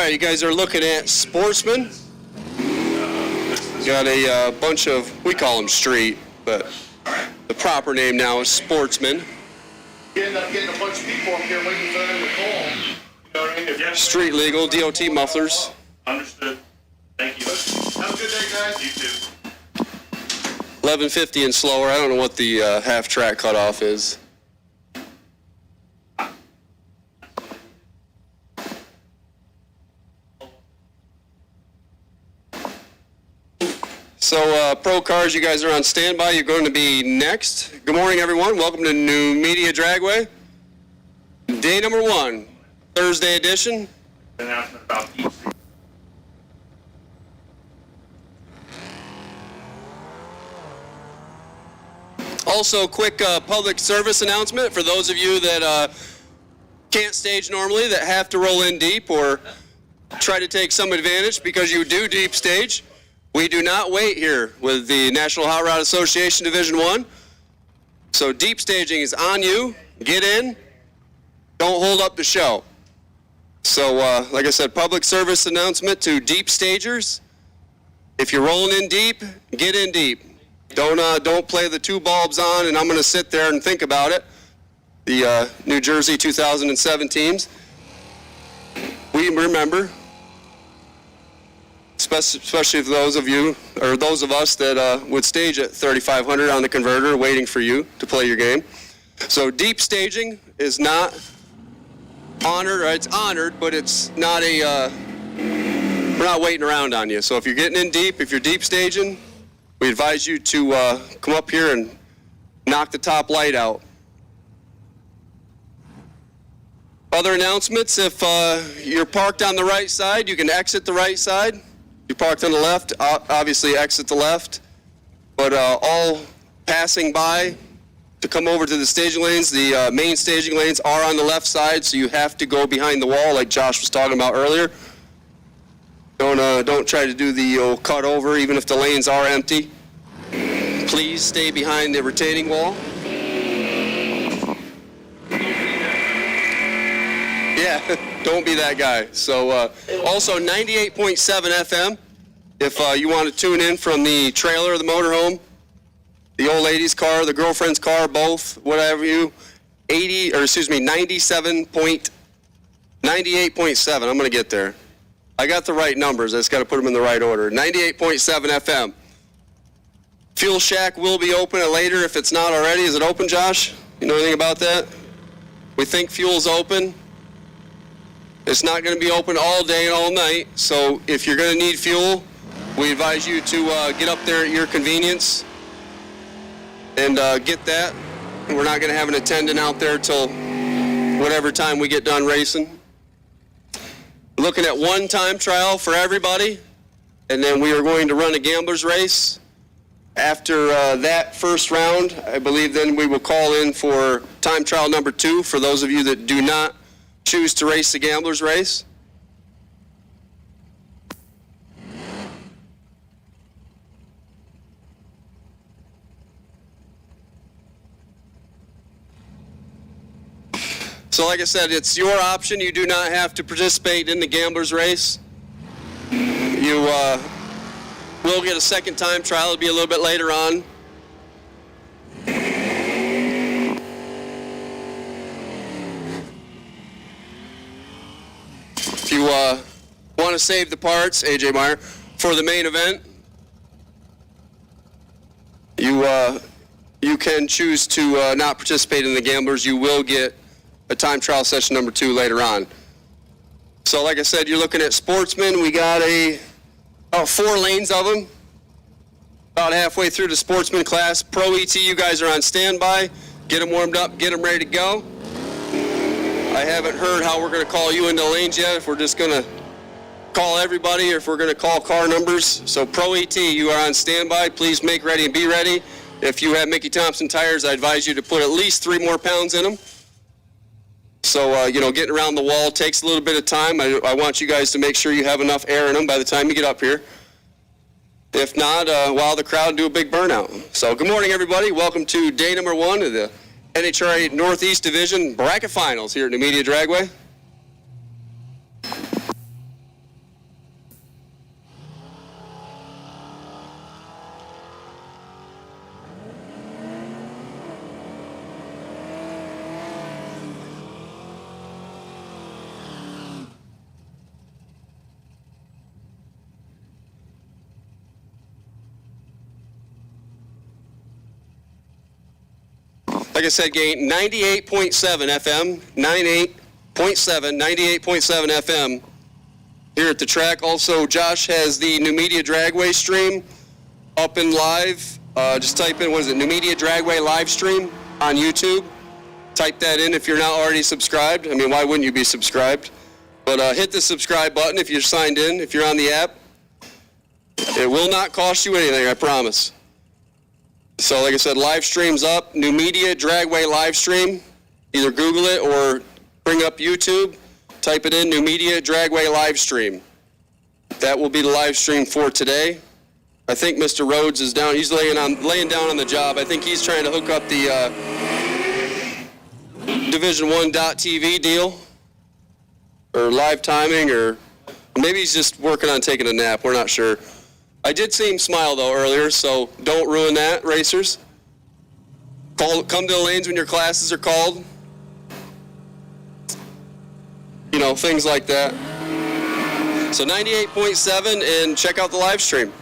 right, you guys are looking at Sportsman. Got a bunch of, we call them street, but the proper name now is Sportsman. You end up getting a bunch of people up here waiting for them to call. You know what I mean? Street legal, DOT mufflers. Understood. Thank you. Have a good day, guys. You too. 1150 and slower. I don't know what the half track cutoff is. So, Pro Cars, you guys are on standby. You're going to be next. Good morning, everyone. Welcome to Numidia Dragway. Day number 1, Thursday edition. Announcement about each. Also, quick public service announcement for those of you that can't stage normally, that have to roll in deep or try to take some advantage because you do deep stage. We do not wait here with the National Hot Rod Association Division 1. So deep staging is on you. Get in. Don't hold up the show. So, like I said, public service announcement to deep stagers. If you're rolling in deep, get in deep. Don't play the two bulbs on and I'm going to sit there and think about it. The New Jersey 2007 teams. We remember. Especially for those of you, or those of us that would stage at 3,500 on the converter waiting for you to play your game. So deep staging is not honored, or it's honored, but it's not we're not waiting around on you. So if you're getting in deep, if you're deep staging, we advise you to come up here and knock the top light out. Other announcements, if you're parked on the right side, you can exit the right side. If you're parked on the left, obviously exit the left. But all passing by to come over to the staging lanes, the main staging lanes are on the left side, so you have to go behind the wall like Josh was talking about earlier. Don't try to do the old cut over, even if the lanes are empty. Please stay behind the retaining wall. Yeah, don't be that guy. So also 98.7 FM, if you want to tune in from the trailer or the motorhome, the old lady's car, the girlfriend's car, both, whatever you, 98.7, I'm going to get there. I got the right numbers, I just got to put them in the right order. 98.7 FM. Fuel Shack will be open later if it's not already. Is it open, Josh? You know anything about that? We think fuel's open. It's not going to be open all day and all night, so if you're going to need fuel, we advise you to get up there at your convenience and get that. We're not going to have an attendant out there till whatever time we get done racing. Looking at one time trial for everybody, and then we are going to run a gambler's race. After that first round, I believe then we will call in for time trial number 2 for those of you that do not choose to race the gambler's race. So like I said, it's your option. You do not have to participate in the gambler's race. You will get a second time trial. It'll be a little bit later on. If you want to save the parts, AJ Meyer, for the main event, you can choose to not participate in the gamblers. You will get a time trial session number 2 later on. So like I said, you're looking at Sportsman. We got about 4 lanes of them. About halfway through the Sportsman class. Pro ET, you guys are on standby. Get them warmed up, get them ready to go. I haven't heard how we're going to call you into lanes yet, if we're just going to call everybody or if we're going to call car numbers. So Pro ET, you are on standby. Please make ready and be ready. If you have Mickey Thompson tires, I advise you to put at least 3 more pounds in them. So, getting around the wall takes a little bit of time. I want you guys to make sure you have enough air in them by the time you get up here. If not, the crowd do a big burnout. So, good morning, everybody. Welcome to day number 1 of the NHRA Northeast Division Bracket Finals here at Numidia Dragway. Like I said, gain 98.7 FM, 98.7 FM here at the track. Also, Josh has the Numidia Dragway stream up and live. Just type in, what is it, Numidia Dragway live stream on YouTube. Type that in if you're not already subscribed. I mean, why wouldn't you be subscribed? But hit the subscribe button if you're signed in, if you're on the app. It will not cost you anything, I promise. So like I said, live stream's up, Numidia Dragway live stream. Either Google it or bring up YouTube, type it in, Numidia Dragway live stream. That will be the live stream for today. I think Mr. Rhodes is down, he's laying down on the job. I think he's trying to hook up the Division1.tv deal, or live timing, or maybe he's just working on taking a nap, we're not sure. I did see him smile, though, earlier, so don't ruin that, racers. Come to the lanes when your classes are called. You know, things like that. So 98.7, and check out the live stream.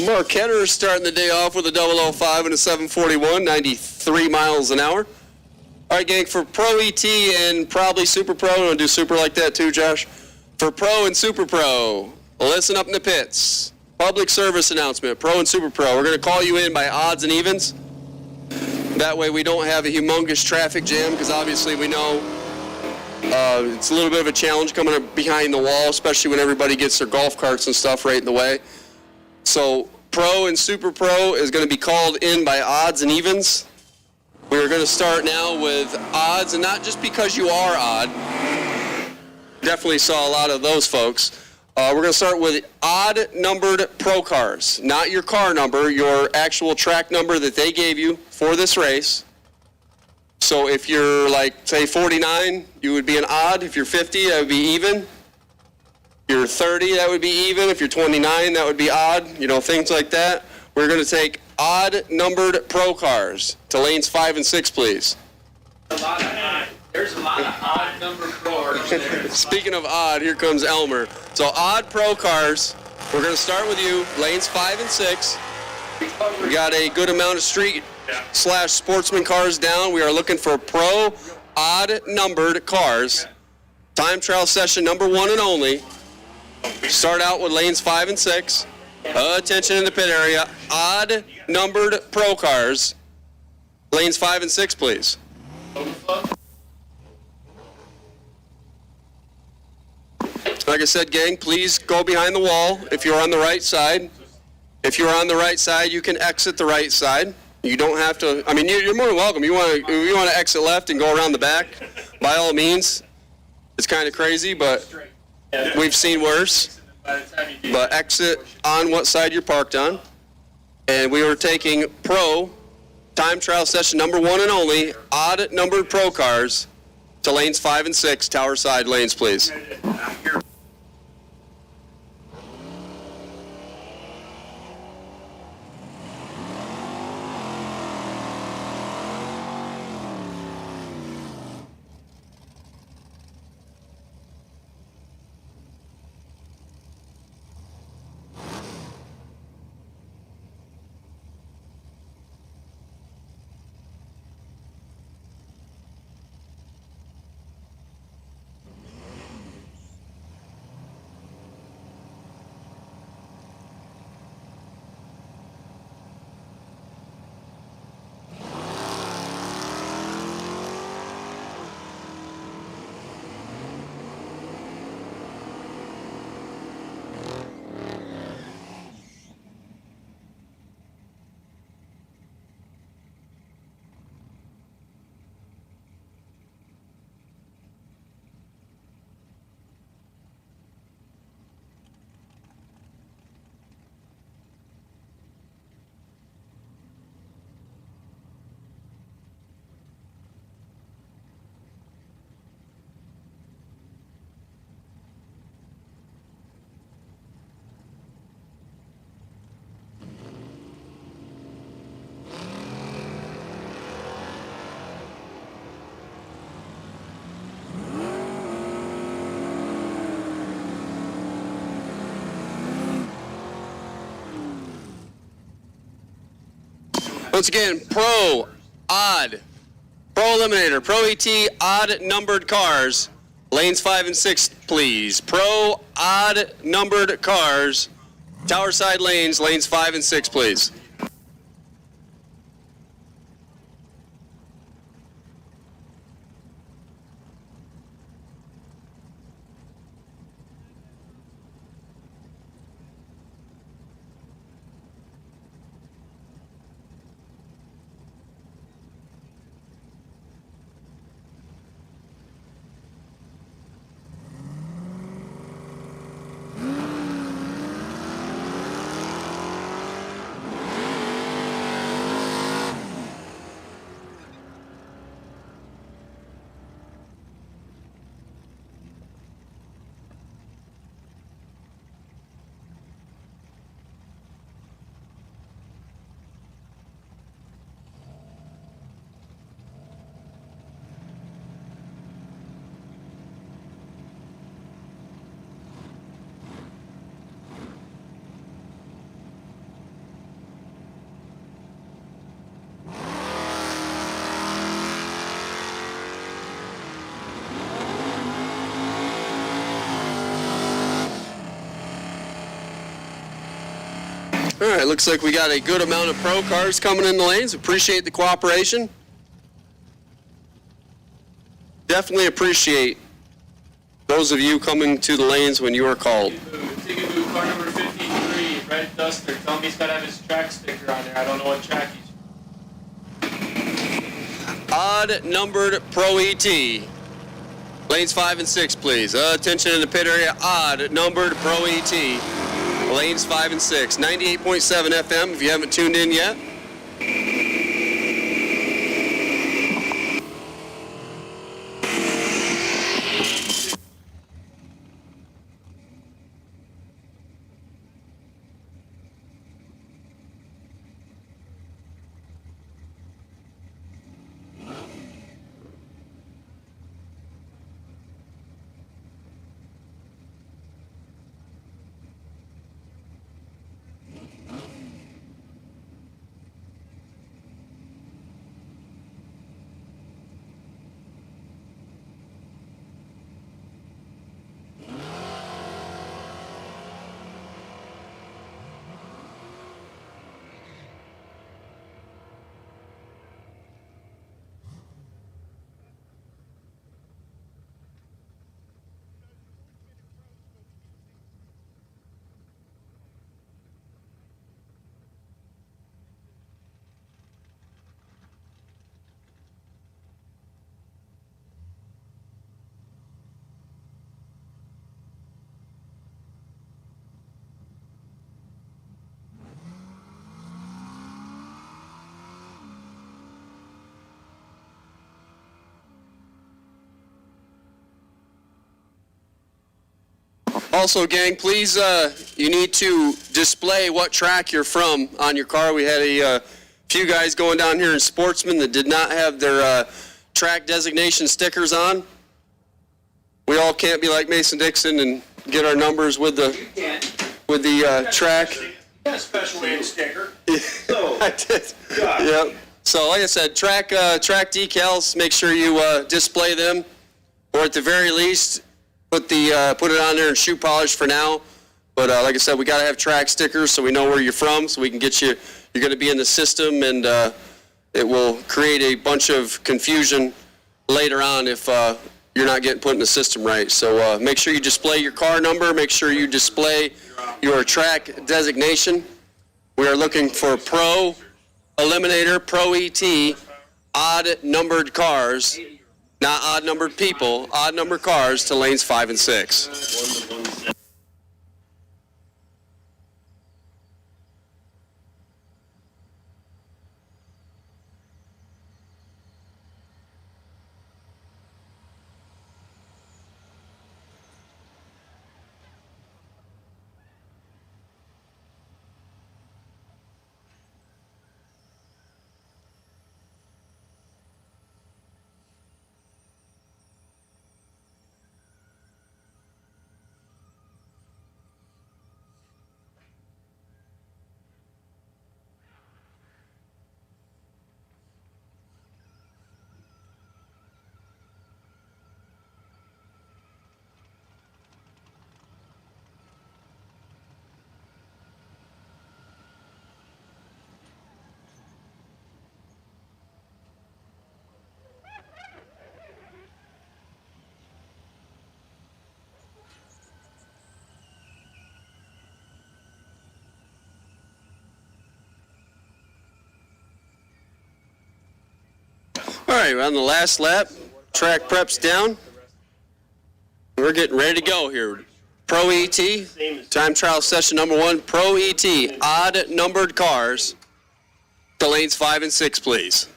Marquetter starting the day off with a 005 and a 741, 93 miles an hour. All right, gang, for Pro ET and probably Super Pro, you want to do Super like that too, Josh? For Pro and Super Pro, listen up in the pits. Public service announcement, Pro and Super Pro. We're going to call you in by odds and evens. That way we don't have a humongous traffic jam, because obviously we know it's a little bit of a challenge coming up behind the wall, especially when everybody gets their golf carts and stuff right in the way. So Pro and Super Pro is going to be called in by odds and evens. We're going to start now with odds, and not just because you are odd. Definitely saw a lot of those folks. We're going to start with odd-numbered Pro cars. Not your car number, your actual track number that they gave you for this race. So if you're, like, say, 49, you would be an odd. If you're 50, that would be even. If you're 30, that would be even. If you're 29, that would be odd. You know, things like that. We're going to take odd-numbered Pro cars to lanes 5 and 6, please. There's a lot of odd number cars there. Speaking of odd, here comes Elmer. So odd Pro cars, we're going to start with you, lanes 5 and 6. We got a good amount of street/sportsman cars down. We are looking for Pro odd-numbered cars. Time trial session number 1 and only. Start out with lanes 5 and 6. Attention in the pit area. Odd-numbered Pro cars. Lanes 5 and 6, please. Like I said, gang, please go behind the wall if you're on the right side. If you're on the right side, you can exit the right side. You don't have to. I mean, you're more than welcome. You want to exit left and go around the back, by all means. It's kind of crazy, but we've seen worse. But exit on what side you're parked on. And we are taking Pro time trial session number 1 and only odd-numbered Pro cars to lanes 5 and 6, tower side lanes, please. Once again, Pro, odd, Pro Eliminator, Pro ET, odd-numbered cars. Lanes 5 and 6, please. Pro, odd-numbered cars. Tower side lanes, lanes 5 and 6, please. All right, looks like we got a good amount of pro cars coming in the lanes. Appreciate the cooperation. Definitely appreciate those of you coming to the lanes when you are called. Ticket booth, car number 53, red Duster. Tell me he's got to have his track sticker on there. I don't know what track he's. Odd numbered Pro ET. Lanes 5 and 6, please. Attention in the pit area. Odd numbered Pro ET. Lanes 5 and 6. 98.7 FM if you haven't tuned in yet. Also, gang, please, you need to display what track you're from on your car. We had a few guys going down here in Sportsman that did not have their track designation stickers on. We all can't be like Mason-Dixon and get our numbers with the track. You got a special ed sticker. I did. Yep. So, like I said, track decals. Make sure you display them, or at the very least, put it on there in shoe polish for now. But like I said, we got to have track stickers so we know where you're from, so we can get you. You're going to be in the system, and it will create a bunch of confusion later on if you're not getting put in the system right. So make sure you display your car number. Make sure you display your track designation. We are looking for Pro Eliminator, Pro ET, odd numbered cars. Not odd-numbered people, odd-numbered cars to lanes 5 and 6. All right, we're on the last lap. Track prep's down. We're getting ready to go here. Pro ET, time trial session number 1. Pro ET, odd numbered cars to lanes 5 and 6, please.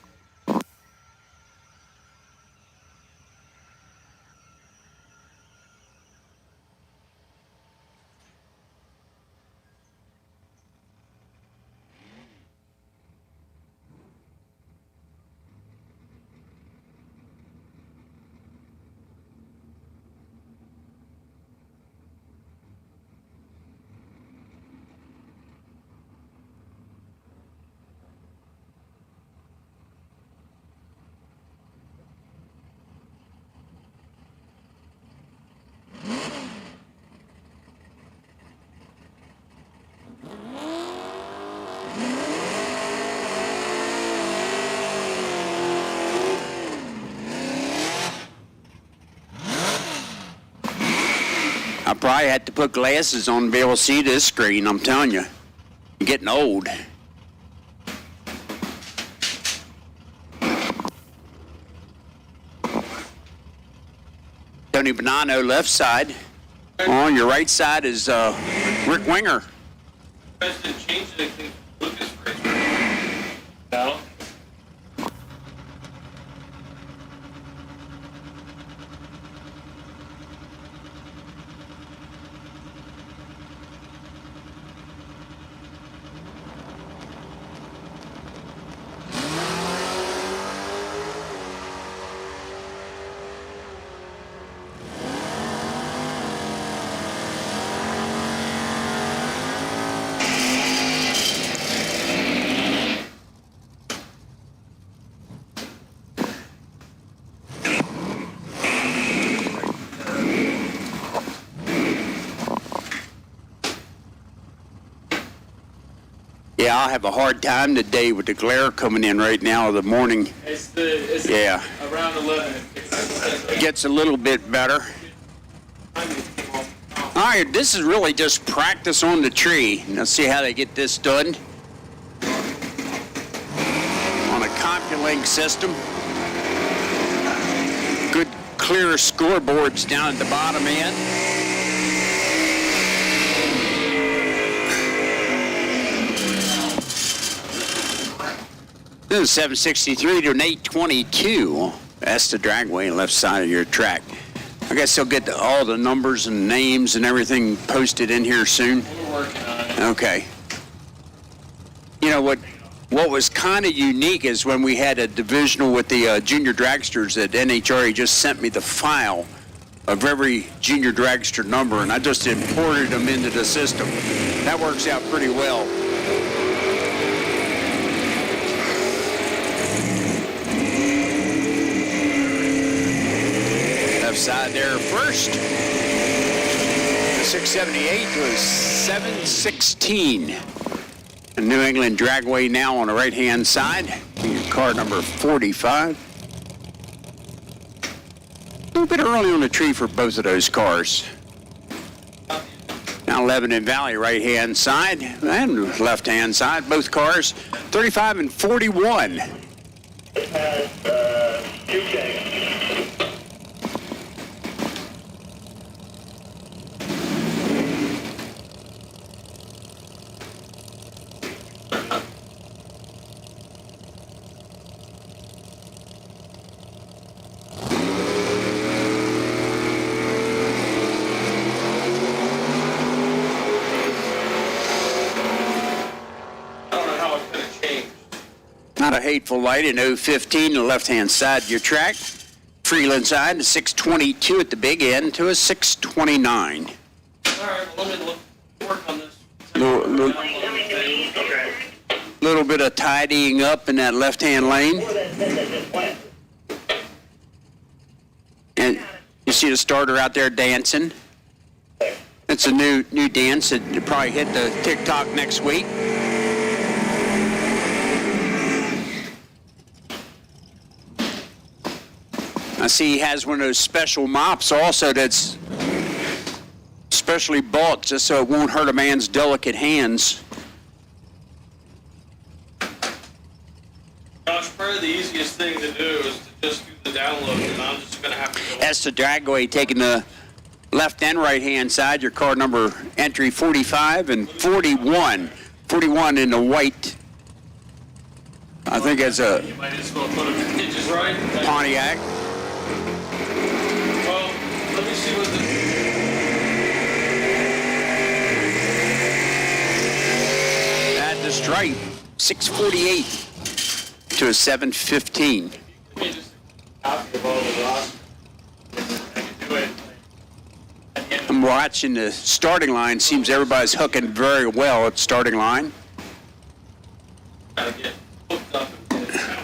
probably had to put glasses on to be able to see this screen. I'm telling you, you're getting old. Tony Bonanno, left side. On your right side is Rick Winger. You guys didn't change anything from Lucas race. No. Yeah, I'll have a hard time today with the glare coming in right now of the morning. It's Yeah. around 11. It gets a little bit better. All right, this is really just practice on the tree. Let's see how they get this done. On a CompuLink system. Good clear scoreboards down at the bottom end. This is 763 to an 822. That's the dragway, left side of your track. I guess they'll get all the numbers and names and everything posted in here soon. We're working on it. Okay. You know what was kind of unique is when we had a divisional with the junior dragsters that NHRA just sent me the file of every junior dragster number, and I just imported them into the system. That works out pretty well. Left side there first. 678 to 716. The New England Dragway now on the right-hand side. Car number 45. A little bit early on the tree for both of those cars. Now Lebanon Valley right-hand side and left-hand side, both cars 35 and 41. Not a hateful light in 015 to the left-hand side of your track. Freeland side, a 622 at the big end to a 629. All right, well, let me work on this. Little bit of tidying up in that left-hand lane. And you see the starter out there dancing. It's a new dance that you probably hit the TikTok next week. I see he has one of those special mops also that's specially bought just so it won't hurt a man's delicate hands. Josh, probably the easiest thing to do is to just do the download, and I'm just going to have to go. That's the Dragway taking the left and right-hand side, your car number entry 45 and 41. 41 in the white. I think it's a You might as well put them in just right. Pontiac. Well, let me see what the... At the stripe, 648 to a 715. Give me just a copy of all the rosters. I can do it. At the end of I'm watching the starting line. Seems everybody's hooking very well at starting line. Gotta get hooked up and get it out.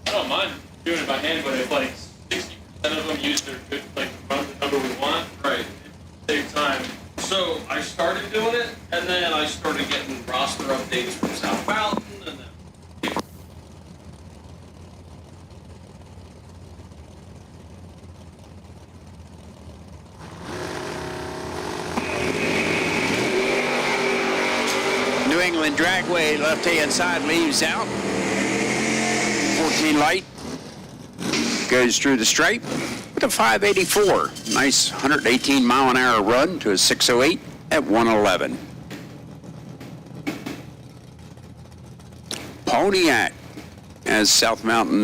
I don't mind doing it by hand, but if like 60% of them use their good, like run the number we want, Right. save time. So I started doing it, and then I started getting roster updates from South Mountain, and then England Dragway, left-hand side, leaves out. 14 light. Goes through the stripe with a 584. Nice 118 mile an hour run to a 608 at 111. Poniac, as South Mountain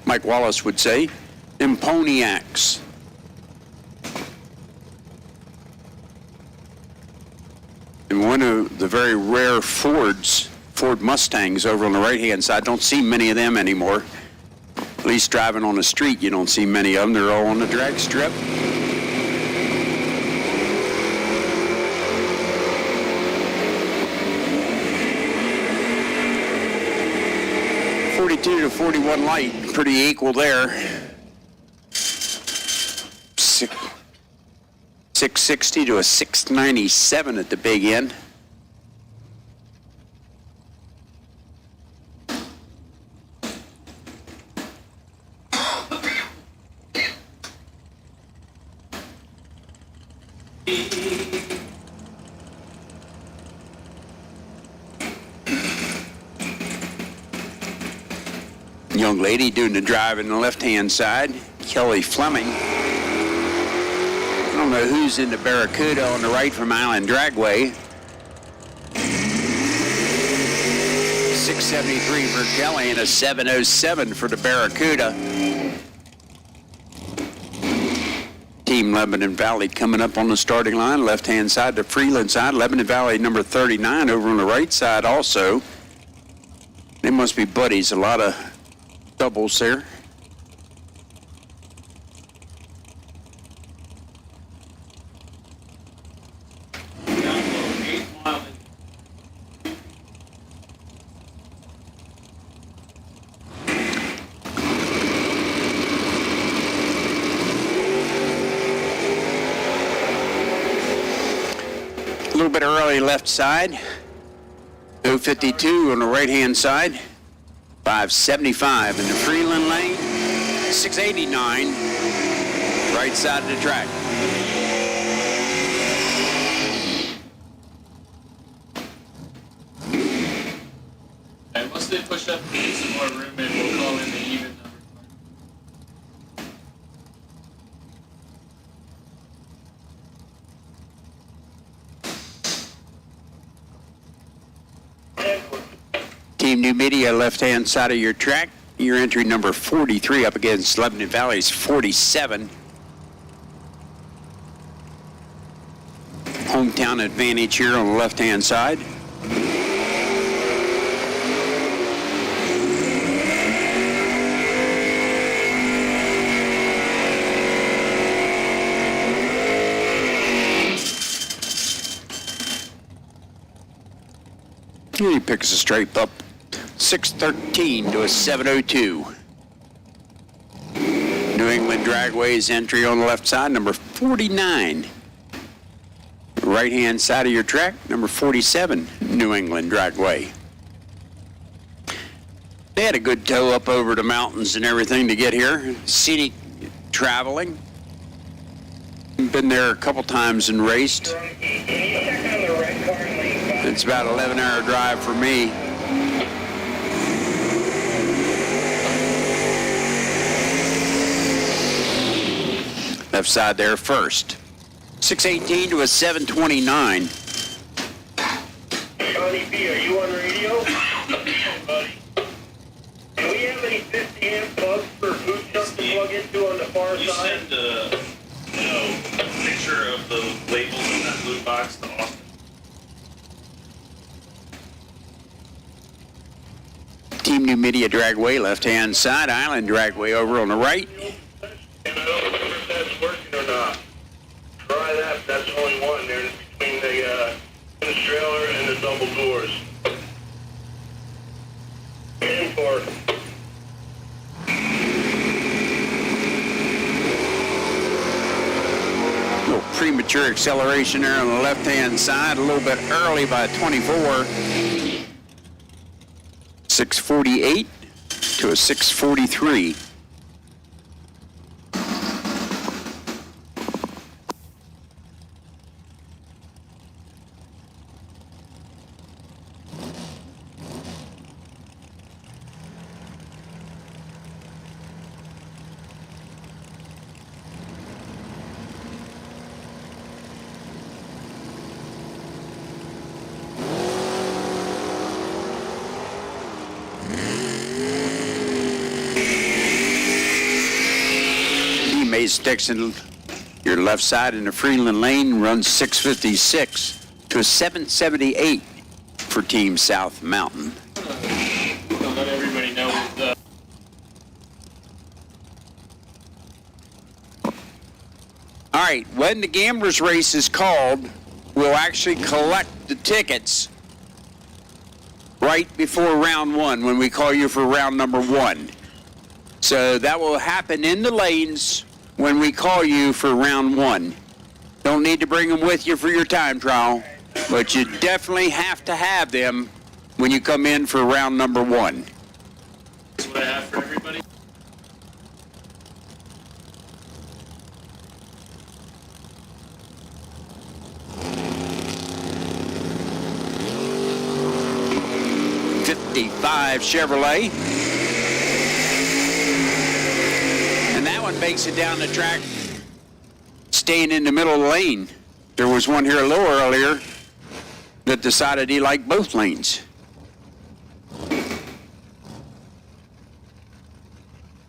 Mike Wallace would say, them Poniacs. And one of the very rare Ford Mustangs over on the right-hand side. Don't see many of them anymore. At least driving on the street, you don't see many of them. They're all on the drag strip. .42 to 41 light, pretty equal there. 660 to a 697 at the big end. Young lady doing the drive in the left-hand side, Kelly Fleming. I don't know who's in the Barracuda on the right from Island Dragway. 673 for Kelly and a 707 for the Barracuda. Team Lebanon Valley coming up on the starting line, left-hand side to Freeland side. Lebanon Valley number 39 over on the right side also. They must be buddies, a lot of doubles there. A little bit early left side. 052 on the right-hand side. 575 in the Freeland lane. 689 right side of the track. And once they push up and get some more room in, we'll call in the even number. Team Numidia, left-hand side of your track. Your entry number 43 up against Lebanon Valley's 47. Hometown advantage here on the left-hand side. He picks a stripe up. 613 to a 702. New England Dragway's entry on the left side, number 49. Right-hand side of your track, number 47, New England Dragway. They had a good tow up over the mountains and everything to get here. Scenic traveling. Been there a couple times and raced. It's about an 11-hour drive for me. Left side there first. 618 to a 729. Johnny B, are you on radio? Buddy. Do we have any 50 amp plugs for boot jump to plug into on the far You side? send a picture of the labels in that blue box to Austin. Team Numidia Dragway, left-hand side. Island Dragway over on the right. And I don't remember if that's working or not. Try that. That's only one there between the trailer and the double doors. In for A little premature acceleration there on the left-hand side. A little bit early by 24. 648 to a 643. Mason-Dixon, your left side in the Freeland lane runs 656 to a 778 for Team South Mountain. So let everybody know the All right, when the Gamblers race is called, we'll actually collect the tickets right before round one when we call you for round number one. So that will happen in the lanes when we call you for round one. Don't need to bring them with you for your time trial, but you definitely have to have them when you come in for round number one. is what I have for everybody. '55 Chevrolet. And that one makes it down the track, staying in the middle of the lane. There was one here a little earlier that decided he liked both lanes.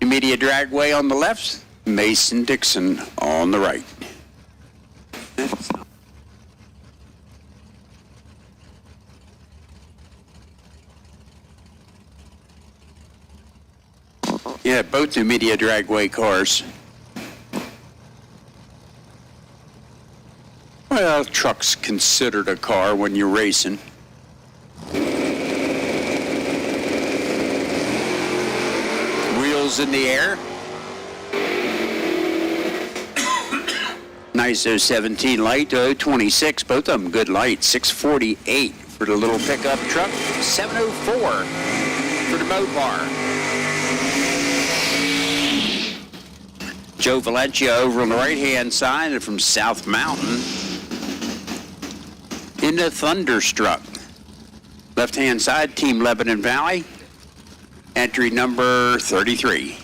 Numidia Dragway on the left, Mason-Dixon on the right. Yeah, both Numidia Dragway cars. Well, truck's considered a car when you're racing. Wheels in the air. Nice 017 light, 026, both of them good lights. 648 for the little pickup truck, 704 for the Mopar. Joe Valencia over on the right-hand side and from South Mountain in the Thunderstruck. Left-hand side, Team Lebanon Valley, entry number 33.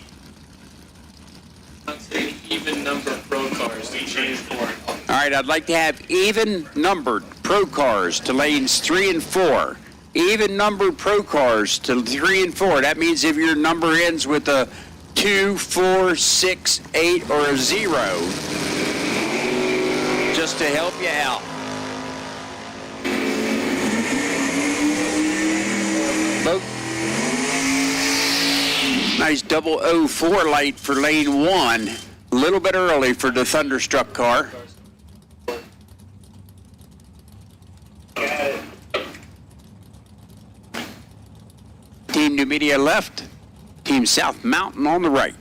Not saying even number pro cars. We changed for it. All right, I'd like to have even-numbered pro cars to lanes 3 and 4. Even-numbered pro cars to 3 and 4. That means if your number ends with a 2, 4, 6, 8, or a 0, just to help you out. Both. Nice 004 light for lane 1. A little bit early for the Thunderstruck car. Team Numidia left. Team South Mountain on the right.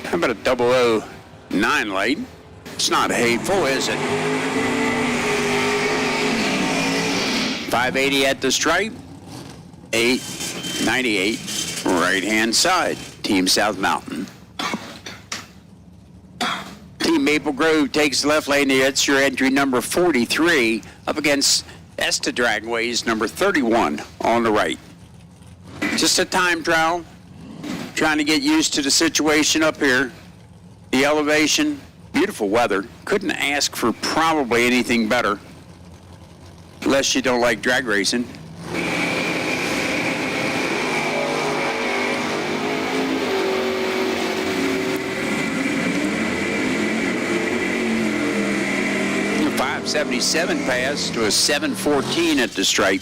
How about a 009 light? It's not hateful, is it? 580 at the stripe, 898 right-hand side, Team South Mountain. Team Maple Grove takes the left lane. It's your entry number 43 up against Esta Dragways number 31 on the right. Just a time trial, trying to get used to the situation up here. The elevation, beautiful weather. Couldn't ask for probably anything better. Unless you don't like drag racing. A 577 pass to a 714 at the stripe.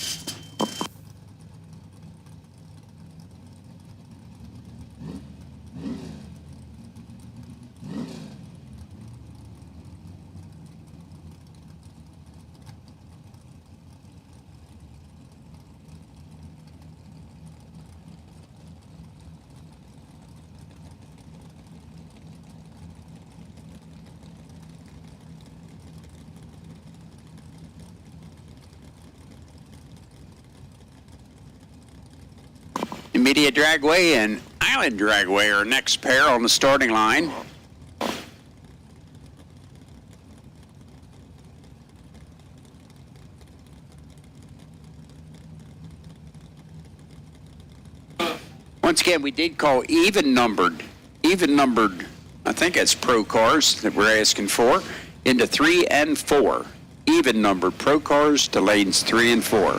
Numidia Dragway and Island Dragway are next pair on the starting line. again, we did call even numbered, I think that's pro cars that we're asking for, into 3 and 4. Even numbered pro cars to lanes 3 and 4.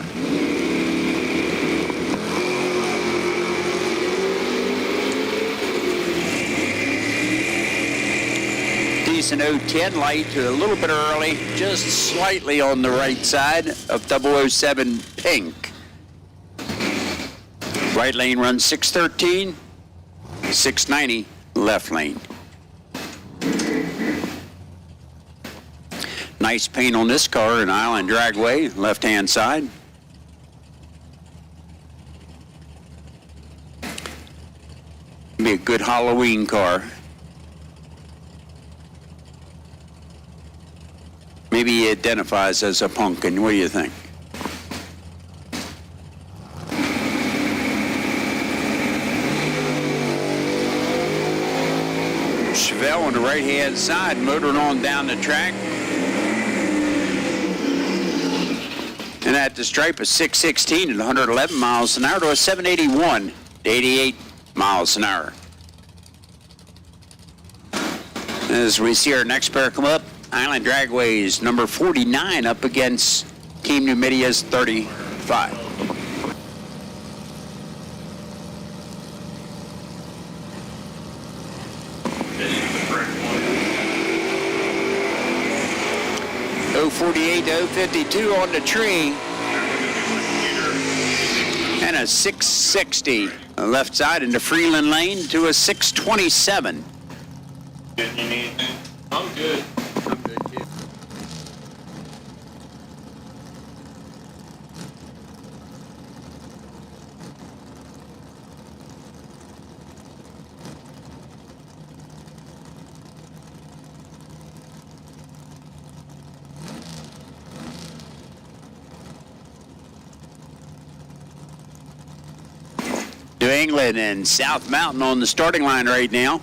Decent 010 light to a little bit early, just slightly on the right side of 007 pink. Right lane runs 613, 690 left lane. Nice paint on this car in Island Dragway, left-hand side. Be a good Halloween car. Maybe he identifies as a pumpkin. What do you think? Chevelle on the right-hand side, motoring on down the track. And at the stripe of 616 at 111 miles an hour to a 781 to 88 miles an hour. As we see our next pair come up, Island Dragway's number 49 up against Team Numidia's 35. This is the correct one. 048 to 052 on the tree. And a 660 left side into Freeland Lane to a 627. Did you need anything? I'm good. I'm good too. New England and South Mountain on the starting line right now.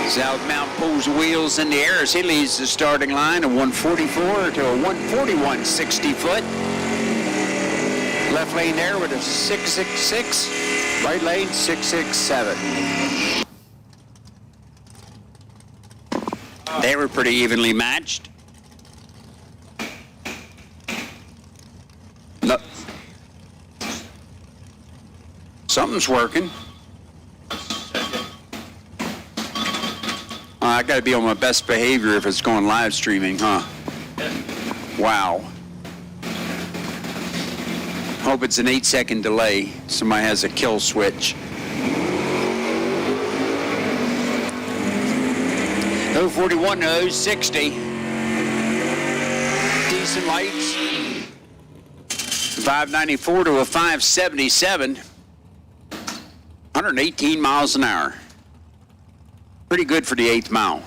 South Mountain pulls the wheels in the air as he leads the starting line, a 144 to a 141 60 foot. Left lane there with a 666, right lane 667. They were pretty evenly matched. No. Something's working. I got to be on my best behavior if it's going live streaming, huh? Wow. Hope it's an 8-second delay. Somebody has a kill switch. 041 to 060. Decent lights. 594 to a 577. 118 miles an hour. Pretty good for the 8th mile.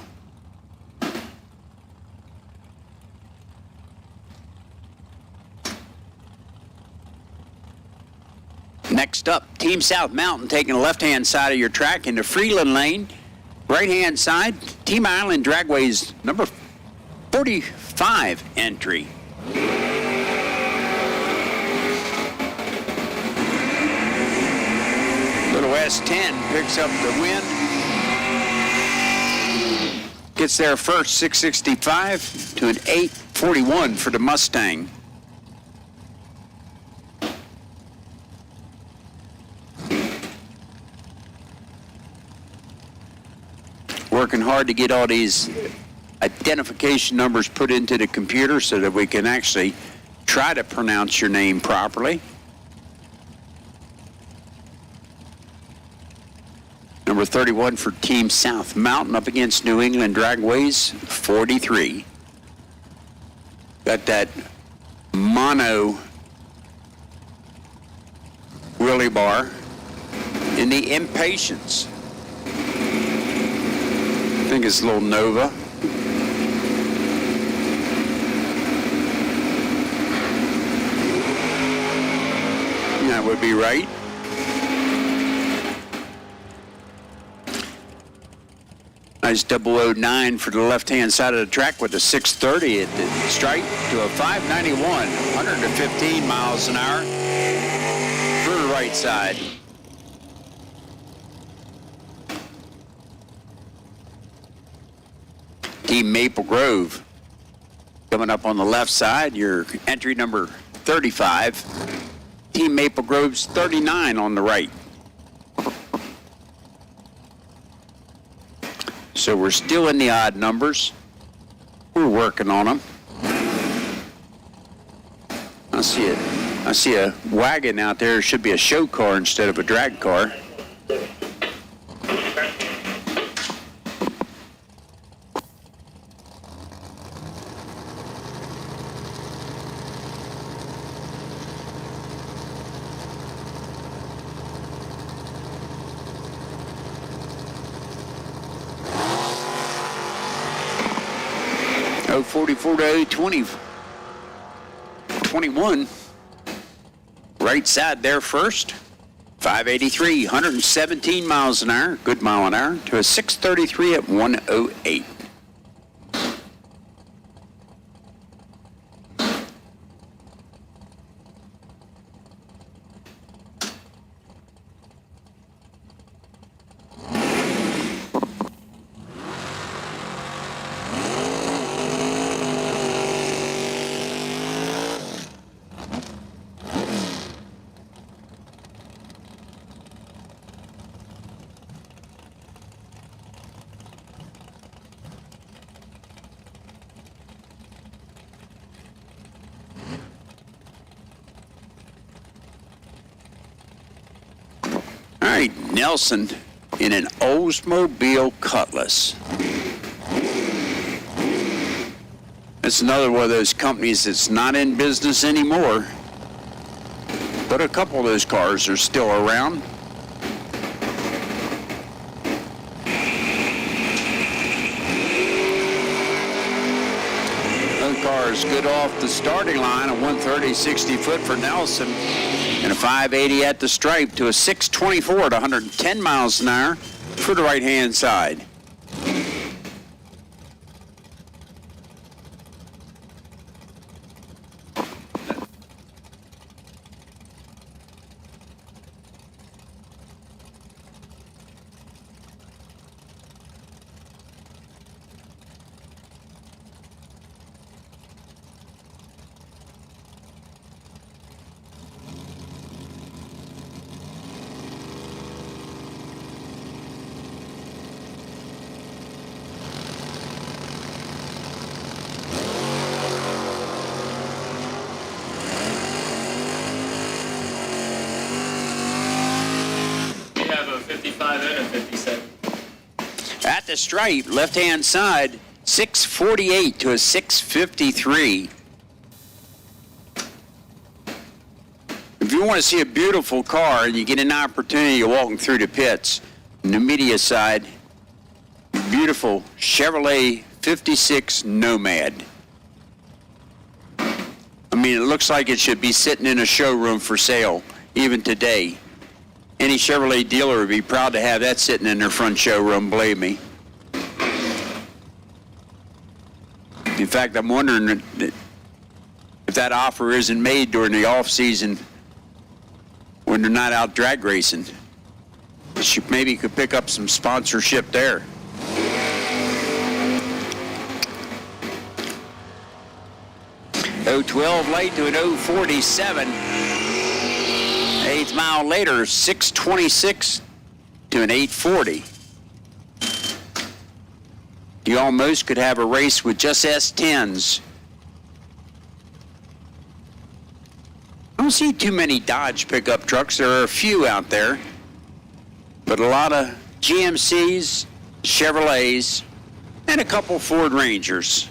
Next up, Team South Mountain taking the left-hand side of your track into Freeland Lane. Right-hand side, Team Island Dragway's number 45 entry. Little S10 picks up the win. Gets there first, 665 to an 841 for the Mustang. Working hard to get all these identification numbers put into the computer so that we can actually try to pronounce your name properly. Number 31 for Team South Mountain up against New England Dragway's 43. Got that mono wheelie bar in the Impatience. I think it's a little Nova. That would be right. Nice 009 for the left-hand side of the track with a 630 at the stripe to a 591, 115 miles an hour for the right side. Team Maple Grove coming up on the left side, your entry number 35. Team Maple Grove's 39 on the right. So we're still in the odd numbers. We're working on them. I see a wagon out there. It should be a show car instead of a drag car. Oh, 44 to 20, 21. Right side there first. 583, 117 miles an hour, good mile an hour, to a 633 at 108. All right, Nelson in an Oldsmobile Cutlass. It's another one of those companies that's not in business anymore, but a couple of those cars are still around. Those cars good off the starting line, a 130 60 foot for Nelson. And a 580 at the stripe to a 624 at 110 miles an hour for the right-hand side. We have a 55 and a 57. At the stripe, left-hand side, 648 to a 653. If you want to see a beautiful car and you get an opportunity of walking through the pits, Numidia side, beautiful Chevrolet 56 Nomad. I mean, it looks like it should be sitting in a showroom for sale, even today. Any Chevrolet dealer would be proud to have that sitting in their front showroom, believe me. In fact, I'm wondering if that offer isn't made during the off-season when they're not out drag racing. Maybe you could pick up some sponsorship there. .012 late to an 047. Eighth mile later, 626 to an 840. You almost could have a race with just S10s. I don't see too many Dodge pickup trucks. There are a few out there, but a lot of GMCs, Chevrolets, and a couple Ford Rangers.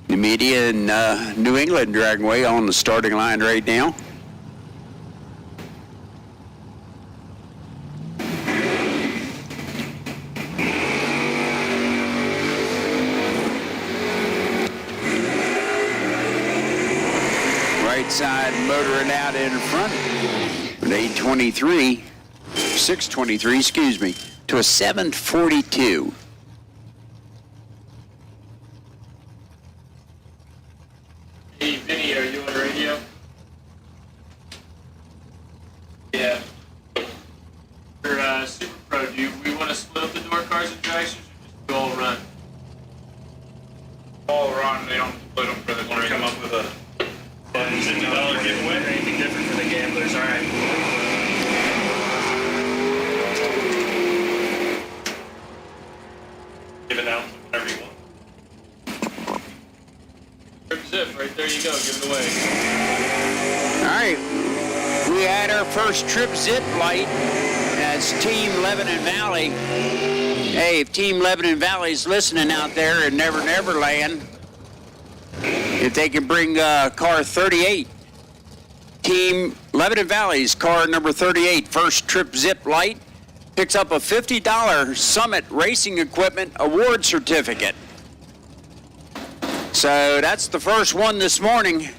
Numidia and New England Dragway on the starting line right now. right side motoring out in front. An 823, 623, excuse me, to a 742. Hey, Vinny, are you on the radio? Yeah. For Super Pro, do we want to split up the door cars and dragsters, or just do all run? All run, they don't split them for the want to come up with a $50 giveaway. Anything different for the gamblers? All right. Give it out whenever you want. Trip zip, right there you go, give it away. All right, we had our first trip zip light. That's Team Lebanon Valley. Hey, if Team Lebanon Valley's listening out there in Never Never Land, if they can bring car 38, Team Lebanon Valley's car number 38, first trip zip light, picks up a $50 Summit Racing Equipment award certificate. So that's the first one this morning.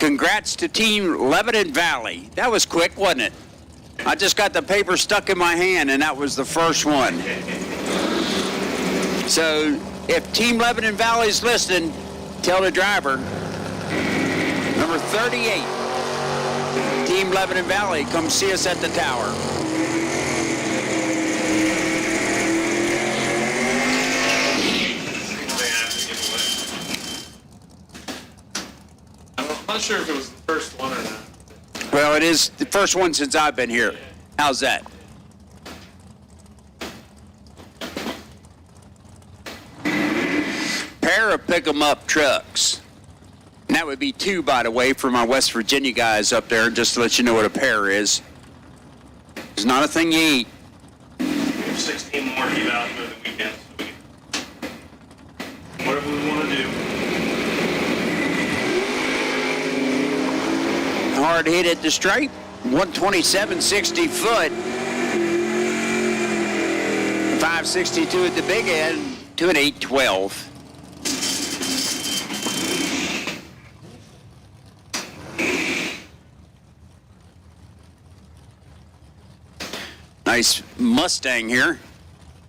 Congrats to Team Lebanon Valley. That was quick, wasn't it? I just got the paper stuck in my hand, and that was the first one. So if Team Lebanon Valley's listening, tell the driver, number 38, Team Lebanon Valley, come see us at the tower. I'm not sure if it was the first one or not. Well, it is the first one since I've been here. How's that? Pair of pick-em-up trucks. And that would be two, by the way, for my West Virginia guys up there, just to let you know what a pair is. It's not a thing you eat. We have 16 more evals for the weekend, so we can whatever we want to do. Hard hit at the stripe, 127.60 foot. 562 at the big end to an 812. Nice Mustang here,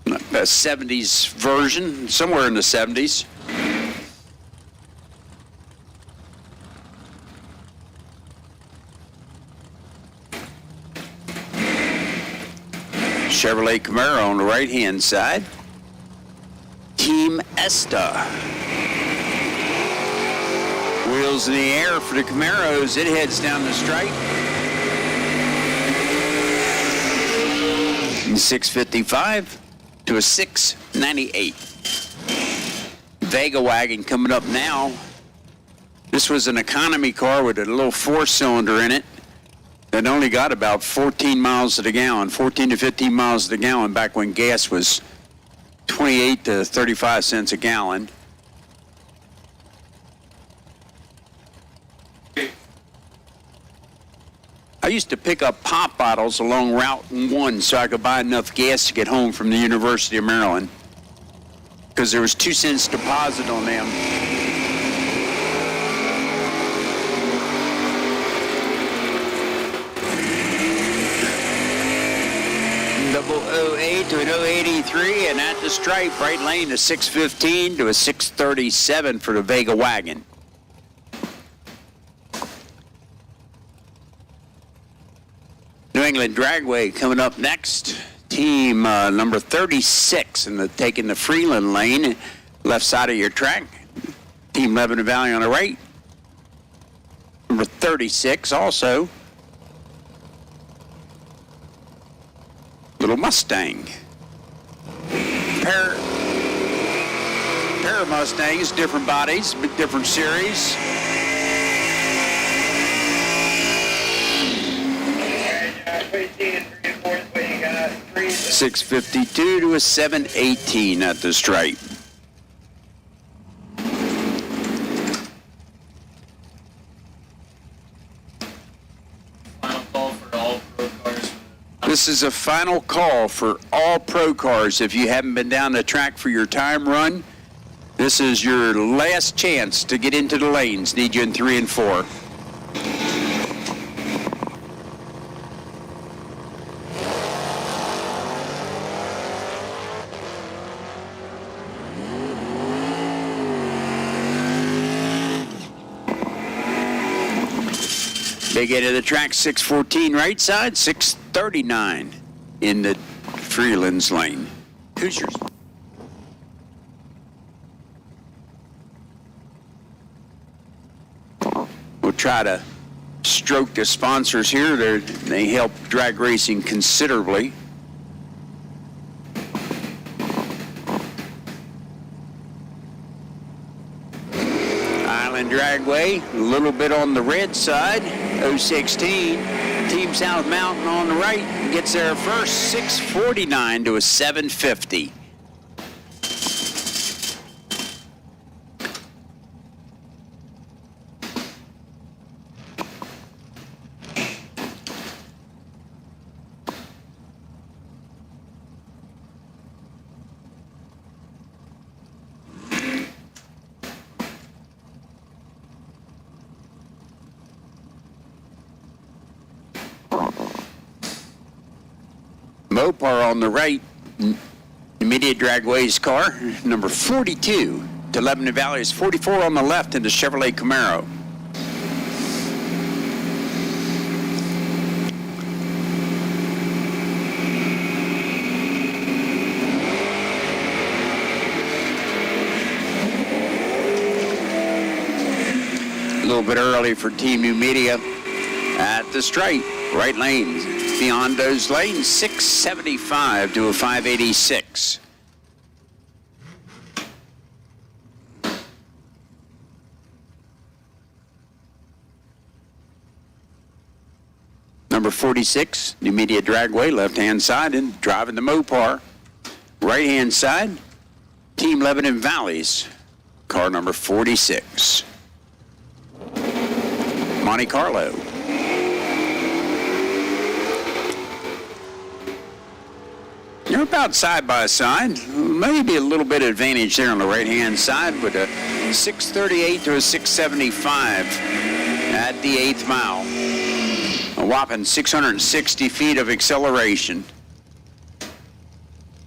a 70s version, somewhere in the 70s. Chevrolet Camaro on the right-hand side. Team Esta. Wheels in the air for the Camaros. It heads down the stripe. 655 to a 698. Vega wagon coming up now. This was an economy car with a little four-cylinder in it that only got about 14 miles to the gallon, 14 to 15 miles to the gallon back when gas was 28 to 35 cents a gallon. I used to pick up pop bottles along Route 1 so I could buy enough gas to get home from the University of Maryland, because there was 2 cents deposit on them. Double 08 to an 083, and at the stripe, right lane, a 615 to a 637 for the Vega wagon. New England Dragway coming up next. Team number 36, and taking the Freeland lane, left side of your track. Team Lebanon Valley on the right. Number 36 also. Little Mustang. Pair of Mustangs, different bodies, but different series. 652 to a 718 at the stripe. Final call for all pro cars. This is a final call for all pro cars. If you haven't been down the track for your time run, this is your last chance to get into the lanes. Need you in 3 and 4. Big end of the track, 614 right side, 639 in the Freelands lane. Hoosiers. We'll try to stroke the sponsors here. They help drag racing considerably. Island Dragway, a little bit on the red side, 016. Team South Mountain on the right gets there first, 649 to a 750. Mopar on the right, Numidia Dragway's car, number 42 to Lebanon Valley is 44 on the left in the Chevrolet Camaro. A little bit early for Team Numidia at the straight, right lanes. Beyond those lanes, 675 to a 586. Number 46, Numidia Dragway, left-hand side, and driving the Mopar. Right-hand side, Team Lebanon Valleys, car number 46. Monte Carlo. They're about side by side. Maybe a little bit of advantage there on the right-hand side, but a 638 to a 675 at the 8th mile. A whopping 660 feet of acceleration.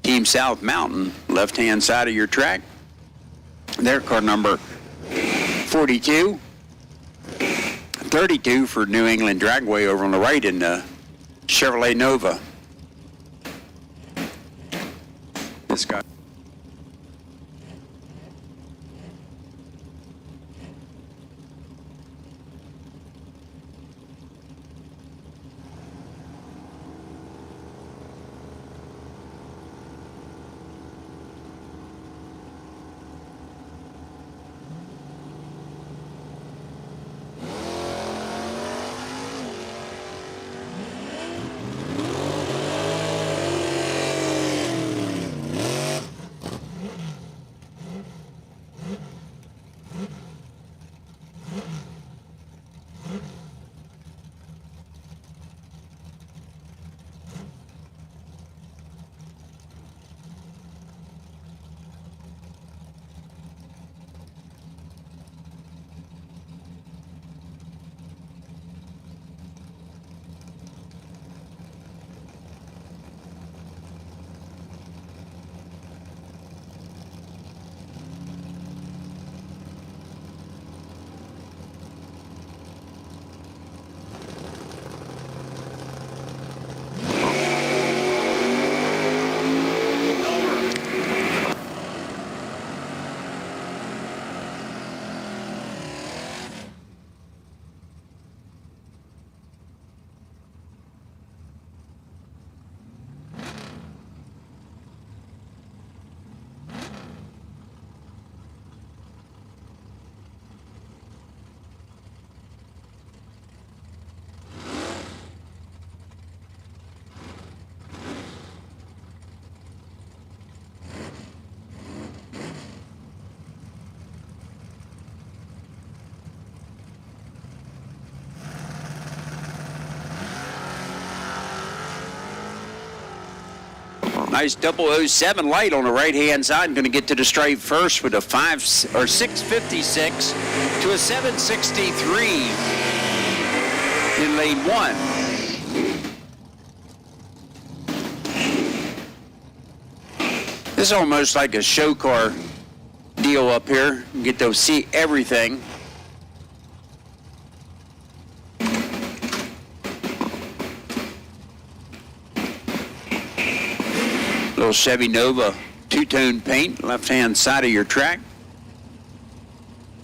Team South Mountain, left-hand side of your track. Their car number 42. 32 for New England Dragway over on the right in Chevrolet Nova. This guy. Nice 007 light on the right-hand side. Going to get to the straight first with a 656 to a 763 in lane 1. This is almost like a show car deal up here. You get to see everything. Little Chevy Nova two-tone paint, left-hand side of your track.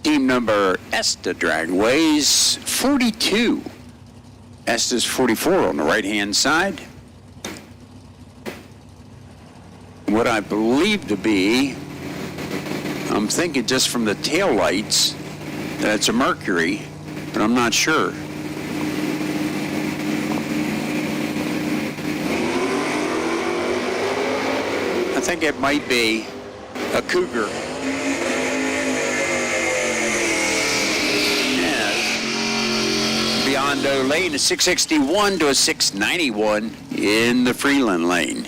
Team number Esta Dragways 42. Esta's 44 on the right-hand side. What I believe to be, I'm thinking just from the tail lights that it's a Mercury, but I'm not sure. I think it might be a Cougar. Yeah. Beyond O lane, a 661 to a 691 in the Freeland lane.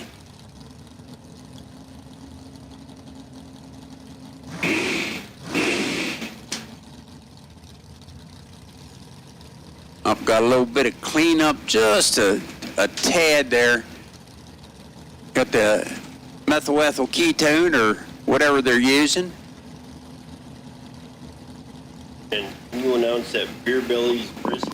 I've got a little bit of cleanup, just a tad there. Got the methyl ethyl ketone or whatever they're using. And can you announce that Beer Belly's brisket?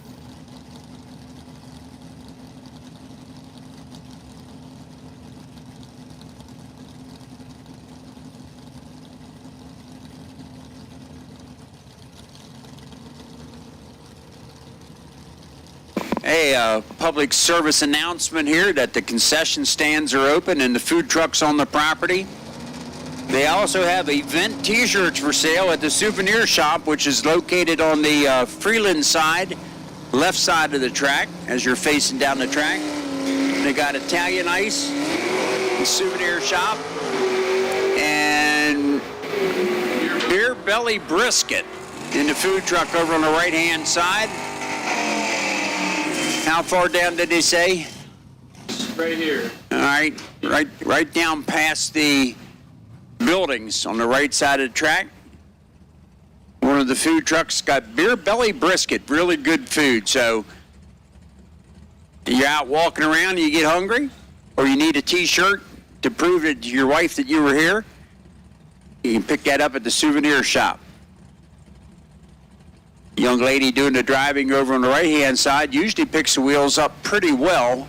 A public service announcement here that the concession stands are open and the food trucks on the property. They also have event t-shirts for sale at the souvenir shop, which is located on the Freeland side, left side of the track as you're facing down the track. They got Italian ice, the souvenir shop, and Beer Belly brisket in the food truck over on the right-hand side. How far down did they say? Right here. All right down past the buildings on the right side of the track. One of the food trucks got Beer Belly brisket, really good food. So you're out walking around, you get hungry, or you need a t-shirt to prove to your wife that you were here, you can pick that up at the souvenir shop. Young lady doing the driving over on the right-hand side usually picks the wheels up pretty well.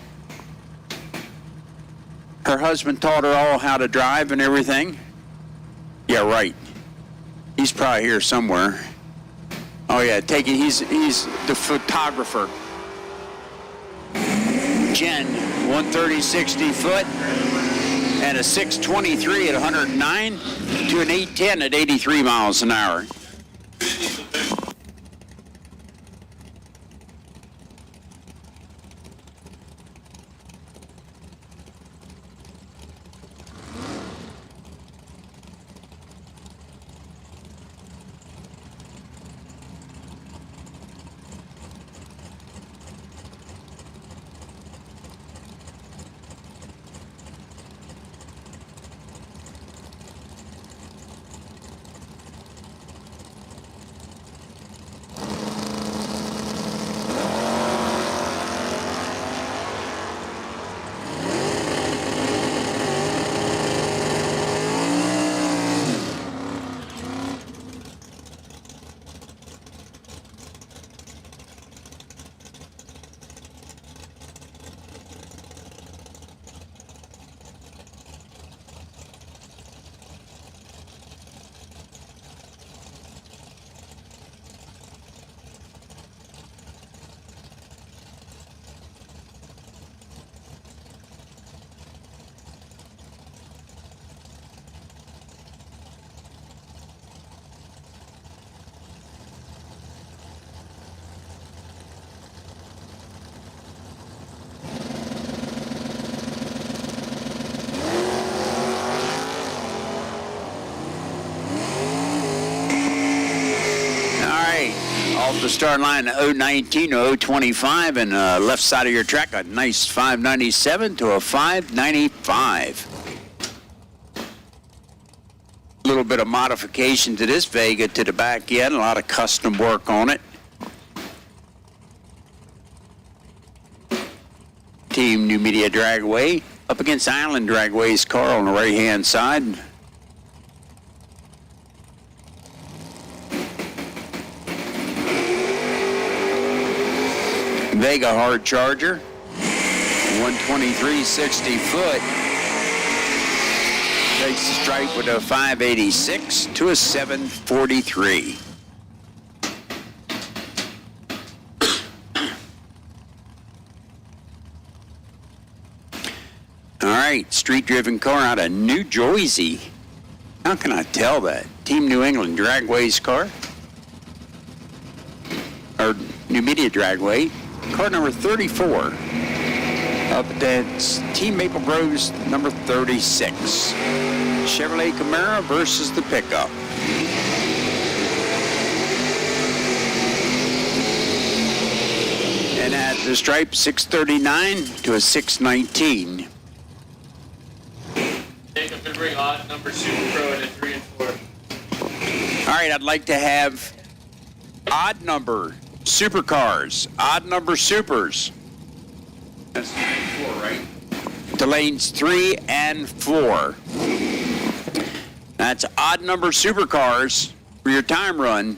Her husband taught her all how to drive and everything. Yeah, right. He's probably here somewhere. Oh yeah, he's the photographer. Jen, 130-60 foot, and a 623 at 109 to an 810 at 83 miles an hour. Off the start line, 019 to 025, and left side of your track, a nice 597 to a 595. A little bit of modification to this Vega to the back end, a lot of custom work on it. Team Numidia Dragway up against Island Dragway's car on the right-hand side. Vega hard charger, 123 60 foot, takes the stripe with a 586 to a 743. All right, street-driven car out of New Jersey. How can I tell that? Team New England Dragway's car. Or Numidia Dragway. Car number 34. Up at Team Maple Grove's number 36. Chevrolet Camaro versus the pickup. And at the stripe, 639 to a 619. Jacob could bring odd number Super Pro in at 3 and 4. All right, I'd like to have odd number supercars, odd number supers. That's 3 and 4, right? To lanes 3 and 4. That's odd number supercars for your time run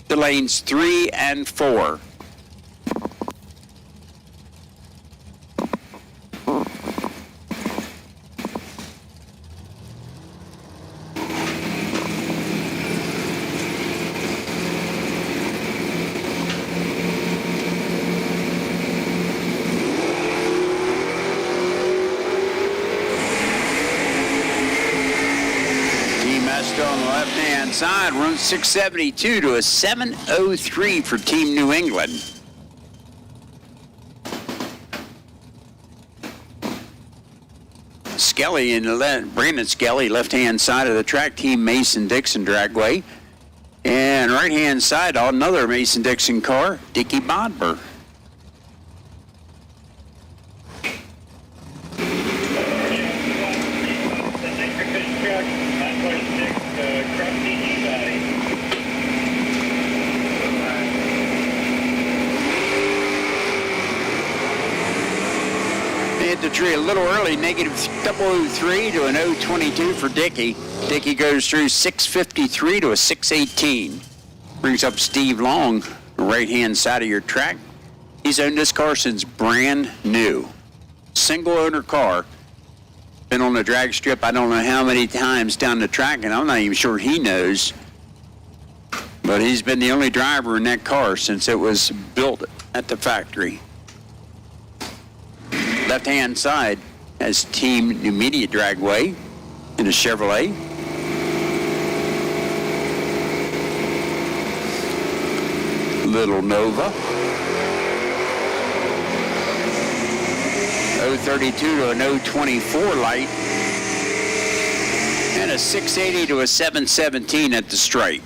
to lanes 3 and 4. On the left-hand side, runs 672 to a 703 for Team New England. Skelly in the Brandon Skelly, left-hand side of the track, Team Mason-Dixon Dragway. And right-hand side, another Mason-Dixon car, Dickie Bodber. Hit the tree a little early, negative 003 to an 022 for Dickey. Dickey goes through 653 to a 618. Brings up Steve Long, right-hand side of your track. He's owned this car since brand new. Single owner car. Been on the drag strip I don't know how many times down the track, and I'm not even sure he knows. But he's been the only driver in that car since it was built at the factory. Left-hand side has Team Numidia Dragway in a Chevrolet. Little Nova. 032 to an 024 light. And a 680 to a 717 at the stripe.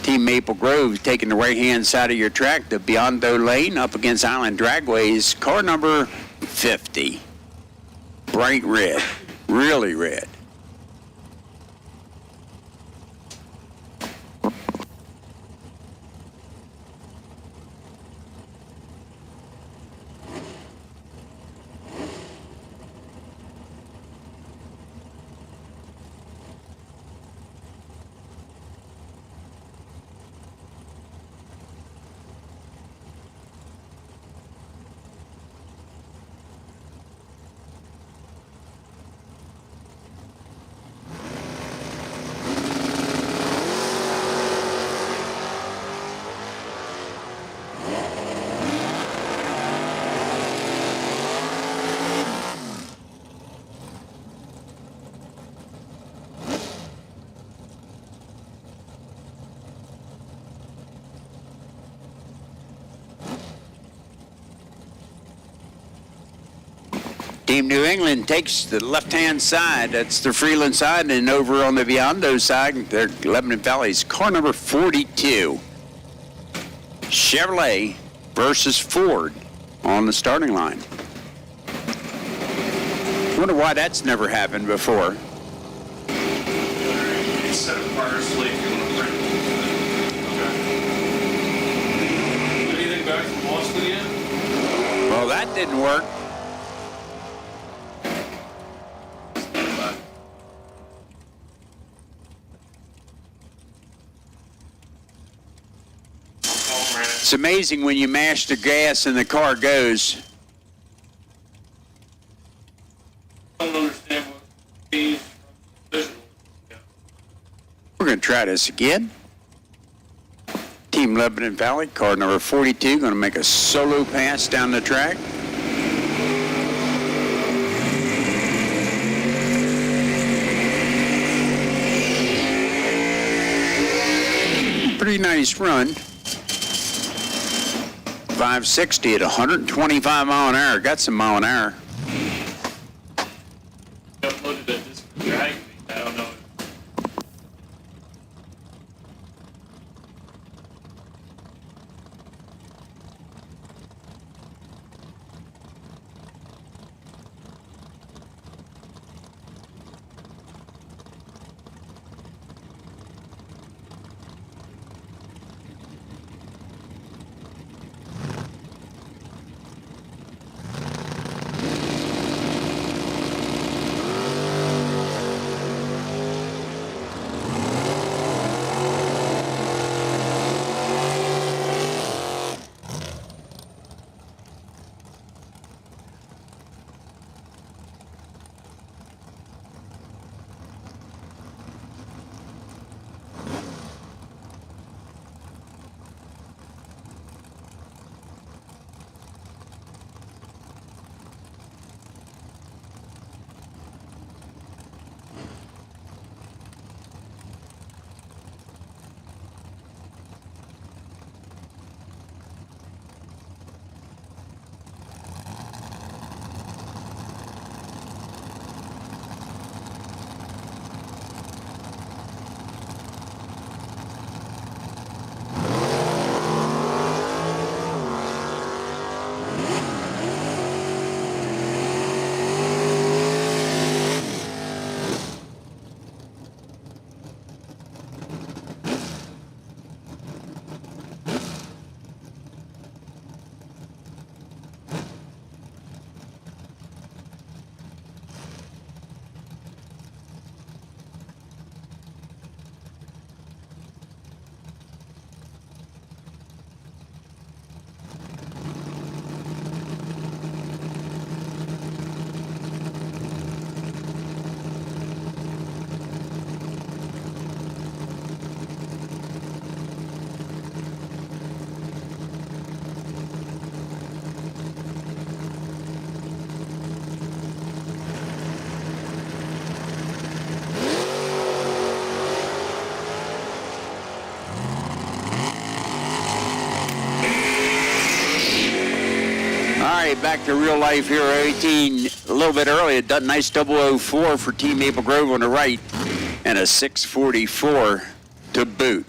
Team Maple Grove taking the right-hand side of your track, the Biondo Lane up against Island Dragways, car number 50. Bright red, really red. Team New England takes the left-hand side. That's the Freeland side. And over on the Biondo side, they're Lebanon Valley's car number 42. Chevrolet versus Ford on the starting line. Wonder why that's never happened before. Set of partners sleep if you want to print. Anything back from Boston yet? Well, that didn't work. It's amazing when you mash the gas and the car goes. I don't understand try this again. Team Lebanon Valley, car number 42, going to make a solo pass down the track. Pretty nice run. 560 at 125 mile an hour. Got some mile an hour. Uploaded a disc for drag me. I don't know. Back to real life here, 18 a little bit early. A nice 004 for Team Maple Grove on the right, and a 644 to boot.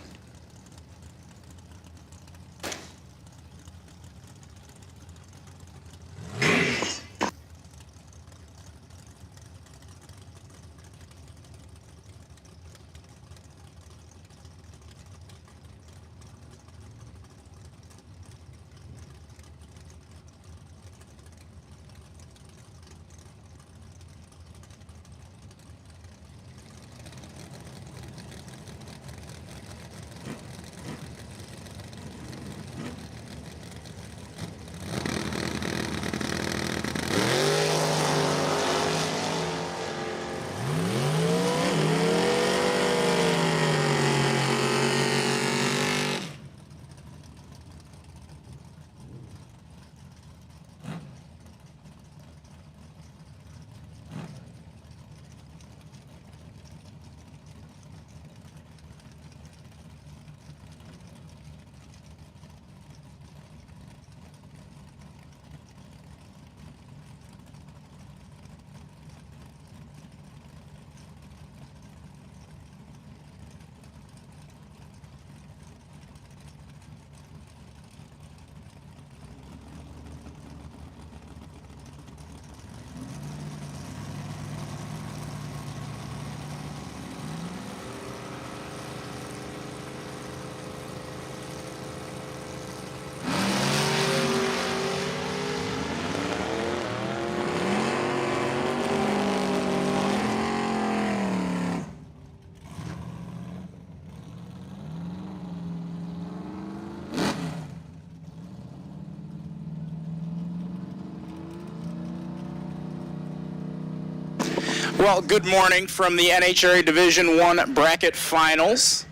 Well, good morning from the NHRA Division I Bracket Finals.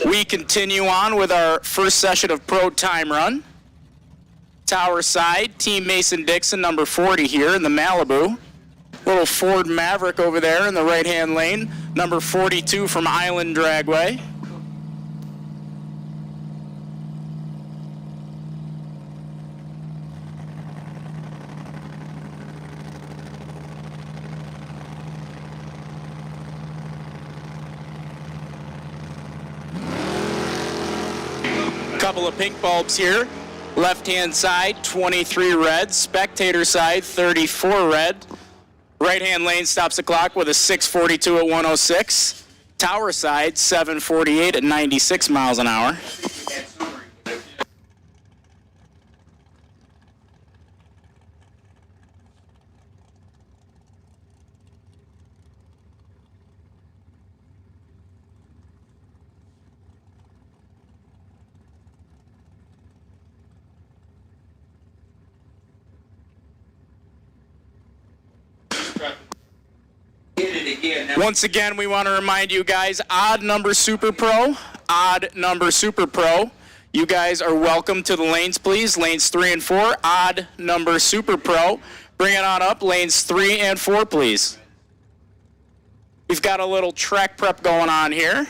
We continue on with our first session of Pro Time Run. Tower side, Team Mason-Dixon, number 40 here in the Malibu. Little Ford Maverick over there in the right-hand lane, number 42 from Island Dragway. Couple of pink bulbs here. Left-hand side, 23 red. Spectator side, 34 red. Right-hand lane stops the clock with a 642 at 106. Tower side, 748 at 96 miles an hour. Once again, we want to remind you guys, odd number Super Pro, odd number Super Pro. You guys are welcome to the lanes, please. Lanes 3 and 4, odd number Super Pro. Bring it on up, lanes 3 and 4, please. We've got a little track prep going on here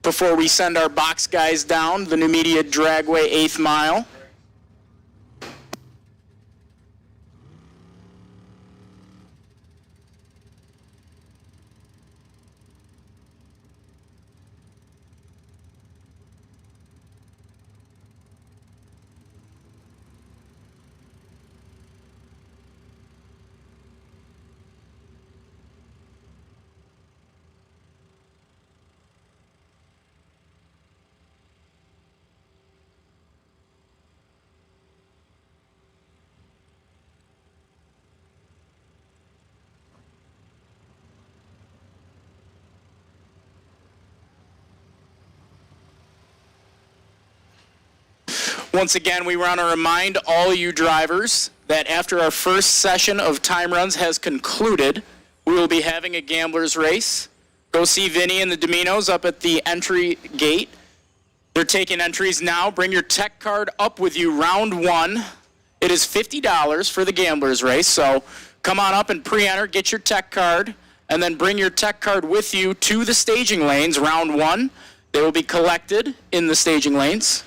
before we send our box guys down the Numidia Dragway 8th mile. Once again, we want to remind all you drivers that after our first session of time runs has concluded, we will be having a gambler's race. Go see Vinny and the Dominos up at the entry gate. They're taking entries now. Bring your tech card up with you round 1. It is $50 for the gambler's race, so come on up and pre-enter, get your tech card, and then bring your tech card with you to the staging lanes round 1. They will be collected in the staging lanes.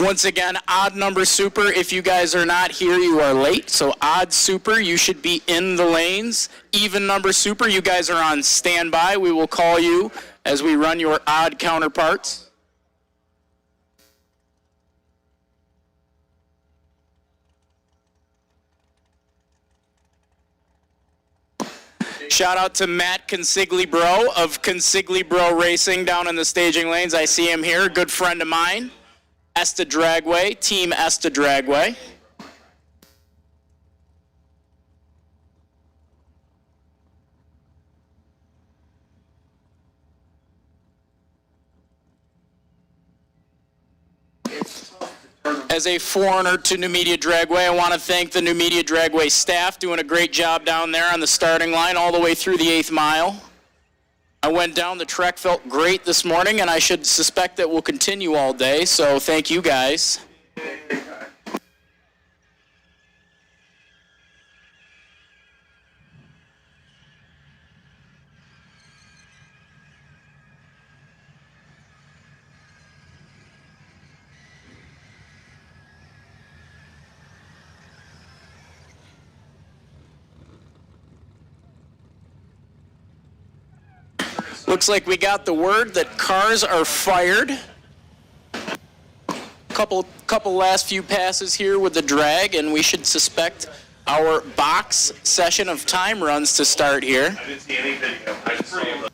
Once again, odd number super, if you guys are not here, you are late. So odd super, you should be in the lanes. Even number super, you guys are on standby. We will call you as we run your odd counterparts. Shout out to Matt Consigli Bro of Consigli Bro Racing down in the staging lanes. I see him here, good friend of mine. Esta Dragway, Team Esta Dragway. As a foreigner to Numidia Dragway, I want to thank the Numidia Dragway staff doing a great job down there on the starting line all the way through the 8th mile. I went down, the trek felt great this morning, and I should suspect that will continue all day, so thank you guys. Looks like we got the word that cars are fired. Couple last few passes here with the drag, and we should suspect our box session of time runs to start here. I didn't see anything. I just saw the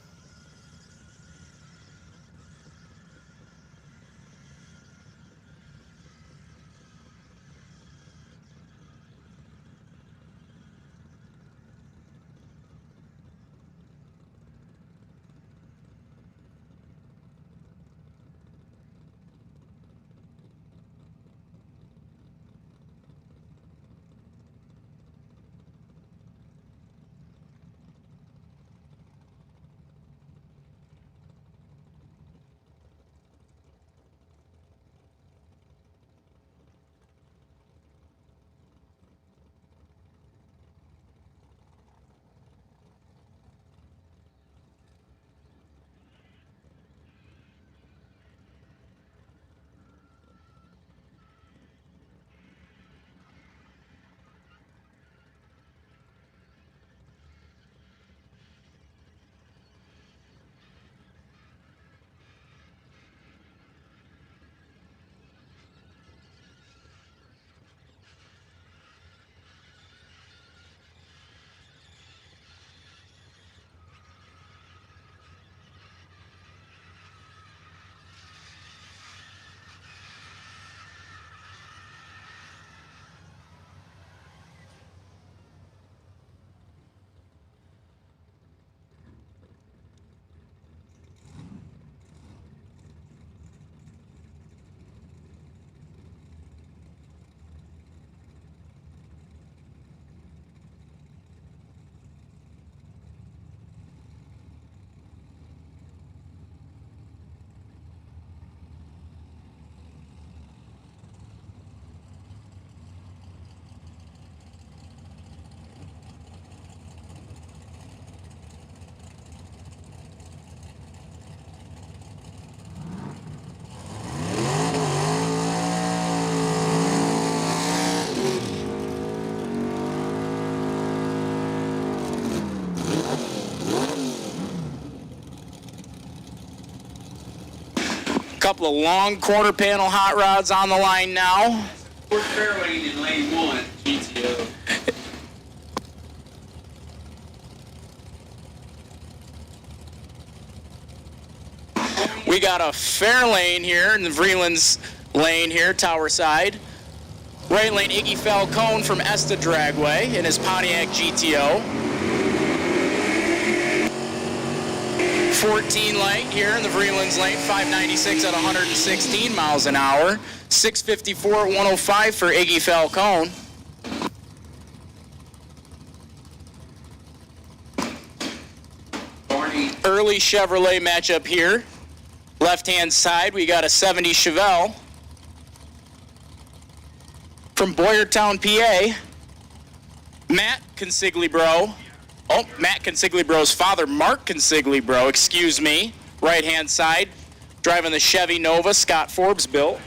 couple of long quarter panel hot rods on the line now. Fourth fair lane in lane 1, GTO. We got a fair lane here in the Vreeland's lane here, tower side. Right lane, Iggy Falcone from Esta Dragway in his Pontiac GTO. 14 light here in the Vreeland's lane, 596 at 116 miles an hour. 654 at 105 for Iggy Falcone. Early Chevrolet matchup here. Left-hand side, we got a 70 Chevelle from Boyertown, PA. Matt Consigli-Bro. Oh, Matt Consigli-Bro's father, Mark Consigli-Bro, excuse me. Right-hand side, driving the Chevy Nova Scott Forbes built.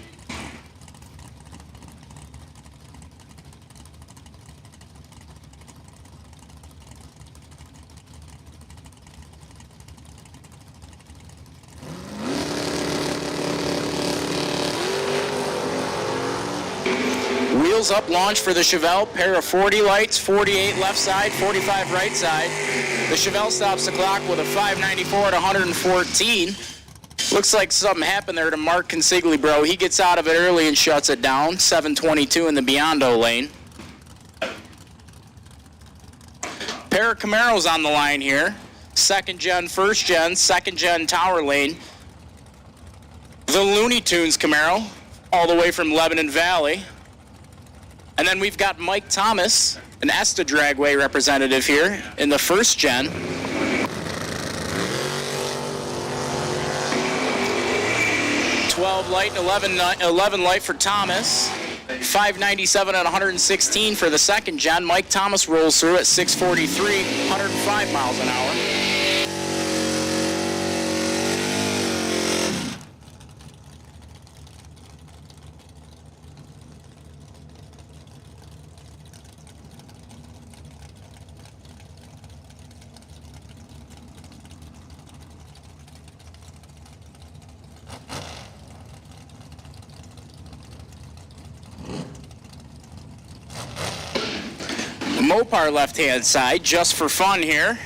wheels up launch for the Chevelle. Pair of 40 lights, 48 left side, 45 right side. The Chevelle stops the clock with a 594 at 114. Looks like something happened there to Mark Consiglio. He gets out of it early and shuts it down. 722 in the Biondo lane. Pair of Camaros on the line here. Second gen, first gen, second gen tower lane. The Looney Tunes Camaro, all the way from Lebanon Valley. And then we've got Mike Thomas, an Esta Dragway representative here in the first gen. Light, 11 light for Thomas. 597 at 116 for the second gen. Mike Thomas rolls through at 643, 105 miles an hour. Mopar left-hand side, just for fun here.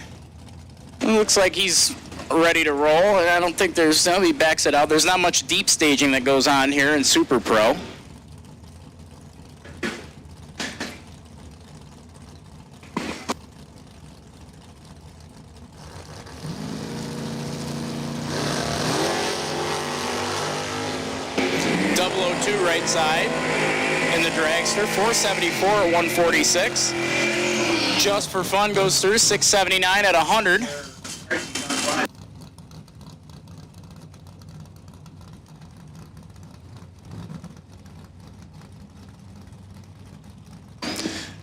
It looks like he's ready to roll, and I don't think he backs it out. There's not much deep staging that goes on here in Super Pro. .002 right side in the dragster, 474 at 146. Just for fun goes through 679 at 100.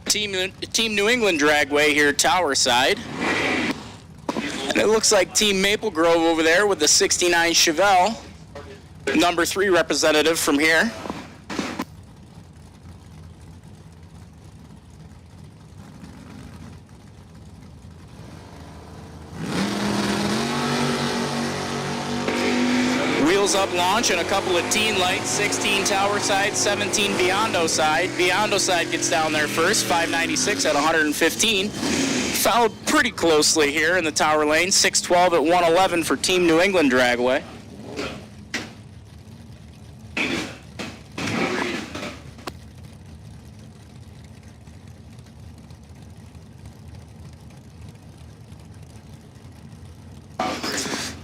Team New England Dragway here, tower side. And it looks like Team Maple Grove over there with the 69 Chevelle, number 3 representative from here. Up launch and a couple of teen lights, 16 tower side, 17 Biondo side. Biondo side gets down there first, 596 at 115. Followed pretty closely here in the tower lane, 612 at 111 for Team New England Dragway.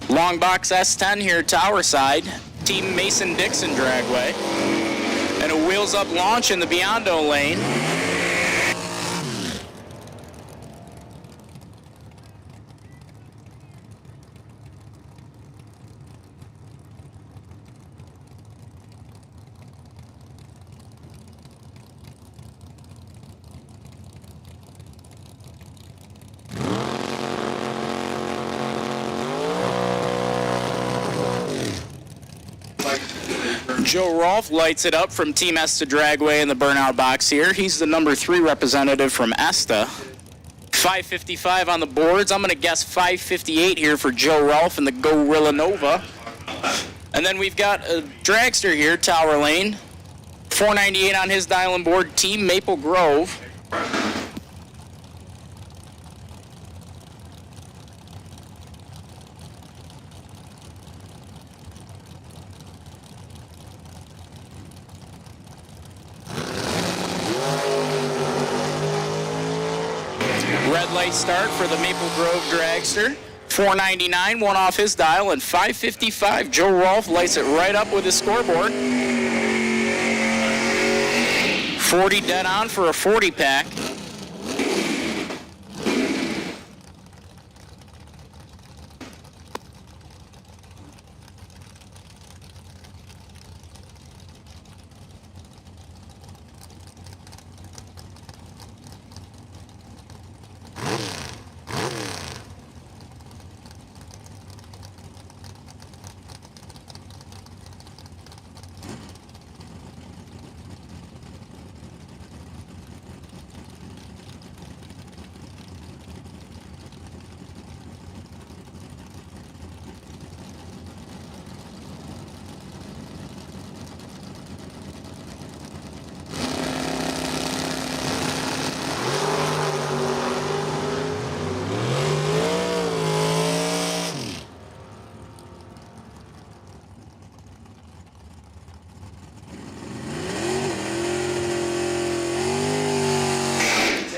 Long box S10 here, tower side. Team Mason-Dixon Dragway. And a wheels up launch in the Biondo lane. Joe Rolfe lights it up from Team Esta Dragway in the burnout box here. He's the number 3 representative from Esta. 555 on the boards. I'm going to guess 558 here for Joe Rolfe in the Gorilla Nova. And then we've got a dragster here, tower lane. 498 on his dial and board, Team Maple Grove. Red light start for the Maple Grove dragster. 499, one off his dial, and 555. Joe Rolfe lights it right up with his scoreboard. 40 dead on for a 40 pack.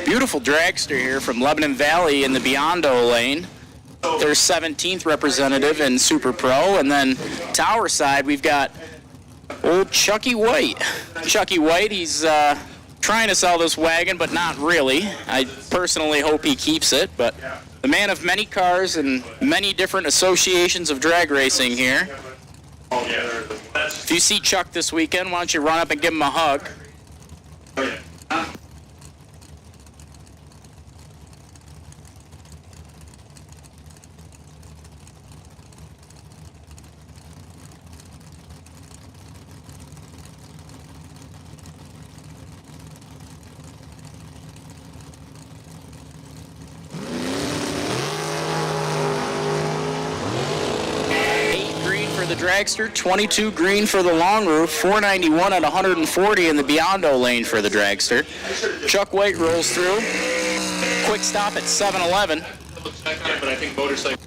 Beautiful dragster here from Lebanon Valley in the Biondo lane. Their 17th representative in Super Pro. And then Tower side, we've got old Chucky White. Chucky White, he's trying to sell this wagon, but not really. I personally hope he keeps it, but the man of many cars and many different associations of drag racing here. If you see Chuck this weekend, why don't you run up and give him a hug? The dragster, 22 green for the long roof, 491 at 140 in the Biondo lane for the dragster. Chuck White rolls through. Quick stop at 7-Eleven. But I think motorcycle.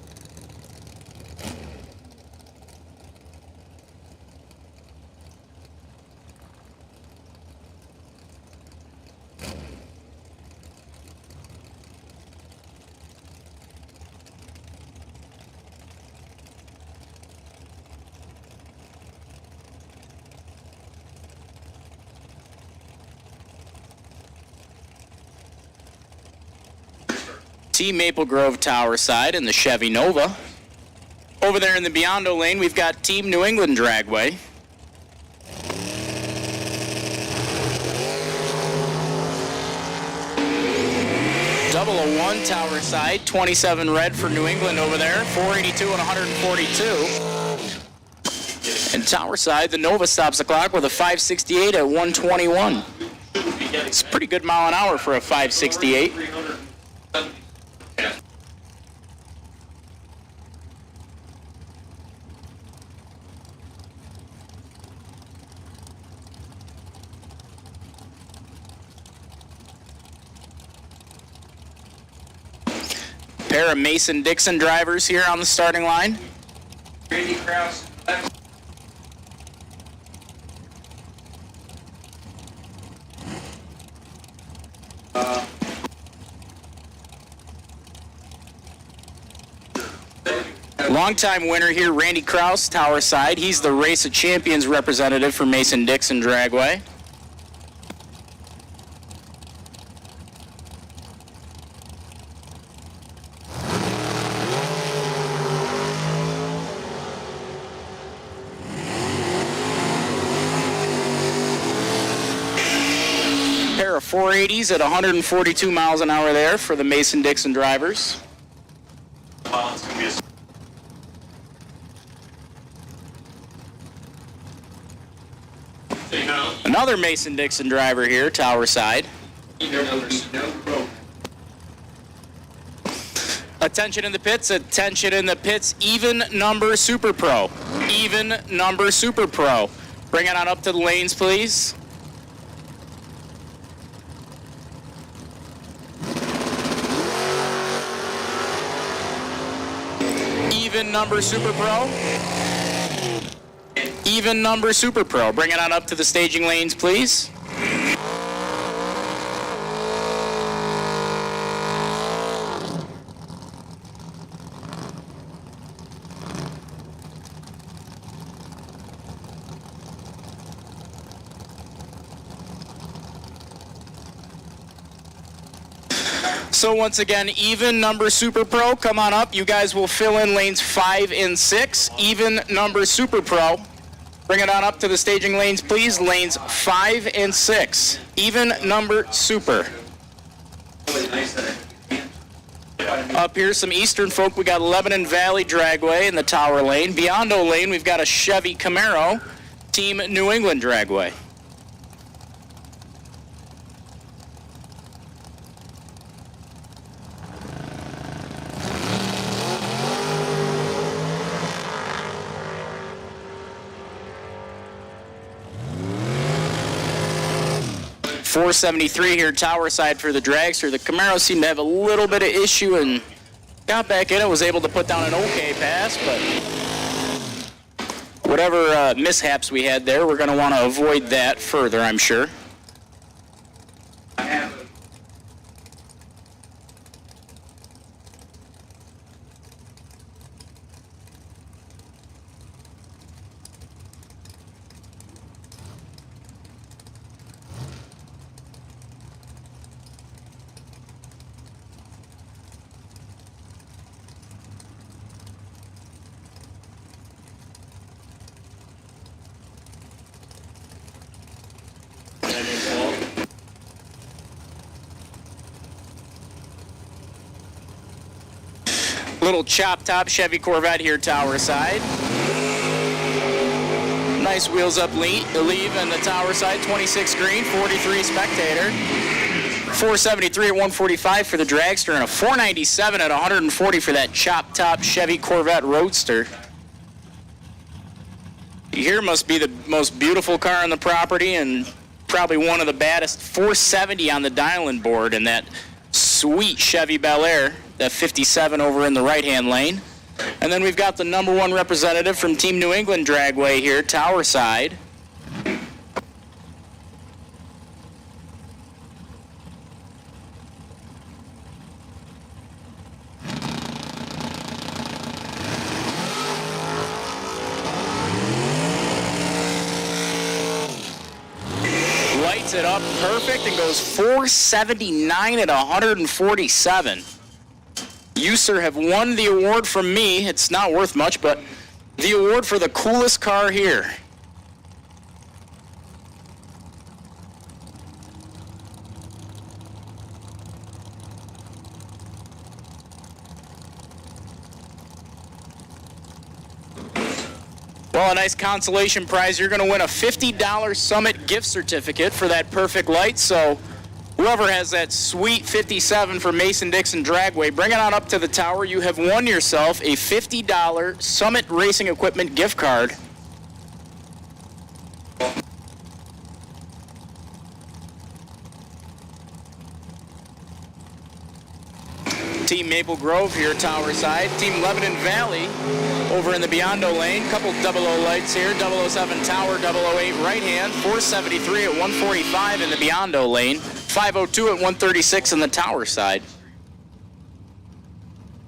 Team Maple Grove Tower side in the Chevy Nova. Over there in the Biondo lane, we've got Team New England Dragway. Double a one Tower side, 27 red for New England over there, 482 and 142. And Tower side, the Nova stops the clock with a 568 at 121. It's a pretty good mile an hour for a 568. Pair of Mason-Dixon drivers here on the starting line. Randy Krause. Longtime winner here, Randy Krause, Tower side. He's the Race of Champions representative for Mason-Dixon Dragway. Pair of 480s at 142 miles an hour there for the Mason-Dixon drivers. Well, it's gonna be a Another Mason-Dixon driver here, Tower side. Attention in the pits, attention in the pits. Even number Super Pro. Even number Super Pro. Bring it on up to the lanes, please. Even number Super Pro. Even number Super Pro. Bring it on up to the staging lanes, please. So once again, even number Super Pro, come on up. You guys will fill in lanes 5 and 6. Even number Super Pro. Bring it on up to the staging lanes, please. Lanes 5 and 6. Even number Super. Up here, some Eastern folk. We got Lebanon Valley Dragway in the Tower lane. Biondo lane, we've got a Chevy Camaro. Team New England Dragway. .473 here, Tower side for the dragster. The Camaro seemed to have a little bit of issue and got back in it, was able to put down an okay pass, but whatever mishaps we had there, we're going to want to avoid that further, I'm sure. Little chop top Chevy Corvette here, tower side. Nice wheels up leave in the tower side, 26 green, 43 spectator. 473 at 145 for the dragster and a 497 at 140 for that chop top Chevy Corvette Roadster. Here must be the most beautiful car on the property and probably one of the baddest. 470 on the dialing board and that sweet Chevy Bel Air, that 57 over in the right-hand lane. And then we've got the number one representative from Team New England Dragway here, tower side. Lights it up perfect and goes 479 at 147. You, sir, have won the award from me. It's not worth much, but the award for the coolest car here. Well, a nice consolation prize. You're going to win a $50 Summit gift certificate for that perfect light. So whoever has that sweet 57 for Mason-Dixon Dragway, bring it on up to the tower. You have won yourself a $50 Summit Racing Equipment gift card. Team Maple Grove here, tower side. Team Lebanon Valley over in the Biondo lane. Couple 00 lights here. 007 tower, 008 right hand. 473 at 145 in the Biondo lane. 502 at 136 in the tower side.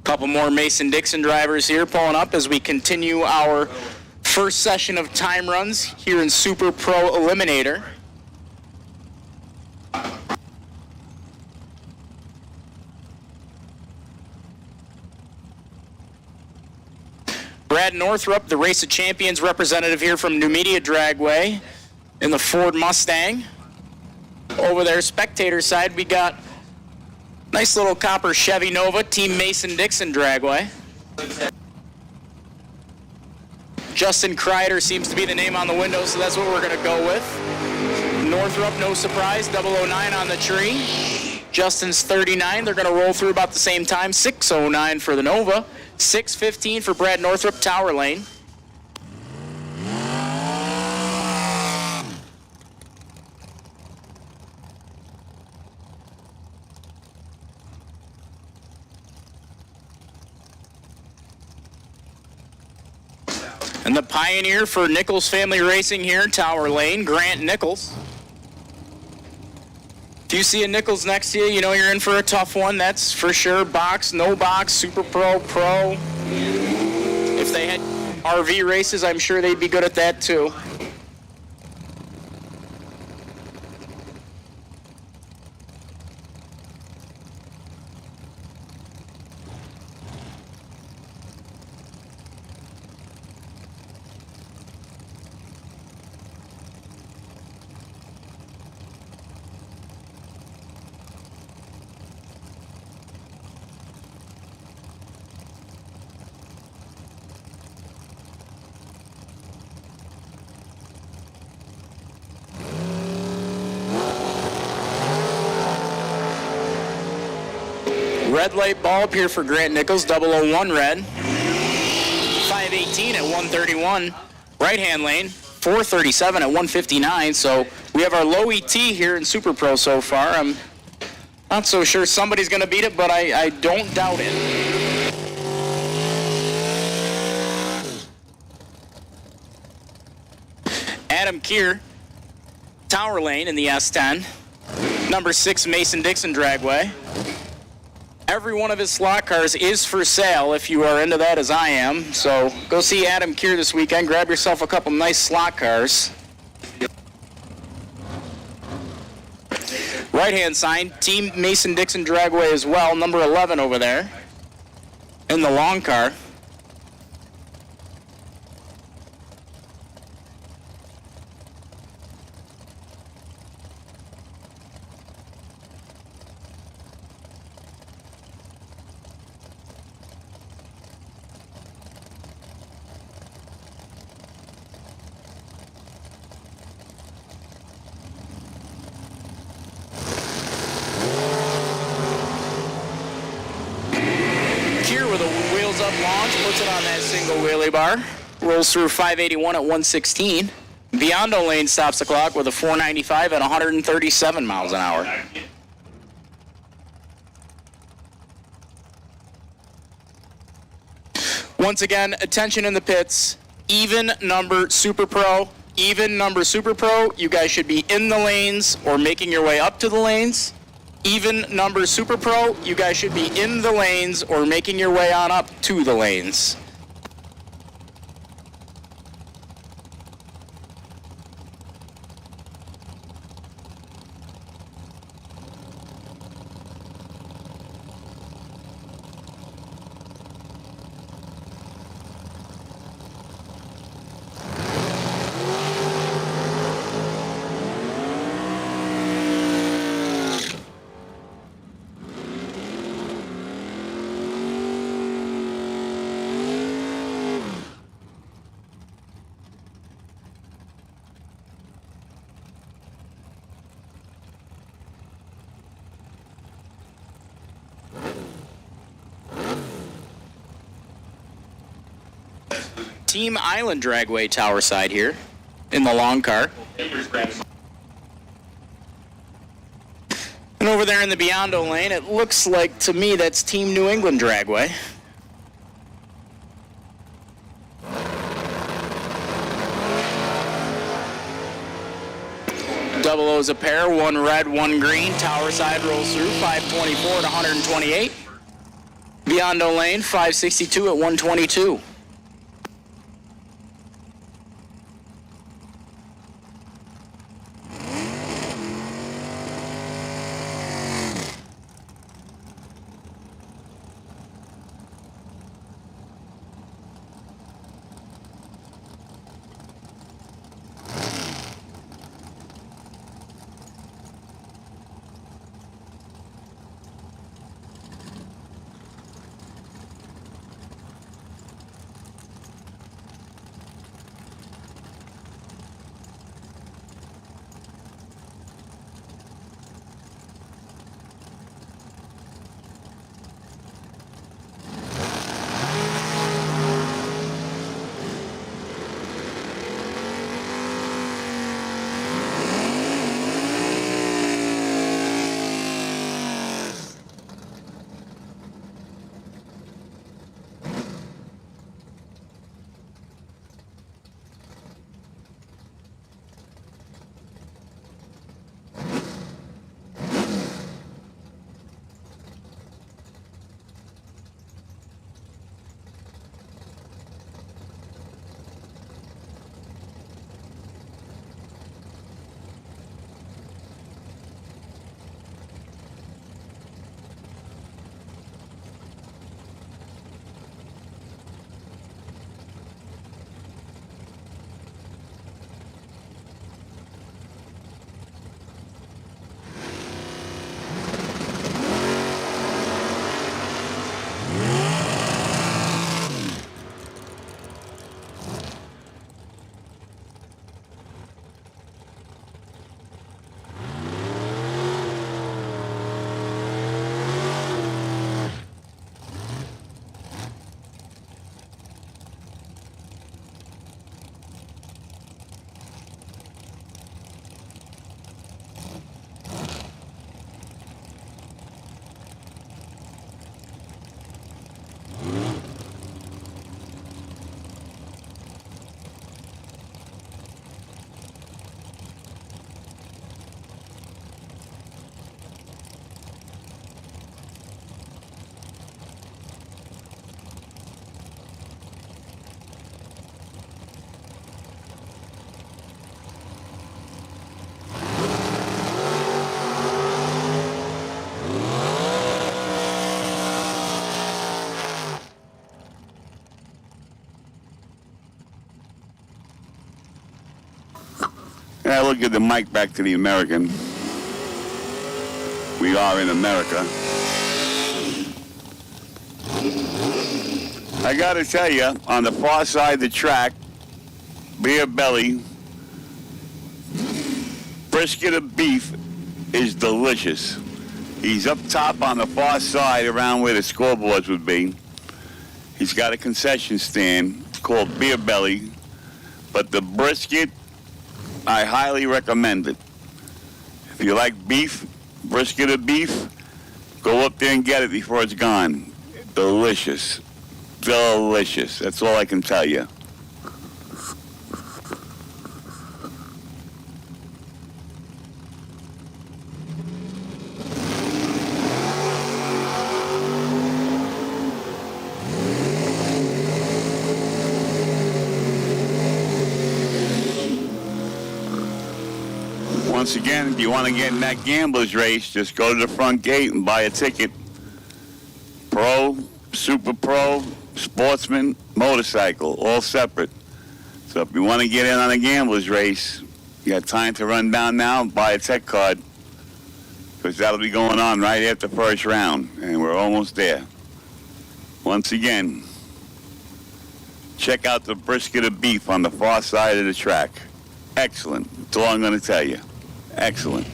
Couple more Mason-Dixon drivers here pulling up as we continue our first session of time runs here in Super Pro Eliminator. Brad Northrup, the Race of Champions representative here from Numidia Dragway in the Ford Mustang. Over there, spectator side, we got nice little copper Chevy Nova, Team Mason-Dixon Dragway. Justin Kreider seems to be the name on the window, so that's what we're going to go with. Northrup, no surprise, 009 on the tree. Justin's 39. They're going to roll through about the same time. 609 for the Nova. 615 for Brad Northrup, tower lane. And the pioneer for Nichols Family Racing here, tower lane, Grant Nichols. If you see a Nichols next to you, you know you're in for a tough one. That's for sure. Box, no box, Super Pro, Pro. If they had RV races, I'm sure they'd be good at that too. Red light bulb here for Grant Nichols, 001 red. 518 at 131. Right-hand lane, 437 at 159. So we have our low ET here in Super Pro so far. I'm not so sure somebody's going to beat it, but I don't doubt it. Adam Keir, tower lane in the S10. Number 6 Mason-Dixon Dragway. Every one of his slot cars is for sale if you are into that as I am. So go see Adam Keir this weekend. Grab yourself a couple nice slot cars. Right-hand side, Team Mason-Dixon Dragway as well. Number 11 over there in the long car. up, launch, puts it on that single wheelie bar, rolls through 581 at 116. Biondo lane stops the clock with a 495 at 137 miles an hour. Once again, attention in the pits. Even number Super Pro. Even number Super Pro. You guys should be in the lanes or making your way up to the lanes. Even number Super Pro. You guys should be in the lanes or making your way on up to the lanes. Team Island Dragway tower side here in the long car. And over there in the Biondo lane, it looks like to me that's Team New England Dragway. Double O's a pair, one red, one green. Tower side rolls through 524 at 128. Biondo lane 562 at 122. I look at the mic back to the American. We are in America. I gotta tell you, on the far side of the track, beer belly, brisket of beef is delicious. He's up top on the far side around where the scoreboards would be. He's got a concession stand called Beer Belly, but the brisket, I highly recommend it. If you like beef, brisket or beef, go up there and get it before it's gone. Delicious. Delicious. That's all I can tell you. Once again, if you want to get in that gambler's race, just go to the front gate and buy a ticket. Pro, super pro, sportsman, motorcycle, all separate. So if you want to get in on a gambler's race, you got time to run down now and buy a tech card, because that'll be going on right after the first round, and we're almost there. Once again, check out the brisket of beef on the far side of the track. Excellent. That's all I'm going to tell you. Excellent.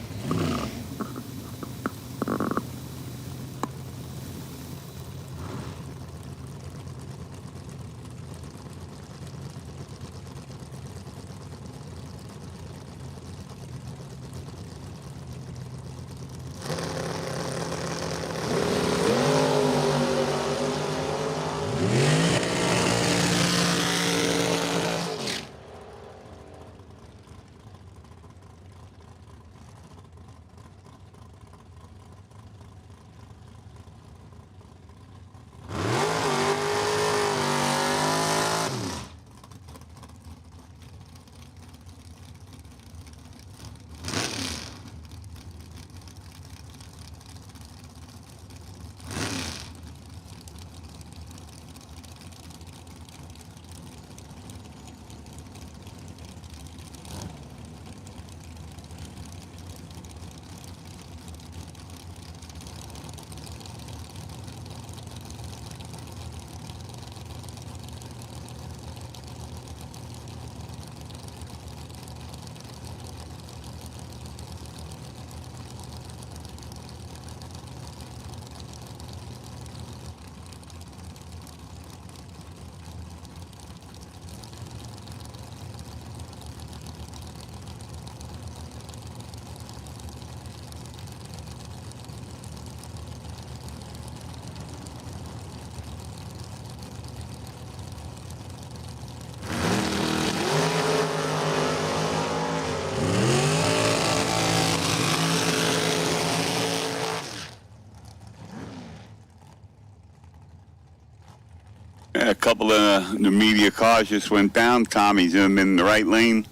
A couple of Numidia cars just went down. Tommy's in the right lane.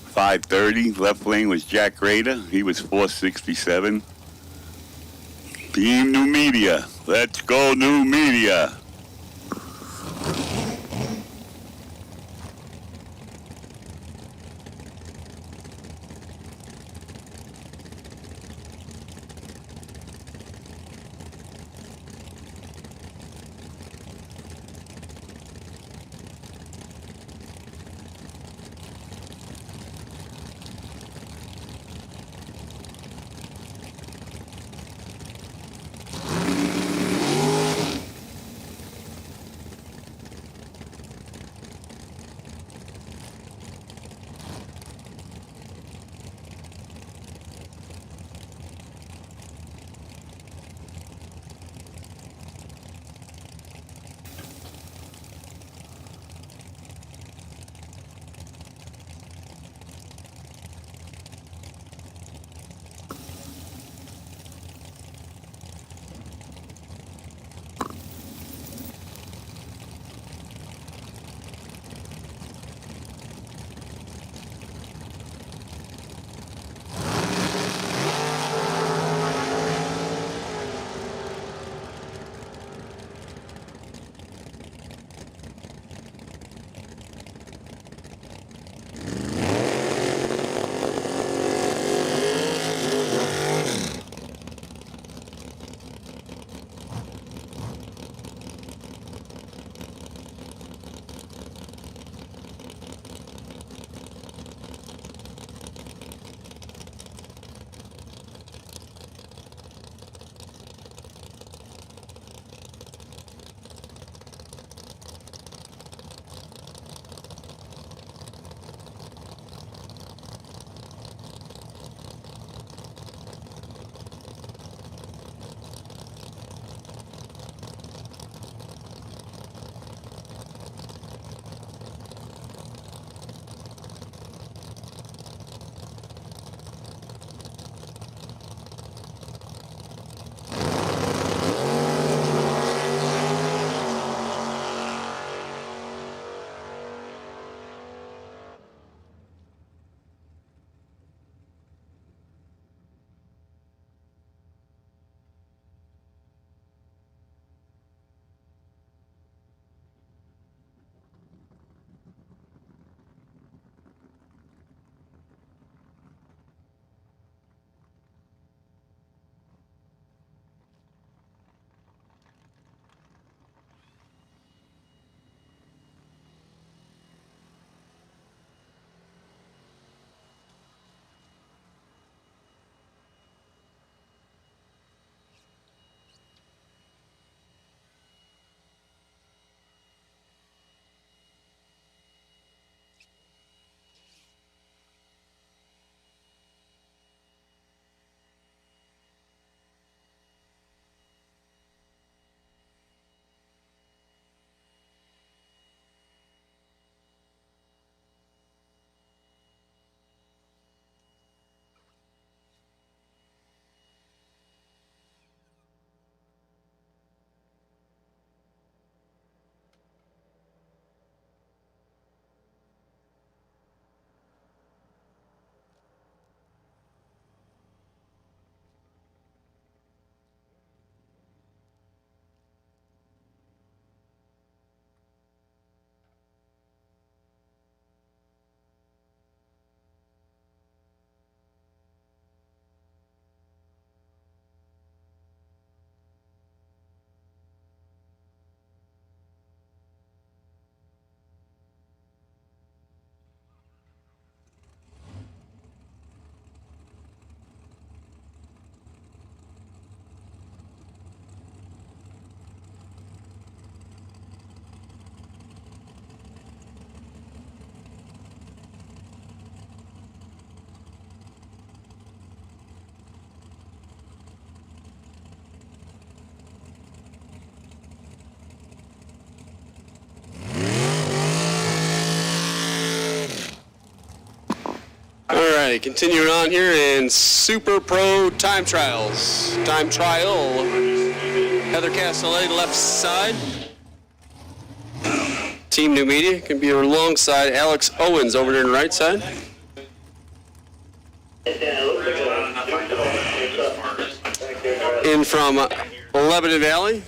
530. Left lane was Jack Rader. He was 467. Team Numidia. Let's go Numidia. Okay, continuing on here in Super Pro time trials. Time trial. Heather Castellet, left side. Team Numidia can be alongside Alex Owens over there on the right side. In from Lebanon Valley.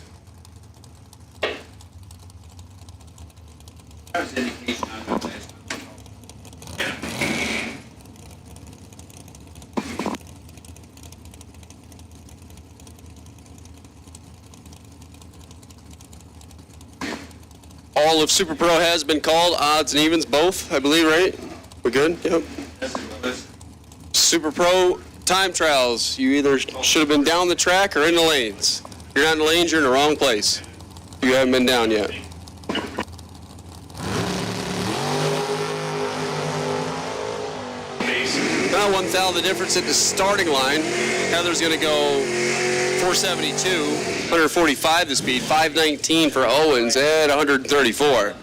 All of Super Pro has been called, odds and evens both, I believe, right? We good? Yep. Super Pro time trials. You either should have been down the track or in the lanes. If you're not in the lanes, you're in the wrong place. You haven't been down yet. Now 1,000 the difference at the starting line. Heather's going to go 472, 145 the speed, 519 for Owens at 134.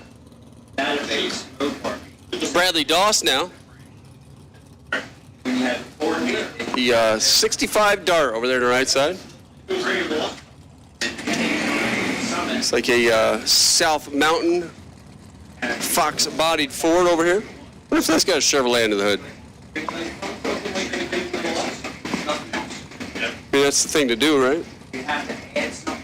Bradley Doss now. The 65 dart over there to the right side. It's like a South Mountain Fox-bodied Ford over here. What if that's got a Chevrolet under the hood? I mean, that's the thing to do, right? You have to add something.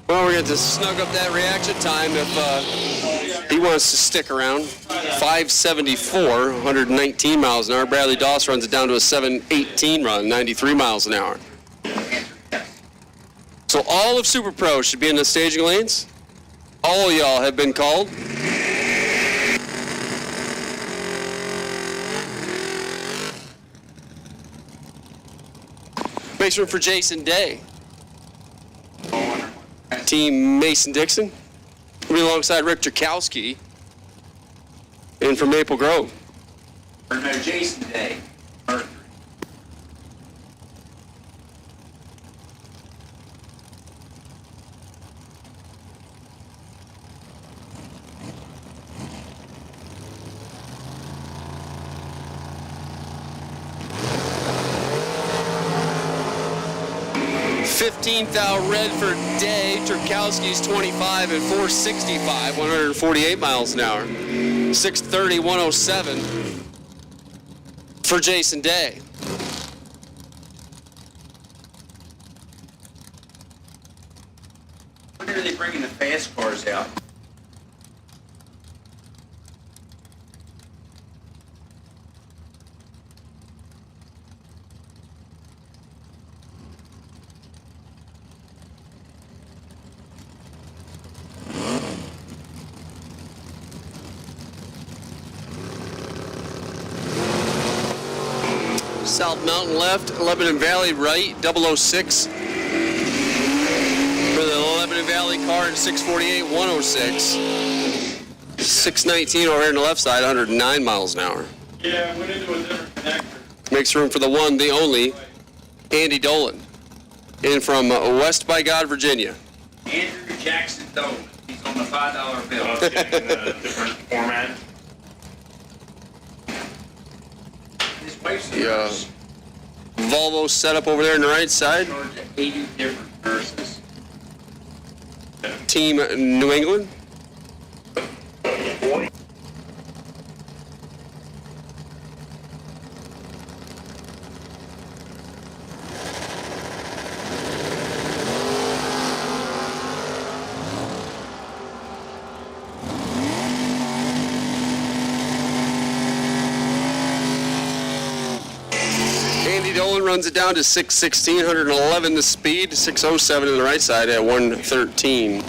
Well, we're going to snug up that reaction time if he wants to stick around. 574, 119 miles an hour. Bradley Doss runs it down to a 718 run, 93 miles an hour. So all of Super Pro should be in the staging lanes. All of y'all have been called. Makes room for Jason Day. Team Mason-Dixon. We'll be alongside Rick Jerkowski. In from Maple Grove. Or no, Jason Day. Mercury. $15,000 red for Day. Turkowski's 25 at 465, 148 miles an hour. 630, 107 for Jason Day. When are they bringing the fast cars out? South Mountain left, Lebanon Valley right, 006 for the Lebanon Valley car in 648, 106. 619 over here on the left side, 109 miles an hour. Yeah, I went into a different connector. Makes room for the one, the only, Andy Dolan. In from West by God, Virginia. Andrew Jackson Dolan. He's on the $5 bill. I was getting a different format. His wife's a The nurse. Volvo setup over there on the right side. Charged 80 different nurses. Team New England. Andy Dolan runs it down to 616, 111 the speed, 607 on the right side at 113.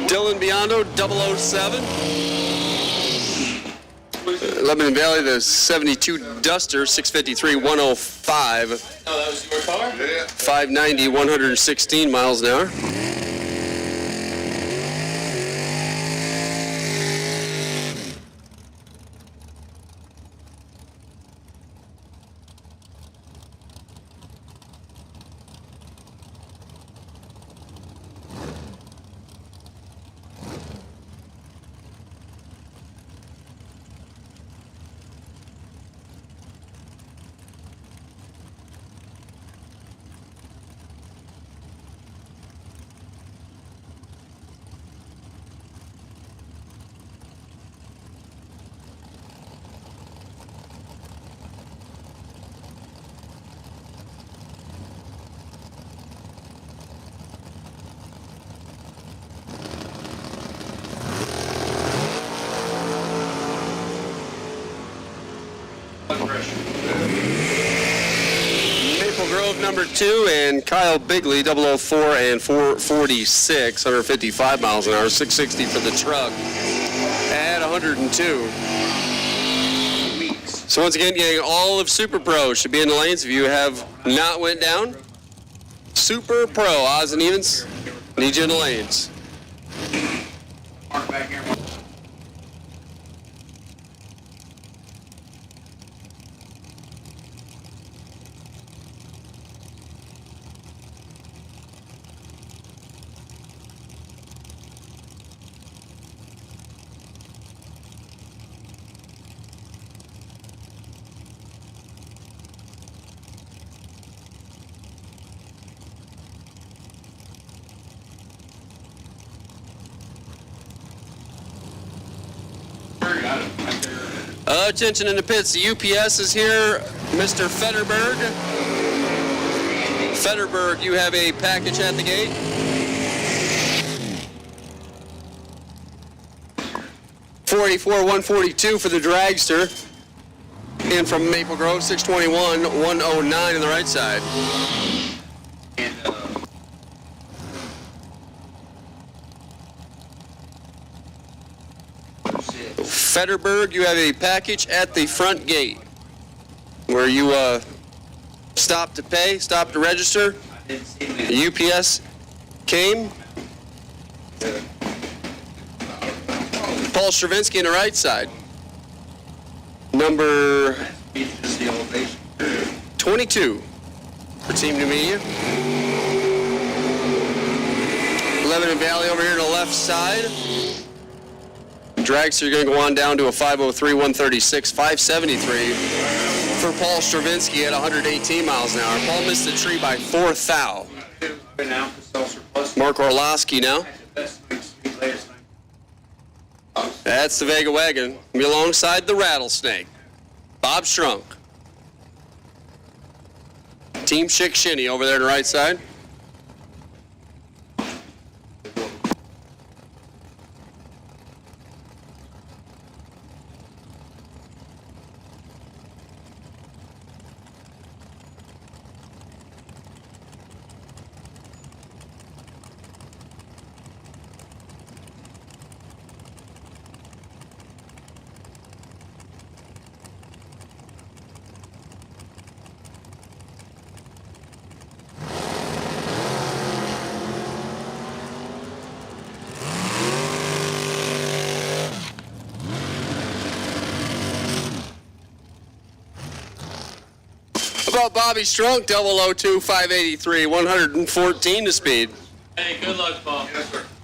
Dylan Biondo, 007. Lebanon Valley, the 72 Duster, 653, 105. Oh, that was your car? 590, 116 miles an hour. Maple Grove, number 2, and Kyle Bigley, 004 and 446, 155 miles an hour, 660 for the truck at 102. So once again, getting all of Super Pro should be in the lanes if you have not went down. Super Pro, odds and evens, need you in the lanes. Mark back here. Attention in the pits, the UPS is here. Mr. Fetterberg. Fetterberg, you have a package at the gate. $484,142 for the dragster. In from Maple Grove, 621, 109 on the right side. Fetterberg, you have a package at the front gate where you stop to pay, stop to register. The UPS came. Paul Stravinsky on the right side. Number 22 for Team Numidia. Lebanon Valley over here to the left side. Dragster, you're going to go on down to a 503, 136, 573 for Paul Stravinsky at 118 miles an hour. Paul missed the tree by 4 thou. Mark Orlowski now. That's the Vega Wagon. Be alongside the Rattlesnake. Bob Strunk. Team Chick Shinny over there on the right side. About Bobby Strunk, 002, 583, 114 to speed. Hey, good luck, Paul.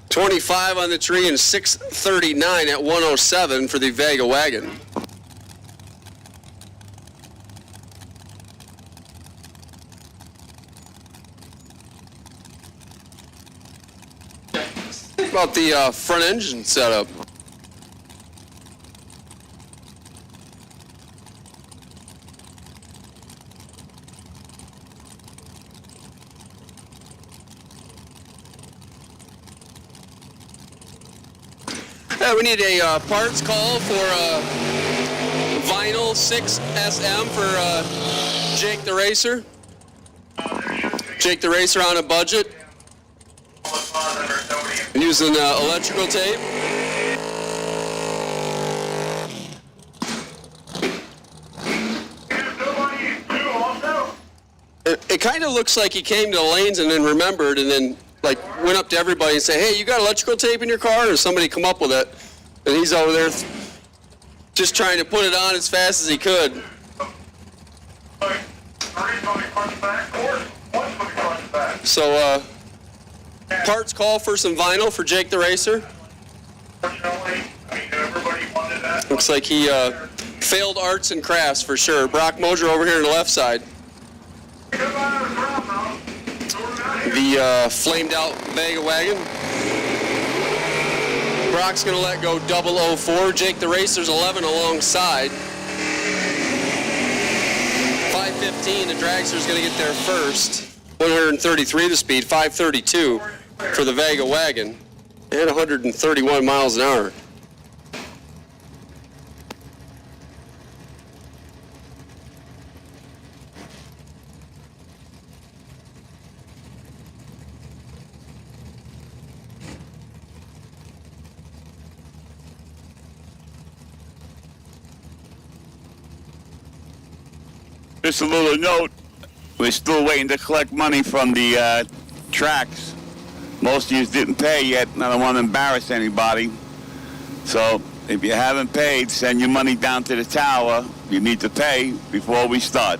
25 on the tree and 639 at 107 for the Vega Wagon. About the front engine setup. We need a parts call for vinyl 6SM for Jake the Racer. Jake the Racer on a budget. New using electrical tape. It kind of looks like he came to the lanes and then remembered and then like went up to everybody and said, hey, you got electrical tape in your car? Or somebody come up with it. And he's over there just trying to put it on as fast as he could. So, parts call for some vinyl for Jake the Racer. Looks like he failed arts and crafts for sure. Brock Moser over here on the left side. The flamed out Vega wagon. Brock's going to let go 004. Jake the Racer's 11 alongside. 5:15, the dragster's going to get there first. 133 the speed, 5:32 for the Vega wagon, and 131 miles an hour. Just a little note, we're still waiting to collect money from the tracks. Most of you didn't pay yet, and I don't want to embarrass anybody. So if you haven't paid, send your money down to the tower. You need to pay before we start.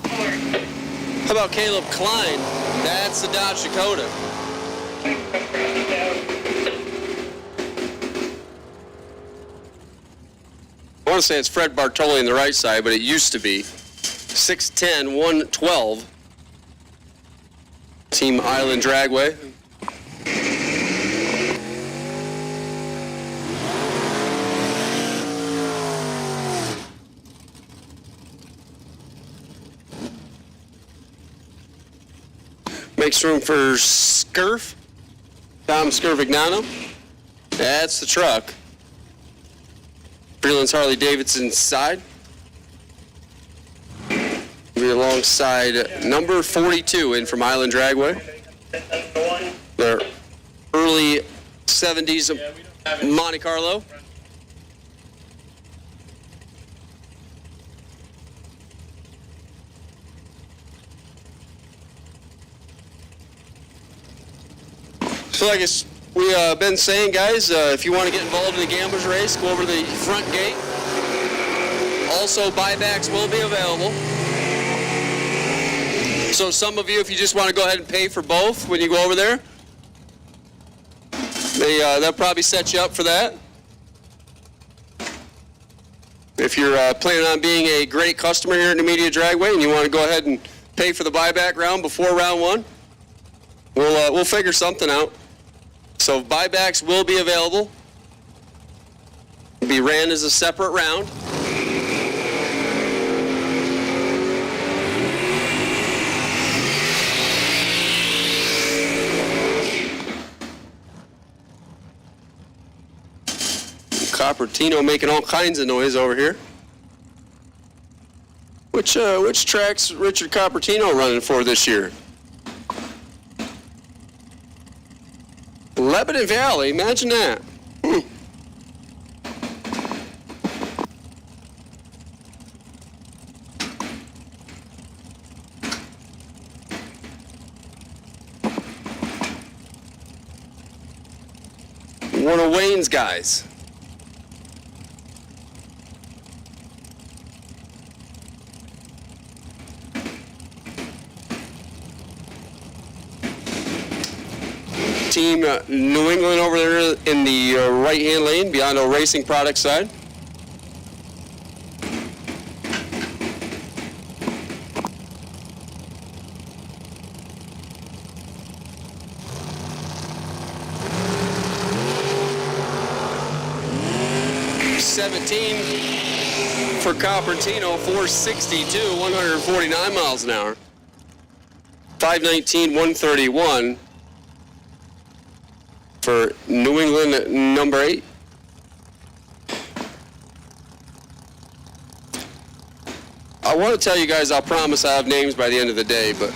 How about Caleb Klein? That's the Dodge Dakota. I want to say it's Fred Bartoli on the right side, but it used to be. 6'10", 112. Team Island Dragway. Makes room for Scurf. Tom Scurvignano. That's the truck. Freeland's Harley Davidson's side. Be alongside number 42 in from Island Dragway. Their early 70s Monte Carlo. So like we've been saying, guys, if you want to get involved in the Gamblers Race, go over to the front gate. Also, buybacks will be available. So some of you, if you just want to go ahead and pay for both when you go over there, they'll probably set you up for that. If you're planning on being a great customer here at Numidia Dragway and you want to go ahead and pay for the buyback round before round one, we'll figure something out. So buybacks will be available. It'll be ran as a separate round. Coppertino making all kinds of noise over here. Which track's Richard Coppertino running for this year? Lebanon Valley, imagine that. One of Wayne's guys. Team New England over there in the right-hand lane, beyond our racing product side. For Coppertino, 462, 149 miles an hour. 519, 131 for New England number 8. I want to tell you guys, I'll promise I have names by the end of the day, but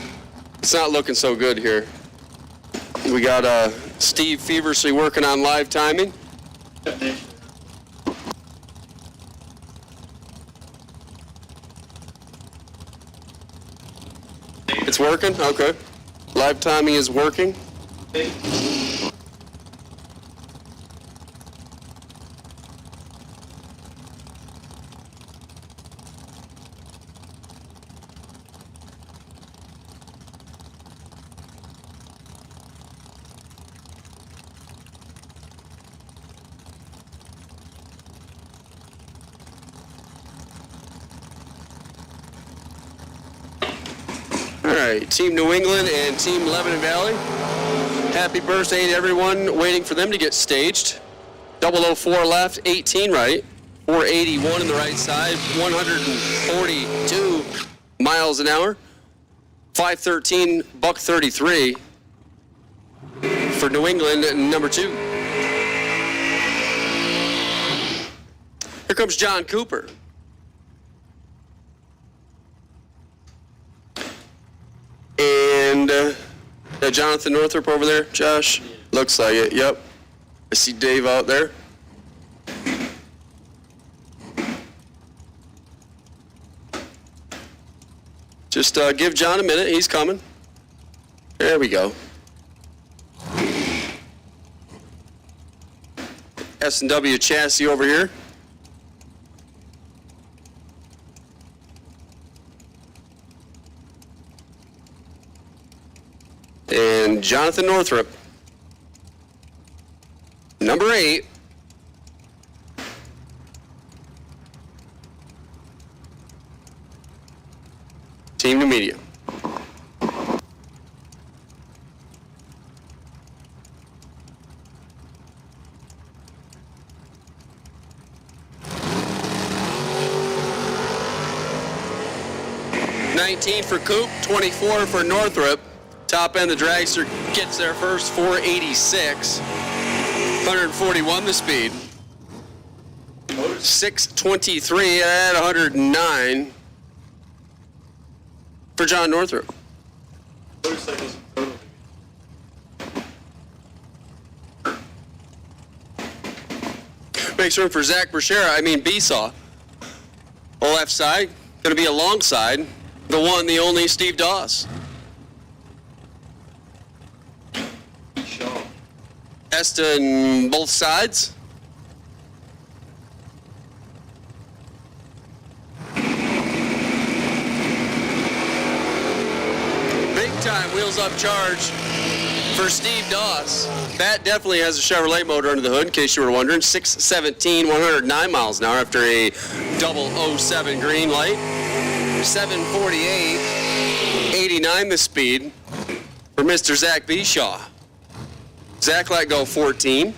it's not looking so good here. We got Steve feverishly working on live timing. It's working? Okay. Live timing is working. All right, Team New England and Team Lebanon Valley. Happy birthday to everyone waiting for them to get staged. 004 left, 18 right, 481 in the right side, 142 miles an hour, 513, buck 33 for New England, number 2. Here comes John Cooper. And Jonathan Northrup over there, Josh? Looks like it, yep. I see Dave out there. Just give John a minute, he's coming. There we go. S&W chassis over here. And Jonathan Northrup, number 8. Team Numidia. $19 for Coop, 24 for Northrup. Top end, the dragster gets there first, 486. 141 the speed. 623 at 109 for John Northrup. Motorcycles in total. Makes room for Zach Besaw. Left side, going to be alongside the one, the only Steve Doss. Esta on both sides. Big time wheels up charge for Steve Doss. That definitely has a Chevrolet motor under the hood, in case you were wondering. 617, 109 miles an hour after a 007 green light. 748, 89 the speed for Mr. Zach Beshaw. Zach let go 14.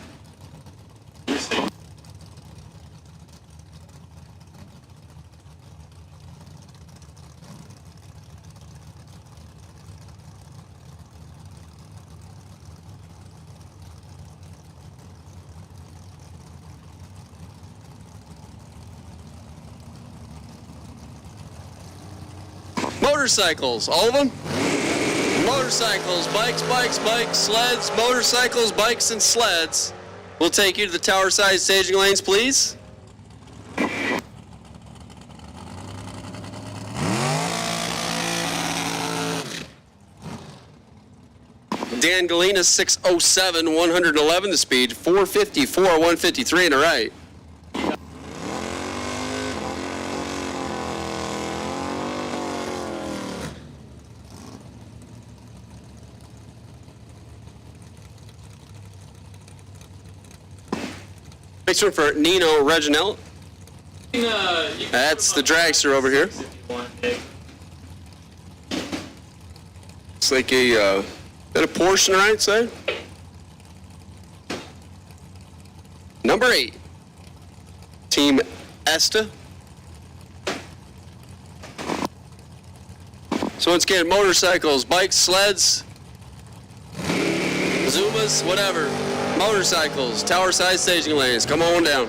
Motorcycles, all of them? Motorcycles, bikes, sleds, motorcycles, bikes, and sleds. We'll take you to the tower side staging lanes, please. Dan Galena, 607, 111 the speed, 454, 153 in the right. Next one for Nino Reginald. That's the dragster over here. It's like a, is that a Porsche on the right side? Number 8, Team Esta. So once again, motorcycles, bikes, sleds, Zumas, whatever. Motorcycles, tower side staging lanes, come on down.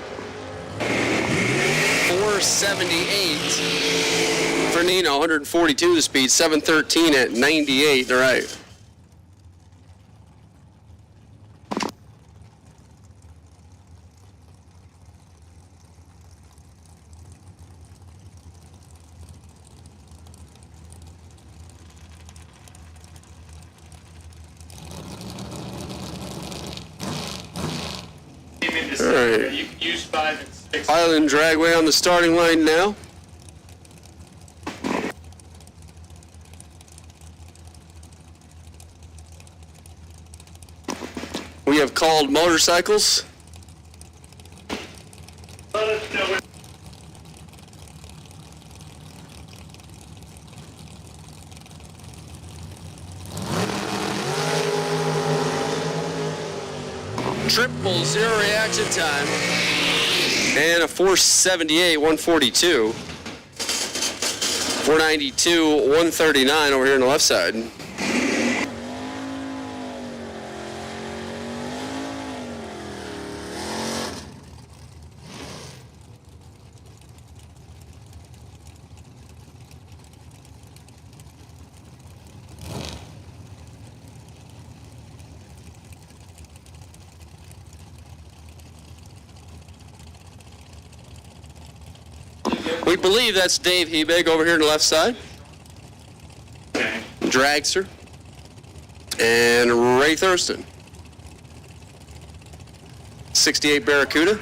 478 for Nino, 142 the speed, 713 at 98, all right. to All right. you can use 5 and 6. Island Dragway on the starting line now. We have called motorcycles. Let us know when. Triple zero reaction time. And a 478, 142. 492, 139 over here on the left side. We believe that's Dave Hebig over here on the left side. Dragster. And Ray Thurston. 68 Barracuda.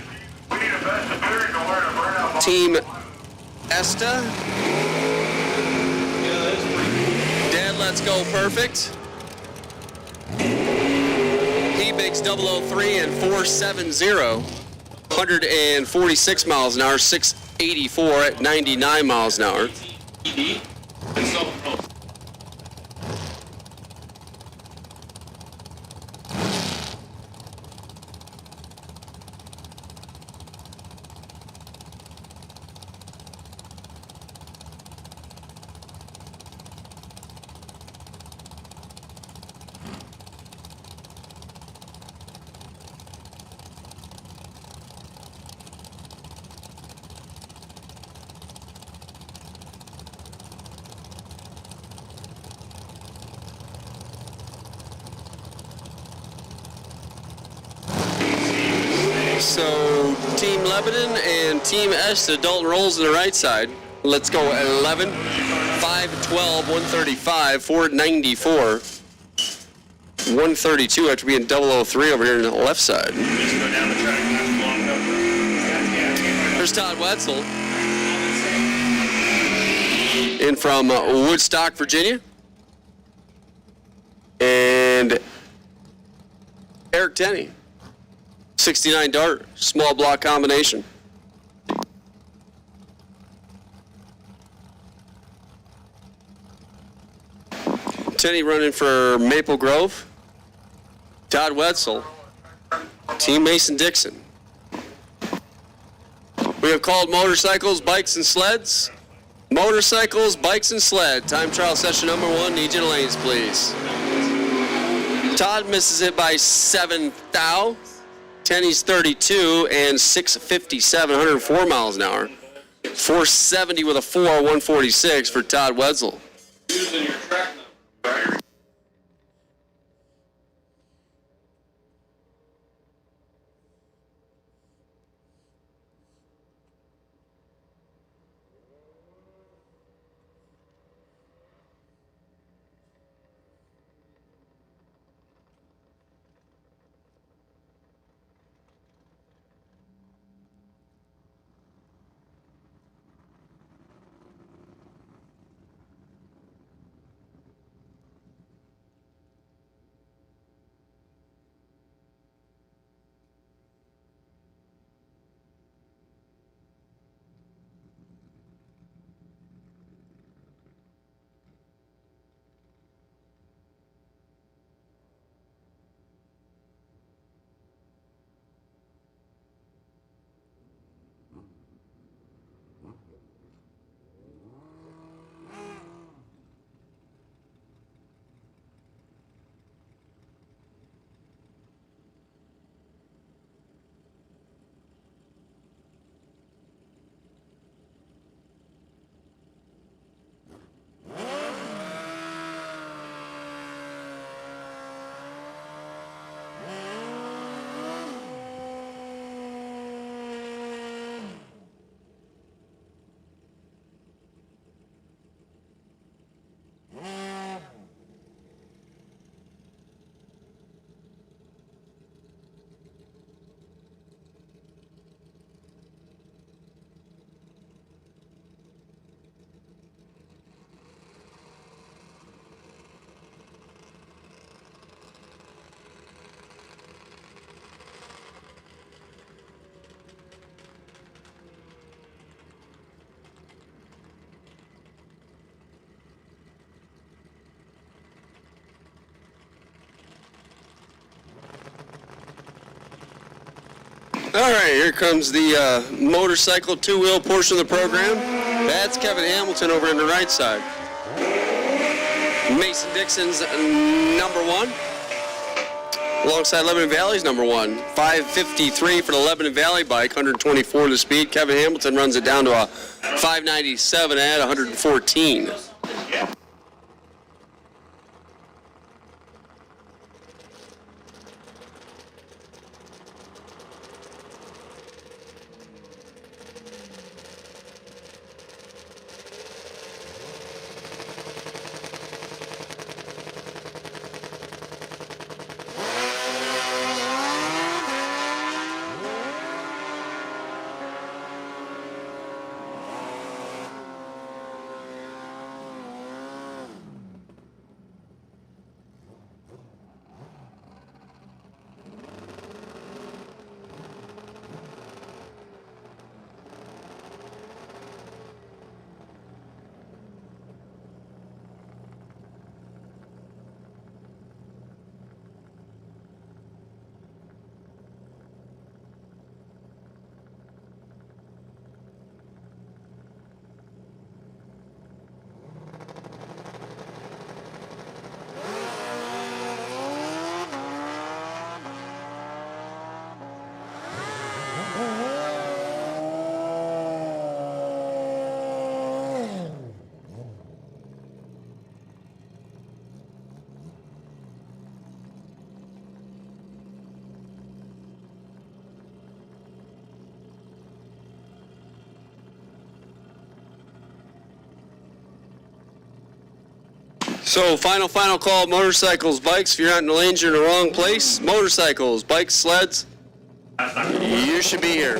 We need a best appearing to learn to burn out. Team Esta. Dead Let's Go Perfect. Hebig's 003 and 470. 146 miles an hour, 684 at 99 miles an hour. ED and self-propelled. So Team Lebanon and Team Esta, Dalton rolls on the right side. Let's go 11, 512, 135, 494, 132 after being 003 over here on the left side. Just go down the track and that's long enough. There's Todd Wetzel in from Woodstock, Virginia. And Eric Tenney, 69 Dart, small block combination. Tenney running for Maple Grove. Todd Wetzel, Team Mason-Dixon. We have called motorcycles, bikes, and sleds. Motorcycles, bikes, and sled. Time trial session number 1. Need you to lanes, please. Todd misses it by 7 thou. Tenney's 32 and 657, 104 miles an hour. 470 with a 4, 146 for Todd Wetzel. Using your track number. All right, here comes the motorcycle two-wheel portion of the program. That's Kevin Hamilton over on the right side. Mason Dixon's number one. Alongside Lebanon Valley's number one. 5:53 for the Lebanon Valley bike, 124 the speed. Kevin Hamilton runs it down to a 5:97 at 114. So final call, motorcycles, bikes. If you're not in the lanes, you're in the wrong place. Motorcycles, bikes, sleds, you should be here.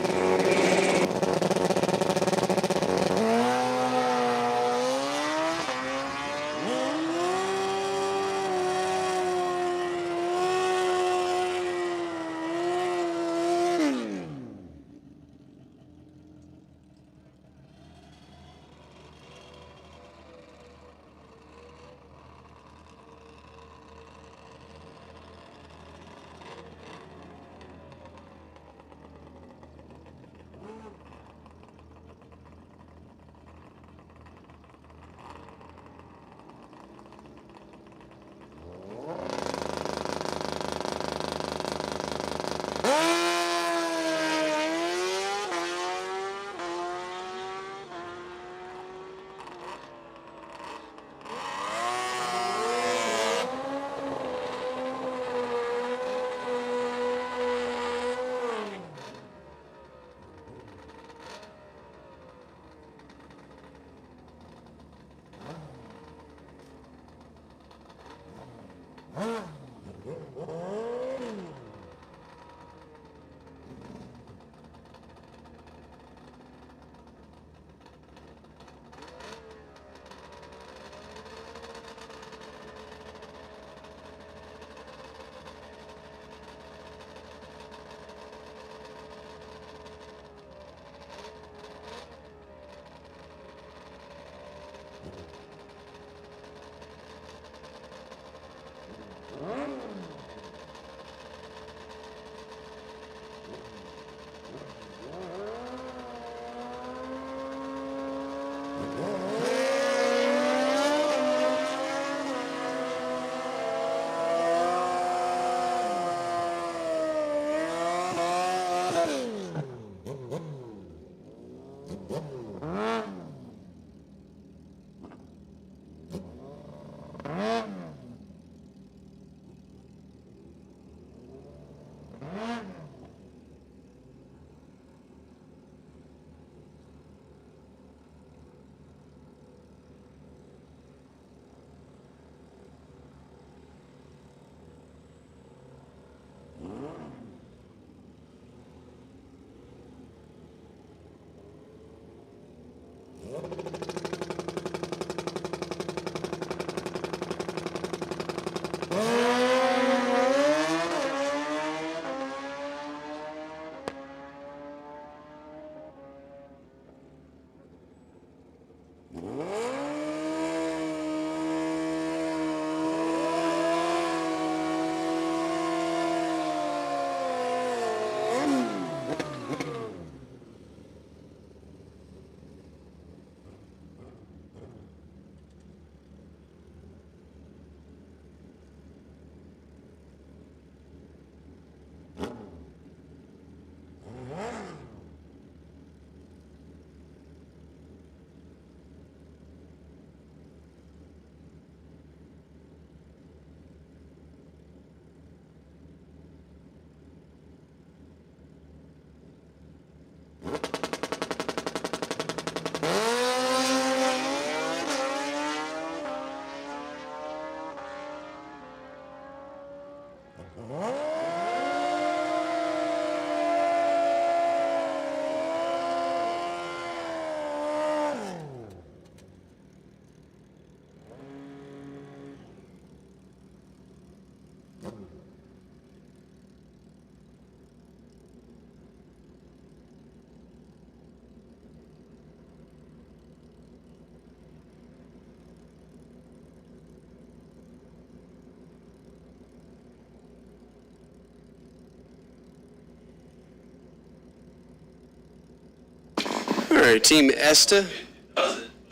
All right, Team Esta,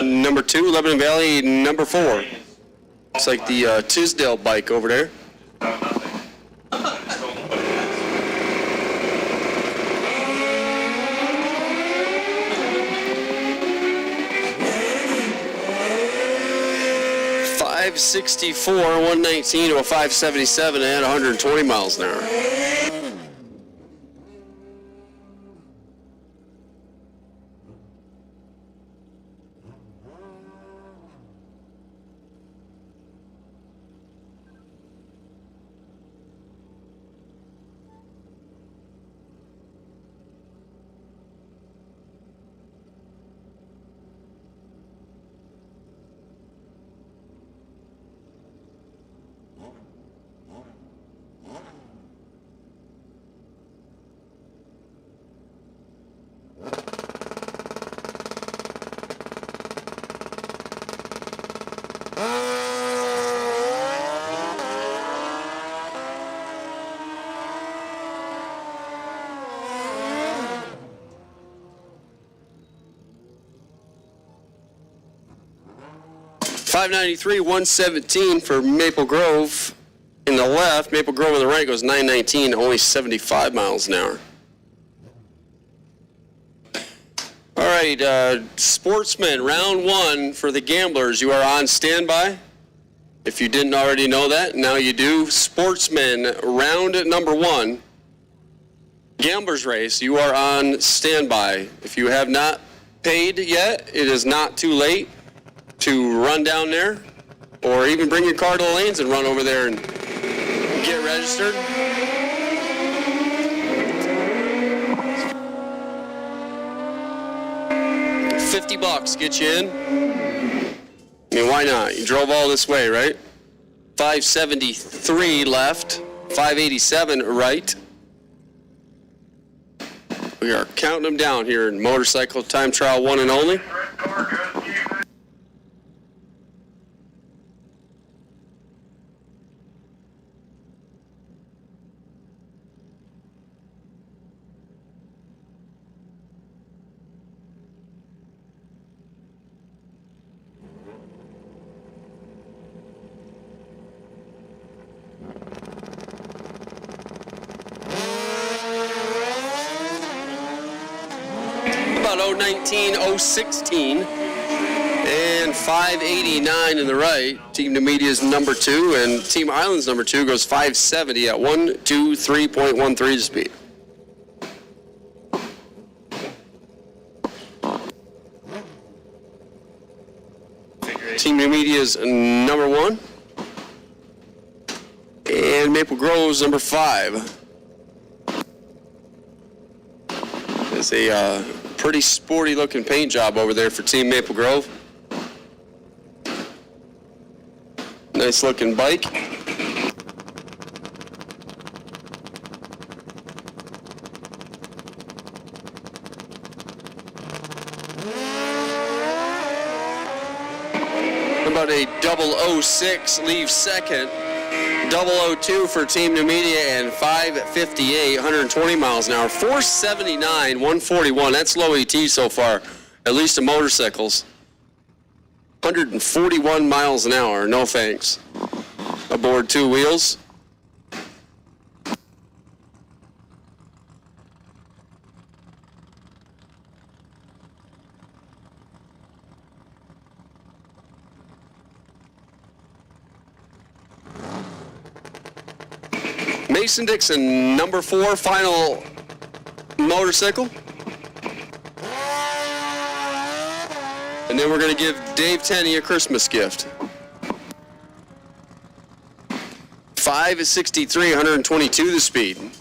number 2, Lebanon Valley, number 4. It's like the Tisdale bike over there. .564, 119 to a 577 at 120 miles an hour. .593, 117 for Maple Grove in the left. Maple Grove on the right goes 919, only 75 miles an hour. All right, sportsmen, round 1 for the gamblers. You are on standby. If you didn't already know that, now you do. Sportsmen, round number 1, gamblers race. You are on standby. If you have not paid yet, it is not too late to run down there, or even bring your car to the lanes and run over there and get registered. $50 get you in. I mean, why not? You drove all this way, right? 573 left, 587 right. We are counting them down here in motorcycle time trial 1 and only. About 019, 016, and 589 in the right. Team Numedia's number 2, and Team Island's number 2 goes 570 at 123.13 to speed. Team Numedia's number 1, and Maple Grove's number 5. It's a pretty sporty looking paint job over there for Team Maple Grove. Nice looking bike. About a 006 leaves second. 002 for Team Numidia, and 558, 120 miles an hour. 479, 141. That's low ET so far, at least in motorcycles. 141 miles an hour. No thanks. Aboard 2 wheels. Mason-Dixon, number 4, final motorcycle. And then we're going to give Dave Tenney a Christmas gift. 563, 122 the speed.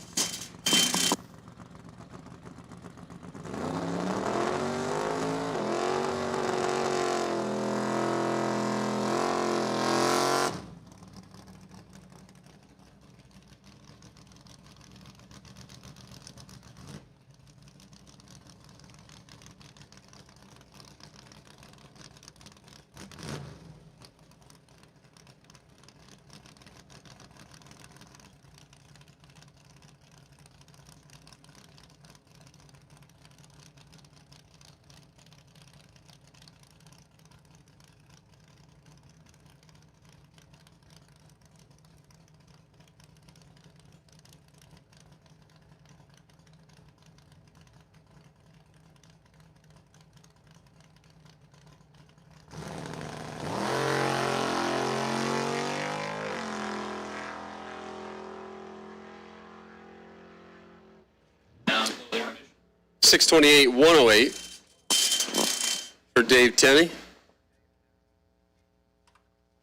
628-108 for Dave Tenney.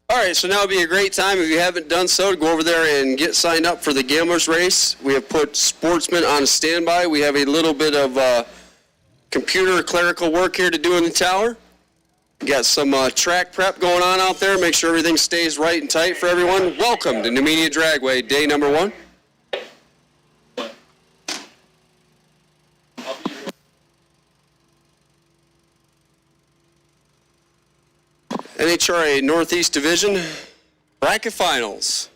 All right, so now would be a great time, if you haven't done so, to go over there and get signed up for the Gamblers Race. We have put Sportsman on standby. We have a little bit of computer clerical work here to do in the tower. We got some track prep going on out there. Make sure everything stays right and tight for everyone. Welcome to Numidia Dragway, day number 1. NHRA Northeast Division Bracket Finals.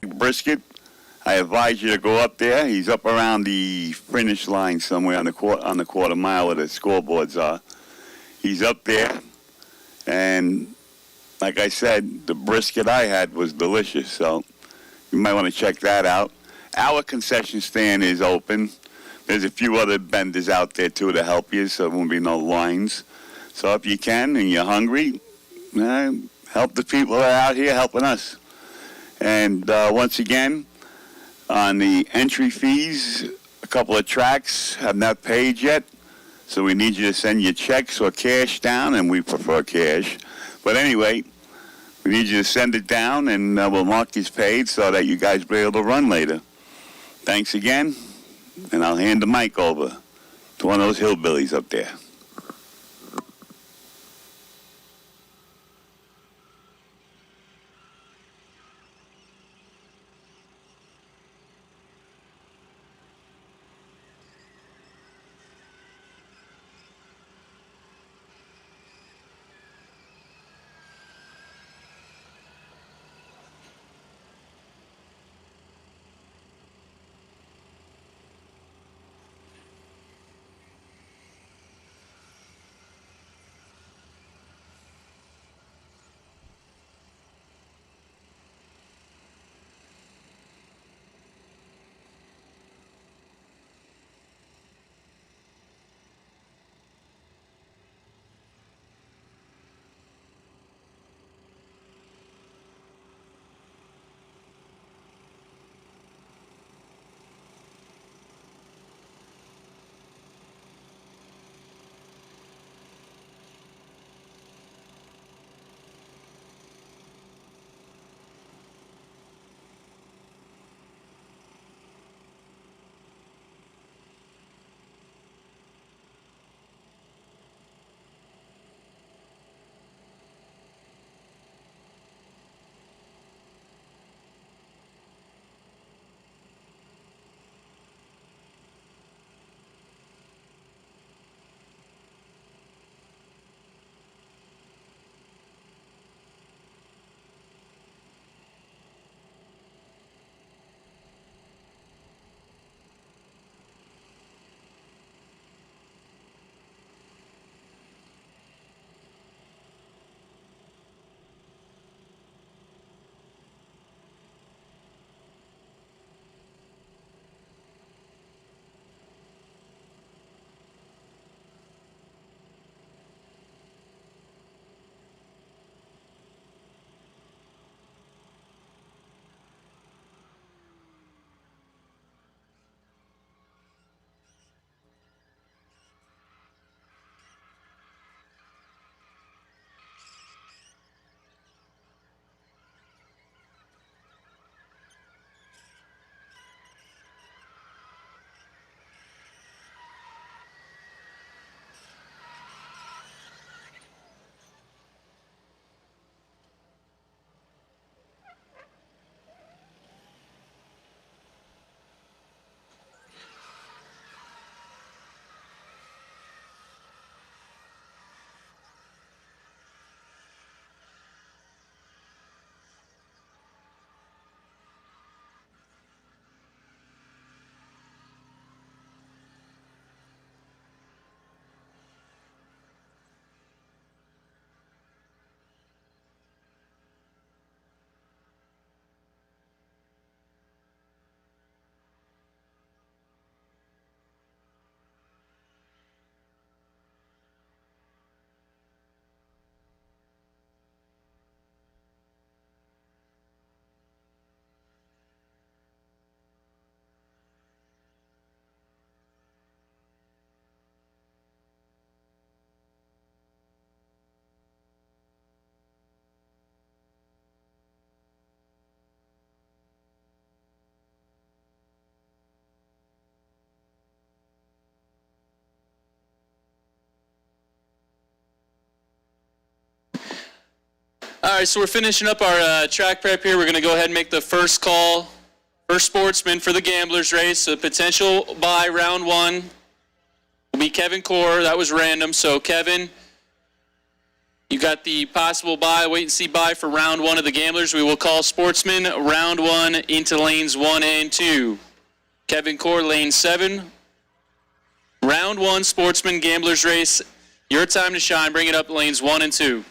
Brisket, I advise you to go up there. He's up around the finish line somewhere on the quarter mile where the scoreboards are. He's up there, and like I said, the brisket I had was delicious, so you might want to check that out. Our concession stand is open. There's a few other vendors out there too to help you, so there won't be no lines. So if you can and you're hungry, help the people that are out here helping us. And once again, on the entry fees, a couple of tracks have not paid yet, so we need you to send your checks or cash down, and we prefer cash. But anyway, we need you to send it down, and we'll mark these paid so that you guys will be able to run later. Thanks again, and I'll hand the mic over to one of those hillbillies up there. right, so we're finishing up our track prep here. We're going to go ahead and make the first call. First sportsman for the Gamblers race. So potential bye round 1 will be Kevin Core. That was random. So Kevin, you got the possible bye, wait and see bye for round 1 of the Gamblers. We will call sportsman round 1 into lanes 1 and 2. Kevin Core, lane 7. Round 1 sportsman Gamblers race. Your time to shine. Bring it up lanes 1 and 2.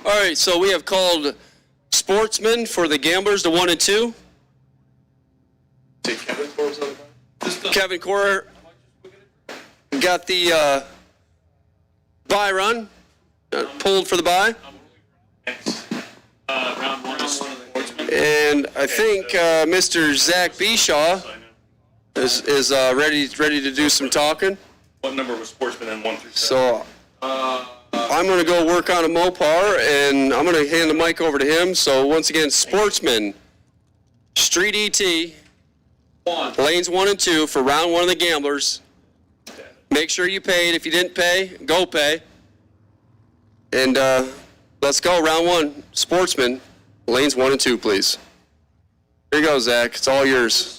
All right, so we have called sportsmen for the Gamblers to 1 and 2. Kevin Core got the bye run, pulled for the bye. Round 1 is sportsman. And I think Mr. Zach Bishaw is ready to do some talking. What number was sportsman and 1 through 7? So I'm going to go work on a Mopar, and I'm going to hand the mic over to him. So once again, sportsman, street ET, lanes 1 and 2 for round 1 of the Gamblers. Make sure you paid. If you didn't pay, go pay. And let's go, round 1, sportsman, lanes 1 and 2, please. Here you go, Zach. It's all yours.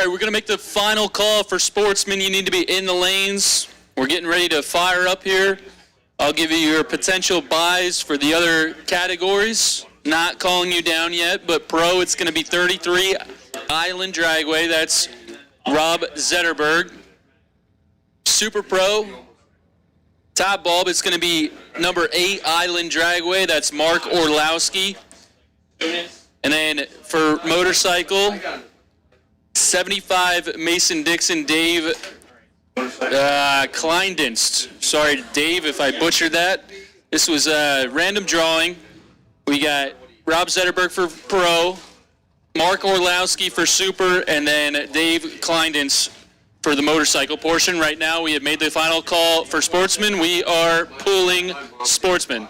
right, we're going to make the final call for sportsmen. You need to be in the lanes. We're getting ready to fire up here. I'll give you your potential buys for the other categories. Not calling you down yet, but pro, it's going to be 33 Island Dragway. That's Rob Zetterberg. Super pro, top bulb, it's going to be number 8 Island Dragway. That's Mark Orlowski. And then for motorcycle, 75 Mason-Dixon Dave Kleindienst. Sorry, Dave, if I butchered that. This was a random drawing. We got Rob Zetterberg for pro, Mark Orlowski for super, and then Dave Kleindienst for the motorcycle portion. Right now, we have made the final call for sportsmen. We are pulling sportsmen.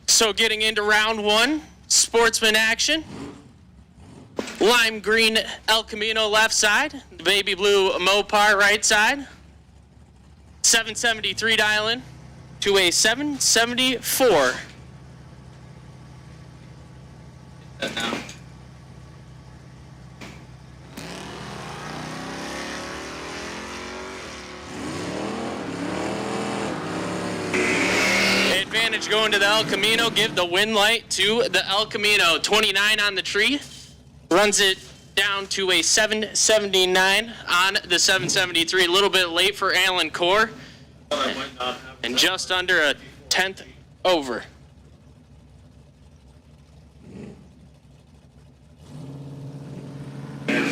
So getting into round 1, sportsman action. Lime green El Camino left side, baby blue Mopar right side. 773 dialing to a 774. Advantage going to the El Camino. Give the win light to the El Camino. 29 on the tree. Runs it down to a 779 on the 773. A little bit late for Alan Core. And just under a 10th over.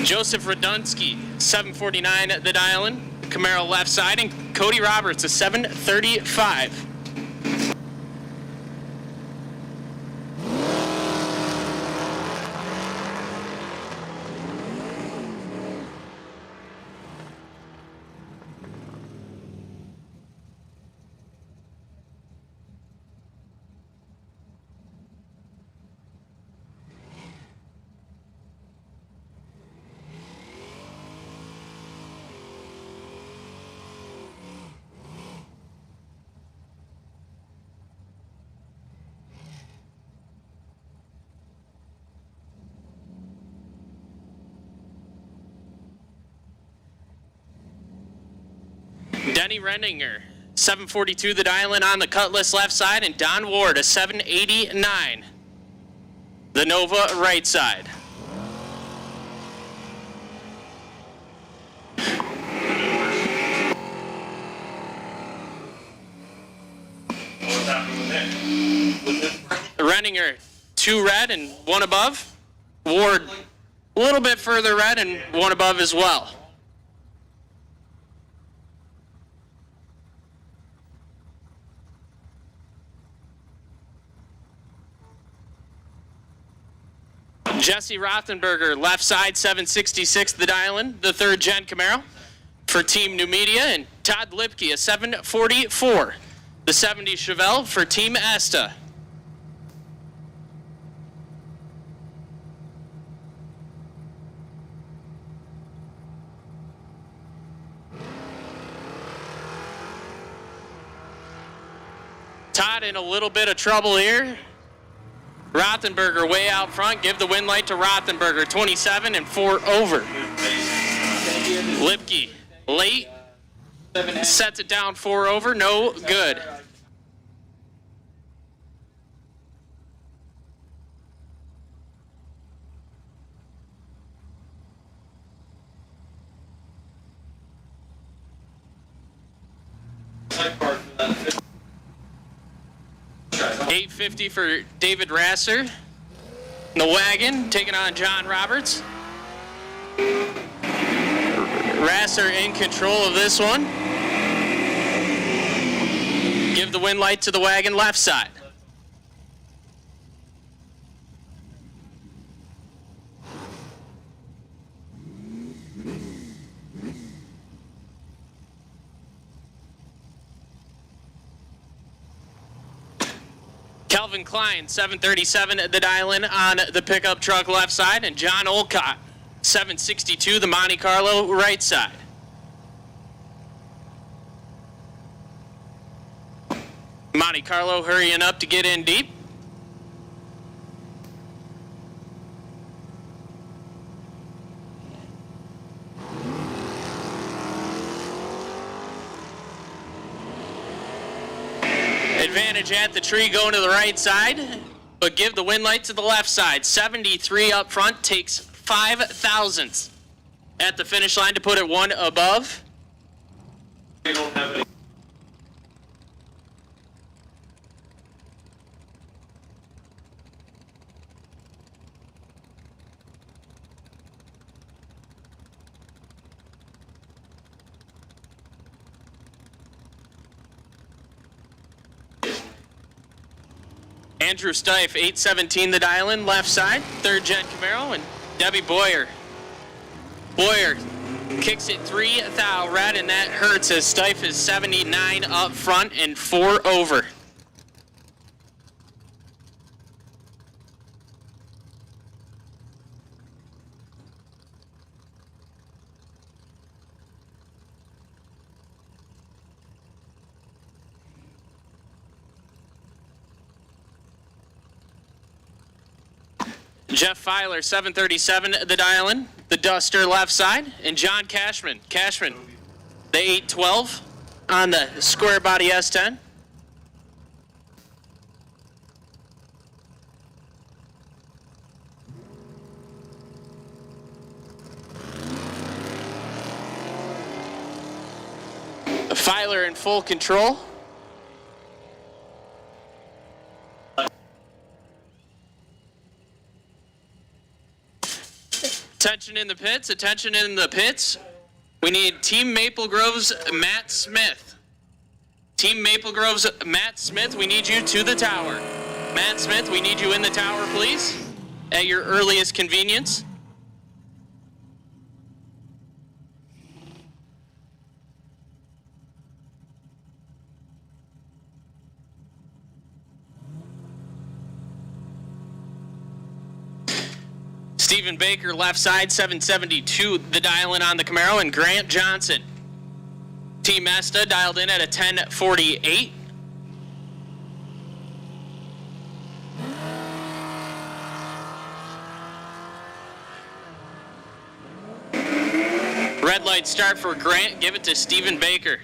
Joseph Radunsky, 749 the dialing. Camaro left side. And Cody Roberts, a 735. Denny Renninger, 742 the dial-in on the Cutlass left side, and Don Ward, a 789. The Nova right side. Renninger, 2 red and 1 above. Ward, a little bit further red and 1 above as well. Jesse Rothenberger, left side, 766 the dial-in, the 3rd gen Camaro for Team Numidia, and Todd Lipke, a 744, the 70 Chevelle for Team Esta. Todd in a little bit of trouble here. Rothenberger way out front. Give the win light to Rothenberger. 27 and 4 over. Lipke late. Sets it down 4 over. No good. $850 for David Rasser in the wagon, taking on John Roberts. Rasser in control of this one. Give the win light to the wagon left side. Kelvin Klein, 737 at the dial-in on the pickup truck left side, and John Olcott, 762, the Monte Carlo right side. Monte Carlo hurrying up to get in deep. Advantage at the tree going to the right side, but give the win light to the left side. 73 up front, takes 5 thousandths at the finish line to put it one above. We don't have any. Andrew Stife, 817 the dial-in, left side, third gen Camaro, and Debbie Boyer. Boyer kicks it 3 thou red, and that hurts as Stife is 79 up front and 4 over. Jeff Filer, 737 the dial-in, the Duster left side, and John Cashman. Cashman, the 812 on the square body S10. Filer in full control. Attention in the pits, attention in the pits. We need Team Maple Grove's Matt Smith. Team Maple Grove's Matt Smith, we need you to the tower. Matt Smith, we need you in the tower, please, at your earliest convenience. Stephen Baker, left side, 772, the dial-in on the Camaro, and Grant Johnson. Team Esta dialed in at a 1048. Red light start for Grant, give it to Stephen Baker.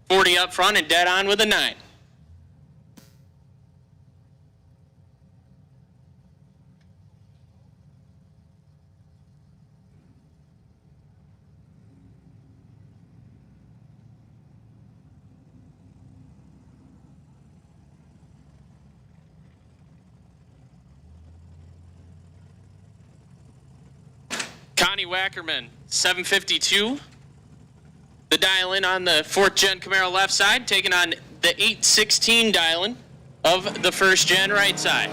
40 up front and dead on with a 9. Connie Wackerman, 752. The dial-in on the 4th gen Camaro left side, taking on the 816 dial-in of the 1st gen right side.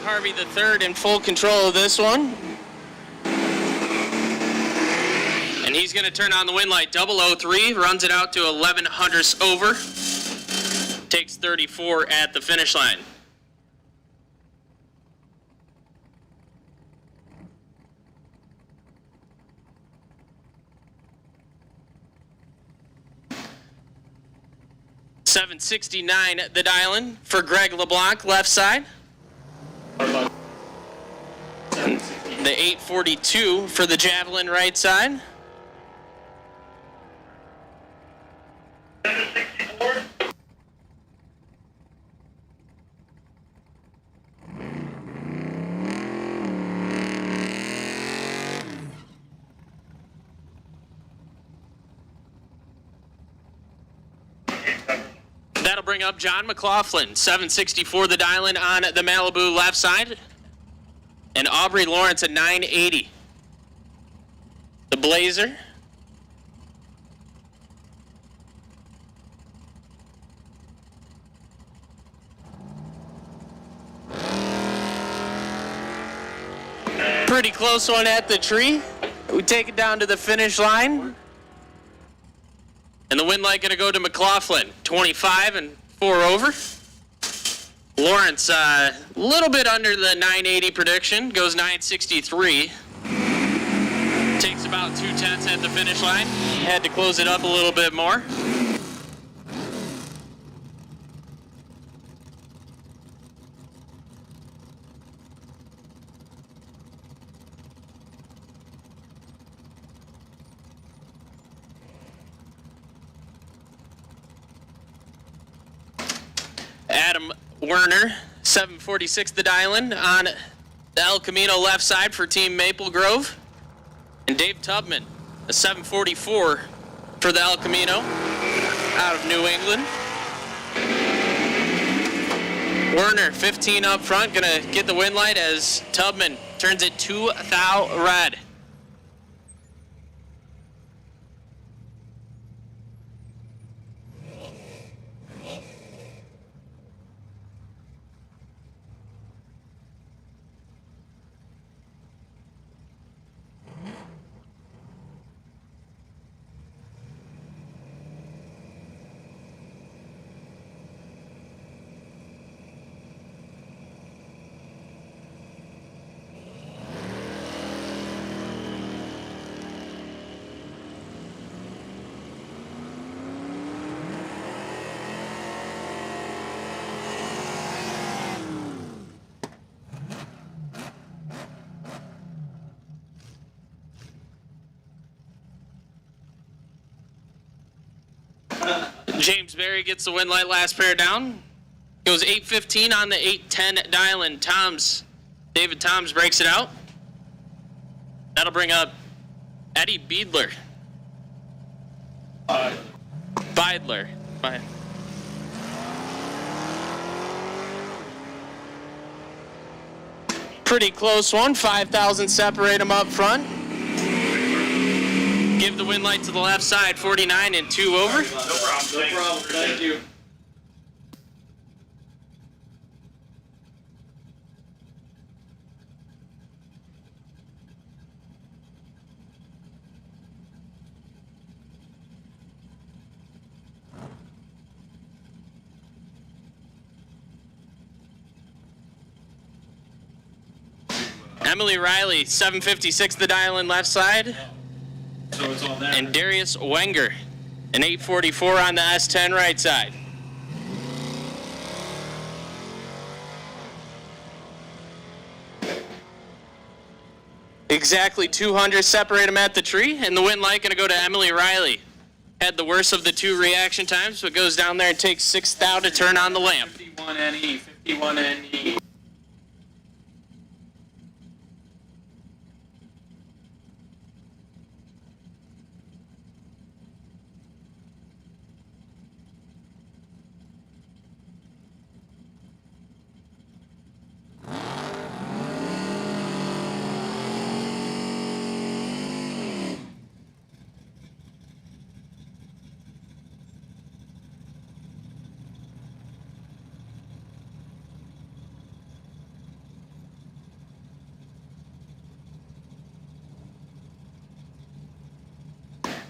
Harvey the third in full control of this one. And he's going to turn on the win light. 003, runs it out to 11 hundredths over. Takes 34 at the finish line. .769 the dial-in for Greg LeBlanc, left side. the 842 for the Javelin right side. 764. That'll bring up John McLaughlin, 764 the dial-in on the Malibu left side. And Aubrey Lawrence at 980. The Blazer. Pretty close one at the tree. We take it down to the finish line. And the win light going to go to McLaughlin, 25 and 4 over. Lawrence, a little bit under the 980 prediction, goes 963. Takes about 2/10 at the finish line. Had to close it up a little bit more. Adam Werner, 746 the dial-in on the El Camino left side for Team Maple Grove. And Dave Tubman, a 744 for the El Camino out of New England. Werner, 15 up front, gonna get the win light as Tubman turns it to thou red. James Berry gets the win light last pair down. Goes 815 on the 810 dial-in. David Toms breaks it out. That'll bring up Eddie Beidler. Beidler. Pretty close one. 5,000 separate them up front. Give the win light to the left side, 49 and 2 over. No problem. Thank you. Emily Riley, 756 the dial-in left side. So it's all that. And Darius Wenger, an 844 on the S10 right side. Exactly 200 separate them at the tree, and the win light going to go to Emily Riley. Had the worst of the two reaction times, but goes down there and takes 6 thou to turn on the lamp. 51 NE, 51 NE.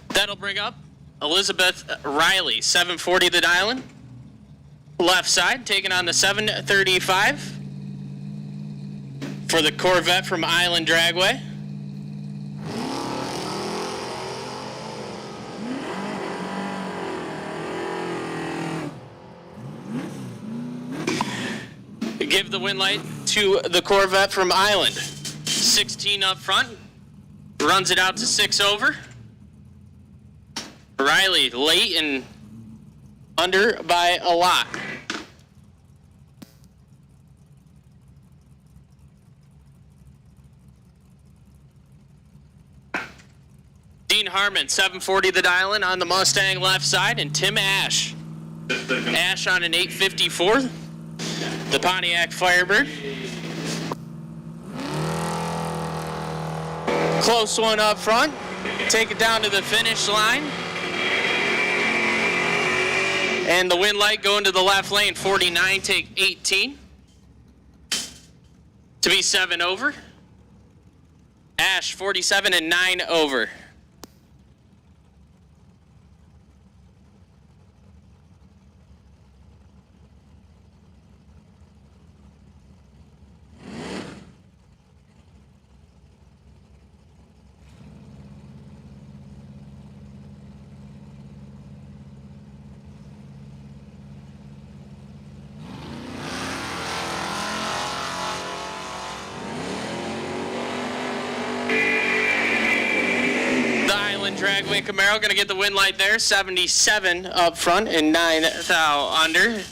That'll bring up Elizabeth Riley, 740 the dial-in. Left side, taking on the 735 for the Corvette from Island Dragway. Give the win light to the Corvette from Island. 16 up front. Runs it out to 6 over. Riley late and under by a lot. Dean Harmon, 740 the dial-in on the Mustang left side, and Tim Ash. Ash on an 854, the Pontiac Firebird. Close one up front. Take it down to the finish line. And the win light going to the left lane, 49, take 18. To be 7 over. Ash, 47 and 9 over. Dragway Camaro going to get the win light there. 77 up front and 9 thou under.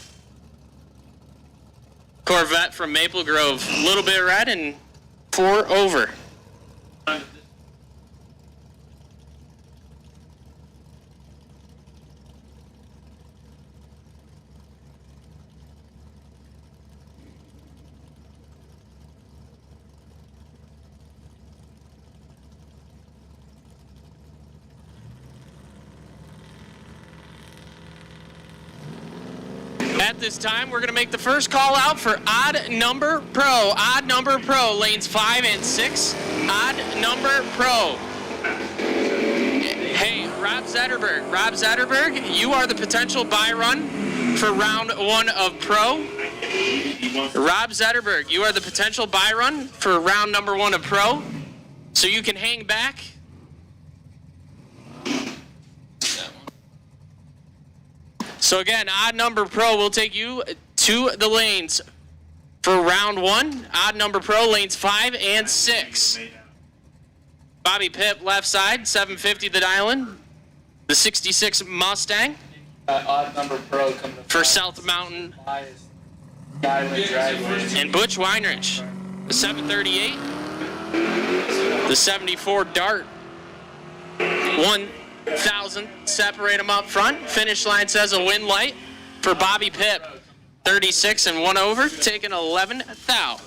Corvette from Maple Grove. A little bit red and 4 over. At this time, we're going to make the first call out for Odd Number Pro. Odd Number Pro, lanes 5 and 6. Odd Number Pro. Hey, Rob Zetterberg. Rob Zetterberg, you are the potential buy run for round 1 of Pro. Rob Zetterberg, you are the potential buy run for round number 1 of Pro. So you can hang back. So again, Odd Number Pro will take you to the lanes for round 1. Odd Number Pro, lanes 5 and 6. Bobby Pipp, left side, 750 the dial-in. The 66 Mustang. Odd Number Pro coming to for South Mountain. And Butch Weinrich, the 738. The 74 Dart. 1,000, separate them up front. Finish line says a win light for Bobby Pipp. 36 and 1 over, taking 11 thou.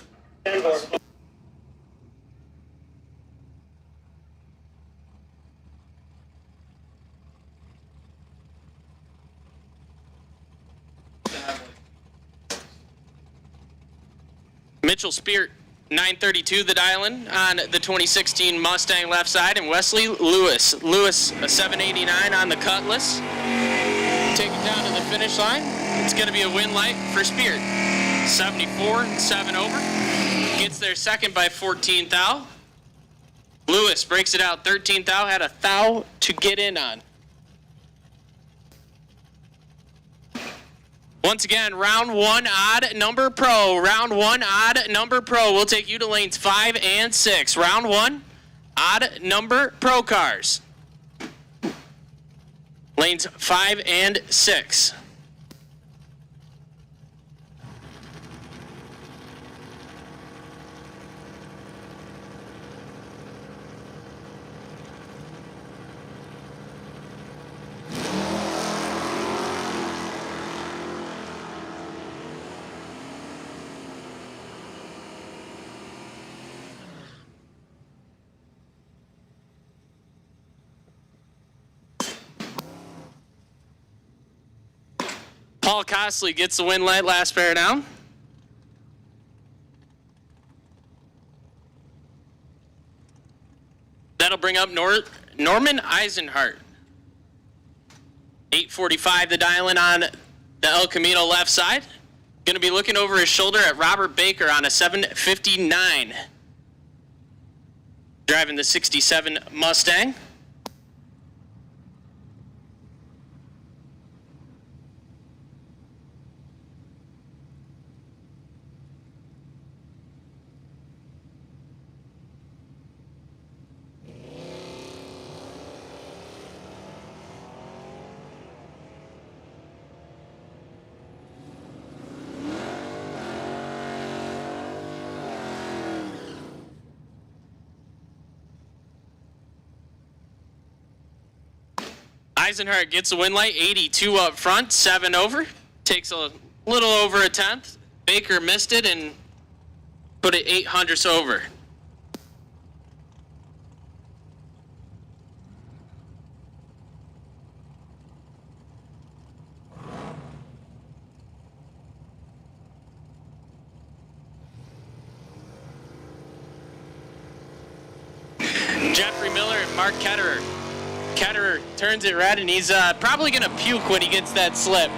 Mitchell Speart, 932 the dial-in on the 2016 Mustang left side, and Wesley Lewis, a 789 on the Cutlass. Take it down to the finish line. It's going to be a win light for Speart. 74 and 7 over. Gets there second by 14 thou. Lewis breaks it out 13 thou, had a thou to get in on. Once again, round 1 Odd Number Pro. Round 1 Odd Number Pro will take you to lanes 5 and 6. Round 1 Odd Number Pro cars. Lanes 5 and 6. Paul Costley gets the win light, last pair down. That'll bring up Norman Eisenhart. 845 the dial-in on the El Camino left side. Going to be looking over his shoulder at Robert Baker on a 759. Driving the 67 Mustang. Eisenhart gets the win light, 82 up front, 7 over. Takes a little over a tenth. Baker missed it and put it 800ths over. Jeffrey Miller and Mark Ketterer. Ketterer turns it red, and he's probably going to puke when he gets that slip.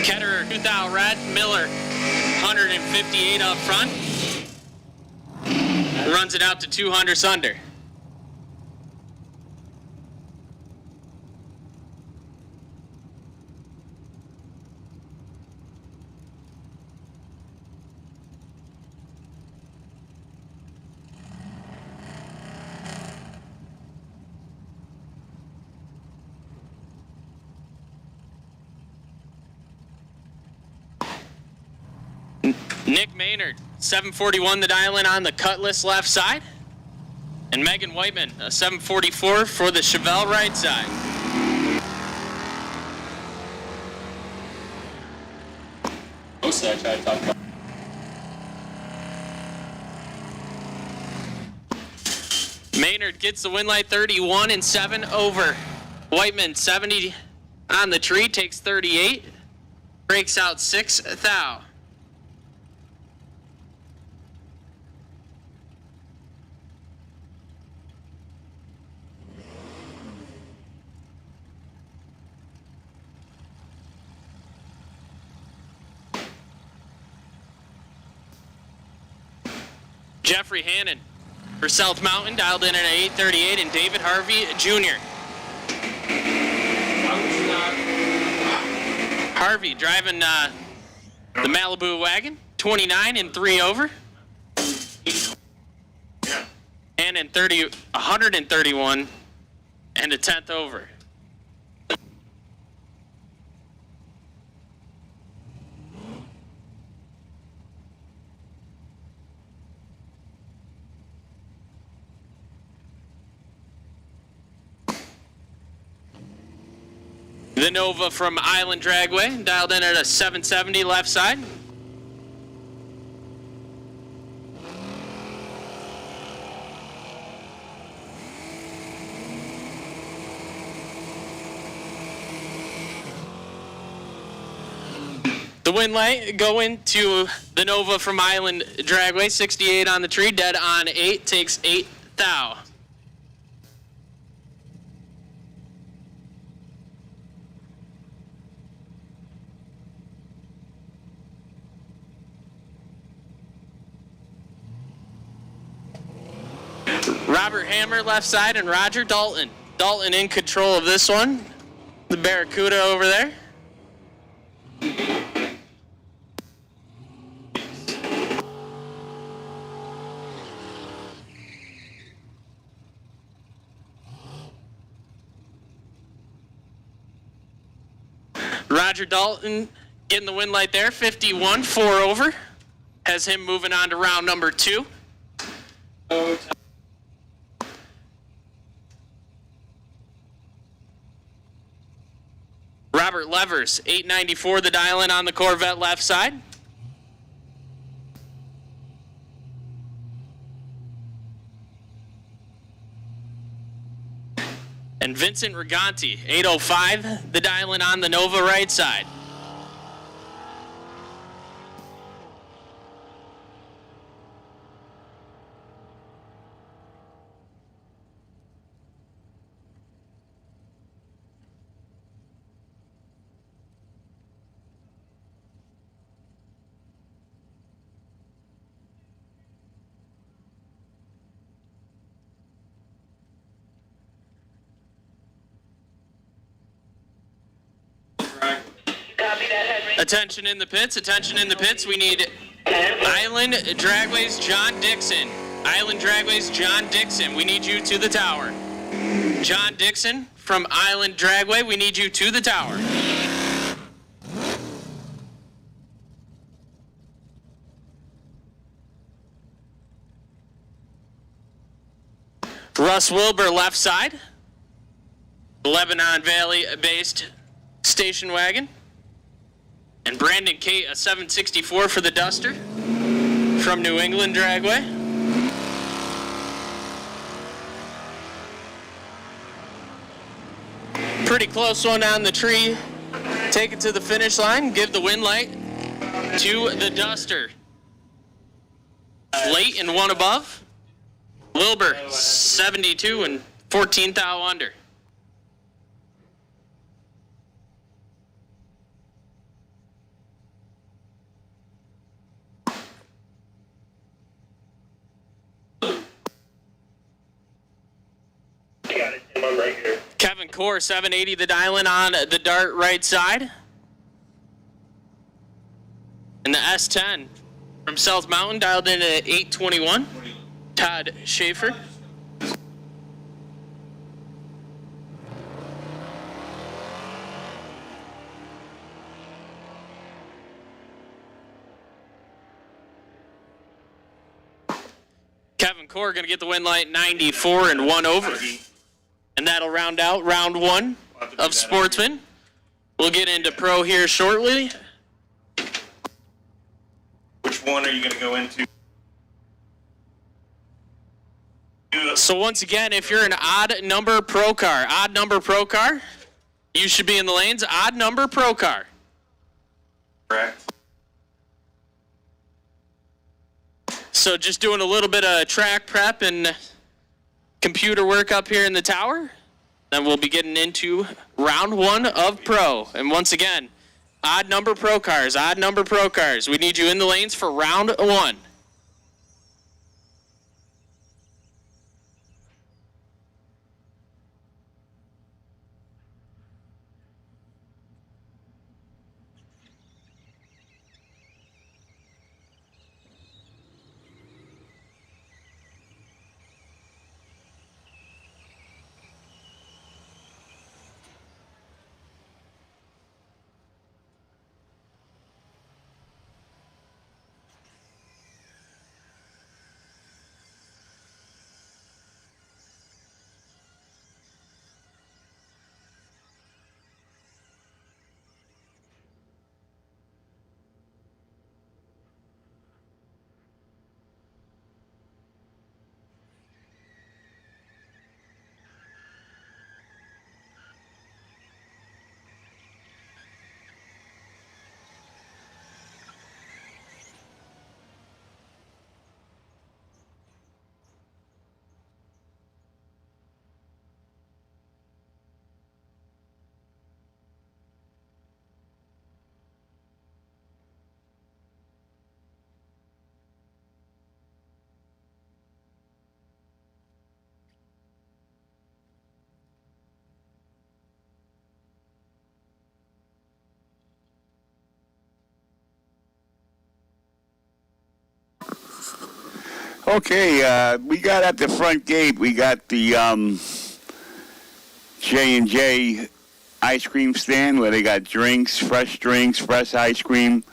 Ketterer, 2,000 red. Miller, 158 up front. Runs it out to 200 under. Nick Maynard, 741 the dial-in on the Cutlass left side. And Megan Whiteman, a 744 for the Chevelle right side. Most I try to talk about. Maynard gets the win light, 31 and 7 over. Whiteman, 70 on the tree, takes 38. Breaks out 6 thou. Jeffrey Hannon for South Mountain, dialed in at 838, and David Harvey Jr. Harvey driving the Malibu wagon, 29 and 3 over. Hannon 131 and a 10th over. The Nova from Island Dragway, dialed in at a 770 left side. The win light going to the Nova from Island Dragway, 68 on the tree, dead on 8, takes 8 thou. Robert Hammer left side and Roger Dalton. Dalton in control of this one. The Barracuda over there. Roger Dalton getting the win light there, 51, 4 over. Has him moving on to round number 2. Robert Levers, 894 the dial-in on the Corvette left side. And Vincent Riganti, 805 the dial-in on the Nova right side. Attention in the pits, attention in the pits. We need Island Dragway's John Dixon. Island Dragway's John Dixon, we need you to the tower. John Dixon from Island Dragway, we need you to the tower. Russ Wilbur left side. Lebanon Valley-based station wagon. And Brandon Kate, a 764 for the Duster from New England Dragway. Pretty close one on the tree. Take it to the finish line, give the win light to the Duster. Late and one above. Wilbur, 72 and 14 thou under. Got it, Tim. I'm right here. Kevin Core, 780 the dial-in on the dart right side. And the S10 from South Mountain dialed in at 821. Todd Schaefer. Kevin Core going to get the win light 94 and 1 over. And that'll round out round one of Sportsman. We'll get into Pro here shortly. Which one are you going to go into? So once again, if you're an odd number pro car, you should be in the lanes. Odd number pro car. Correct. So just doing a little bit of track prep and computer work up here in the tower. Then we'll be getting into round one of Pro. And once again, odd number pro cars. We need you in the lanes for round one. Okay, we got at the front gate, we got the J&J ice cream stand where they got fresh ice cream,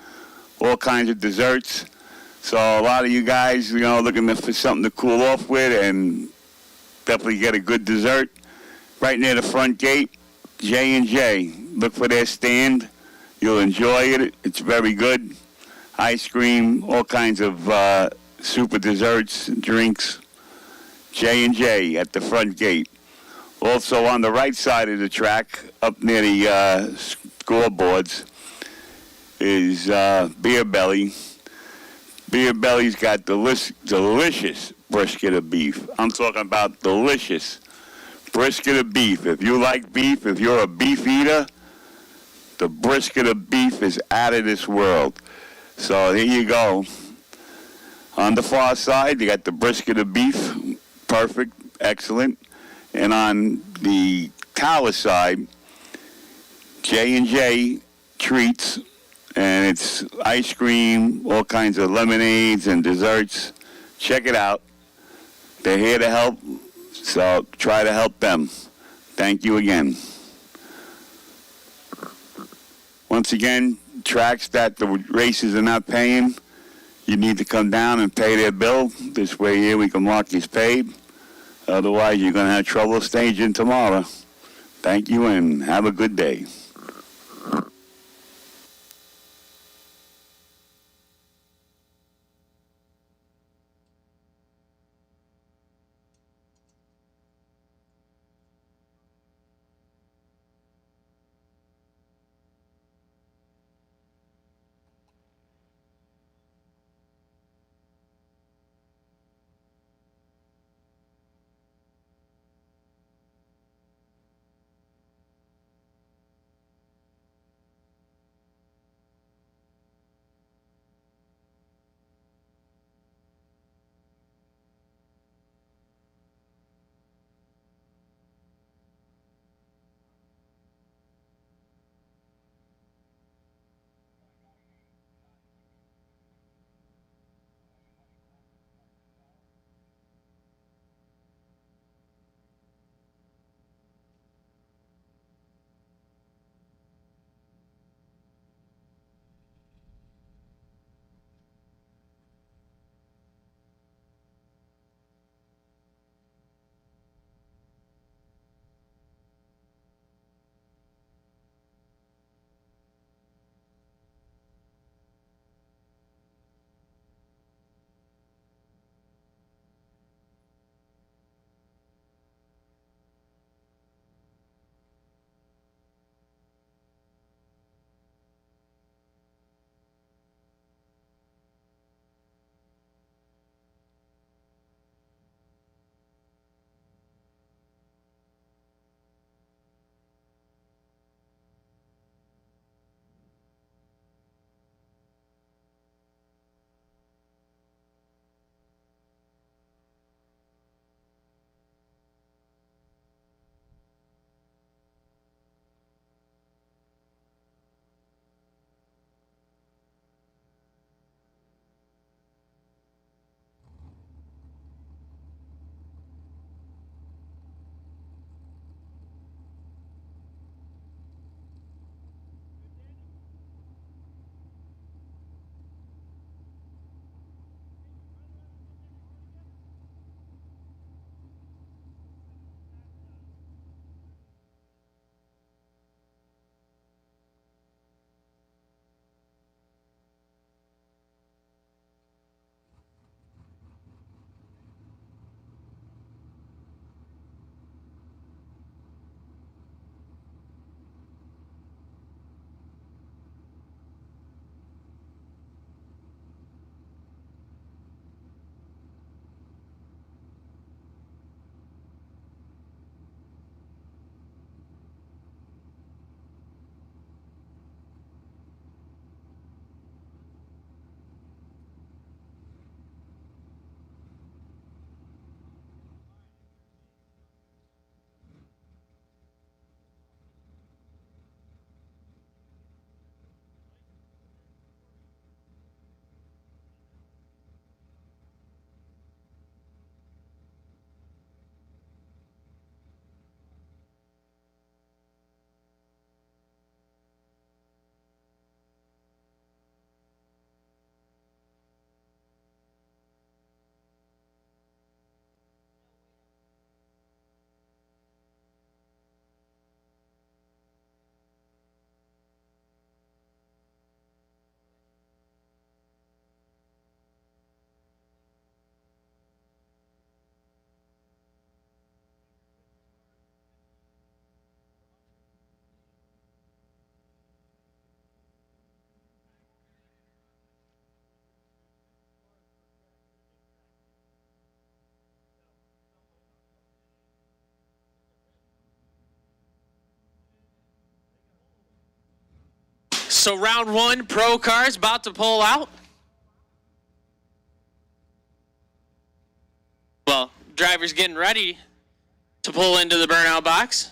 all kinds of desserts. So a lot of you guys, looking for something to cool off with and definitely get a good dessert. Right near the front gate, J&J. Look for their stand. You'll enjoy it. It's very good. Ice cream, all kinds of super desserts, drinks. J&J at the front gate. Also on the right side of the track, up near the scoreboards, is Beer Belly. Beer Belly's got delicious brisket of beef. I'm talking about delicious brisket of beef. If you like beef, if you're a beef eater, the brisket of beef is out of this world. So here you go. On the far side, you got the brisket of beef. Perfect, excellent. And on the tower side, J&J treats, and it's ice cream, all kinds of lemonades and desserts. Check it out. They're here to help, so try to help them. Thank you again. Once again, tracks that the races are not paying, you need to come down and pay their bill. This way here we can mark you paid. Otherwise, you're going to have trouble staging tomorrow. Thank you and have a good day. So round one, pro cars about to pull out. Well, driver's getting ready to pull into the burnout box.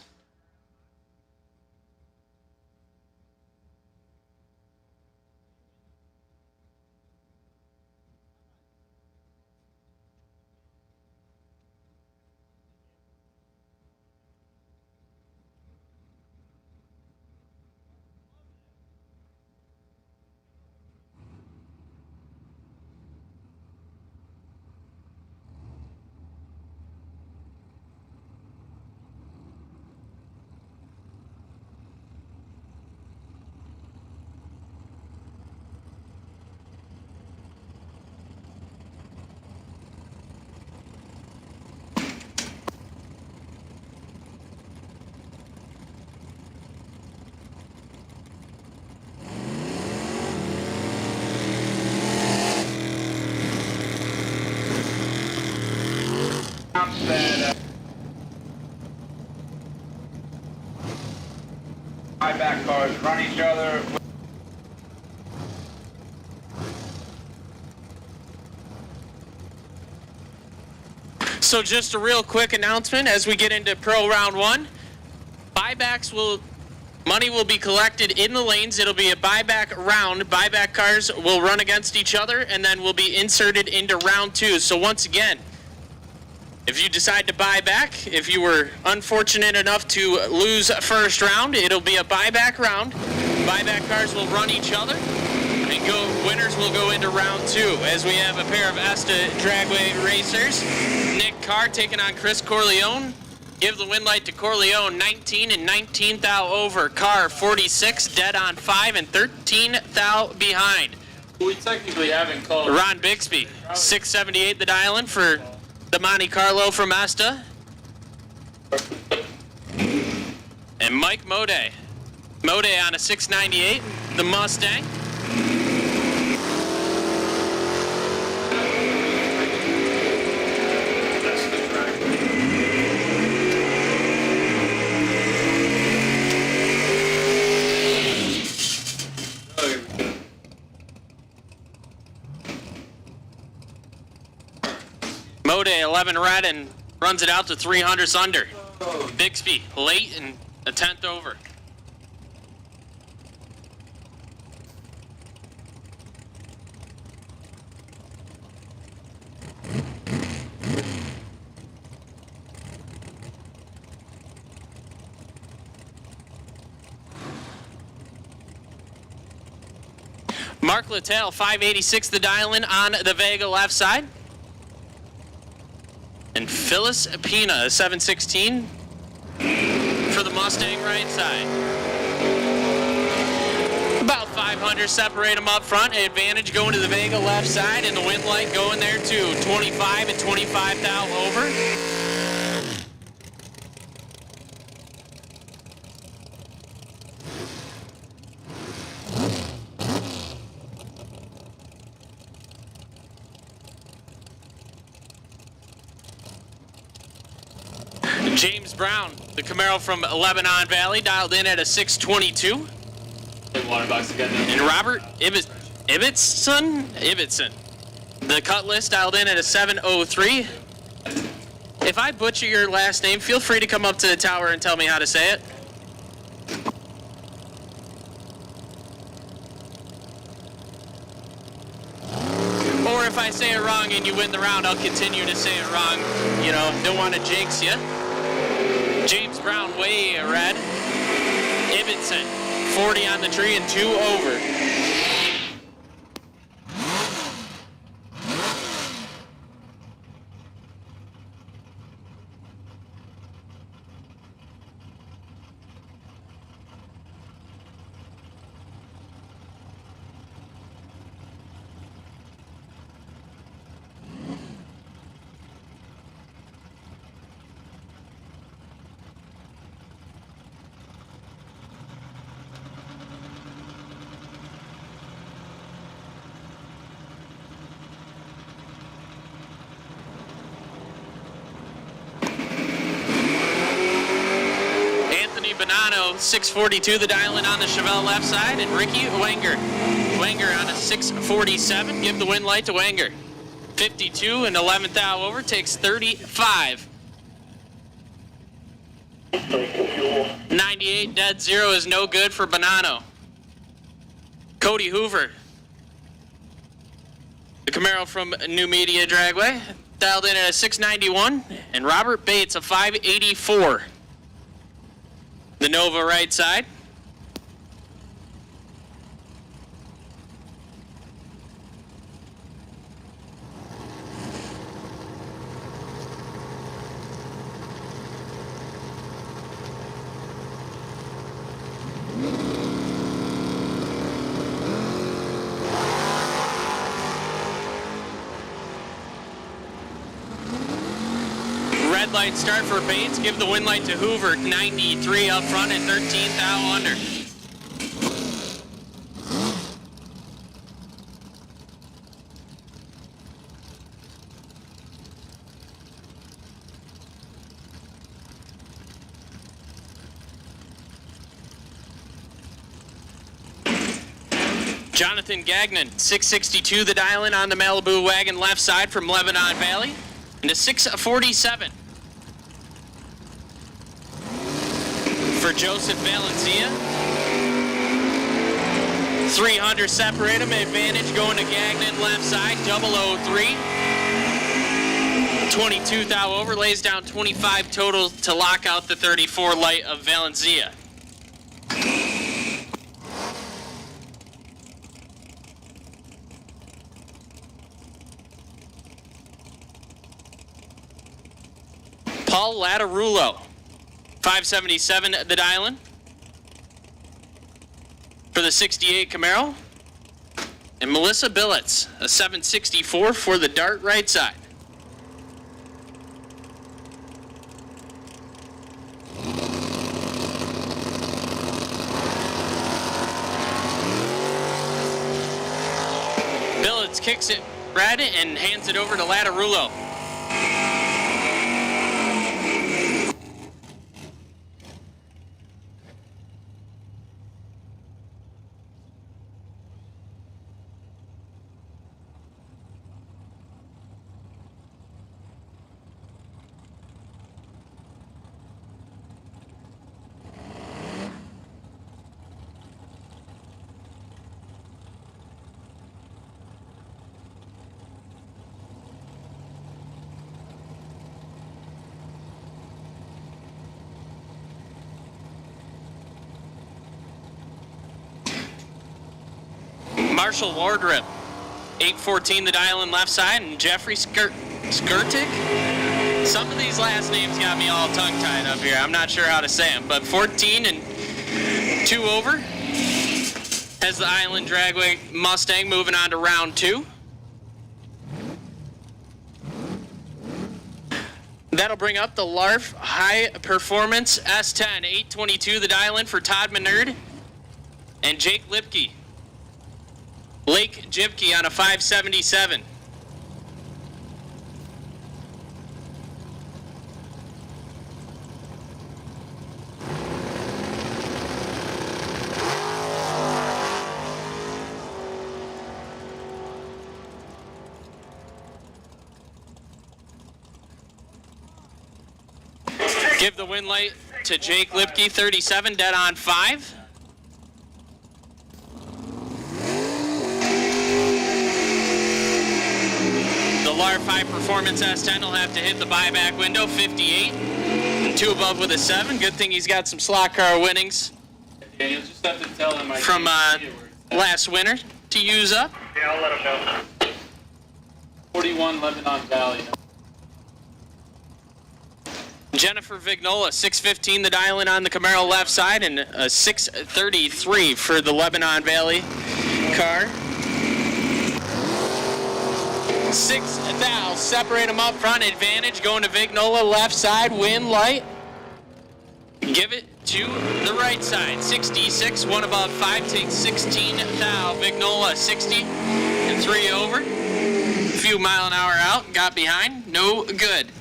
buyback cars run each other. So just a real quick announcement as we get into Pro Round 1. Money will be collected in the lanes. It'll be a buyback round. Buyback cars will run against each other and then will be inserted into round 2. So once again, if you decide to buy back, if you were unfortunate enough to lose first round, it'll be a buyback round. Buyback cars will run each other, and winners will go into round 2. As we have a pair of Esta Dragway racers, Nick Carr taking on Chris Corleone. Give the win light to Corleone, 19 and 19 thou over. Carr, 46, dead on 5 and 13 thou behind. We technically haven't called. Ron Bixby, 678 the dial-in for the Monte Carlo from Esta. And Mike Mode. Mode on a 698, the Mustang. Mode 11 red and runs it out to 300s under. Bixby late and a 10th over. Mark Littell, 586 the dial-in on the Vega left side. And Phyllis Pina, 716 for the Mustang right side. About 500 separate them up front. Advantage going to the Vega left side and the wind light going there too. 25 and 25 thou over. James Brown, the Camaro from Lebanon Valley, dialed in at a 622. And Robert Ibbotson, the Cutlass, dialed in at a 703. If I butcher your last name, feel free to come up to the tower and tell me how to say it. Or if I say it wrong and you win the round, I'll continue to say it wrong. You know, don't want to jinx you. James Brown way red. Ibbotson, 40 on the tree and 2 over. Bonanno, 642, the dial-in on the Chevelle left side, and Ricky Wenger. Wenger on a 647, give the win light to Wenger. 52 and 11th thou over, takes 35. 98 dead zero is no good for Bonanno. Cody Hoover, the Camaro from Numidia Dragway, dialed in at a 691, and Robert Bates, a 584. The Nova right side. Red light start for Bates. Give the win light to Hoover. 93 up front and 13 thou under. Jonathan Gagnon, 662 the dial-in on the Malibu wagon left side from Lebanon Valley. Into 647. For Joseph Valencia. 300 separate him, advantage going to Gagnon left side, 003. 22 thou over, lays down 25 total to lock out the 34 light of Valencia. Paul Latarulo, 577 the dial-in. For the 68 Camaro. And Melissa Billets, a 764 for the Dart right side. Billets kicks it red and hands it over to Latarulo. Marshall Wardrip, 814 the dial-in left side, and Jeffrey Skirtik. Some of these last names got me all tongue-tied up here. I'm not sure how to say them, but 14 and 2 over has the Island Dragway Mustang moving on to round 2. That'll bring up the LARF High Performance S10, 822 the dial-in for Todd Menard and Jake Lipke. Lake Jibke on a 577. Give the win light to Jake Lipke, 37, dead on 5. The LARF High Performance S10 will have to hit the buyback window, 58. And 2 above with a 7. Good thing he's got some slot car winnings Daniel, just have to tell him from last winter to use up. Yeah, I'll let him know. 41 Lebanon Valley. Jennifer Vignola, 615 the dial-in on the Camaro left side, and a 633 for the Lebanon Valley car. 6 thou, separate them up front, advantage going to Vignola left side, win light. Give it to the right side, 66, 1 above 5, takes 16 thou. Vignola 60 and 3 over. A few mile an hour out, got behind, no good.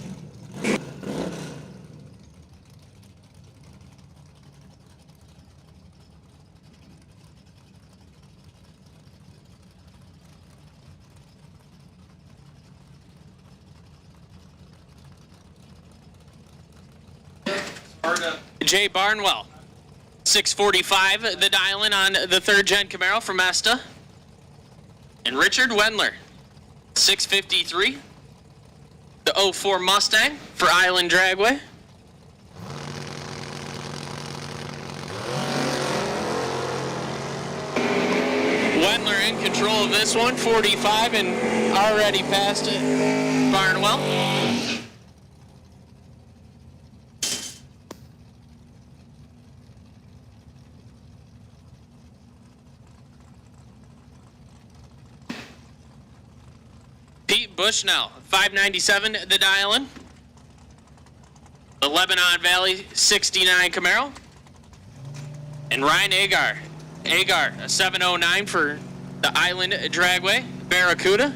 Jay Barnwell, 645, the dial-in on the 3rd gen Camaro from Esta. And Richard Wendler, 653, the 04 Mustang for Island Dragway. Wendler in control of this one, 45, and already passed it. Barnwell. Pete Bushnell, 597 the dial-in. The Lebanon Valley 69 Camaro. And Ryan Agar, a 709 for the Island Dragway, Barracuda.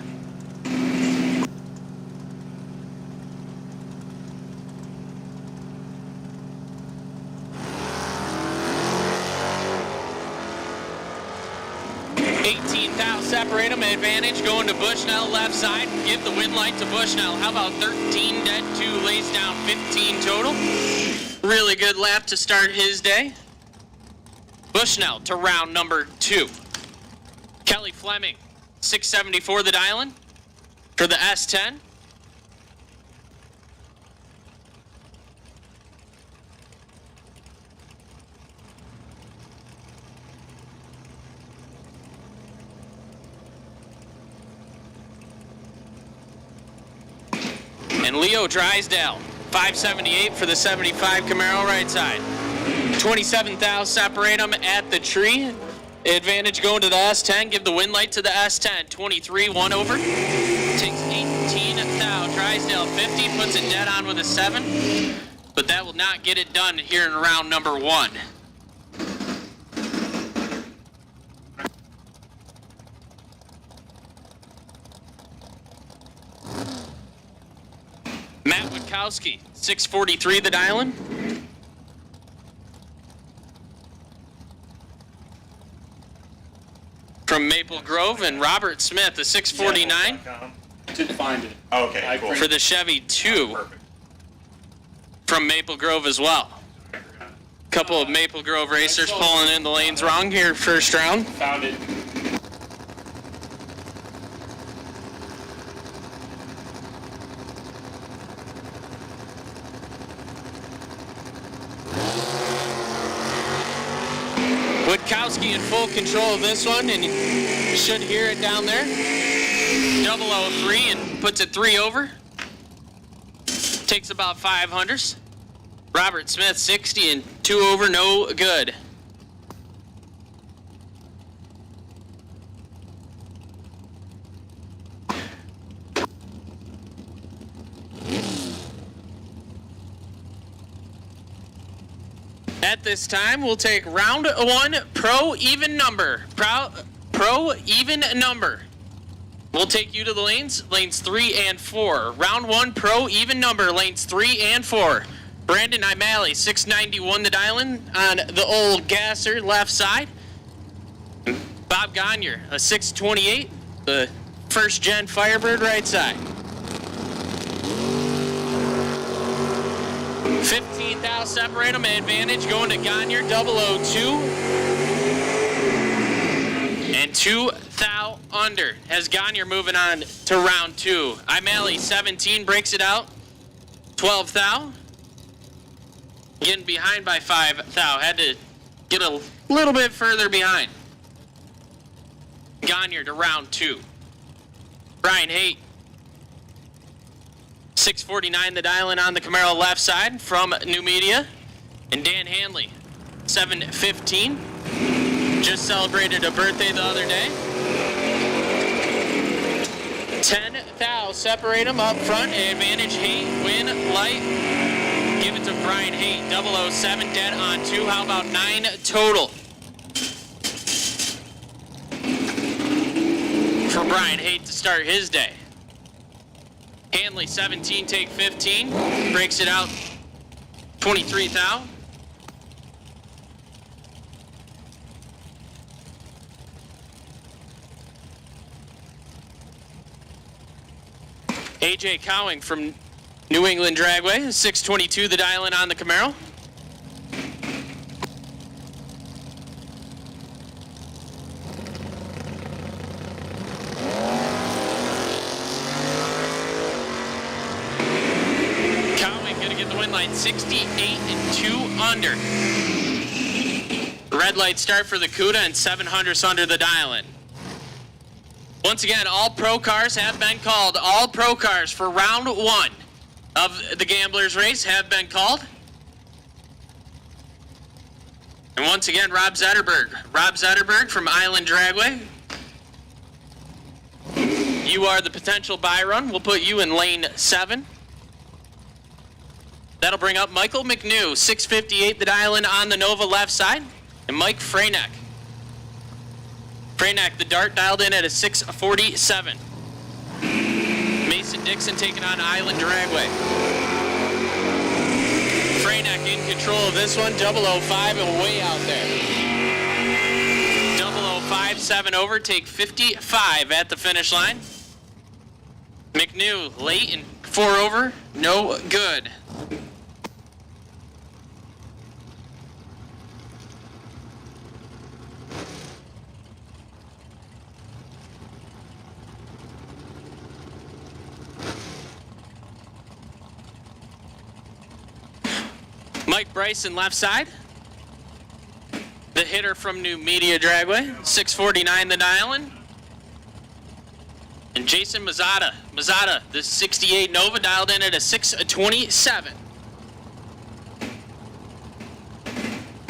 18 thou, separate them, advantage going to Bushnell left side, give the win light to Bushnell. How about 13 dead, 2 lays down, 15 total. Really good lap to start his day. Bushnell to round number 2. Kelly Fleming, 674 the dial-in for the S10. And Leo Drysdale, 578 for the 75 Camaro right side. 27 thou, separate them at the tree. Advantage going to the S10, give the win light to the S10. 23, 1 over. Takes 18 thou, Drysdale 50, puts it dead on with a 7. But that will not get it done here in round number 1. Matt Witkowski, 643 the dial-in. From Maple Grove, and Robert Smith, the 649 Didn't find it. Okay, cool. for the Chevy 2 Perfect. from Maple Grove as well. Couple of Maple Grove racers pulling in the lanes wrong here first round. Found it. Witkowski in full control of this one, and you should hear it down there. 003 and puts it 3 over. Takes about 500s. Robert Smith, 60 and 2 over, no good. At this time, we'll take round 1 pro even number. Pro even number. We'll take you to the lanes 3 and 4. Round 1 pro even number, lanes 3 and 4. Brandon Imalley, 691 the dial-in on the old gasser left side. Bob Gagne, a 628, the first gen Firebird right side. 15 thou, separate them, advantage going to Gagne, 002. And 2 thou under has Gagne moving on to round 2. Imalley, 17, breaks it out. 12 thou. Getting behind by 5 thou. Had to get a little bit further behind. Gagne to round 2. Brian Haight, 649 the dial-in on the Camaro left side from Numidia. And Dan Hanley, 715. Just celebrated a birthday the other day. 10 thou, separate them up front. Advantage Haight, win light. Give it to Brian Haight, 007 dead on 2. How about 9 total? For Brian Haight to start his day. Hanley, 17, take 15. Breaks it out, 23 thou. AJ Cowing from New England Dragway, 622 the dial-in on the Camaro. Cowing gonna get the win line, 68 and 2 under. Red light start for the CUDA and 700s under the dial-in. Once again, all pro cars have been called. All pro cars for round 1 of the Gamblers race have been called. And once again, Rob Zetterberg from Island Dragway. You are the potential buy run. We'll put you in lane 7. That'll bring up Michael McNew, 658 the dial-in on the Nova left side, and Mike Freyneck. Freyneck, the dart dialed in at a 647. Mason Dixon taking on Island Dragway. Freyneck in control of this one, 005 and way out there. 005 7 over, take 55 at the finish line. McNew late and 4 over, no good. Mike Bryson left side. The hitter from Numidia Dragway, 649 the dial-in. And Jason Mazzata. Mazzata, the 68 Nova, dialed in at a 627.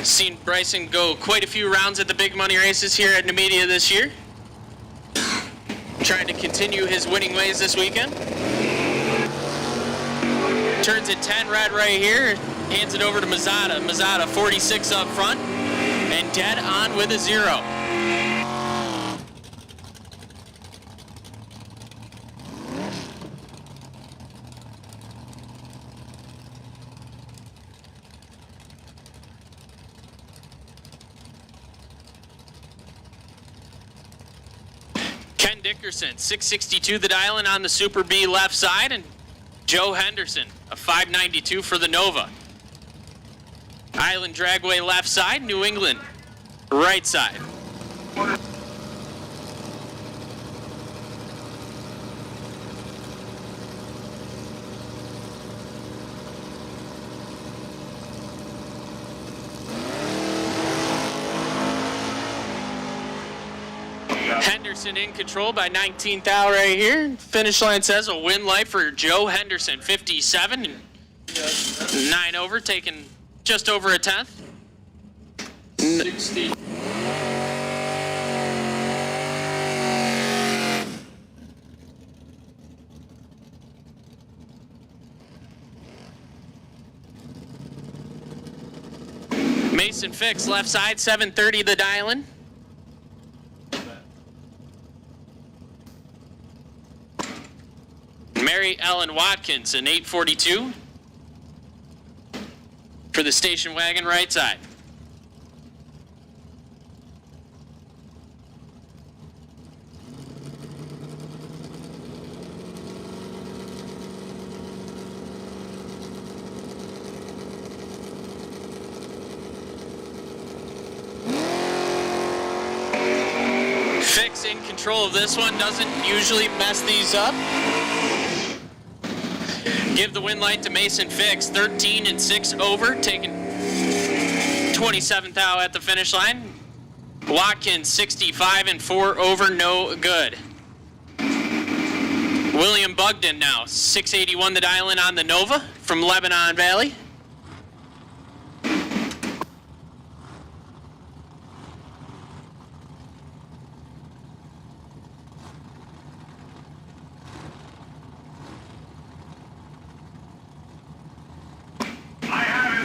Seen Bryson go quite a few rounds at the big money races here at Numidia this year. Trying to continue his winning ways this weekend. Turns at 10 red right here. Hands it over to Mazzata. Mazzata 46 up front. And dead on with a 0. Ken Dickerson, 662 the dial-in on the Super B left side, and Joe Henderson, a 592 for the Nova. Island Dragway left side, New England right side. Henderson in control by 19th out right here. Finish line says a win light for Joe Henderson, 57 and 9 over, taking just over a 10th. 60. Mason Fix left side, 730 the dial-in. Mary Ellen Watkins, an 842 for the station wagon right side. Fix in control of this one, doesn't usually mess these up. Give the win light to Mason Fix, 13 and 6 over, taking 27th out at the finish line. Watkins, 65 and 4 over, no good. William Bugden now, 681 the dial-in on the Nova from Lebanon Valley.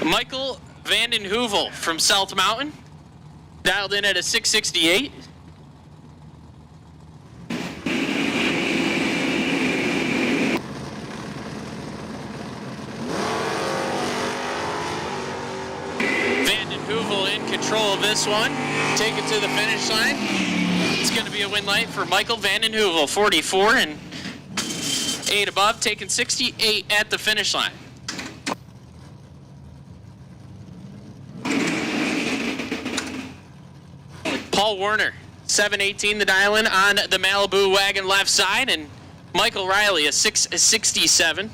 Michael Vanden Heuvel from South Mountain, dialed in at a 668. Vanden Heuvel in control of this one. Take it to the finish line. It's going to be a win light for Michael Vanden Heuvel, 44 and 8 above, taking 68 at the finish line. Paul Werner, 718 the dial-in on the Malibu wagon left side, and Michael Riley, a 667.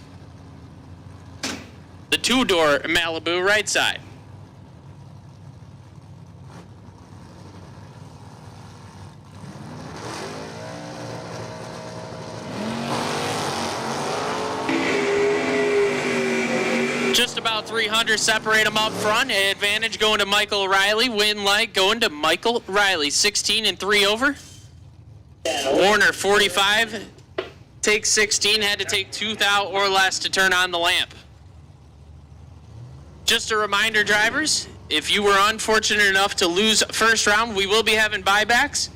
The two-door Malibu right side. Just about 300 separate them up front. Advantage going to Michael Riley. Win light going to Michael Riley. 16 and 3 over. Warner, 45. Take 16. Had to take 2 thou or less to turn on the lamp. Just a reminder, drivers, if you were unfortunate enough to lose first round, we will be having buybacks.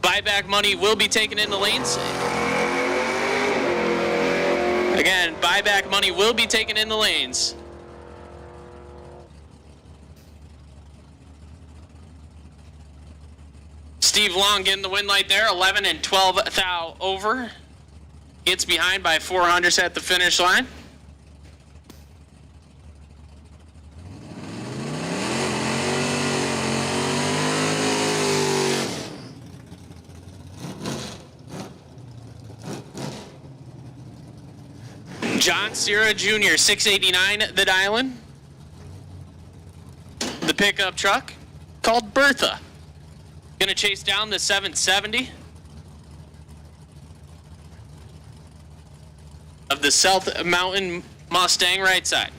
Buyback money will be taken in the lanes. Again, buyback money will be taken in the lanes. Steve Long getting the win light there, 11 and 12 thou over. Gets behind by 400s at the finish line. John Sierra Jr., 689 the dial-in. The pickup truck called Bertha. Gonna chase down the 770 of the South Mountain Mustang right side.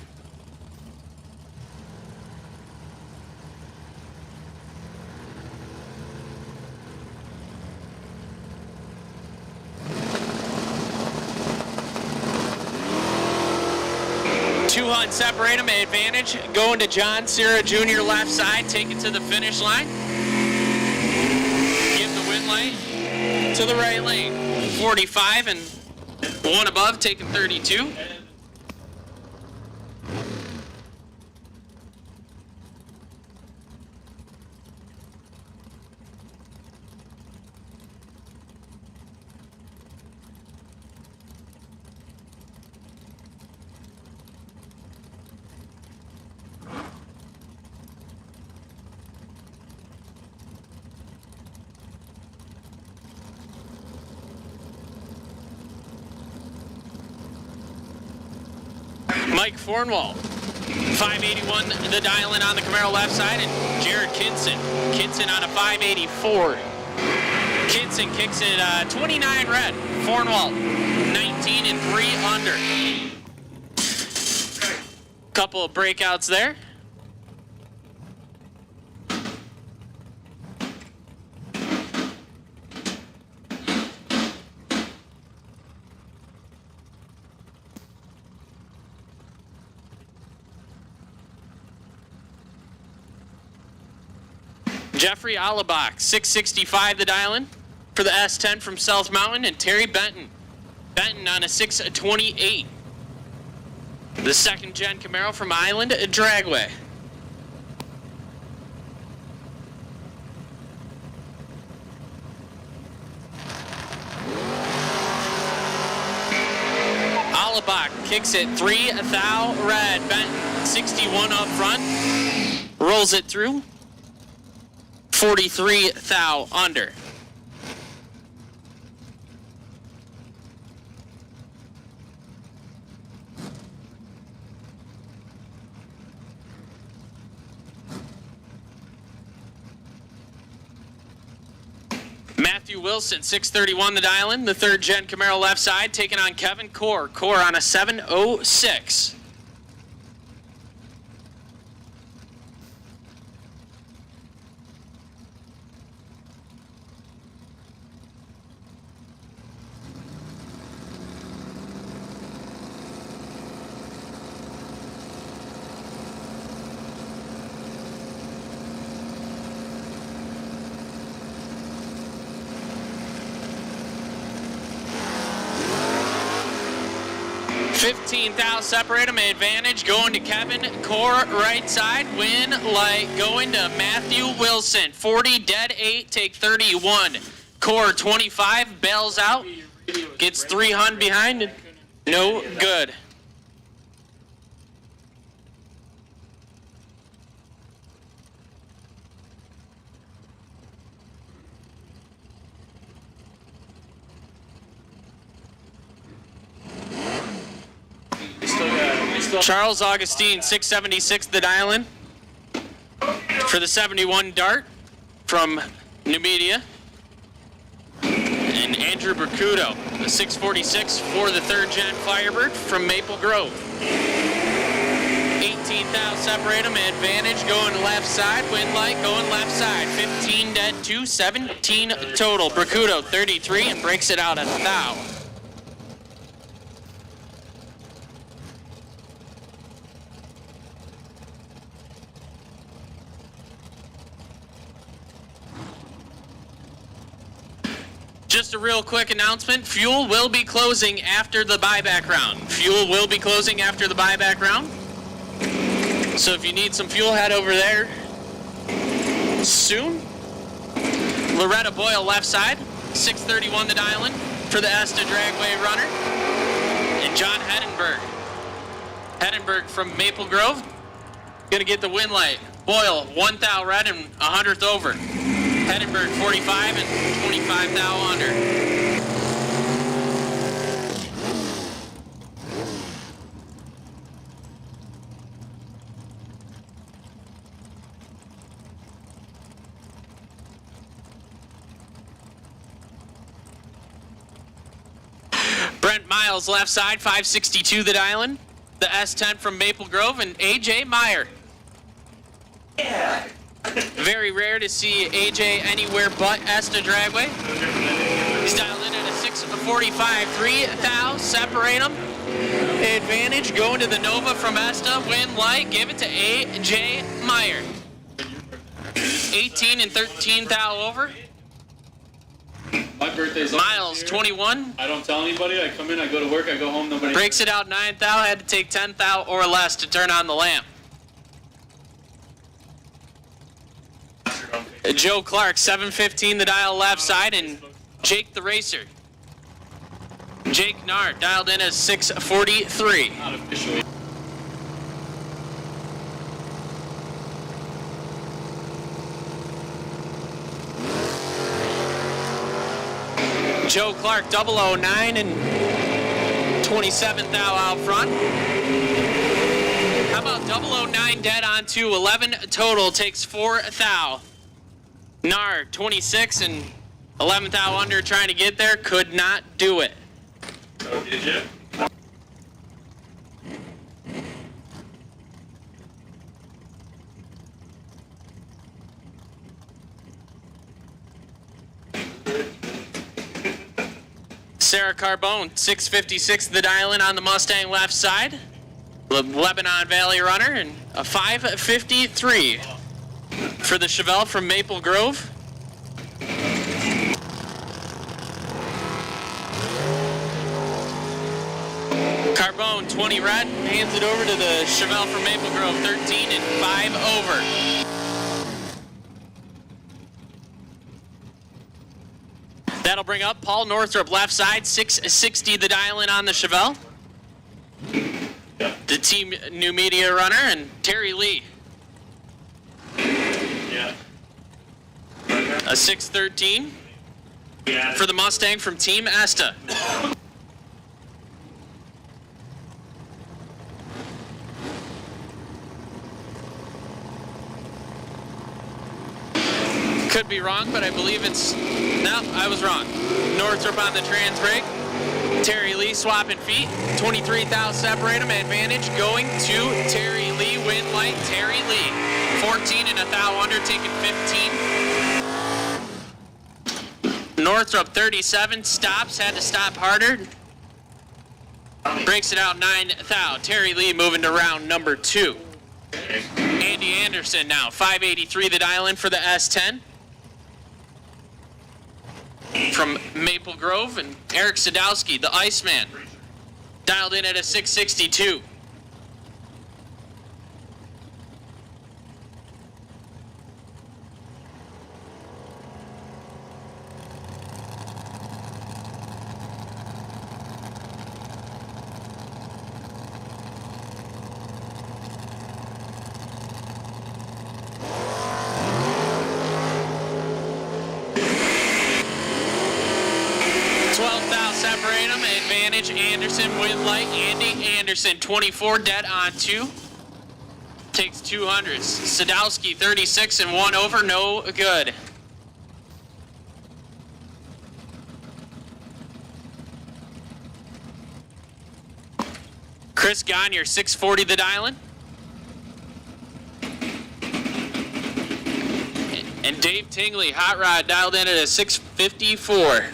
Two Hunt separate them, advantage. Going to John Sierra Jr. left side, take it to the finish line. Give the win light to the right lane. 45 and one above, taking 32. Mike Fornwall, 581 the dial-in on the Camaro left side, and Jared Kinson. Kinson on a 584. Kinson kicks it 29 red. Fornwall, 19 and 3 under. Couple of breakouts there. Jeffrey Alabach, 665 the dial-in for the S10 from South Mountain, and Terry Benton. Benton on a 628. The second gen Camaro from Island Dragway. Alabach kicks it 3 thou red. Benton 61 up front. Rolls it through. 43 thou under. Matthew Wilson, 631 the dial-in, the third gen Camaro left side, taking on Kevin Core. Core on a 706. $15,000 separate them, advantage going to Kevin Core right side, win light going to Matthew Wilson. 40 dead 8, take 31. Core 25 bails out, gets 300 behind, no good. Charles Augustine, 676 the dial-in for the 71 Dart from Numidia. And Andrew Bercudo, the 646 for the third gen Firebird from Maple Grove. 18,000 separate them, advantage going left side, win light going left side. 15 dead, 2, 17 total. Bercudo 33 and breaks it out a thou. Just a real quick announcement, fuel will be closing after the buyback round. Fuel will be closing after the buyback round. So if you need some fuel, head over there soon. Loretta Boyle left side, 631 the dial in for the Esta Dragway runner. And John Hedenberg. Hedenberg from Maple Grove, gonna get the win light. Boyle, 1 thou red and 100th over. Hedenberg, 45 and 25 thou under. Brent Miles left side, 562 the dial-in. The S10 from Maple Grove and AJ Meyer. Yeah. Very rare to see AJ anywhere but Esta Dragway. He's dialed in at a 6:45, 3 thou, separate them. Advantage going to the Nova from Esta, win light, give it to AJ Meyer. 18 and 13 thou over. My birthday's Miles, 21. I don't tell anybody. I come in, I go to work, I go home, nobody. Breaks it out 9 thou, had to take 10 thou or less to turn on the lamp. Joe Clark, 715 the dial left side, and Jake the racer. Jake Nard dialed in as 643. Not officially. Joe Clark, 009 and 27 thou out front. How about 009 dead on 2, 11 total, takes 4 thou. Nard, 26 and 11 thou under, trying to get there, could not do it. Oh, did you? Sarah Carbone, 656 the dial-in on the Mustang left side. Lebanon Valley runner, and a 553 for the Chevelle from Maple Grove. Carbone, 20 red, hands it over to the Chevelle from Maple Grove, 13 and 5 over. That'll bring up Paul Northrup left side, 660 the dial-in on the Chevelle. The Team Numidia runner, and Terry Lee. Yeah. A 613 Yeah. for the Mustang from Team Esta. Could be wrong, but I believe it's... No, I was wrong. Northrop on the trans brake. Terry Lee swapping feet. 23 thou separate them. Advantage going to Terry Lee. Win light, Terry Lee. 14 and a thou under, taking 15. Northrop 37, stops, had to stop harder. Breaks it out 9 thou. Terry Lee moving to round number 2. Andy Anderson now, 583 the dial-in for the S10. From Maple Grove, and Eric Sadowski, the Iceman, dialed in at a 662. Separate them, advantage Anderson, win light, Andy Anderson, 24 dead on 2, takes 200s. Sadowski, 36 and 1 over, no good. Chris Gagne, 640 the dial-in. And Dave Tingley, hot rod, dialed in at a 654.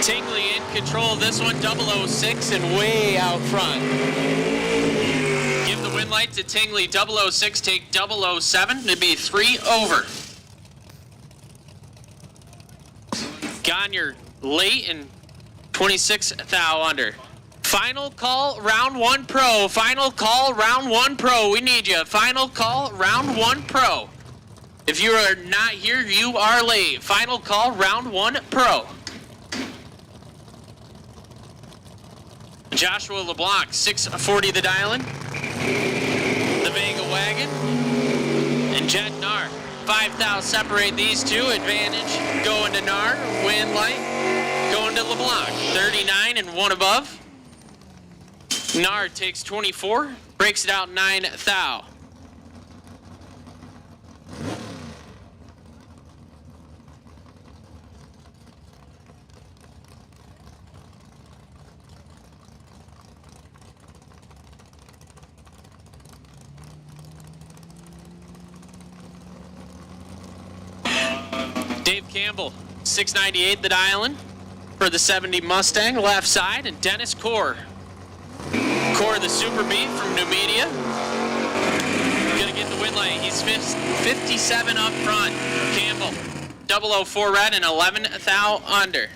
Tingley in control of this one, 006 and way out front. Give the win light to Tingley, 006, take 007 to be 3 over. Gagne late and 26 thou under. Final call, round 1 pro. Final call, round 1 pro. We need you. Final call, round 1 pro. If you are not here, you are late. Final call, round 1 pro. Joshua LeBlanc, 640 the dialing. The Vega Wagon. And Jed Nar. 5 thou separate these two. Advantage going to Nar. Win light going to LeBlanc. 39 and 1 above. Nar takes 24. Breaks it out 9 thou. Dave Campbell, 698 the dialing for the 70 Mustang, left side, and Dennis Core. Core, the Super B from Numidia. Gonna get the win light. He's 57 up front. Campbell, 004 red and 11 thou under.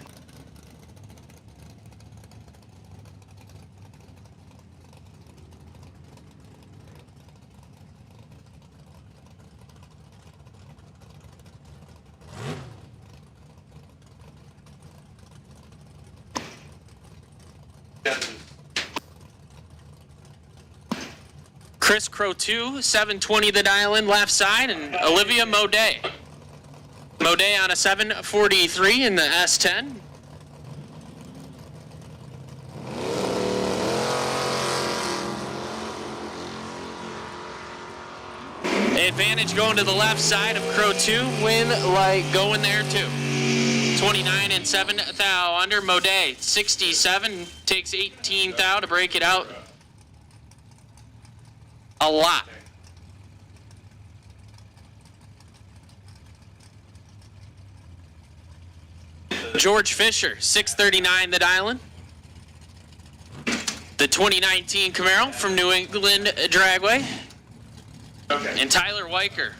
Chris Crow 720 the dial-in left side, and Olivia Modet. Modet on a 743 in the S10. Advantage going to the left side of Crow 2. Win light going there too. 29 and 7 thou under. Modet 67 takes 18 thou to break it out. A lot. George Fisher, 639 the dial-in. The 2019 Camaro from New England Dragway. Okay. And Tyler Weicker,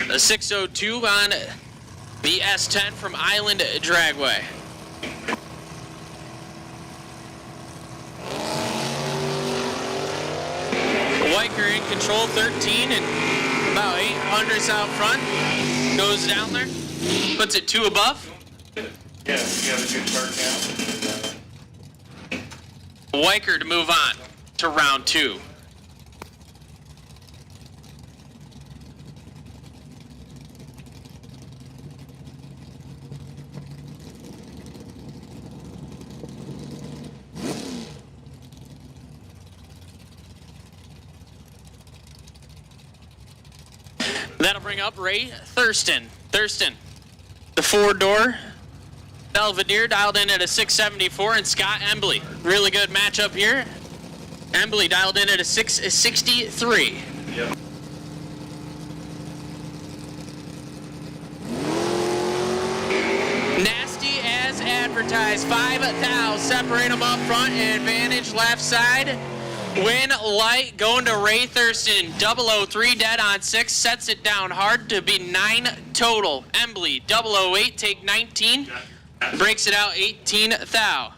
a 602 on the S10 from Island Dragway. Weicker in control, 13 and about 800s out front. Goes down there, puts it 2 above. Yeah, you have a good start now. Weicker to move on to round 2. That'll bring up Ray Thurston. Thurston, the 4-door Belvedere, dialed in at a 674, and Scott Embley. Really good matchup here. Embley dialed in at a 663. Yep. Nasty as advertised. 5 thou. Separate them up front. Advantage left side. Win light going to Ray Thurston. 003 dead on 6. Sets it down hard to be 9 total. Embley 008 take 19. Breaks it out 18 thou.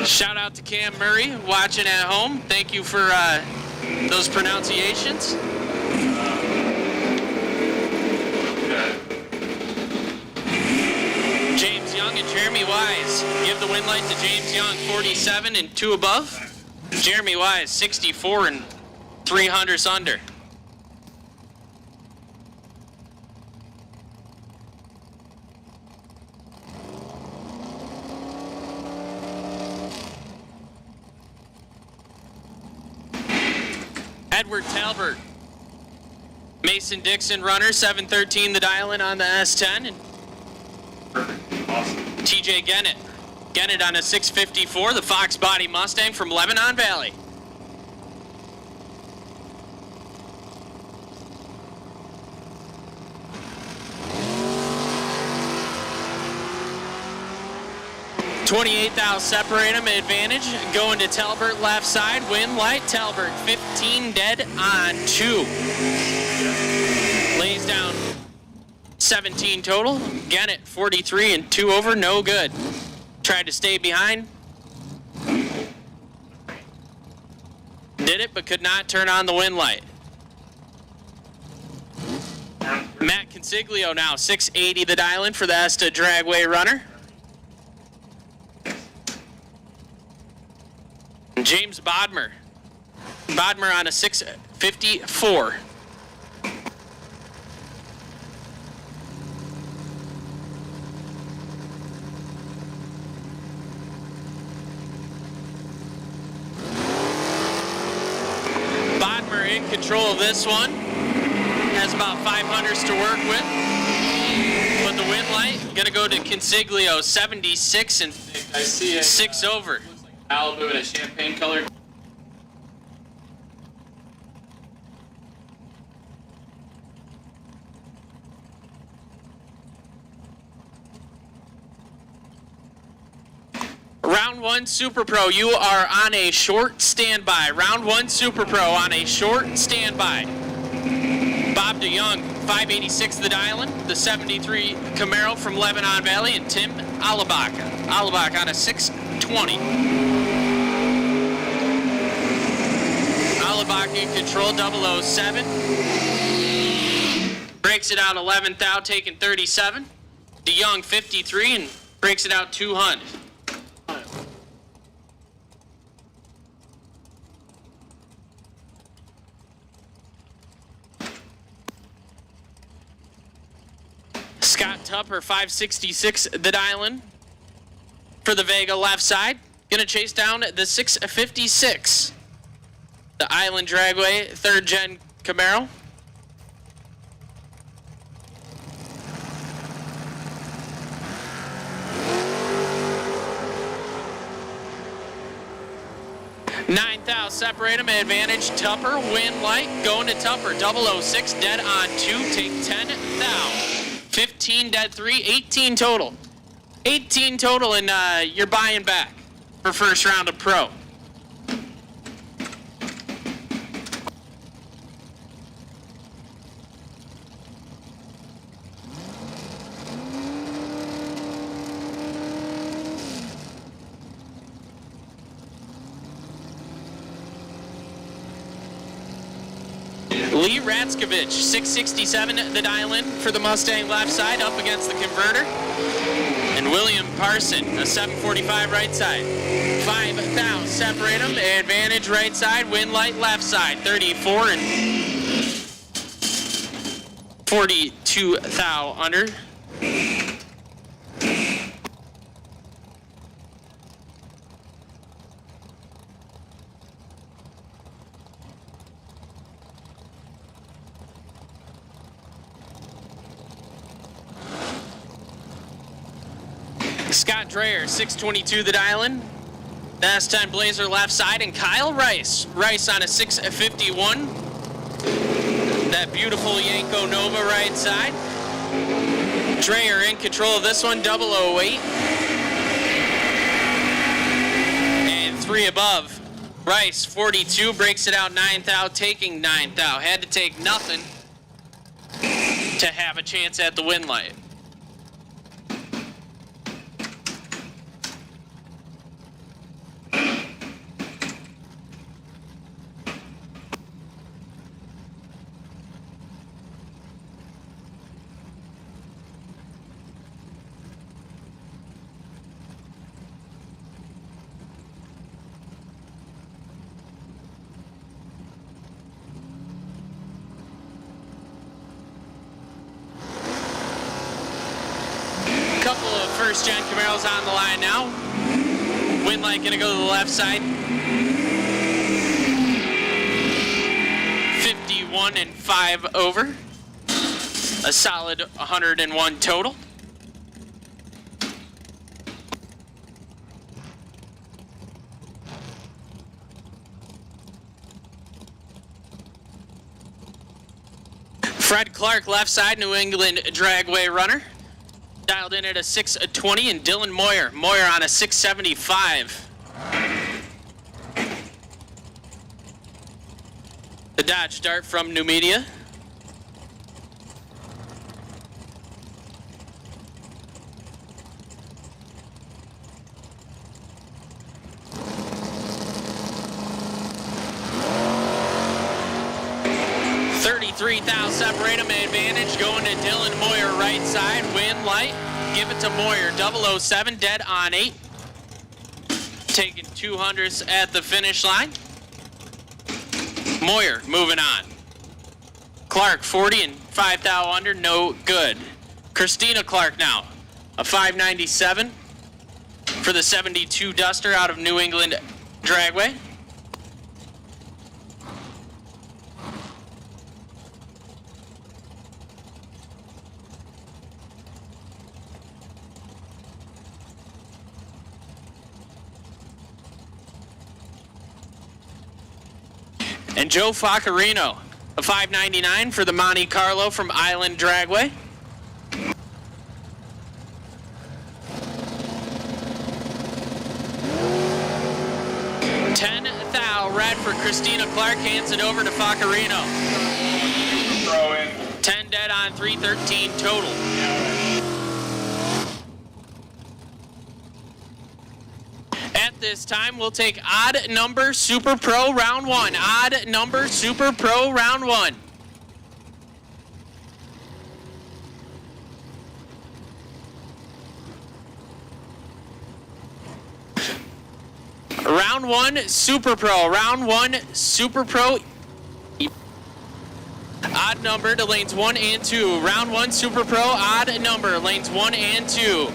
Shout out to Cam Murray watching at home. Thank you for those pronunciations. James Young and Jeremy Wise. Give the win light to James Young, 47 and 2 above. Jeremy Wise, 64 and 300s under. Edward Talbert, Mason Dixon runner, 713 the dial-in on the S10. And Awesome. TJ Gennett. Gennett on a 654, the Fox Body Mustang from Lebanon Valley. 28 thou separate them, advantage. Going to Talbert left side, win light. Talbert 15 dead on 2. Lays down 17 total. Gannett 43 and 2 over, no good. Tried to stay behind. Did it, but could not turn on the win light. Matt Consiglio now 680 the dial-in for the Esta Dragway runner. James Bodmer. Bodmer on a 654. Bodmer in control of this one. Has about 500s to work with. But the win light gonna go to Consiglio, 76 and I see a 6 over. Malibu in a champagne color. Round 1 Super Pro, you are on a short standby. Round 1 Super Pro on a short standby. Bob DeYoung, 586 the dial-in, the 73 Camaro from Lebanon Valley, and Tim Alabak. Alabak on a 620. Alabak in control, 007. Breaks it out 11th thou, taking 37. DeYoung 53 and breaks it out 200. Scott Tupper, 566 the dial-in for the Vega left side. Gonna chase down the 656. The Island Dragway, 3rd gen Camaro. Nine thou separate them, advantage Tupper, win light, going to Tupper, 006 dead on 2, take 10 thou. 15 dead 3, 18 total. 18 total, and you're buying back for first round of pro. Lee Ratzkovich, 667 the dial-in for the Mustang left side, up against the converter. And William Parson, a 745 right side. 5 thou separate them, advantage right side, win light left side, 34 and 42 thou under. Scott Dreyer, 622 the dial-in. Last time Blazer left side, and Kyle Rice. Rice on a 651. That beautiful Yanko Nova right side. Dreyer in control of this one, 008. And 3 above. Rice, 42, breaks it out 9 thou, taking 9 thou. Had to take nothing to have a chance at the win light. Couple of first-gen Camaros on the line now. Win light gonna go to the left side. 51 and 5 over. A solid 101 total. Fred Clark, left side, New England Dragway runner. dialed in at a 620, and Dylan Moyer on a 675. The Dodge Dart from Numidia. $33,000 separate them. Advantage going to Dylan Moyer right side. Win light. Give it to Moyer. 007 dead on 8. Taking 200s at the finish line. Moyer moving on. Clark 40 and 5 thou under, no good. Christina Clark now, a 597 for the 72 Duster out of New England Dragway. And Joe Faccarino, a 599 for the Monte Carlo from Island Dragway. $10,000 red for Christina Clark, hands it over to Faccarino. 10 dead on 313 total. At this time, we'll take odd number Super Pro round 1. Odd number Super Pro round 1. Round 1 Super Pro. Round 1 Super Pro. Odd number to lanes 1 and 2. Round 1 Super Pro. Odd number lanes 1 and 2.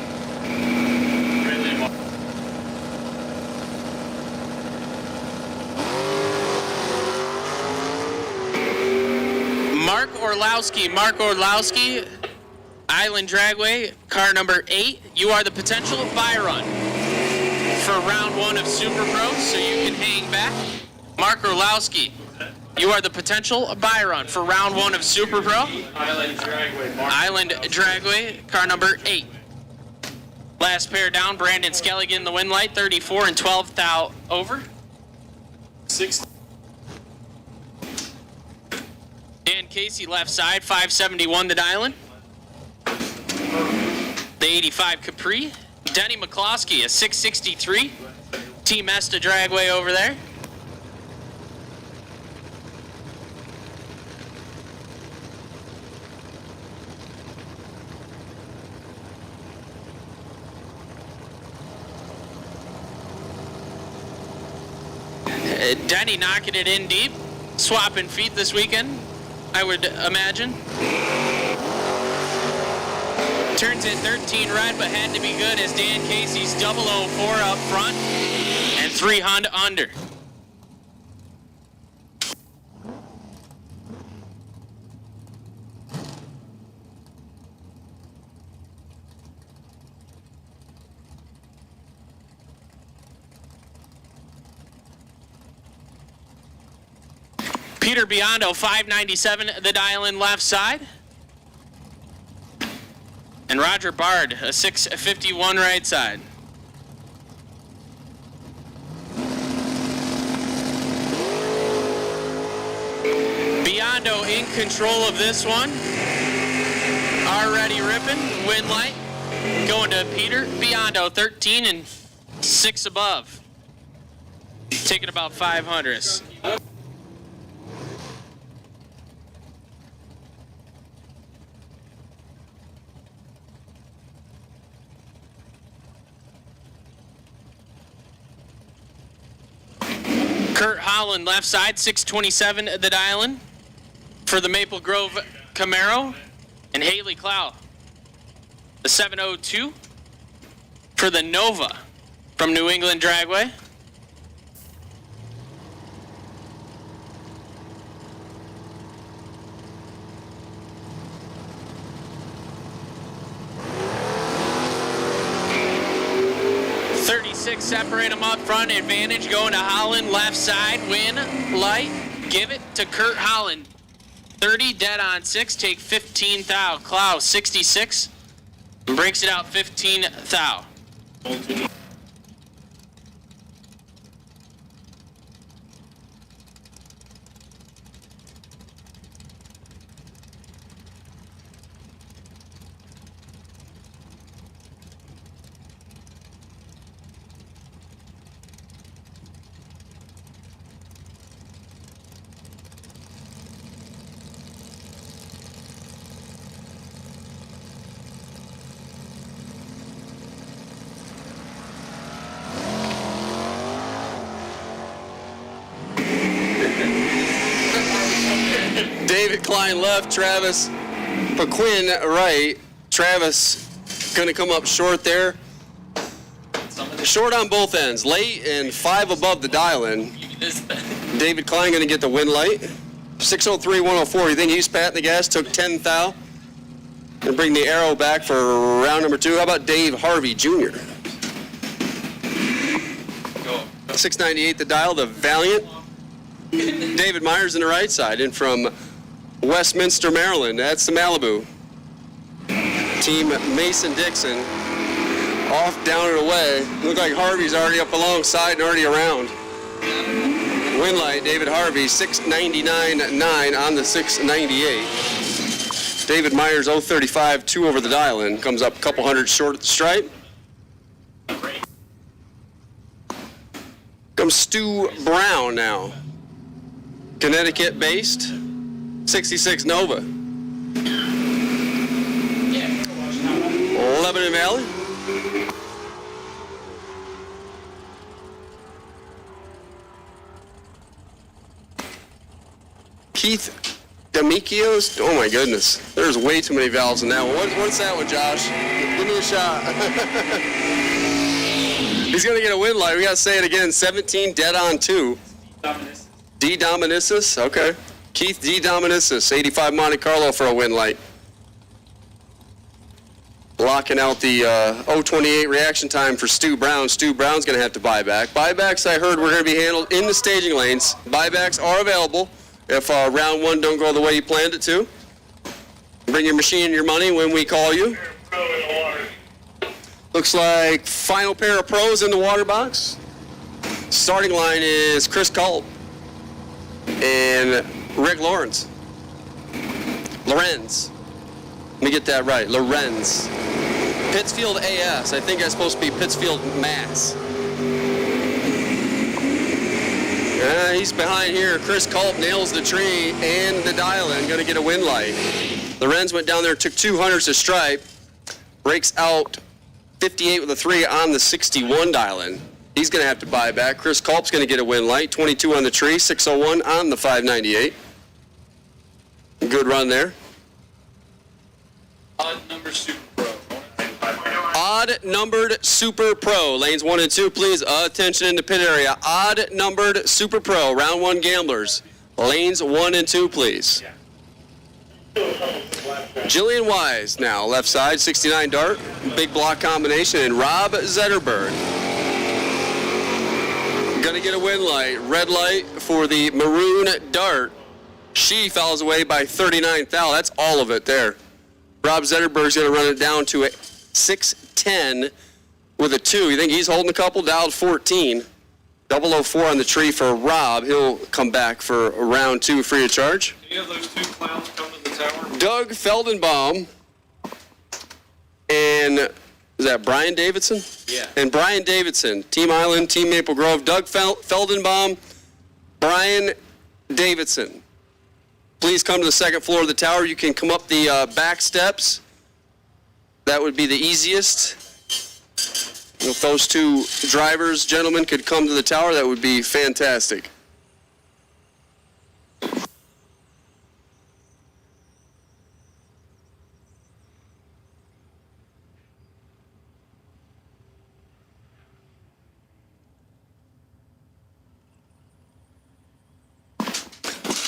Mark Orlowski, Island Dragway, car number 8. You are the potential buy run for round 1 of Super Pro, so you can hang back. Mark Orlowski, you are the potential buy run for round 1 of Super Pro. Island Dragway, car number 8. Last pair down, Brandon Skelligan, the win light, 34 and 12 thou over. 6. Dan Casey left side, 571 the Island. The 85 Capri. Denny McCloskey, a 663. Team Esta Dragway over there. Denny knocking it in deep. Swapping feet this weekend, I would imagine. Turns in 13 red, but had to be good as Dan Casey's 004 up front and 300 under. Peter Biondo, 597, the Island left side. And Roger Bard, a 651 right side. Biondo in control of this one. Already ripping, win light. Going to Peter Biondo, 13 and 6 above. Taking about 500s. Kurt Holland, left side, 627 the Island for the Maple Grove Camaro. And Haley Clow, the 702 for the Nova from New England Dragway. Separate them up front. Advantage going to Holland. Left side. Win. Light. Give it to Kurt Holland. 30 dead on 6. Take 15 thou. Clow 66 Breaks it out 15 thou. David Klein left, Travis Paquin right. Travis going to come up short there. Short on both ends, late and 5 above the dial-in. David Klein going to get the win light. 6:03.104. You think he's patting the gas? Took 10 thou. And bring the arrow back for round number 2. How about Dave Harvey Jr.? 698 the dial, the Valiant. David Myers on the right side, in from Westminster, Maryland. That's the Malibu. Team Mason-Dixon. Off, down, and away. Look like Harvey's already up alongside and already around. Win light, David Harvey, 699.9 on the 698. David Myers, 035, 2 over the dial-in. Comes up a couple hundred short at the stripe. Comes Stu Brown now. Connecticut-based, 66 Nova. Lebanon Valley. Keith Damikios. Oh my goodness. There's way too many vowels in that one. What's that one, Josh? Give me a shot. He's going to get a win light. We got to say it again. 17 dead on 2. D. Dominicis. Okay. Keith D. Dominicis, 85 Monte Carlo for a win light. Locking out the 028 reaction time for Stu Brown. Stu Brown's going to have to buy back. Buybacks, I heard, were going to be handled in the staging lanes. Buybacks are available if round 1 don't go the way you planned it to. Bring your machine and your money when we call you. Looks like final pair of pros in the water box. Starting line is Chris Culp and Rick Lorenz. Let me get that right. Lorenz. Pittsfield AS. I think that's supposed to be Pittsfield Mass. He's behind here. Chris Culp nails the tree and the dial-in. Going to get a win light. Lorenz went down there, took 200s to stripe. Breaks out 58 with a 3 on the 61 dial-in. He's going to have to buy back. Chris Culp's going to get a win light. 22 on the tree, 601 on the 598. Good run there. Odd number Super Pro. Odd numbered Super Pro. Lanes 1 and 2, please. Attention in the pit area. Odd numbered Super Pro. Round 1 gamblers. Lanes 1 and 2, please. Jillian Wise now, left side, 69 dart. Big block combination. And Rob Zetterberg. Gonna get a win light. Red light for the maroon dart. She fouls away by 39 thou. That's all of it there. Rob Zetterberg's going to run it down to a 610 with a 2. You think he's holding a couple? Dialed 14. 004 on the tree for Rob. He'll come back for round 2 free of charge. Can you have those 2 clowns come to the tower? Doug Feldenbaum and is that Brian Davidson? Yeah. And Brian Davidson, Team Island, Team Maple Grove. Doug Feldenbaum, Brian Davidson. Please come to the 2nd floor of the tower. You can come up the back steps. That would be the easiest. If those 2 drivers, gentlemen, could come to the tower, that would be fantastic.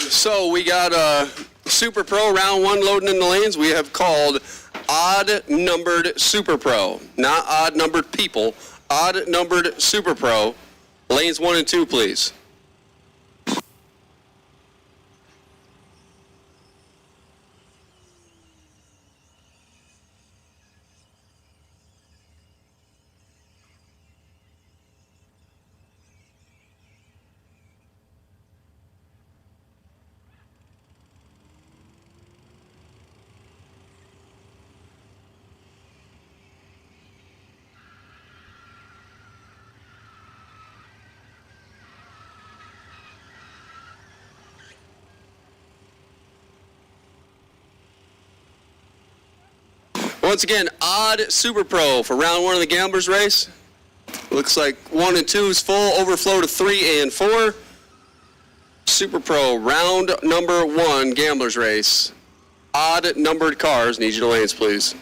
So we got a Super Pro round 1 loading in the lanes. We have called odd numbered Super Pro, not odd numbered people. Odd numbered Super Pro. Lanes 1 and 2, please. Once again, odd Super Pro for round 1 of the Gamblers race. Looks like 1 and 2 is full, overflow to 3 and 4. Super Pro, round number 1, Gamblers race. Odd numbered cars, need you to lanes, please.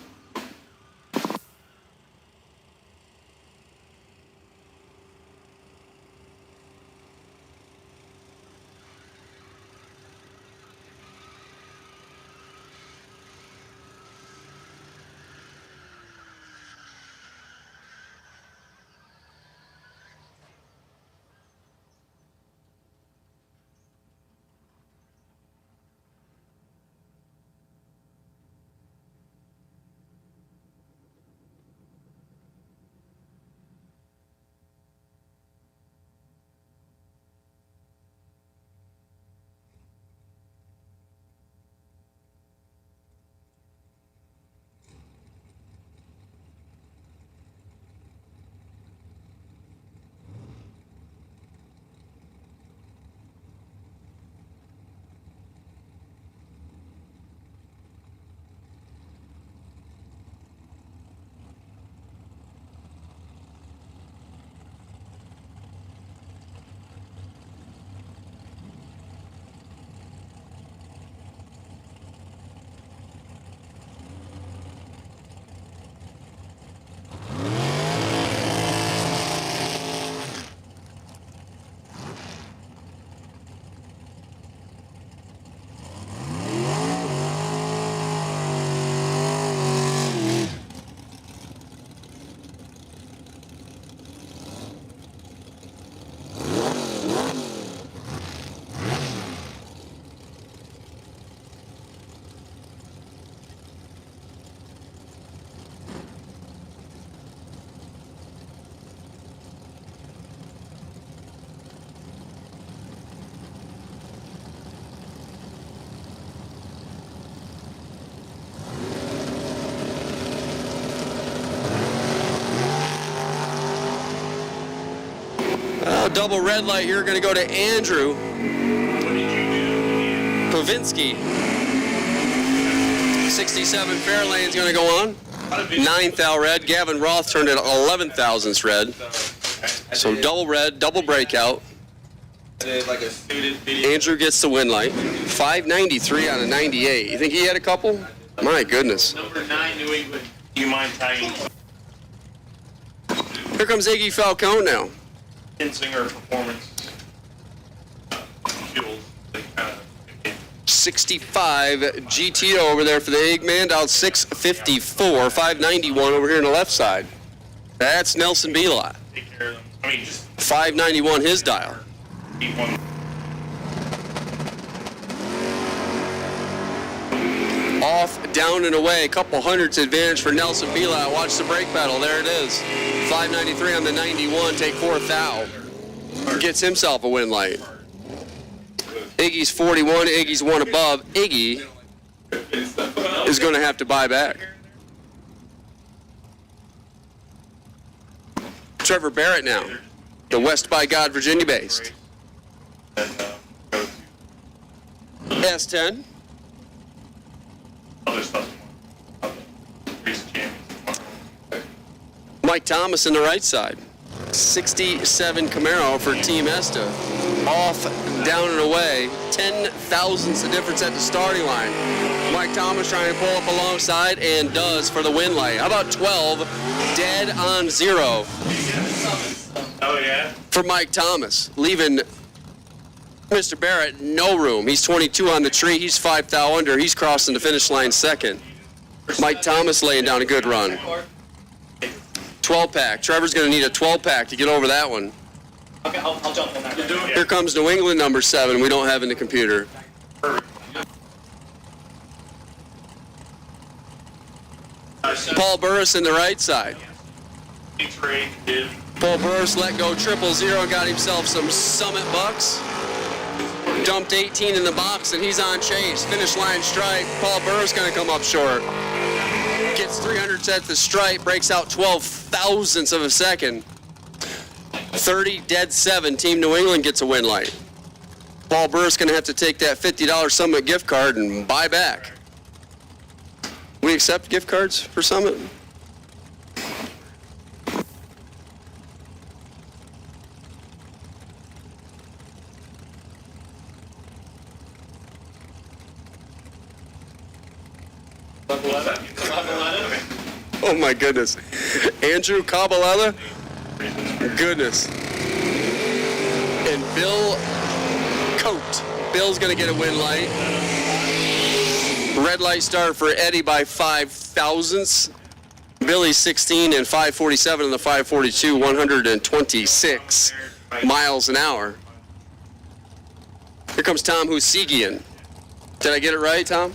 Double red light here, going to go to Andrew Pavinsky. 67 Fairlane's going to go on. 9th out red. Gavin Roth turned it 11,000th red. So double red, double breakout. Andrew gets the win light. 593 out of 98. You think he had a couple? My goodness. Number 9, New England. Do you mind tagging? Here comes Iggy Falcone now. Singer performance. Fuels. 65 GTO over there for the Eggman, down 654, 591 over here on the left side. That's Nelson Belot. Take care of them. I mean, just 591 his dial. keep one. Off, down and away, a couple hundreds advantage for Nelson Belot. Watch the brake pedal, there it is. 593 on the 91, take 4th out. Gets himself a win light. Iggy's 41, Iggy's one above. Iggy is going to have to buy back. Trevor Barrett now, the West by God, Virginia based. S10. Other stuff. Recent champions. Mike Thomas on the right side. 67 Camaro for Team Esta. Off, down and away. 10 thousandths of difference at the starting line. Mike Thomas trying to pull up alongside and does for the win light. How about 12 dead on 0 Oh, yeah? for Mike Thomas, leaving Mr. Barrett no room. He's 22 on the tree. He's 5 thou under. He's crossing the finish line second. Mike Thomas laying down a good run. 12-pack. Trevor's going to need a 12-pack to get over that one. Okay, I'll jump on that. Here comes New England number 7. We don't have in the computer. Paul Burris in the right side. Paul Burris let go 000, got himself some Summit bucks. Dumped 18 in the box, and he's on chase. Finish line stripe. Paul Burris going to come up short. Gets 300 at the stripe, breaks out 12 thousandths of a second. 30 dead 7. Team New England gets a win light. Paul Burris going to have to take that $50 Summit gift card and buy back. We accept gift cards for Summit? Oh my goodness. Andrew Cabalella? Goodness. And Bill Coat. Bill's going to get a win light. Red light start for Eddie by 5 thousandths. Billy 16 and 547 in the 542, 126 miles an hour. Here comes Tom Husegian. Did I get it right, Tom?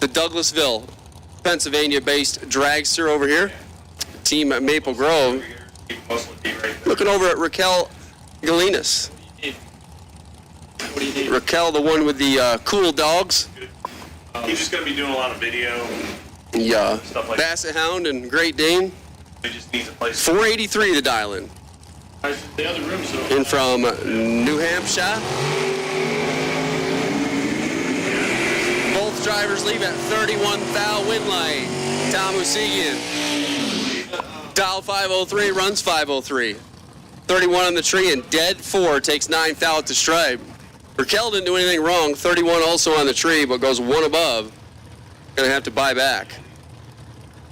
The Douglasville, Pennsylvania-based dragster over here. Team at Maple Grove. Looking over at Raquel Galinas. Raquel, the one with the cool dogs. He's just going to be doing a lot of video. Yeah. Stuff like Basset Hound and Great Dane. He just needs a place. 483 the dial-in. The other room's In from New Hampshire. Both drivers leave at 31 thou win light. Tom Husegian. Dial 503, runs 503. 31 on the tree and dead 4 takes 9 thou at the stripe. Raquel didn't do anything wrong. 31 also on the tree, but goes 1 above. Gonna have to buy back.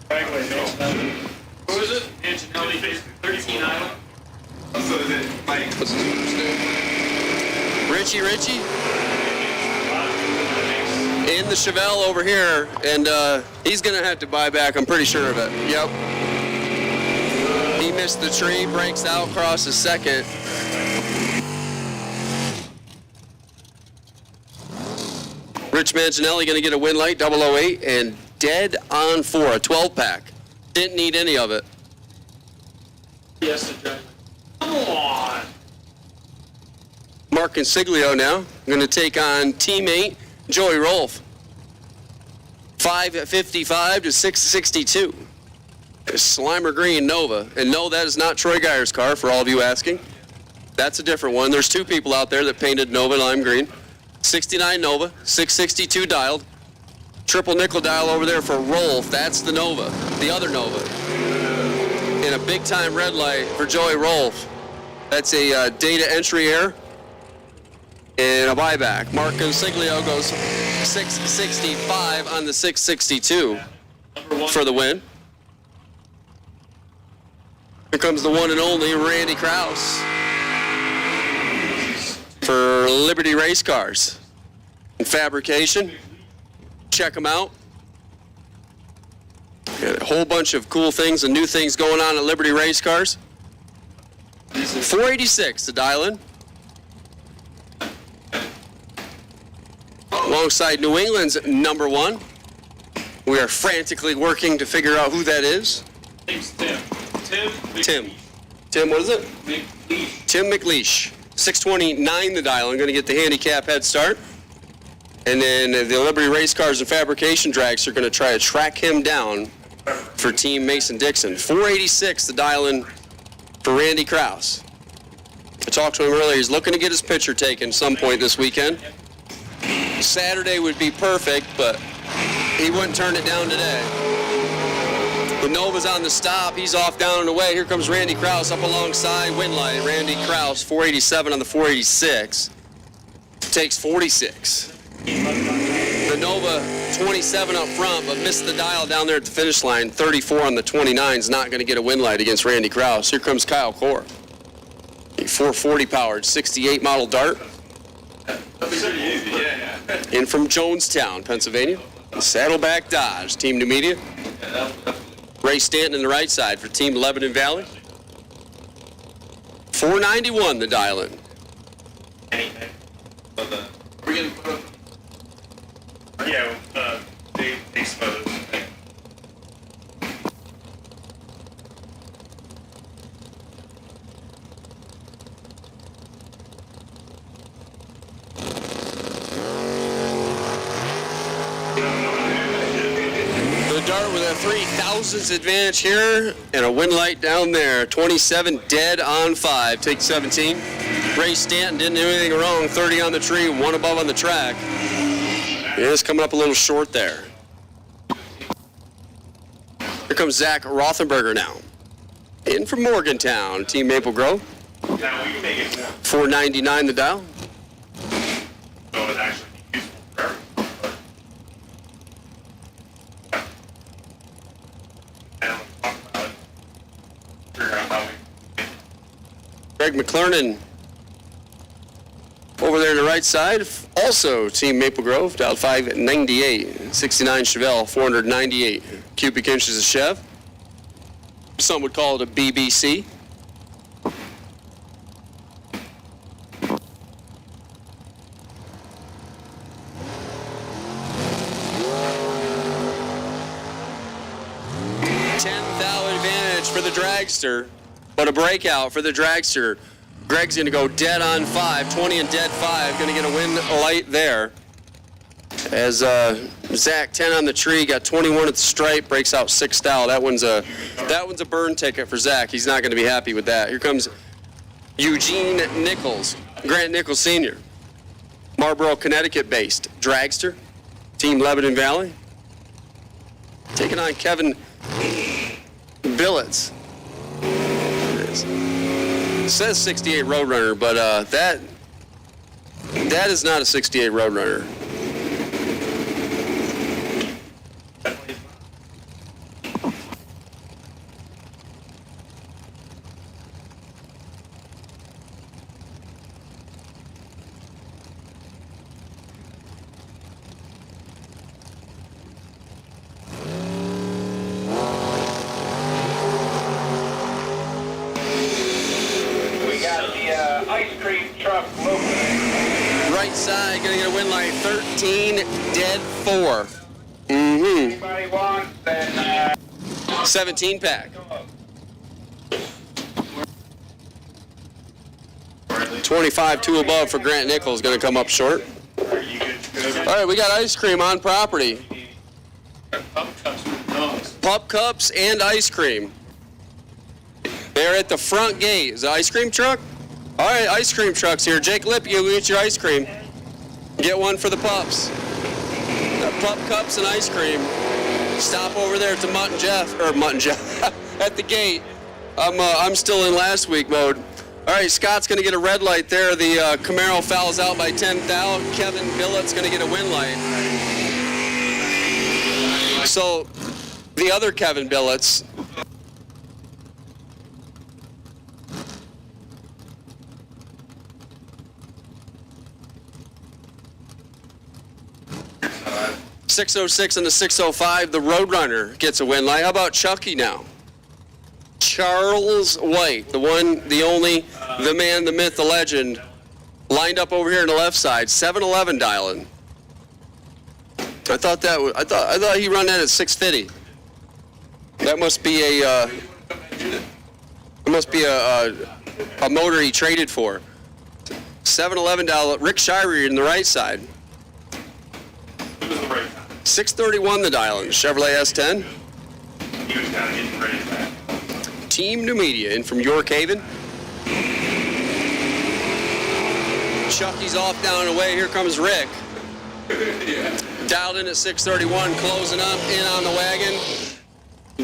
Who is it? Antonelli, 13 Island. So is it Mike? What's his first name? Richie? In the Chevelle over here, and he's gonna have to buy back. I'm pretty sure of it. Yep. He missed the tree, breaks out, crosses second. Rich Manginelli going to get a win light, 008, and dead on 4, a 12-pack. Didn't need any of it. Yes, the driver. Come on. Mark Consiglio now going to take on teammate Joey Rolfe. 555 to 662. Slimer Green Nova. And no, that is not Troy Geyer's car, for all of you asking. That's a different one. There's 2 people out there that painted Nova lime green. 69 Nova, 662 dialed. Triple nickel dial over there for Rolfe. That's the Nova, the other Nova. And a big time red light for Joey Rolfe. That's a data entry error and a buyback. Mark Consiglio goes 665 on the 662 for the win. Here comes the one and only Randy Krause for Liberty Race Cars and Fabrication. Check them out. Got a whole bunch of cool things and new things going on at Liberty Race Cars. 486 to dial in. Alongside New England's number 1. We are frantically working to figure out who that is. Name's Tim. Tim, what is it? McLeish. Tim McLeish. 629 the dial. I'm going to get the handicap head start. And then the Liberty Race Cars and Fabrication Drags are going to try to track him down for Team Mason-Dixon. 486 the dial in for Randy Krause. I talked to him earlier. He's looking to get his picture taken some point this weekend. Saturday would be perfect, but he wouldn't turn it down today. The Nova's on the stop. He's off down and away. Here comes Randy Krause up alongside Winlight. Randy Krause, 487 on the 486. Takes 46. The Nova, 27 up front, but missed the dial down there at the finish line. 34 on the 29 is not going to get a win light against Randy Krause. Here comes Kyle Core. A 440 powered 68 model Dart. In from Jonestown, Pennsylvania. Saddleback Dodge, Team Numidia. Ray Stanton on the right side for Team Lebanon Valley. 491 the dial in. Yeah, they expose. The Dart with a 3,000ths advantage here and a win light down there. 27 dead on 5. Take 17. Ray Stanton didn't do anything wrong. 30 on the tree, 1 above on the track. Yeah, it's coming up a little short there. comes Zach Rothenberger now. In from Morgantown, Team Maple Grove. Now, we can make it more. $4.99 the dial. So it actually be useful for everyone. And let's talk about it. Figure out how we. Greg McClernand over there on the right side. Also, Team Maple Grove, dialed 598. 69 Chevelle, 498 cubic inches of Chev. Some would call it a BBC. Advantage for the dragster, but a breakout for the dragster. Greg's going to go dead on 5, 20 and dead 5. Going to get a win light there. As Zach 10 on the tree, got 21 at the stripe, breaks out 6th thou. That one's a burn ticket for Zach. He's not going to be happy with that. Here comes Eugene Nichols, Grant Nichols Sr., Marlboro, Connecticut-based dragster, Team Lebanon Valley, taking on Kevin Billets. It says 68 Roadrunner, but that is not a 68 Roadrunner. Right side, gonna get a win line 13, dead 4. Anybody wants that? 17 pack. 25, 2 above for Grant Nichols, gonna come up short. All right, we got ice cream on property. Pup cups and ice cream. They're at the front gate. Is the ice cream truck? All right, ice cream truck's here. Jake Lipp, you get your ice cream. Get one for the pups. Pup cups and ice cream. Stop over there to Mutt and Jeff at the gate. I'm still in last week mode. All right, Scott's going to get a red light there. The Camaro fouls out by 10 thou. Kevin Billett's going to get a win light. So the other Kevin Billets. .606 and the 605, the Roadrunner gets a win light. How about Chucky now? Charles White, the one, the only, the man, the myth, the legend, lined up over here on the left side. 711 dialing. I thought he run that at 650. That must be a motor he traded for. 711 dial. Rick Shirey in the right side. 631 the dialing. Chevrolet S10. He was kind of getting ready for that. Team Numidia in from York Haven. Chucky's off down and away. Here comes Rick. Dialed in at 631, closing up, in on the wagon.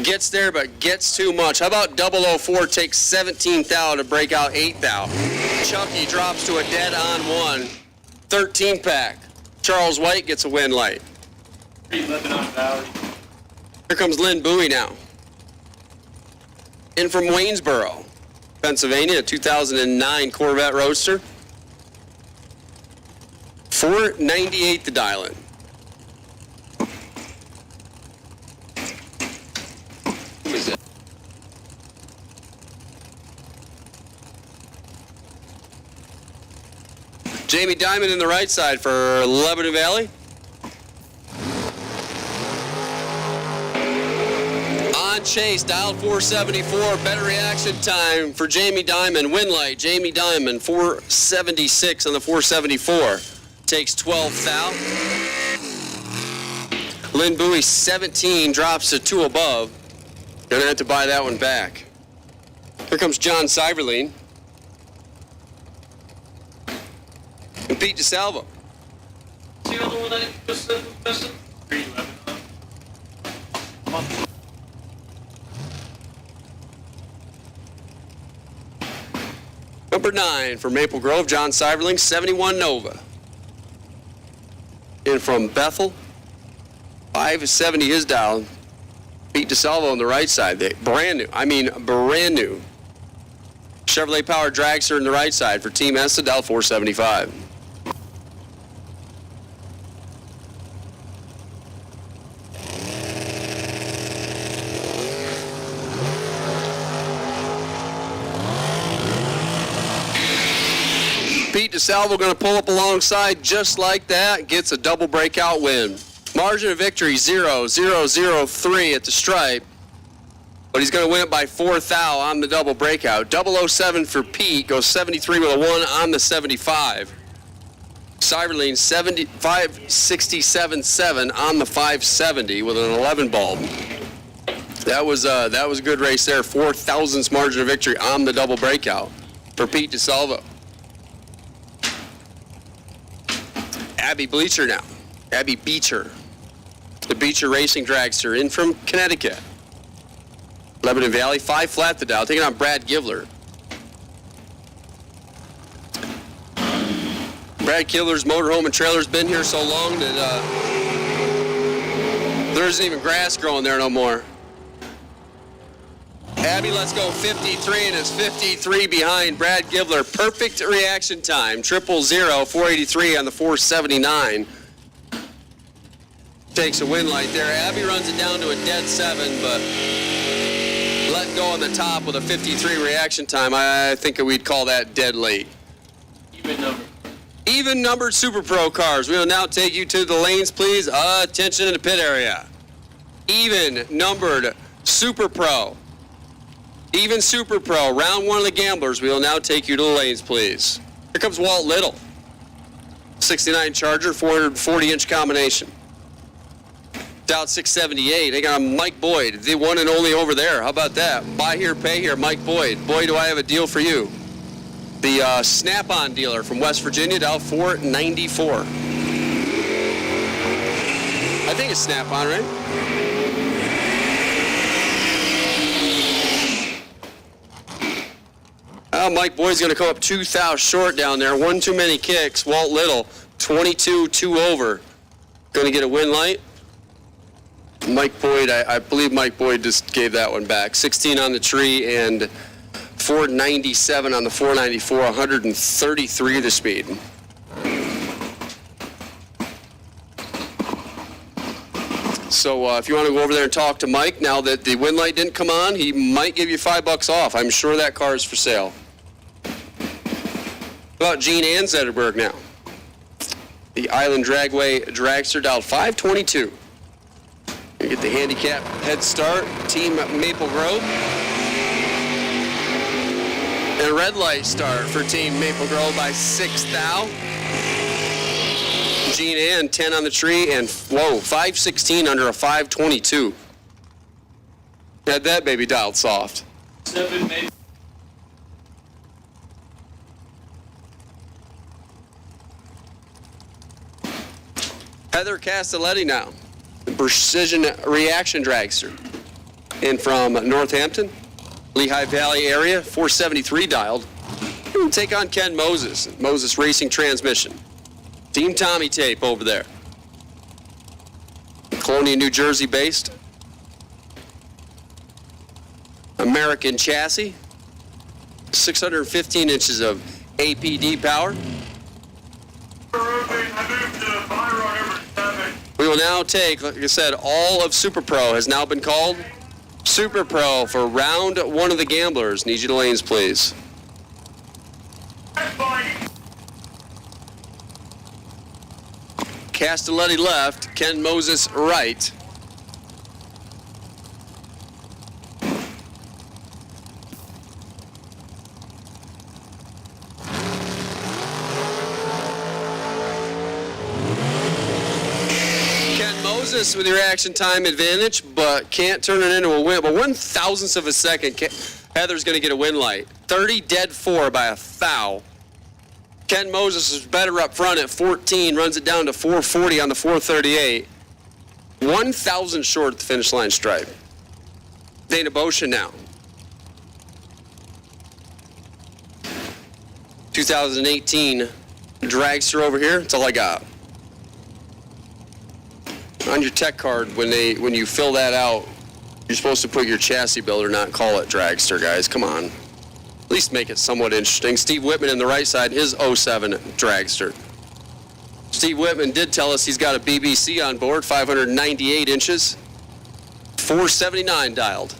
Gets there, but gets too much. How about 004 takes 17 thou to break out 8 thou? Chucky drops to a dead on 1. 13 pack. Charles White gets a win light. Here comes Lynn Bowie now. In from Waynesboro, Pennsylvania, 2009 Corvette Roadster. 498 the dial-in. Who is that? Jamie Diamond in the right side for Lebanon Valley. On chase, dialed 474, better reaction time for Jamie Diamond. Win light, Jamie Diamond, 476 on the 474. Takes 12 thou. Lynn Bowie, 17, drops to 2 above. Gonna have to buy that one back. Here comes John Cyberline. And Pete DeSalvo. The other one I just said was missing? Number 9 for Maple Grove, John Seiberling, 71 Nova. In from Bethel, 570 his dial. Pete DeSalvo on the right side. Brand new Chevrolet powered dragster in the right side for Team ESTA, dial 475. Pete DeSalvo going to pull up alongside just like that, gets a double breakout win. Margin of victory 0.003 at the stripe, but he's going to win it by 4 thou on the double breakout. 007 for Pete, goes 73 with a 1 on the 75. Cyberlean 567.7 on the 570 with an 11 bulb. That was a good race there. 4 thousandths margin of victory on the double breakout for Pete DeSalvo. Abby Beecher now. Abby Beecher. The Beecher Racing Dragster in from Connecticut. Lebanon Valley, 5 flat the dial, taking on Brad Givler. Brad Givler's motorhome and trailer's been here so long that there isn't even grass growing there no more. Abby, let's go 53, and it's 53 behind Brad Givler. Perfect reaction time, 000, 483 on the 479. Takes a win light there. Abby runs it down to a dead 7, but let go on the top with a 53 reaction time. I think we'd call that dead late. Even numbered Super Pro cars. We will now take you to the lanes, please. Attention in the pit area. Even numbered Super Pro. Even Super Pro, round 1 of the Gamblers. We will now take you to the lanes, please. Here comes Walt Little. 69 Charger, 440-inch combination. Out 678. They got Mike Boyd, the one and only over there. How about that? Buy here, pay here, Mike Boyd. Boy, do I have a deal for you. The Snap-on dealer from West Virginia, dial 494. I think it's Snap-on, right? Mike Boyd's going to come up 2 thou short down there. One too many kicks. Walt Little, 22, 2 over. Going to get a win light. Mike Boyd, I believe Mike Boyd just gave that one back. 16 on the tree and 497 on the 494, 133 the speed. So if you want to go over there and talk to Mike, now that the win light didn't come on, he might give you $5 off. I'm sure that car is for sale. About Gene Anzetterberg now. The Island Dragway Dragster, dialed 522. You get the handicap head start, Team Maple Grove. And red light start for Team Maple Grove by 6 thou. Gene Ann, 10 on the tree, and 516 under a 522. Had that baby dialed soft. 7 Maple. Heather Castelletti now. The Precision Reaction Dragster. In from Northampton, Lehigh Valley area, 473 dialed. We'll take on Ken Moses, Moses Racing Transmission. Team Tommy Tape over there. Colonia, New Jersey based. American chassis. 615 inches of APD power. We will now take, like I said, all of Super Pro has now been called. Super Pro for round 1 of the Gamblers. Need you to lanes, please. Castelletti left, Ken Moses right. Moses with the reaction time advantage, but can't turn it into a win. But 1,000th of a second, Heather's going to get a win light. 30 dead 4 by a thou. Ken Moses is better up front at 14, runs it down to 440 on the 438. 1,000 short at the finish line stripe. Dana Boscia now. 2018 dragster over here. That's all I got. On your tech card, when you fill that out, you're supposed to put your chassis builder, not call it dragster, guys. Come on. At least make it somewhat interesting. Steve Whitman in the right side, his 07 dragster. Steve Whitman did tell us he's got a BBC on board, 598 inches, 479 dialed.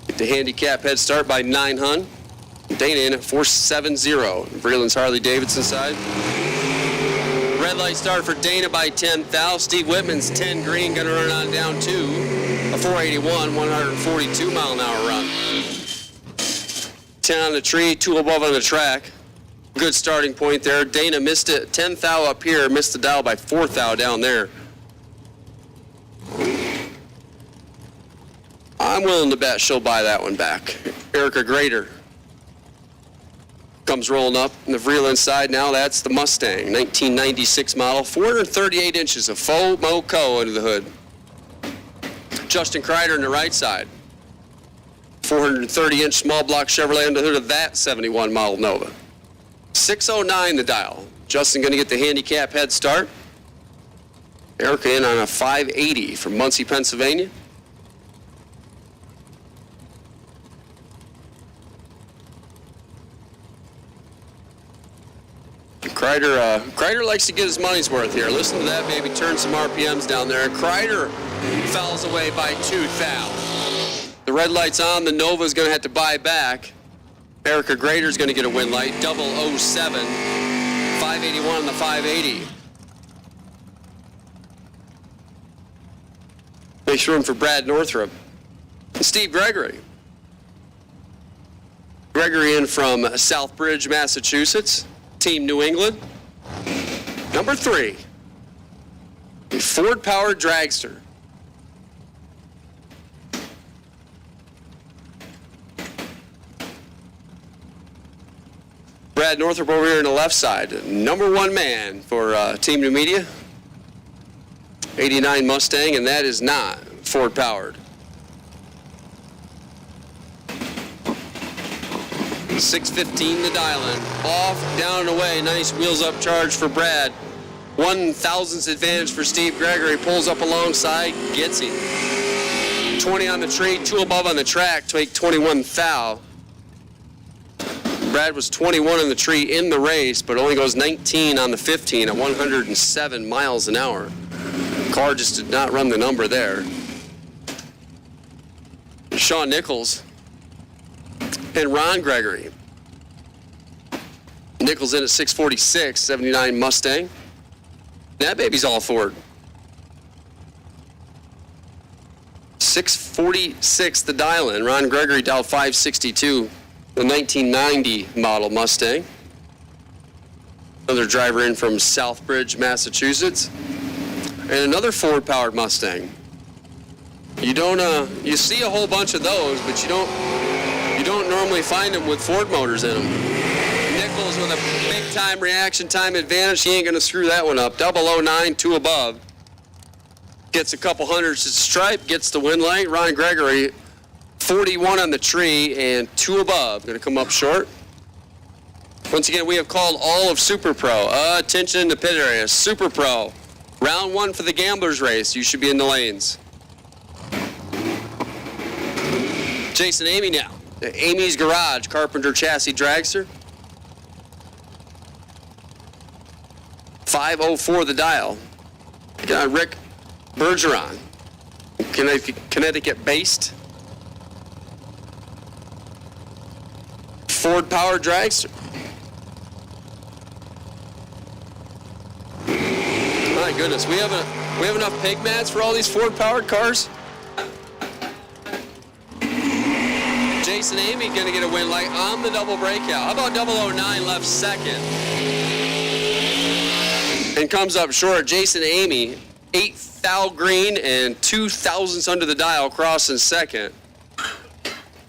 Get the handicap head start by 9 hun. Dana in at 470. Vreeland's Harley Davidson side. Red light start for Dana by 10 thou. Steve Whitman's 10 green, gonna run on down to a 481, 142 mile an hour run. 10 on the tree, 2 above on the track. Good starting point there. Dana missed it 10 thou up here, missed the dial by 4 thou down there. I'm willing to bet she'll buy that one back. Erica Grader comes rolling up in the Vreeland side now. That's the Mustang, 1996 model, 438 inches of faux Moco under the hood. Justin Kreider in the right side, 430-inch small block Chevrolet under the hood of that 71 model Nova. 609 the dial. Justin going to get the handicap head start. Erica in on a 580 from Muncie, Pennsylvania. Kreider likes to get his money's worth here. Listen to that, baby. Turn some RPMs down there. And Kreider fouls away by 2 thou. The red light's on. The Nova's going to have to buy back. Erica Grader's going to get a win light. 007. 581 on the 580. Makes room for Brad Northrup. And Steve Gregory. Gregory in from Southbridge, Massachusetts. Team New England. Number 3, a Ford-powered dragster. Brad Northrup over here on the left side, number 1 man for Team Numidia. 89 Mustang, and that is not Ford-powered. 615 the dial in. Off, down and away. Nice wheels up charge for Brad. 1,000th advantage for Steve Gregory. Pulls up alongside, gets him. 20 on the tree, 2 above on the track to make 21 thou. Brad was 21 on the tree in the race, but only goes 19 on the 15 at 107 miles an hour. Car just did not run the number there. Sean Nichols and Ron Gregory. Nichols in at 646, 79 Mustang. That baby's all Ford. 646 the dial in. Ron Gregory dialed 562, the 1990 model Mustang. Another driver in from Southbridge, Massachusetts. And another Ford-powered Mustang. You see a whole bunch of those, but you don't normally find them with Ford motors in them. Nichols with a big-time reaction time advantage. He ain't going to screw that one up. 009, 2 above. Gets a couple hundreds to stripe, gets the win light. Ron Gregory, 41 on the tree and 2 above. Going to come up short. Once again, we have called all of Super Pro. Attention in the pit area. Super Pro. Round 1 for the Gamblers race. You should be in the lanes. Jason Amy now. Amy's Garage, Carpenter Chassis Dragster. 504 the dial. Got Rick Bergeron, Connecticut based. Ford powered dragster. My goodness, we have enough pig mats for all these Ford powered cars. Jason Amy gonna get a win light on the double breakout. How about 009 left second? And comes up short. Jason Amy, 8 thou green and 2 thousandths under the dial, crossing second.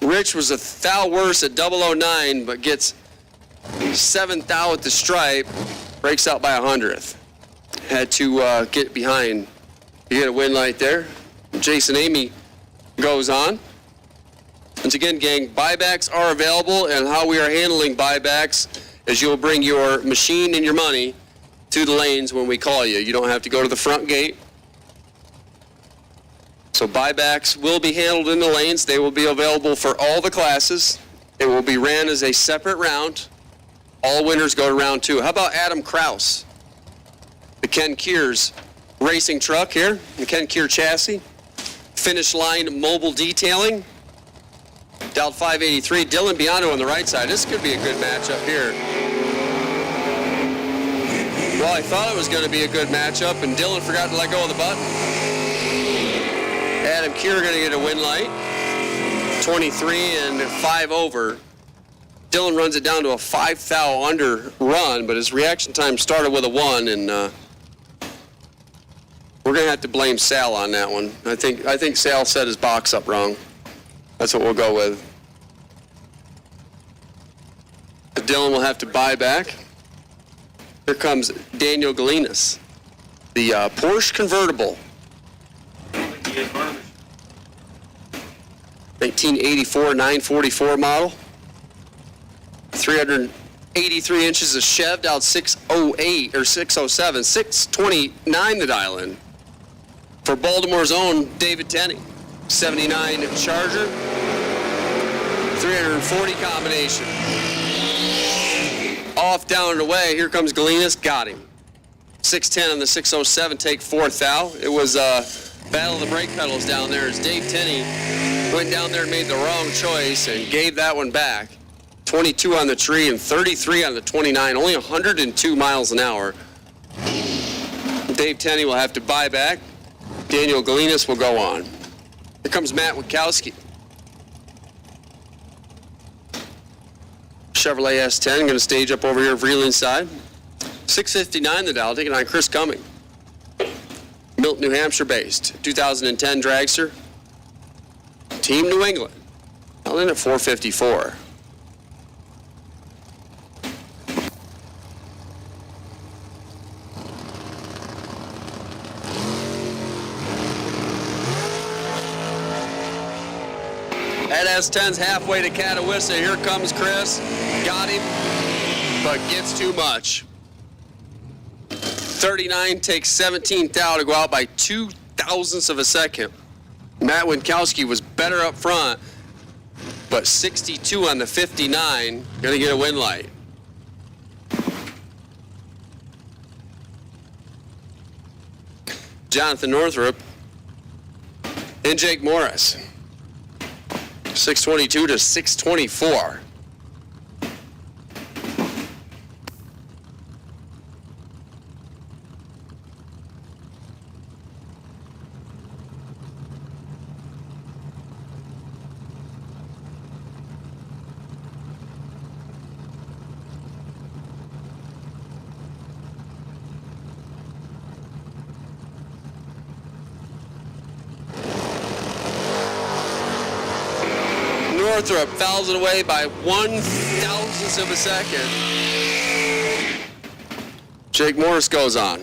Rich was a thou worse at 009, but gets 7 thou at the stripe, breaks out by 100th. Had to get behind. You get a win light there. Jason Amy goes on. Once again, gang, buybacks are available, and how we are handling buybacks is you'll bring your machine and your money to the lanes when we call you. You don't have to go to the front gate. So buybacks will be handled in the lanes. They will be available for all the classes. It will be ran as a separate round. All winners go to round 2. How about Adam Kraus? The Ken Kears racing truck here, the Ken Keir chassis. Finish line mobile detailing. Dialed 583, Dylan Biano on the right side. This could be a good matchup here. Well, I thought it was going to be a good matchup, and Dylan forgot to let go of the button. Adam Keir going to get a win light. 23 and 5 over. Dylan runs it down to a 5 thou under run, but his reaction time started with a 1, and we're going to have to blame Sal on that one. I think Sal set his box up wrong. That's what we'll go with. Dylan will have to buy back. Here comes Daniel Galinas, the Porsche convertible. 1984 944 model. 383 inches of Chev, out 608 or 607, 629 the dial in. For Baltimore's own David Tenney, 79 Charger, 340 combination. Off, down, and away. Here comes Galinas. Got him. 610 on the 607, take 4th thou. It was battle of the brake pedals down there as Dave Tenney went down there and made the wrong choice and gave that one back. 22 on the tree and 33 on the 29, only 102 miles an hour. Dave Tenney will have to buy back. Daniel Galinas will go on. Here comes Matt Wachowski. Chevrolet S10, going to stage up over here Vreeland side. 659 the dial, taking on Chris Cumming. Milton, New Hampshire based, 2010 dragster. Team New England, out in at 454. That S10's halfway to Catawissa. Here comes Chris. Got him, but gets too much. 39 takes 17 thou to go out by 2 thousandths of a second. Matt Winkowski was better up front, but 62 on the 59, gonna get a win light. Jonathan Northrup and Jake Morris. 622 to 624. Northrup fouls it away by 1 thousandth of a second. Jake Morris goes on.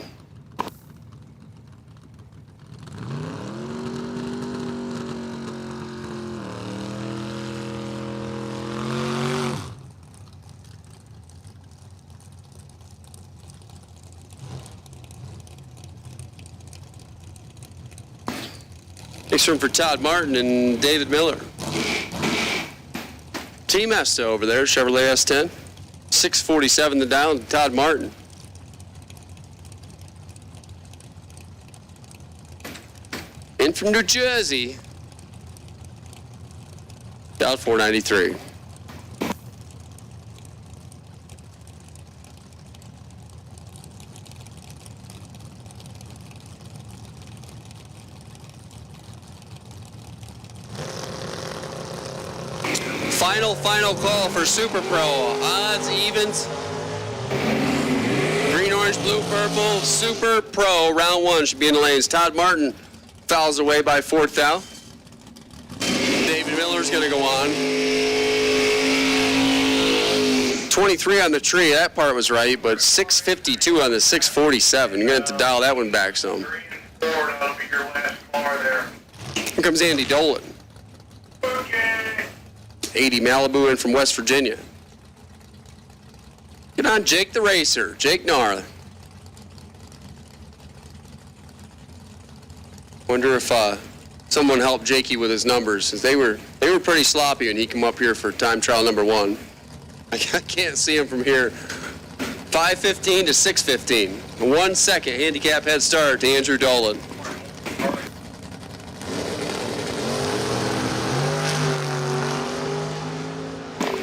Next room for Todd Martin and David Miller. Team Esta over there, Chevrolet S10. 647 the dial, Todd Martin. In from New Jersey, dial 493. Final call for Super Pro. Odds, evens. Green, orange, blue, purple. Super Pro. Round 1 should be in the lanes. Todd Martin fouls away by 4th thou. David Miller's going to go on. 23 on the tree. That part was right, but 652 on the 647. You're going to have to dial that one back some. 3 and 4, that'll be your last car there. Here comes Andy Dolan. Okay. 80 Malibu in from West Virginia. Get on Jake the Racer, Jake Nar. Wonder if someone helped Jakey with his numbers, since they were pretty sloppy when he came up here for time trial number 1. I can't see him from here. 5:15 to 6:15. 1 second handicap head start to Andrew Dolan.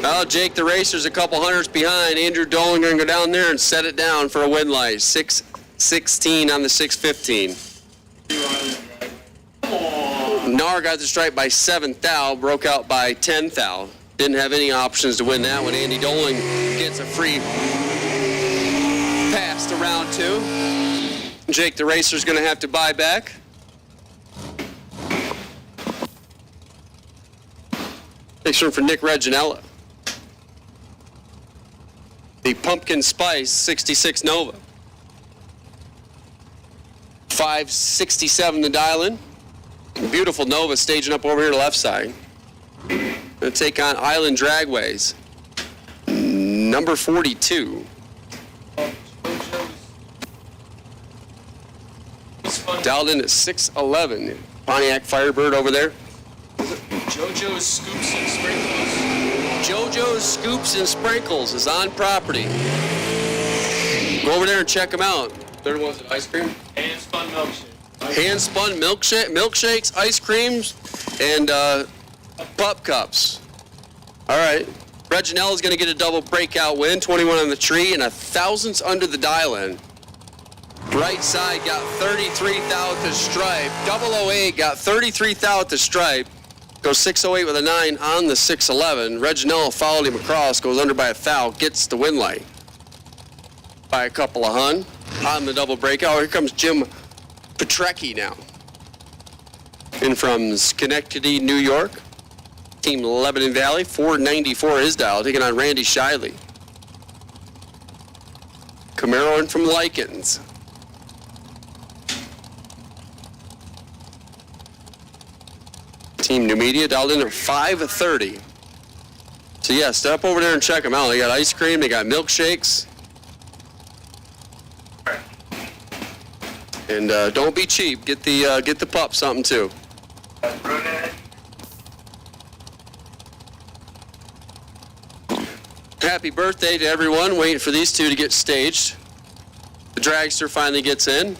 Well, Jake the Racer's a couple hundreds behind. Andrew Dolan going to go down there and set it down for a win light. 6:16 on the 6:15. Nar got the stripe by 7 thou, broke out by 10 thou. Didn't have any options to win that one. Andy Dolan gets a free pass to round 2. Jake the Racer's going to have to buy back. Next one for Nick Reginella. The Pumpkin Spice 66 Nova. 567 to dial in. Beautiful Nova staging up over here to the left side. Gonna take on Island Dragways. Number 42. Dialed in at 611. Pontiac Firebird over there. JoJo's Scoops and Sprinkles. JoJo's Scoops and Sprinkles is on property. Go over there and check them out. There was it, ice cream? Hand-spun milkshake. Hand-spun milkshakes, ice creams, and pup cups. All right. Reginella's going to get a double breakout win, 21 on the tree, and 1,000's under the dial-in. Right side got 33 thou at the stripe. 008 got 33 thou at the stripe. Goes 608 with a 9 on the 611. Reginella followed him across, goes under by a thou, gets the win light by a couple of hun on the double breakout. Here comes Jim Petrecki now. In from Schenectady, New York. Team Lebanon Valley, 494 his dial, taking on Randy Shiley. Camaro in from Likens. Team Numidia dialed in at 5:30. So yeah, step over there and check them out. They got ice cream, they got milkshakes. And don't be cheap. Get the pup something too. Happy birthday to everyone. Waiting for these two to get staged. The dragster finally gets in.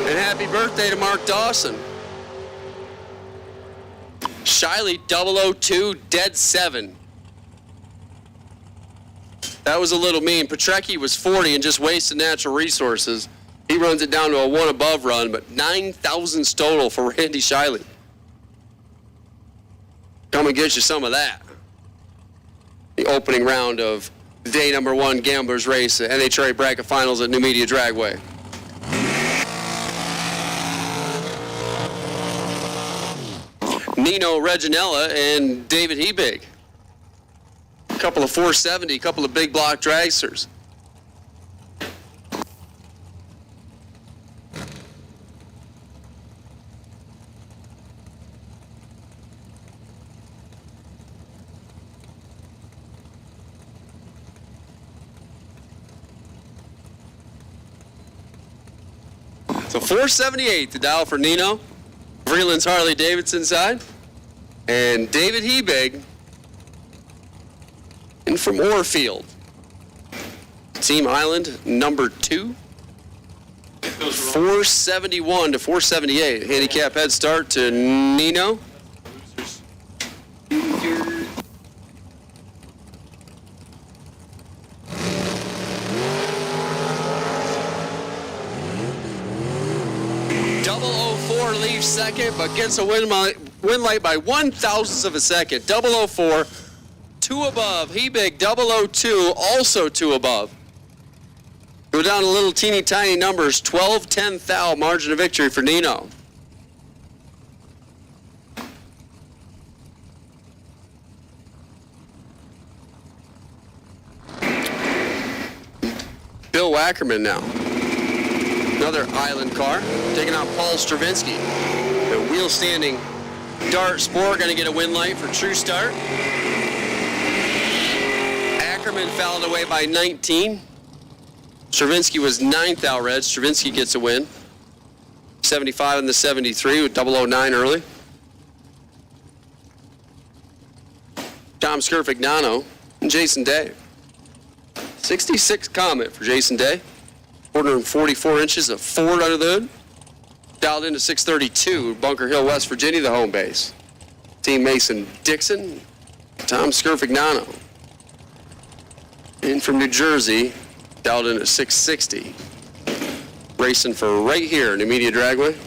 And happy birthday to Mark Dawson. Shiley 002, dead 7. That was a little mean. Petrecki was 40 and just wasted natural resources. He runs it down to a 1 above run, but 9,000 total for Randy Shiley. Come and get you some of that. The opening round of day number 1 Gamblers Race at NHRA Bracket Finals at Numidia Dragway. Nino Reginella and David Hebig. A couple of 470, a couple of big block dragsters. So 478 to dial for Nino. Vreeland's Harley Davidson side. And David Hebig in from Orfield. Team Island number 2. 471 to 478. Handicap head start to Nino. Leaves second, but gets a win light by 1,000th of a second. 004, 2 above. Hebig 002, also 2 above. Go down to little teeny tiny numbers. 12-10 thou margin of victory for Nino. Bill Wackerman now. Another Island car, taking out Paul Stravinsky. The wheel standing Dart Sport going to get a win light for True Start. Ackerman fouled away by 19. Stravinsky was 9th out red. Stravinsky gets a win. 75 in the 73 with 009 early. Tom Scarfignano and Jason Day. 66 Comet for Jason Day. 444 inches of Ford under the hood. Dialed into 632, Bunker Hill, West Virginia, the home base. Team Mason Dixon, Tom Scarfignano. In from New Jersey, dialed in at 660. Racing for right here, Numidia Dragway.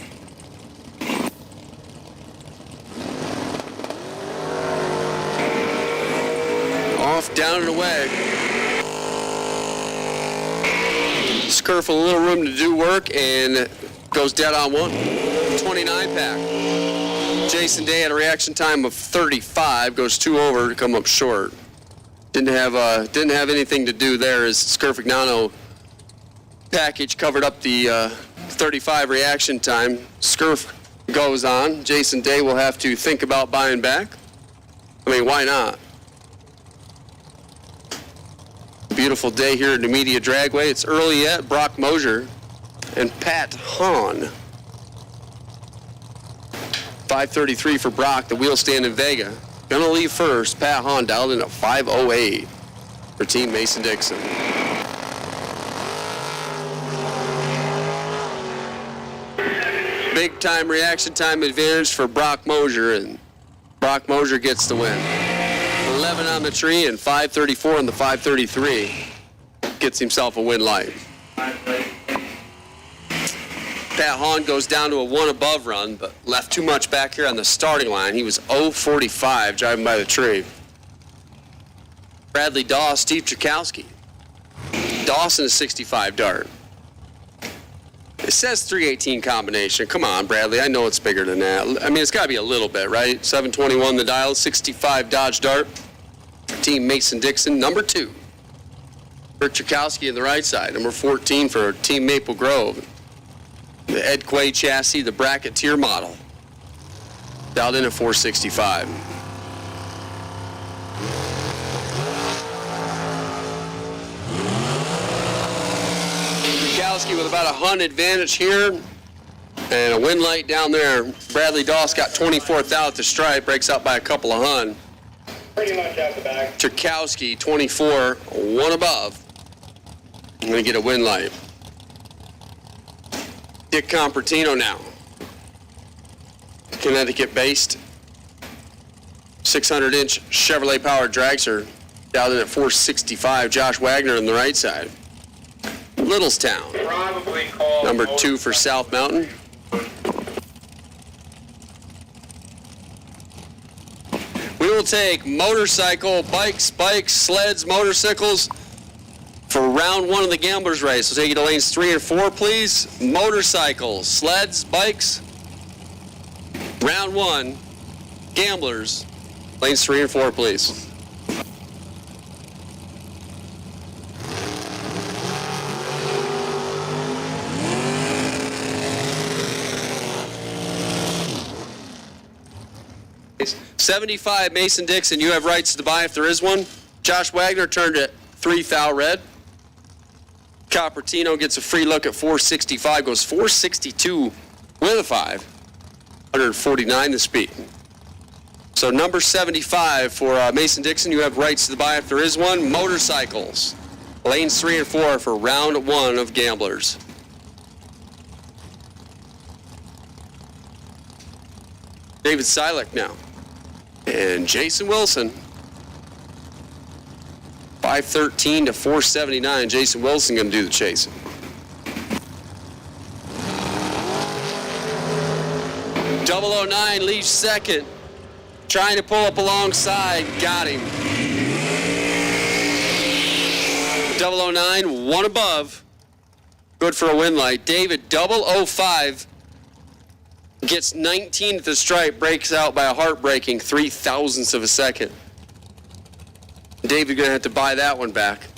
Off, down and away. Scurf a little room to do work and goes dead on one. 29 pack. Jason Day had a reaction time of 35, goes 2 over to come up short. Didn't have anything to do there as Scarfignano package covered up the 35 reaction time. Scurf goes on. Jason Day will have to think about buying back. I mean, why not? Beautiful day here at Numidia Dragway. It's early yet. Brock Mosier and Pat Hahn. 5:33 for Brock, the wheel stand in Vega. Gonna leave first. Pat Hahn dialed in at 5:08 for Team Mason Dixon. Big time reaction time advantage for Brock Mosier, and Brock Mosier gets the win. 11 on the tree and 5:34 on the 5:33. Gets himself a win light. Pat Hahn goes down to a 1 above run, but left too much back here on the starting line. He was 0-45 driving by the tree. Bradley Doss, Steve Tchaikovsky. Dawson is 65 dart. It says 318 combination. Come on, Bradley. I know it's bigger than that. I mean, it's got to be a little bit, right? 721 the dial, 65 Dodge Dart. Team Mason Dixon, number 2. Rick Tchaikovsky on the right side. Number 14 for Team Maple Grove. The Ed Quay chassis, the bracketeer model. Dialed in at 465. Tchaikovsky with about a Hun advantage here. And a win light down there. Bradley Doss got 24th out at the stripe, breaks out by a couple of Hun. Pretty much out the back. Tchaikovsky, 24, 1 above. I'm going to get a win light. Dick Compertino now. Connecticut-based 600-inch Chevrolet powered dragster. Down in at 465. Josh Wagner on the right side. Littlestown. Probably called Number 2 for South Mountain. We will take motorcycle, bikes, sleds, motorcycles for round 1 of the Gamblers race. We'll take you to lanes 3 and 4, please. Motorcycles, sleds, bikes. Round 1, Gamblers, lanes 3 and 4, please. $75 Mason Dixon, you have rights to buy if there is one. Josh Wagner turned at 3 thou red. Coppertino gets a free look at 465, goes 462 with a 5. 149 the speed. So number 75 for Mason Dixon, you have rights to buy if there is one. Motorcycles, lanes 3 and 4 for round 1 of Gamblers. David Silik now. And Jason Wilson. 513 to 479. Jason Wilson going to do the chasing. Double 09 leads second. Trying to pull up alongside. Got him. 009, 1 above. Good for a win light. David 005. Gets 19 at the stripe, breaks out by a heartbreaking 0.003 of a second. David, you're going to have to buy that one back.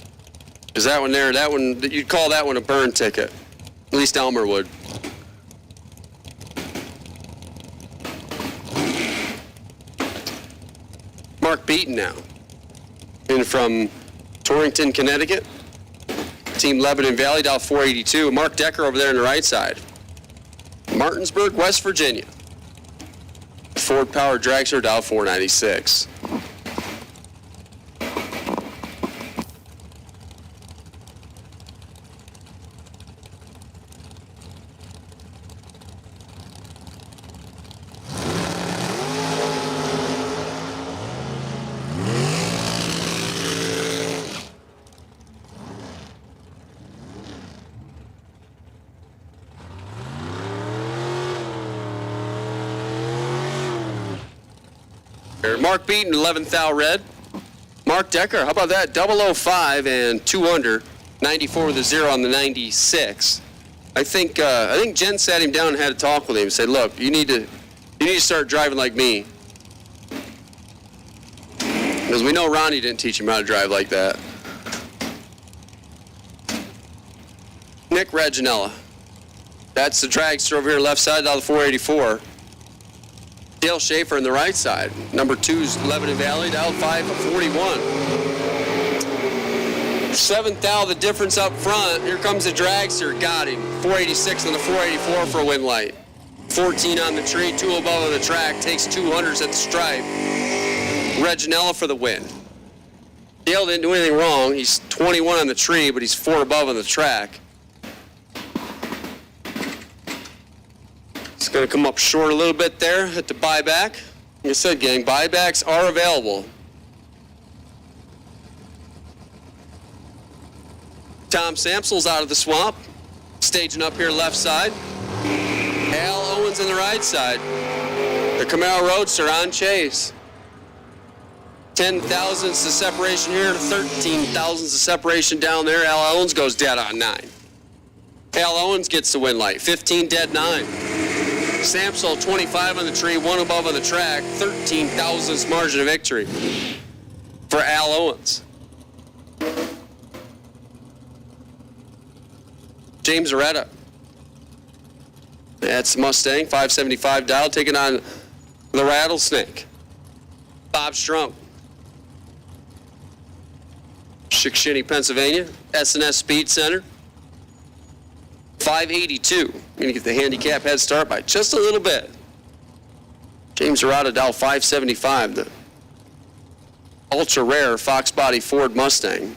Because that one there, you'd call that one a burn ticket. At least Elmer would. Beaton now. In from Torrington, Connecticut. Team Lebanon Valley, Dow 482. Mark Decker over there on the right side. Martinsburg, West Virginia. Ford Power Dragster, Dow 496. Mark Beaton, 11th thou red. Mark Decker, how about that? 005 and 2 under. 94 with a 0 on the 96. I think Jen sat him down and had a talk with him and said, look, you need to start driving like me. Because we know Ronnie didn't teach him how to drive like that. Nick Reginella. That's the dragster over here left side, out of the 484. Dale Schaefer on the right side. Number 2's Lebanon Valley, down 541. 7th thou, the difference up front. Here comes the dragster. Got him. 486 on the 484 for a win light. 14 on the tree, 2 above on the track. Takes 200s at the stripe. Reginella for the win. Dale didn't do anything wrong. He's 21 on the tree, but he's 4 above on the track. It's going to come up short a little bit there at the buyback. Like I said, gang, buybacks are available. Tom Samsel's out of the swamp, staging up here left side. Al Owens on the right side. The Camaro Roadster on chase. 10 thousandths of separation here to 13 thousandths of separation down there. Al Owens goes dead on 9. Al Owens gets the win light. 15 dead 9. Samsel 25 on the tree, 1 above on the track. 13 thousandths margin of victory for Al Owens. James Aretta. That's Mustang, 575 dial, taking on the Rattlesnake. Bob Strunk. Shikshini, Pennsylvania. S&S Speed Center. 582. Going to get the handicap head start by just a little bit. James Arata, Dow 575. The ultra rare Fox body Ford Mustang.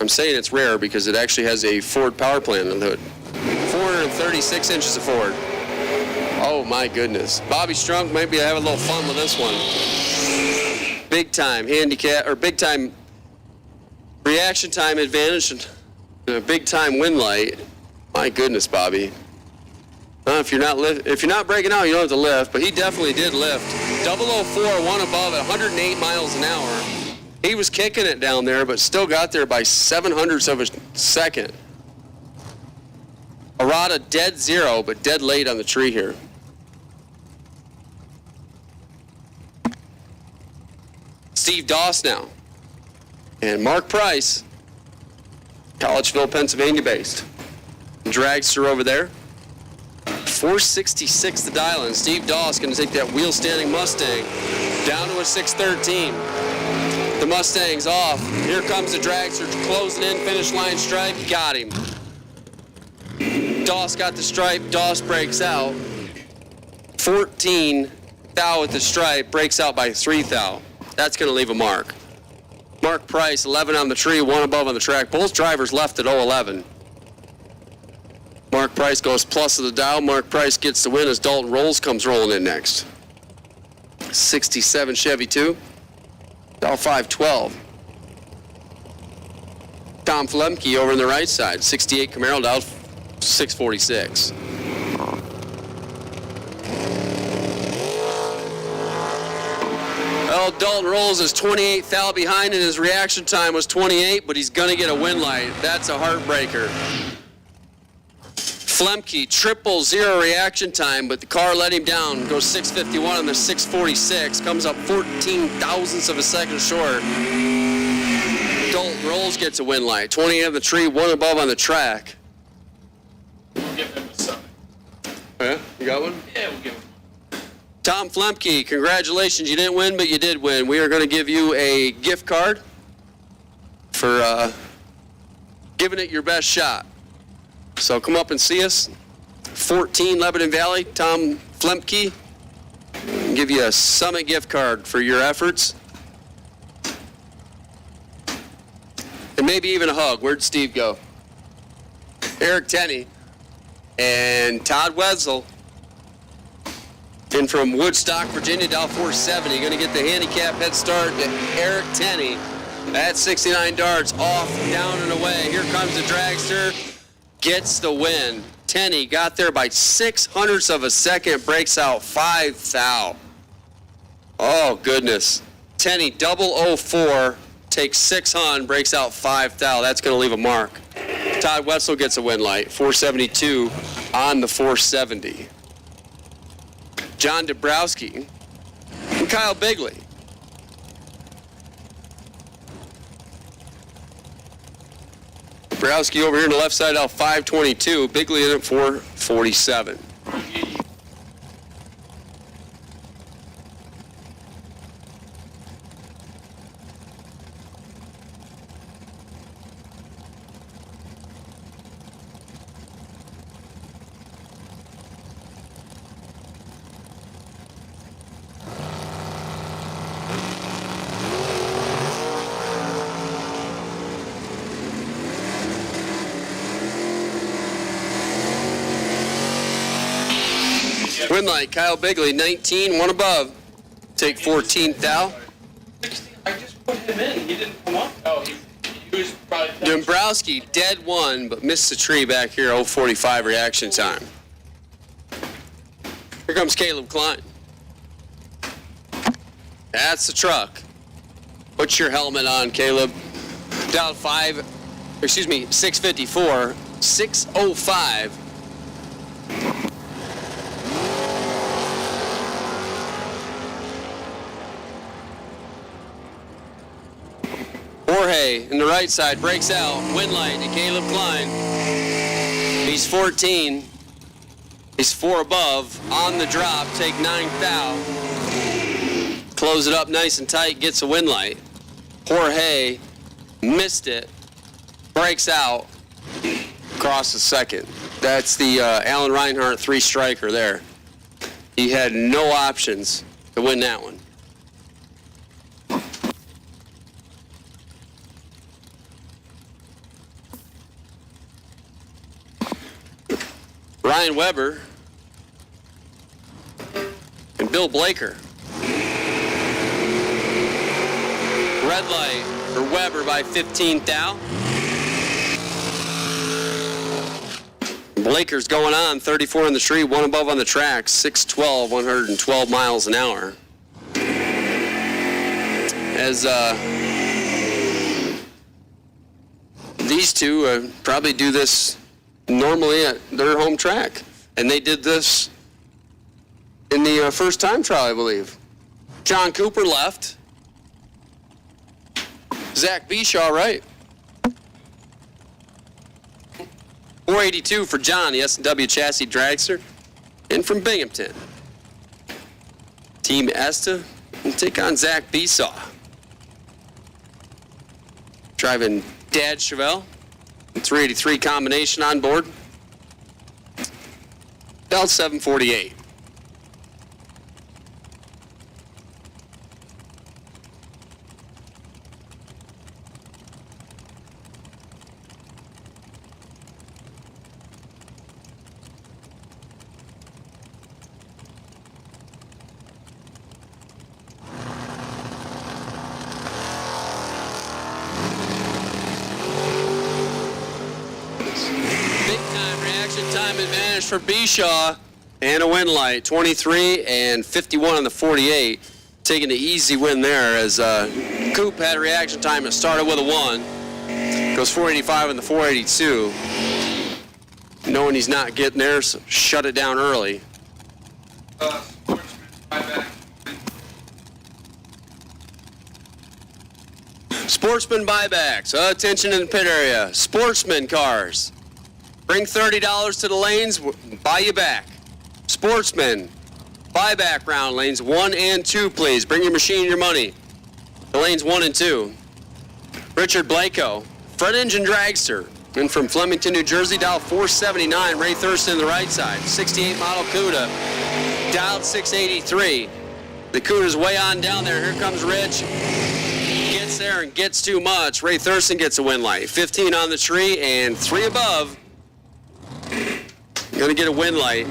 I'm saying it's rare because it actually has a Ford power plant on the hood. 436 inches of Ford. Oh my goodness. Bobby Strunk might be having a little fun with this one. Big time handicap, or big time reaction time advantage and a big time win light. My goodness, Bobby. If you're not breaking out, you don't have to lift, but he definitely did lift. 004, 1 above at 108 miles an hour. He was kicking it down there, but still got there by 700ths of a second. Arata dead 0, but dead late on the tree here. Steve Doss now. And Mark Price, Collegeville, Pennsylvania based. Dragster over there. 466 the dial, and Steve Doss going to take that wheel standing Mustang down to a 613. The Mustang's off. Here comes the dragster closing in, finish line stripe. Got him. Doss got the stripe. Doss breaks out. 14 thou with the stripe, breaks out by 3 thou. That's going to leave a mark. Mark Price, 11 on the tree, 1 above on the track. Both drivers left at 011. Mark Price goes plus of the dial. Mark Price gets the win as Dalton Rolls comes rolling in next. 67 Chevy 2. Dow 512. Tom Flemke over on the right side. 68 Camaro, Dow 646. Well, Dalton Rolls is 28 thou behind, and his reaction time was 28, but he's going to get a win light. That's a heartbreaker. Flemke, 000 reaction time, but the car let him down. Goes 651 on the 646. Comes up 14 thousandths of a second short. Dalton Rolls gets a win light. 28 on the tree, 1 above on the track. We'll give him a 7. Yeah, you got one? Yeah, we'll give him. Tom Flemke, congratulations. You didn't win, but you did win. We are going to give you a gift card for giving it your best shot. So come up and see us. 14 Lebanon Valley, Tom Flemke. We'll give you a Summit gift card for your efforts. And maybe even a hug. Where'd Steve go? Eric Tenney and Todd Wetzel. In from Woodstock, Virginia, Dow 470. Going to get the handicap head start to Eric Tenney. At 69 darts, off, down, and away. Here comes the dragster. Gets the win. Tenney got there by 0.06 of a second. Breaks out 5 thou. Oh, goodness. Tenney, 004. Takes 600. Breaks out 5 thou. That's going to leave a mark. Todd Wetzel gets a win light. 472 on the 470. John Dabrowski and Kyle Bigley. Dabrowski over here on the left side out 522. Bigley in at 447. Win light, Kyle Bigley, 19, one above. Take 14 thou. I just put him in. He didn't come up. Oh, he was probably... Dombrowski, dead one, but missed the tree back here, 045 reaction time. Here comes Caleb Klein. That's the truck. Put your helmet on, Caleb. Down 654, 605. Jorge in the right side breaks out. Win light to Caleb Klein. He's 14. He's 4 above. On the drop, take 9 thou. Close it up nice and tight, gets a win light. Jorge missed it. Breaks out. Across the second. That's the Alan Reinhart 3 striker there. He had no options to win that one. Ryan Weber and Bill Blaker. Red light for Weber by 15 thou. Blaker's going on, 34 on the tree, 1 above on the track, 612, 112 miles an hour. As these two probably do this normally at their home track. And they did this in the first time trial, I believe. John Cooper left. Zach Bishaw right. 482 for John, the S&W chassis dragster. And from Binghamton. Team Esta will take on Zach Bishaw. Driving Dad Chevelle. 383 combination on board. Down 748. Time advantage for Bishaw and a win light, 23 and 51 on the 48. Taking the easy win there as Coop had a reaction time. It started with a 1. Goes 485 on the 482. Knowing he's not getting there, so shut it down early. Sportsman buybacks. Attention in the pit area. Sportsman cars. Bring $30 to the lanes, we'll buy you back. Sportsman, Buyback round, lanes 1 and 2, please. Bring your machine and your money. The lanes 1 and 2. Richard Blanco, front engine dragster. And from Flemington, New Jersey, dial 479. Ray Thurston, the right side. 68 model Cuda, dialed 683. The Cuda's way on down there. Here comes Rich. Gets there and gets too much. Ray Thurston gets a win light. 15 on the tree and 3 above. Gonna get a win light.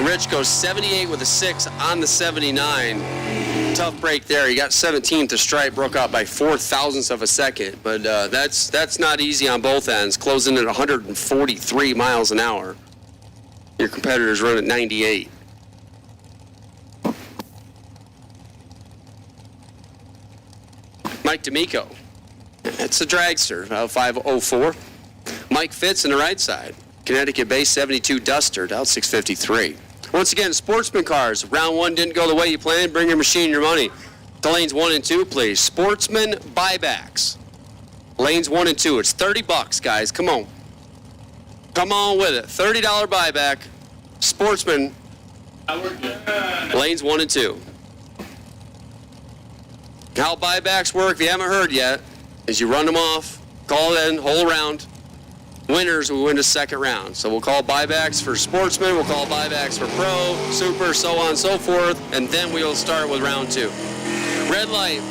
Rich goes 78 with a 6 on the 79. Tough break there. He got 17th to stripe, broke out by 4 thousandths of a second. But that's not easy on both ends. Closing at 143 miles an hour. Your competitors run at 98. Mike D'Amico. That's a dragster, 504. Mike Fitz on the right side. Connecticut-based 72 Duster, out 653. Once again, sportsman cars. Round 1 didn't go the way you planned. Bring your machine and your money. To lanes 1 and 2, please. Sportsman buybacks. Lanes 1 and 2. It's $30, guys. Come on. Come on with it. $30 buyback. Sportsman. Lanes 1 and 2. How buybacks work, if you haven't heard yet, is you run them off, call it in, whole round. Winners will win the second round. So we'll call buybacks for sportsmen, we'll call buybacks for pro, super, so on and so forth, and then we'll start with round 2. Red light,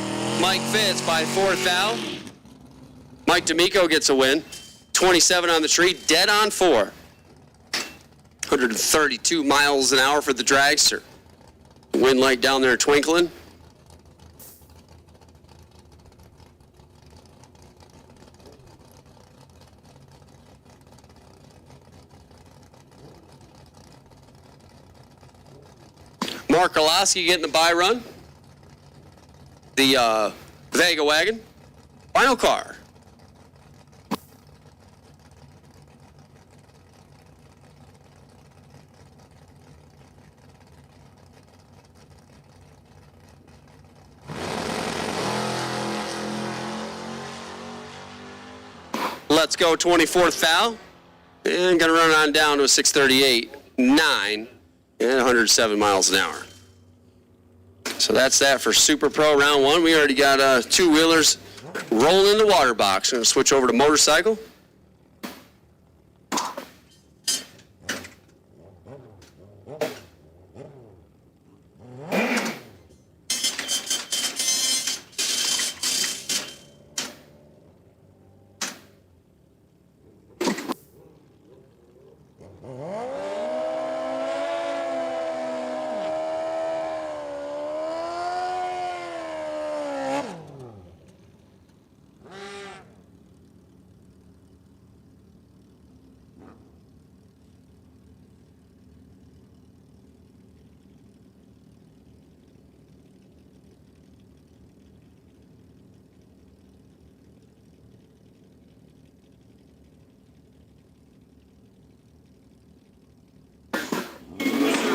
Mike Fitz by 4th out. Mike D'Amico gets a win. 27 on the tree, dead on 4. 132 miles an hour for the dragster. Wind light down there twinkling. Mark Orlowski getting the buy run. The Vega wagon. Final car. Let's go 24th foul. And gonna run on down to a 638.9 and 107 miles an hour. So that's that for Super Pro round 1. We already got 2 wheelers rolling in the water box. We're gonna switch over to motorcycle.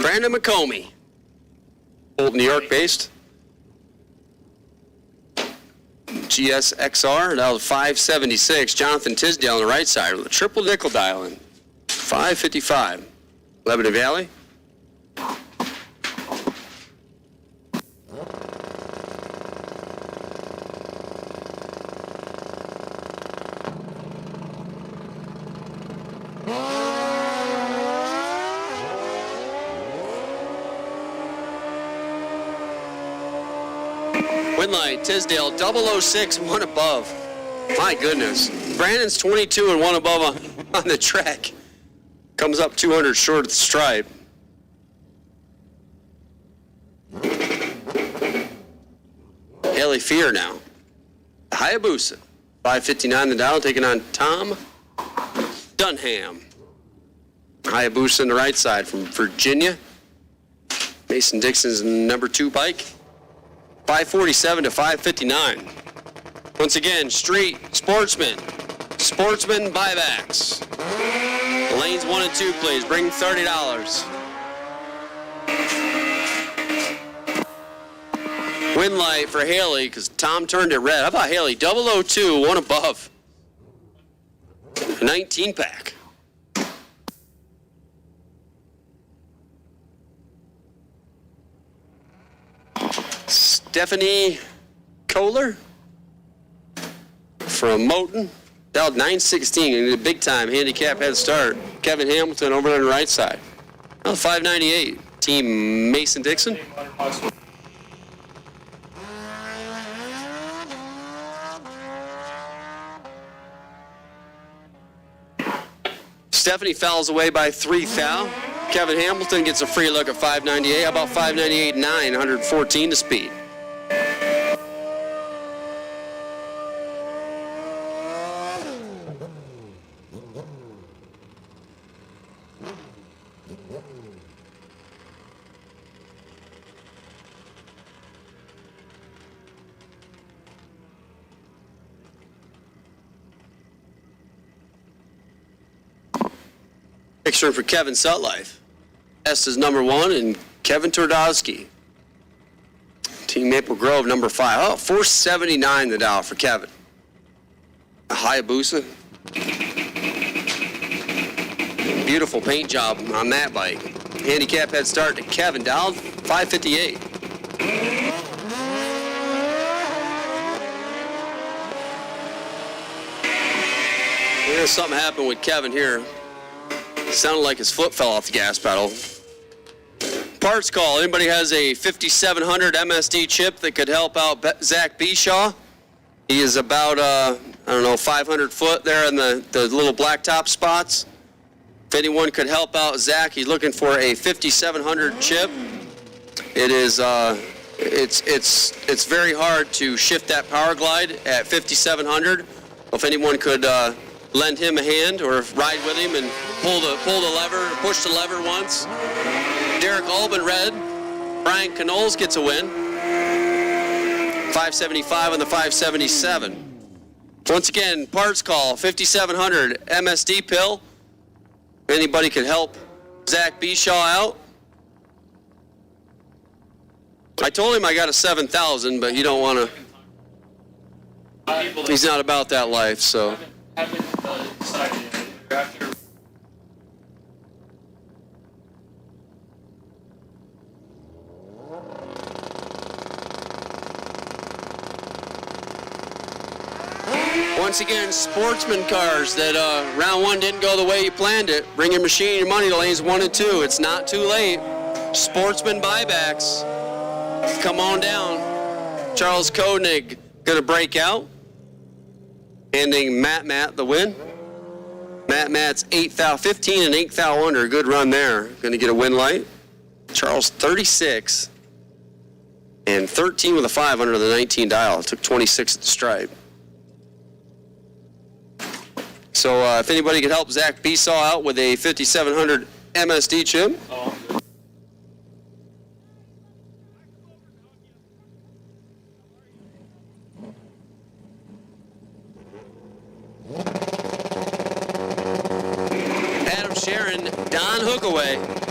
Brandon McComey, Old New York based. GSXR, that was 576. Jonathan Tisdale on the right side with a triple nickel dial in. 555. Lebanon Valley. Winlight, Tisdale, 006, 1 above. My goodness. Brandon's 22 and 1 above on the track. Comes up 200 short of the stripe. Haley Fear now. Hayabusa, 559 the dial, taking on Tom Dunham. Hayabusa on the right side from Virginia. Mason Dixon's number 2 bike. 547 to 559. Once again, street, sportsman buybacks. Lanes 1 and 2, please. Bring $30. Win light for Haley because Tom turned it red. How about Haley? 002, 1 above. 19 pack. Stephanie Kohler from Moton. Dialed 916 in a big time handicap head start. Kevin Hamilton over on the right side. Now 598. Team Mason Dixon. Stephanie fouls away by 3 foul. Kevin Hamilton gets a free look at 598. How about 598.9, 114 to speed. Picture for Kevin Sutlife. Estes number 1 and Kevin Twardowski. Team Maple Grove number 5. Oh, 479 the dial for Kevin. A Hayabusa. Beautiful paint job on that bike. Handicap head start to Kevin. Dialed 558. There's something happened with Kevin here. Sounded like his foot fell off the gas pedal. Parts call. Anybody has a 5700 MSD chip that could help out Zach Bishaw? He is about, 500 foot there in the little blacktop spots. If anyone could help out Zach, he's looking for a 5700 chip. It is, it's very hard to shift that power glide at 5700. If anyone could lend him a hand or ride with him and pull the lever, push the lever once. Derek Albin red. Brian Knowles gets a win. 575 on the 577. Once again, parts call, 5700 MSD pill. If anybody could help Zach Bishaw out. I told him I got a 7,000, but you don't want to. He's not about that life, so. Haven't decided yet. After Once again, sportsman cars that round 1 didn't go the way you planned it. Bring your machine and your money to lanes 1 and 2. It's not too late. Sportsman buybacks. Come on down. Charles Koenig gonna break out. Handing Matt the win. Matt's 15 and 8 thou under. Good run there. Gonna get a win light. Charles 36 and 13 with a 5 under the 19 dial. Took 26 at the stripe. So if anybody could help Zach Bishaw out with a 5700 MSD chip. Adam Sharon, Don Hookaway.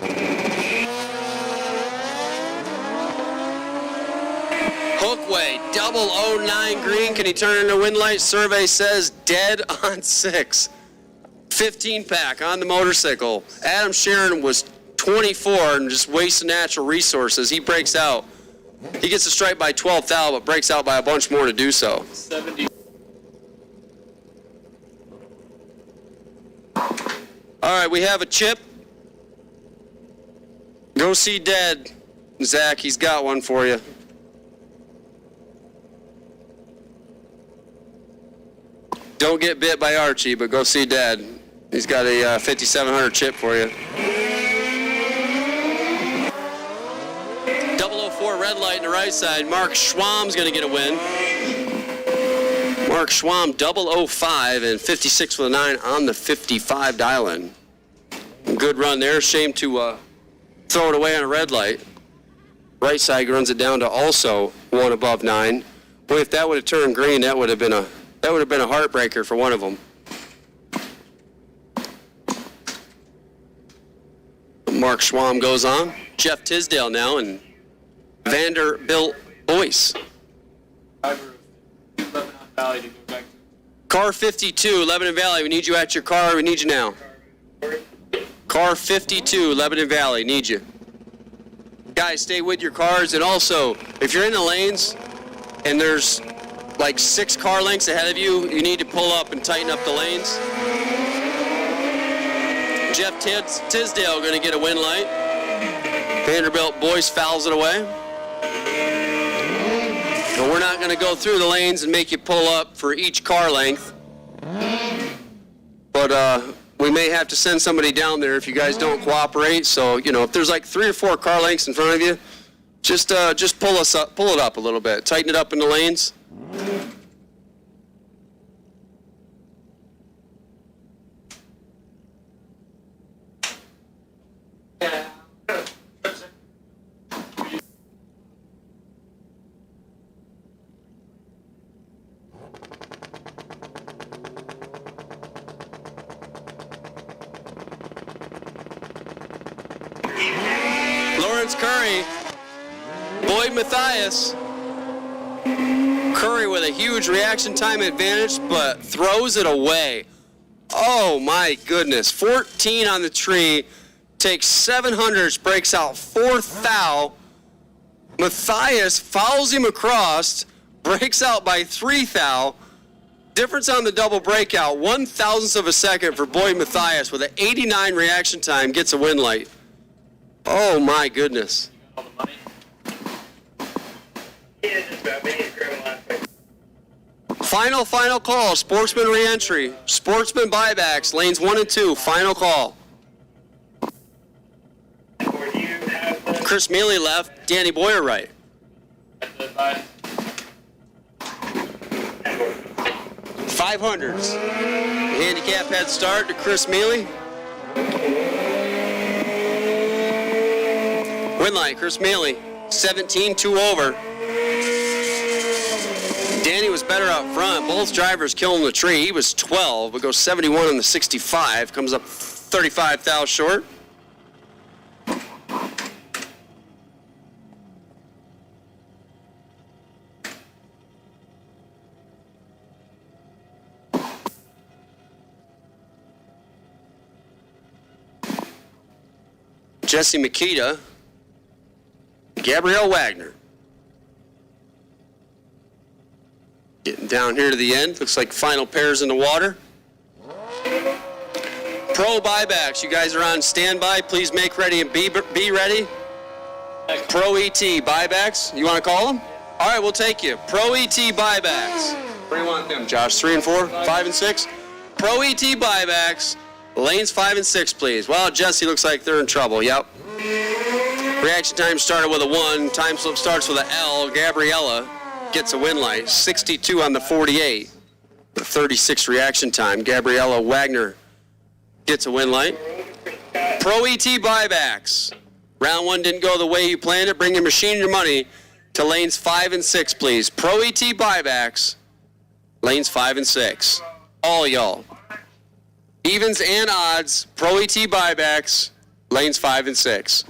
Hookway, 009 green. Can he turn into win light? Survey says dead on 6. 15 pack on the motorcycle. Adam Sharon was 24 and just wasting natural resources. He breaks out. He gets a stripe by 12 thou, but breaks out by a bunch more to do so. 70. All right, we have a chip. Go see Dad, Zach. He's got one for you. Don't get bit by Archie, but go see Dad. He's got a 5700 chip for you. 004 red light on the right side. Mark Schwamm's going to get a win. Mark Schwamm, 005 and 56 with a 9 on the 55 dial-in. Good run there. Shame to throw it away on a red light. Right side runs it down to also 1 above 9. Boy, if that would have turned green, that would have been a heartbreaker for one of them. Mark Schwamm goes on. Jeff Tisdale now and Vanderbilt Boyce. Valley to go back to. Car 52, Lebanon Valley, we need you at your car. We need you now. Car 52, Lebanon Valley, need you. Guys, stay with your cars. And also, if you're in the lanes and there's like 6 car lengths ahead of you, you need to pull up and tighten up the lanes. Jeff Tisdale going to get a win light. Vanderbilt Boyce fouls it away. And we're not going to go through the lanes and make you pull up for each car length. But we may have to send somebody down there if you guys don't cooperate. So, you know, if there's like 3 or 4 car lengths in front of you, just pull it up a little bit. Tighten it up in the lanes. Lawrence Curry, Boyd Mathias. Curry with a huge reaction time advantage, but throws it away. Oh my goodness. 14 on the tree, takes 700s, breaks out 4th thou. Mathias fouls him across, breaks out by 3 thou. Difference on the double breakout, 1/1000th of a second for Boyd Mathias with an 89 reaction time, gets a win light. Oh my goodness. Final call, sportsman re-entry, sportsman buybacks, lanes 1 and 2, final call. Chris Mealy left, Danny Boyer right. 500s. Handicap head start to Chris Mealy. Win line, Chris Mealy, 17-2 over. Danny was better up front. Both drivers killing the tree. He was 12, but goes 71 on the 65. Comes up 35 thou short. Jesse Makita, Gabrielle Wagner. Getting down here to the end. Looks like final pairs in the water. Pro buybacks. You guys are on standby. Please make ready and be ready. Pro ET buybacks. You want to call them? All right, we'll take you. Pro ET buybacks. Where do you want them, Josh? 3 and 4? 5 and 6? Pro ET buybacks. Lanes 5 and 6, please. Well, Jesse looks like they're in trouble. Yep. Reaction time started with a 1. Time slip starts with an L. Gabriella gets a win light. 62 on the 48. The 36 reaction time. Gabriella Wagner gets a win light. Pro ET buybacks. Round 1 didn't go the way you planned it. Bring your machine and your money to lanes 5 and 6, please. Pro ET buybacks. Lanes 5 and 6. All y'all. Evens and odds, Pro ET buybacks, lanes 5 and 6.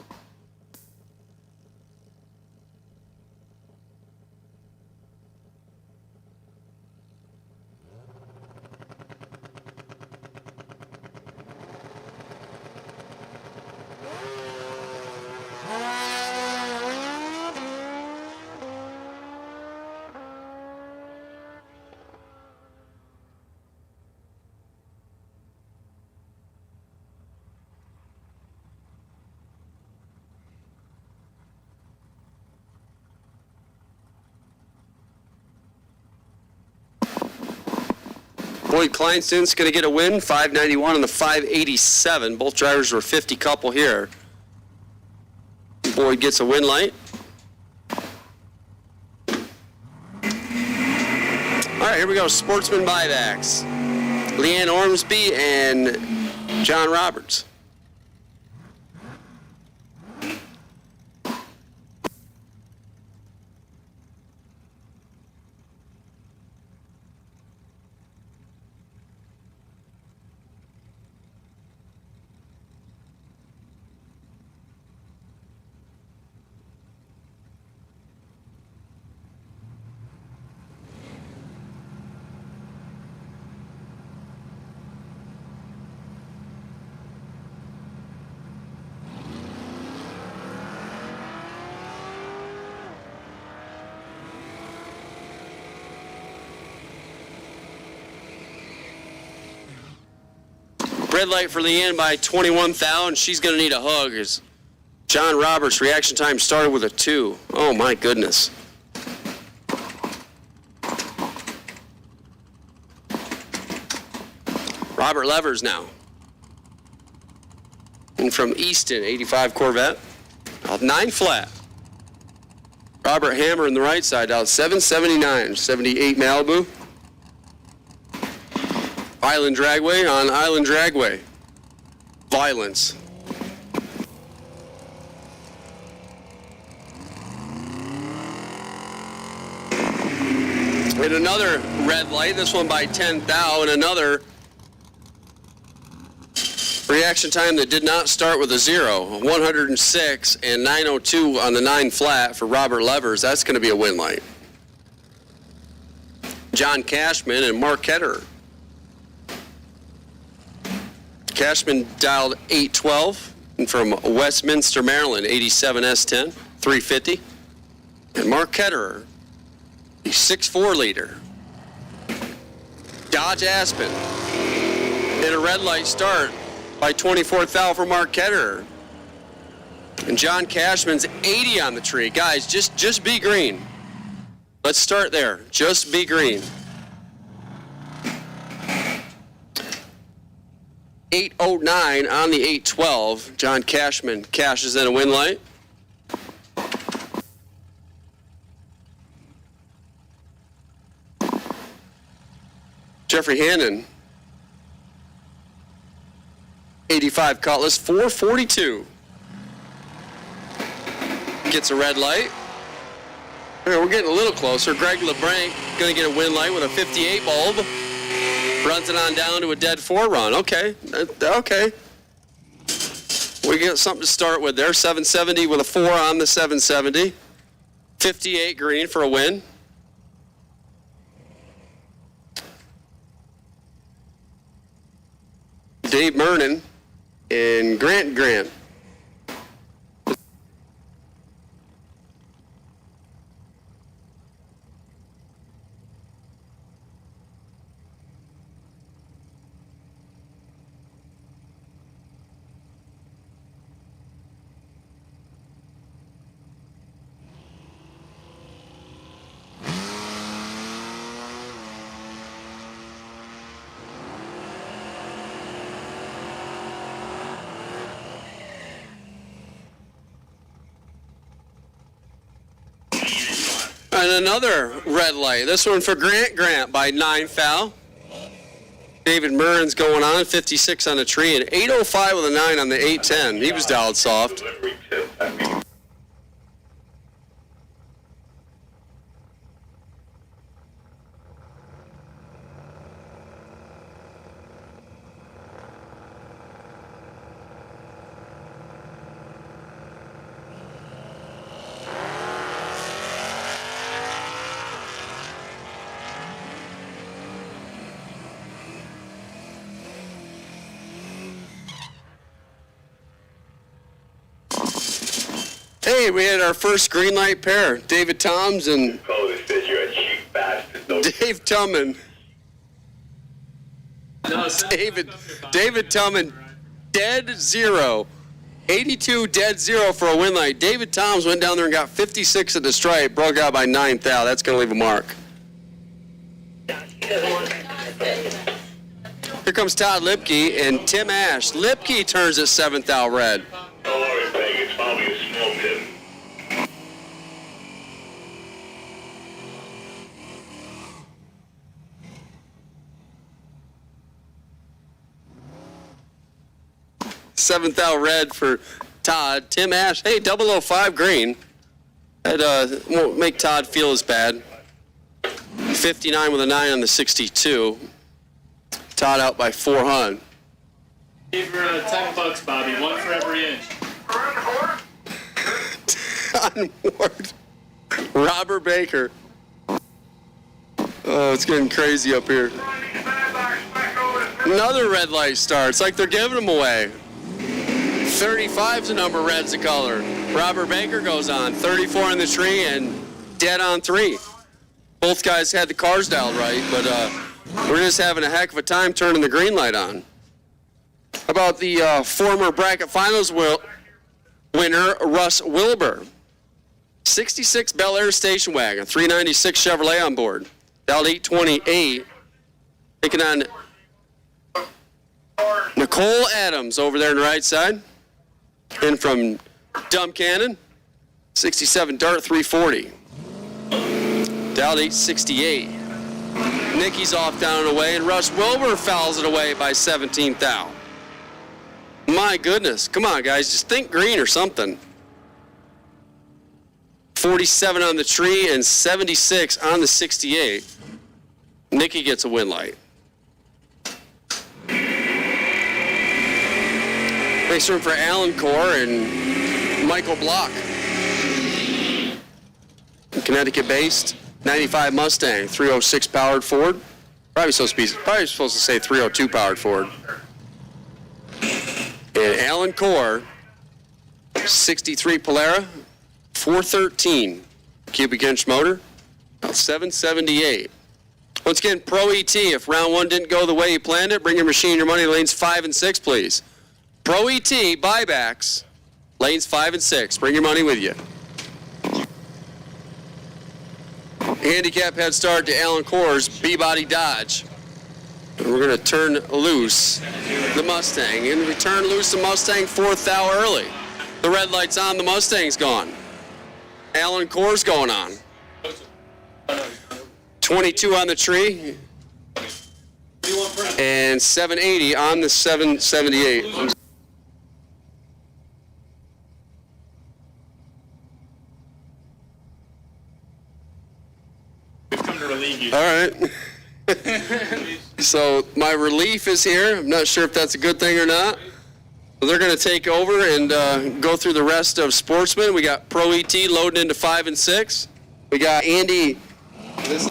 Boyd Kleinston's going to get a win, 591 on the 587. Both drivers were 50 couple here. Boyd gets a win light. All right, here we go. Sportsman buybacks. Leanne Ormsby and John Roberts. Red light for Leanne by 21 thou, and she's going to need a hug. As John Roberts' reaction time started with a 2. Oh, my goodness. Robert Levers now. And from Easton, 85 Corvette. Out 9 flat. Robert Hammer in the right side, out 779, 78 Malibu. Island Dragway on Island Dragway. Violence. And another red light, this one by 10 thou, and another reaction time that did not start with a 0. 106 and 902 on the 9 flat for Robert Levers. That's going to be a win light. John Cashman and Mark Ketterer. Cashman dialed 812 and from Westminster, Maryland, 87 S10, 350. And Mark Ketterer, the 6'4" leader. Dodge Aspen. And a red light start by 24 thou for Mark Ketterer. And John Cashman's 80 on the tree. Guys, just be green. Let's start there. Just be green. 809 on the 812. John Cashman cashes in a win light. Jeffrey Hannon, 85 Cutlass, 442. Gets a red light. We're getting a little closer. Greg LeBranc going to get a win light with a 58 bulb. Runs it on down to a dead 4 run. Okay. Okay. We got something to start with there. 770 with a 4 on the 770. 58 green for a win. Dave Mernon and Grant. And another red light. This one for Grant by 9 thou. David Murren's going on, 56 on the tree, and 805 with a 9 on the 810. He was dialed soft. Hey, we had our first green light pair. David Toms and Dave Tumman. David Tumman, dead 0. 82 dead 0 for a win light. David Toms went down there and got 56 at the stripe, broke out by 9 thou. That's going to leave a mark. Here comes Todd Lipke and Tim Ash. Lipke turns at 7 thou red. It's probably a small tip. Seventh thou red for Todd. Tim Ash, hey, 005 green. That won't make Todd feel as bad. 59 with a 9 on the 62. Todd out by 400. Give her $10, Bobby. One for every inch. Don Ward. Robert Baker. Oh, it's getting crazy up here. Another red light start. It's like they're giving them away. 35's the number, red's the color. Robert Baker goes on. 34 in the tree and dead on 3. Both guys had the cars dialed right, but we're just having a heck of a time turning the green light on. How about the former bracket finals winner, Russ Wilbur? 66 Bel Air station wagon, 396 Chevrolet on board. Dialed 828. Taking on Nicole Adams over there on the right side. And from Dumb Cannon, 67 Dart 340. Dialed 868. Nikki's off down and away, and Russ Wilbur fouls it away by 17th out. My goodness. Come on, guys. Just think green or something. 47 on the tree and 76 on the 68. Nikki gets a win light. Race room for Alan Core and Michael Block. Connecticut-based 95 Mustang, 306 powered Ford. Probably supposed to say 302 powered Ford. And Alan Core, 63 Polara, 413 cubic inch motor, about 778. Once again, Pro ET, if round one didn't go the way you planned it, bring your machine, your money, lanes 5 and 6, please. Pro ET, buybacks, lanes 5 and 6. Bring your money with you. Handicap head start to Alan Core's B-Body Dodge. And we're going to turn loose the Mustang. And we turn loose the Mustang 4th thou early. The red light's on, the Mustang's gone. Alan Core's going on. 22 on the tree. And 780 on the 778. We've come to relieve you. All right. So my relief is here. I'm not sure if that's a good thing or not. So they're going to take over and go through the rest of Sportsman. We got Pro ET loading into 5 and 6. We got Andy Assman.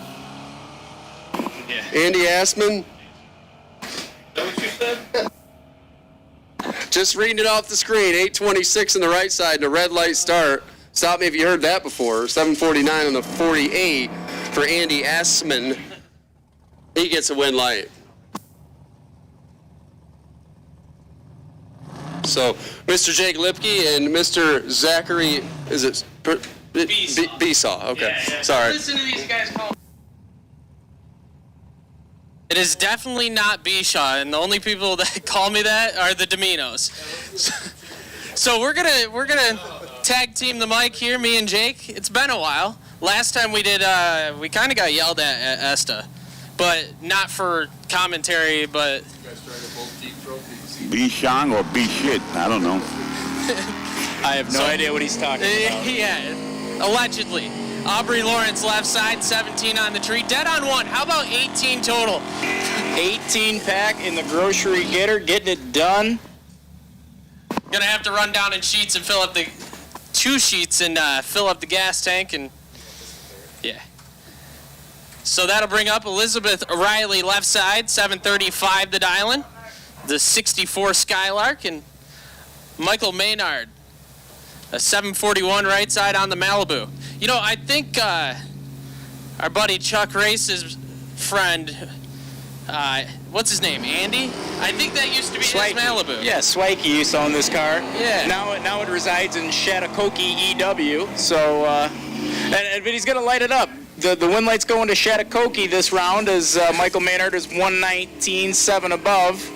Is that what you said? Just reading it off the screen. 826 on the right side and a red light start. Stop me if you heard that before. 749 on the 48 for Andy Assman. He gets a win light. So, Mr. Jake Lipke and Mr. Zachary, is it Besaw? Okay, Yeah. sorry. Listen to these guys call. It is definitely not Bishaw, and the only people that call me that are the Dominos. So we're gonna tag team the mic here, me and Jake. It's been a while. Last time we did, we kind of got yelled at ESTA, but not for commentary, but. Be Shang or be shit. I don't know. I have no idea what he's talking about. Yeah, allegedly. Aubrey Lawrence left side, 17 on the tree. Dead on one. How about 18 total? 18 pack in the grocery getter, getting it done. Gonna have to run down in sheets and fill up the 2 sheets and fill up the gas tank and yeah. So that'll bring up Elizabeth Riley left side, 735 the Dylan. The 64 Skylark and Michael Maynard, a 741 right side on the Malibu. You know, I think our buddy Chuck Race's friend, what's his name, Andy? I think that used to be his Malibu. Yeah, Swikey used to own this car. Yeah. Now it resides in Chattahoochee, EW. So, but he's gonna light it up. The win light's going to Chattahoochee this round as Michael Maynard is 119.7 above.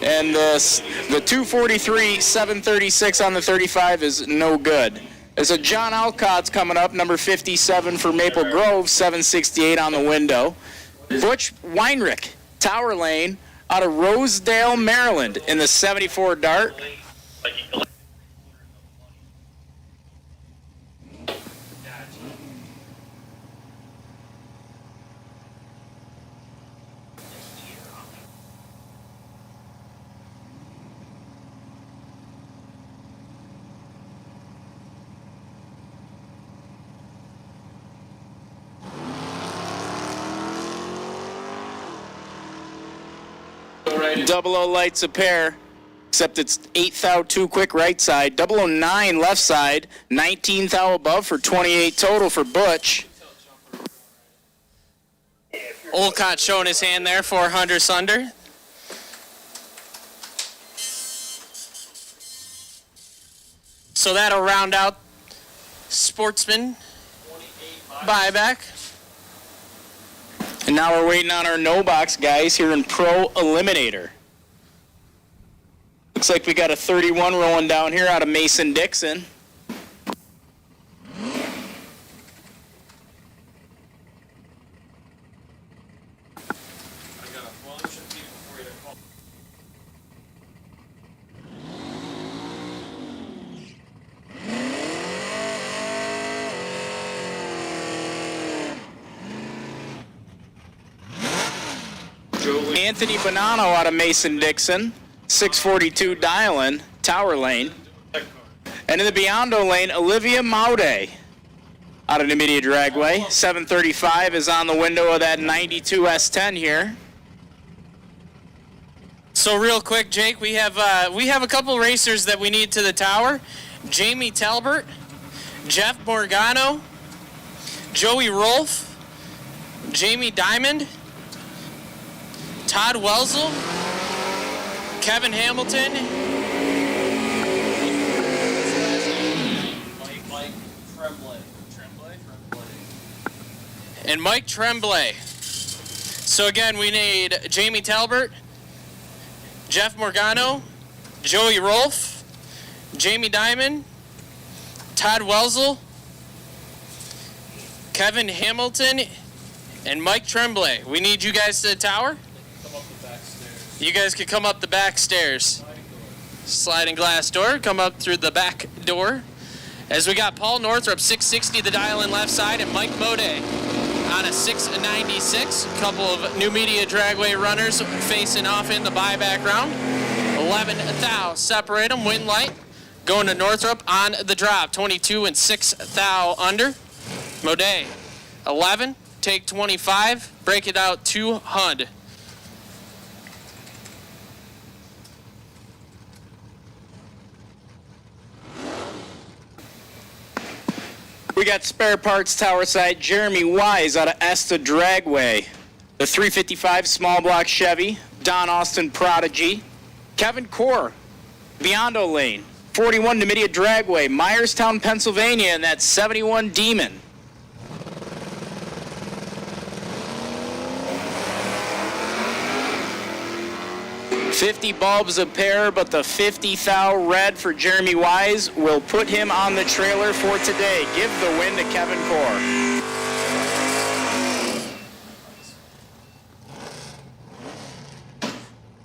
And the 243, 736 on the 35 is no good. There's a John Alcott's coming up, number 57 for Maple Grove, 768 on the window. Butch Weinrich, Tower Lane, out of Rosedale, Maryland, in the 74 Dart. Double O lights a pair, except it's 8th thou 2 quick right side. 009 left side, 19th thou above for 28 total for Butch. Olcott showing his hand there, 400 under. So that'll round out Sportsman buyback. And now we're waiting on our no box guys here in Pro Eliminator. Looks like we got a 31 rolling down here out of Mason Dixon. Anthony Bonanno out of Mason Dixon, 642 dialing, Tower Lane. And in the Biondo lane, Olivia Maude out of Numidia Dragway. 735 is on the window of that 92 S10 here. So real quick, Jake, we have a couple racers that we need to the tower. Jamie Talbert, Jeff Morgano, Joey Rolfe, Jamie Diamond, Todd Welzel, Kevin Hamilton, Mike Tremblay. and Mike Tremblay. So again, we need Jamie Talbert, Jeff Morgano, Joey Rolfe, Jamie Diamond, Todd Welzel, Kevin Hamilton, and Mike Tremblay. We need you guys to the tower. You guys can come up the back stairs. Sliding glass door, come up through the back door. As we got Paul Northrup, 660, the dial in left side, and Mike Mode on a 696. A couple of Numidia Dragway runners facing off in the buyback round. 11 thou separate them, win light. Going to Northrup on the drop, 22 and 6 thou under. Mode 11, take 25, break it out 200. We got spare parts tower side, Jeremy Wise out of Esta Dragway. The 355 small block Chevy, Don Austin Prodigy. Kevin Core, Biondo Lane, 41 Numidia Dragway, Myerstown, Pennsylvania, and that 71 Demon. $50 bulbs a pair, but the 50 thou red for Jeremy Wise will put him on the trailer for today. Give the win to Kevin Core.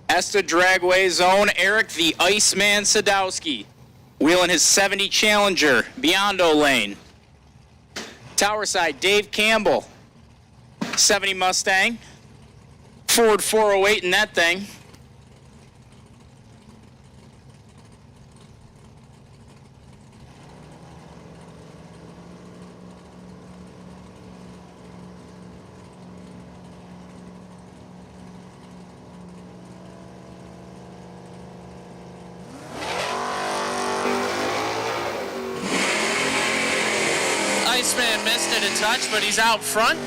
Esta Dragway zone, Eric the Iceman Sadowski, wheeling his 70 Challenger, Biondo Lane. Tower side, Dave Campbell, 70 Mustang, Ford 408 in that thing. Iceman missed it a touch, but he's out front.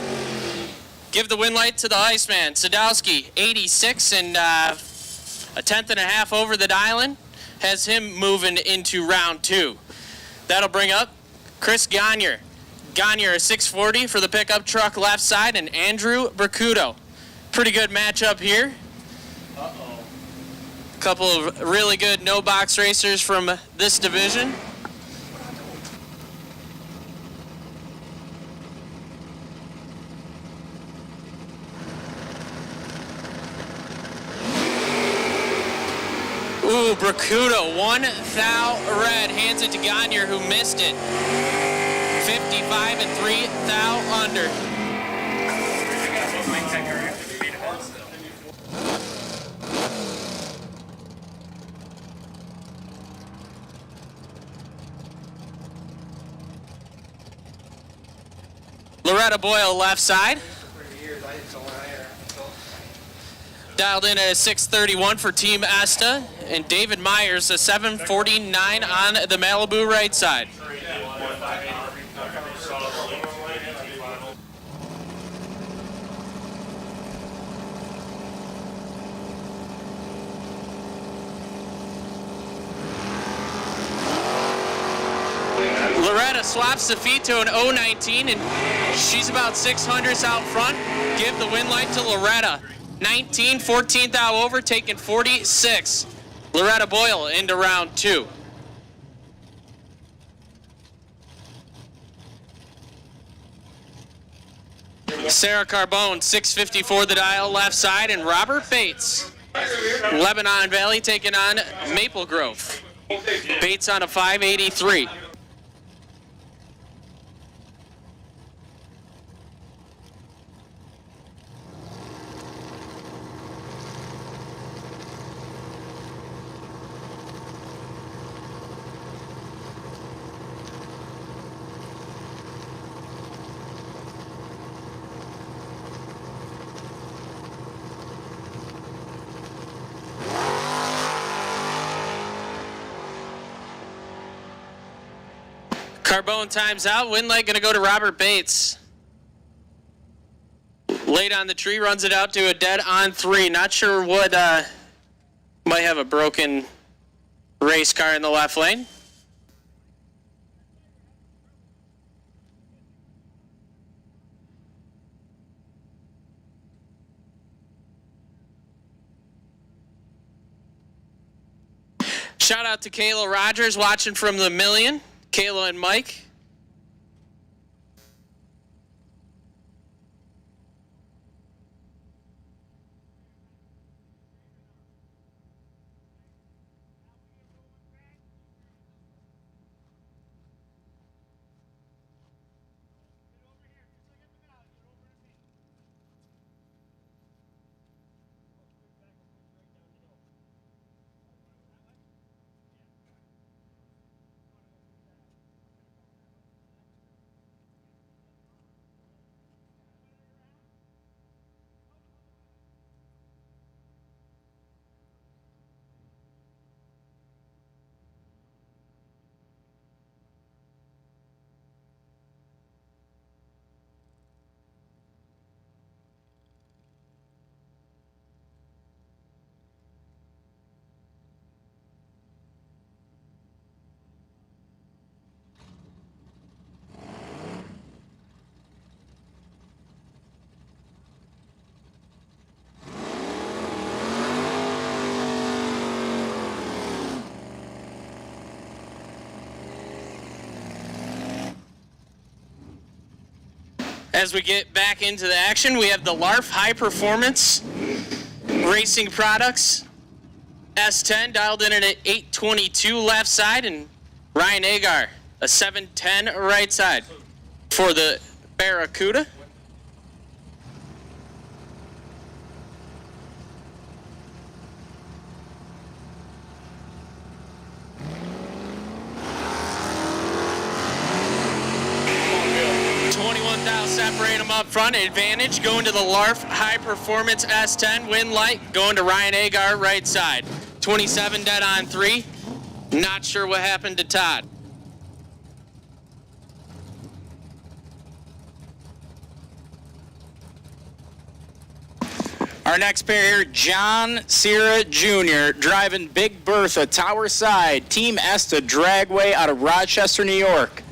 Give the win light to the Iceman. Sadowski, 86 and a tenth and a half over the dial-in. Has him moving into round two. That'll bring up Chris Gagne. Gagne, a 640 for the pickup truck left side, and Andrew Bracuto. Pretty good matchup here. Uh-oh. A couple of really good no-box racers from this division. Ooh, Bracuto, 1 thou red, hands it to Gagne, who missed it. 55 and 3 thou under. Loretta Boyle left side. Dialed in at a 631 for Team Esta, and David Myers, a 749 on the Malibu right side. Loretta swaps the feet to an 019, and she's about 600ths out front. Give the win light to Loretta. 19, 14th out over, taking 46. Loretta Boyle into round 2. Sarah Carbone, 654 the dial left side, and Robert Bates. Lebanon Valley taking on Maple Grove. Bates on a 583. Carbone times out. Win light going to go to Robert Bates. Late on the tree, runs it out to a dead on 3. Not sure what, might have a broken race car in the left lane. Shout out to Kayla Rogers watching from the Million. Kayla and Mike. As we get back into the action, we have the LARF High Performance Racing Products S10 dialed in at an 822 left side, and Ryan Agar a 710 right side for the Barracuda. Separate them up front. Advantage going to the LARF High Performance S10. Win light going to Ryan Agar right side. 27 dead on 3. Not sure what happened to Todd. Our next pair here, John Sierra Jr., driving Big Bertha, Tower Side, Team Esta Dragway out of Rochester, New York.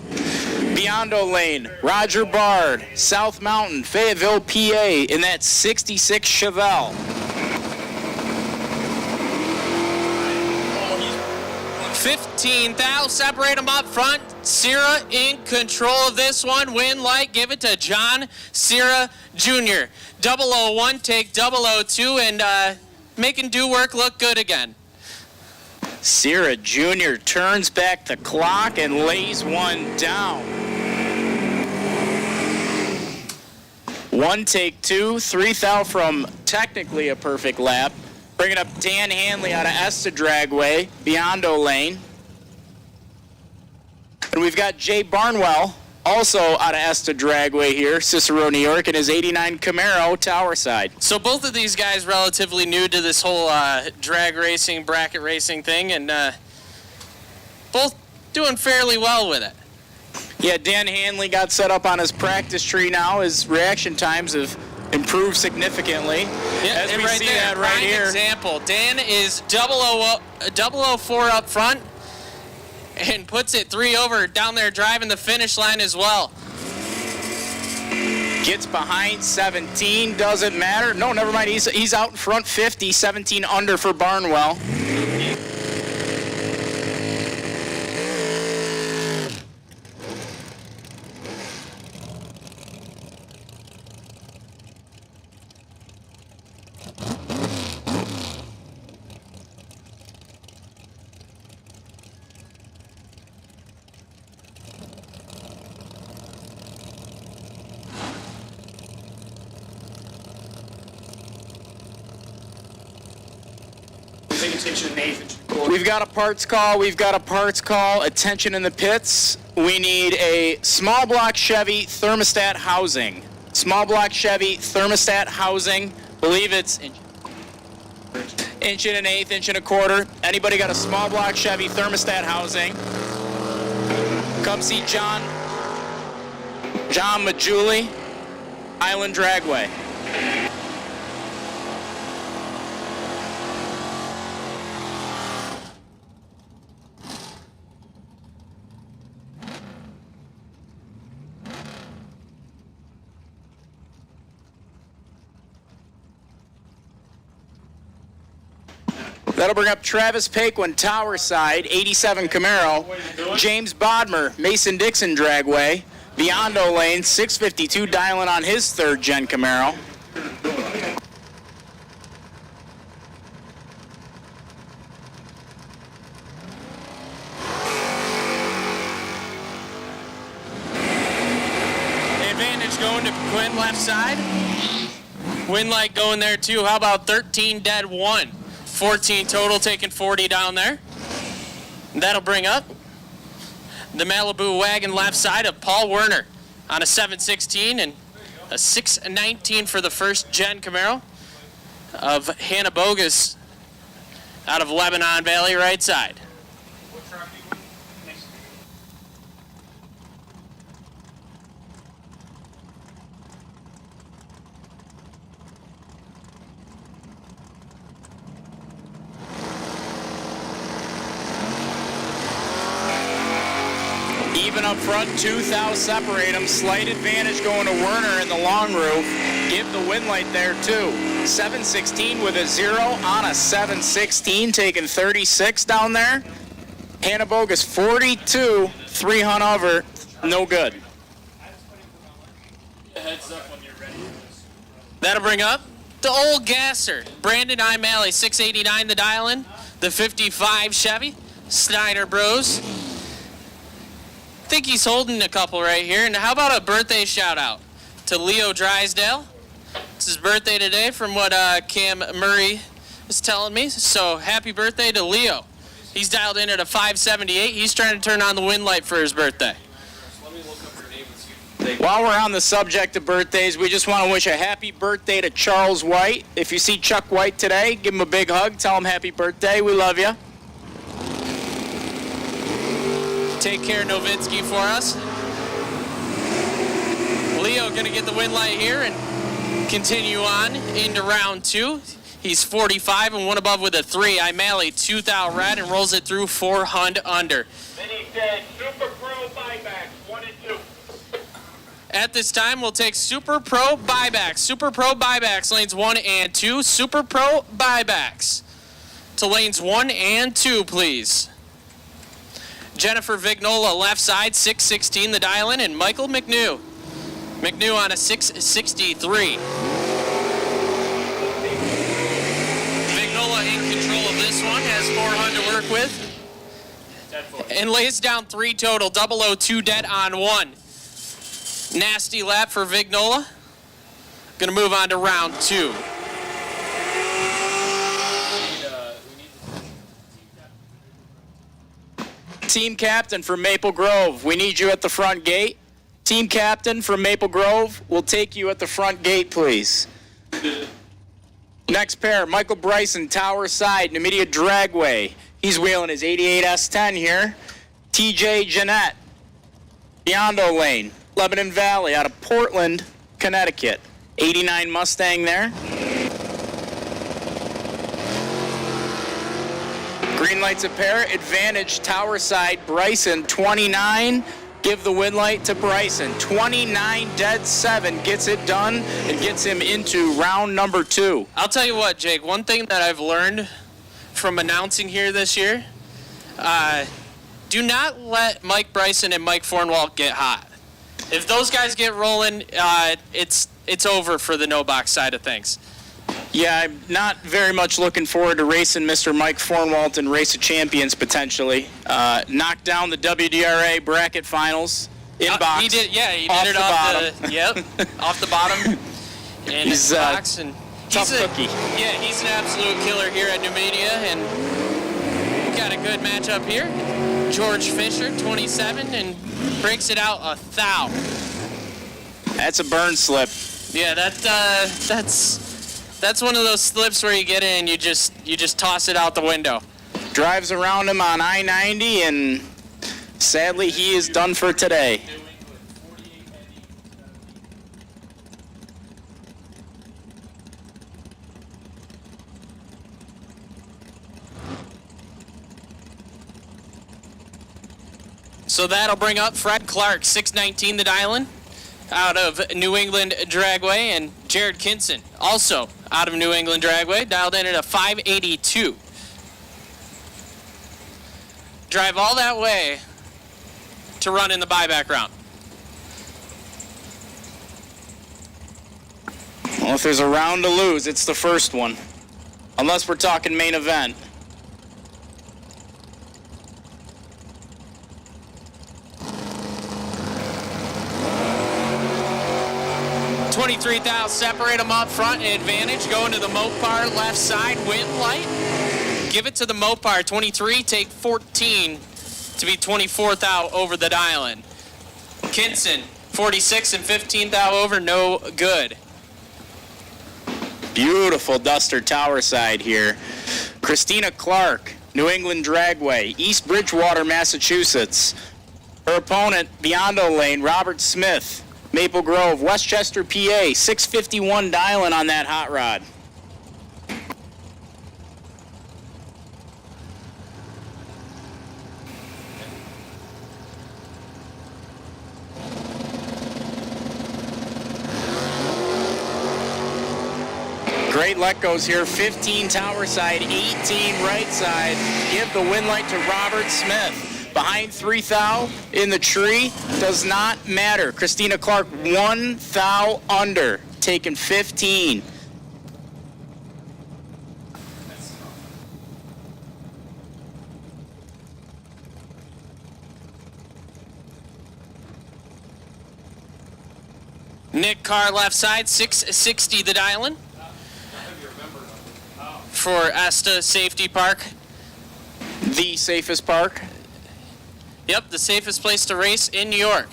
Biondo Lane, Roger Bard, South Mountain, Fayetteville, PA, in that 66 Chevelle. 15th, separate them up front. Sierra in control of this one. Win light, give it to John Sierra Jr. 001, take 002, and making do work look good again. Sierra Jr. turns back the clock and lays one down. 1 take 2, 3th out from technically a perfect lap. Bringing up Dan Hanley out of Esta Dragway, Biondo Lane. And we've got Jay Barnwell, also out of Esta Dragway here, Cicero, New York, in his 89 Camaro, Tower Side. So both of these guys relatively new to this whole drag racing, bracket racing thing, and both doing fairly well with it. Yeah, Dan Hanley got set up on his practice tree now. His reaction times have improved significantly. Yeah, as we right see there, that right prime here. Example. Dan is 004 up front. and puts it 3 over down there driving the finish line as well. Gets behind 17, doesn't matter. No, never mind. He's out in front 50, 17 under for Barnwell. We've got a parts call. Attention in the pits. We need a small block Chevy thermostat housing. Small block Chevy thermostat housing. Believe it's inch and an eighth, inch and a quarter. Anybody got a small block Chevy thermostat housing? Come see John Majuli, Island Dragway. That'll bring up Travis Paquin, Tower Side, 87 Camaro. James Bodmer, Mason-Dixon Dragway. Biondo Lane, 652, dialing on his third-gen Camaro. Advantage going to Quinn left side. Win light going there too. How about 13 dead 1? 14 total, taking 40 down there. That'll bring up the Malibu wagon left side of Paul Werner on a 716 and a 619 for the first gen Camaro of Hannah Bogus out of Lebanon Valley right side. Even up front, 2 thou separate them. Slight advantage going to Werner in the long roof. Give the win light there too. 716 with a 0 on a 716, taking 36 down there. Hannah Bogus 42, 3 hunt over, no good. That'll bring up the old gasser, Brandon Imalley, 689 the dial-in, the 55 Chevy, Snyder Bros. Think he's holding a couple right here. And how about a birthday shout out to Leo Drysdale? It's his birthday today from what Cam Murray is telling me. So happy birthday to Leo. He's dialed in at a 578. He's trying to turn on the win light for his birthday. While we're on the subject of birthdays, we just want to wish a happy birthday to Charles White. If you see Chuck White today, give him a big hug. Tell him happy birthday. We love you. Take care, Novitsky, for us. Leo going to get the win light here and continue on into round 2. He's 45 and 1 above with a 3. Imalley 2 thou red and rolls it through 400 under. Then he said Super Pro buybacks 1 and 2. At this time, we'll take Super Pro buybacks. Super Pro buybacks, lanes 1 and 2. Super Pro buybacks to lanes 1 and 2, please. Jennifer Vignola left side, 616 the dial-in, and Michael McNew. McNew on a 663. Vignola in control of this one, has 400 to work with. And lays down 3 total, 002 dead on 1. Nasty lap for Vignola. Gonna move on to round 2. Team captain from Maple Grove, we need you at the front gate. Team captain from Maple Grove, we'll take you at the front gate, please. Next pair, Michael Bryson, Tower Side, Numidia Dragway. He's wheeling his 88 S10 here. TJ Jeanette, Biondo Lane, Lebanon Valley, out of Portland, Connecticut. 89 Mustang there. Green lights a pair. Advantage tower side. Bryson 29. Give the win light to Bryson. 29 dead 7 gets it done and gets him into round number 2. I'll tell you what, Jake, one thing that I've learned from announcing here this year, do not let Mike Bryson and Mike Fornwalt get hot. If those guys get rolling, it's over for the no-box side of things. Yeah, I'm not very much looking forward to racing Mr. Mike Fornwalt in Race of Champions potentially. Knocked down the WDRA bracket finals in box. He did, yeah, he off did it the off bottom. off the bottom. And He's, box and tough cookie. Yeah, he's an absolute killer here at Numidia, and we got a good matchup here. George Fisher, 27, and breaks it out 1,000. That's a burn slip. Yeah, that's one of those slips where you get in and you just toss it out the window. Drives around him on I-90, and sadly he is done for today. So that'll bring up Fred Clark, 619 the dial-in, out of New England Dragway, and Jared Kinson, also out of New England Dragway, dialed in at a 582. Drive all that way to run in the buyback round. Well, if there's a round to lose, it's the first one. Unless we're talking main event. $23,000, separate them up front and advantage. Going to the Mopar left side, win light. Give it to the Mopar, 23, take 14 to be 24,000 over the dial-in. Kinson, 46 and 15,000 over, no good. Beautiful Duster Tower side here. Christina Clark, New England Dragway, East Bridgewater, Massachusetts. Her opponent, Biondo Lane, Robert Smith, Maple Grove, Westchester, PA, 651 dial-in on that hot rod. Great let goes here, 15 tower side, 18 right side. Give the win light to Robert Smith. Behind 3,000 in the tree, does not matter. Christina Clark, 1,000 under, taking 15. Nick Carr left side, 660 the dial-in for Esta Safety Park. The safest park. Yep, the safest place to race in New York.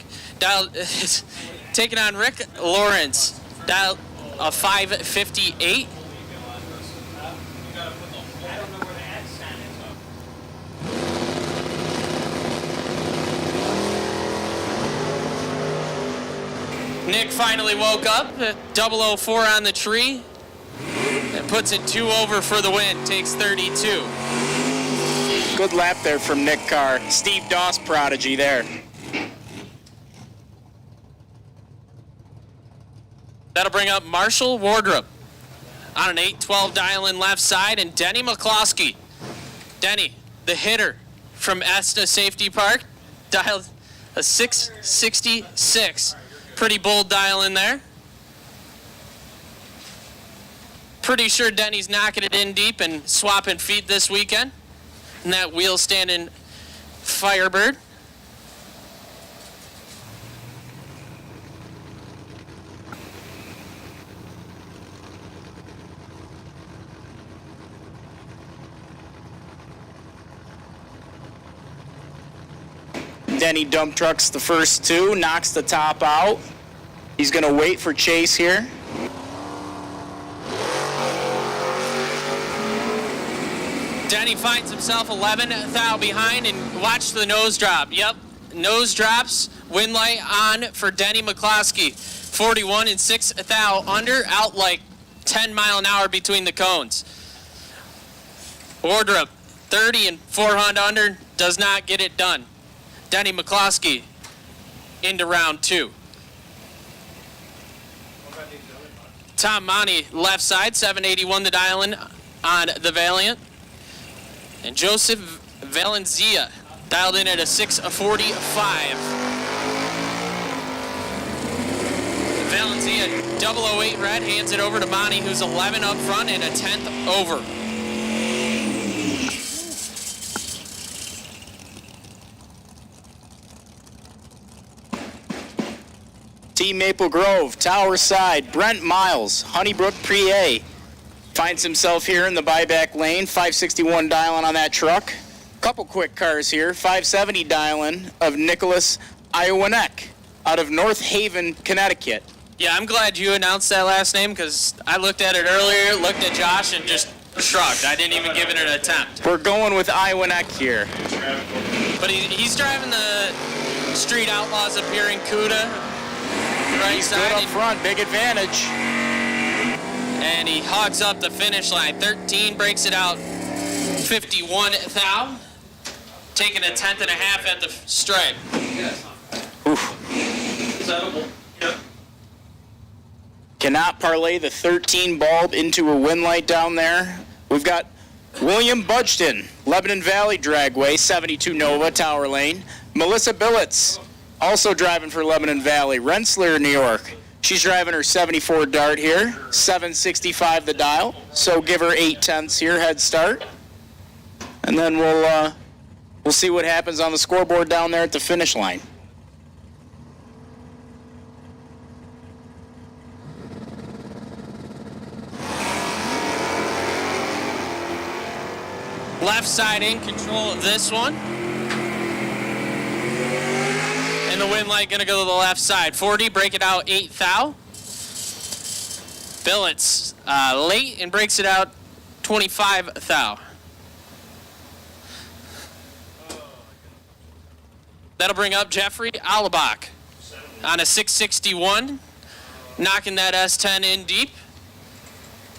Taking on Rick Lawrence, dial a 558. Nick finally woke up, 004 on the tree, and puts it 2 over for the win, takes 32. Good lap there from Nick Carr. Steve Doss prodigy there. That'll bring up Marshall Wardrop on an 812 dial-in left side, and Denny McCloskey. Denny, the hitter from Esta Safety Park, dialed a 666. Pretty bold dial-in there. Pretty sure Denny's knocking it in deep and swapping feet this weekend. And that wheel standing Firebird. Denny dump trucks the first 2, knocks the top out. He's going to wait for Chase here. Denny finds himself 11,000 behind, and watch the nose drop. Yep, nose drops, win light on for Denny McCloskey. 41 and 6,000 under, out like 10 mile an hour between the cones. Wardrop, 30 and 400 under does not get it done. Denny McCloskey into round 2. Tom Monty left side, 781 the dial-in on the Valiant. And Joseph Valencia dialed in at a 645. Valencia 008 red hands it over to Monty, who's 11 up front and a 10th over. Team Maple Grove, Tower Side, Brent Miles, Honeybrook Prie finds himself here in the buyback lane. 561 dial-in on that truck. Couple quick cars here. 570 dial-in of Nicholas Iowanek out of North Haven, Connecticut. Yeah, I'm glad you announced that last name because I looked at it earlier, looked at Josh, and just shrugged. I didn't even give it an attempt. We're going with Iowanek here. But he's driving the Street Outlaws up here in Cuda. Right He's side. good up front, big advantage. And he hogs up the finish line. 13 breaks it out. 51 thou. Taking a 10th and a half at the stripe. Cannot parlay the 13 bulb into a win light down there. We've got William Budgeton, Lebanon Valley Dragway, 72 Nova, Tower Lane. Melissa Billets, also driving for Lebanon Valley, Rensselaer, New York. She's driving her 74 Dart here, 765 the dial, so give her 8/10 here, head start. And then we'll see what happens on the scoreboard down there at the finish line. Left side in control of this one. And the win light gonna go to the left side. 40, break it out 8 thou. Billets late and breaks it out 25 thou. That'll bring up Jeffrey Alabach on a 661, knocking that S10 in deep.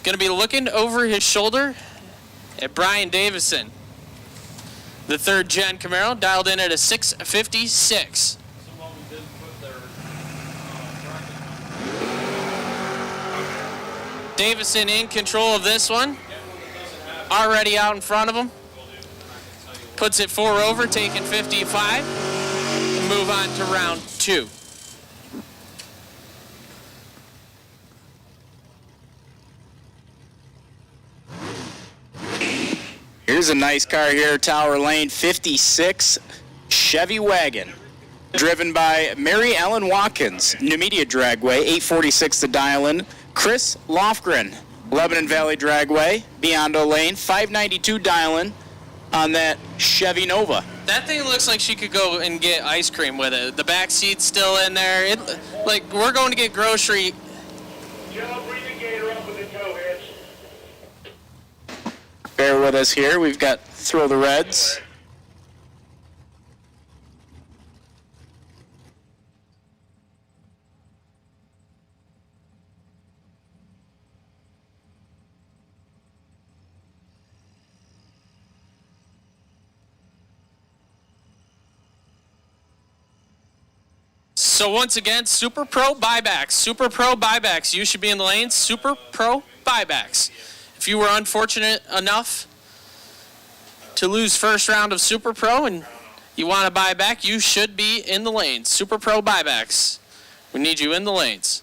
Gonna be looking over his shoulder at Brian Davison. The third gen Camaro dialed in at a 656. Davison in control of this one. Already out in front of him. Puts it 4 over, taking 55. And move on to round 2. Here's a nice car here, Tower Lane, 56 Chevy wagon, driven by Mary Ellen Watkins, Numidia Dragway, 846 the dial-in. Chris Lofgren, Lebanon Valley Dragway, Biondo Lane, 592 dial-in on that Chevy Nova. That thing looks like she could go and get ice cream with it. The back seat's still in there. Like we're going to get grocery. Joe, bring the gator up with the toe heads. Bear with us here. We've got Throw the Reds. So once again, Super Pro buybacks. Super Pro buybacks. You should be in the lanes. Super Pro buybacks. If you were unfortunate enough to lose first round of Super Pro and you want to buy back, you should be in the lanes. Super Pro buybacks. We need you in the lanes.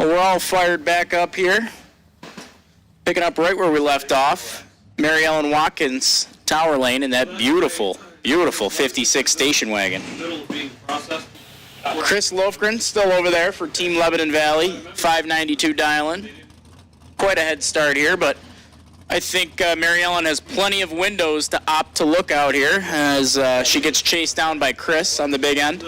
Well, we're all fired back up here. Picking up right where we left off. Mary Ellen Watkins, Tower Lane, in that beautiful, beautiful 56 station wagon. Chris Lofgren still over there for Team Lebanon Valley, 592 dialing. Quite a head start here, but I think Mary Ellen has plenty of windows to opt to look out here as she gets chased down by Chris on the big end.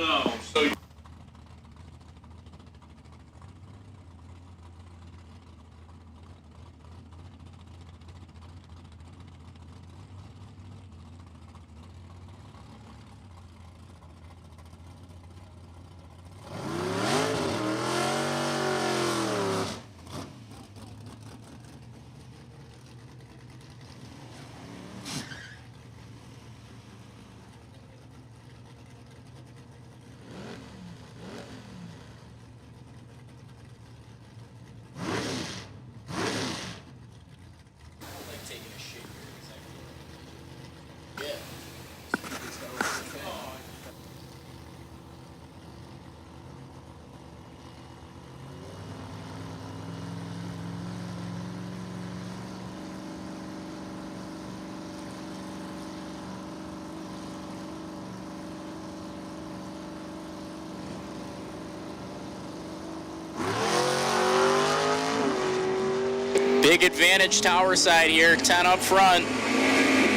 Big advantage Tower side here, 10 up front.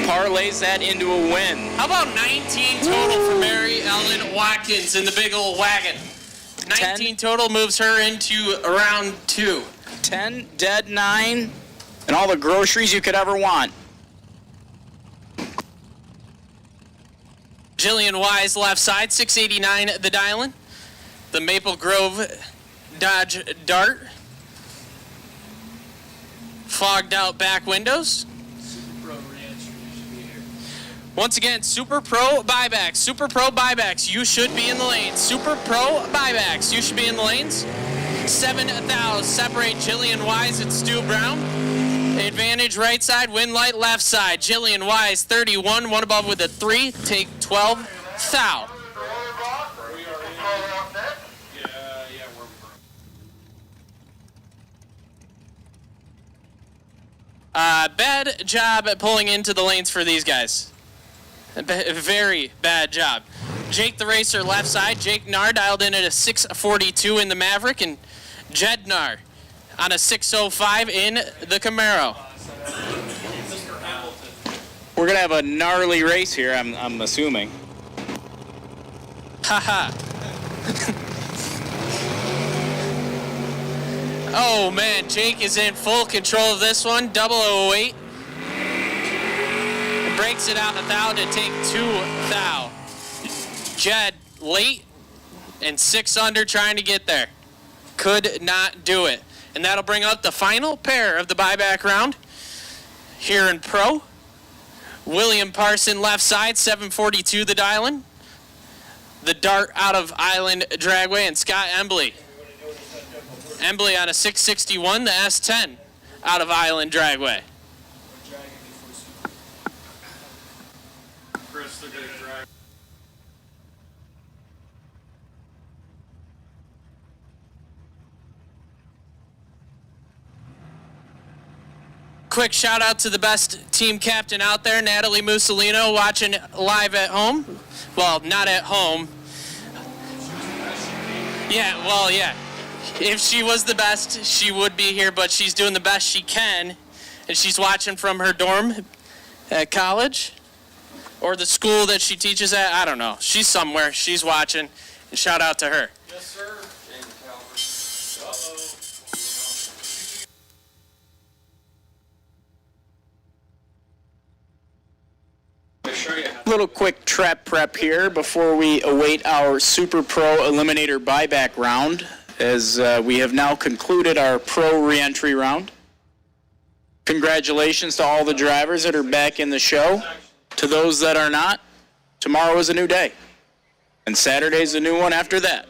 Parlays that into a win. How about 19 total for Mary Ellen Watkins in the big old wagon? 19 total moves her into round 2. 10, dead 9, and all the groceries you could ever want. Jillian Wise left side, 689 the dialing. The Maple Grove Dodge Dart. Fogged out back windows. Once again, Super Pro buybacks. Super Pro buybacks. You should be in the lanes. Super Pro buybacks. You should be in the lanes. 7,000 separate Jillian Wise and Stu Brown. Advantage right side, win light left side. Jillian Wise 31, one above with a 3. Take 12. Thou. Bad job at pulling into the lanes for these guys. Very bad job. Jake the Racer left side. Jake Nar dialed in at a 642 in the Maverick, and Jed Nar on a 605 in the Camaro. We're going to have a gnarly race here, I'm assuming. Haha. Oh man, Jake is in full control of this one. 008. Breaks it out 1,000 to take 2,000. Jed late and 6 under trying to get there. Could not do it. And that'll bring up the final pair of the buyback round here in Pro. William Parson left side, 742 the dialing. The Dart out of Island Dragway, and Scott Embley. Embley on a 661, the S10 out of Island Dragway. Quick shout out to the best team captain out there, Natalie Mussolino, watching live at home. Well, not at home. Yeah, well, yeah. If she was the best, she would be here, but she's doing the best she can, and she's watching from her dorm at college or the school that she teaches at. I don't know. She's somewhere. She's watching, and shout out to her. Yes, sir. Little quick trap prep here before we await our Super Pro Eliminator buyback round, as we have now concluded our Pro reentry round. Congratulations to all the drivers that are back in the show. To those that are not, tomorrow is a new day, and Saturday's a new one after that.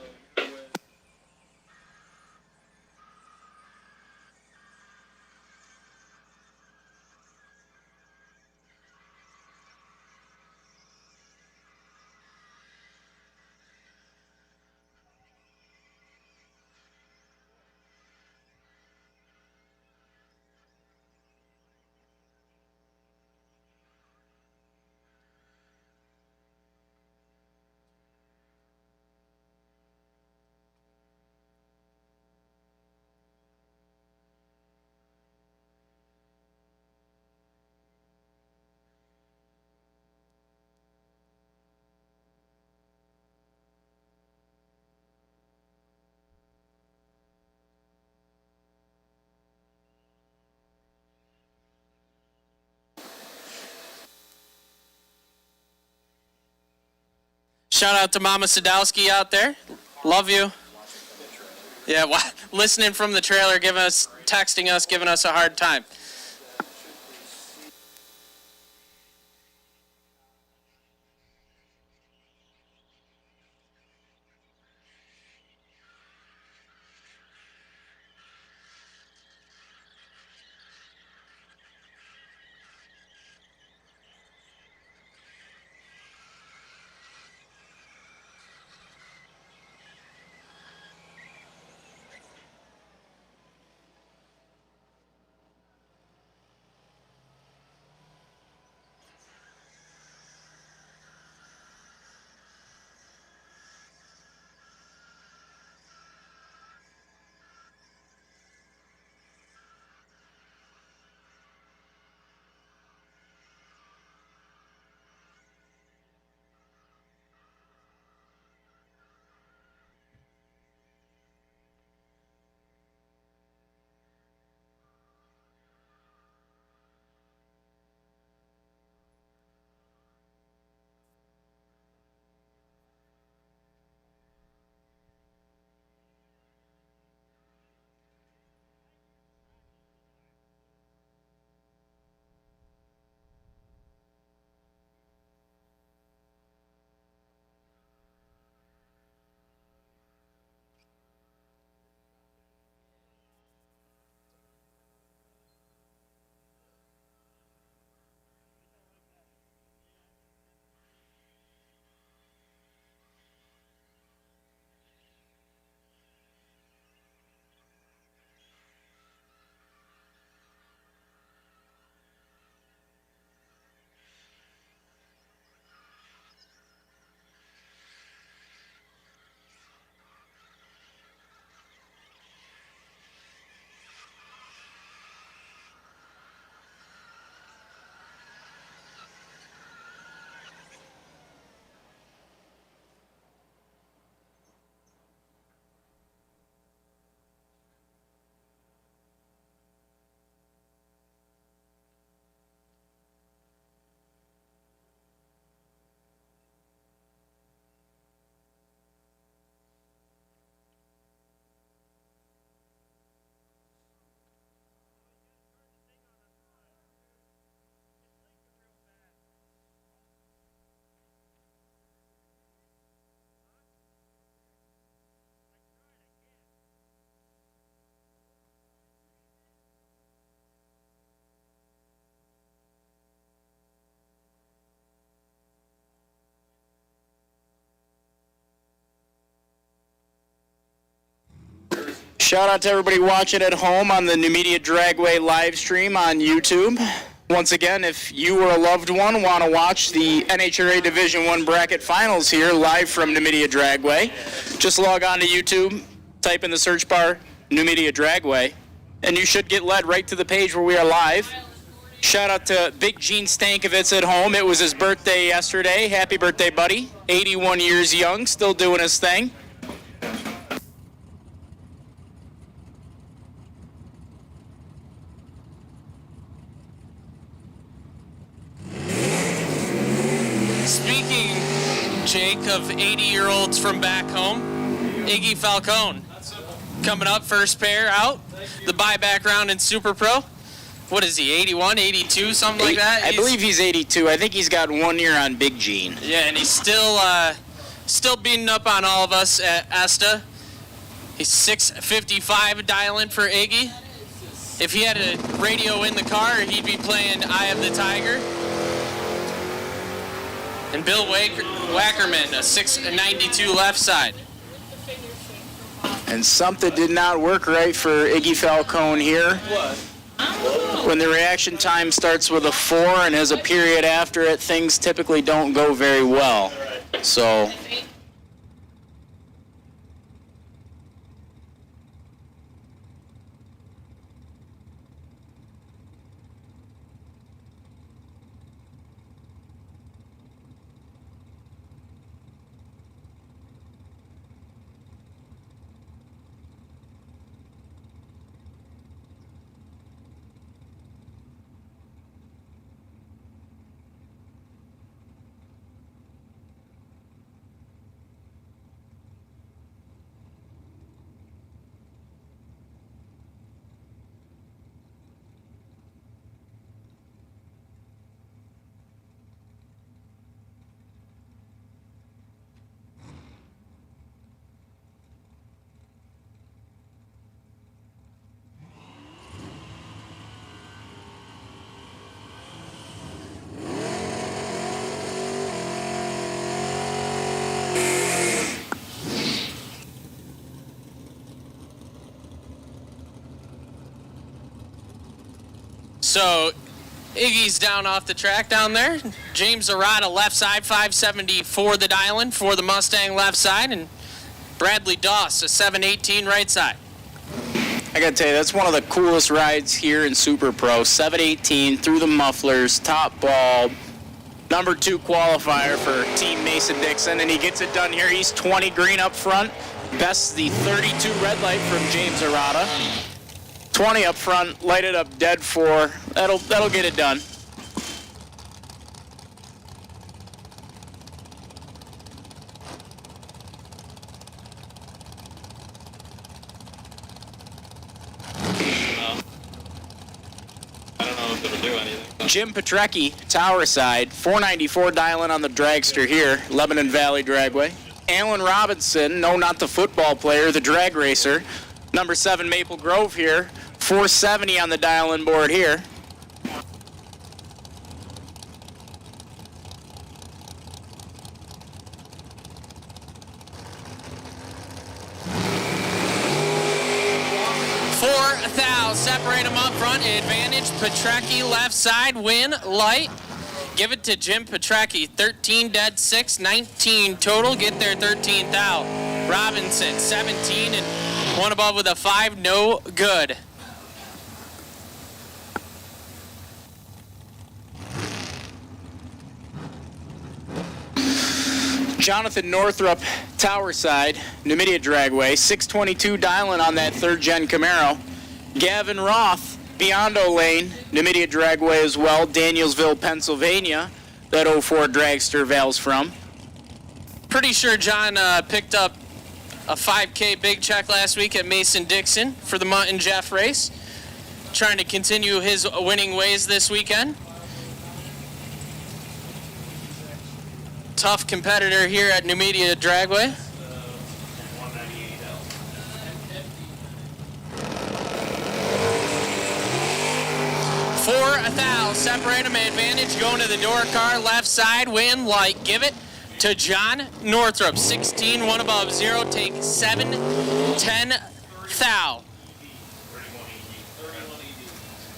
Shout out to Mama Sadowski out there. Love you. Yeah, listening from the trailer, texting us, giving us a hard time. Shout out to everybody watching at home on the Numidia Dragway live stream on YouTube. Once again, if you or a loved one want to watch the NHRA Division I bracket finals here live from Numidia Dragway, just log on to YouTube, type in the search bar Numidia Dragway, and you should get led right to the page where we are live. Shout out to Big Gene Stankovitz at home. It was his birthday yesterday. Happy birthday, buddy. 81 years young, still doing his thing. Speaking, Jake, of 80-year-olds from back home, Iggy Falcone coming up, first pair out, the buyback round in Super Pro. What is he, 81, 82, something like that? I believe he's 82. I think he's got 1 year on Big Gene. Yeah, and he's still beating up on all of us at ESTA. He's 6:55 dialing for Iggy. If he had a radio in the car, he'd be playing Eye of the Tiger. And Bill Wackerman, a 692 left side. And something did not work right for Iggy Falcone here. When the reaction time starts with a 4 and has a period after it, things typically don't go very well. So So Iggy's down off the track down there. James Arata left side, 570 for the Dylan for the Mustang left side, and Bradley Doss, a 718 right side. I gotta tell you, that's one of the coolest rides here in Super Pro. 718 through the mufflers, top bulb, number 2 qualifier for Team Mason-Dixon, and he gets it done here. He's 20 green up front. Bests the 32 red light from James Arata. 20 up front, lighted up dead 4. That'll get it done. I don't know if it'll do anything. Jim Petrecki, tower side, 494 dialing on the dragster here, Lebanon Valley Dragway. Alan Robinson, no, not the football player, the drag racer, number 7 Maple Grove here, 470 on the dial-in board here. Separate them up front. Advantage Petrecki left side. Win light. Give it to Jim Petrecki. 13 dead, 6, 19 total. Get their 13th out. Robinson 17 and one above with a 5. No good. Jonathan Northrup, tower side, Numidia Dragway, 622 dialing on that 3rd gen Camaro. Gavin Roth, Biondo Lane, Numidia Dragway as well, Danielsville, Pennsylvania, that 04 dragster Val's from. Pretty sure John picked up a 5K big check last week at Mason-Dixon for the Mutt and Jeff race. Trying to continue his winning ways this weekend. Tough competitor here at Numidia Dragway. 4,000, separate them, advantage, going to the door car, left side, win, light, give it to John Northrup, 16, 1 above 0, take 7, 10 thou.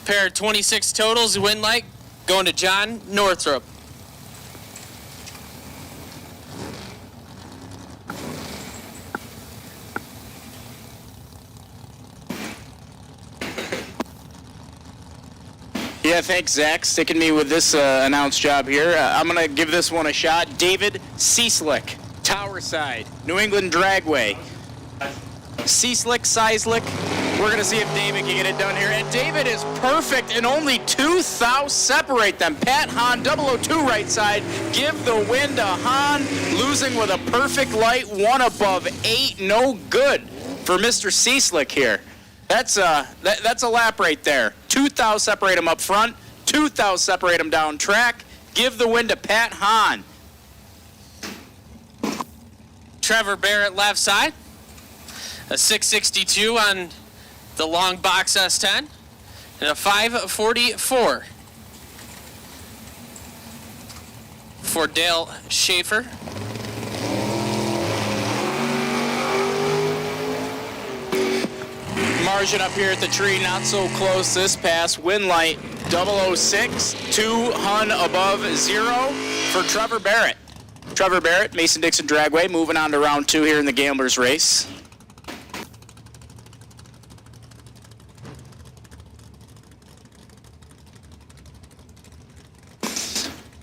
Pair of 26 totals, win light, going to John Northrup. Yeah, thanks, Zach. Sticking me with this announce job here. I'm going to give this one a shot. David Cieslik, tower side, New England Dragway. Cieslik, Seislik. We're going to see if David can get it done here. And David is perfect, and only 2,000 separate them. Pat Hahn, 002 right side. Give the win to Hahn, losing with a perfect light, 1 above 8. No good for Mr. Cieslik here. That's a lap right there. 2,000 separate them up front, 2,000 separate them down track. Give the win to Pat Hahn. Trevor Barrett left side. A 662 on the long box S10. And a 544 for Dale Schaefer. Margin up here at the tree, not so close this pass. Win light 006, 2 Hun above 0 for Trevor Barrett. Trevor Barrett, Mason-Dixon Dragway, moving on to round 2 here in the Gamblers race.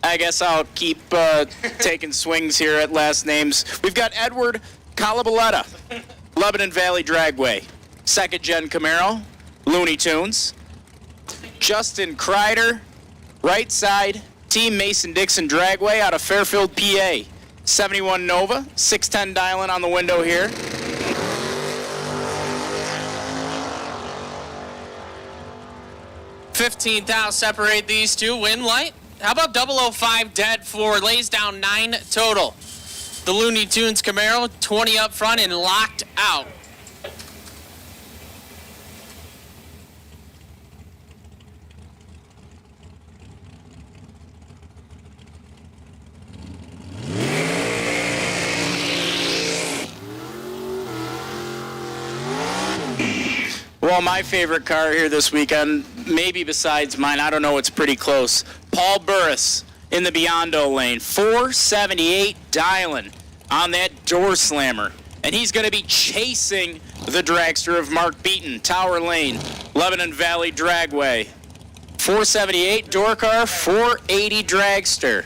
I guess I'll keep taking swings here at last names. We've got Edward Calabaletta, Lebanon Valley Dragway. 2nd gen Camaro, Looney Tunes. Justin Kreider, right side, Team Mason-Dixon Dragway out of Fairfield, PA. 71 Nova, 610 dialing on the window here. $15,000 separate these two. Win light. How about 005 dead for lays down 9 total. The Looney Tunes Camaro, 20 up front and locked out. Well, my favorite car here this weekend, maybe besides mine. I don't know. It's pretty close. Paul Burris in the Biondo lane. 478 dialing on that door slammer. And he's going to be chasing the dragster of Mark Beaton. Tower Lane, Lebanon Valley Dragway. 478 door car, 480 dragster.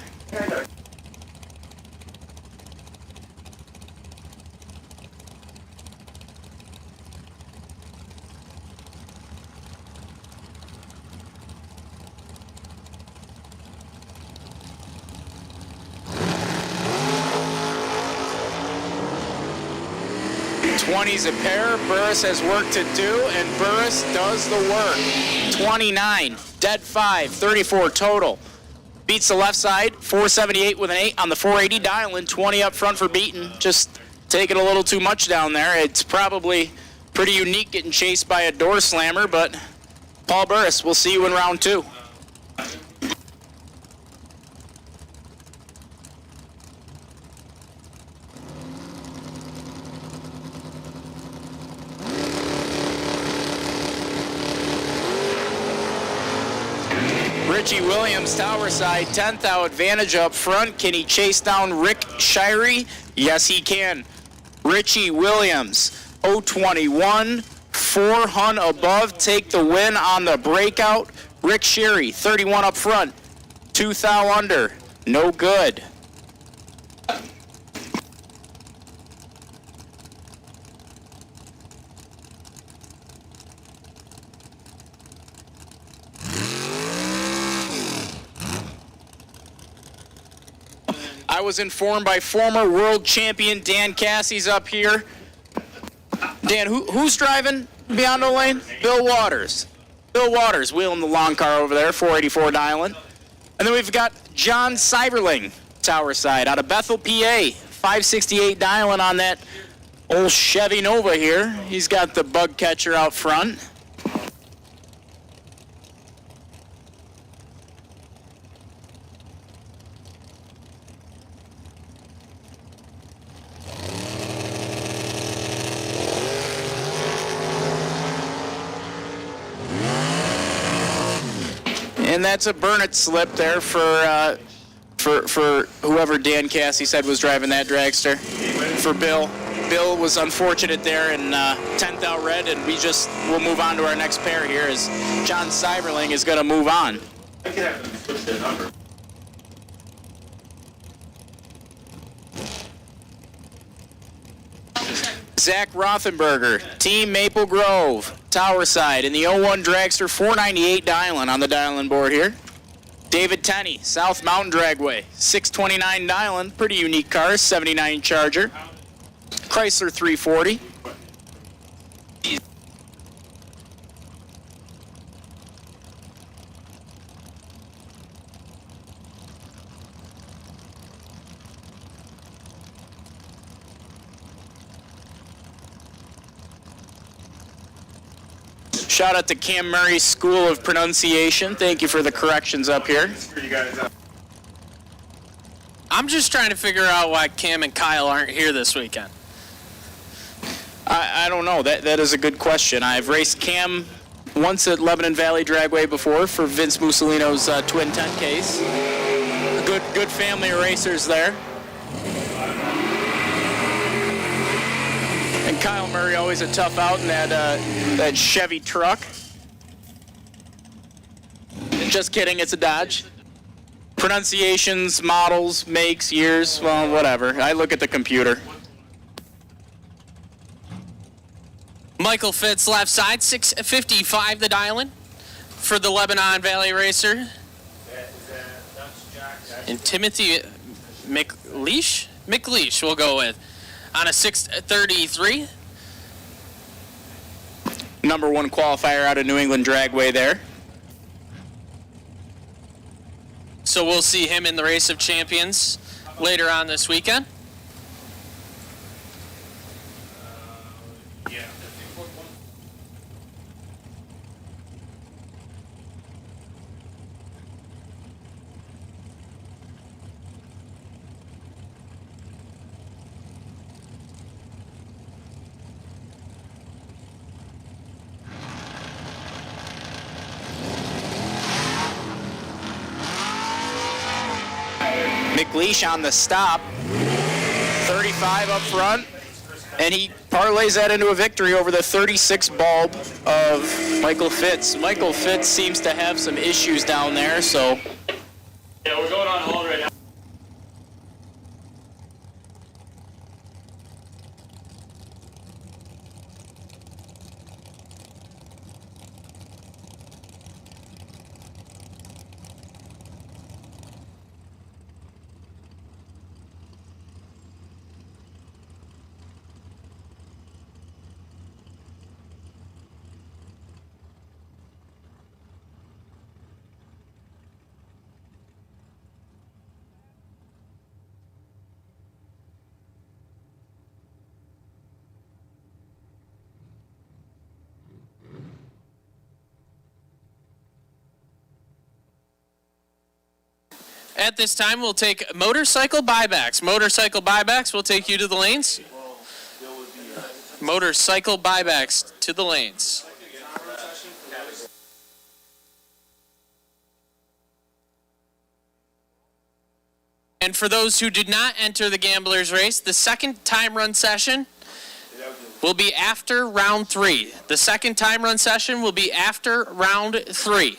Twenties a pair. Burris has work to do, and Burris does the work. 29, dead 5, 34 total. Beats the left side, 478 with an 8 on the 480 dialing, 20 up front for Beaton. Just taking a little too much down there. It's probably pretty unique getting chased by a door slammer, but Paul Burris, we'll see you in round 2. Richie Williams, tower side, 10th out, advantage up front. Can he chase down Rick Shirey? Yes, he can. Richie Williams, 021, 400 above, take the win on the breakout. Rick Shirey, 31 up front, 2 thou under, no good. I was informed by former world champion Dan Cassie's up here. Dan, who's driving Biondo Lane? Bill Waters. Bill Waters wheeling the long car over there, 484 dialing. And then we've got John Cyberling, tower side, out of Bethel, PA, 568 dialing on that old Chevy Nova here. He's got the bug catcher out front. And that's a burn-it slip there for whoever Dan Cassie said was driving that dragster. For Bill. Bill was unfortunate there in 10th out red, and we'll move on to our next pair here as John Cyberling is going to move on. Zach Rothenberger, Team Maple Grove, tower side in the 01 dragster, 498 dialing on the dialing board here. David Tenney, South Mountain Dragway, 629 dialing, pretty unique car, 79 Charger. Chrysler 340. Shout out to Cam Murray's School of Pronunciation. Thank you for the corrections up here. I'm just trying to figure out why Cam and Kyle aren't here this weekend. I don't know. That is a good question. I've raced Cam once at Lebanon Valley Dragway before for Vince Mussolino's Twin 10 case. Good family of racers there. And Kyle Murray always a tough out in that Chevy truck. Just kidding, it's a Dodge. Pronunciations, models, makes, years, well, whatever. I look at the computer. Michael Fitz, left side, 655 the dialing for the Lebanon Valley Racer. And Timothy McLeish we'll go with on a 633. Number 1 qualifier out of New England Dragway there. So we'll see him in the Race of Champions later on this weekend. McLeish on the stop. 35 up front. And he parlays that into a victory over the 36 bulb of Michael Fitz. Michael Fitz seems to have some issues down there, so. Yeah, we're going on hold right now. At this time, we'll take motorcycle buybacks. Motorcycle buybacks will take you to the lanes. Motorcycle buybacks to the lanes. And for those who did not enter the Gamblers race, the second time run session will be after round 3. The second time run session will be after round 3.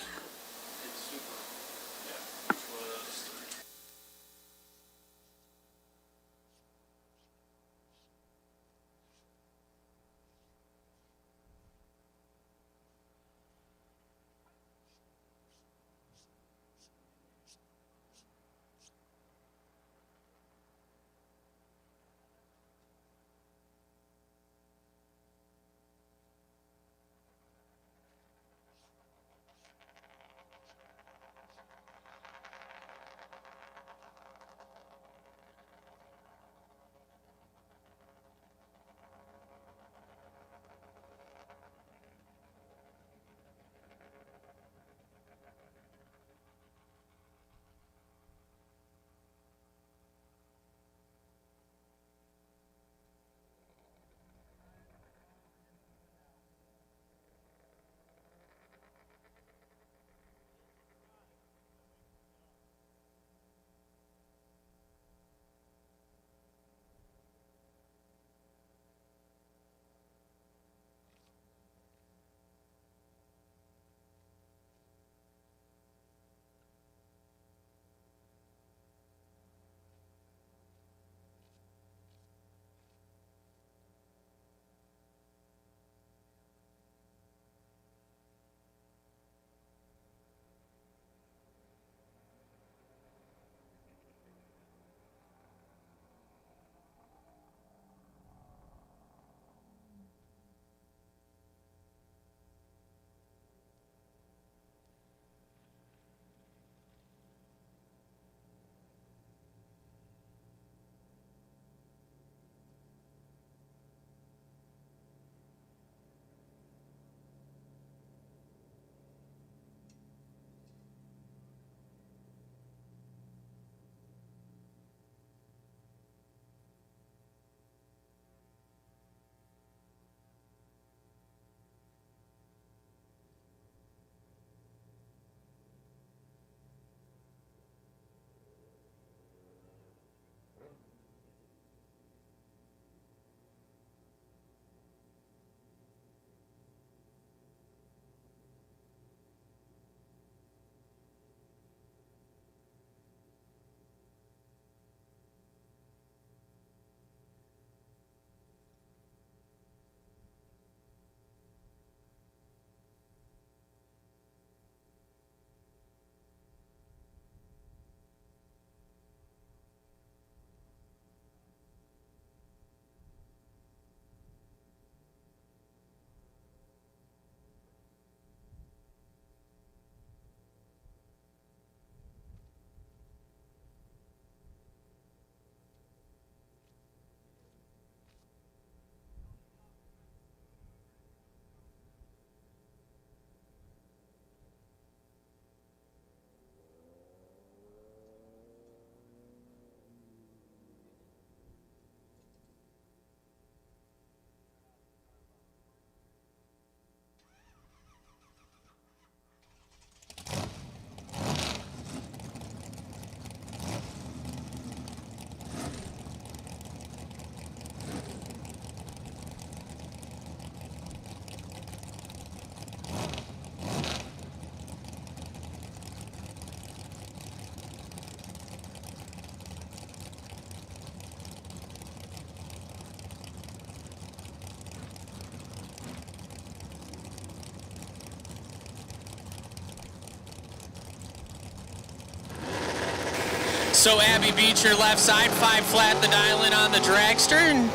So Abby Beecher left side, 5 flat the dial in on the dragster, and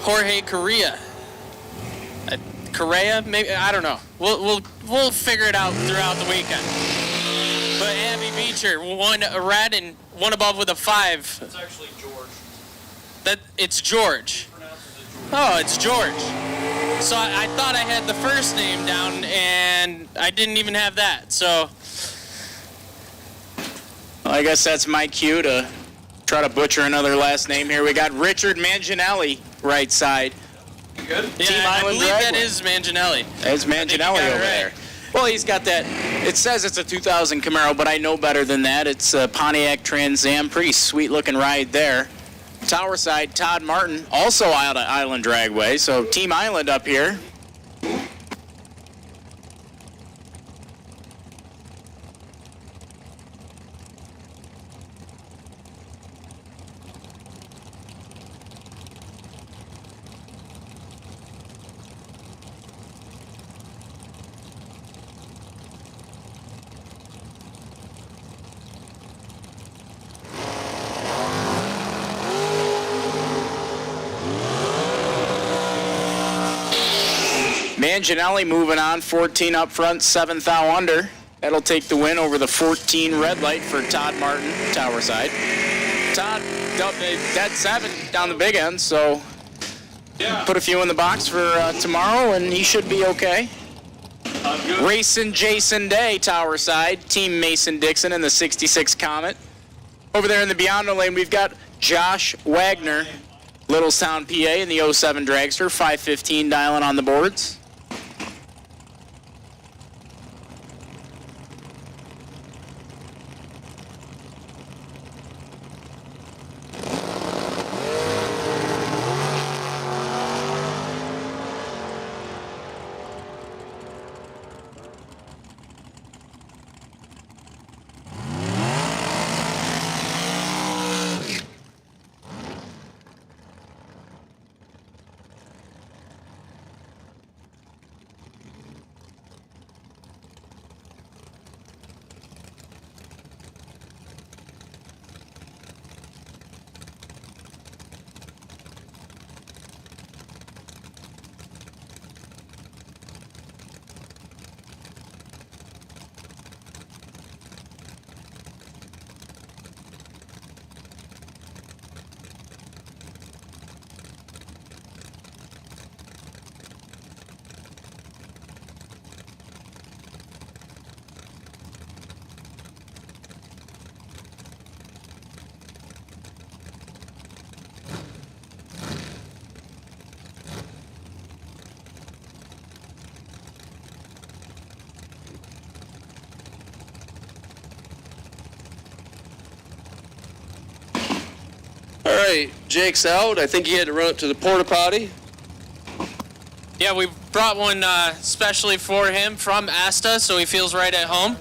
Jorge Correa. Correa, maybe, I don't know. We'll figure it out throughout the weekend. But Abby Beecher, 1 red and 1 above with a 5. That's actually George. It's George. Oh, it's George. So I thought I had the first name down, and I didn't even have that. So Well, I guess that's my cue to try to butcher another last name here. We got Richard Manginelli, right side. You good? yeah, Team I Island believe that Dragway. is Manginelli. There's Manginelli over there. Well, he's got that. It says it's a 2000 Camaro, but I know better than that. It's a Pontiac Trans Am. Pretty sweet-looking ride there. Tower side, Todd Martin, also out of Island Dragway. So Team Island up here. Manginelli moving on, 14 up front, 7th thou under. That'll take the win over the 14 red light for Todd Martin, tower side. Todd, dead 7 down the big end, so put a few in the box for tomorrow, and he should be okay. Racing Jason Day, tower side, Team Mason Dixon in the 66 Comet. Over there in the Beyond lane, we've got Josh Wagner, Littlestown, PA, in the 07 Dragster, 515 dialing on the boards. All right, Jake's out. I think he had to run up to the porta potty. Yeah, we brought one specially for him from Asta, so he feels right at home.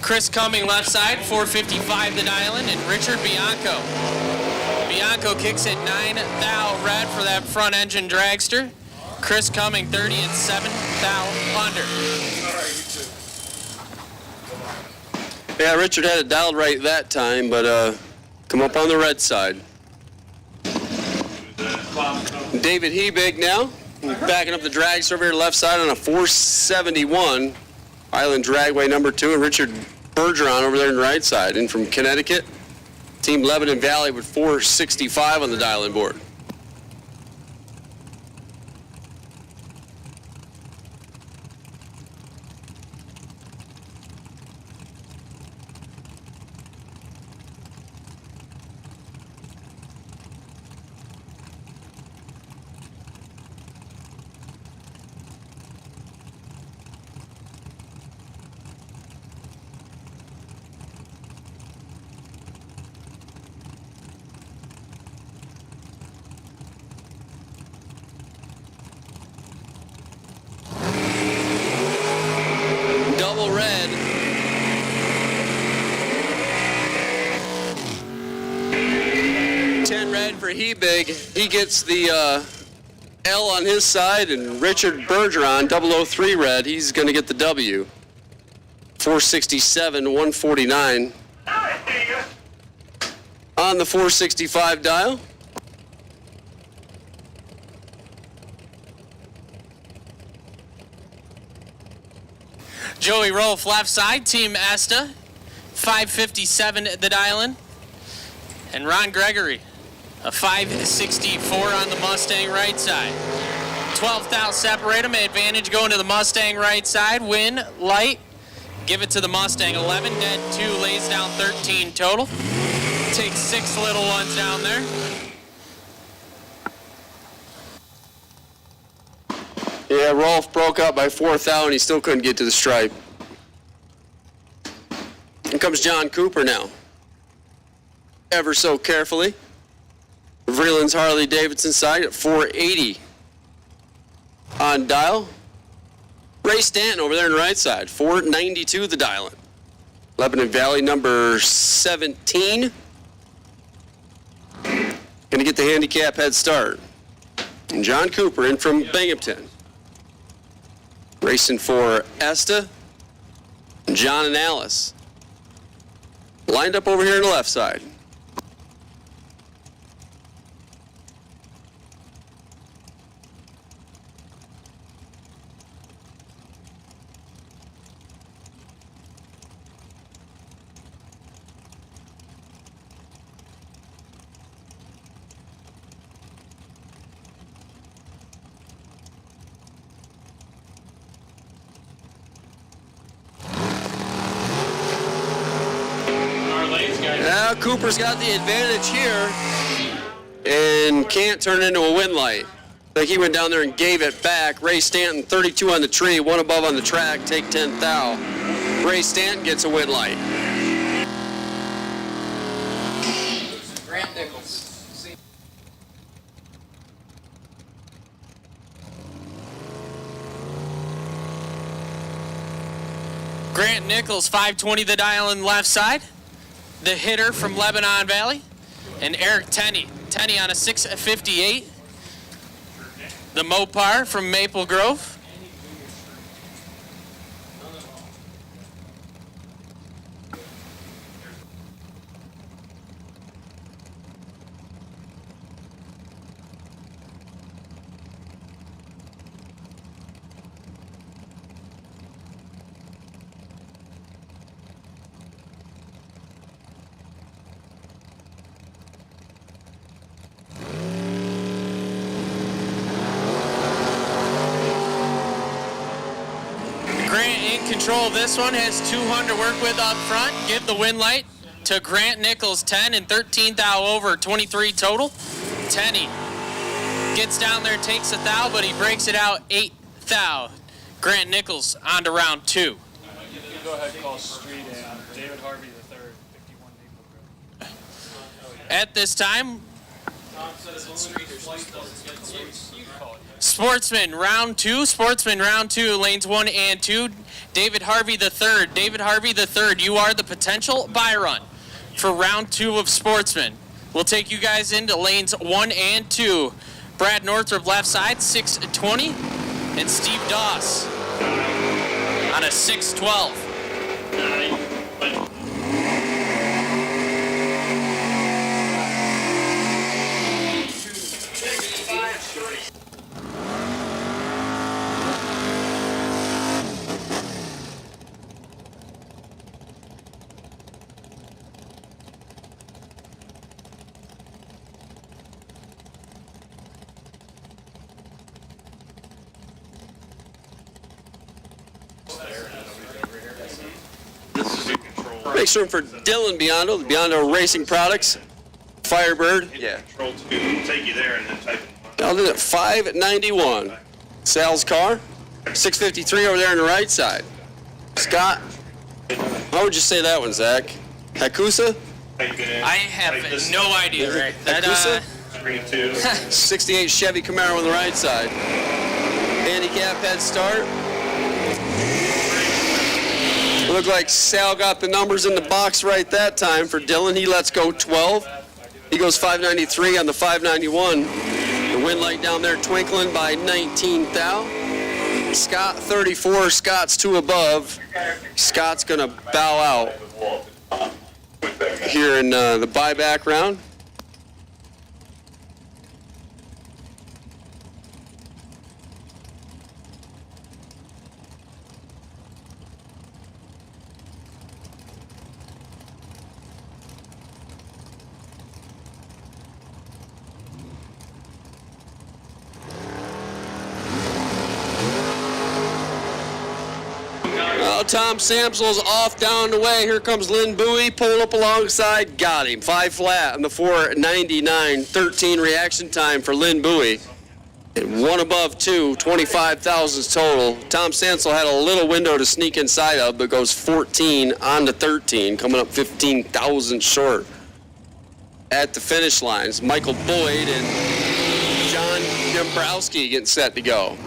Chris Cumming left side, 455 the dial-in, and Richard Bianco. Bianco kicks it 9 thou red for that front engine dragster. Chris Cumming 30 and 7 thou under. Yeah, Richard had it dialed right that time, but come up on the red side. David Hebig now, backing up the dragster over here left side on a 471. Island Dragway number 2, and Richard Bergeron over there on the right side. And from Connecticut, Team Lebanon Valley with 465 on the dial-in board. Double red. Red for Hebig. He gets the L on his side, and Richard Bergeron, 003 red, he's going to get the W. 467, 149. On the 465 dial. Joey Rolfe left side, Team Esta, 557 the dial-in. And Ron Gregory, a 564 on the Mustang right side. 12th out, separate them, advantage going to the Mustang right side, win, light, give it to the Mustang, 11, dead 2, lays down 13 total. Takes 6 little ones down there. Yeah, Rolfe broke up by 4th out and he still couldn't get to the stripe. Here comes John Cooper now. Ever so carefully. Vreeland's Harley Davidson side at 480 on dial. Ray Stanton over there on the right side, 492 the dial-in. Lebanon Valley number 17. Gonna get the handicap head start. And John Cooper in from Binghamton. Racing for Esta, John and Alice. Lined up over here on the left side. Now Cooper's got the advantage here and can't turn into a win light. I think he went down there and gave it back. Ray Stanton, 32 on the tree, 1 above on the track, take 10th thou. Ray Stanton gets a win light. Grant Nichols. Grant Nichols, 520 the dial-in left side. The hitter from Lebanon Valley. And Eric Tenney. Tenney on a 658. The Mopar from Maple Grove. Control of this one, has 200 to work with up front. Give the win light to Grant Nichols, 10 and 13 thou over, 23 total. Tenney gets down there, takes a thou, but he breaks it out 8 thou. Grant Nichols on to round 2. Go ahead and call street and David Harvey the third, 51 Maple Grove. At this time, Sportsman round 2. Sportsman round 2, lanes 1 and 2. David Harvey the third. David Harvey the third, you are the potential buy run for round 2 of Sportsman. We'll take you guys into lanes 1 and 2. Brad Northrup left side, 620. And Steve Doss on a 612. Makes room for Dylan Biondo, the Biondo Racing Products, Firebird. Yeah. Control 2, we'll take you there and then type in. Down at 591. Sal's car, 653 over there on the right side. Scott, how would you say that one, Zach? Hakusa? I have no idea, Ray. Hakusa? Screen 2. 68 Chevy Camaro on the right side. Handicap head start. Looked like Sal got the numbers in the box right that time for Dylan. He lets go 12. He goes 593 on the 591. The win light down there twinkling by 19 thou. Scott 34, Scott's 2 above. Scott's going to bow out here in the buyback round. Tom Samsel's off down the way. Here comes Lynn Bowie, pulling up alongside. Got him. 5 flat on the 499. 13 reaction time for Lynn Bowie. And 1 above 2, 25,000 total. Tom Sansel had a little window to sneak inside of, but goes 14 on to 13, coming up 15,000 short at the finish lines. Michael Boyd and John Dombrowski getting set to go.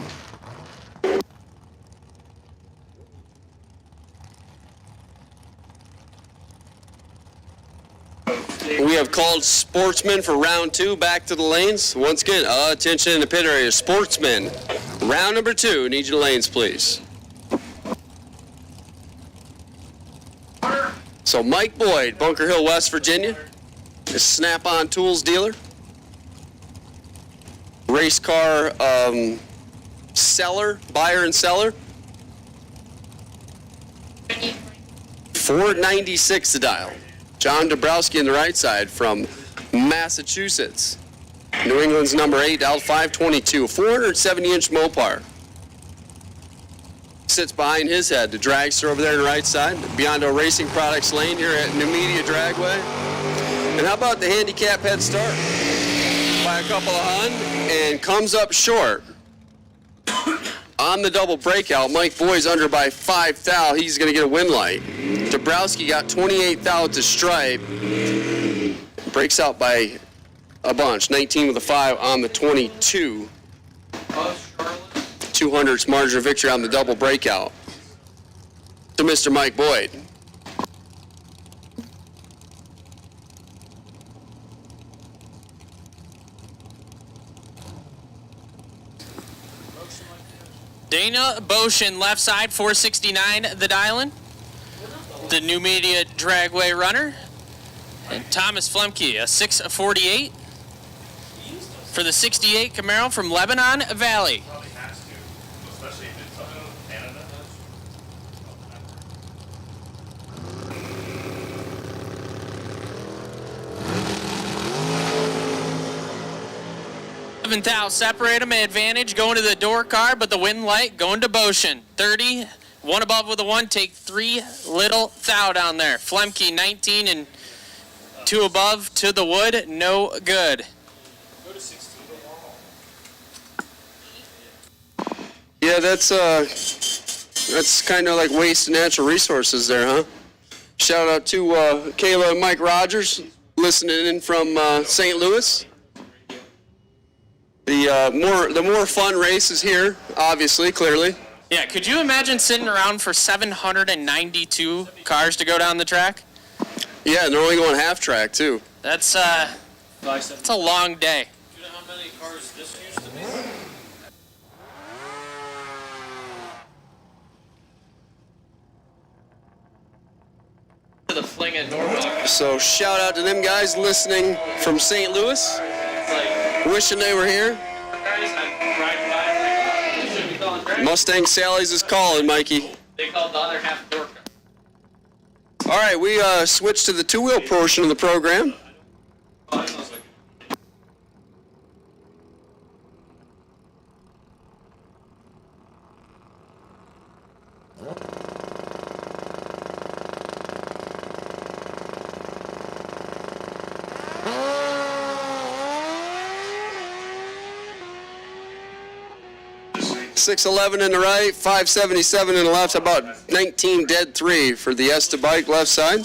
We have called sportsmen for round 2. Back to the lanes. Once again, attention in the pit area. Sportsmen, round number 2. Need your lanes, please. So Mike Boyd, Bunker Hill, West Virginia, is Snap-on Tools dealer. Race car seller, buyer and seller. $496 to dial. John Dabrowski on the right side from Massachusetts. New England's number 8, dialed 522, 470-inch Mopar. Sits behind his head, the dragster over there on the right side, beyond our racing products lane here at Numidia Dragway. And how about the handicap head start? By a couple of hun, and comes up short. On the double breakout, Mike Boyd's under by 5 thou. He's going to get a win light. Dabrowski got 28 thou to stripe. Breaks out by a bunch. 19 with a 5 on the 22. 200's margin of victory on the double breakout to Mr. Mike Boyd. Dana Boshin, left side, 469, the dialing. The Numidia Dragway runner. And Thomas Flemke, a 648. For the 68 Camaro from Lebanon Valley. Probably has to, especially if it's up in Canada. 7 thou separate them, advantage going to the door car, but the win light going to Boshin. 30, 1 above with a 1, take 3 little thou down there. Flemke 19 and 2 above to the wood, no good. Yeah, that's kind of like waste of natural resources there, huh? Shout out to Kayla and Mike Rogers listening in from St. Louis. The more fun races here, obviously, clearly. Yeah, could you imagine sitting around for 792 cars to go down the track? Yeah, and they're only going half track too. That's a long day. Do you know how many cars this used to be? The fling at Norwalk. So shout out to them guys listening from St. Louis. Wishing they were here. Mustang Sally's is calling, Mikey. They called the other half door. All right, we switched to the two-wheel portion of the program. .611 in the right, 577 in the left, about 19 dead 3 for the Esta bike left side.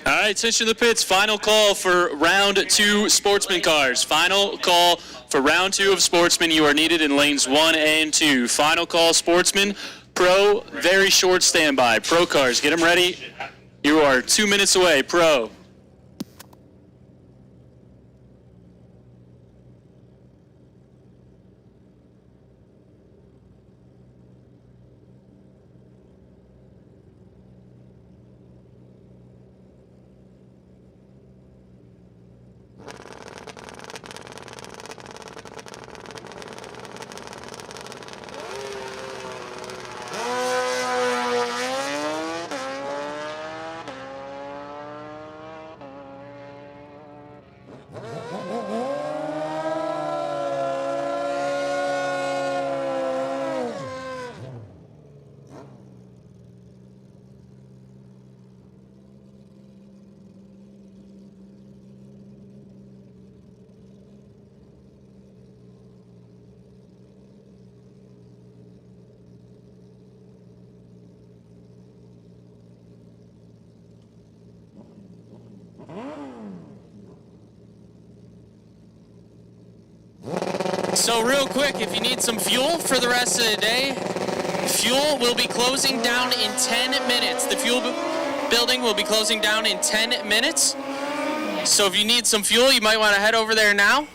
All right, attention to the pits. Final call for round 2 sportsman cars. Final call for round 2 of sportsmen. You are needed in lanes 1 and 2. Final call, sportsman. Pro, very short standby. Pro cars, get them ready. You are 2 minutes away. Pro. So real quick, if you need some fuel for the rest of the day, fuel will be closing down in 10 minutes. The fuel building will be closing down in 10 minutes. So if you need some fuel, you might want to head over there now.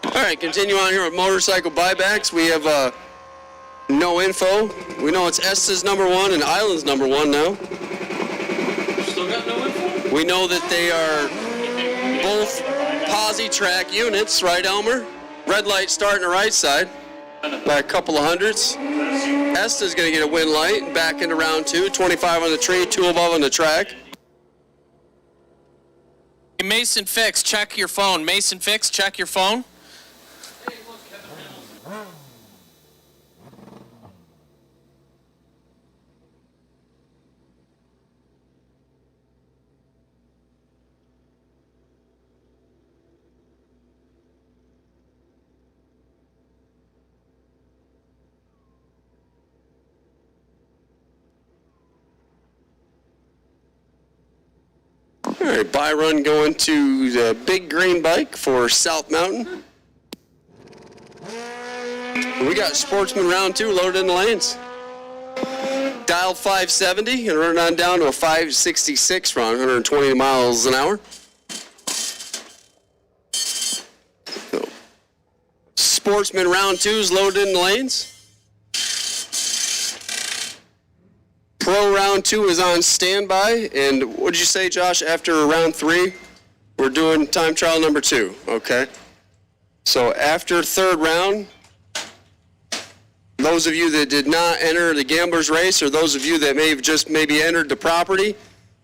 All right, continue on here with motorcycle buybacks. We have no info. We know it's Esta's number 1 and Island's number 1 now. Still got no info? We know that they are both posi track units, right, Elmer? Red light starting the right side by a couple of hundredths. Esta's going to get a win light back into round 2, 25 on the tree, 2 above on the track. Mason Fix, check your phone. Mason Fix, check your phone. All right, Byron going to the big green bike for South Mountain. We got Sportsman round 2 loaded in the lanes. Dialed 570 and running on down to a 566 run, 120 miles an hour. So, Sportsman round 2 is loaded in the lanes. Pro round 2 is on standby, and what did you say, Josh? After round 3, we're doing time trial number 2. Okay. So after third round, those of you that did not enter the gambler's race, or those of you that may have just maybe entered the property,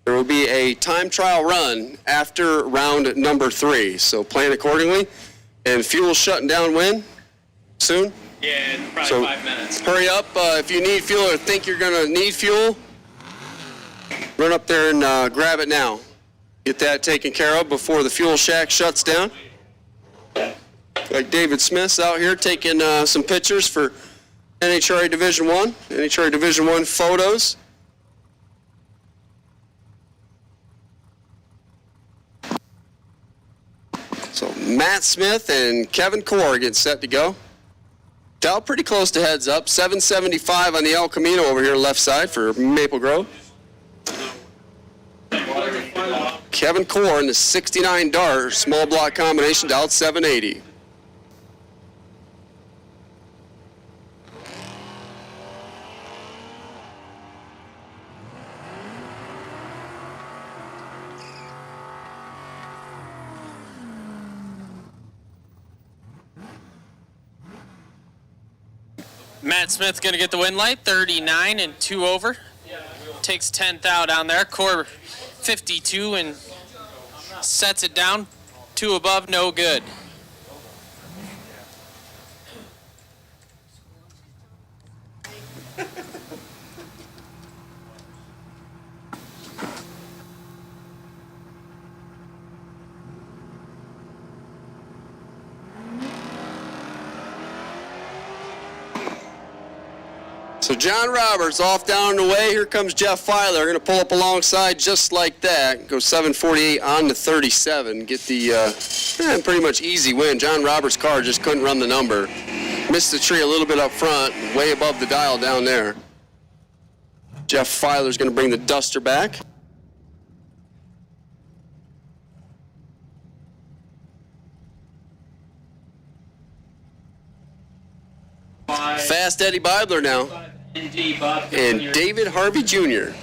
there will be a time trial run after round number 3. So plan accordingly. And fuel shutting down when? Soon? Yeah, probably So 5 minutes. hurry up. If you need fuel or think you're going to need fuel, run up there and grab it now. Get that taken care of before the fuel shack shuts down. Like David Smith's out here taking some pictures for NHRA Division 1, NHRA Division 1 photos. Matt Smith and Kevin Core getting set to go. Dell pretty close to heads up. 775 on the El Camino over here left side for Maple Grove. Kevin Core in the 69 dart small block combination dialed 780. Matt Smith going to get the win light, 39 and 2 over. Takes 10th out down there. Core 52 and sets it down. 2 above, no good. So John Roberts off down the way. Here comes Jeff Filer. Going to pull up alongside just like that. Go 748 on to 37. Get the pretty much easy win. John Roberts' car just couldn't run the number. Missed the tree a little bit up front, way above the dial down there. Jeff Filer's going to bring the Duster back. Fast Eddie Bibler now. And David Harvey Jr.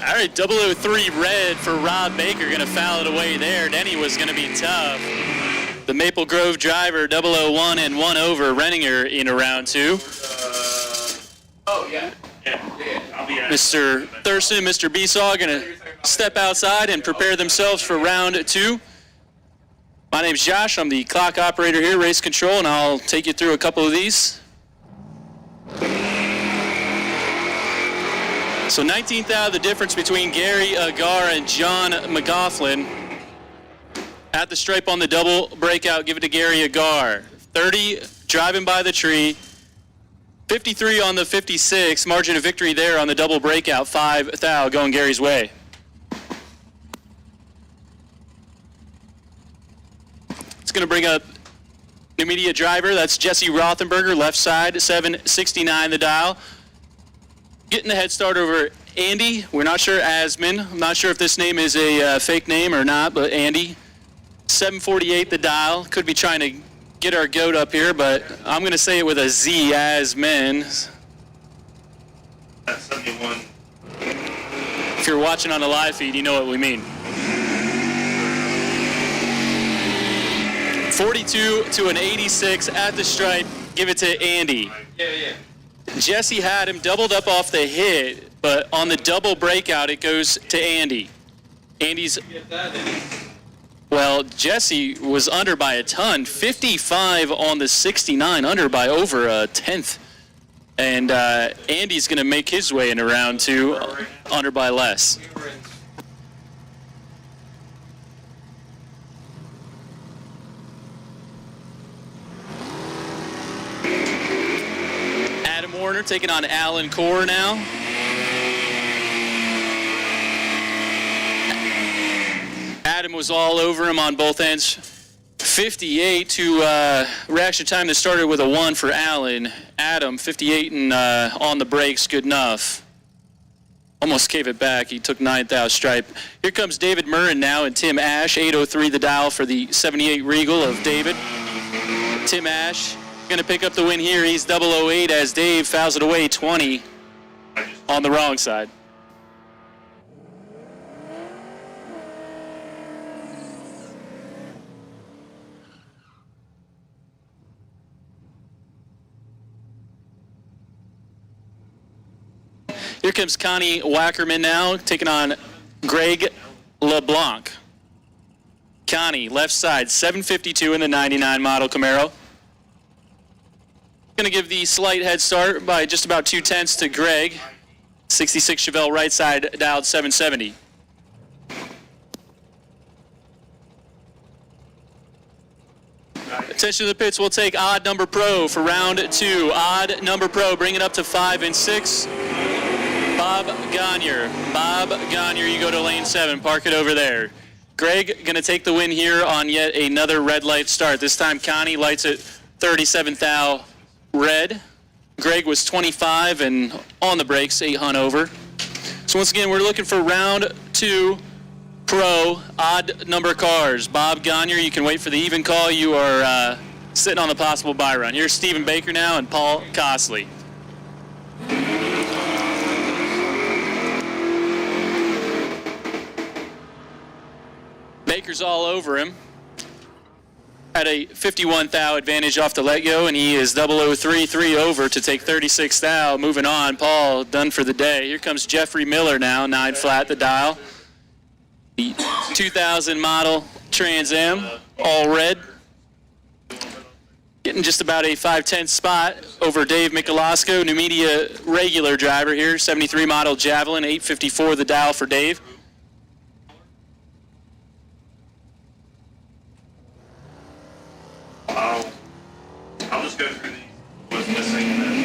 All right, 003 red for Rob Baker, going to foul it away there. Denny was going to be tough. The Maple Grove driver, 001 and 1 over Renninger in round 2. Mr. Thurston, Mr. Besaw going to step outside and prepare themselves for round 2. My name's Josh. I'm the clock operator here, race control, and I'll take you through a couple of these. So 19th out, the difference between Gary Agar and John McGoughlin. At the stripe on the double breakout, give it to Gary Agar. 30, driving by the tree. 53 on the 56, margin of victory there on the double breakout. 5 thou going Gary's way. It's going to bring up Numidia driver. That's Jesse Rothenberger, left side, 769 the dial. Getting the head start over Andy. We're not sure, Asman. I'm not sure if this name is a fake name or not, but Andy. 748 the dial. Could be trying to get our goat up here, but I'm going to say it with a Z, Asman. That's 71. If you're watching on the live feed, you know what we mean. 42 to an 86 at the stripe. Give it to Andy. Yeah. Jesse had him doubled up off the hit, but on the double breakout, it goes to Andy. Andy's, well, Jesse was under by a ton, 55 on the 69, under by over a tenth. And Andy's going to make his way into round 2, under by less. Adam Warner taking on Alan Core now. Adam was all over him on both ends. 58 to reaction time that started with a 1 for Alan. Adam, 58 and on the brakes, good enough. Almost gave it back. He took 9th out stripe. Here comes David Murrin now and Tim Ash. 803 the dial for the 78 Regal of David. Tim Ash going to pick up the win here. He's 008 as Dave fouls it away 20 on the wrong side. Here comes Connie Wackerman now, taking on Greg LeBlanc. Connie, left side, 752 in the 99 model Camaro. Going to give the slight head start by just about 2/10 to Greg. 66 Chevelle right side, dialed 770. Attention to the pits, we'll take odd number pro for round 2. Odd number pro, bring it up to 5 and 6. Bob Gagner. Bob Gagner, you go to lane 7, park it over there. Greg going to take the win here on yet another red light start. This time Connie lights it 37 thou red. Greg was 25 and on the brakes, 8 hunt over. So once again, we're looking for round 2 pro odd number cars. Bob Gagner, you can wait for the even call. You are sitting on the possible buy run. Here's Stephen Baker now and Paul Costley. Baker's all over him. Had a 51 thou advantage off the let-go, and he is 0033 over to take 36 thou. Moving on, Paul done for the day. Here comes Jeffrey Miller now, 9 flat the dial. The 2000 model Trans Am, all red. Getting just about a 5/10 spot over Dave Michalowsko, Numidia regular driver here, 73 model Javelin, 854 the dial for Dave. I'll just go through these. What's missing and then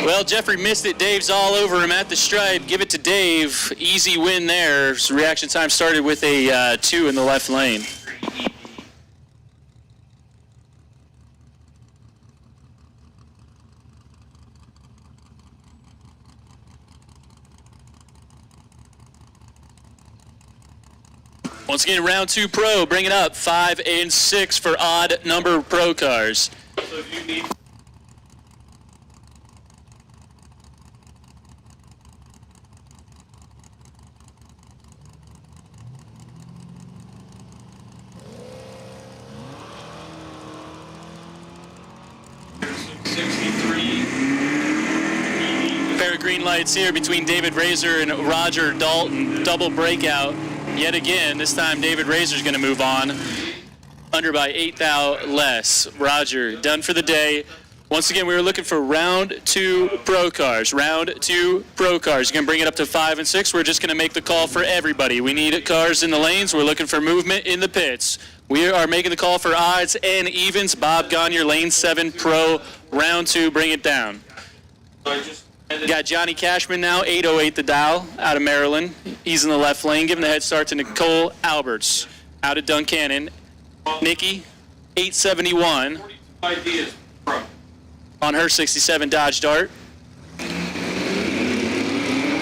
Well, Jeffrey missed it. Dave's all over him at the stripe. Give it to Dave. Easy win there. So reaction time started with a 2 in the left lane. Once again, round 2 pro, bring it up, 5 and 6 for odd number pro cars. So if you need Pair of green lights here between David Razor and Roger Dalton. Double breakout. Yet again, this time David Razor's going to move on. Under by 8 thou less. Roger, done for the day. Once again, we were looking for round 2 pro cars. Round 2 pro cars. You're going to bring it up to 5 and 6. We're just going to make the call for everybody. We need cars in the lanes. We're looking for movement in the pits. We are making the call for odds and evens. Bob Gagner, lane 7 pro, round 2. Bring it down. Got Johnny Cashman now, 808 the dial, out of Maryland. He's in the left lane, giving the head start to Nicole Alberts, out of Duncannon. Nikki, 871 Ideas, pro. on her 67 Dodge Dart.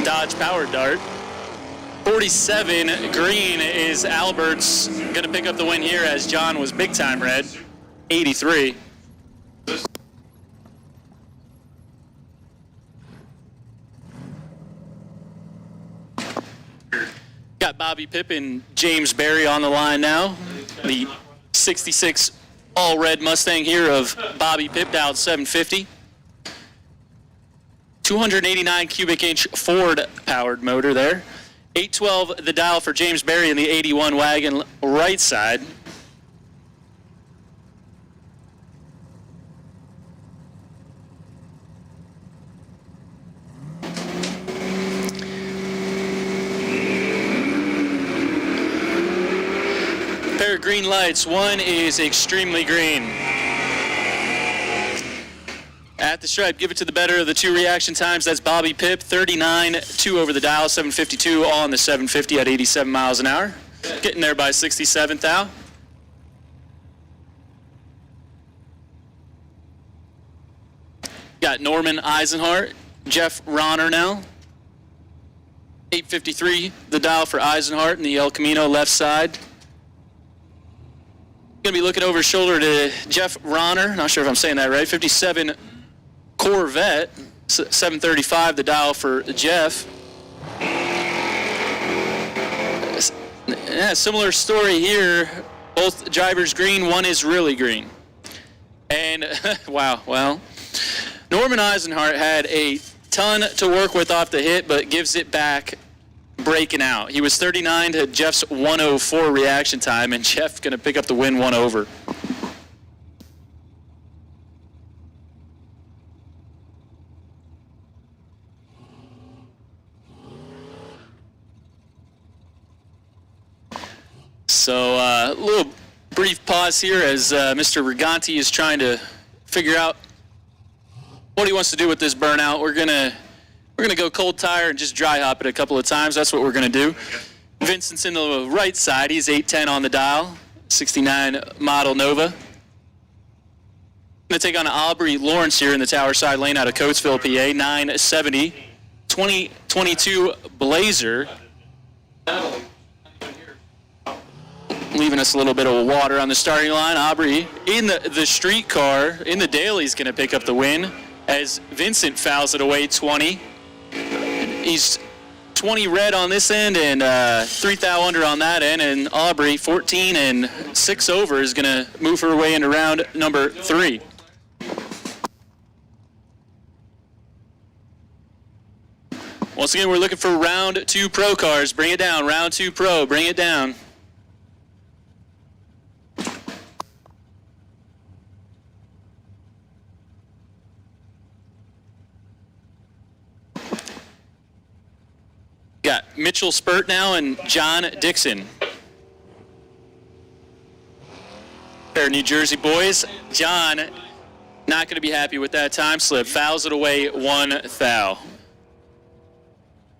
Dodge powered Dart. 47 green is Alberts, going to pick up the win here as John was big time red, 83. Got Bobby Pipp and James Berry on the line now. The 66 all-red Mustang here of Bobby Pipp, dialed 750. 289 cubic inch Ford-powered motor there. 812 the dial for James Berry in the 81 wagon right side. Pair of green lights. One is extremely green. At the stripe, give it to the better of the 2 reaction times. That's Bobby Pipp, 39.2 over the dial, 752 on the 750 at 87 miles an hour. Getting there by 67th thou. Got Norman Eisenhart, Jeff Ronner now. 853 the dial for Eisenhart in the El Camino left side. Going to be looking over his shoulder to Jeff Ronner. Not sure if I'm saying that right. 57 Corvette, 735 the dial for Jeff. Yeah, similar story here. Both drivers green. One is really green. And wow, well, Norman Eisenhart had a ton to work with off the hit, but gives it back breaking out. He was 39 to Jeff's 104 reaction time, and Jeff going to pick up the win 1 over. So a little brief pause here as Mr. Riganti is trying to figure out what he wants to do with this burnout. We're gonna go cold tire and just dry hop it a couple of times. That's what we're gonna do. Vincent's in the right side. He's 810 on the dial, 69 model Nova. Gonna take on Aubrey Lawrence here in the tower side lane out of Coatesville, PA, 970, 2022 Blazer. Leaving us a little bit of water on the starting line. Aubrey in the street car, in the daily, is going to pick up the win as Vincent fouls it away 20. He's 20 red on this end and 3 thou under on that end, and Aubrey 14 and 6 over is going to move her way into round number 3. Once again, we're looking for round 2 pro cars. Bring it down. Round 2 pro. Bring it down. Got Mitchell Spurt now and John Dixon. Pair of New Jersey boys. John not going to be happy with that time slip. Fouls it away 1 thou.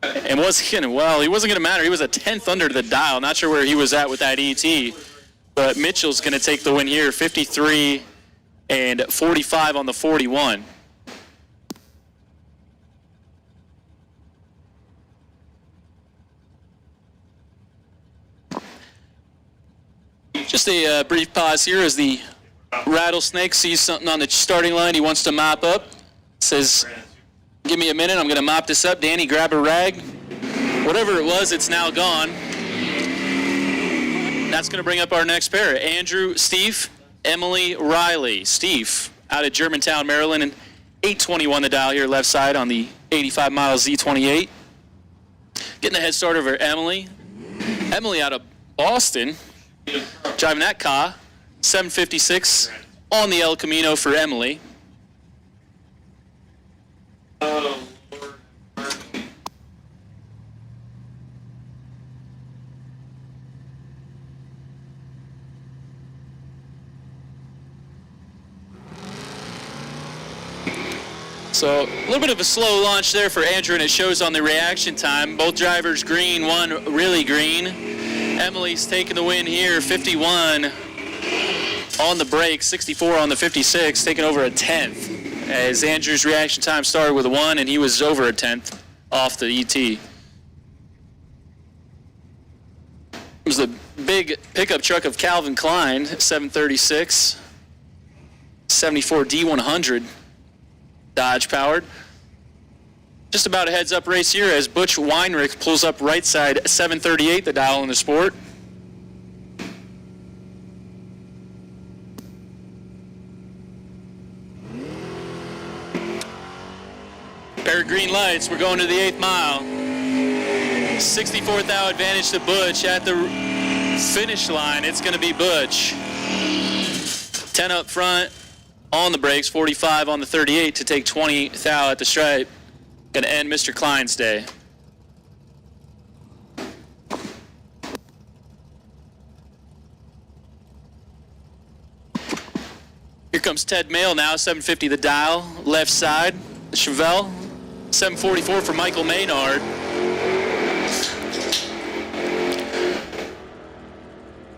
And he wasn't going to matter. He was a 10th under the dial. Not sure where he was at with that ET. But Mitchell's going to take the win here, 53 and 45 on the 41. Just a brief pause here as the Rattlesnake sees something on the starting line he wants to mop up. Says, give me a minute, I'm going to mop this up. Danny, grab a rag. Whatever it was, it's now gone. That's going to bring up our next pair. Andrew Steve, Emily Riley. Steve out of Germantown, Maryland, and 821 the dial here left side on the 85 mile Z28. Getting a head start over Emily. Emily out of Boston. Driving that car, 756 on the El Camino for Emily. So a little bit of a slow launch there for Andrew, and it shows on the reaction time. Both drivers green, one really green. Emily's taking the win here, 51 on the brake, 64 on the 56, taking over a 10th. As Andrew's reaction time started with a 1, and he was over a 10th off the ET. It was the big pickup truck of Calvin Klein, 736, 74 D100, Dodge powered. Just about a heads-up race here as Butch Weinrich pulls up right side, 738, the dial in the sport. Pair of green lights, we're going to the 8th mile. 64th thou advantage to Butch at the finish line. It's going to be Butch. 10 up front on the brakes, 45 on the 38 to take 20 thou at the stripe. Going to end Mr. Klein's day. Here comes Ted Mail now, 750 the dial, left side, Chevelle, 744 for Michael Maynard.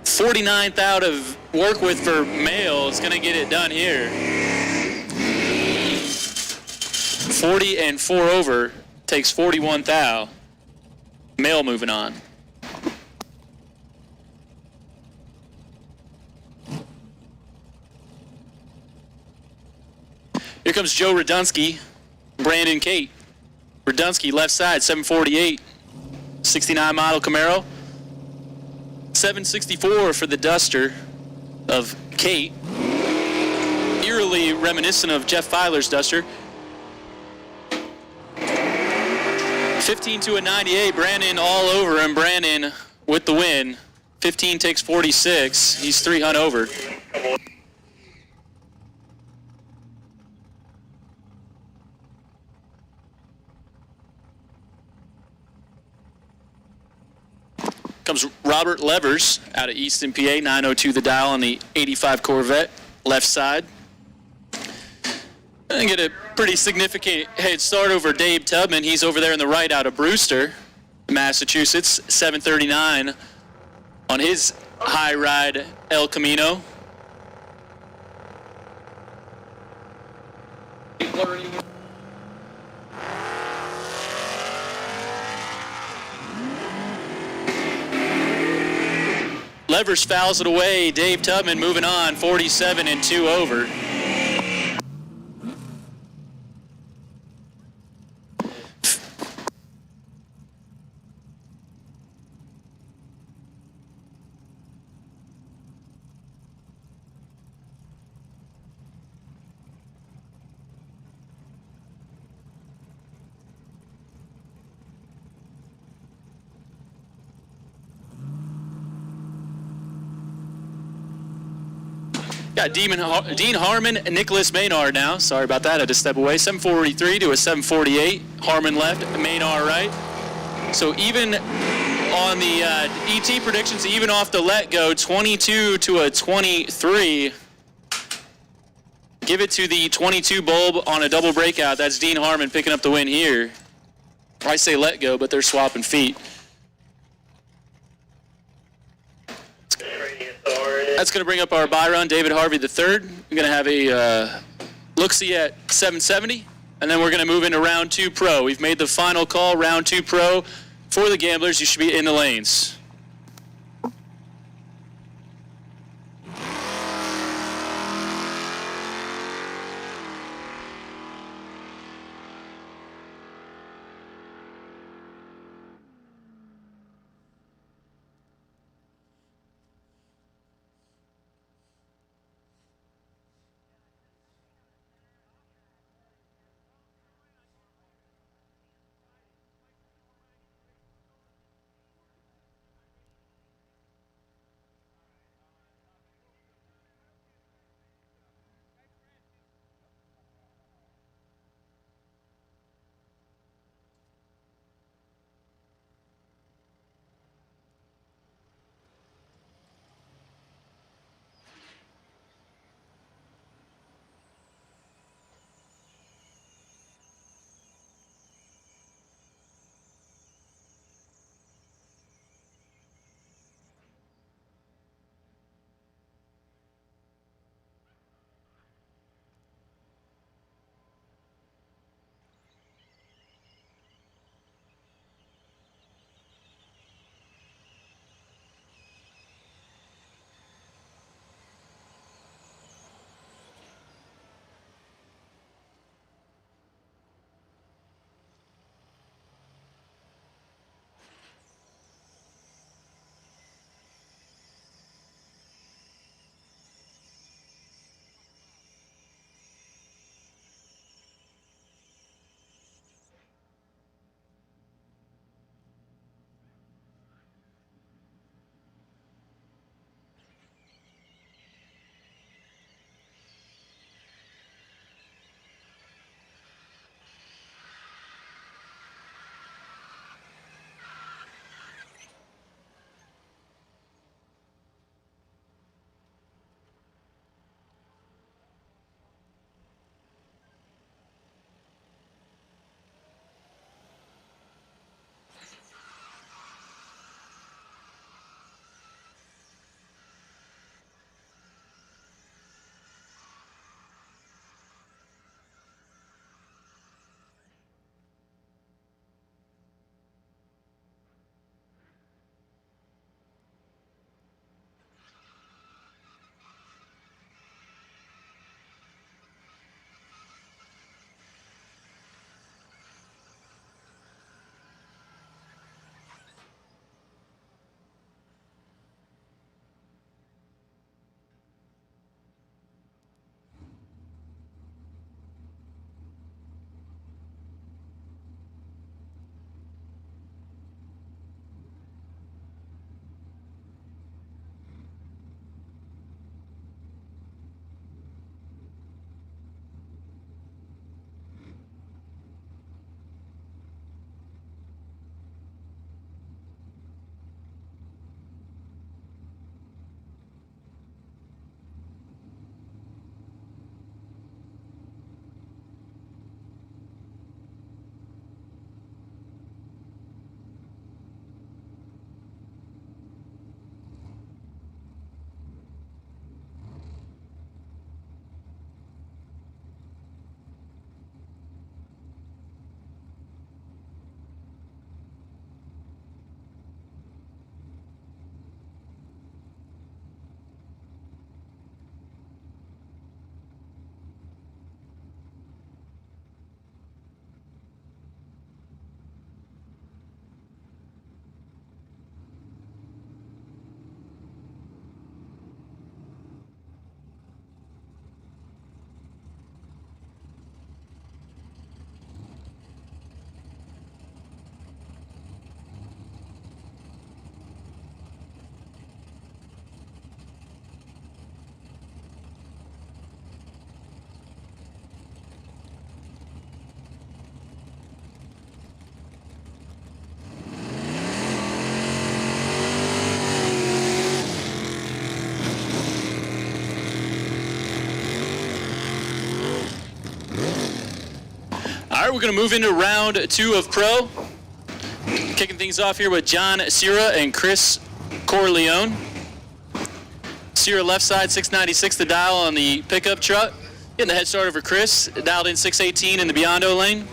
49th out of work with for Mail is going to get it done here. 40 and 4 over, takes 41 thou. Mail moving on. Here comes Joe Radunsky, Brandon Kate. Radunsky left side, 748, 69 model Camaro. 764 for the Duster of Kate. Eerily reminiscent of Jeff Filer's Duster. 15 to a 98. Brandon all over him. Brandon with the win. 15 takes 46. He's 3 hunt over. Comes Robert Levers out of Easton, PA, 902 the dial on the 85 Corvette, left side. And get a pretty significant head start over Dave Tubman. He's over there in the right out of Brewster, Massachusetts, 739 on his high ride El Camino. Levers fouls it away. Dave Tubman moving on, 47 and 2 over. Got Dean Harmon and Nicholas Maynard now. Sorry about that. I had to step away. 743 to a 748. Harmon left, Maynard right. So even on the ET predictions, even off the let go, 22 to a 23. Give it to the 22 bulb on a double breakout. That's Dean Harmon picking up the win here. I say let go, but they're swapping feet. That's going to bring up our buy run, David Harvey III. We're going to have a look-see at 770, and then we're going to move into round 2 pro. We've made the final call, round 2 pro. For the gamblers, you should be in the lanes. right, we're going to move into round 2 of Pro. Kicking things off here with John Sierra and Chris Corleone. Sierra left side, 696 the dial on the pickup truck. Getting the head start over Chris, dialed in 618 in the Biondo lane.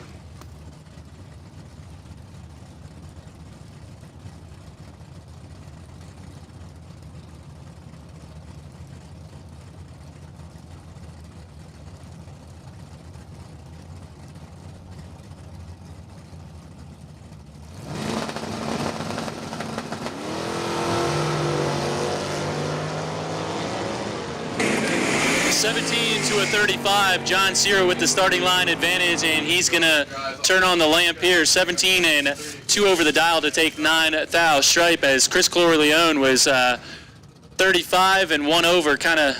To a 35, John Sierra with the starting line advantage, and he's going to turn on the lamp here. 17 and 2 over the dial to take 9 thou stripe, as Chris Corleone was 35 and 1 over. Kind of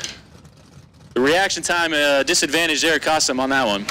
the reaction time disadvantage there cost him on that one.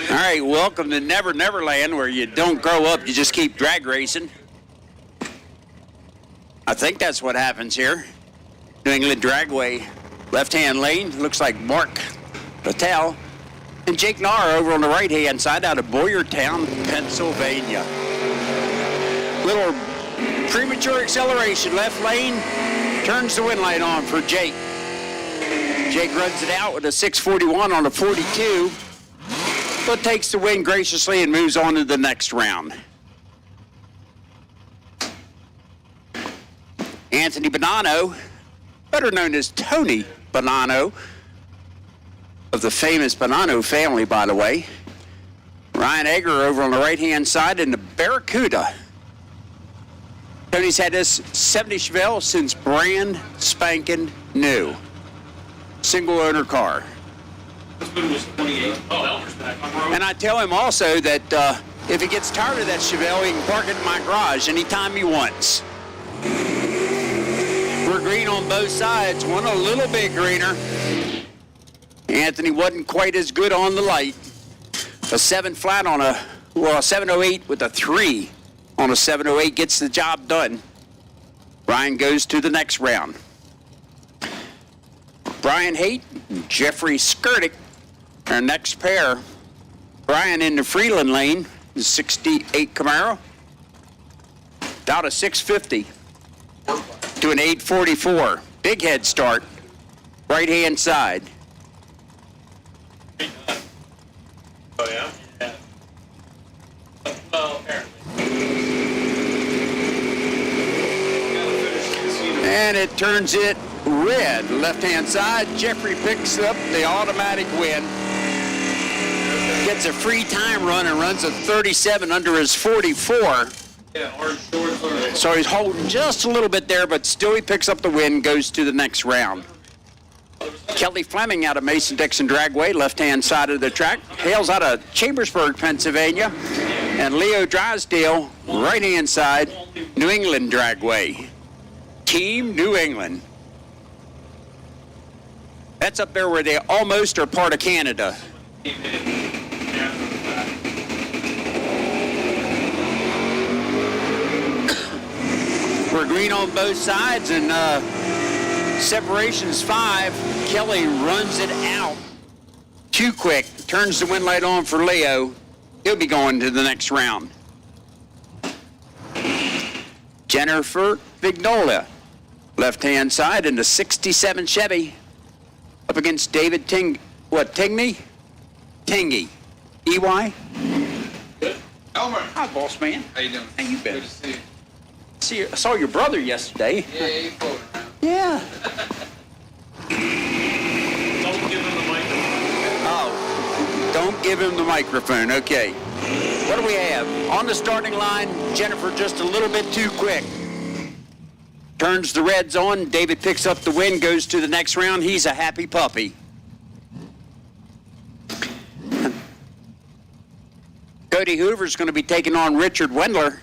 All right, welcome to Never Never Land, where you don't grow up, you just keep drag racing. I think that's what happens here. New England Dragway, left-hand lane, looks like Mark Patel. And Jake Nahr over on the right-hand side out of Boyertown, Pennsylvania. Little premature acceleration, left lane, turns the wind light on for Jake. Jake runs it out with a 641 on a 42. But takes the win graciously and moves on to the next round. Anthony Bonanno, better known as Tony Bonanno, of the famous Bonanno family, by the way. Ryan Egger over on the right-hand side in the Barracuda. Tony's had this 70 Chevelle since brand spanking new. Single owner car. Was 28. Oh, Elmer's back on road. And I tell him also that if he gets tired of that Chevelle, he can park it in my garage anytime he wants. We're green on both sides, one a little bit greener. Anthony wasn't quite as good on the light. A 7 flat on a 708 with a 3 on a 708 gets the job done. Brian goes to the next round. Brian Haight and Jeffrey Skirdick, our next pair. Brian in the Freeland lane, the 68 Camaro. Down to 650 to an 844. Big head start, right-hand side. Oh, yeah? Well, apparently. And it turns it red, left-hand side. Jeffrey picks up the automatic win. Gets a free time run and runs a 37 under his 44. Yeah, orange shorts or... So he's holding just a little bit there, but still he picks up the win, goes to the next round. Kelly Fleming out of Mason-Dixon Dragway, left-hand side of the track. Hails out of Chambersburg, Pennsylvania. And Leo Drysdale, right-hand side, New England Dragway. Team New England. That's up there where they almost are part of Canada. We're green on both sides, and separation's 5. Kelly runs it out too quick, turns the wind light on for Leo. He'll be going to the next round. Jennifer Vignola, left-hand side in the 67 Chevy, up against David Tingy. EY? Good. Elmer. Hi, boss man. How you doing? How you been? Good to see you. I saw your brother yesterday. Yeah, you floating around. Yeah. Don't give him the microphone. Oh, don't give him the microphone. Okay. What do we have? On the starting line, Jennifer just a little bit too quick. Turns the reds on. David picks up the win, goes to the next round. He's a happy puppy. Cody Hoover's going to be taking on Richard Wendler.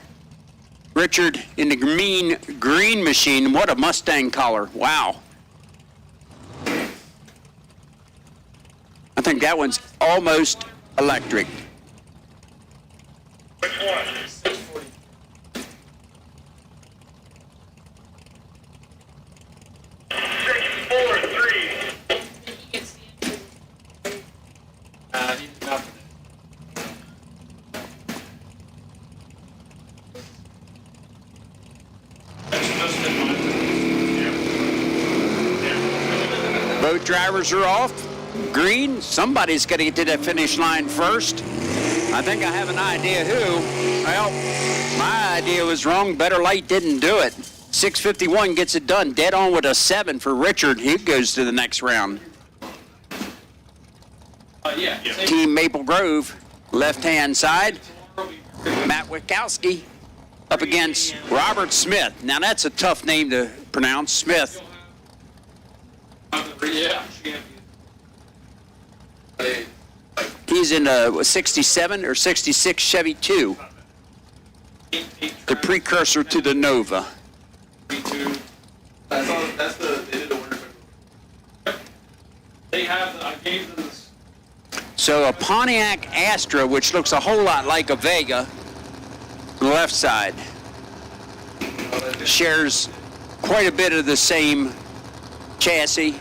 Richard in the mean green machine. What a Mustang collar. Wow. I think that one's almost electric. Which one? 643. He's not. Both drivers are off. Green, somebody's got to get to that finish line first. I think I have an idea who. Well, my idea was wrong. Better Light didn't do it. 6:51 gets it done. Dead on with a 7 for Richard. He goes to the next round. Team Maple Grove, left-hand side. Matt Witkowski up against Robert Smith. Now, that's a tough name to pronounce, Smith. Yeah. He's in a 67 or 66 Chevy 2, the precursor to the Nova. That's the, they did the winner. They have, I gave them this. So a Pontiac Astra, which looks a whole lot like a Vega, on the left side, shares quite a bit of the same chassis.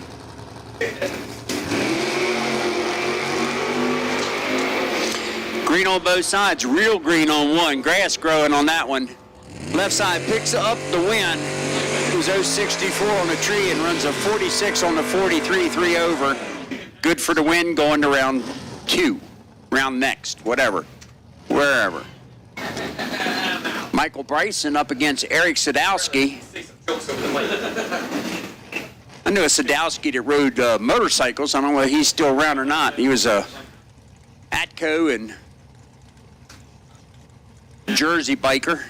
Green on both sides, real green on one, grass growing on that one. Left side picks up the win. It was 064 on the tree and runs a 46 on the 43, 3 over. Good for the win going to round 2, round next, whatever, wherever. Michael Bryson up against Eric Sadowski. I knew a Sadowski that rode motorcycles. I don't know whether he's still around or not. He was a Atco and Jersey biker.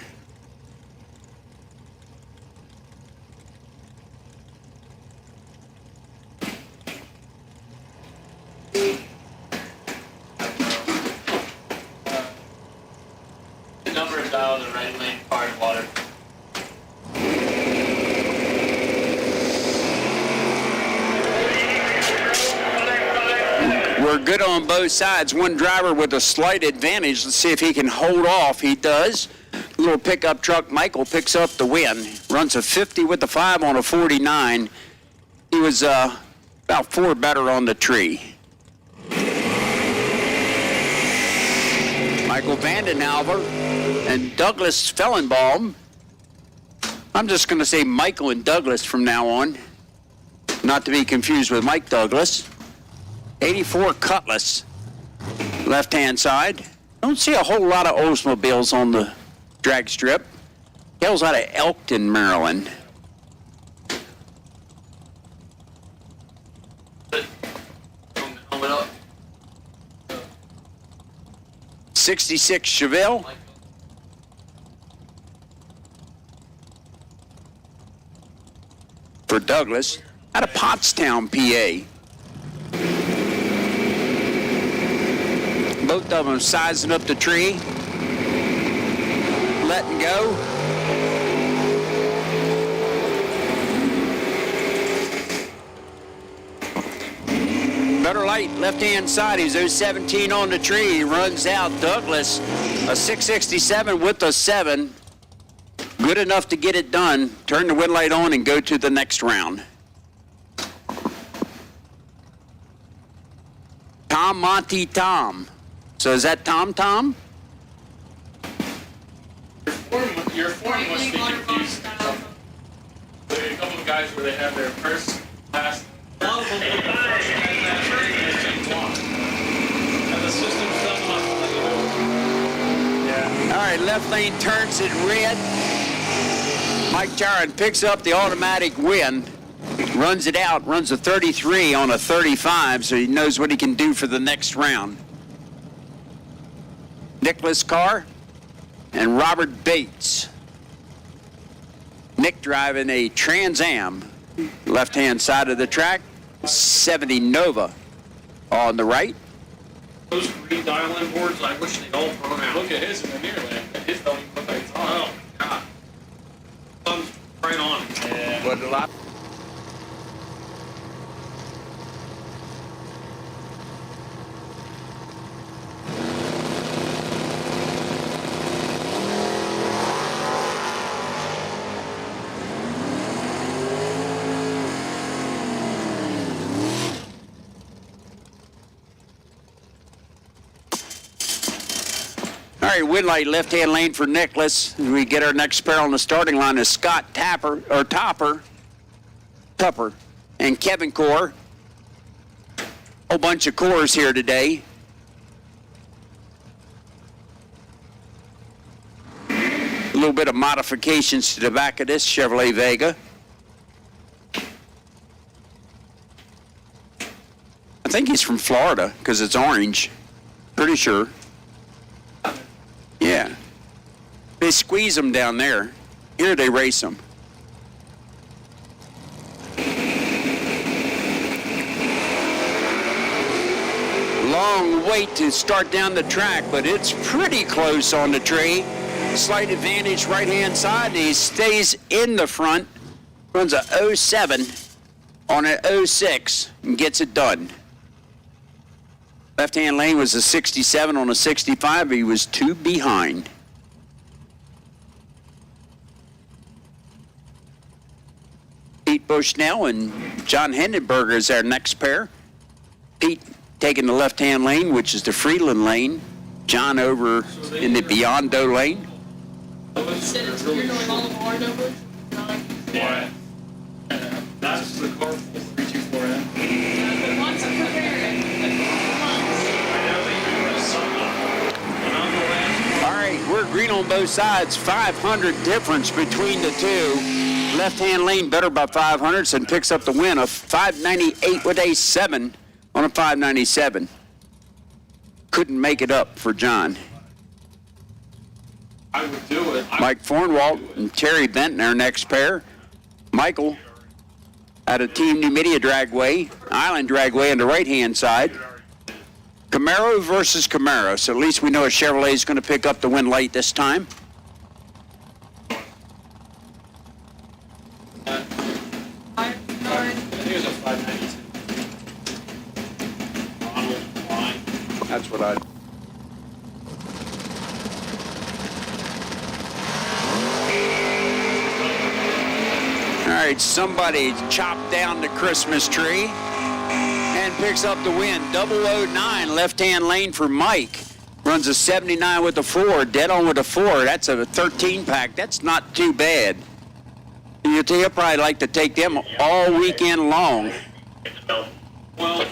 The number is dialed in the right lane, hard water. We're good on both sides. One driver with a slight advantage. Let's see if he can hold off. He does. Little pickup truck. Michael picks up the win. Runs a 50 with the 5 on a 49. He was about 4 better on the tree. Michael Vandenalver and Douglas Fellenbaum. I'm just going to say Michael and Douglas from now on. Not to be confused with Mike Douglas. 84 Cutlass, left-hand side. Don't see a whole lot of Oldsmobiles on the drag strip. Hails out of Elkton, Maryland. Helmet up. 66 Chevelle. For Douglas, out of Pottstown, PA. Both of them sizing up the tree, letting go. Better Light, left-hand side. He's 017 on the tree. He runs out. Douglas, a 667 with a 7. Good enough to get it done. Turn the wind light on and go to the next round. Tom Monty Tom. So is that Tom Tom? Your form must be confused. There are a couple of guys where they have their first, last. And the system's done enough to let you know. Yeah. All right, left lane turns it red. Mike Charon picks up the automatic win. Runs it out, runs a 33 on a 35, so he knows what he can do for the next round. Nicholas Carr, and Robert Bates. Nick driving a Trans Am, left-hand side of the track, 70 Nova on the right. Those green dial-in boards, I wish they'd all burn out. Look at his in the mirror, man. His don't even look like it's on. Oh, God. Sun's right on. Yeah. But a lot. All right, win light, left-hand lane for Nicholas. We get our next pair on the starting line is Scott Tupper, and Kevin Core. Whole bunch of cores here today. A little bit of modifications to the back of this Chevrolet Vega. I think he's from Florida because it's orange. Pretty sure. Yeah. They squeeze them down there. Here they race them. Long wait to start down the track, but it's pretty close on the tree. Slight advantage right-hand side, and he stays in the front. Runs a 07 on an 06 and gets it done. Left-hand lane was a 67 on a 65. He was 2 behind. Pete Bushnell and John Hindenburger is our next pair. Pete taking the left-hand lane, which is the Freeland lane. John over in the Biondo lane. You're doing all of our numbers? Yeah. That's the car 324M. Once I'm prepared. All right, we're green on both sides. 500 difference between the two. Left-hand lane better by 500 and picks up the win of 598 with a 7 on a 597. Couldn't make it up for John. I would do it. Mike Fornwalt and Terry Benton, our next pair. Michael out of Team Numidia Dragway, Island Dragway on the right-hand side. Camaro versus Camaro, so at least we know a Chevrolet is going to pick up the win late this time. I think it was a 592. Ronald line. That's what I... All right, somebody chopped down the Christmas tree and picks up the win. 009, left-hand lane for Mike. Runs a 79 with a 4, dead on with a 4. That's a 13-pack. That's not too bad. You'll probably like to take them all weekend long. Well,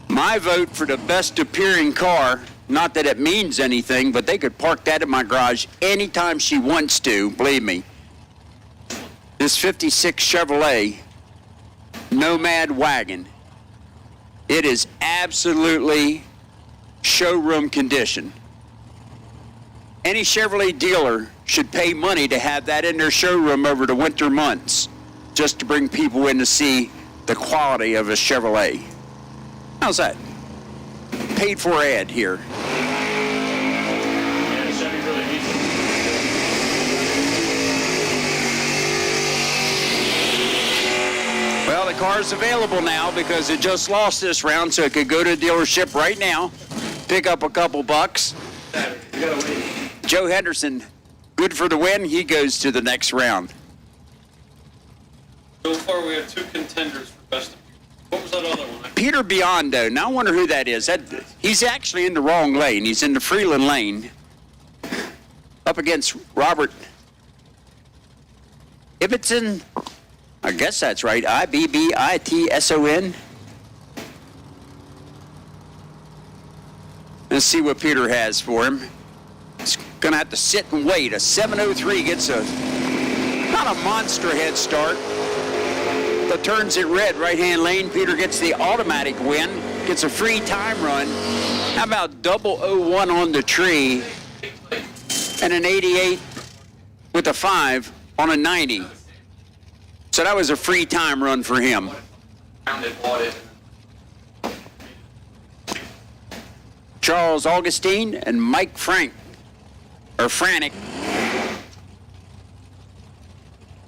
My vote for the best appearing car, not that it means anything, but they could park that in my garage anytime she wants to, believe me. This 56 Chevrolet Nomad wagon. It is absolutely showroom condition. Any Chevrolet dealer should pay money to have that in their showroom over the winter months just to bring people in to see the quality of a Chevrolet. How's that? Paid for ad here. Yeah, Chevy really needs it. Well, the car's available now because it just lost this round, so it could go to the dealership right now, pick up a couple bucks. Joe Henderson, good for the win. He goes to the next round. so far we have 2 contenders for best. What was that other one? Peter Biondo. Now I wonder who that is. He's actually in the wrong lane. He's in the Freeland lane. Up against Robert Ibbitson. I guess that's right. Ibbitson. Let's see what Peter has for him. He's going to have to sit and wait. A 703 gets not a monster head start. The turns it red, right-hand lane. Peter gets the automatic win. gets a free time run. How about double 01 on the tree and an 88 with a 5 on a 90? So that was a free time run for him. Charles Augustine and Mike Frank, or Frantic.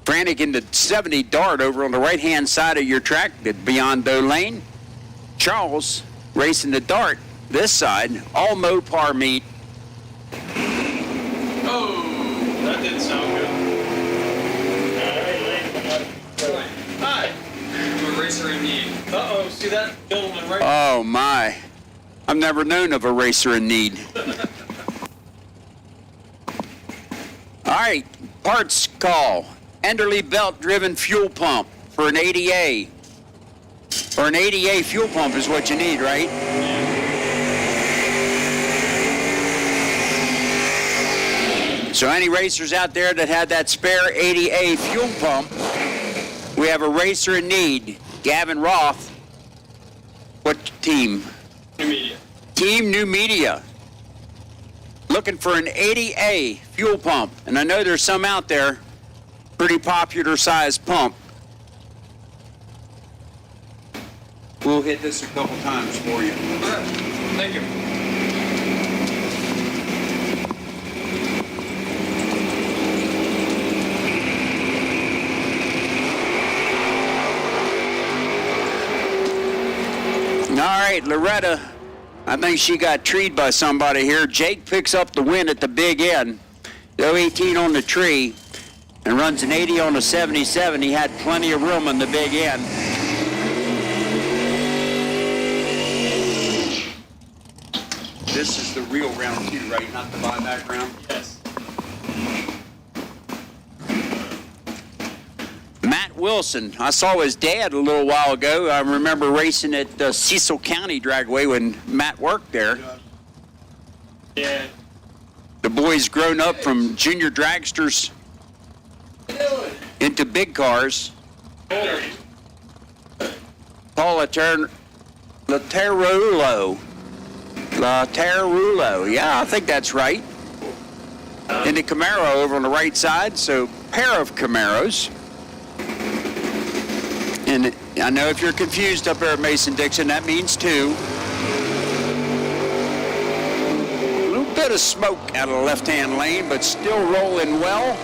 Frantic in the 70 dart over on the right-hand side of your track at beyond Doe Lane. Charles racing the dart this side, all Mopar meet. Oh, that didn't sound good. Hi. I'm a racer in need. Uh-oh, see that gentleman right? Oh my, I've never known of a racer in need. All right, parts call. Enderley belt driven fuel pump for an 80A. Or an 80A fuel pump is what you need, right? So any racers out there that had that spare 80A fuel pump, we have a racer in need. Gavin Roth. What team? Numidia. Team Numidia. Looking for an 80A fuel pump. And I know there's some out there. Pretty popular size pump. We'll hit this a couple times for you. Thank you. All right, Loretta, I think she got treed by somebody here. Jake picks up the win at the big end. The 18 on the tree and runs an 80 on the 77. He had plenty of room on the big end. This is the real round 2, right? Not the buyback round? Yes. Matt Wilson. I saw his dad a little while ago. I remember racing at Cecil County Dragway when Matt worked there. Yeah. The boy's grown up from junior dragsters into big cars. Paul Laterulo. Yeah, I think that's right. In the Camaro over on the right side, so pair of Camaros. And I know if you're confused up there at Mason-Dixon, that means 2. A little bit of smoke out of the left-hand lane, but still rolling well.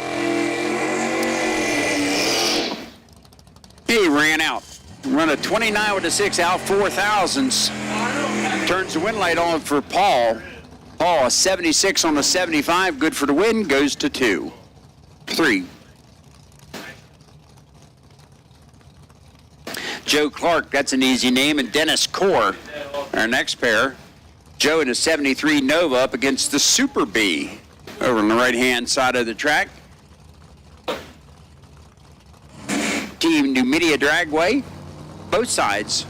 He ran out. Run a 29 with a 6 out 4,000s. Turns the win light on for Paul. Paul, a 76 on the 75, good for the win, goes to 2. 3. Joe Clark, that's an easy name, and Dennis Core, our next pair. Joe in a 73 Nova up against the Super B over on the right-hand side of the track. Team Numidia Dragway, both sides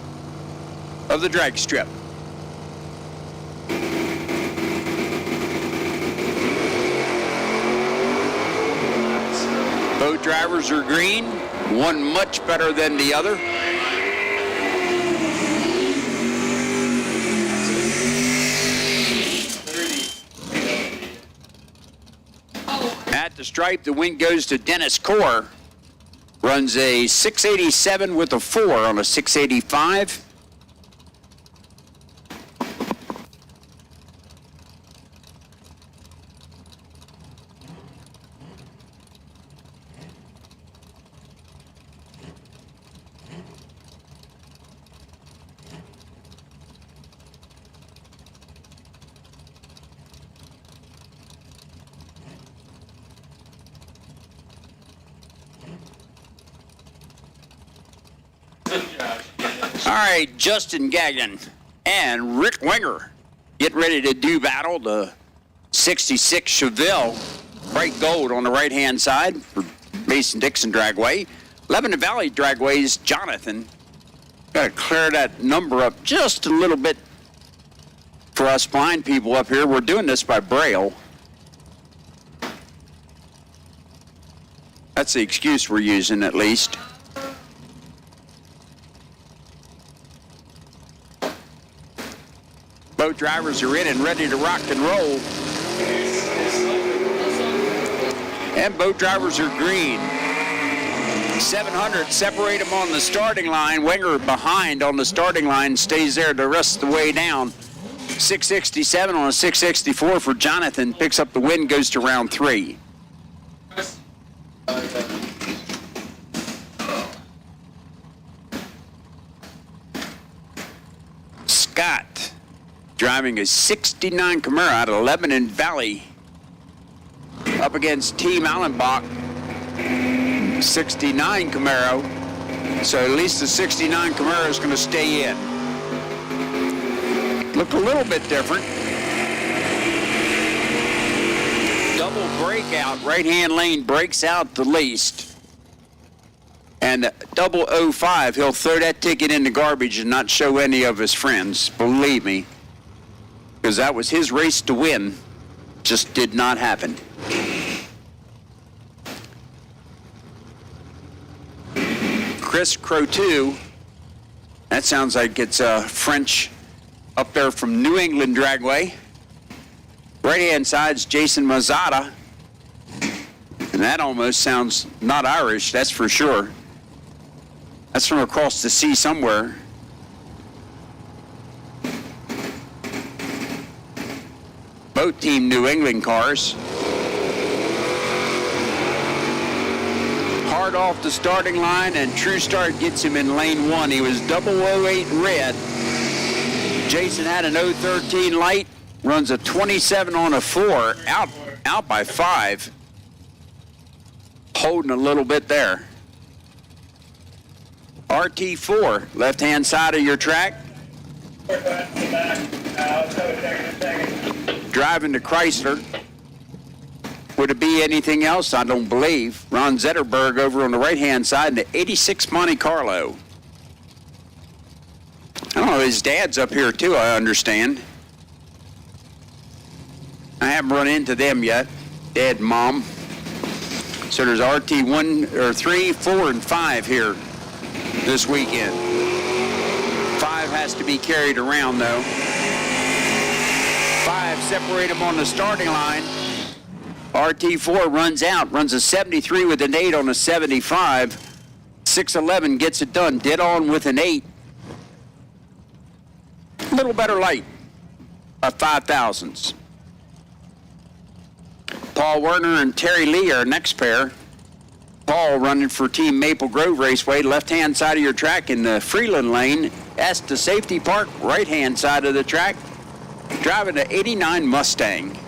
of the drag strip. Both drivers are green, one much better than the other. At the stripe, the win goes to Dennis Core. Runs a 687 with a 4 on a 685. All right, Justin Gagnon and Rick Winger get ready to do battle. The 66 Chevelle, bright gold on the right-hand side for Mason-Dixon Dragway. Lebanon Valley Dragway's Jonathan. Got to clear that number up just a little bit for us blind people up here. We're doing this by Braille. That's the excuse we're using, at least. Both drivers are in and ready to rock and roll. And both drivers are green. 700 separate them on the starting line. Wenger behind on the starting line, stays there the rest of the way down. 667 on a 664 for Jonathan, picks up the win, goes to round 3. Scott driving a 69 Camaro out of Lebanon Valley up against Team Allenbach. 69 Camaro, so at least the 69 Camaro is going to stay in. Look a little bit different. Double breakout, right-hand lane breaks out the least. And 005, he'll throw that ticket in the garbage and not show any of his friends, believe me. Because that was his race to win. Just did not happen. Chris Croteau, that sounds like it's French up there from New England Dragway. Right-hand side's Jason Mazzata. And that almost sounds not Irish, that's for sure. That's from across the sea somewhere. Both Team New England cars. Hard off the starting line, and True Start gets him in lane 1. He was 008 red. Jason had an 013 light, runs a 27 on a 4, out by 5. Holding a little bit there. RT4, left-hand side of your track. Driving to Chrysler. Would it be anything else? I don't believe. Ron Zetterberg over on the right-hand side in the 86 Monte Carlo. I don't know, his dad's up here too, I understand. I haven't run into them yet, Dad and Mom. So there's RT1, or 3, 4, and 5 here this weekend. 5 has to be carried around though. 5 separate them on the starting line. RT4 runs out, runs a 73 with an 8 on a 75. 611 gets it done, dead on with an 8. A little better light, by 5 thousandths. Paul Werner and Terry Lee are next pair. Paul running for Team Maple Grove Raceway, left-hand side of your track in the Freeland lane. That's the safety park, right-hand side of the track. Driving an 89 Mustang.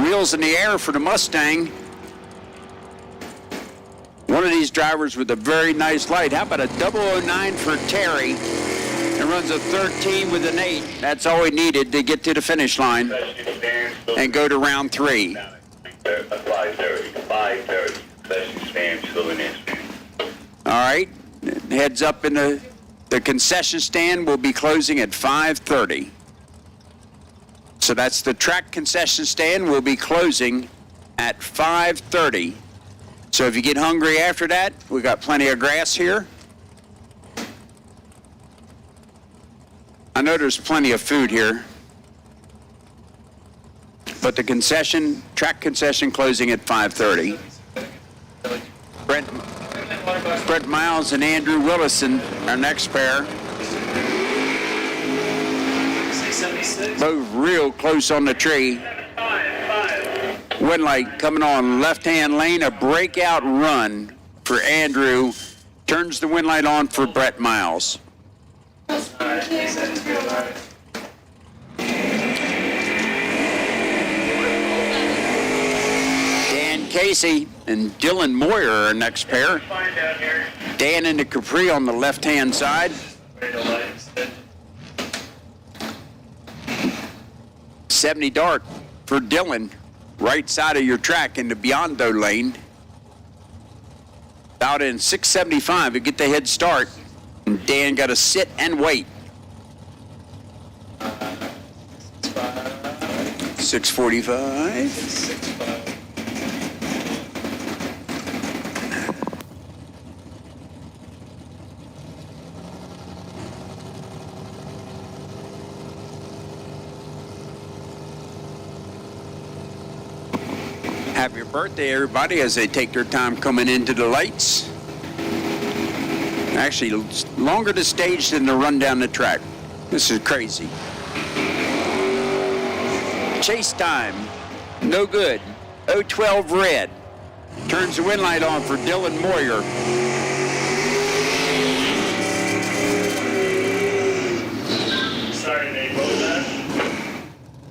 Wheels in the air for the Mustang. One of these drivers with a very nice light. How about a 009 for Terry? It runs a 13 with an 8. That's all he needed to get to the finish line and go to round 3. 5:30. All right. Heads up in the concession stand will be closing at 5:30. So that's the track concession stand will be closing at 5:30. So if you get hungry after that, we got plenty of grass here. I know there's plenty of food here. But the track concession closing at 5:30. Brett Miles and Andrew Willison, our next pair. Both real close on the tree. Wind light coming on left-hand lane, a breakout run for Andrew. Turns the wind light on for Brett Miles. Dan Casey and Dylan Moyer are our next pair. Dan in the Capri on the left-hand side. 70 Dart for Dylan, right side of your track in the Biondo lane. Out in 675 to get the head start. And Dan got to sit and wait. 645. Happy birthday, everybody, as they take their time coming into the lights. Actually, longer the stage than the run down the track. This is crazy. Chase time, no good. 012 red. Turns the wind light on for Dylan Moyer. Sorry, Nate, what was that?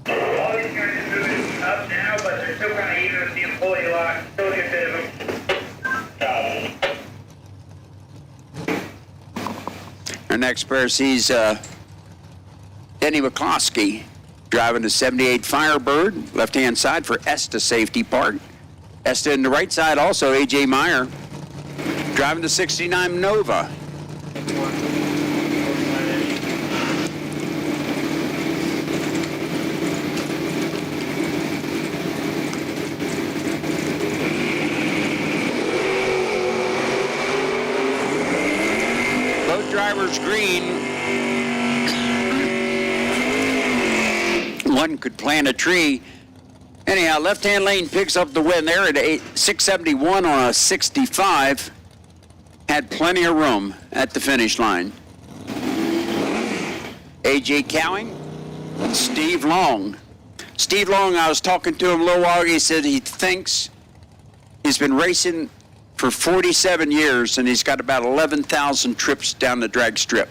All these guys are moving up now, but they're still kind of even with the employee lock. Still a good bit of them. Our next pair sees Denny McCloskey driving the 78 Firebird, left-hand side for Esta Safety Park. Esta in the right side also, A.J. Meyer driving the 69 Nova. Both drivers green. One could plant a tree. Anyhow, left-hand lane picks up the win there at 671 on a 65. Had plenty of room at the finish line. A.J. Cowing, Steve Long. Steve Long, I was talking to him a little while ago. He said he thinks he's been racing for 47 years and he's got about 11,000 trips down the drag strip.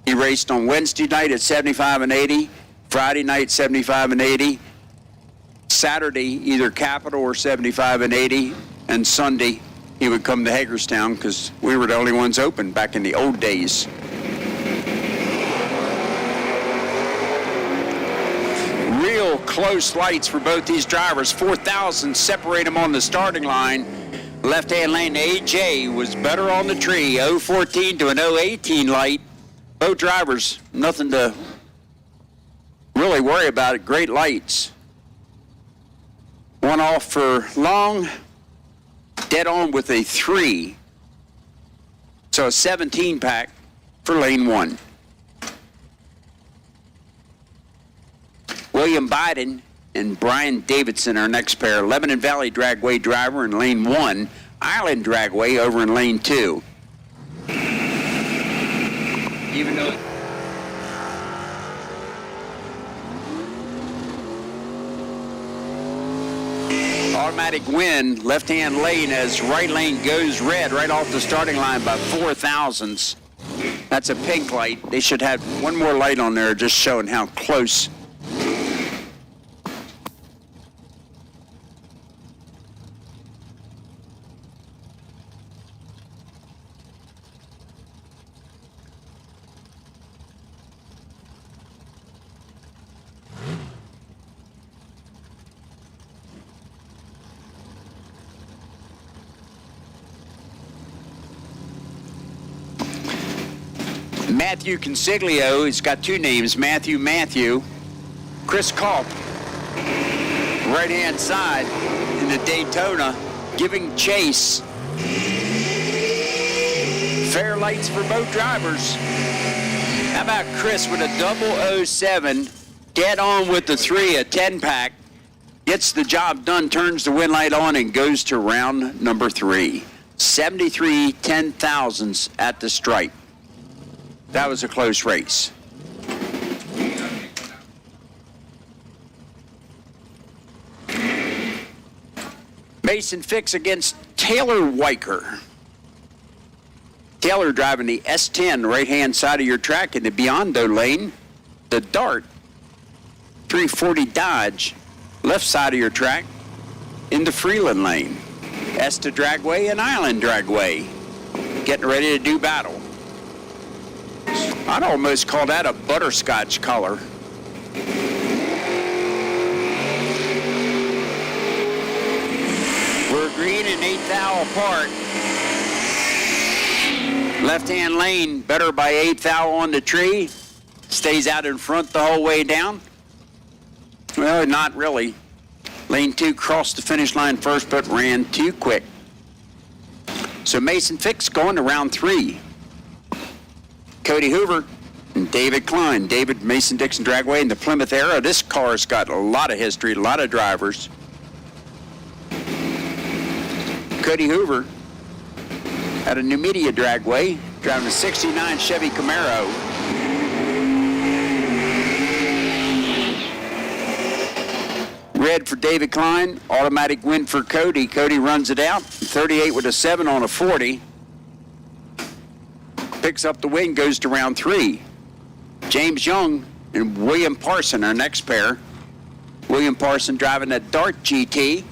He raced on Wednesday night at 75 and 80. Friday night, 75 and 80. Saturday, either Capital or 75 and 80. And Sunday, he would come to Hagerstown because we were the only ones open back in the old days. Real close lights for both these drivers. 4,000 separate them on the starting line. Left-hand lane, AJ was better on the tree. 014 to an 018 light. Both drivers, nothing to really worry about it. Great lights. One off for Long, dead on with a 3. So a 17 pack for lane 1. William Biden and Brian Davidson, our next pair. Lebanon Valley Dragway driver in lane 1. Island Dragway over in lane 2. Even though automatic win, left-hand lane as right lane goes red right off the starting line by 4 thousandths. That's a pink light. They should have one more light on there just showing how close. Matthew Consiglio, he's got 2 names, Matthew. Chris Culp, right-hand side in the Daytona, giving chase. Fair lights for both drivers. How about Chris with a 007, dead on with the 3, a 10-pack, gets the job done, turns the win light on, and goes to round number 3. 73 10,000ths at the stripe. That was a close race. Mason Fix against Taylor Weicker. Taylor driving the S10 right-hand side of your track in the Biondo lane. The Dart 340 Dodge left side of your track in the Freeland lane. Esta Dragway and Island Dragway getting ready to do battle. I'd almost call that a butterscotch color. We're green and 8th thou apart. Left-hand lane better by 8th thou on the tree. Stays out in front the whole way down. Well, not really. Lane 2 crossed the finish line first, but ran too quick. So Mason Fix going to round 3. Cody Hoover and David Klein. David Mason-Dixon Dragway in the Plymouth era. This car's got a lot of history, a lot of drivers. Cody Hoover out of Numidia Dragway, driving a 69 Chevy Camaro. Red for David Klein, automatic win for Cody. Cody runs it out, 38 with a 7 on a 40. Picks up the win, goes to round 3. James Young and William Parson, our next pair. William Parson driving that Dart GT.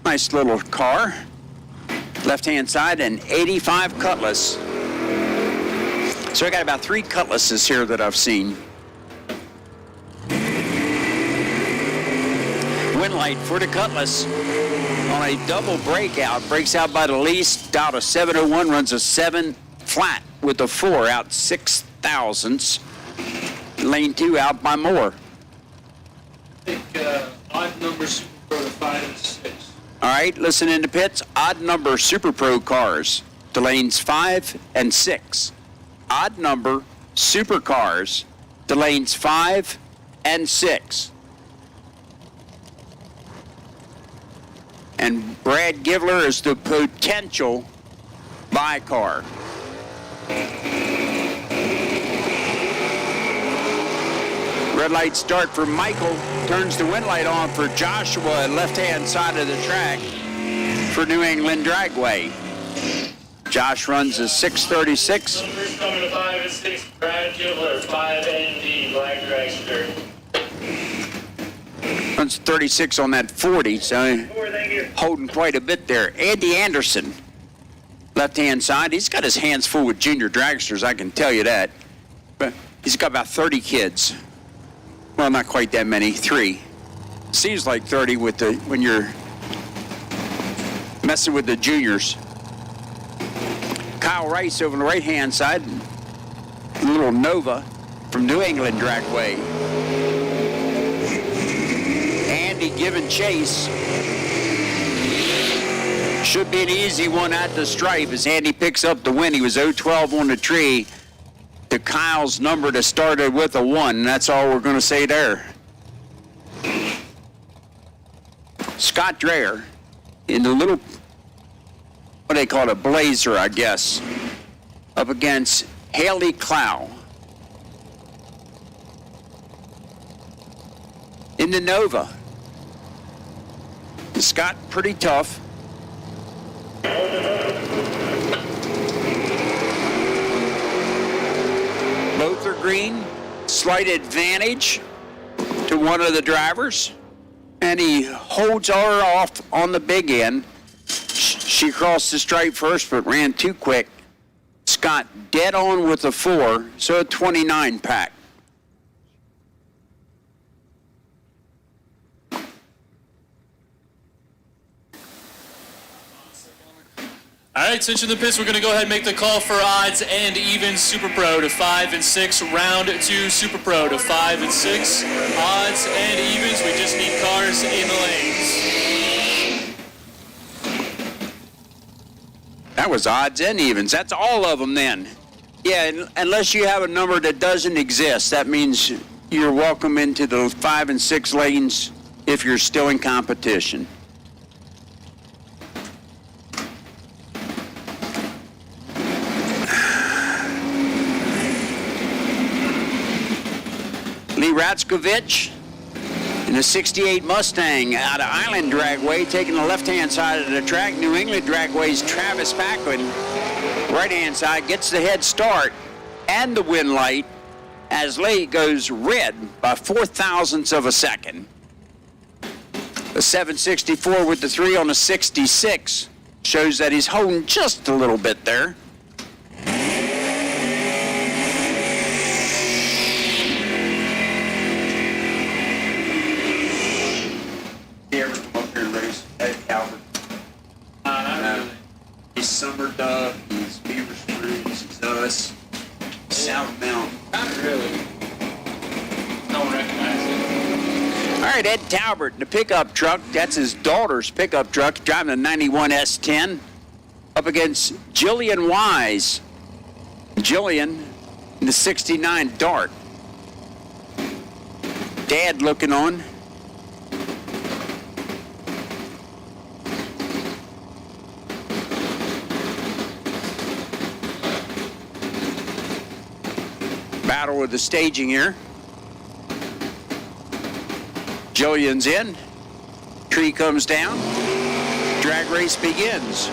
Nice little car. Left-hand side, an 85 Cutlass. So I got about 3 Cutlasses here that I've seen. Winlight for the Cutlass on a double breakout. Breaks out by the least, out a 701, runs a 7 flat with a 4 out 6 thousandths. Lane 2 out by more. I think odd numbers for the 5 and 6. All right, listen in the pits. Odd number Super Pro cars to lanes 5 and 6. Odd number Super cars to lanes 5 and 6. And Brad Givler is the potential buy car. Red light start for Michael. Turns the wind light on for Joshua, left-hand side of the track for New England Dragway. Josh runs a 6:36. Numbers coming to 5 and 6. Brad Gibler, 5 ND, Black Dragster. Runs 36 on that 40, so holding quite a bit there. Andy Anderson, left-hand side. He's got his hands full with junior dragsters, I can tell you that. But he's got about 30 kids. Well, not quite that many, 3. Seems like 30 with the when you're messing with the juniors. Kyle Rice over on the right-hand side. A little Nova from New England Dragway. Andy giving chase. Should be an easy one at the stripe as Andy picks up the win. He was 0-12 on the tree. To Kyle's number that started with a 1. That's all we're going to say there. Scott Dreyer in the little, what they call it, a Blazer, I guess, up against Haley Clow. In the Nova. Scott, pretty tough. Both are green. Slight advantage to one of the drivers. And he holds her off on the big end. She crossed the stripe first, but ran too quick. Scott dead on with a 4, so a 29 pack. All right, switching the pits, we're going to go ahead and make the call for odds and evens Super Pro to 5 and 6. Round 2 Super Pro to 5 and 6. Odds and evens, we just need cars in the lanes. That was odds and evens. That's all of them then. Yeah, unless you have a number that doesn't exist, that means you're welcome into the 5 and 6 lanes if you're still in competition. Lee Ratzkovich in a 68 Mustang out of Island Dragway, taking the left-hand side of the track. New England Dragway's Travis Backlund, right-hand side, gets the head start and the win light as Lee goes red by 4 thousandths of a second. The 764 with the 3 on the 66 shows that he's holding just a little bit there. Summer Dove, he's Beaver Springs, he's us, South Mountain. Not really. Don't recognize it. All right, Ed Talbert in the pickup truck. That's his daughter's pickup truck, driving a 91 S10. Up against Jillian Wise. Jillian in the 69 Dart. Dad looking on. battle with the staging here. Jillian's in. Tree comes down. Drag race begins.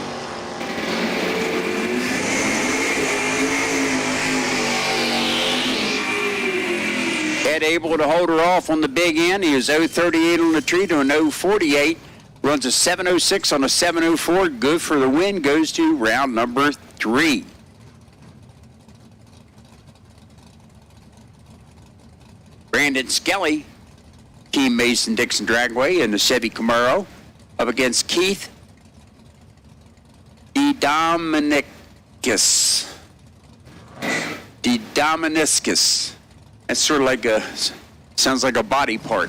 Ed able to hold her off on the big end. He was 0.38 on the tree to an 0.48. Runs a 7.06 on a 7.04. Good for the win. Goes to round number 3. Brandon Skelly, Team Mason-Dixon Dragway in the Chevy Camaro, up against Keith DeDominicus. That's sort of like sounds like a body part.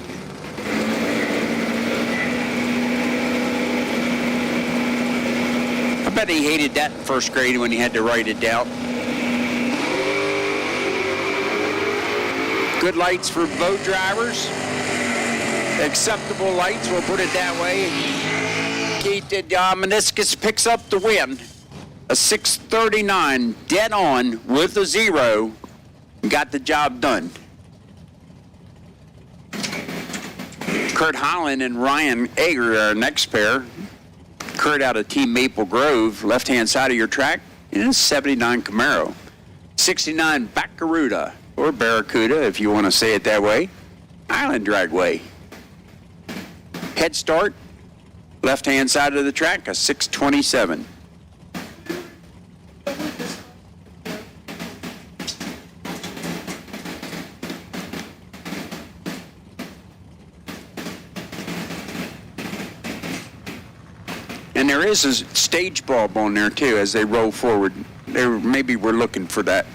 I bet he hated that in first grade when he had to write it down. Good lights for boat drivers. Acceptable lights, we'll put it that way. Keith Meniscus picks up the win. A 6:39, dead on with a 0. Got the job done. Kurt Holland and Ryan Ager are our next pair. Kurt out of Team Maple Grove, left-hand side of your track, in a 79 Camaro. 69 Barracuda, or Barracuda if you want to say it that way. Island Dragway. Head start, left-hand side of the track, a 627. And there is a stage bulb on there too as they roll forward. Maybe we're looking for that.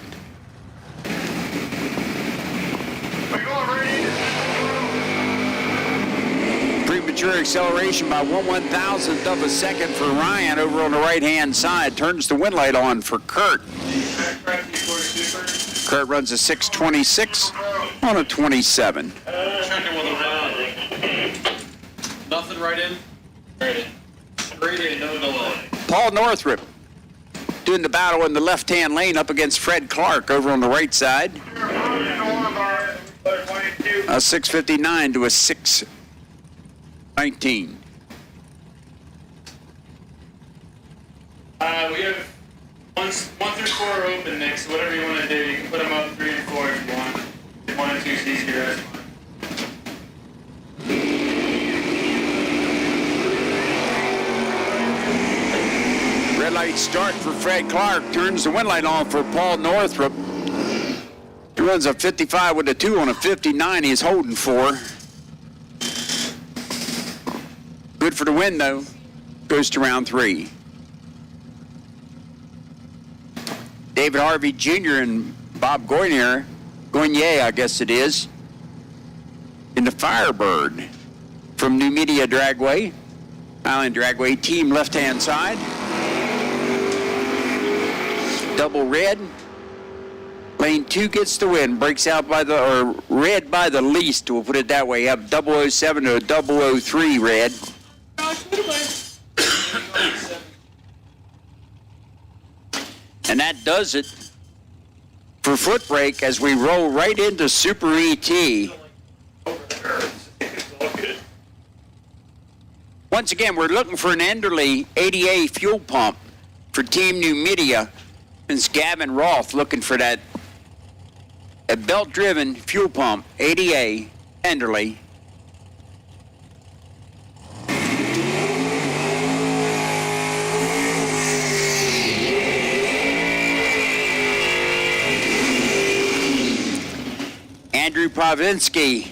Premature acceleration by 1/1000th of a second for Ryan over on the right-hand side. Turns the wind light on for Kurt. Kurt runs a 626 on a 27. Checking with around. Nothing right in? Right in. Straight in, no delay. Paul Northrup doing the battle in the left-hand lane up against Fred Clark over on the right side. A 659 to a 619. We have one through 4 open, Nick, so whatever you want to do, you can put them up 3 and 4 if you want. 1 and 2 is easier, that's fine. Red light start for Fred Clark. Turns the wind light on for Paul Northrup. He runs a 55 with a 2 on a 59. He's holding 4. Good for the win, though. Goes to round 3. David Harvey Jr. and Bob Goynier, I guess it is, in the Firebird from Numidia Dragway. Island Dragway team left-hand side. Double red. Lane 2 gets the win. Breaks out by red by the least, we'll put it that way. Have 007 to a 003 red. And that does it for foot brake as we roll right into Super ET. Once again, we're looking for an Enderley 80A fuel pump for Team Numidia. It's Gavin Roth looking for that. A belt-driven fuel pump, 80A, Enderley. Andrew Pravinsky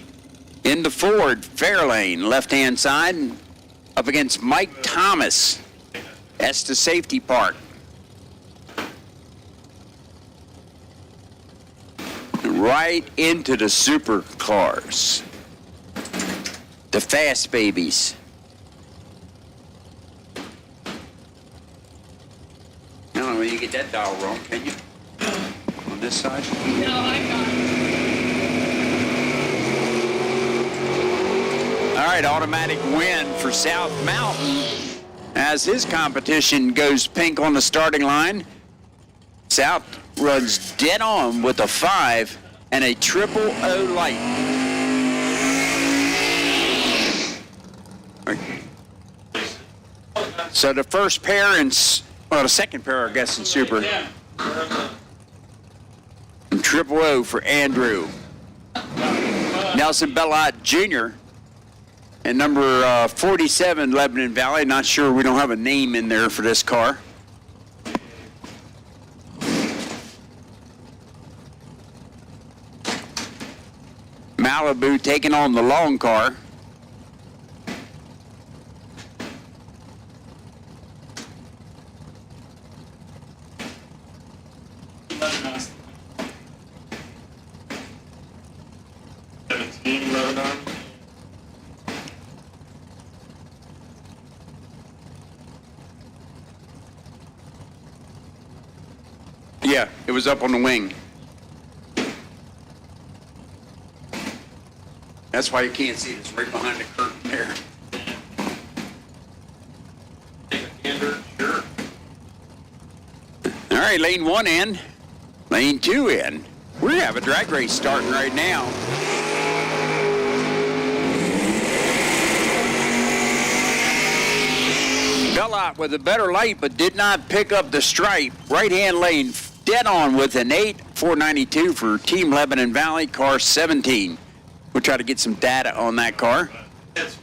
in the Ford, Fairlane, left-hand side, up against Mike Thomas. That's the safety part. Right into the super cars. The fast babies. I don't know where you get that dial wrong, can you? On this side? No, I got it. All right, automatic win for South Mountain as his competition goes pink on the starting line. South runs dead on with a 5 and a triple O light. So the first pair the second pair, I guess, in Super. And triple O for Andrew. Nelson Bellot Jr. and number 47, Lebanon Valley. Not sure, we don't have a name in there for this car. Malibu taking on the long car. Yeah, it was up on the wing. That's why you can't see it. It's right behind the curtain there. Sure. All right, lane 1 in. Lane 2 in. We have a drag race starting right now. Bellot with a better light, but did not pick up the stripe. Right-hand lane, dead on with an 8.492 for Team Lebanon Valley, car 17. We'll try to get some data on that car. This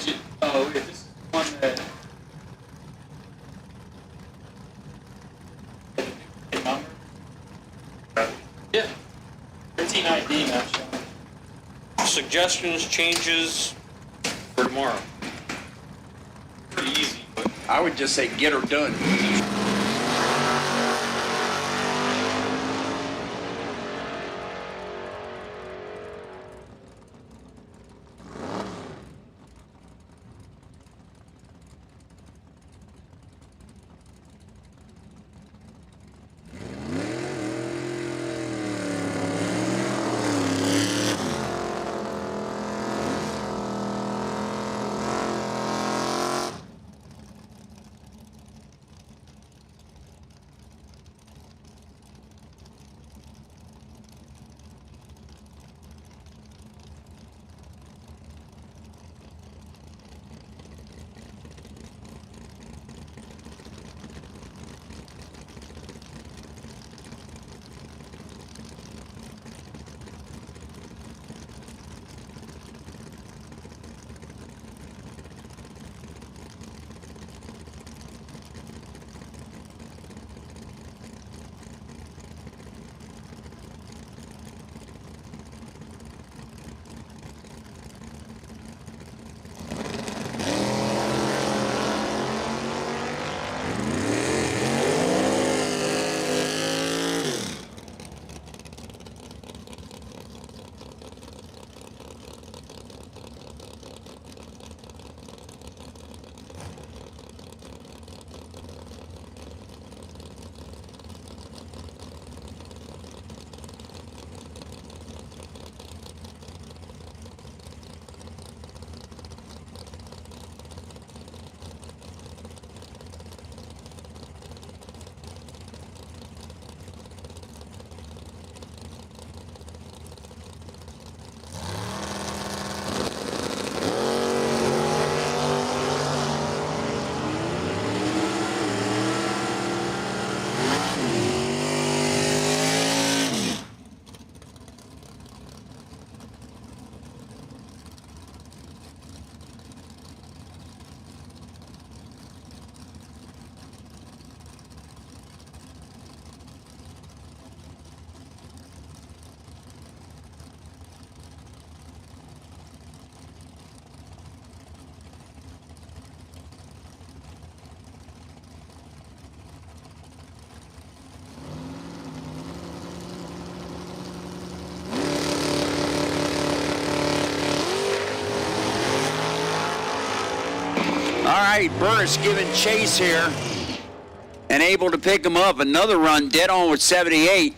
is one that. Yeah. 13 ID now, Sean. Suggestions, changes for tomorrow. Pretty easy, but I would just say get her done. All right, Burris giving chase here and able to pick him up. Another run, dead on with 78.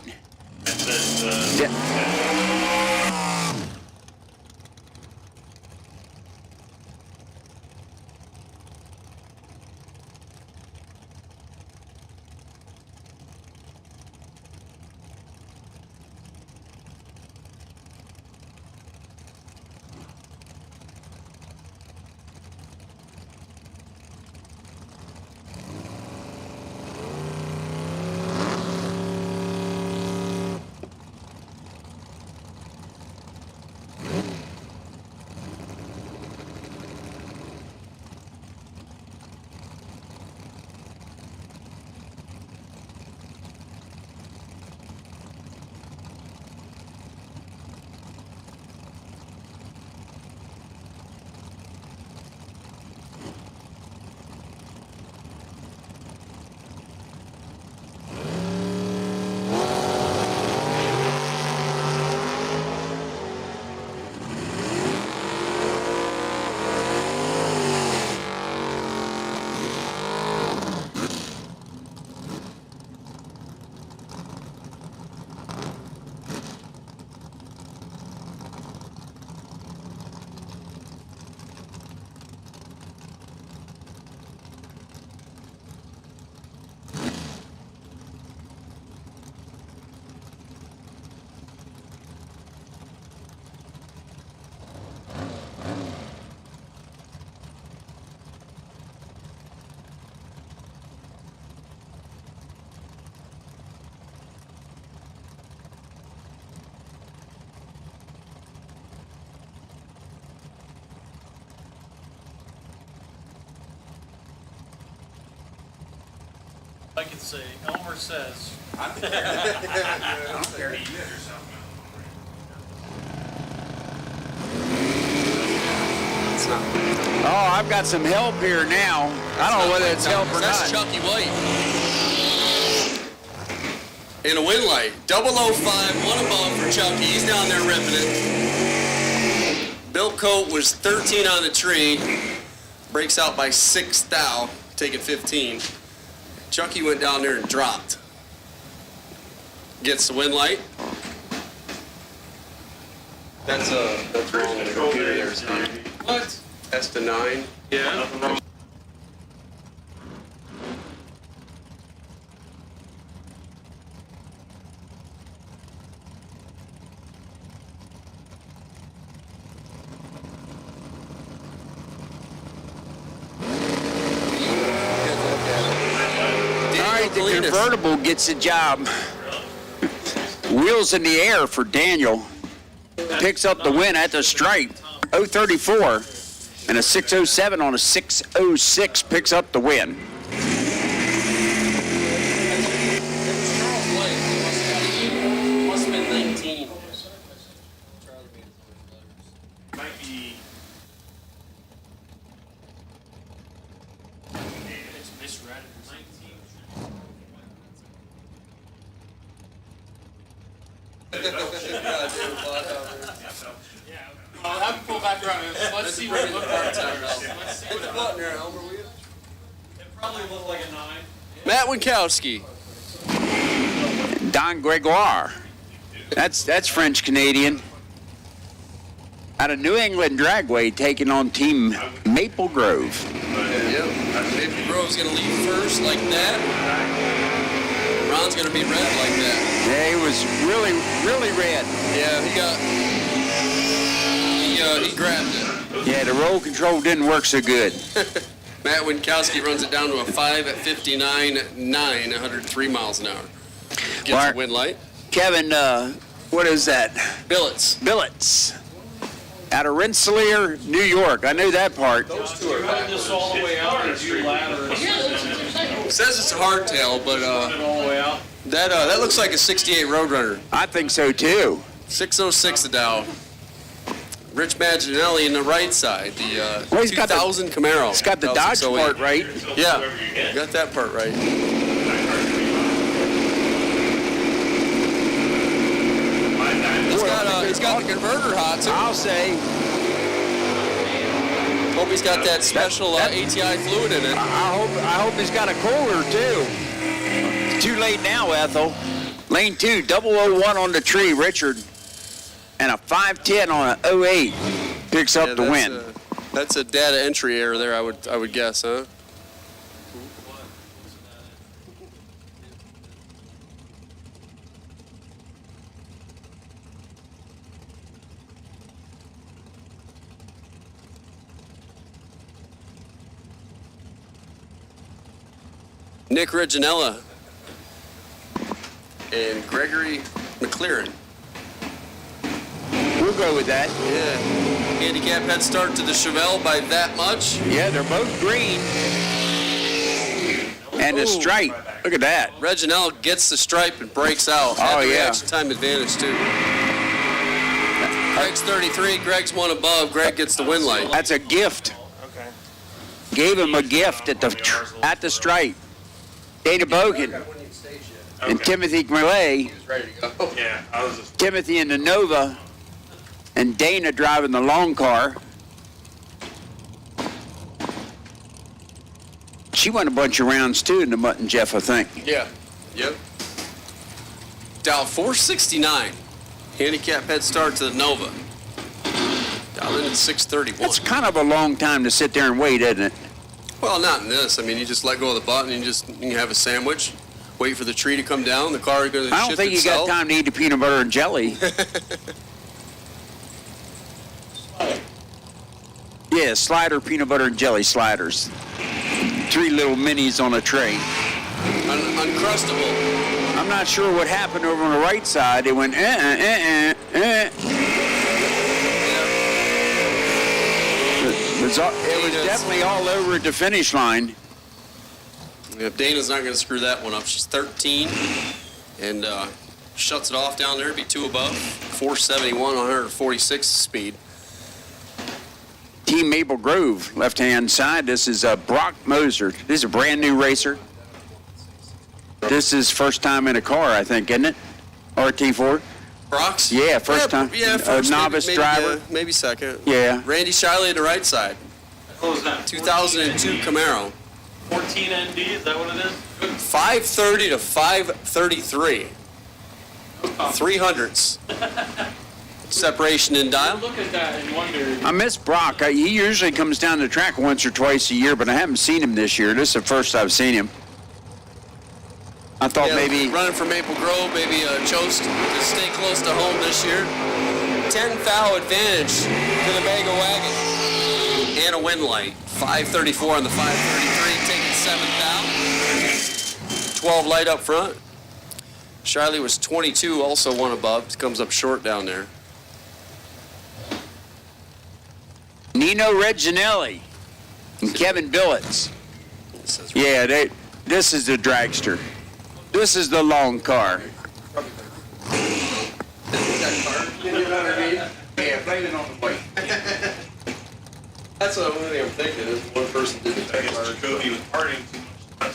I could say, Elmer says. Oh, I've got some help here now. I don't know whether it's help or That's not. Chucky White. And a win light. 005, one above for Chucky. He's down there ripping it. Bill Coat was 13 on the tree. Breaks out by 6 thou, taking 15. Chucky went down there and dropped. Gets the win light. That's wrong on the computer there, Steve. What? S to 9. Yeah. All right, the convertible gets the job. Wheels in the air for Daniel. Picks up the win at the stripe. 034 and a 607 on a 606 picks up the win. Must have been 19. Might be. It's misread. 19. Yeah. I'll have to pull back around. Let's see what it looked like. Let's see what it looked like. It probably looked like a 9. Matt Winkowski. Don Gregoire. That's French Canadian. Out of New England Dragway taking on Team Maple Grove. Yep. Maple Grove's going to lead first like that. Ron's going to be red like that. Yeah, he was really, really red. Yeah, he grabbed it. Yeah, the roll control didn't work so good. Matt Winkowski runs it down to a 5 at 59.9, 103 miles an hour. Gets Mark. a win light. Kevin, what is that? Billets. Billets. Out of Rensselaer, New York. I knew that part. Run this all the way out and do ladders. It says it's a hardtail, but Run it all the way out. that looks like a 68 Roadrunner. I think so too. 606 the Dow. Rich Maginelli in the right side. The Well, he's got the- 2000 Camaro. It's got the Dodge 608. part right. Yeah, got that part right. He's got the converter hot too. I'll say. Hope he's got that special ATI fluid in it. I hope he's got a cooler too. It's too late now, Ethel. Lane 2, 001 on the tree, Richard. And a 510 on an 08 picks up the win. That's a data entry error there, I would guess, huh? Nick Reginella and Gregory McLaren. We'll go with that. Yeah. Handicap head start to the Chevelle by that much. Yeah, they're both green. And the stripe. Look at that. Reginella gets the stripe and breaks out. Oh, yeah. Reaction time advantage, too. Greg's 33. Greg's one above. Greg gets the win light. That's a gift. Okay. Gave him a gift at the stripe. Dana Bogan and Timothy Grillet. Ready to go. Yeah, I was just. Timothy in the Nova and Dana driving the long car. She won a bunch of rounds too in the Mutt and Jeff, I think. Yeah. Yep. Dow 469. Handicap head start to the Nova. Down in at 631. That's kind of a long time to sit there and wait, isn't it? Well, not in this. I mean, you just let go of the button and you can have a sandwich, wait for the tree to come down, the car is going to I don't shift think you itself. got time to eat the peanut butter and jelly. Yeah, slider peanut butter and jelly sliders. 3 little minis on a tray. Uncrustable. I'm not sure what happened over on the right side. It went It was definitely all over at the finish line. If Dana's not going to screw that one up, she's 13 and shuts it off down there. It'd be 2 above, 471, 146 speed. Team Maple Grove, left-hand side. This is Brock Moser. This is a brand new racer. This is first time in a car, I think, isn't it? RT4. Brock's? Yeah, first time. Yeah, first, novice maybe, driver. maybe second. Yeah. Randy Shiley at the right side. What was that? 2002 Camaro. 14 ND, is that what it is? 530 to 533. 300s. Separation in dial. Look at that and wonder. I miss Brock. He usually comes down the track once or twice a year, but I haven't seen him this year. This is the first I've seen him. I thought maybe... Running for Maple Grove, maybe chose to stay close to home this year. 10 foul advantage to the Mega Wagon. And a win light. 534 on the 533, taking 7 foul. 12 light up front. Shiley was 22, also 1 above. Comes up short down there. Nino Reginelli and Kevin Billets. Yeah, this is the dragster. This is the long car. Yeah, blame it on the weight. That's what I'm thinking, is one person did the tech car. Jacoby was partying too much.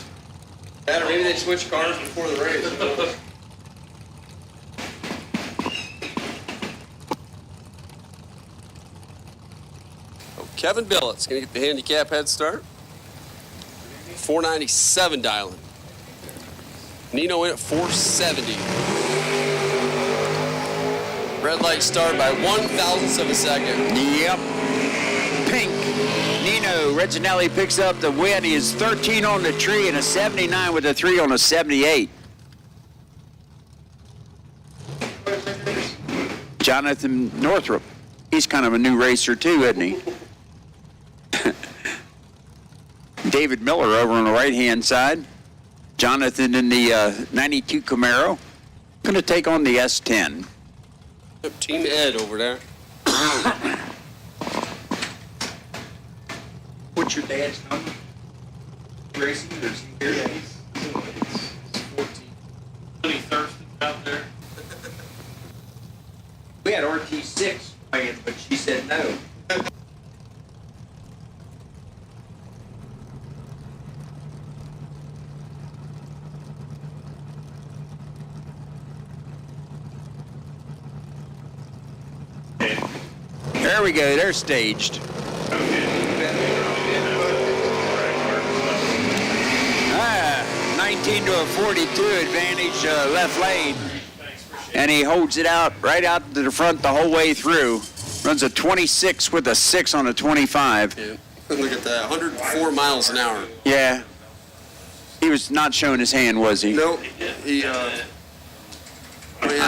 Or maybe they switched cars before the race. Kevin Billett's going to get the handicap head start. 497 dialing. Nino in at 470. Red light start by 1/1000th of a second. Yep. Pink. Nino Reginelli picks up the win. He is 13 on the tree and a 79 with a 3 on a 78. Jonathan Northrup. He's kind of a new racer too, isn't he? David Miller over on the right-hand side. Jonathan in the 92 Camaro. Going to take on the S10. Team Ed over there. What's your dad's number? Racing or is he here? Yeah, he's 14. Really thirsty out there. We had RT6 playing, but she said no. There we go. They're staged. 19 to a 42 advantage left lane. And he holds it out right out to the front the whole way through. Runs a 26 with a 6 on a 25. Yeah. Look at that, 104 miles an hour. Yeah. He was not showing his hand, was he? Nope. He had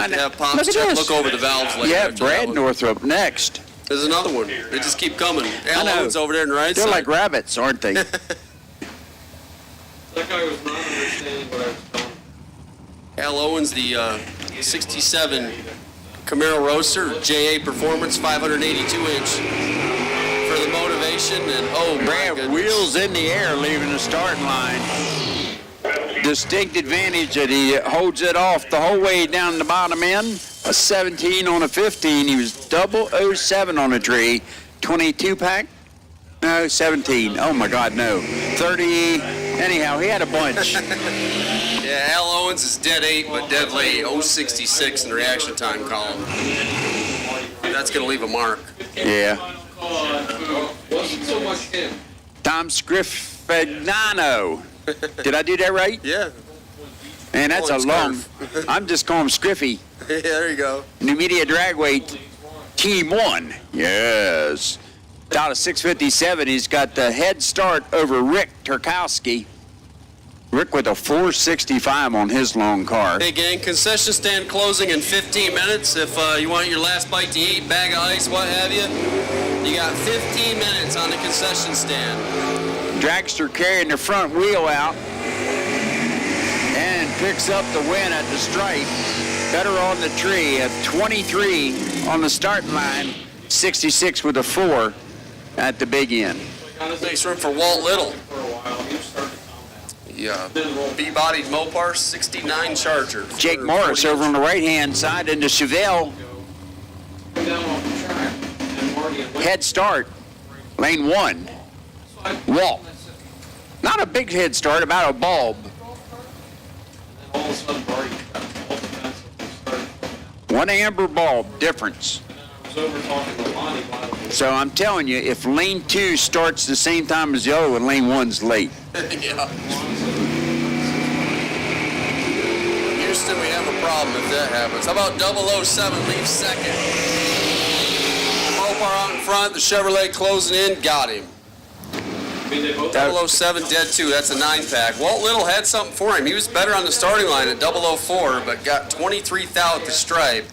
to have Pops Look at this. look over the valves later. Yeah, after that Brad one. Northrup next. There's another one. They just keep coming. Al know. Owens over there on the right They're side. like rabbits, aren't they? That guy was not understanding what I was telling him. Al Owens, the 67 Camaro Roadster, JA Performance, 582-inch for the motivation. And oh, my Brad, goodness. wheels in the air leaving the starting line. Distinct advantage that he holds it off the whole way down the bottom end. A 17 on a 15. He was 007 on a tree. 22 pack? No, 17. Oh my God, no. 30. Anyhow, he had a bunch. Yeah, Al Owens is dead 8, but dead late. 066 in the reaction time column. That's going to leave a mark. Yeah. Wasn't so much him. Tom Scriffignano. Did I do that right? Yeah. Man, that's a Call him long. Scarf. I'm just calling him Scriffy. Yeah, there you go. Numidia Dragway, Team 1. Yes. Out of 657, he's got the head start over Rick Turkowski. Rick with a 465 on his long car. Hey, gang, concession stand closing in 15 minutes. If you want your last bite to eat, bag of ice, what have you, you got 15 minutes on the concession stand. Dragster carrying the front wheel out and picks up the win at the stripe. Better on the tree at 23 on the starting line, 66 with a 4 at the big end. Makes room for Walt Little. the B-bodied Mopar 69 Charger. Jake for Morris 40 over on the right-hand side into Chevelle. Head start, lane 1. Walt. Not a big head start, about a bulb. One amber bulb difference. So I'm telling you, if lane 2 starts the same time as the other one, lane 1's late. Yeah. Houston, we have a problem if that happens. How about 007 leaves second? Mopar out in front, the Chevrolet closing in, got him. 007 dead 2, that's a 9-pack. Walt Little had something for him. He was better on the starting line at 004, but got 23 thou at the stripe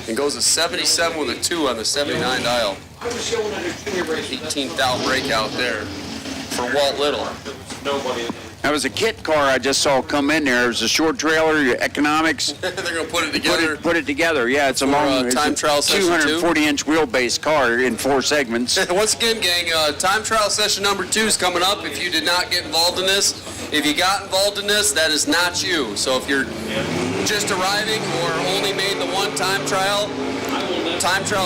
and goes to 77 with a 2 on the 79 dial. 18 thou breakout there for Walt Little. That was a kit car I just saw come in there. It was a short trailer, economics. They're going to put it together. Put it together. Yeah, it's a long time trial session 240-inch wheelbase car in 4 segments. Once again, gang, time trial session number 2 is coming up. If you did not get involved in this, if you got involved in this, that is not you. So if you're just arriving or only made the one time trial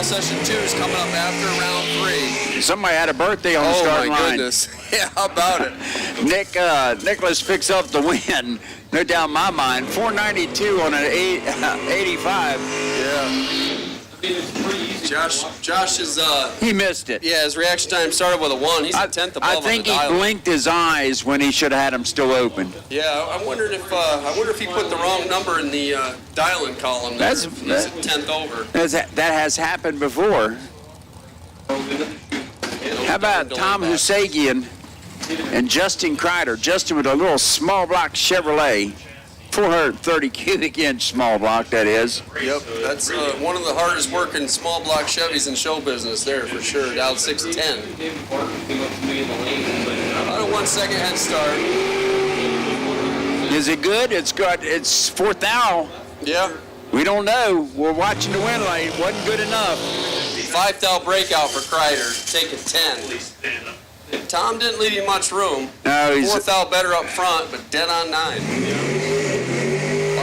session 2 is coming up after round 3. Somebody had a birthday on the starting line. Oh my goodness. Yeah, how about it? Nicholas picks up the win. No doubt in my mind. 492 on an 85. Yeah. Josh is he missed it. Yeah, his reaction time started with a 1. He's a 10th above I on the think he dial. blinked his eyes when he should have had them still open. Yeah, I wonder if he put the wrong number in the dial-in column. He's a 10th over. That has happened before. How about Tom Husagian and Justin Kreider? Justin with a little small block Chevrolet, 430 cubic inch small block, that is. Yep, that's one of the hardest working small block Chevys in show business there for sure, down 610. About a 1 second head start. Is it good? It's 4th thou. Yeah. We don't know. We're watching the win lane. Wasn't good enough. 5 thou breakout for Kreider, taking 10. Tom didn't leave you much room. No, 4 thou better up front, but dead on 9.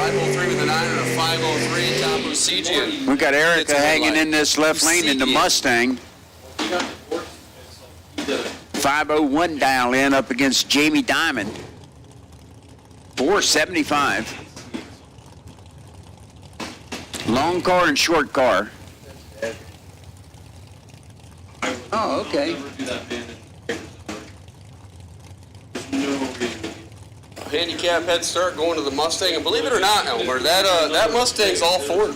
503 with a 9 and a 503. Tom Busigian. We got Erica hanging in this left lane in the Mustang. 501 dial in up against Jamie Diamond. 475. Long car and short car. Oh, okay. Handicap head start going to the Mustang, and believe it or not, Elmer, that Mustang's all Ford.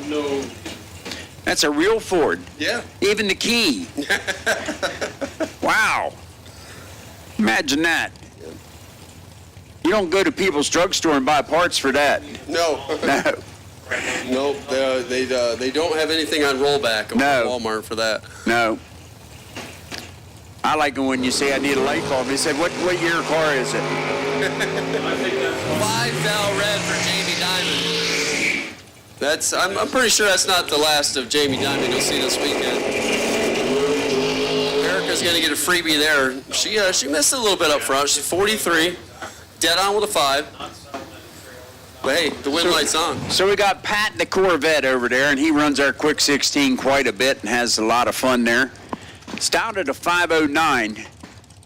That's a real Ford. Yeah. Even the key. Wow. Imagine that. You don't go to People's Drugstore and buy parts for that. No. No. Nope. They don't have anything on rollback at Walmart for that. No. I like it when you say I need a light bulb. They said, what year car is it? 5 thou red for Jamie Diamond. I'm pretty sure that's not the last of Jamie Diamond you'll see this weekend. Erica's gonna get a freebie there. She missed it a little bit up front. She's 43, dead on with a 5. But hey, the win light's on. So we got Pat in the Corvette over there, and he runs our quick 16 quite a bit and has a lot of fun there. It's down to the 509.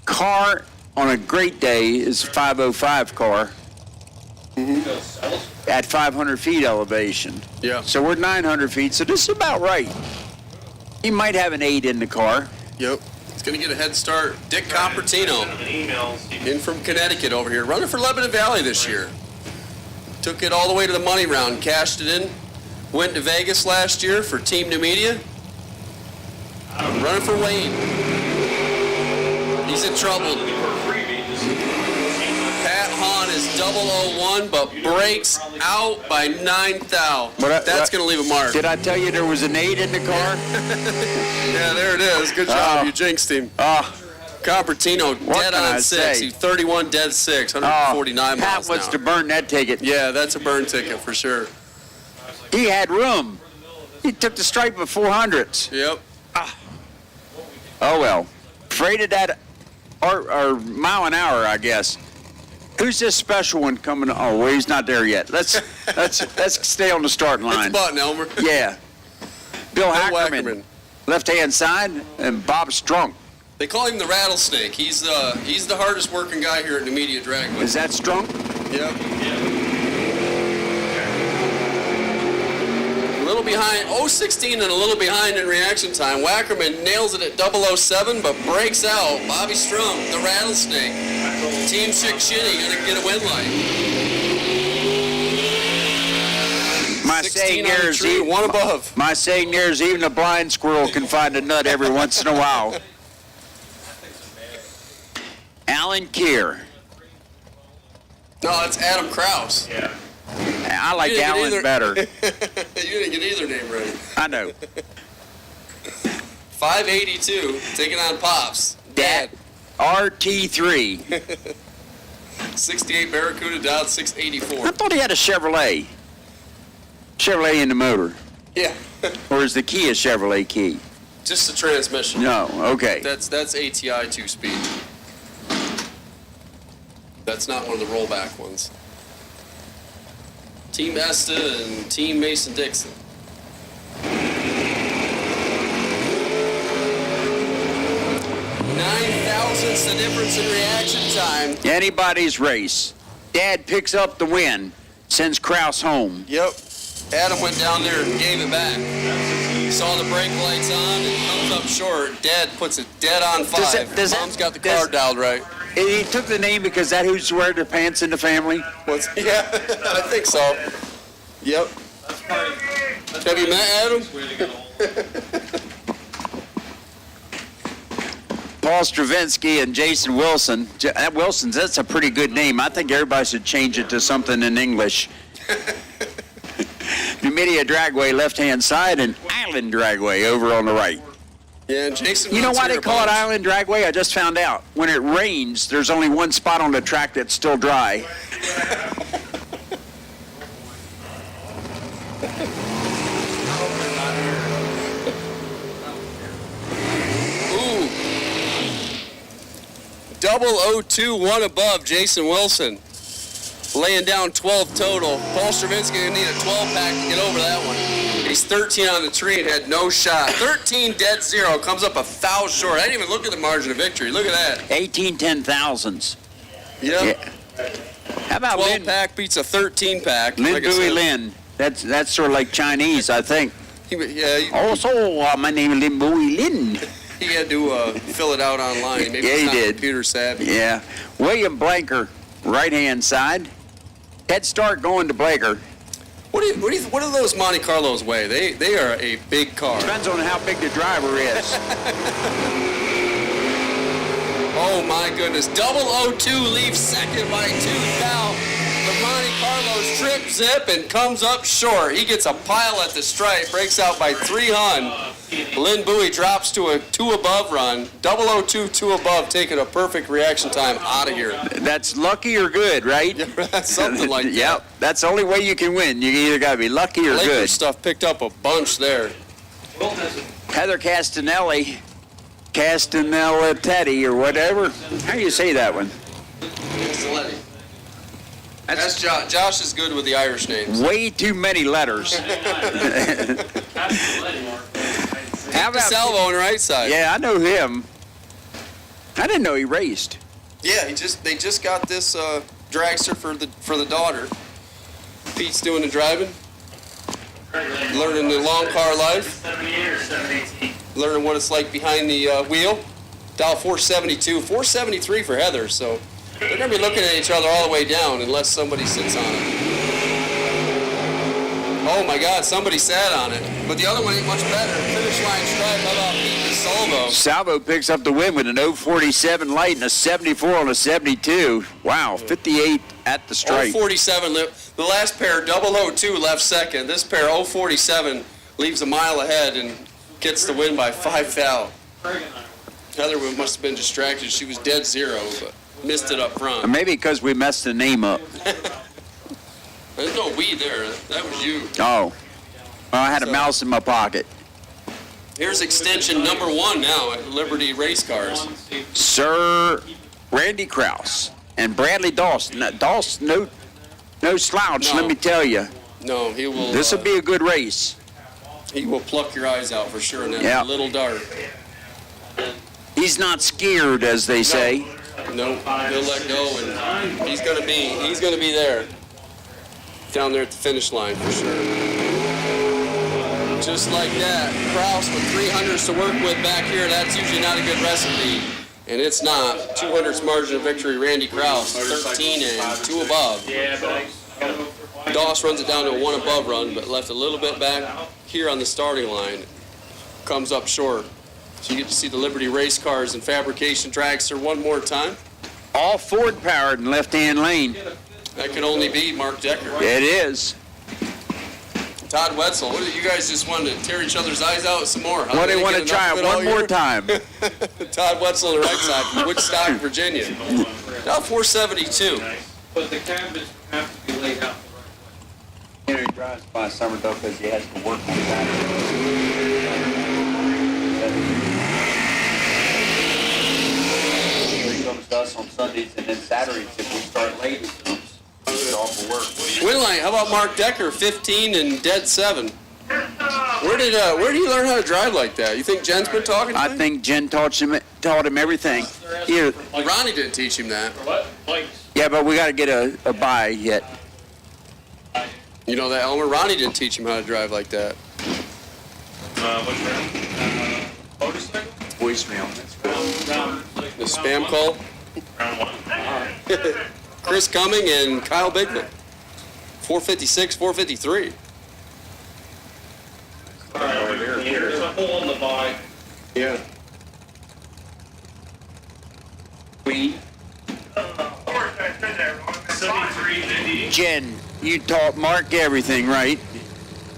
Car on a great day is a 505 car. At 500 feet elevation. Yeah. So we're 900 feet, so this is about right. He might have an 8 in the car. Yep. It's going to get a head start. Dick Compertino in from Connecticut over here. Running for Lebanon Valley this year. Took it all the way to the money round. Cashed it in. Went to Vegas last year for Team Numidia. Running for Wayne. He's in trouble. Pat Hahn is 001, but breaks out by 9 thou. That's going to leave a mark. Did I tell you there was an 8 in the car? Yeah, there it is. Good job. You jinxed him. Compertino dead on 6. He's 31 dead 6, 149 miles Pat wants to burn that ticket. Yeah, that's a burn ticket for sure. He had room. He took the stripe of 400s. Yep. Oh, well. Freighted that or mile an hour, I guess. Who's this special one coming? Oh, well, he's not there yet. Let's stay on the starting Hit the line. button, Elmer. Yeah. Bill Hackerman, Wackerman. left-hand side, and Bob Strunk. They call him the rattlesnake. He's the hardest working guy here at Numidia Dragway. Is that Strunk? Yep. A little behind, 0:16 and a little behind in reaction time. Wackerman nails it at 007, but breaks out. Bobby Strunk, the rattlesnake. Team Chick Shitty gonna get a win light. My 16 saying on the there is tree, one above. My saying there is even a blind squirrel can find a nut every once in a while. Alan Keir. No, that's Adam Krause. Yeah. I like You didn't get Alan either- better. You didn't get either name right. I know. 582, taking on Pops. Dad. RT3. 68 Barracuda down I 684. thought he had a Chevrolet. Chevrolet in the motor. Yeah, Or is the key a Chevrolet key? just the transmission. No, okay. That's ATI 2-speed. That's not one of the rollback ones. Team Esta and Team Mason-Dixon. 9,000ths the difference in reaction time. Anybody's race. Dad picks up the win, sends Kraus home. Yep. Adam went down there and gave it back. Saw the brake lights on and comes up short. Dad puts it dead on 5. Mom's got the car dialed right. He took the name because that who's wearing the pants in the family? Yeah, I think so. Yep. Have you met Adam? Paul Stravinsky and Jason Wilson. Wilson's, that's a pretty good name. I think everybody should change it to something in English. Numidia Dragway, left-hand side, and Island Dragway over on the right. Yeah, and Jason. You know runs why here they a call it bunch. Island Dragway? I just found out. When it rains, there's only one spot on the track that's still dry. Ooh. 002, one above Jason Wilson. Laying down 12 total. Paul Stravinsky gonna need a 12-pack to get over that one. He's 13 on the tree and had no shot. 13 dead zero, comes up a foul short. I didn't even look at the margin of victory. Look at that. 18 10,000s. Yep. Yeah. How about Lin 12-pack beats a 13-pack. Lin Like I Bowie said. Lin? That's sort of like Chinese, I think. My name is Lin Bowie Lin. He had to fill it out online. Maybe Yeah, he's he not did. computer savvy. Yeah. William Blanker, right-hand side. Head start going to Blanker. What do those Monte Carlos weigh? They are a big car. Depends on how big the driver is. Oh my goodness. 002 leaves second by 2 now. The Monte Carlos trip zip and comes up short. He gets a pile at the stripe, breaks out by 3 hun. Lin Bowie drops to a 2 above run. 002 2 above, taking a perfect reaction time out of here. That's lucky or good, right? That's something like that. Yep. That's the only way you can win. You either got to be lucky or Lakers good. stuff picked up a bunch there. Heather Castanelli, Teddy or whatever. How do you say that one? That's Josh. Josh is good with the Irish names. Way too many letters. How The salvo on the right side. Yeah, I know him. I didn't know he raced. Yeah, they just got this dragster for the daughter. Pete's doing the driving, learning the long car life, 78 or 718. learning what it's like behind the wheel. Dial 472, 473 for Heather. So they're gonna be looking at each other all the way down unless somebody sits on it. Oh my God, somebody sat on it, but the other one ain't much better. Finish line stripe. How about Pete and Salvo? Salvo picks up the win with an 047 light and a 74 on a 72. Wow, 58 at the stripe. 047, the last pair, 002 left second. This pair, 047, leaves a mile ahead and gets the win by 5 thou. Heather must have been distracted. She was dead zero, but missed it up front. Maybe because we messed the name up. There's no we there. That was you. Oh. Well, I had a mouse in my pocket. Here's extension number 1 now at Liberty Race Cars. Sir Randy Krause. And Bradley Dawson. Now, Dawson, no slouch, No. let me tell you. No, he will. This will be a good race. He will pluck your eyes out for sure in that Yeah. little dart. He's not scared, as they say. Nope, he'll let go, and he's gonna be there. Down there at the finish line for sure. Just like that, Kraus with 300s to work with back here. That's usually not a good recipe, and it's not. 200s margin of victory. Randy Kraus, 13 and 2 above. Doss runs it down to a 1 above run, but left a little bit back here on the starting line. Comes up short. So you get to see the Liberty race cars and fabrication dragster one more time. All Ford powered in left-hand lane. That could only be Mark Decker. It is. Todd Wetzel, what, you guys just wanted to tear each other's eyes out some more, huh? Well, they Didn't want to get enough try of it all one more year? time. Todd Wetzel on the right side from Woodstock, Virginia. Now 472. But the cabinets have to be laid out. You know, he drives by Somerville because he has to work on that. He comes to us on Sundays and then Saturdays if we start late. He comes. He's off for work. Winlight, how about Mark Decker, 15 and dead 7? Where did you learn how to drive like that? You think Jen's been talking to I him? think Jen taught him everything. Here, Ronnie didn't teach him that. yeah, but we got to get a buy yet. You know that, Elmer? Ronnie didn't teach him how to drive like that. Motorcycle? Voicemail. The spam call? Chris Cumming and Kyle Bigman. 456, 453. There's a hole in the bike. Yeah. We. 73 Jen, you taught Mark everything, right?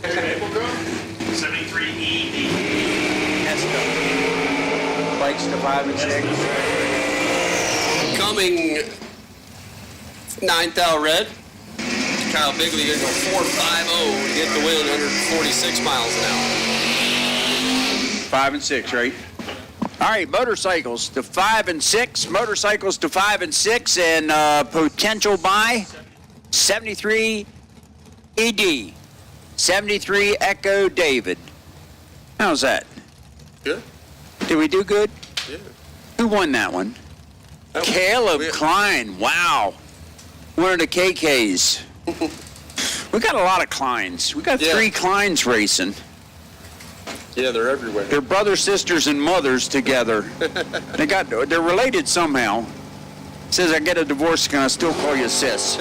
73 ED. Bikes to 5 and 6. Coming 9th out red. Kyle Bigley gonna go 4.50 to get the win, 146 miles an hour. 5 and 6, right? All right, motorcycles to 5 and 6. Motorcycles to 5 and 6, and potential buy 73 ED, 73 Echo David. How's that? Good. Did we do good? Yeah. Who won that one? Caleb Klein. Wow. One of the KKs. We got a lot of Kleins. We got 3 Kleins racing. Yeah, they're everywhere. They're brothers, sisters, and mothers together. They're related somehow. Says I get a divorce, can I still call you sis?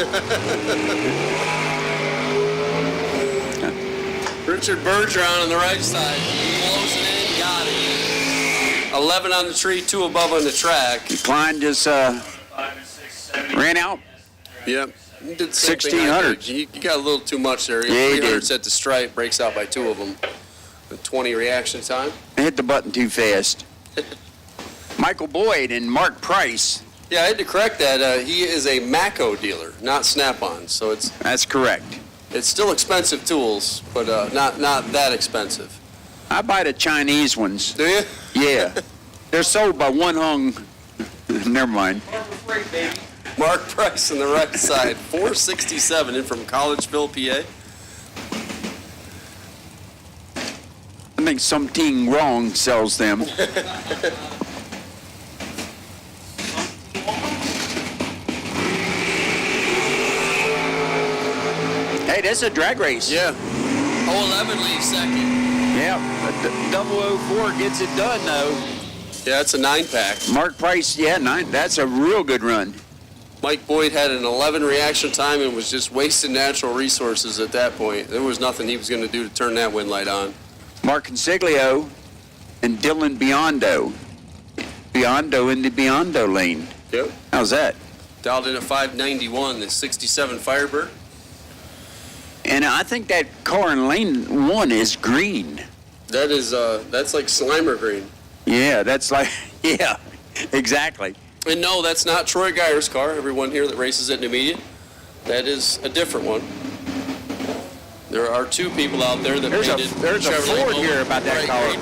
Richard Bergeron on the right side. Blows it in, got it. 11 on the tree, 2 above on the track. Klein just ran out. Yep. He did the same thing I 1600. did. You got a little too much there. Yeah, he 300 did. at the stripe, breaks out by 2 of them. The 20 reaction time. I hit the button too fast. Michael Boyd and Mark Price. Yeah, I had to correct that. He is a Mako dealer, not Snap-on. So That's correct. it's still expensive tools, but not that expensive. I buy the Chinese ones. Do you? Yeah. They're sold by one hung. Never mind. Mark Price on the right side, 467 in from Collegeville, PA. I think something wrong sells them. Hey, that's a drag race. Yeah. 011 leaves second. Yeah. 004 gets it done, though. Yeah, it's a 9-pack. Mark Price, 9. That's a real good run. Mike Boyd had an 11 reaction time and was just wasting natural resources at that point. There was nothing he was going to do to turn that wind light on. Mark Consiglio and Dylan Biondo. Biondo in the Biondo lane. Yep. How's that? Dialed in at 591, the 67 Firebird. And I think that car in lane 1 is green. That is, that's like Slimer green. Yeah, that's like, yeah, exactly. And no, that's not Troy Geyer's car, everyone here that races at Numidia. That is a different one. There are 2 people out there that There's a Chevrolet Ford Volt here about that bright car. green.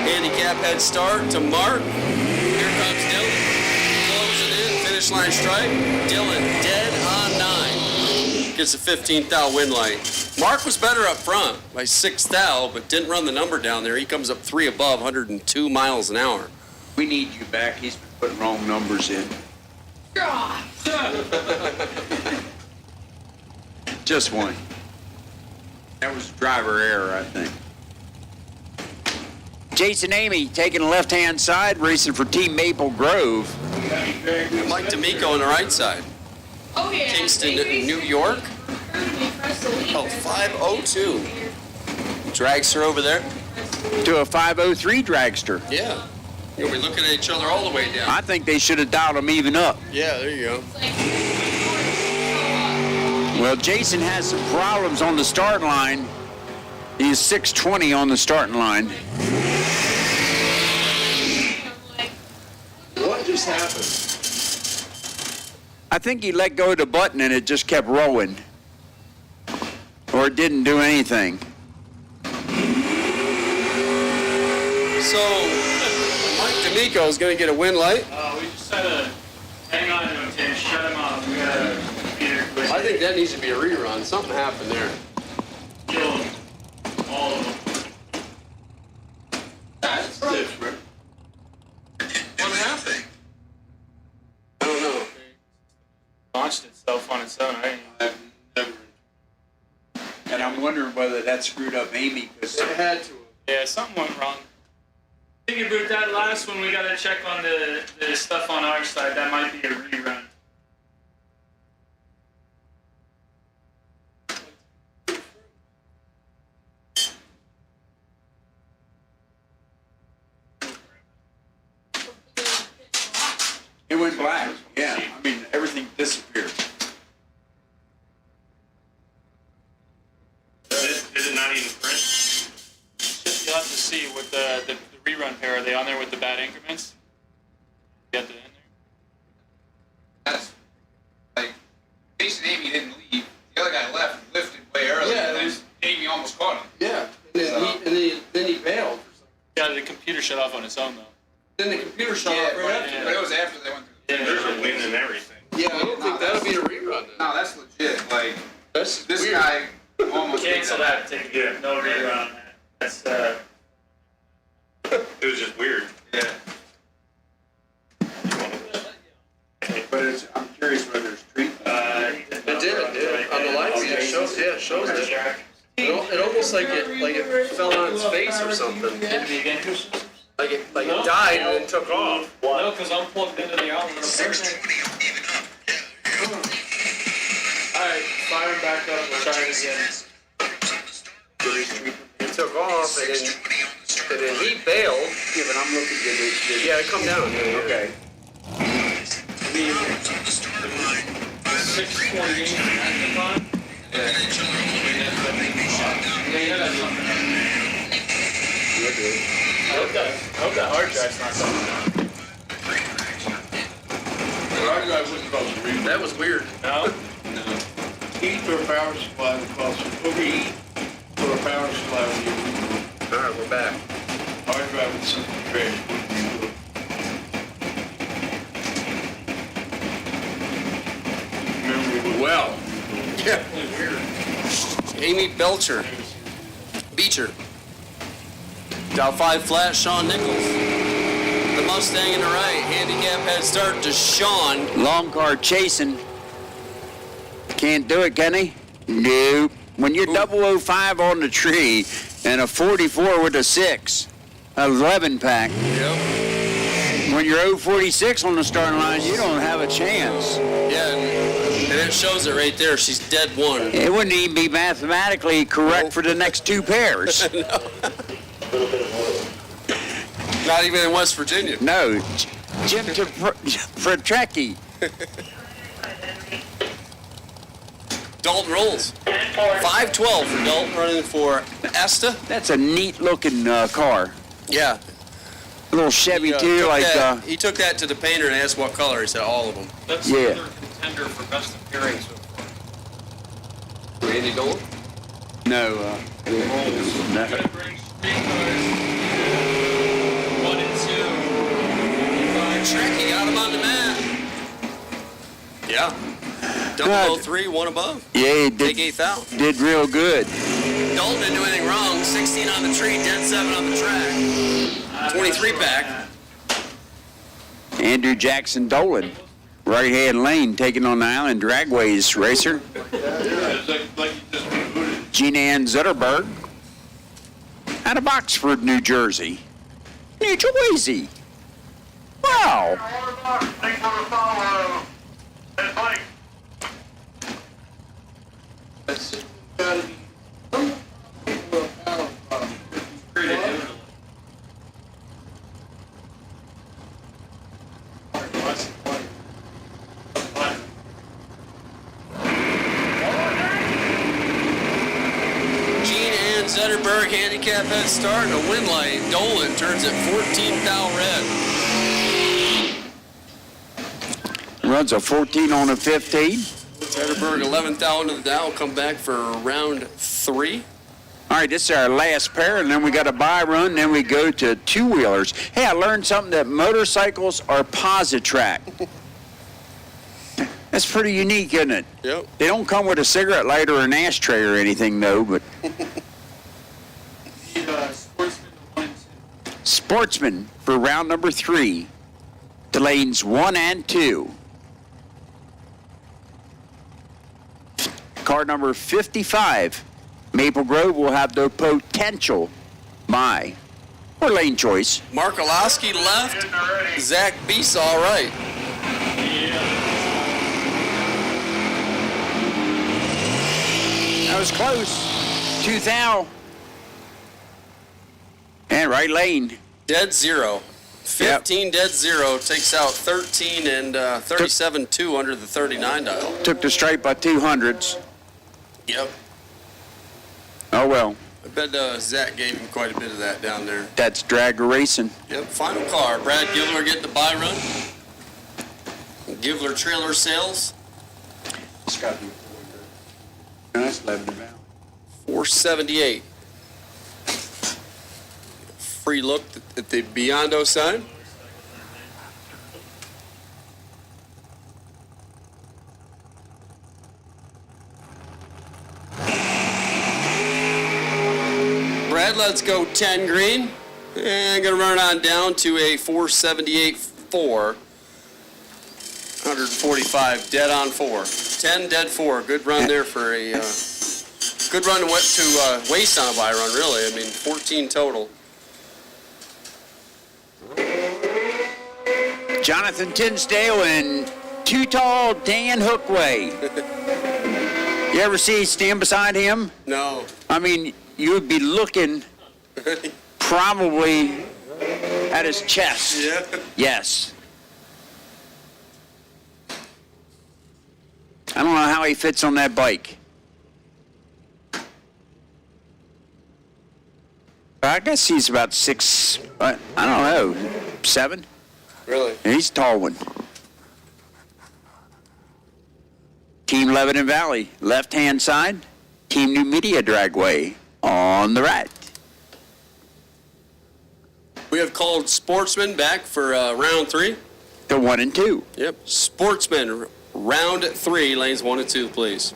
Handicap head start to Mark. Here comes Dylan. Closing in, finish finish line stripe. Dylan dead on 9. Gets a 15th thou win light. Mark was better up front by 6 thou, but didn't run the number down there. He comes up 3 above, 102 miles an hour. We need you back. He's been putting wrong numbers in. Just one. That was driver error, I think. Jason Amy taking the left-hand side, racing for Team Maple Grove. Mike D'Amico on the right side. Oh, yeah. Kingston, New York. Oh, 502. Dragster over there. To a 503 dragster. Yeah. You'll be looking at each other all the way down. I think they should have dialed them even up. Yeah, there you go. Well, Jason has some problems on the start line. He's 620 on the starting line. What just happened? I think he let go of the button and it just kept rolling. Or it didn't do anything. So, Mike D'Amico is going to get a win light. We just had to hang on to him and shut him off. We got a computer glitch. I think that needs to be a rerun. Something happened there. Kill them. All of them. That's different. What happened? I don't know. Launched itself on its own. I've never. And I'm wondering whether that screwed up Amy. It had to. Yeah, something went wrong. Thinking about that last one, we gotta check on the stuff on our side. That might be a rerun. It went black. Yeah, I mean, everything disappeared. Did it not even print? You'll have to see with the rerun pair. Are they on there with the bad increments? Get that in there. That's like Jason Amy didn't leave. The other guy left and lifted way early. Yeah, and then Amy almost caught him. Yeah. Then he bailed. Yeah, the computer shut off on its own though. Then the computer shut Yeah, off right after. but it was after they went through. Yeah, there's a win and everything. Yeah, I don't think that'll be a rerun then. No, that's legit. Like That's this weird. guy almost Cancel did that. Take no rerun on that. That's It was just weird. Yeah. But I'm curious whether it's treatment. It did. On the lights, it shows. Yeah, it shows it. It almost like it fell on its face or something. Like it died and then took off. No, because I'm plugged into the outlet. Alright, fire him back up. We'll try it again. It took off and then he bailed. Yeah, but I'm looking at it. Yeah, it come down. Okay. 628 active on? I hope that hard drive's not coming down. The hard drive wouldn't cause a rerun. That was weird. No? Heat for a power supply would cause overheat for a power supply would be a rerun. All right, we're back. Hard drive would simply crash. Well. Yeah. Weird. Amy Beecher. Dow 5 flat, Sean Nichols. The Mustang in the right. Handicap head start to Sean. Long car chasing. Can't do it, can he? Nope. When you're 005 on the tree and a 44 with a 6, 11 pack. Yep. When you're 046 on the starting line, you don't have a chance. Yeah, and it shows it right there. She's dead one. It wouldn't even be mathematically correct for the next two pairs. Not even in West Virginia. No. Jim Petrecki. Dalton rolls. 512 for Dalton, running for Esta. That's a neat looking car. Yeah. A little Chevy too, took like that, he took that to the painter and asked what color. He said all of them. That's Yeah. another contender for best appearing so far. Randy Dolan? no. Gonna bring street cars. 1 and 2. Tricky, got him on the mat. Yeah. Double 03, one above. Yeah, he Take 8th out. did real good. Dalton didn't do anything wrong. 16 on the tree, dead 7 on the track. 23 back. Andrew Jackson Dolan, right-hand lane, taking on the Island Dragways racer. Gina Ann Zetterberg out of Oxford, New Jersey. New Jersey. Wow. Thanks for the follow. And Mike. That's gotta be some people out Gene and Zetterberg handicap head start and a win light. Dolan turns it 14 thou red. Runs a 14 on a 15. Zetterberg 11th thou into the Dow. Come back for round 3. All right, this is our last pair, and then we got a bye run, then we go to two-wheelers. Hey, I learned something that motorcycles are Positrack. That's pretty unique, isn't it? Yep. They don't come with a cigarette lighter or an ashtray or anything, though, but... Sportsman for round number 3 to lanes 1 and 2. Car number 55. Maple Grove will have the potential bye or lane choice. Mark Olowski left. Zach Beesaw right. That was close. 2 thou. And right lane. Dead 0. 15 dead 0 takes out 13 and 37-2 under the 39 dial. Took the stripe by 200s. Yep. Oh, well. I bet Zach gave him quite a bit of that down there. That's drag racing. Yep. Final car. Brad Givler getting the bye run. Givler trailer sales. It's got to be 400. No, that's 11 about. 478. Free look at the Biondo sign. Brad, let's go 10 green. And gonna run it on down to a 478.4. 145 dead on 4. 10 dead 4. Good run there for a good run to waste on a bye run, really. I mean, 14 total. Jonathan Tinsdale and Too Tall Dan Hookway. You ever see stand beside him? No. I mean, you would be looking probably at his chest. Yeah. Yes. I don't know how he fits on that bike. I guess he's about 6, I don't know, 7? Really? He's a tall one. Team Lebanon Valley, left-hand side. Team Numidia Dragway on the right. We have called Sportsman back for round 3. The 1 and 2. Yep. Sportsman, round 3, lanes 1 and 2, please.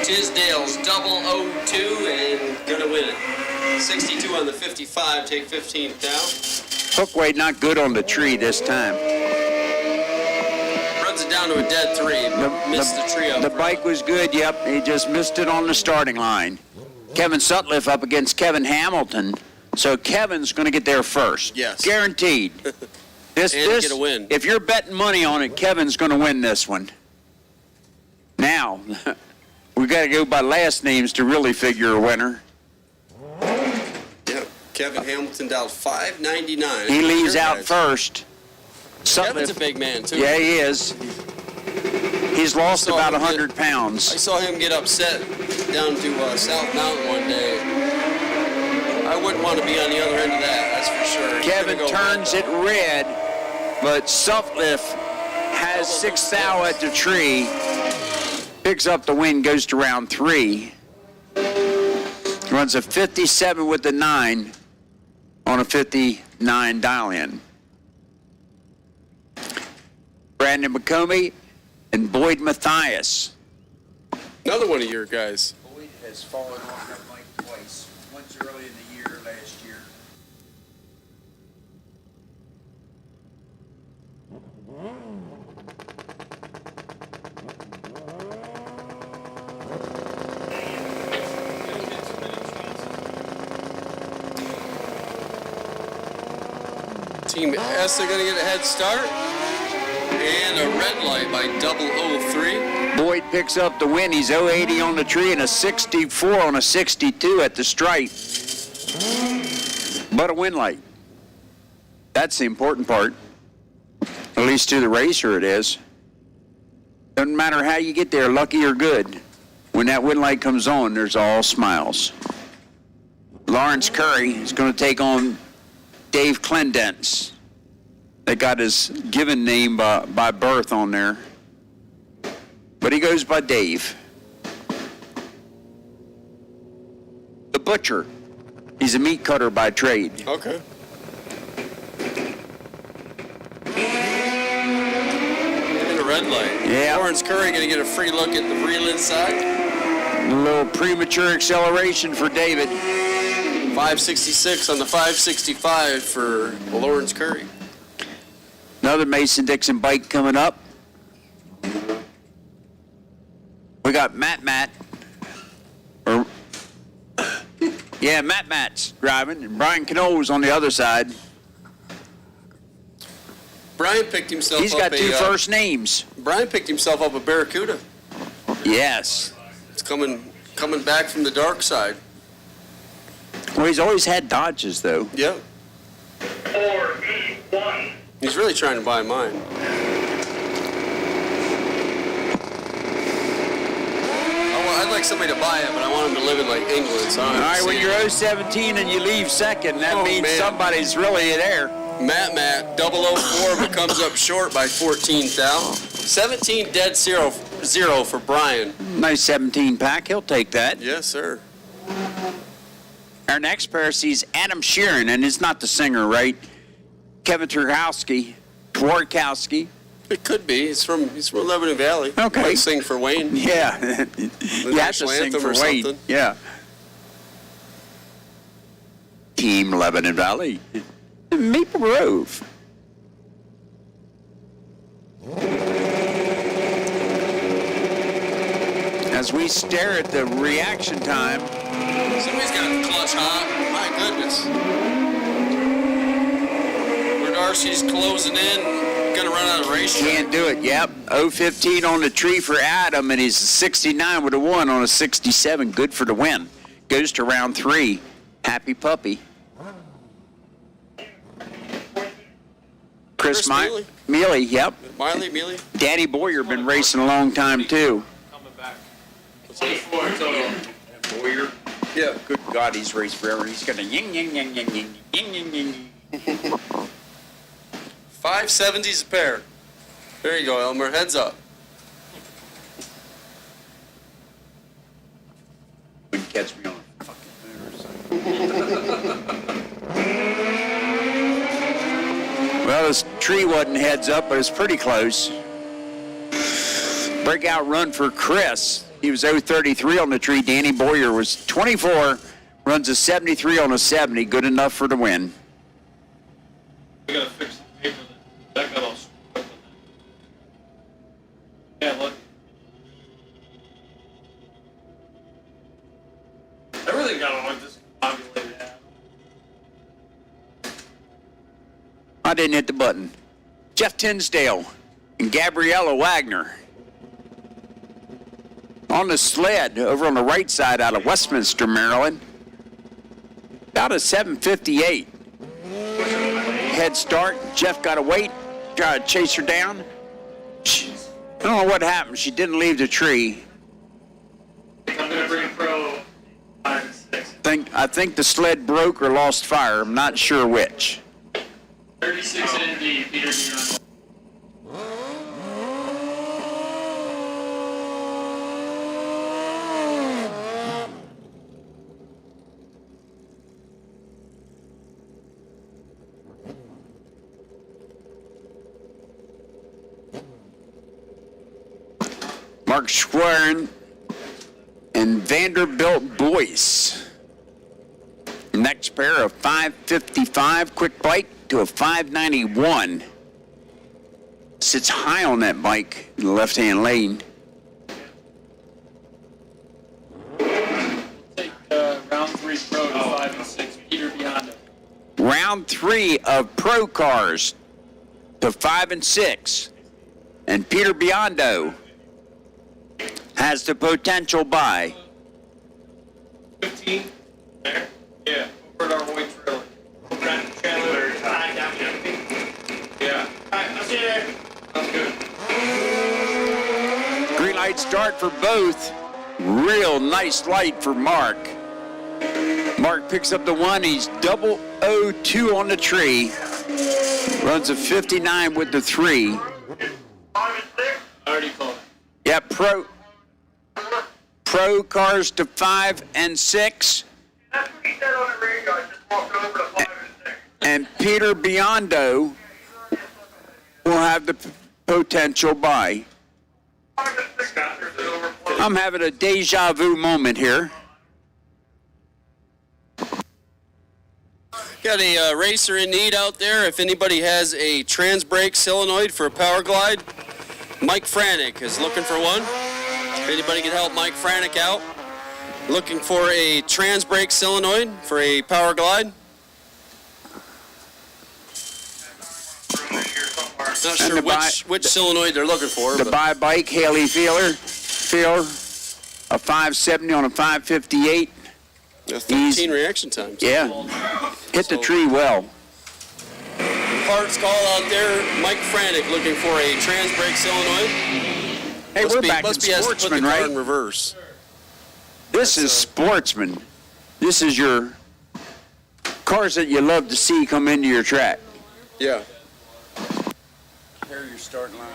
Tisdale's double 02 and gonna win it. 62 on the 55, take 15th down. Hookway not good on the tree this time. Runs it down to a dead 3. Missed the tree up. The front. bike was good, yep. He just missed it on the starting line. Kevin Sutcliffe up against Kevin Hamilton. So Kevin's going to get there first. Yes. Guaranteed. This, get a win. If you're betting money on it, Kevin's going to win this one. Now, we got to go by last names to really figure a winner. Yep. Kevin Hamilton down 599. He leaves Sure, out guys. first. Kevin's a big man, too. Yeah, he is. He's lost Saw about him 100 I pounds. saw him get upset down to South Mountain one day. I wouldn't want to be on the other end of that, that's for sure. He's Kevin gonna go turns red, it red, but Sutcliffe has 6 thou at the tree. Picks up the win, goes to round 3. Runs a 57 with the 9 on a 59 dial-in. Brandon McComey and Boyd Mathias. Another one of your guys. Boyd has fallen off that bike twice. Once early in the year last year. Team S are going to get a head start. And a red light by 003. Boyd picks up the win. He's 080 on the tree and a 64 on a 62 at the stripe. But a win light. That's the important part. At least to the racer it is. Doesn't matter how you get there, lucky or good. When that win light comes on, there's all smiles. Lawrence Curry is going to take on Dave Clendence. They got his given name by birth on there. But he goes by Dave. The Butcher. He's a meat cutter by trade. Okay. And a red light. Yeah. Lawrence Curry going to get a free look at the real inside. A little premature acceleration for David. 566 on the 565 for Lawrence Curry. Another Mason-Dixon bike coming up. We got Matt. Matt's driving, and Brian Cano's on the other side. Brian picked himself He's up got two first names. Brian picked himself up a Barracuda. Yes. It's coming back from the dark side. Well, he's always had Dodges, though. Yep. 481. He's really trying to buy mine. I'd like somebody to buy it, but I want him to live in like England. So All right, when you're 017 and you leave second, that means somebody's really there. Matt 004 but comes up short by 14 thou. 17 dead zero for Brian. Nice 17 pack. He'll take that. Yes, sir. Our next pair sees Adam Sheeran, and it's not the singer, right? Kevin Twardkowski. It could be. He's from Lebanon Valley. Okay. Might sing for Wayne. Yeah. You have to national sing anthem for or Wayne. something. Yeah. Team Lebanon Valley. Maple Grove. As we stare at the reaction time. Somebody's got the clutch hot. My goodness. Darcy's closing in. Gonna run out of race. Can't do it. Yep. 015 on the tree for Adam, and he's 69 with a 1 on a 67. Good for the win. Goes to round 3. Happy puppy. Chris Mealy, yep. Mealy. Danny Boyer been racing a long time, too. Coming back. 24 total. Boyer. Yeah. Good God, he's raced forever. He's going to ying. 570s a pair. There you go, Elmer. Heads up. Wouldn't catch me on a fucking motorcycle. Well, this tree wasn't heads up, but it's pretty close. Breakout run for Chris. He was 033 on the tree. Danny Boyer was 24, runs a 73 on a 70. Good enough for the win. We gotta fix the paper that got all screwed up in that. Yeah, look. Everything got all like discombobulated out. I didn't hit the button. Jeff Tinsdale and Gabriella Wagner. On the sled over on the right side out of Westminster, Maryland. About a 7:58. Head start. Jeff got to wait. Try to chase her down. I don't know what happened. She didn't leave the tree. I'm gonna bring Pro 5 and 6. I think the sled broke or lost fire. I'm not sure which. 36 and ND, Peter Dion. Mark Schwerin, and Vanderbilt Boyce. Next pair of 555 quick bike to a 591. Sits high on that bike in the left-hand lane. Take round 3 pro to 5 and 6. Peter Biondo. Round 3 of pro cars to 5 and 6. And Peter Biondo has the potential by 15. There. Yeah. Over at our white trailer. Chandler, down. Yeah. Alright, I'll see you there. Sounds good. green light start for both. Real nice light for Mark. Mark picks up the 1. He's 002 on the tree. Runs a 59 with the 3. 5 and 6. I already called it. Yeah, pro cars to 5 and 6. That's what he said on the radio. I just walked over to 5 and 6. And Peter Biondo will have the potential by. 5 and 6 after silver plate. I'm having a deja vu moment here. Got a racer in need out there. If anybody has a trans brake solenoid for a power glide, Mike Franick is looking for one. If anybody can help Mike Franick out, looking for a trans brake solenoid for a power glide. Not sure which solenoid they're looking for. The buy bike, Haley Feeler, a 570 on a 558. 13 reaction times. Yeah, hit the tree well. Parts call out there, Mike Franick looking for a trans brake solenoid. Hey, we're back in Must be has to put the Sportsman, car right? in reverse. This is Sportsman. This is your cars that you love to see come into your track. Yeah. Here your starting line.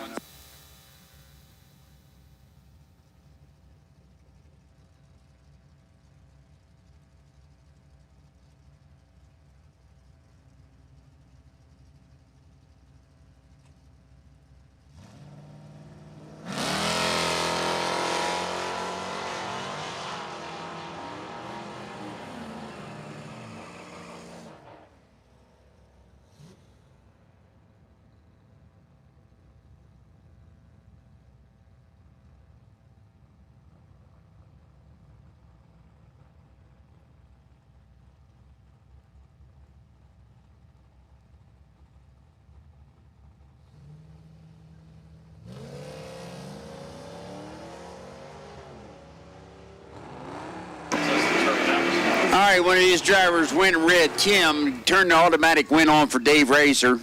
All right, one of these drivers went red. Tim turned the automatic win on for Dave Racer.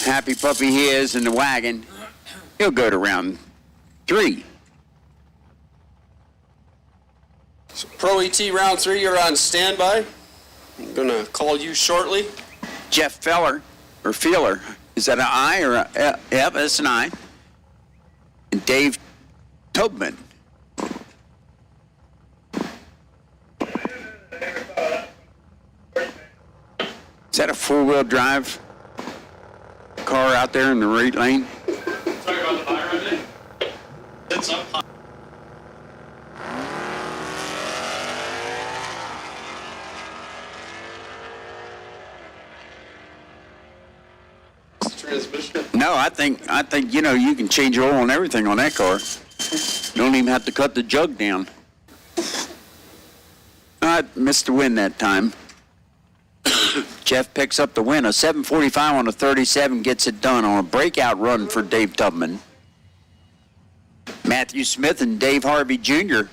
Happy puppy he is in the wagon. He'll go to round 3. So Pro ET round 3, you're on standby. I'm gonna call you shortly. Jeff Feller, or Feeler. Is that an I or a F? That's an I. And Dave Tobman. Is that a four-wheel drive car out there in the right lane? Sorry about the fire engine. It's up high. Transmission. No, I think you know you can change oil and everything on that car. You don't even have to cut the jug down. I missed the win that time. Jeff picks up the win. A 7:45 on a 37 gets it done on a breakout run for Dave Tubman. Matthew Smith and Dave Harvey Jr.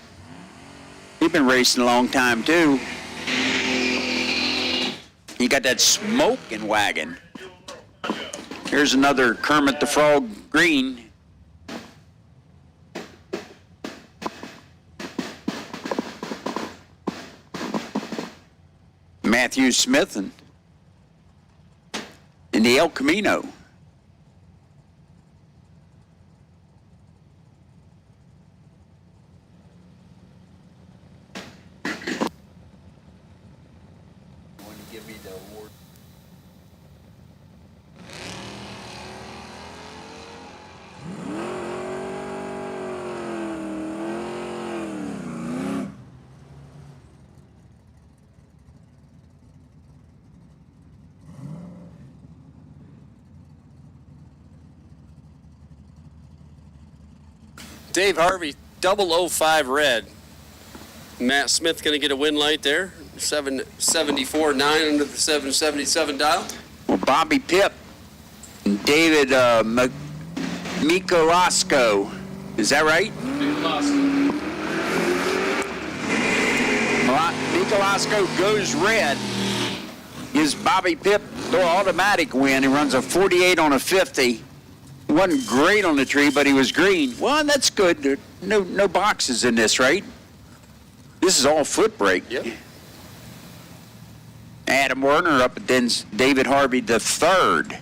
He's been racing a long time too. He got that smoking wagon. Here's another Kermit the Frog green. Matthew Smith and in the El Camino. Dave Harvey, 005 red. Matt Smith going to get a win light there. 774.9 under the 777 dial. Well, Bobby Pip and David Mikolasco. Is that right? Mikolasco goes red. Gives Bobby Pip the automatic win. He runs a 48 on a 50. Wasn't great on the tree, but he was green. Well, that's good. There no boxes in this, right? This is all foot brake. Yep. Adam Werner up against David Harvey the third.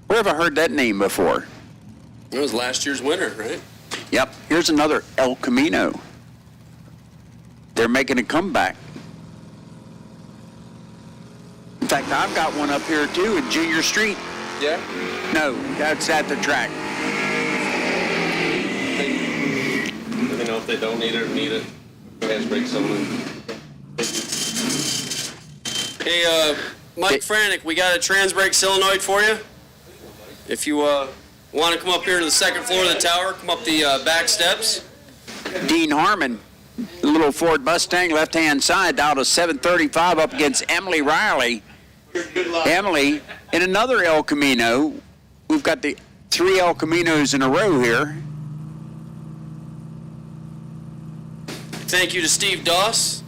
Where have I heard that name before? It was last year's winner, right? Yep. Here's another El Camino. They're making a comeback. In fact, I've got one up here too in Junior Street. Yeah. No, that's at the track. Let me know if they don't need it or need it. Hands break someone. Hey, Mike Franek, we got a trans-brake solenoid for you. If you want to come up here to the second floor of the tower, come up the back steps. Dean Harmon, the little Ford Mustang, left-hand side, down to 735 up against Emily Riley. Emily, in another El Camino, we've got the 3 El Caminos in a row here. Thank you to Steve Doss.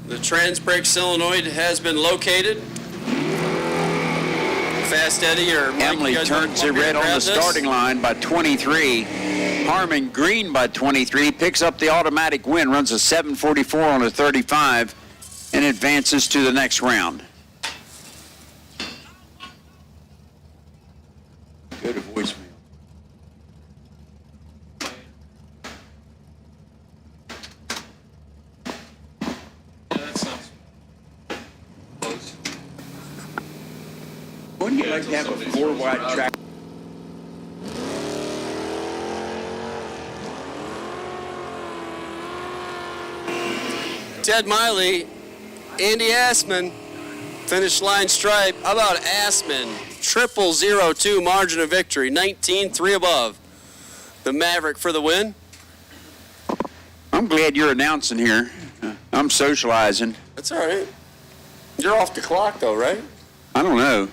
The trans-brake solenoid has been located. Fast Eddie or Mike, Emily turns it red on the starting line by 23. Harmon green by 23, picks up the automatic win, runs a 744 on a 35, and advances to the next round. Go to voicemail. Wouldn't you like to have a 4-wide track? Ted Miley, Andy Assman, finish line stripe. How about Assman? 0002 margin of victory, 19-3 above. The Maverick for the win. I'm glad you're announcing here. I'm socializing. That's all right. You're off the clock though, right? I don't know.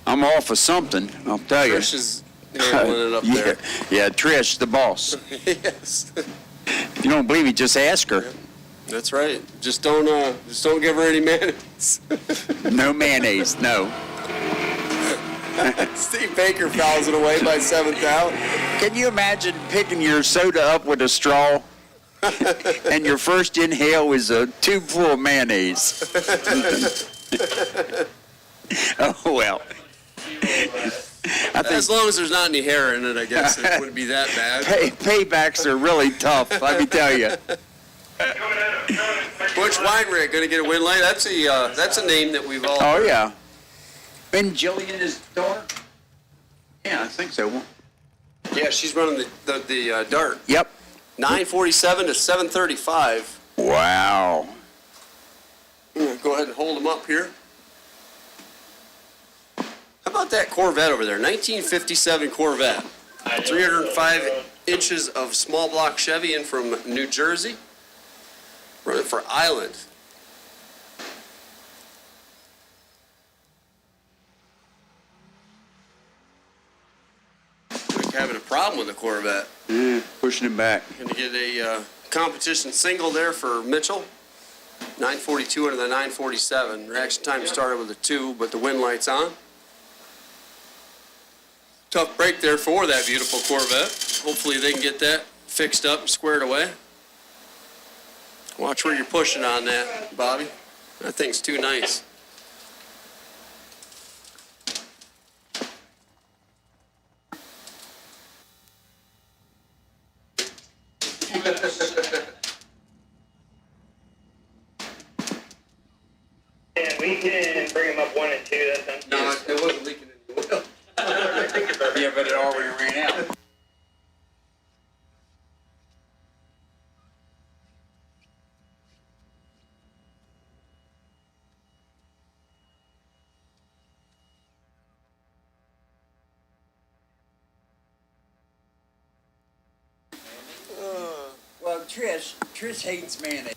I'm off of something, I'll tell you. Trish is handling it up yeah, there. yeah, Trish, the boss. Yes. If you don't believe me, just ask her. That's right. Just don't give her any mayonnaise. No mayonnaise, no. Steve Baker fouls it away by 7th out. Can you imagine picking your soda up with a straw and your first inhale is a tube full of mayonnaise? Oh, well. As long as there's not any hair in it, I guess it wouldn't be that bad. Paybacks are really tough, let me tell you. Butch Weinrich going to get a win light. That's a name that we've all. Oh, yeah. And Jillian is daughter? Yeah, I think so. Yeah, she's running the dart. Yep. 947 to 735. Wow. I'm going to go ahead and hold them up here. How about that Corvette over there? 1957 Corvette. 305 inches of small block Chevy in from New Jersey. Running for Island. Like having a problem with the Corvette. Pushing him back. Going to get a competition single there for Mitchell. 942 under the 947. Reaction time started with a 2, but the win light's on. Tough break there for that beautiful Corvette. Hopefully they can get that fixed up and squared away. Watch where you're pushing on that, Bobby. That thing's too nice. And we can bring them up 1 and 2. That's done. No, it wasn't leaking any oil. Yeah, but it already ran out. Trish. Trish hates mayonnaise.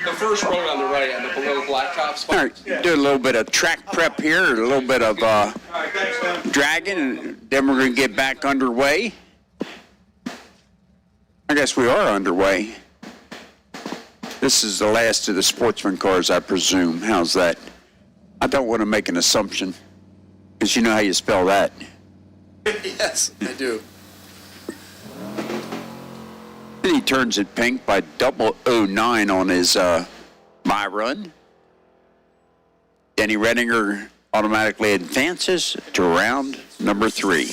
The first road on the right, on the below blacktop spot. All right, do a little bit of track prep here, a little bit of dragging, and then we're going to get back underway. I guess we are underway. This is the last of the sportsman cars, I presume. How's that? I don't want to make an assumption, because you know how you spell that. Yes, I do. And he turns it pink by 009 on his my run. Danny Redinger automatically advances to round number 3.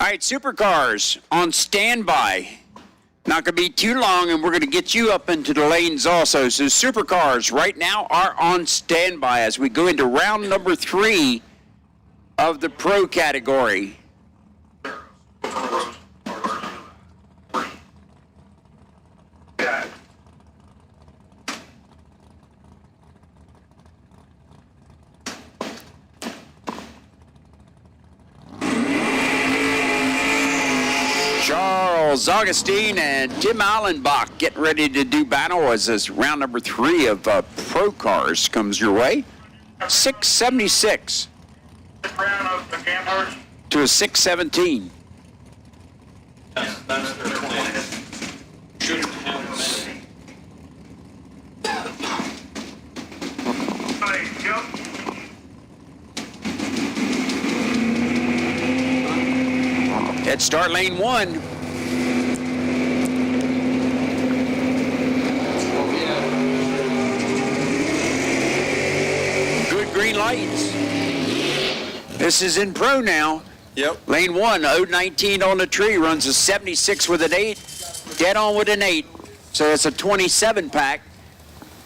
All right, supercars on standby. Not going to be too long, and we're going to get you up into the lanes also. So supercars right now are on standby as we go into round number 3 of the pro category. Charles Augustine and Tim Allenbach getting ready to do battle as this round number 3 of pro cars comes your way. 676 to a 617. At start lane 1. Good green lights. This is in pro now. Yep. Lane 1, 019 on the tree, runs a 76 with an 8, dead on with an 8. So it's a 27 pack,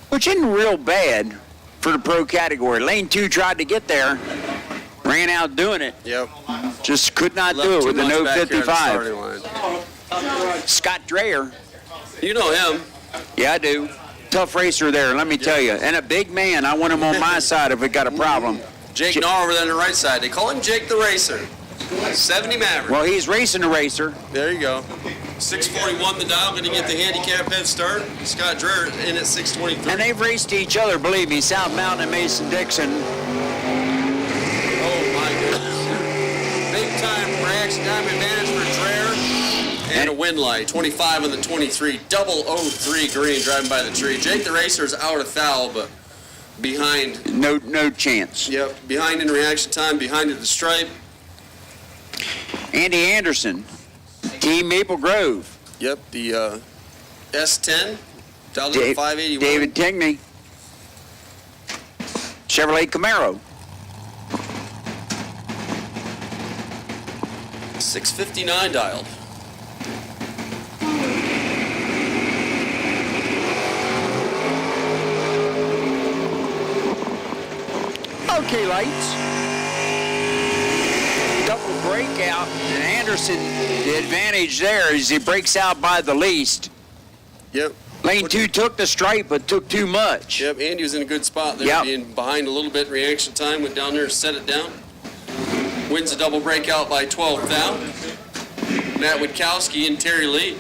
which isn't real bad for the pro category. Lane 2 tried to get there, ran out doing it. Yep. Just could not Left do it too with the much no back here at the 55. starting line. Scott Dreyer. You know him. Yeah, I do. Tough racer there, let me tell you. And a big man. I want him on my side if we got a problem. Jake Nahr over there on the right side. They call him Jake the Racer. 70 Maverick. Well, he's racing a racer. There you go. 641 the dial, going to get the handicap head start. Scott Dreher in at 623. And they've raced each other, believe me. South Mountain and Mason-Dixon. Oh, my goodness. Big time reaction time advantage for Dreher. And a win light. 25 on the 23. Double 03 green driving by the tree. Jake the Racer is out of thou, but behind. No chance. Yep. Behind in reaction time, behind at the stripe. Andy Anderson, Team Maple Grove. Yep, the S10, dialed in 581. David Tigney, Chevrolet Camaro. 659 dialed. Okay, lights. Double breakout, and Anderson, the advantage there is he breaks out by the least. Yep. Lane 2 took the stripe, but took too much. Yep, Andy was in a good spot there, Yep. being behind a little bit in reaction time, went down there and set it down. Wins a double breakout by 12 thou. Matt Witkowski and Terry Lee.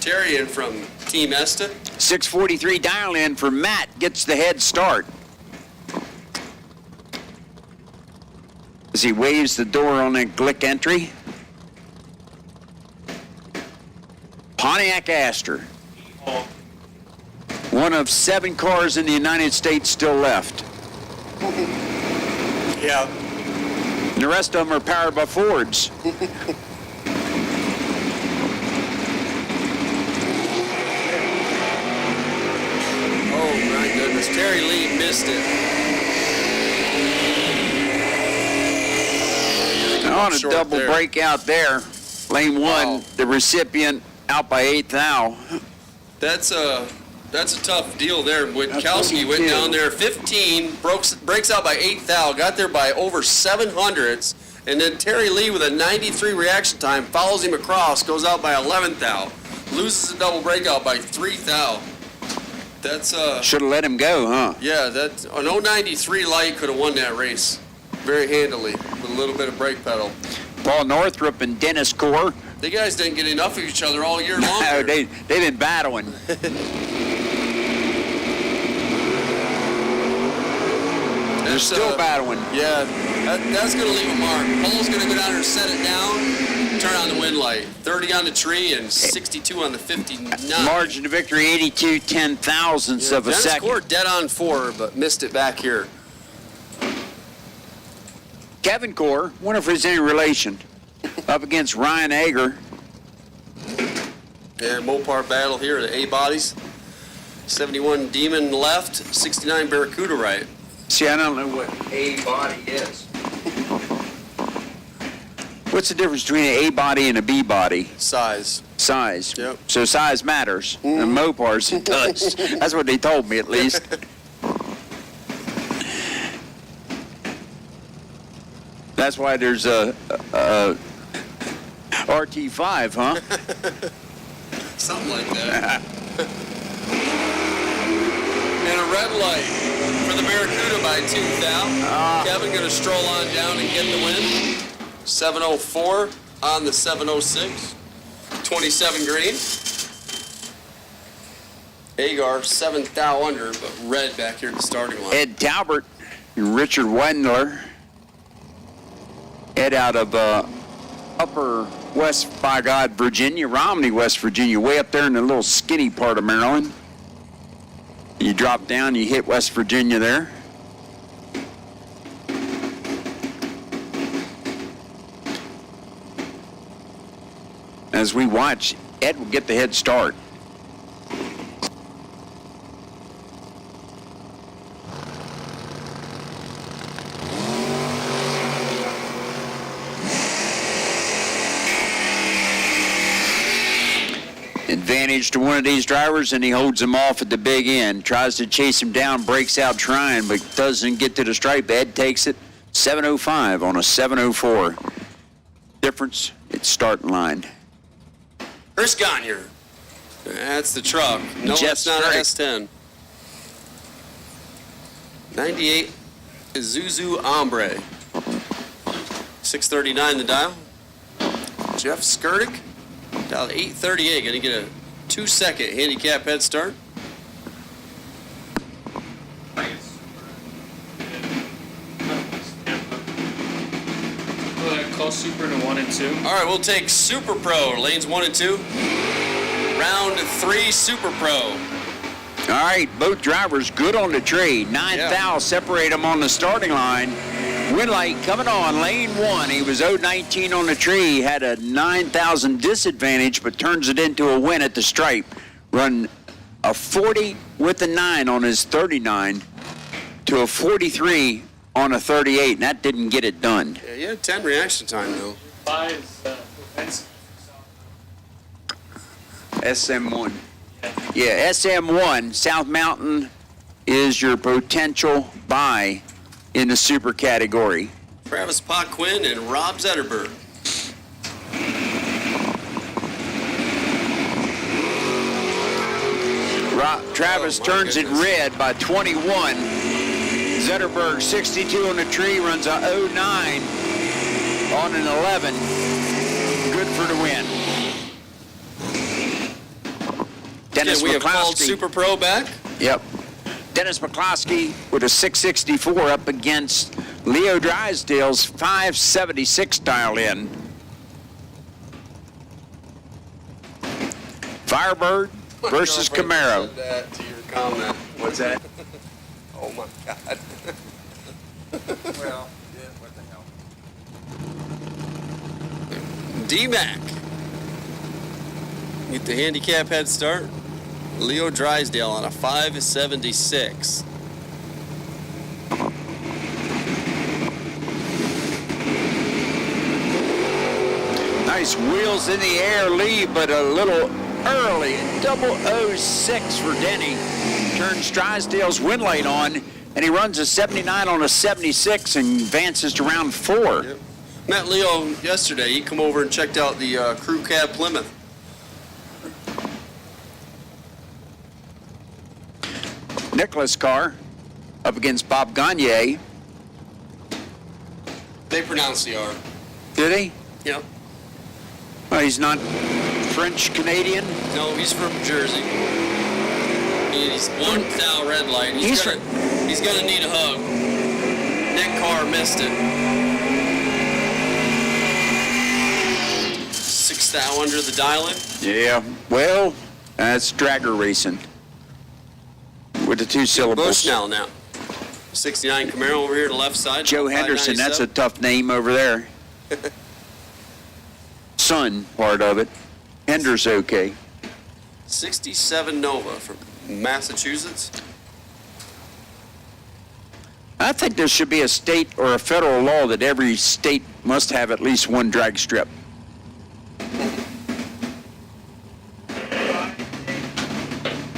Terry in from Team Esta. 643 dial in for Matt, gets the head start. As he waves the door on that Glick entry. Pontiac Astor. One of 7 cars in the United States still left. Yeah. The rest of them are powered by Fords. Oh my goodness, Terry Lee missed it. On a Short double there. breakout there. Lane 1, Wow. the recipient out by 8 thou. That's a tough deal there. Witkowski went too. down there 15, breaks out by 8 thou, got there by over 700s, and then Terry Lee with a 93 reaction time follows him across, goes out by 11 thou, loses a double breakout by 3 thou. That's Should have let him go, huh? yeah, that an 093 light could have won that race very handily with a little bit of brake pedal. Paul Northrup and Dennis Core. The guys didn't get enough of each other all year long. No, there. they've been battling. They're still battling. Yeah, that's going to leave a mark. Paul's going to go down there and set it down, turn on the wind light. 30 on the tree and 62 on the 59. Margin of victory, 82 ten-thousandths of a Dennis second. scored dead on 4, but missed it back here. Kevin Core, wonder if there's any relation, up against Ryan Ager. Yeah, Mopar battle here, the A bodies. 71 Demon left, 69 Barracuda right. See, I don't know what A body is. What's the difference between an A body and a B body? Size. Size. Yep. So size matters. And Mopar's it does. That's what they told me at least. That's why there's a RT5, huh? Something like that. And a red light for the Barracuda by 2,000. Kevin going to stroll on down and get the win. 704 on the 706. 27 green. Agar 7,000 under, but red back here at the starting line. Ed Talbert and Richard Wendler. Ed out of Upper West, by God, Virginia, Romney, West Virginia, way up there in the little skinny part of Maryland. You drop down, you hit West Virginia there. As we watch, Ed will get the head start. Advantage to one of these drivers, and he holds him off at the big end. Tries to chase him down, breaks out trying, but doesn't get to the stripe. Ed takes it 705 on a 704. Difference, it's starting line. Chris Gagne. That's the truck. No, Jeff that's not an Sturdick. S10. 98 Isuzu Ombre. 639 the dial. Jeff Skurdick. Dial 838. Going to get a 2-second handicap head start. Go ahead, call Super to 1 and 2. All right, we'll take Super Pro, lanes 1 and 2. Round 3, Super Pro. All right, both drivers good on the tree. 9,000 separate them on the starting line. Winlight coming on, lane 1. He was 0-19 on the tree, had a 9,000 disadvantage, but turns it into a win at the stripe. Run a 40 with a 9 on his 39 to a 43 on a 38, and that didn't get it done. Yeah, you had 10 reaction time, though. SM1. Yeah, SM1, South Mountain is your potential buy in the super category. Travis Potquin and Rob Zetterberg. Travis turns it red by 21. Zetterberg 62 on the tree, runs a 09 on an 11. Good for the win. Dennis We have called McCloskey. Super Pro back. Yep. Dennis McCloskey with a 664 up against Leo Drysdale's 576 dial in. Firebird versus Camaro. Said that to your comment. What's that? Oh my God. Well, yeah, what the hell? D-Mac. Get the handicap head start. Leo Drysdale on a 576. Nice wheels in the air lead, but a little early. 006 for Denny. Turns Drysdale's Winlight on, and he runs a 79 on a 76 and advances to round 4. Yep. Met Leo yesterday. He come over and checked out the crew cab Plymouth. Nicholas Carr up against Bob Gagne. They pronounce the R. Did he? Yep. Well, he's not French-Canadian? No, he's from Jersey. He's 1,000 red light. He's gonna need a hug. Nick Carr missed it. 6,000 under the dial-in. Yeah. Well, that's dragger racing with the 2 syllables. Bushnell now. 69 Camaro over here to the left side. Joe Henderson, that's a tough name over there. Son part of it. Hender's okay. 67 Nova from Massachusetts. I think there should be a state or a federal law that every state must have at least one drag strip.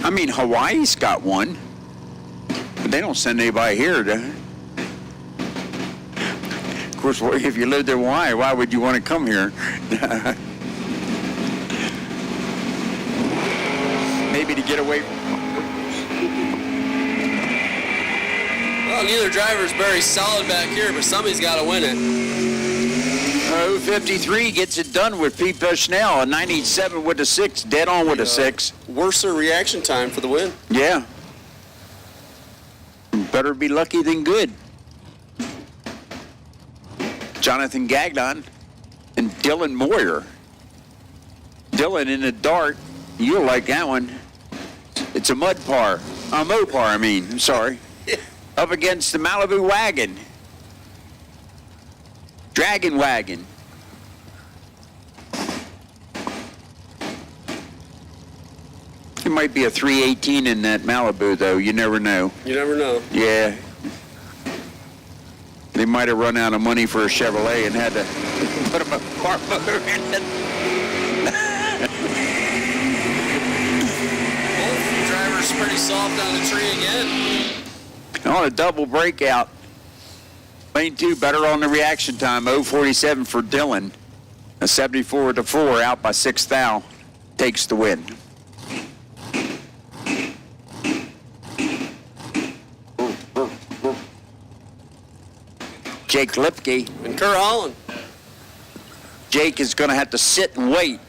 I mean, Hawaii's got one, but they don't send anybody here to. Of course, if you lived in Hawaii, why would you want to come here? Maybe to get away from. Well, neither driver's very solid back here, but somebody's got to win it. 053 gets it done with Pete Bushnell. A 97 with a 6, dead on with a 6. Worser reaction time for the win. Yeah. Better be lucky than good. Jonathan Gagnon and Dylan Moyer. Dylan in the dart. You'll like that one. It's a Mopar, I mean. I'm sorry. Up against the Malibu Wagon. Dragon Wagon. It might be a 318 in that Malibu, though. You never know. You never know. Yeah. They might have run out of money for a Chevrolet and had to put a car motor in it. Both drivers pretty soft on the tree again. On a double breakout. Lane 2 better on the reaction time. 047 for Dylan. A 74-4 out by 6 thou. Takes the win. Jake Lipke. And Kurt Holland. Jake is going to have to sit and wait.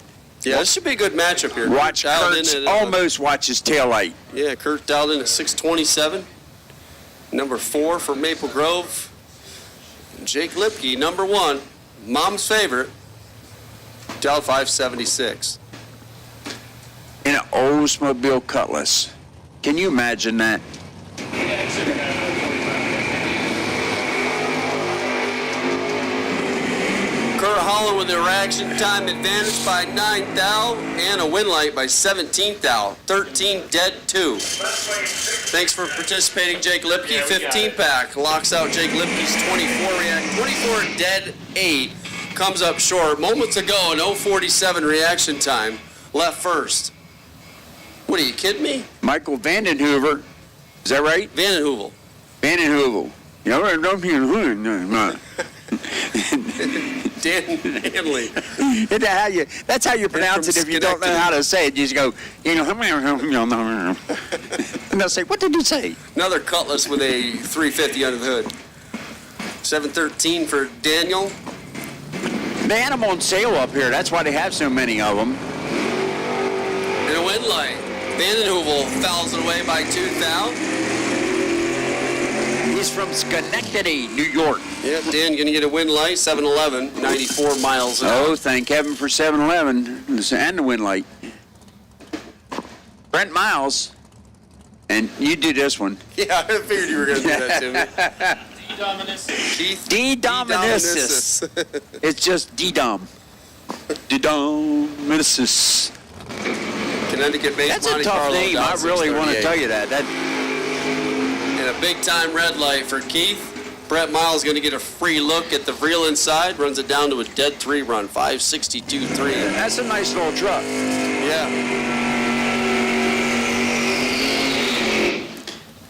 Yeah, this should be a good matchup here. Watch Kurt's almost watch his taillight. Yeah, Kurt dialed in at 627. Number 4 for Maple Grove. Jake Lipke, number 1, mom's favorite, dialed 576. In an Oldsmobile Cutlass. Can you imagine that? Kurt Holland with a reaction time advantage by 9 thou and a win light by 17 thou. 13 dead 2. Thanks for participating, Jake Lipke. 15 pack locks out Jake Lipke's 24 dead 8. Comes up short. Moments ago, an 047 reaction time. Left first. What, are you kidding me? Michael Vandenhoover. Is that right? Vandenhoovel. Vandenhoovel. You know, Dan Hanley. That's how you pronounce it if you don't know how to say it. You just go, and they'll say, what did you say? Another Cutlass with a 350 under the hood. 713 for Daniel. They had them on sale up here. That's why they have so many of them. And a win light. Vandenhoovel fouls it away by 2 thou. He's from Schenectady, New York. Yeah, Dan going to get a win light, 711, 94 miles an hour. Oh, thank heaven for 711 and the win light. Brent Miles, and you do this one. Yeah, I figured you were going to do that to me. D-Dominicus. D-Dominicus. It's just D-Dom. D-Dominicus. Connecticut based That's a Monte tough Carlo name. I really want to tell you that. And a big time red light for Keith. Brett Miles going to get a free look at the reel inside. Runs it down to a dead 3 run, 562.3. That's a nice little truck. Yeah.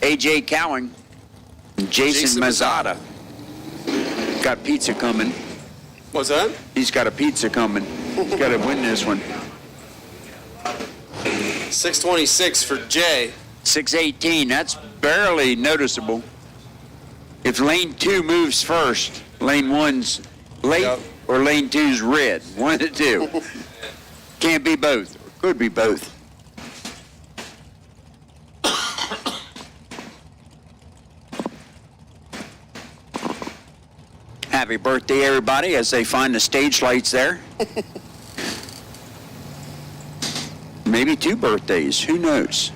A.J. Cowing. Jason Mazzata. Got pizza coming. What's that? He's got a pizza coming. He's got to win this one. 626 for Jay. 618. That's barely noticeable. If lane 2 moves first, lane 1's late or lane 2's red. 1 of the 2. Can't be both. Could be both. Happy birthday, everybody, as they find the stage lights there. Maybe 2 birthdays. Who knows?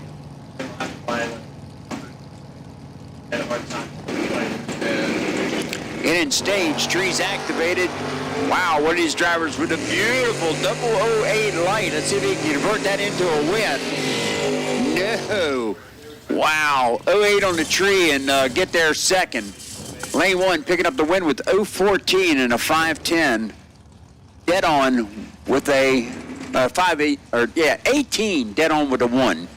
In stage, trees activated. Wow, one of these drivers with a beautiful 008 light. Let's see if he can convert that into a win. No. Wow, 08 on the tree and get there second. Lane 1 picking up the win with 014 and a 510. Dead on with a 18. Dead on with a 1.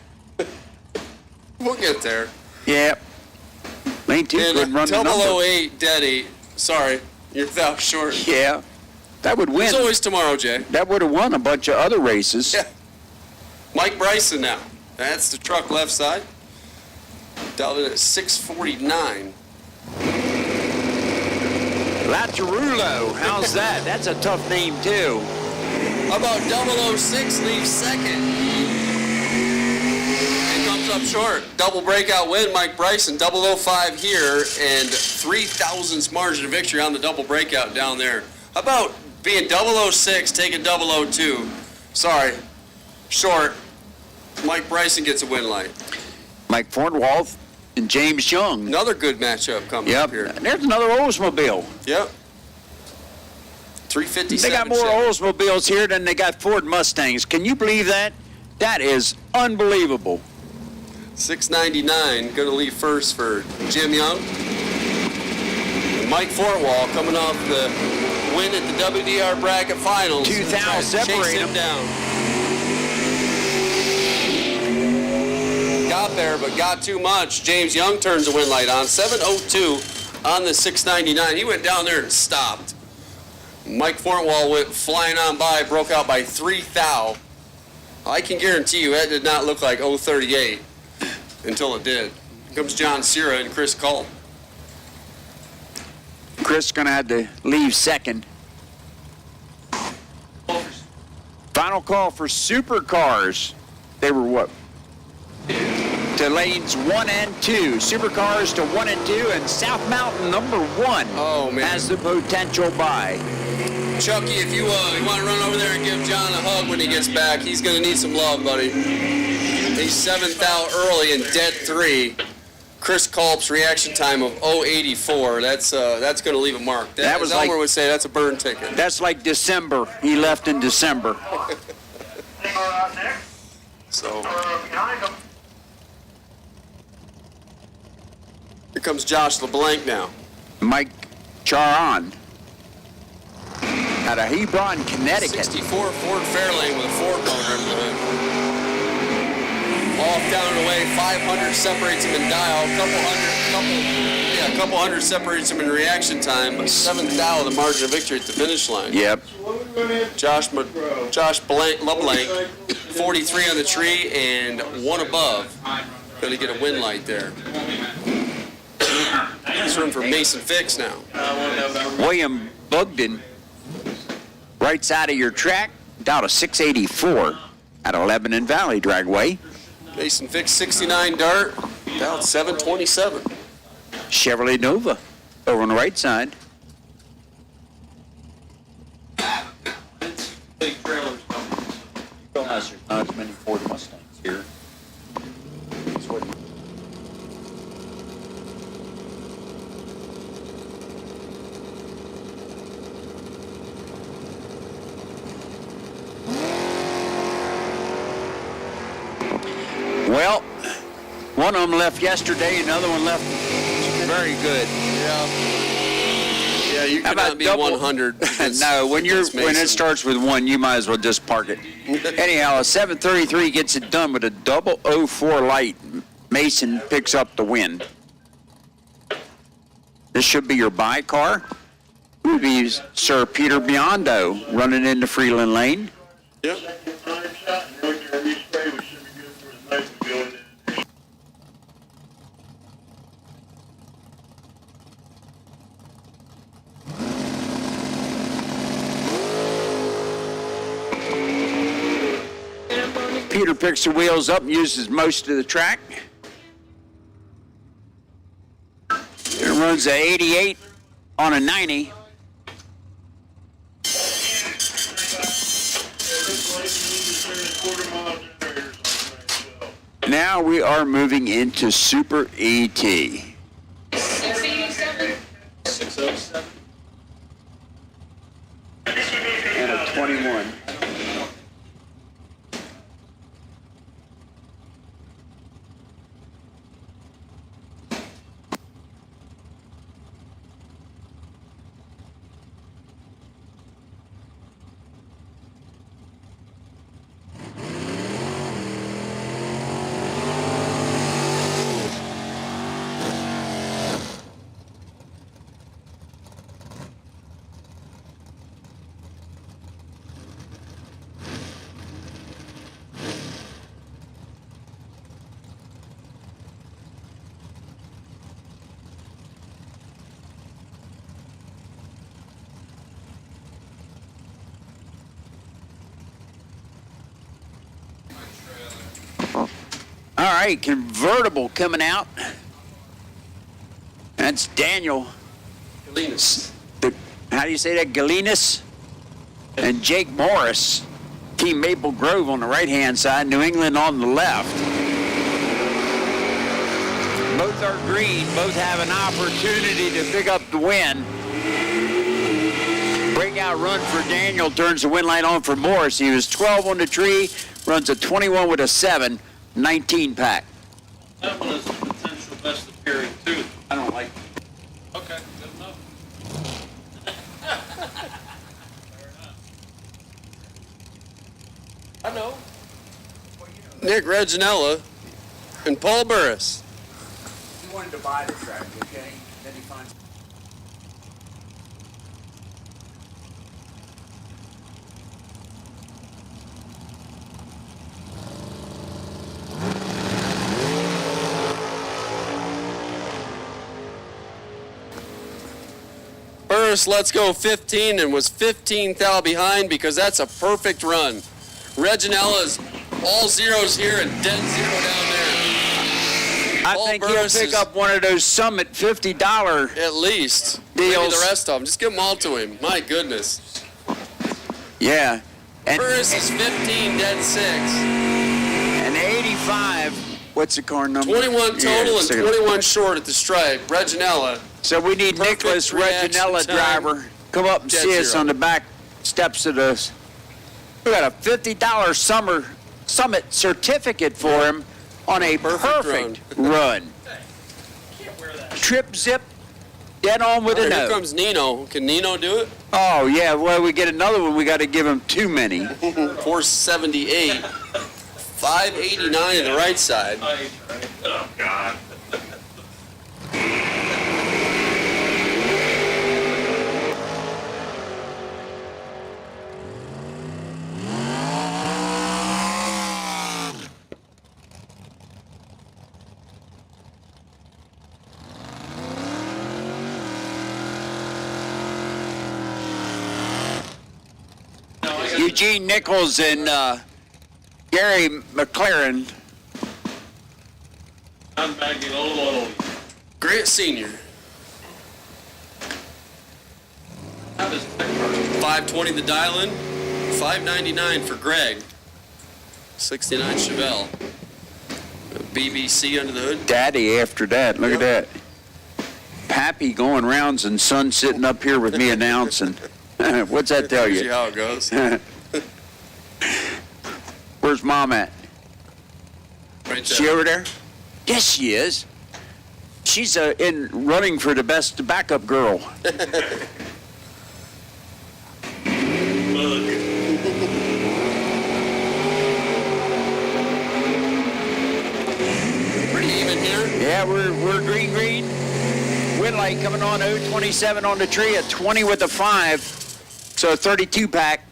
We'll get there. Yep. Lane 2 couldn't run the double number. 08, Daddy. Sorry, you're without short. Yeah. That would win. It's always tomorrow, Jay. That would have won a bunch of other races. Yeah. Mike Bryson now. That's the truck left side. Dialed in at 649. Lazarulo, how's that? That's a tough name, too. How about 006 leaves second? And comes up short. Double breakout win, Mike Bryson. 005 here, and 3,000ths margin of victory on the double breakout down there. How about being 006, taking 002? Sorry, short. Mike Bryson gets a win light. Mike Fornwald and James Young. Another good matchup coming up here. And there's another Oldsmobile. Yep. 357. They got more Oldsmobiles here than they got Ford Mustangs. Can you believe that? That is unbelievable. 699, going to leave first for Jim Young. And Mike Fortwall coming off the win at the WDR bracket finals. 2,000 separate him down. Got there, but got too much. James Young turns the win light on. 702 on the 699. He went down there and stopped. Mike Fortwall went flying on by, broke out by 3 thou. I can guarantee you that did not look like 038 until it did. Here comes John Cera and Chris Culp. Chris going to have to leave second. Final call for supercars. They were what? To lanes 1 and 2. Supercars to 1 and 2, and South Mountain number 1 has the potential bye. Chucky, if you want to run over there and give John a hug when he gets back, he's going to need some love, buddy. He's 7th out early in dead 3. Chris Culp's reaction time of 084. That's going to leave a mark. That was as Elmer would say, that's a burn ticket. That's like December. He left in December. So here comes Josh LeBlanc now. Mike Charon out of Hebron, Connecticut. 64 Ford Fairlane with a Ford motor under the hood. Off, down and away, 500 separates him in dial, a couple hundred separates him in reaction time, but 7th thou the margin of victory at the finish line. Yep. Josh LeBlanc, 43 on the tree and 1 above. Going to get a win light there. He's room for Mason Fix now. William Bugden, right side of your track, down to 684 at Lebanon Valley Dragway. Mason Fix 69 dart, down 727. Chevrolet Nova over on the right side. Big trailers coming. There's not as many Ford Mustangs here. Well, one of them left yesterday, another one left very good. Yeah, you cannot be 100. No, when it starts with 1, you might as well just park it. Anyhow, a 733 gets it done with a 004 light. Mason picks up the win. This should be your bye car. It would be Sir Peter Biondo running into Freeland Lane. Yep. Peter picks the wheels up and uses most of the track. It runs a 88 on a 90. Now we are moving into Super ET. 607. And a 21. All right, convertible coming out. That's Daniel. Galinas. How do you say that? Galinas? And Jake Morris. Team Maple Grove on the right-hand side, New England on the left. Both are green. Both have an opportunity to pick up the win. Breakout run for Daniel turns the win light on for Morris. He was 12 on the tree, runs a 21 with a 7, 19 pack. That one is the potential best appearing too. I don't like it. Okay, good enough. I know. Nick Reginella and Paul Burris. He wanted to buy the track, okay? Then he finds. Burris lets go 15 and was 15 thou behind because that's a perfect run. Reginella's all zeros here and dead zero down there. I Paul think Burris he'll pick is- up one of those Summit $50 At least. Maybe deals. the rest of them. Just give them all to him. My goodness. Yeah. And, Burris is 15, dead 6. and 85. What's the car number? 21 total Yeah, and second. 21 short at the stripe. Reginella. So we need Perfect Nicholas reaction Reginella time. driver come up and Dead see us zero. on the back steps of this. We got a $50 Summit certificate for him on a perfect run. Trip zip, dead on with a Here note. comes Nino. Can Nino do it? Oh yeah, well we get another one. We got to give him too many. 478. 589 on the right side. Oh, God. Eugene Nichols and Gary McLaren. I'm bagging old. Grant Sr. How does that work? 520 the dial-in. 599 for Greg. 69 Chevelle. BBC under the hood. Daddy after that. Look at that. Pappy going rounds and son sitting up here with me announcing. What's that tell See you? how it goes. Where's Mom at? Right She there. over there? Yes, she is. She's in running for the best backup girl. Pretty even here. Yeah, we're green. Wind light coming on 027 on the tree, a 20 with a 5. So a 32 pack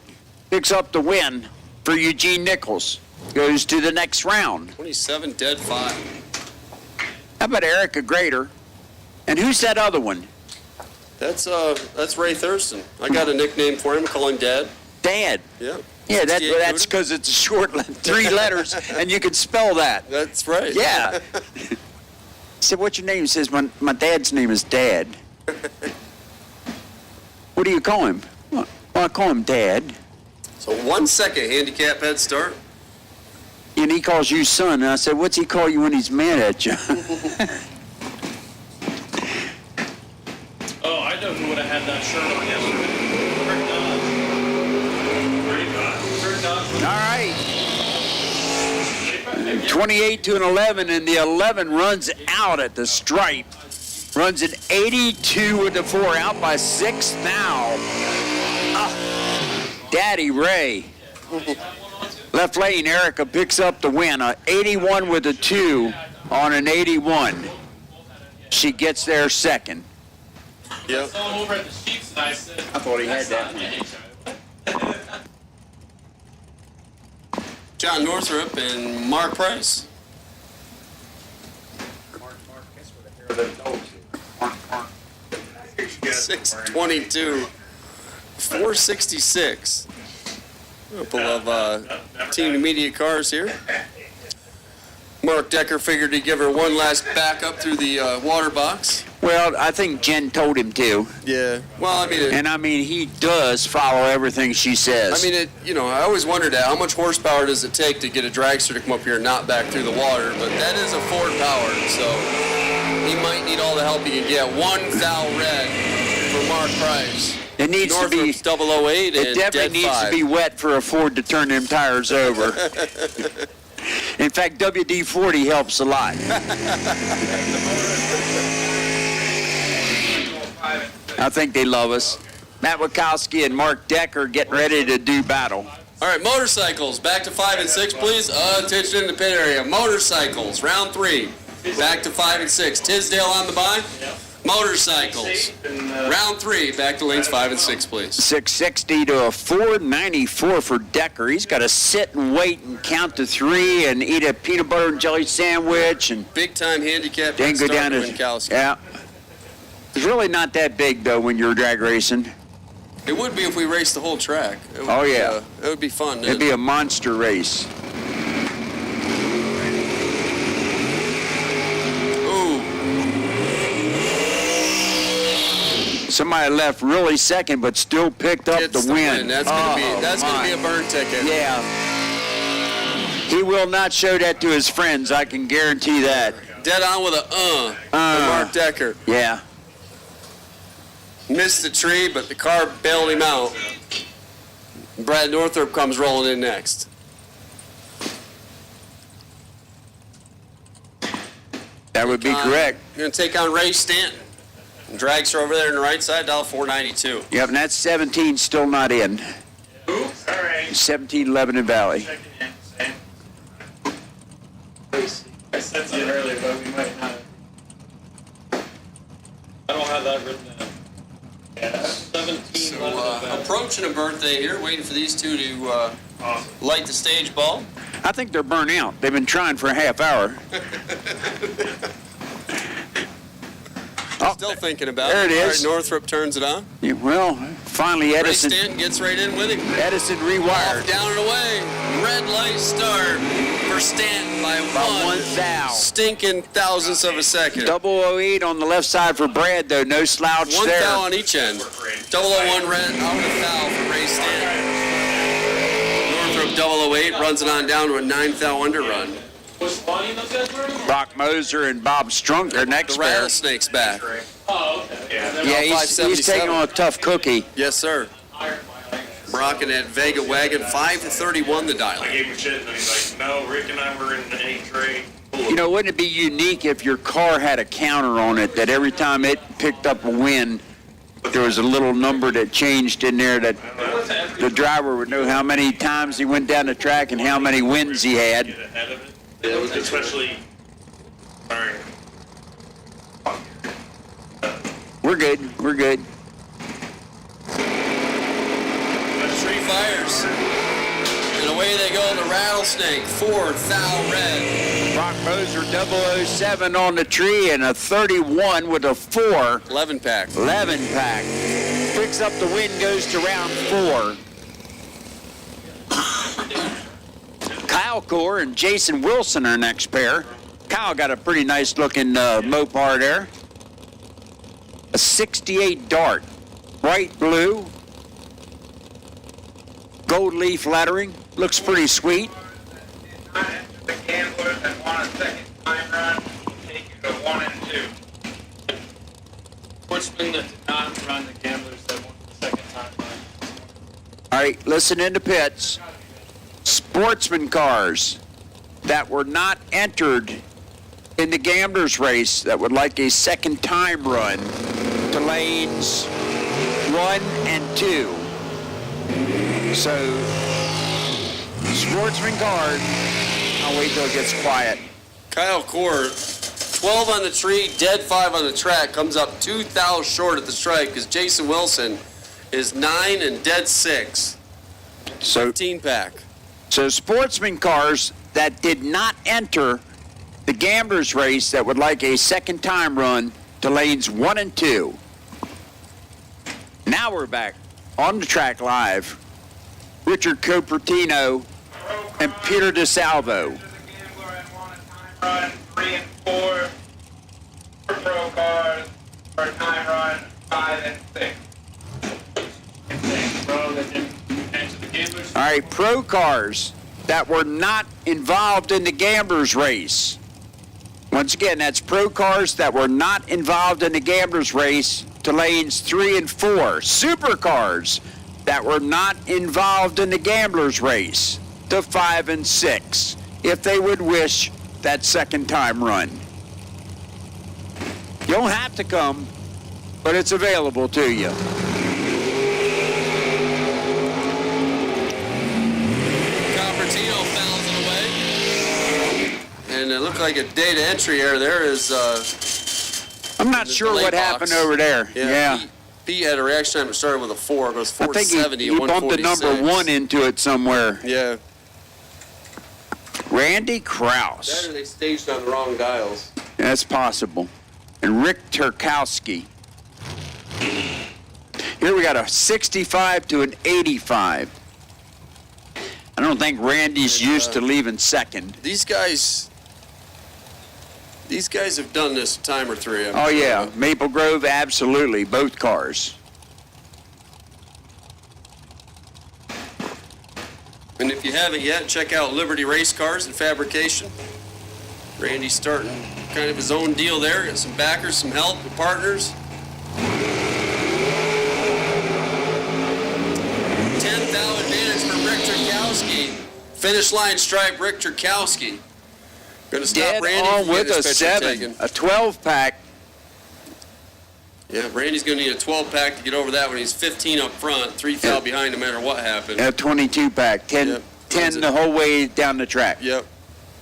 picks up the win for Eugene Nichols. Goes to the next round. 27 dead 5. How about Erica Grader? And who's that other one? That's Ray Thurston. I got a nickname for him. I call him Dad. Dad. Yeah. Yeah, 68 that's Buddha. because it's a short 3 letters and you can spell that. That's right. Yeah. He said, what's your name? He says, my dad's name is Dad. What do you call him? Well, I call him Dad. So 1 second handicap head start. And he calls you son. And I said, what's he call you when he's mad at you? Oh, I definitely would have had that shirt on yesterday. Rick Dodge. All right. 28 to an 11, and the 11 runs out at the stripe. Runs an 82 with the 4, out by 6 now. Daddy Ray. Left lane, Erica picks up the win. A 81 with a 2 on an 81. She gets there second. Yep. All over at the sheets, and I said, I thought he had that. John Northrup and Mark Price. 622. 466. A couple of Team Numidia cars here. Mark Decker figured he'd give her one last backup through the water box. Well, I think Jen told him to. Yeah. Well, I mean, And I mean, he does follow everything she says. I mean, I always wondered that. How much horsepower does it take to get a dragster to come up here and not back through the water? But that is a Ford powered, so he might need all the help he can get. One thou red for Mark Price. it needs to be. Northrop's 008 It and definitely Dead needs 5. to be wet for a Ford to turn them tires over. In fact, WD-40 helps a lot. I think they love us. Matt Wachowski and Mark Decker getting ready to do battle. All right, motorcycles, back to 5 and 6, please. Attention in the pit area. Motorcycles, round 3. Back to 5 and 6. Tisdale on the by. Motorcycles, round 3. Back to lanes 5 and 6, please. 660 to a 494 for Decker. He's got to sit and wait and count to 3 and eat a peanut butter and jelly sandwich and Big time handicap. then go down to. Winkowski. Yeah. It's really not that big though when you're drag racing. It would be if we raced the whole track. It would, Oh, yeah. it would be fun. It'd be a monster race. Ooh. Somebody left really second, but still picked up Gets the win. That's gonna be a burn ticket. Yeah. He will not show that to his friends. I can guarantee that. Dead on with a for Mark Decker. Yeah. Missed the tree, but the car bailed him out. Brad Northrop comes rolling in next. That would be correct. You're gonna take on Ray Stanton. Drags her over there on the right side, $492. Yep, and that's 17 still not in. All right. 17 Lebanon Valley. I said something earlier, but we might not. I don't have that written down. Yeah. 17. Approaching a birthday here, waiting for these two to light the stage ball. I think they're burnt out. They've been trying for a half hour. Still thinking about there it All is. right, Northrop turns it on. Yeah, well, finally Ray Edison Stanton gets right in with him. rewired. Off, down and away. Red light start for Stanton by one thou. stinking thousandths of a second. 008 on the left side for Brad, though. No slouch One there. foul on each end. 001 red out of the foul for Ray Stanton. Northrop 008 runs it on down to a 9 foul underrun. Was Bonnie and those guys wearing? Brock Moser and Bob Strunk are next The pair. rattlesnake's back. Oh, okay. Yeah, he's 577. taking on a tough cookie. Yes, sir. Brock and that Vega wagon, 5-31 the dial. I gave him shit, and he's like, no, Rick and I were in a trade. You know, wouldn't it be unique if your car had a counter on it that every time it picked up a win, there was a little number that changed in there that the driver would know how many times he went down the track and how many wins he had. Ahead of it. Especially, sorry. We're good. We're good. Tree fires. And away they go, the rattlesnake, 4 thou red. Brock Moser 007 on the tree and a 31 with a 4. 11 pack. 11 pack. Picks up the win, goes to round 4. Kyle Core and Jason Wilson are next pair. Kyle got a pretty nice looking Mopar there. A 68 Dart. Bright blue. Gold leaf lettering. Looks pretty sweet. The gamblers that want a second time run, take you to 1 and 2. Sportsmen that did not run the gamblers that won the second time. All right, listen in the pits. Sportsman cars that were not entered in the gamblers race that would like a second time run to lanes 1 and 2. So, sportsman cars, I'll wait till it gets quiet. Kyle Core, 12 on the tree, dead 5 on the track, comes up 2 thou short at the stripe because Jason Wilson is 9 and dead 6. So, 15 pack. So sportsman cars that did not enter the gamblers race that would like a second time run to lanes 1 and 2. Now we're back on the track live. Richard Copertino and Peter DeSalvo. All right, pro cars that were not involved in the gamblers race. Once again, that's pro cars that were not involved in the gamblers race to lanes 3 and 4. Super cars that were not involved in the gamblers race to 5 and 6, if they would wish that second time run. You don't have to come, but it's available to you. Cupertino fouls it away. And it looked like a data entry error there is... I'm not sure what happened over there. Yeah. Pete had a reaction time that started with a 4. It goes I think 470 he and bumped the 146. number 1 into it somewhere. Yeah. Randy Kraus. Better they staged on the wrong dials. That's possible. And Rick Turkowski. Here we got a 65 to an 85. I don't think Randy's used to leaving second. These guys have done this a time or 3. Oh, yeah. Maple Grove, absolutely. Both cars. And if you haven't yet, check out Liberty Race Cars and Fabrication. Randy's starting kind of his own deal there. Got some backers, some help, and partners. 10th thou advantage for Rick Turkowski. Finish line stripe, Rick Turkowski. Going to stop Dead Randy on from getting with his a picture 7. taken. A 12-pack. Yeah, Randy's going to need a 12-pack to get over that when he's 15 up front, 3 foul behind no matter what happened. A 22-pack. 10, Yep. 10 the whole way down the track. Yep.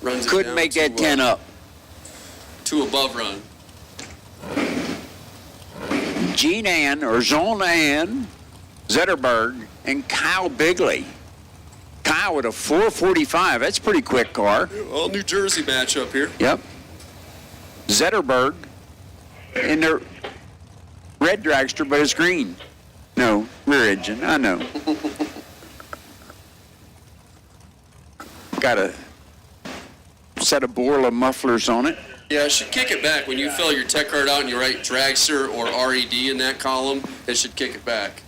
Runs it Couldn't down make to, that 10 up. 2 above run. Jean Ann Zetterberg, and Kyle Bigley. Kyle with a 445. That's a pretty quick car. All New Jersey matchup here. Yep. Zetterberg in the red dragster, but it's green. No, rear engine. I know. Got a set of Borla mufflers on it. Yeah, it should kick it back. When you fill your tech card out and you write dragster or RED in that column, it should kick it back.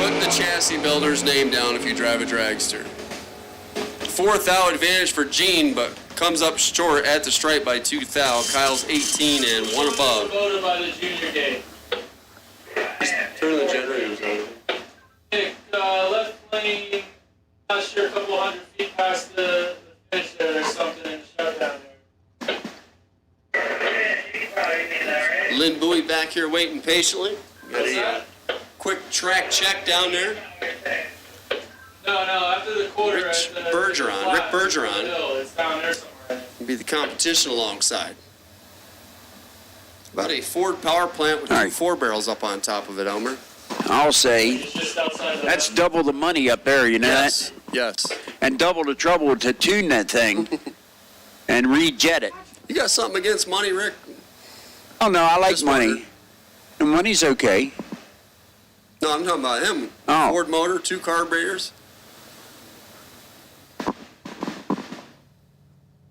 Put the chassis builder's name down if you drive a dragster. 4th thou advantage for Gene, but comes up short at the stripe by 2 thou. Kyle's 18 and 1 above. Voted by the junior game. Turn the generators on. Nick, left lane, not sure, a couple hundred feet past the finish there, there's something in the shutdown there. Lynn Bowie back here waiting patiently. Got a quick track check down there. No, after the quarter. Rick at the Bergeron. flat, Rick Bergeron. It's down there somewhere. Be the competition alongside. About a Ford power plant with 4 barrels up on top of it, Elmer. I'll say It's just outside the that's double the money up there, you know Yes, that? yes. And double the trouble to tune that thing and rejet it. You got something against money, Rick? Oh, no, I like Just money. wondered. The money's okay. No, I'm talking about him. Oh. Ford motor, 2 carburetors.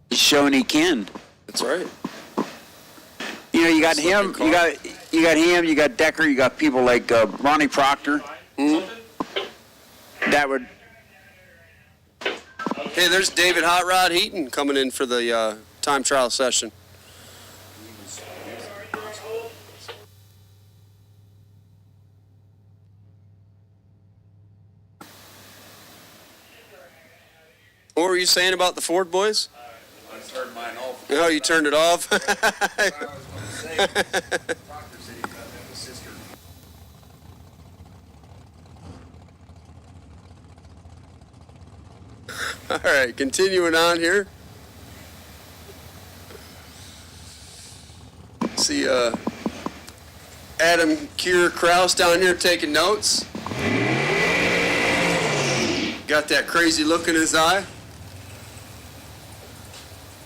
He's showing he can. That's right. You know, you got Slipping him, car. you got him, you got Decker, you got people like Ronnie Proctor. That would, Hey, there's David Hot Rod Heaton coming in for the time trial session. What were you saying about the Ford boys? I turned mine off. Oh, you turned it off? I was going to say, Proctor said he got that with sister. All right, continuing on here. See Adam Kier Kraus down here taking notes. Got that crazy look in his eye.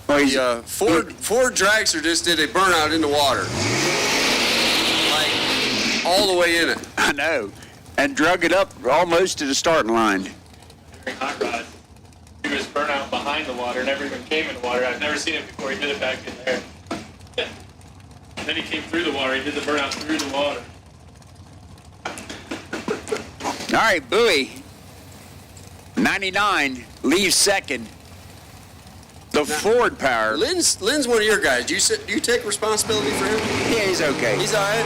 The Ford Dragster just did a burnout in the water. Like, all the way in it. I know, and drug it up almost to the starting line. Hot rod. He was burnt out behind the water, never even came in the water. I've never seen it before he did it back in there. Then he came through the water. He did the burnout through the water. All right, Bowie. 99 leaves second. The Ford Power. Lynn's one of your guys. Do you take responsibility for him? Yeah, he's okay. He's all right.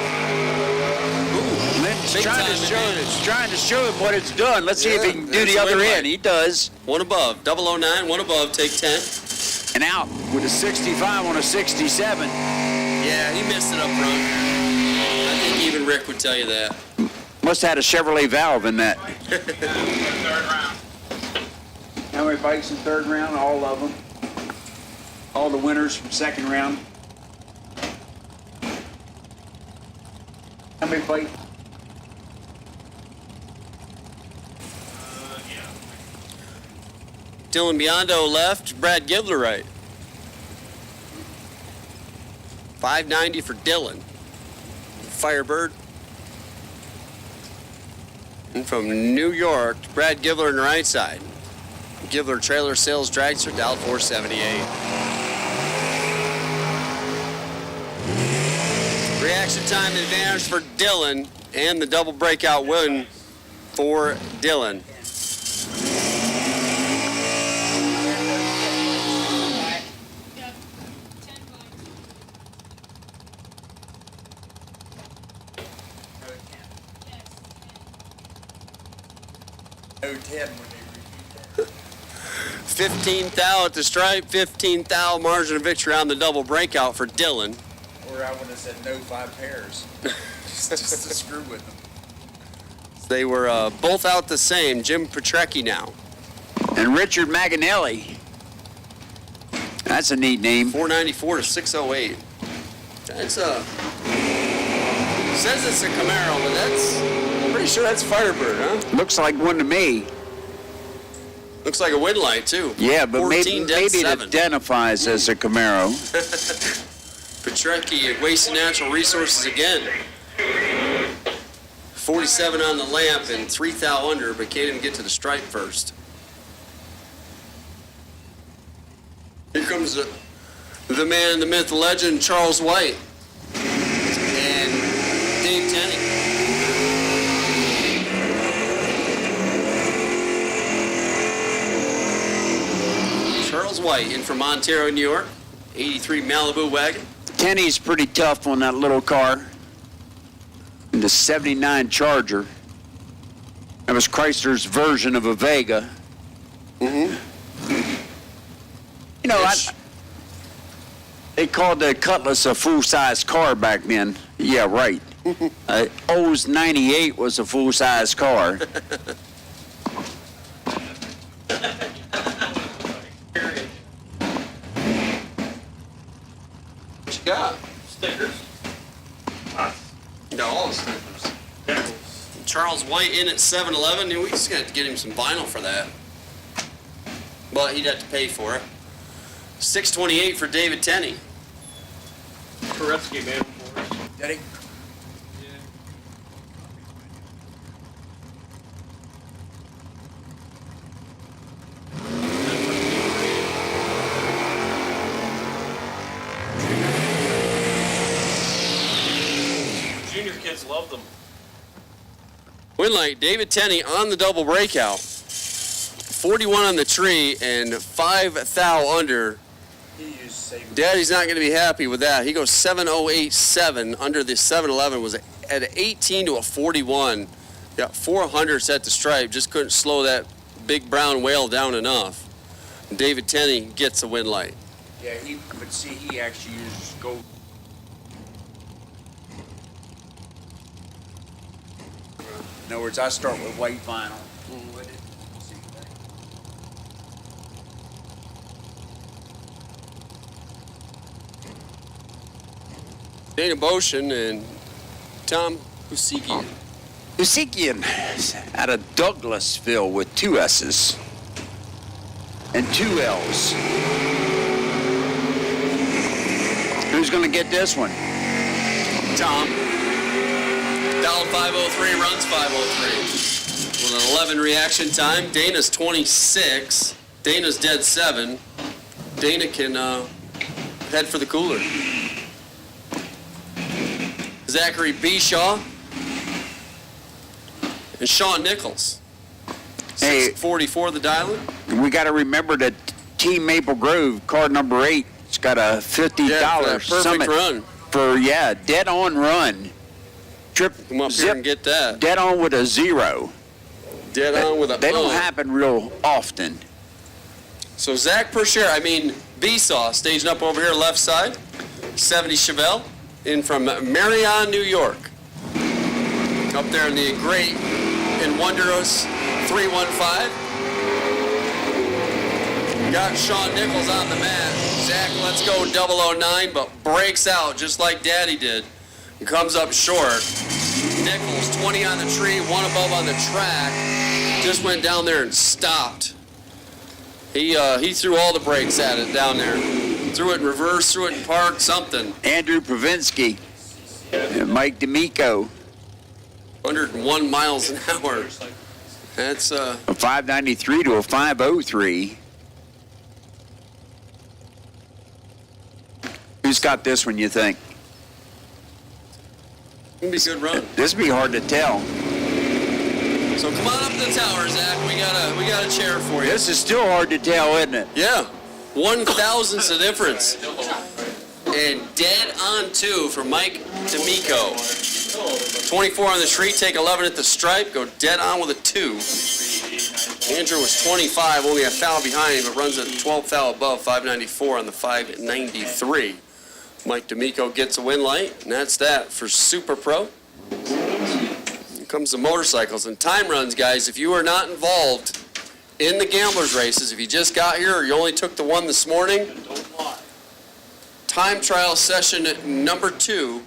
Ooh, Lynn's big trying time to advantage. trying to show him what it's done. Let's see if he can do that's the a other win end. light. He does. One above. 009, one above. Take 10. And out with a 65 on a 67. Yeah, he missed it up front. I think even Rick would tell you that. Must have had a Chevrolet valve in that. Third round. How many bikes in third round? All of them. All the winners from second round. How many bikes? Dylan Biondo left, Brad Gibler right. 590 for Dylan. Firebird. And from New York, Brad Gibler on the right side. Gibler trailer sales dragster, dialed 478. Reaction time advantage for Dylan and the double breakout win for Dylan. No 10 when they 15 thou at the stripe, 15 thou margin of victory on the double breakout for Dylan. Or I would have said no 5 pairs. just to screw with them. They were both out the same. Jim Petrecki now. And Richard Maganelli. That's a neat name. 494 to 608. That's says it's a Camaro, but I'm pretty sure that's Firebird, huh? Looks like one to me. Looks like a win light too. Yeah, but 14 maybe it 7. identifies as a Camaro. Petrecki at Waste and Natural Resources again. 47 on the lamp and 3 thou under, but can't even get to the stripe first. Here comes the man, the myth, the legend, Charles White. And Dave Tenney. Charles White in from Ontario, New York. 83 Malibu wagon. Kenny's pretty tough on that little car. And the 79 Charger. That was Chrysler's version of a Vega. Mm-hmm. You know, they called the Cutlass a full-size car back then. Yeah, right. O's 98 was a full-size car. What you got? Stickers. No, all the stickers. Charles White in at 7-Eleven. We just got to get him some vinyl for that. But he'd have to pay for it. 628 for David Tenney. Koretsky made them for us. Did he? Junior kids love them. Win light, David Tenney on the double breakout. 41 on the tree and 5 thou under. Daddy's not going to be happy with that. He goes 7.087 under the 7-Eleven. Was at an 18 to a 41. Got 400s at the stripe. Just couldn't slow that big brown whale down enough. David Tenney gets a win light. Yeah, but see, he actually uses gold. In other words, I start with white vinyl. Dana Boshin and Tom Husikian. Husikian out of Douglasville with 2 S's and 2 L's. Who's going to get this one? Tom. Dialed 503, runs 503. With an 11 reaction time. Dana's 26. Dana's dead 7. Dana can head for the cooler. Zachary Bishaw, and Sean Nichols. Hey, 644 the dial-in. we got to remember that Team Maple Grove, car number 8, it's got a $50 perfect summit run. for, dead on run. Come up here and get that. Dead on with a 0. Dead on with a They don't happen real often. So Zach Persher, Besaw, staging up over here left side. 70 Chevelle in from Marion, New York. Up there in the great and wondrous 315. Got Sean Nichols on the mat. Zach lets go 009, but breaks out just like Daddy did. And comes up short. Nichols, 20 on the tree, 1 above on the track. Just went down there and stopped. He threw all the brakes at it down there. Threw it in reverse, threw it in park, something. Andrew Pravinsky, and Mike D'Amico. 101 miles an hour. That's A 593 to a 503. Who's got this one, you think? gonna be a good run. This would be hard to tell. So come on up to the tower, Zach. We got a chair for you. This is still hard to tell, isn't it? Yeah. 1/1000th the difference. And dead on 2 for Mike D'Amico. 24 on the street, take 11 at the stripe, go dead on with a 2. Andrew was 25, only a foul behind him, but runs a 12 foul above, 594 on the 593. Mike D'Amico gets a win light, and that's that for Super Pro. Here comes the motorcycles and time runs, guys. If you are not involved in the gamblers races, if you just got here or you only took the one this morning, time trial session number 2.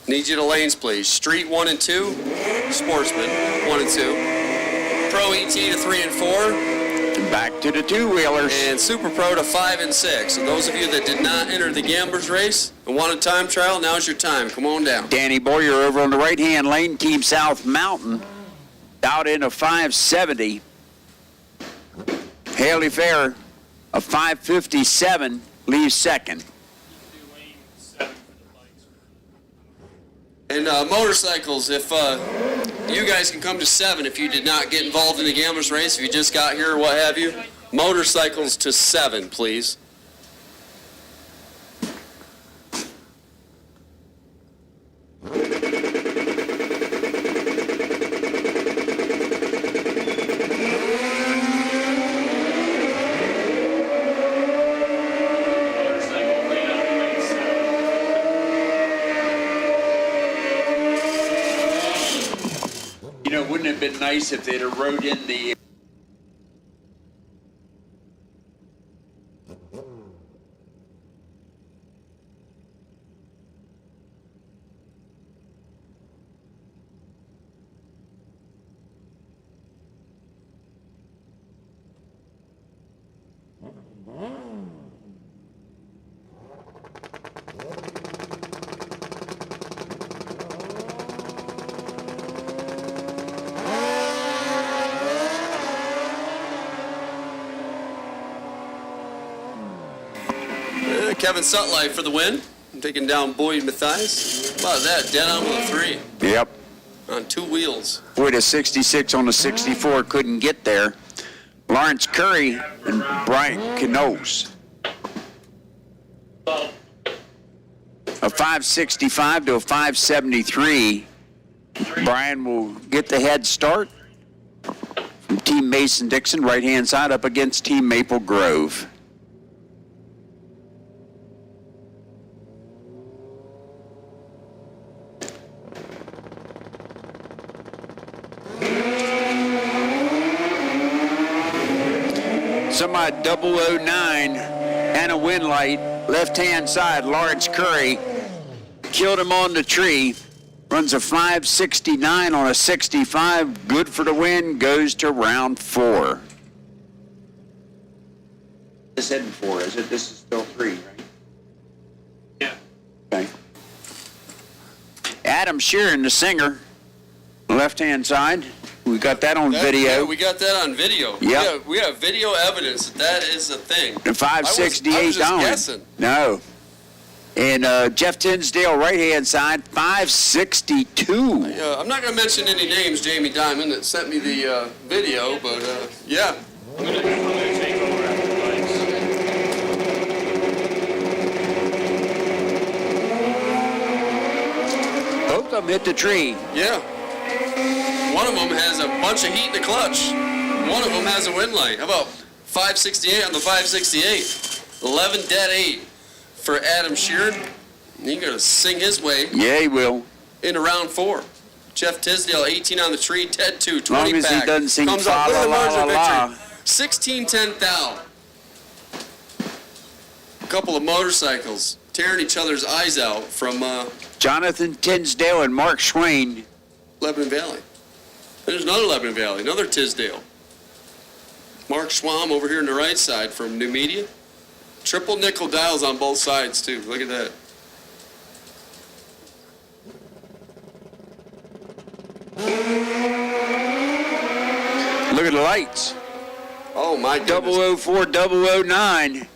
Need you to lanes, please. Street 1 and 2, Sportsman 1 and 2, Pro ET to 3 and 4, Back to the two-wheelers. and Super Pro to 5 and 6. So those of you that did not enter the gamblers race and want a time trial, now's your time. Come on down. Danny Boyer over on the right-hand lane, Team South Mountain, out in a 570. Haley Fair, a 557, leaves second. And motorcycles, if you guys can come to 7 if you did not get involved in the gamblers race, if you just got here or what have you. Motorcycles to 7, please. You know, wouldn't it have been nice if they'd have rode in the... Kevin Sutlife for the win. Taking down Boyd Mathias. How about that? Dead on with a 3. Yep. On 2 wheels. Boy, the 66 on the 64 couldn't get there. Lawrence Curry and Brian Knowles. A 565 to a 573. Brian will get the head start from Team Mason-Dixon, right-hand side, up against Team Maple Grove. Some 009 and a win light, left-hand side, Lawrence Curry killed him on the tree, runs a 569 on a 65, good for the win, goes to round 4. This isn't 4, is it? This is still 3, right? Yeah. Okay. Adam Sheeran, the singer, left-hand side. We got that on video. Yeah, we got that on video. Yep. We have video evidence that is a thing. The 568 I was just down. guessing. No. And Jeff Tinsdale, right-hand side, 562. I'm not going to mention any names, Jamie Dimon, that sent me the video, but yeah. I'm gonna take over after the bikes. Both of them hit the tree. Yeah. One of them has a bunch of heat in the clutch. One of them has a wind light. How about 568 on the 568? 11 dead 8 for Adam Sheeran. He's going to sing his way Yeah, he will. into round 4. Jeff Tisdale, 18 on the tree, dead 2, 20 Long as he pack. doesn't sing Comes up with a margin of fa-la-la-la-la. victory. 16-10 thou. A couple of motorcycles tearing each other's eyes out from Jonathan Tinsdale and Mark Schwain. Lebanon Valley. There's another Lebanon Valley, another Tisdale. Mark Schwam over here on the right side from Numidia. Triple nickel dials on both sides, too. Look at that. Look at the lights. Oh, my goodness. 004, 009.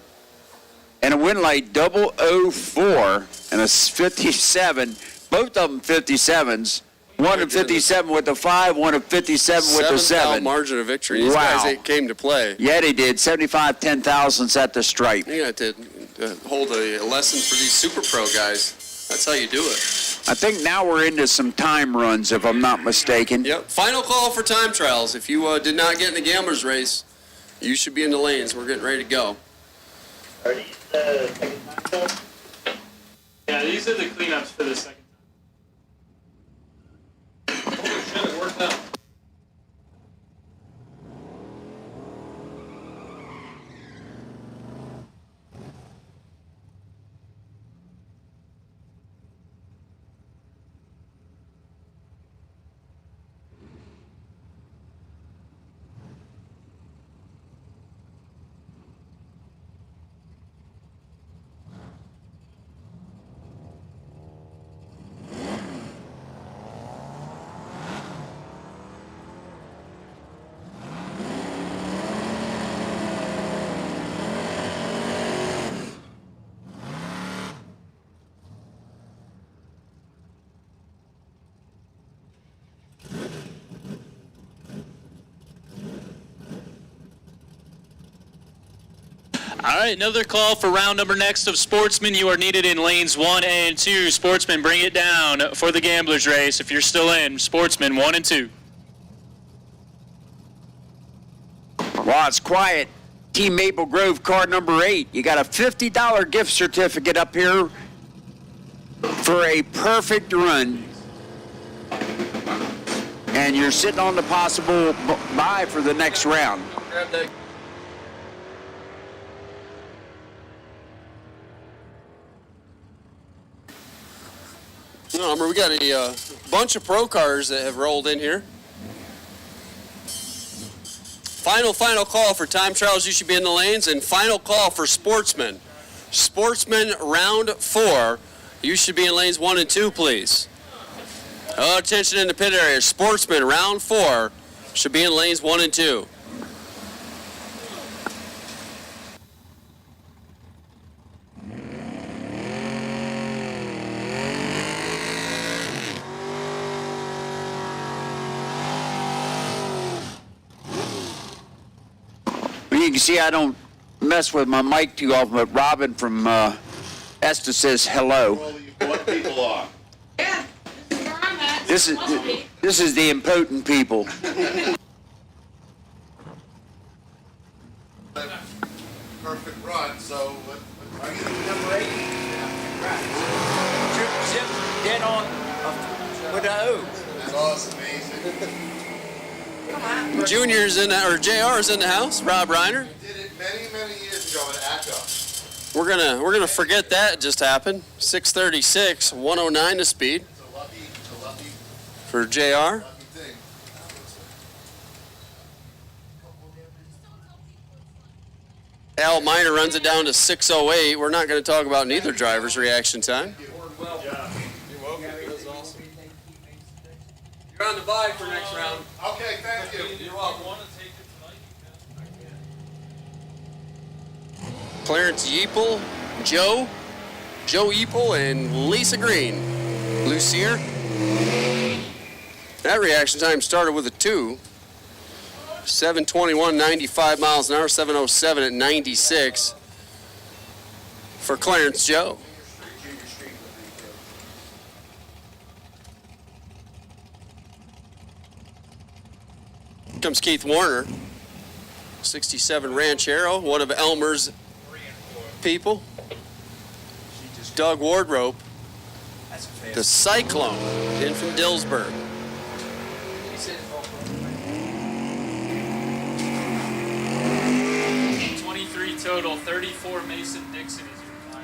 And a wind light 004 and a 57. Both of them 57s. One of 57 with the 5, one of 57 with the 7. Margin of victory. These Wow. guys came to play. Yeah, they did. 75 10 thousandths at the stripe. You got to hold a lesson for these super pro guys. That's how you do it. I think now we're into some time runs, if I'm not mistaken. Yep. Final call for time trials. If you did not get in the gambler's race, you should be in the lanes. We're getting ready to go. Are these second time? Yeah, these are the cleanups for the second time. Shit, it worked out. All right, another call for round number next of Sportsmen. You are needed in lanes 1 and 2. Sportsmen, bring it down for the Gamblers race. If you're still in, Sportsmen 1 and 2. Wow, it's quiet. Team Maple Grove, car number 8. You got a $50 gift certificate up here for a perfect run. And you're sitting on the possible bye for the next round. Grab that. No, we got a bunch of pro cars that have rolled in here. Final call for time trials. You should be in the lanes. And final call for sportsmen. Sportsmen round 4. You should be in lanes 1 and 2, please. Attention in the pit area. Sportsmen round 4 should be in lanes 1 and 2. You can see I don't mess with my mic too often, but Robin from Estes says hello. What people are. Yeah, this is where I'm at. This is the impotent people. Perfect run, so are you number 8? Yeah, Zip dead on with a O. That was amazing. Junior's in the, or JR's in the house. Rob Reiner. Did it many years ago at ACCA. We're gonna forget that just happened. 636, 109 to speed It's a lucky for JR. thing. Al Miner runs it down to 608. We're not going to talk about neither driver's reaction time. You're welcome. That was awesome. You're on the bye for next round. Okay, thank you. You're welcome. Clarence Yeeple, Joe, Joe Eaple and Lisa Green. Lucier. That reaction time started with a 2. 7:21, 95 miles an hour, 7:07 at 96 for Clarence Joe. Here comes Keith Warner, 67 Ranchero, one of Elmer's people. Doug Wardrope, the Cyclone, in from Dillsburg. 23 total, 34 Mason Dixon is your tire.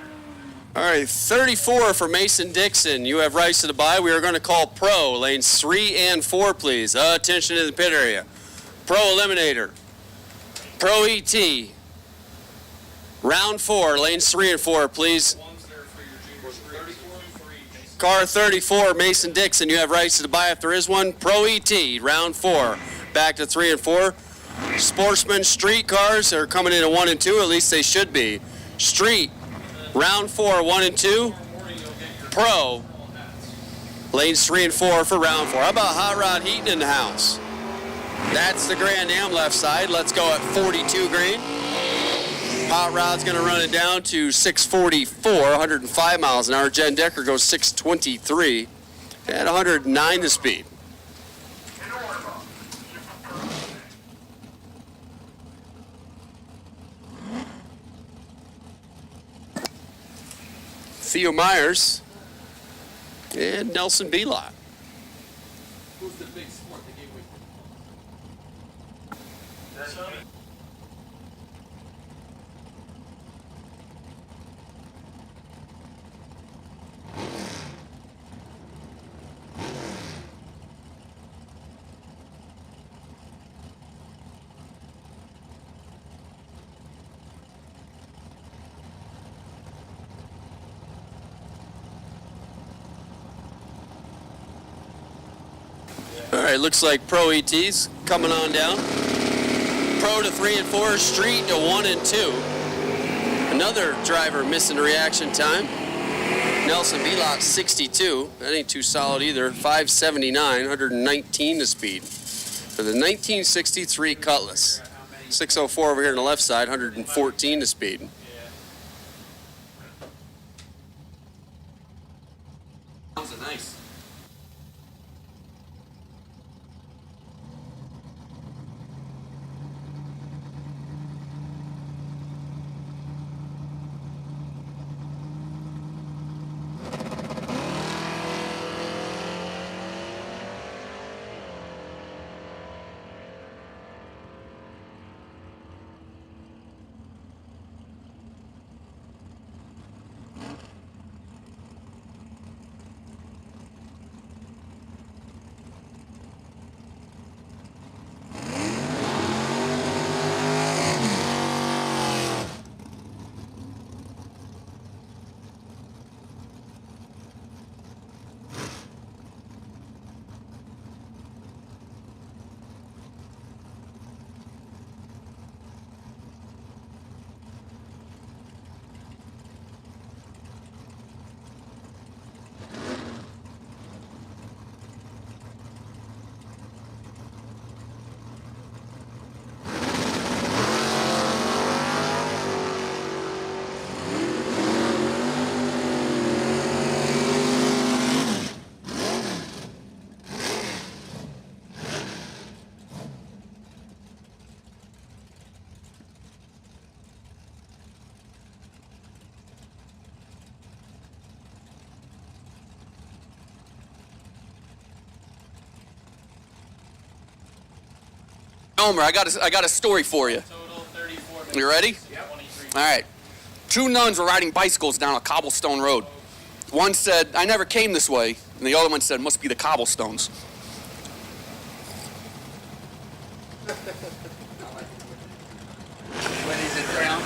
All right, 34 for Mason Dixon. You have rights to the bye. We are going to call Pro, lanes 3 and 4, please. Attention to the pit area. Pro Eliminator. Pro ET. Round 4, lanes 3 and 4, please. Car 34, Mason Dixon. You have rights to the bye if there is one. Pro ET, round 4. Back to 3 and 4. Sportsman street cars are coming in at 1 and 2, at least they should be. Street, round 4, 1 and 2. Pro, lanes 3 and 4 for round 4. How about Hot Rod Heating in the house? That's the Grand Am left side. Let's go at 42 green. Hot Rod's going to run it down to 644, 105 miles an hour. Jen Decker goes 623 at 109 the speed. Theo Myers and Nelson Belot. Who's the big sport they gave away? All right, looks like Pro ET's coming on down. Pro to 3 and 4, Street to 1 and 2. Another driver missing the reaction time. Nelson Belot, 62. That ain't too solid either. 579, 119 the speed for the 1963 Cutlass. 604 over here on the left side, 114 the speed. Sounds nice. Elmer, I got a story for you. You ready? All right. Two nuns were riding bicycles down a cobblestone road. One said, "I never came this way," and the other one said, "Must be the cobblestones." When is it round?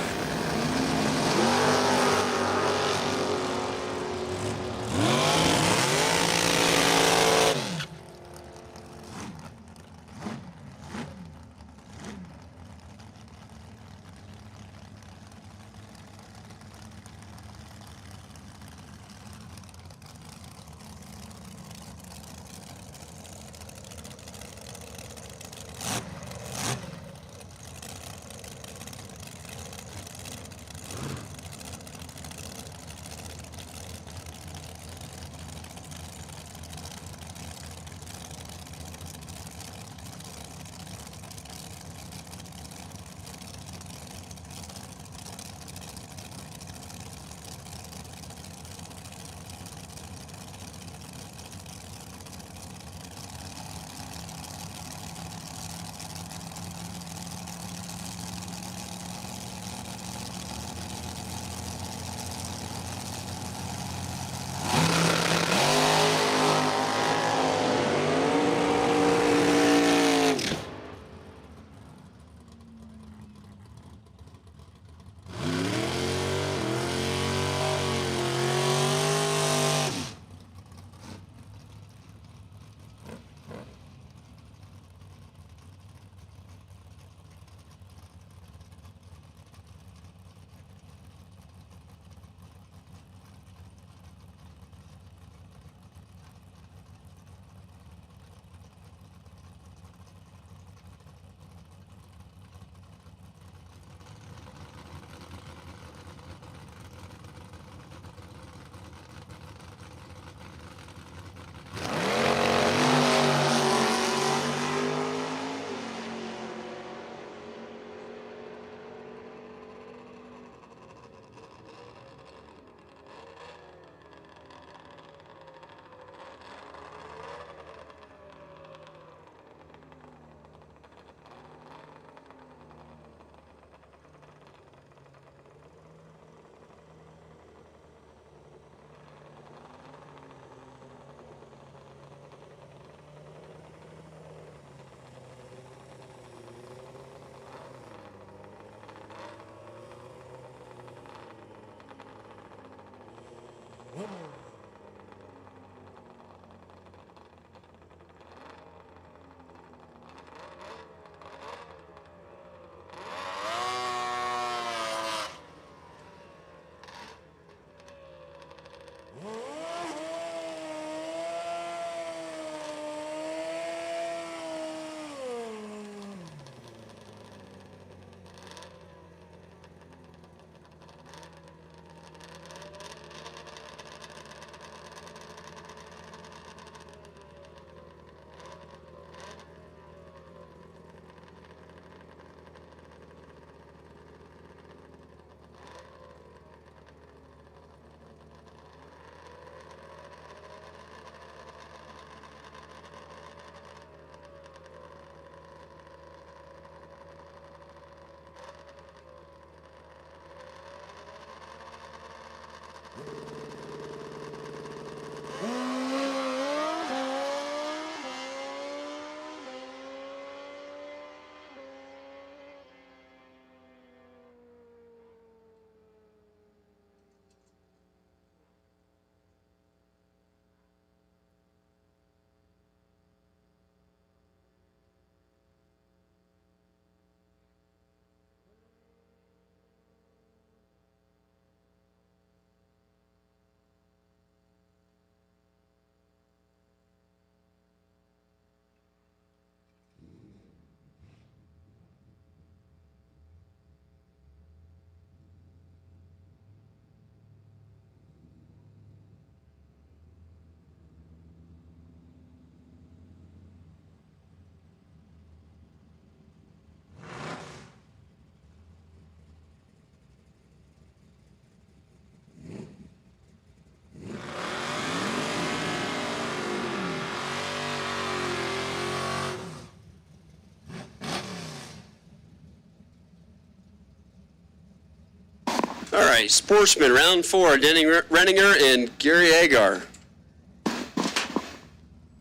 All right, Sportsman, round 4, Denny Renninger and Gary Agar.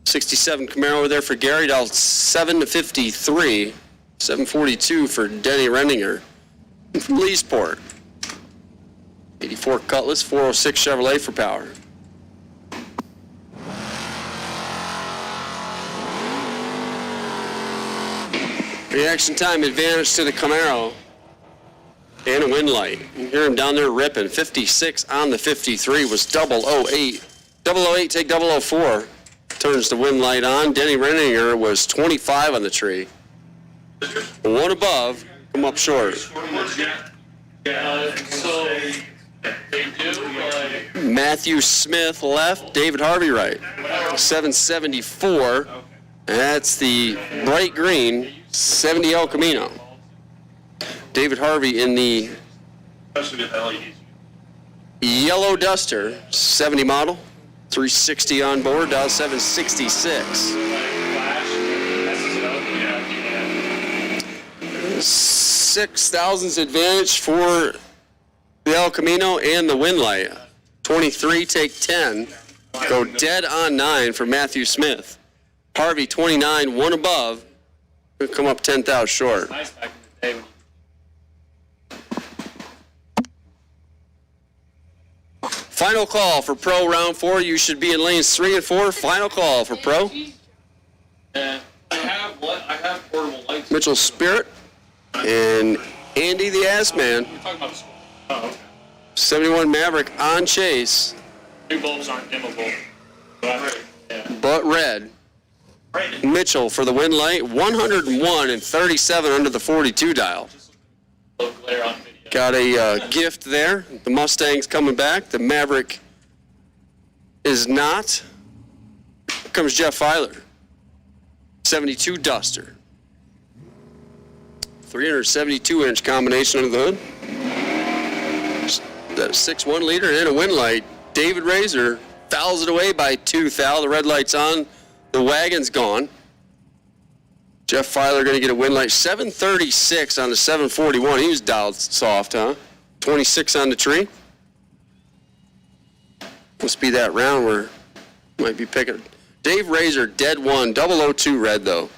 67 Camaro over there for Gary, down 7-53. 742 for Denny Renninger from Leesport. 84 Cutlass, 406 Chevrolet for power. Reaction time advantage to the Camaro. And a wind light. You hear him down there ripping. 56 on the 53 was 008. 008 take 004. Turns the wind light on. Denny Renninger was 25 on the tree. One above, come up short. Matthew Smith left, David Harvey right. 774. That's the bright green 70 El Camino. David Harvey in the yellow Duster, 70 model, 360 on board, dial 766. 6,000's advantage for the El Camino and the wind light. 23 take 10, go dead on 9 for Matthew Smith. Harvey 29, one above, will come up 10,000 short. Nice back in the day. Final call for Pro round 4. You should be in lanes 3 and 4. Final call for Pro. I have portable lights. Mitchell Spirit and Andy the Ass Man. We're talking about the school. Oh, okay. 71 Maverick on chase, New bulbs aren't dimmable. Yeah. but red. Mitchell for the wind light, 101 and 37 under the 42 dial. Low glare on video. Got a gift there. The Mustang's coming back. The Maverick is not. Here comes Jeff Filer. 72 Duster. 372-inch combination under the hood. That 6.1 liter and a wind light. David Razor fouls it away by 2 thou. The red light's on. The wagon's gone. Jeff Filer going to get a wind light. 736 on the 741. He was dialed soft, huh? 26 on the tree. Must be that round where might be picking. Dave Razor, dead 1. 002 red, though.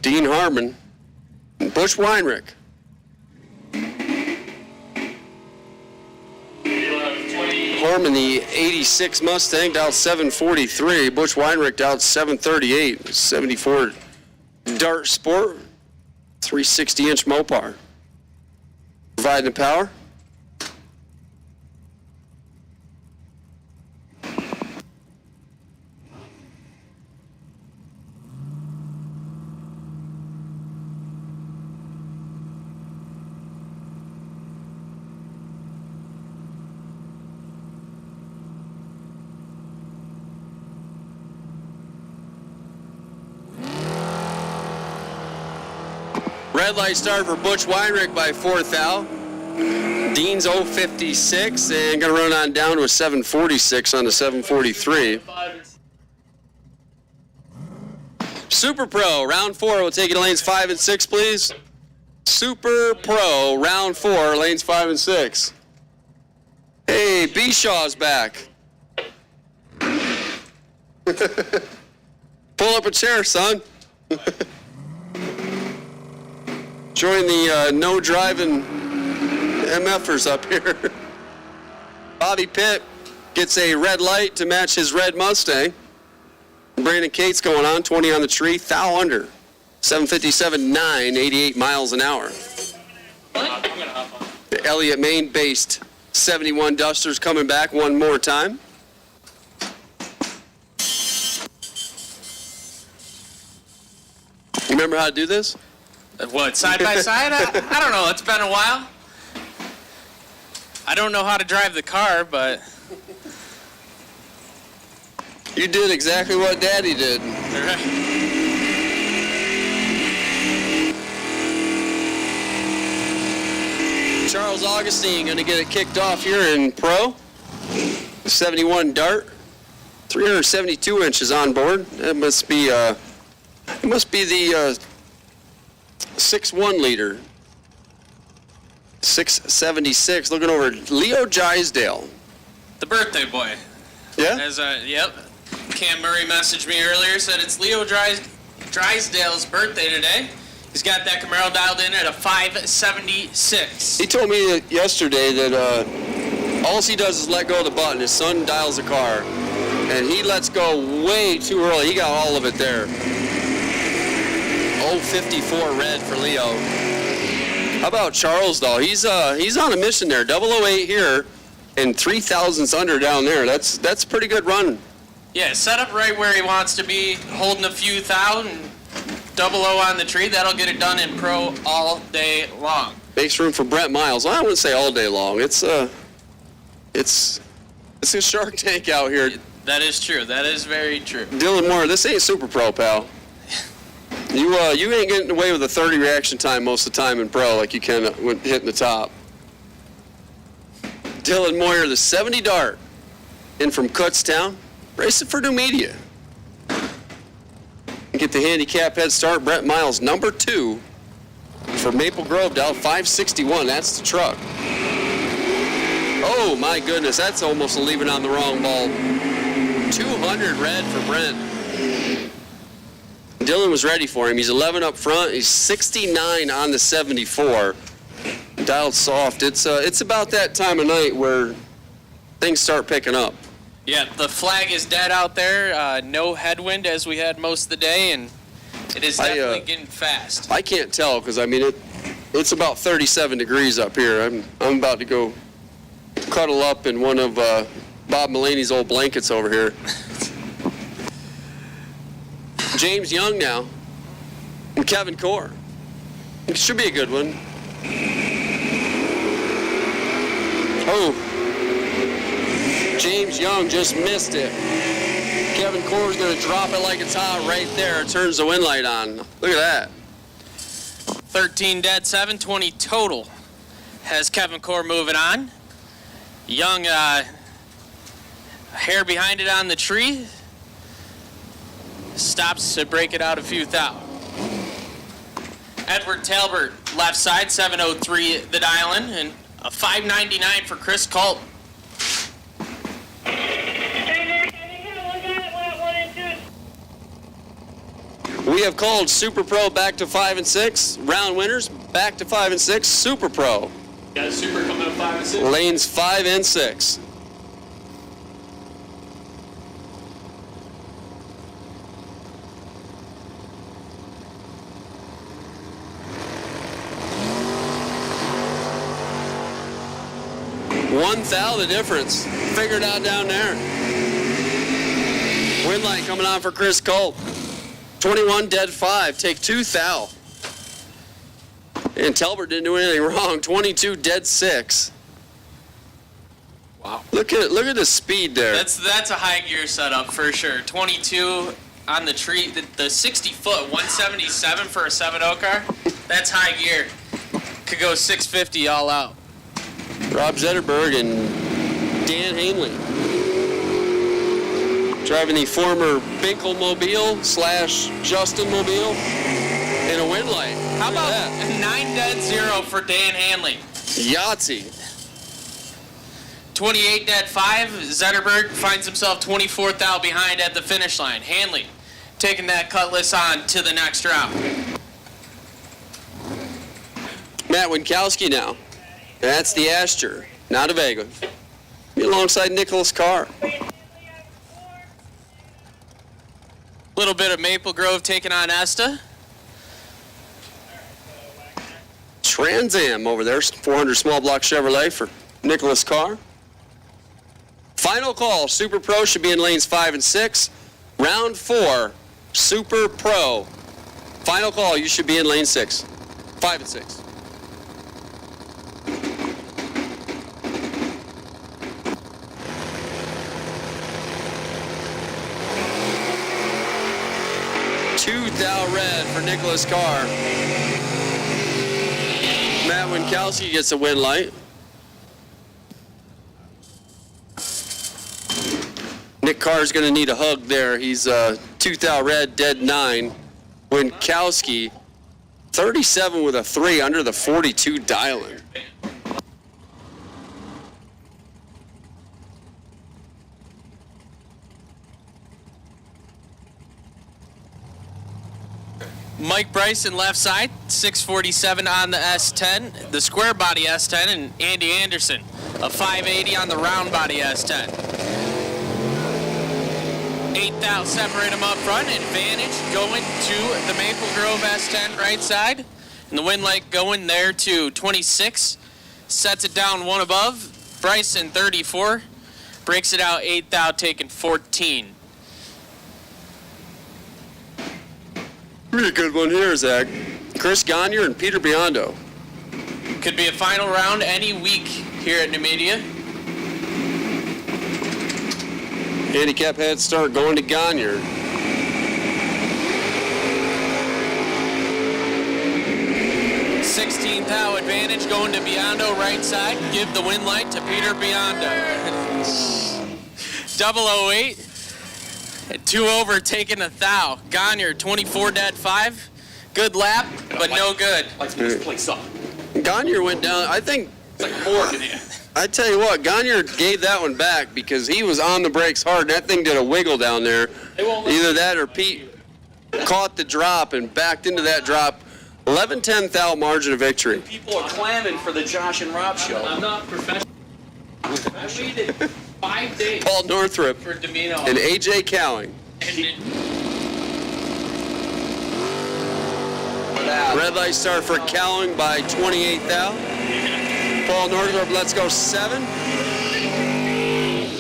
Dean Harmon, Bush Weinrich. Harmon, the 86 Mustang, dialed 743. Bush Weinrich dialed 738. 74 Dart Sport, 360-inch Mopar. Providing the power. Red light start for Butch Weinrich by 4 thou. Dean's 056 and going to run on down to a 746 on the 743. Super Pro, round 4. We'll take you to lanes 5 and 6, please. Super Pro, round 4, lanes 5 and 6. Hey, Bishaw's back. Pull up a chair, son. Join the no driving MFers up here. Bobby Pitt gets a red light to match his red Mustang. Brandon Cates going on, 20 on the tree, thou under. 757.9, 88 miles an hour. The Elliott Maine-based 71 Duster's coming back one more time. You remember how to do this? What, side by side? I don't know. It's been a while. I don't know how to drive the car, but... You did exactly what Daddy did. Charles Augustine going to get it kicked off here in Pro. 71 dart, 372 inches on board. That must be the 6'1" leader. 676. Looking over Leo Drysdale. The birthday boy. Yeah. Yep. Cam Murray messaged me earlier, said it's Leo Drysdale's birthday today. He's got that Camaro dialed in at a 576. He told me yesterday that all he does is let go of the button. His son dials the car, and he lets go way too early. He got all of it there. 054 red for Leo. How about Charles, though? He's on a mission there. 008 here, and 3 thousandths under down there. That's a pretty good run. Yeah, set up right where he wants to be, holding a few thousand. 00 on the tree. That'll get it done in Pro all day long. Makes room for Brent Miles. Well, I wouldn't say all day long. It's a Shark Tank out here. That is true. That is very true. Dylan Moore, this ain't Super Pro, pal. You ain't getting away with a 30 reaction time most of the time in Pro like you can when hitting the top. Dylan Moyer, the 70 dart, in from Kutztown, racing for Numidia. Get the handicap head start. Brent Miles, number 2 for Maple Grove, down 561. That's the truck. Oh my goodness, that's almost a leaving on the wrong ball. 200 red for Brent. Dylan was ready for him. He's 11 up front. He's 69 on the 74. Dialed soft. It's about that time of night where things start picking up. Yeah, the flag is dead out there. No headwind as we had most of the day, and it is definitely getting fast. I can't tell because, I mean, it's about 37 degrees up here. I'm about to go cuddle up in one of Bob Mulaney's old blankets over here. James Young now, and Kevin Core. It should be a good one. Oh, James Young just missed it. Kevin Core's going to drop it like it's hot right there. Turns the wind light on. Look at that. 13 dead, 720 total. Has Kevin Core moving on. Young, hair behind it on the tree. Stops to break it out a few thou. Edward Talbert, left side, 703 the dial-in, and a 599 for Chris Culp. We have called Super Pro back to 5 and 6. Round winners back to 5 and 6. Super Pro. Got a Super coming up 5 and 6. Lanes 5 and 6. One thou the difference. Figured out down there. Wind light coming on for Chris Culp. 21 dead 5. Take 2 thou. And Talbert didn't do anything wrong. 22 dead 6. Wow. Look at the speed there. That's a high gear setup for sure. 22 on the tree. The 60 foot, 177 for a 7.0 car. That's high gear. Could go 650 all out. Rob Zetterberg and Dan Hanley. Driving the former Binkel-mobile / Justin Mobile in a wind light. How about that? 9 dead 0 for Dan Hanley. Yahtzee. 28 dead 5. Zetterberg finds himself 24th out behind at the finish line. Hanley taking that Cutlass on to the next round. Matt Winkowski now. That's the Astor, not a Vega. Be alongside Nicholas Carr. Little bit of Maple Grove taking on Esta. Trans Am over there, 400 small block Chevrolet for Nicholas Carr. Final call, Super Pro should be in lanes 5 and 6. Round 4, Super Pro. Final call, you should be in lane 6. 5 and 6. Two thou red for Nicholas Carr. Matt Winkowski gets a win light. Nick Carr's going to need a hug there. He's 2,000 red, dead 9. Winkowski, 37 with a 3 under the 42 dialing. Mike Bryson left side, 647 on the S10, the square body S10, and Andy Anderson, a 580 on the round body S10. 8,000 separate them up front. Advantage going to the Maple Grove S10 right side. And the wind light going there to 26. Sets it down one above. Bryson 34. Breaks it out 8,000 taking 14. Pretty good one here, Zach. Chris Gagne and Peter Biondo. Could be a final round any week here at Numidia. Handicap head start going to Gagne. $16,000 advantage going to Biondo right side. Give the win light to Peter Biondo. 008. 2 over taking 1,000. Gagne 24 dead 5. Good lap, but no good. Lights this place up. Gagne went down. I think. It's like a morgue in here. I tell you what, Gagne gave that one back because he was on the brakes hard. And that thing did a wiggle down there. Either that or Pete caught the drop and backed into that drop. 11-10 thou margin of victory. People are clamming for the Josh and Rob show. I'm not professional. I waited 5 days Paul Northrup for Domino. and AJ Cowling. Red light start for Cowling by 28 thou. Paul Northrup lets go 7.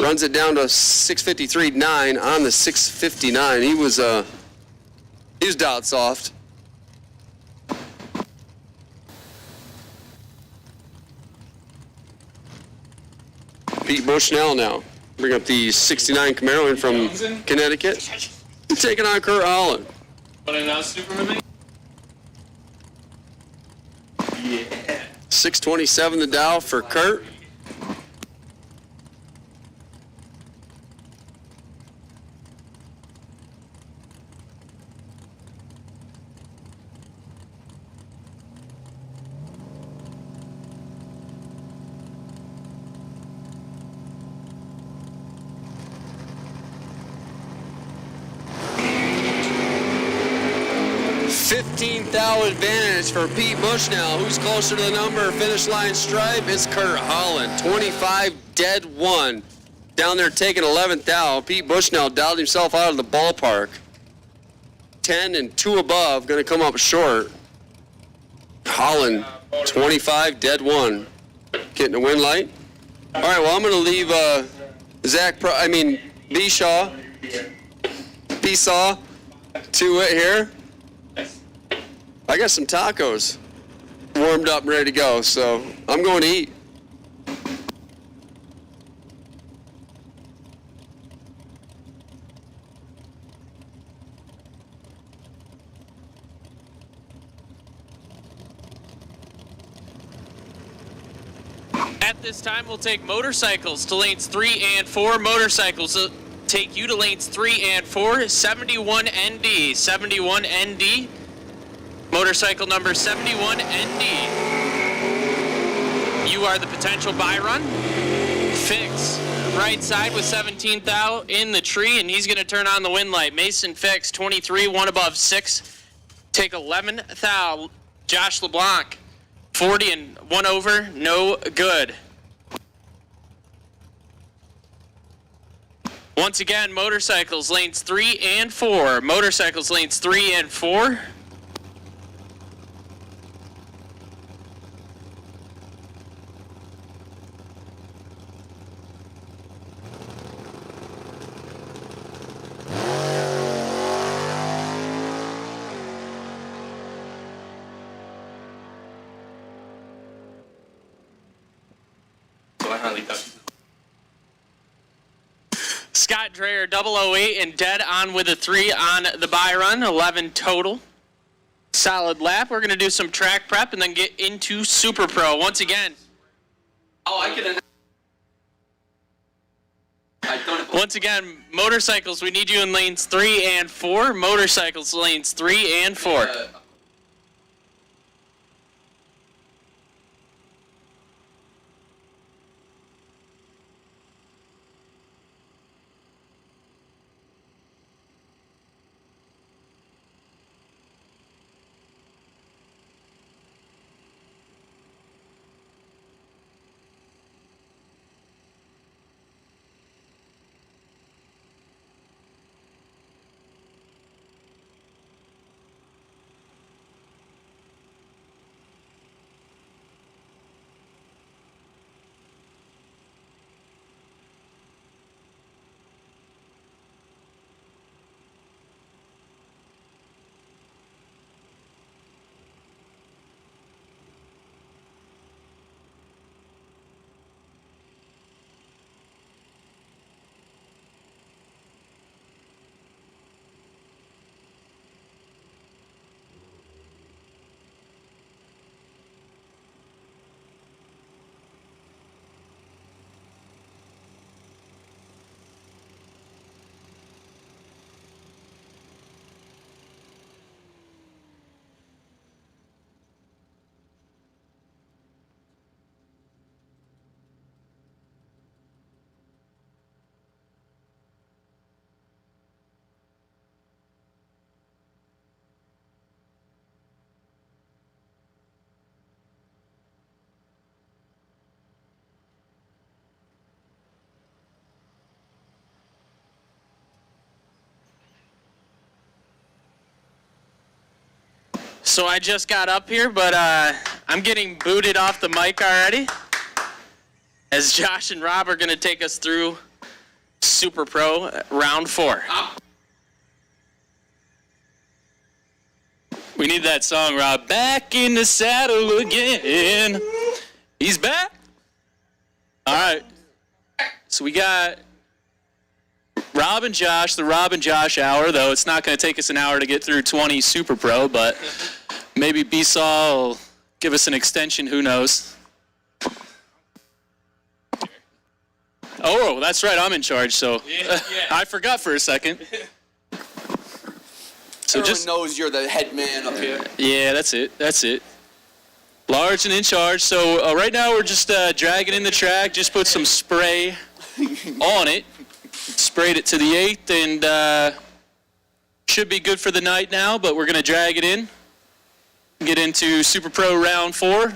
Runs it down to 653.9 on the 659. He was dialed soft. Pete Bushnell now. Bring up the 69 Camaro in from Connecticut. Taking on Kurt Holland. But I'm not Superman. 627 the Dow for Kurt. $15,000 advantage for Pete Bushnell. Who's closer to the number? Finish line stripe. It's Kurt Holland. 25 dead 1. Down there taking 11,000. Pete Bushnell dialed himself out of the ballpark. 10 and 2 above. Going to come up short. Holland, 25 dead 1. Getting a win light. All right, well, I'm going to leave Besaw to it here. I got some tacos warmed up and ready to go, so I'm going to eat. At this time, we'll take motorcycles to lanes 3 and 4. Motorcycles will take you to lanes 3 and 4. 71 ND. 71 ND. Motorcycle number 71 ND. You are the potential buy run. Fix right side with 17,000 in the tree, and he's going to turn on the wind light. Mason Fix 23, 1 above 6. Take 11,000. Josh LeBlanc 40 and 1 over, no good. Once again, motorcycles lanes 3 and 4. Motorcycles lanes 3 and 4. Scott Dreyer, 008 and dead on with a 3 on the buy run, 11 total. solid lap. We're going to do some track prep and then get into Super Pro. Once again. Oh, I can. Once again, motorcycles, we need you in lanes 3 and 4. Motorcycles, lanes 3 and 4. So I just got up here, but I'm getting booted off the mic already, as Josh and Rob are going to take us through Super Pro round 4. We need that song, Rob. Back in the saddle again. He's back. All right. So we got Rob and Josh, the Rob and Josh hour, though it's not going to take us an hour to get through 20 Super Pro, but maybe B-Saw will give us an extension, who knows. Oh, that's right, I'm in charge, so I forgot for a second. So Everyone just knows you're the head man up here. Yeah, that's it. Large and in charge. So right now we're just dragging in the track, just put some spray on it. Sprayed it to the 8th and should be good for the night now, but we're going to drag it in. Get into Super Pro round 4.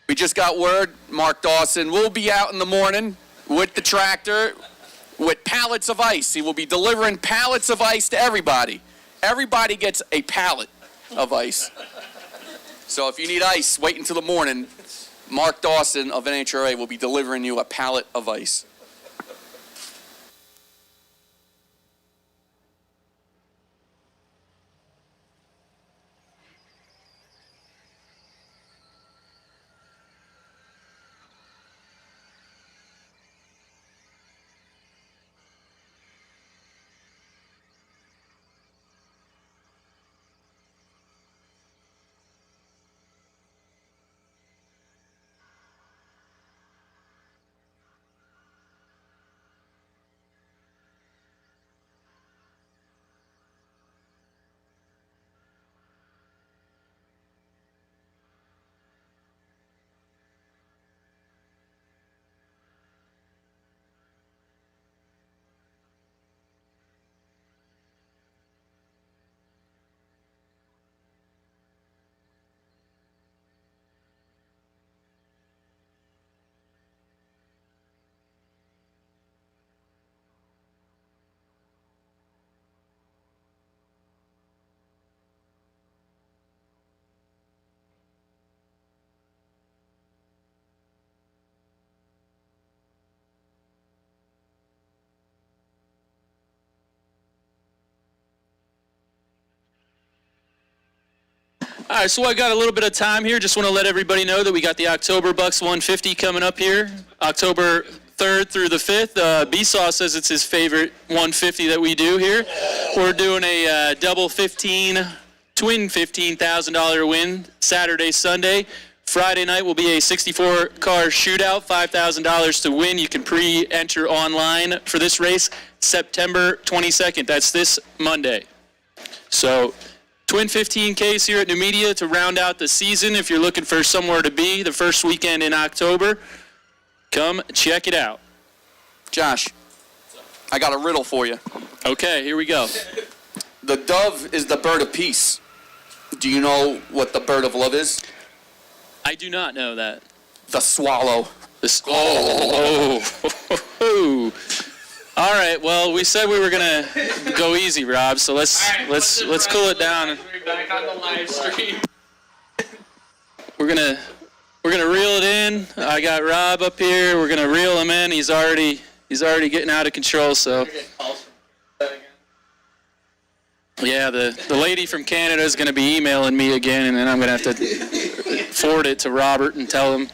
We just got word, Mark Dawson will be out in the morning with the tractor with pallets of ice. He will be delivering pallets of ice to everybody. Everybody gets a pallet of ice. So if you need ice, wait until the morning. Mark Dawson of NHRA will be delivering you a pallet of ice. All right, so I got a little bit of time here. Just want to let everybody know that we got the October Bucks 150 coming up here, October 3rd through the 5th. B-Saw says it's his favorite 150 that we do here. We're doing a double twin $15,000 win Saturday, Sunday. Friday night will be a 64-car shootout, $5,000 to win. You can pre-enter online for this race September 22nd. That's this Monday. So, twin 15Ks here at Numidia to round out the season. If you're looking for somewhere to be the first weekend in October, come check it out. Josh, I got a riddle for you. Okay, here we go. The dove is the bird of peace. Do you know what the bird of love is? I do not know that. The swallow. Oh. All right. Well, we said we were gonna go easy, Rob. So let's cool it down. We're back on the live stream. We're gonna reel it in. I got Rob up here. We're gonna reel him in. He's already getting out of control. So. Yeah, the lady from Canada is going to be emailing me again, and then I'm going to have to forward it to Robert and tell him.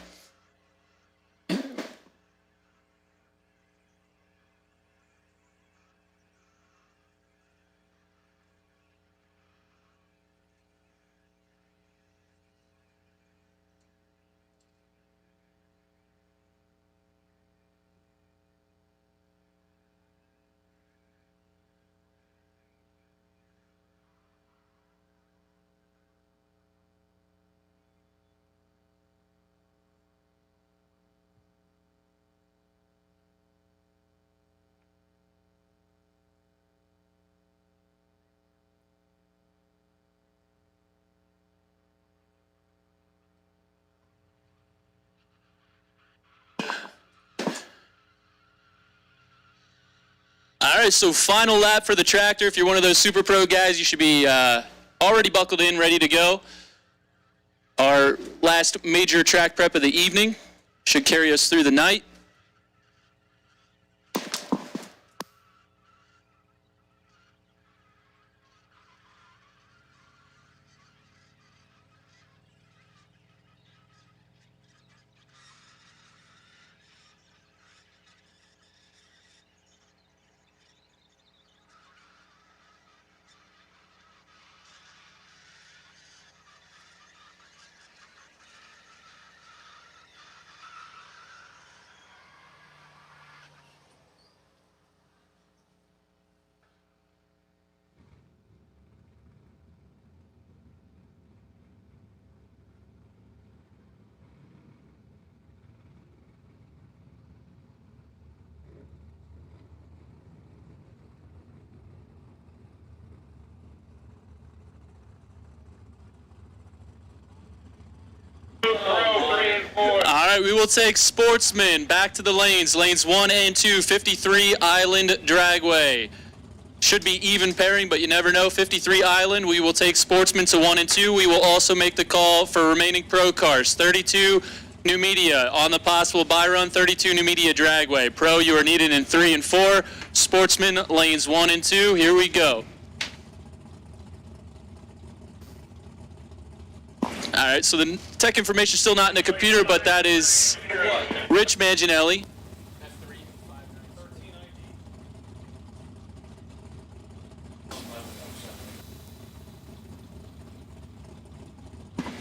All right, so final lap for the tractor. If you're one of those super pro guys, you should be already buckled in, ready to go. Our last major track prep of the evening should carry us through the night. All right, we will take Sportsman back to the lanes. Lanes 1 and 2, 53 Island Dragway. Should be even pairing, but you never know. 53 Island, we will take Sportsman to 1 and 2. We will also make the call for remaining pro cars. 32 Numidia on the possible buy run. 32 Numidia Dragway. Pro, you are needed in 3 and 4. Sportsman, lanes 1 and 2. Here we go. All right, so the tech information is still not in the computer, but that is Rich Manginelli.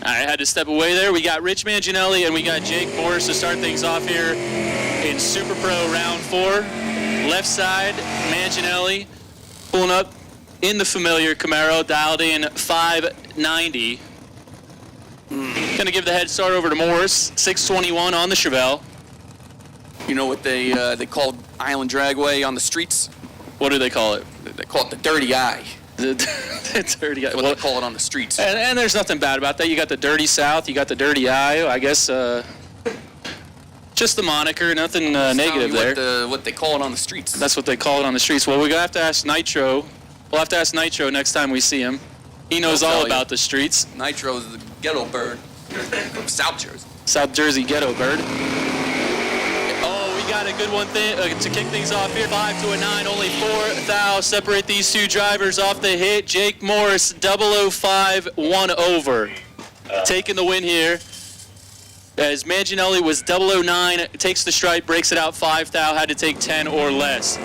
I had to step away there. We got Rich Manginelli and we got Jake Morris to start things off here in Super Pro round 4. Left side, Manginelli pulling up in the familiar Camaro, dialed in 590. Going to give the head start over to Morris, 621 on the Chevelle. You know what they call Island Dragway on the streets? What do they call it? They call it the dirty eye. The dirty eye. What they call it on the streets. And there's nothing bad about that. You got the dirty south, you got the dirty eye. I guess just the moniker, nothing negative there. What they call it on the streets. That's what they call it on the streets. Well, we're going to have to ask Nitro. We'll have to ask Nitro next time we see him. He knows all about the streets. Nitro's the ghetto bird from South Jersey. South Jersey ghetto bird. Oh, we got a good one to kick things off here. 5 to a 9, only 4 thou separate these two drivers off the hit. Jake Morris, 005, 1 over. taking the win here. As Manginelli was 009, takes the stripe, breaks it out 5 thou, had to take 10 or less.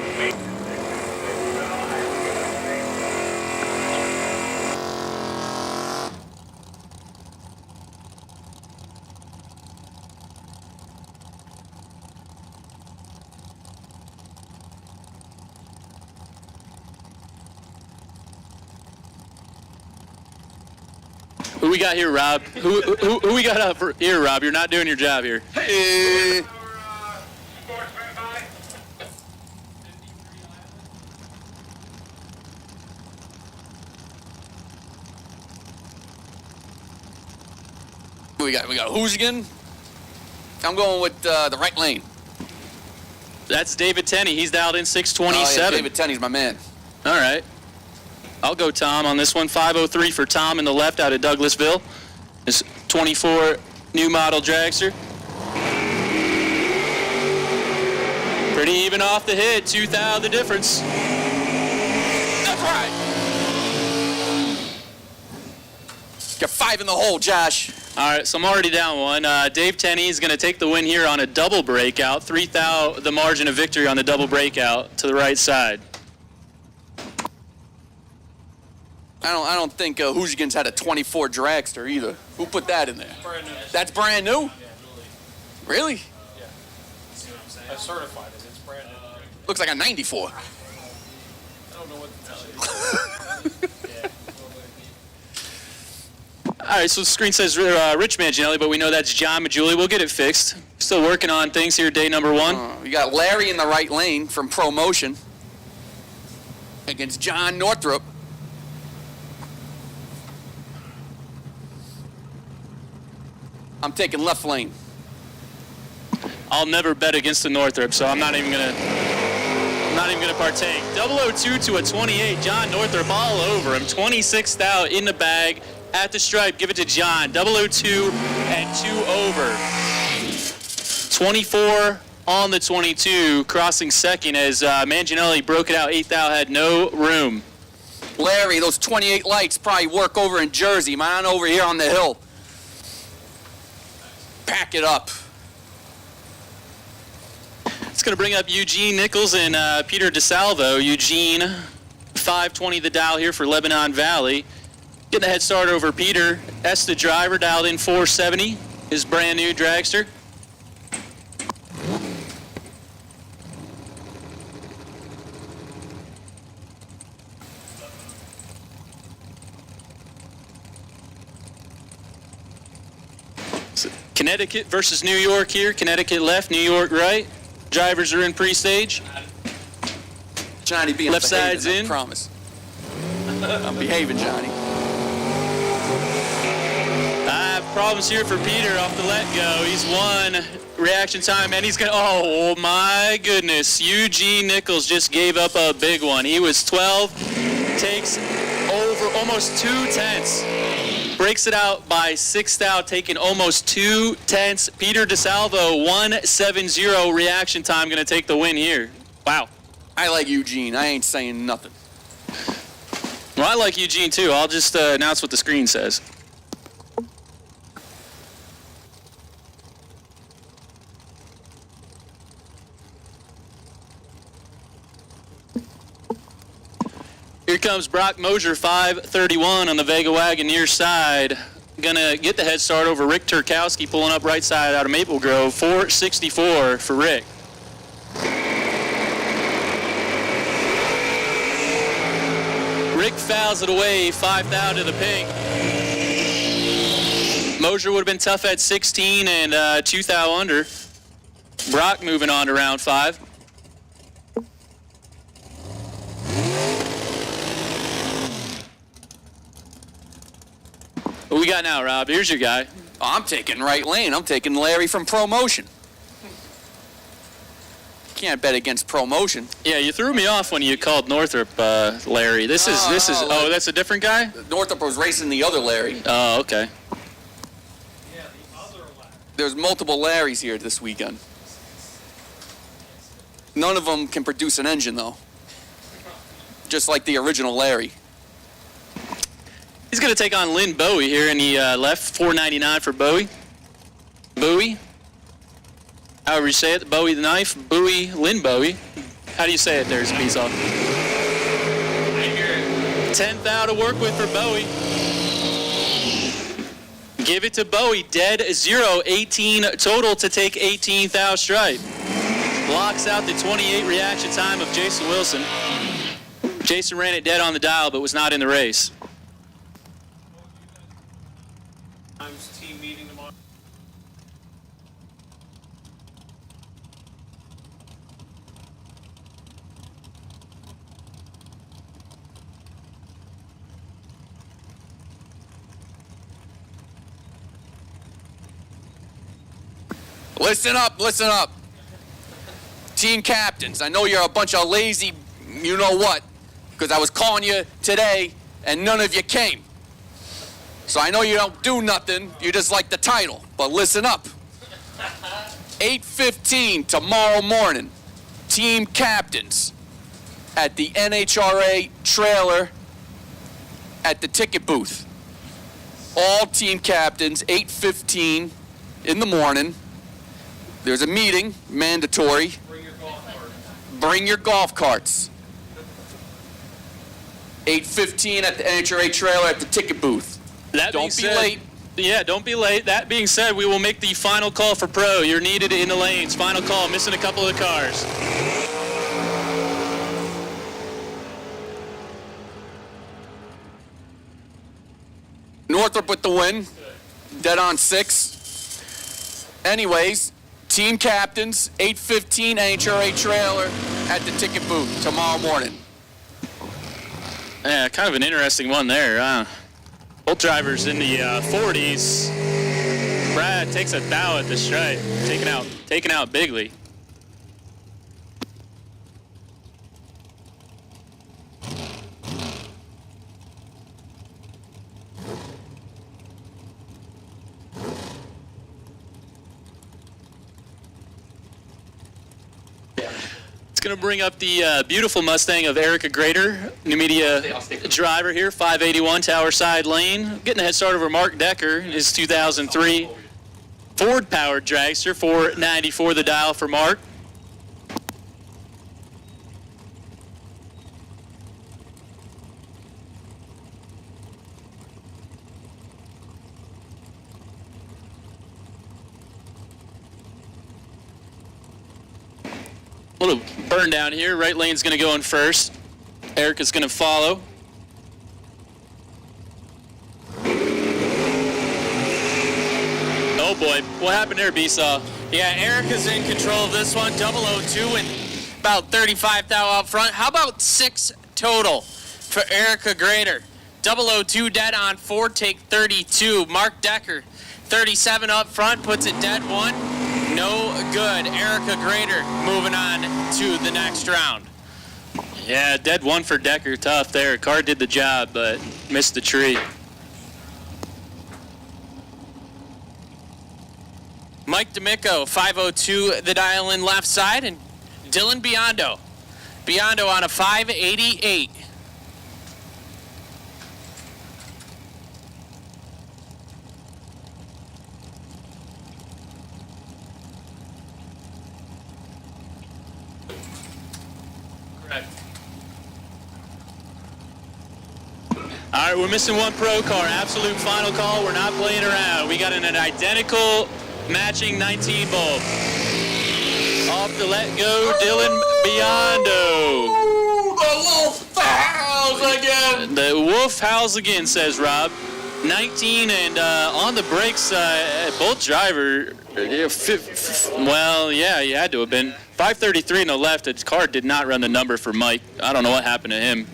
Who we got here, Rob? Who we got up here, Rob? You're not doing your job here. Hey. Who we got? We got Hoosigan. I'm going with the right lane. That's David Tenney. He's dialed in Oh, 627. yeah, David Tenney's my man. All right. I'll go Tom on this one. 503 for Tom in the left out of Douglasville. This 24 new model dragster. Pretty even off the hit. 2 thou the difference. That's right. Got 5 in the hole, Josh. All right, so I'm already down one. Dave Tenney is going to take the win here on a double breakout. 3 thou the margin of victory on the double breakout to the right side. I don't think Hoosigan's had a 24 dragster either. Who put that in there? Brand new. That's brand new? Yeah, Really? Yeah. See what I'm saying? I certified it. It's brand new. Looks like a 94. I don't know what to tell you. All right, so the screen says Rich Manginelli, but we know that's John Majuli. We'll get it fixed. Still working on things here, day number 1. We got Larry in the right lane from Promotion against John Northrup. I'm taking left lane. I'll never bet against the Northrup, so I'm not even gonna partake. 002 to a 28. John Northrup all over him. 26 thou in the bag at the stripe. Give it to John. 002 and 2 over. 24 on the 22, crossing second as Manginelli broke it out. 8 thou had no room. Larry, those 28 lights probably work over in Jersey. Mine over here on the hill. Pack it up. It's going to bring up Eugene Nichols and Peter DeSalvo. Eugene, 520 the dial here for Lebanon Valley. Getting the head start over Peter. S the driver, dialed in 470, his brand new dragster. Connecticut versus New York here. Connecticut left, New York right. Drivers are in pre-stage. Johnny being Left side's I in. promise. I'm behaving, Johnny. Problems here for Peter off the let-go. He's won reaction time, and he's going to... Oh, my goodness. Eugene Nichols just gave up a big one. He was 12, takes over almost 2 tenths. Breaks it out by 6 thou, taking almost 2 tenths. Peter DeSalvo, 170 reaction time, going to take the win here. Wow. I like Eugene. I ain't saying nothing. Well, I like Eugene, too. I'll just announce what the screen says. Here comes Brock Mosier, 531 on the Vega Wagon near side. Gonna get the head start over Rick Turkowski, pulling up right side out of Maple Grove, 464 for Rick. Rick fouls it away, 5 thou to the pink. Mosier would have been tough at 16 and 2 thou under. Brock moving on to round 5. What we got now, Rob? Here's your guy. Oh, I'm taking right lane. I'm taking Larry from Promotion. Can't bet against Promotion. Yeah, you threw me off when you called Northrup Larry. This is oh, that's a different guy? Northrup was racing the other Larry. Oh, okay. Yeah, the other Larry. There's multiple Larrys here this weekend. None of them can produce an engine, though. Just like the original Larry. He's going to take on Lynn Bowie here, and he left $4.99 for Bowie. Bowie. However you say it, Bowie the knife, Bowie, Lynn Bowie. How do you say it there, Speesaw? 10th out to work with for Bowie. Give it to Bowie, dead 0, 18 total to take 18th out straight. Blocks out the 28 reaction time of Jason Wilson. Jason ran it dead on the dial, but was not in the race. Team meeting tomorrow. Listen up, listen up. Team captains, I know you're a bunch of lazy you-know-what, because I was calling you today and none of you came. So I know you don't do nothing, you just like the title, but listen up. 8:15 tomorrow morning, team captains at the NHRA trailer at the ticket booth. All team captains, 8:15 in the morning. There's a meeting, mandatory. Bring your golf carts. 8:15 at the NHRA trailer at the ticket booth. Don't be late. Yeah, don't be late. That being said, we will make the final call for pro. You're needed in the lanes. Final call, missing a couple of cars. Northrop with the win. Dead on 6. Anyways, team captains, 8:15 NHRA trailer at the ticket booth tomorrow morning. Yeah, kind of an interesting one there. Both drivers in the 40s. Brad takes a thou at the stripe, taking out bigly. Going to bring up the beautiful Mustang of Erica Grader, Numidia driver here, 581 Tower Side Lane. Getting a head start over Mark Decker, his 2003 Ford-powered dragster, 494 the dial for Mark. A little burn down here. Right lane's going to go in first. Erica's going to follow. Oh boy, what happened there, B-Saw? Yeah, Erica's in control of this one. 002 and about 35 thou out front. How about 6 total for Erica Grader? 002 dead on 4, take 32. Mark Decker, 37 up front, puts it dead 1. No good. Erica Grader moving on to the next round. Yeah, dead 1 for Decker. Tough there. Car did the job, but missed the tree. Mike D'Amico, 502 the dial in left side, and Dylan Biondo. Biondo on a 588. All right, we're missing 1 pro car. Absolute final call. We're not playing around. We got an identical matching 19 bulb. Off the let go, Dylan Biondo. The wolf howls again. The wolf howls again, says Rob. 19 and on the brakes, both driver. Well, yeah, he had to have been. 533 on the left. His car did not run the number for Mike. I don't know what happened to him.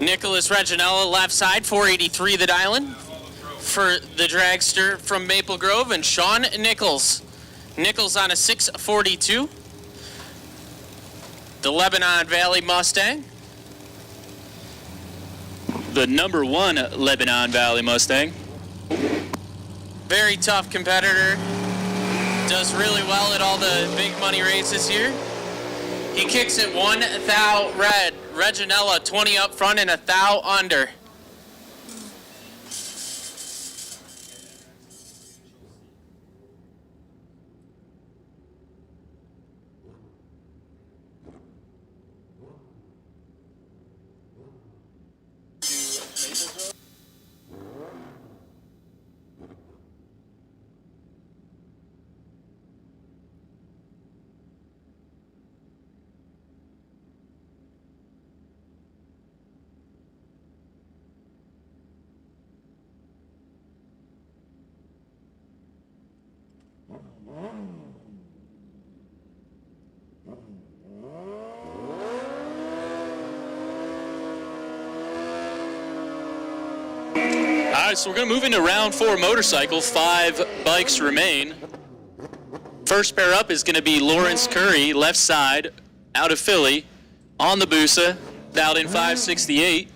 Nicholas Reginella left side, 483 the dial-in for the dragster from Maple Grove, and Sean Nichols. Nichols on a 642. The Lebanon Valley Mustang. The number 1 Lebanon Valley Mustang. very tough competitor. Does really well at all the big money races here. He kicks it 1 thou red. Reginella 20 up front and a thou under. All right, so we're going to move into round 4 motorcycle. 5 bikes remain. First pair up is going to be Lawrence Curry, left side, out of Philly, on the Busa, dialed in 568.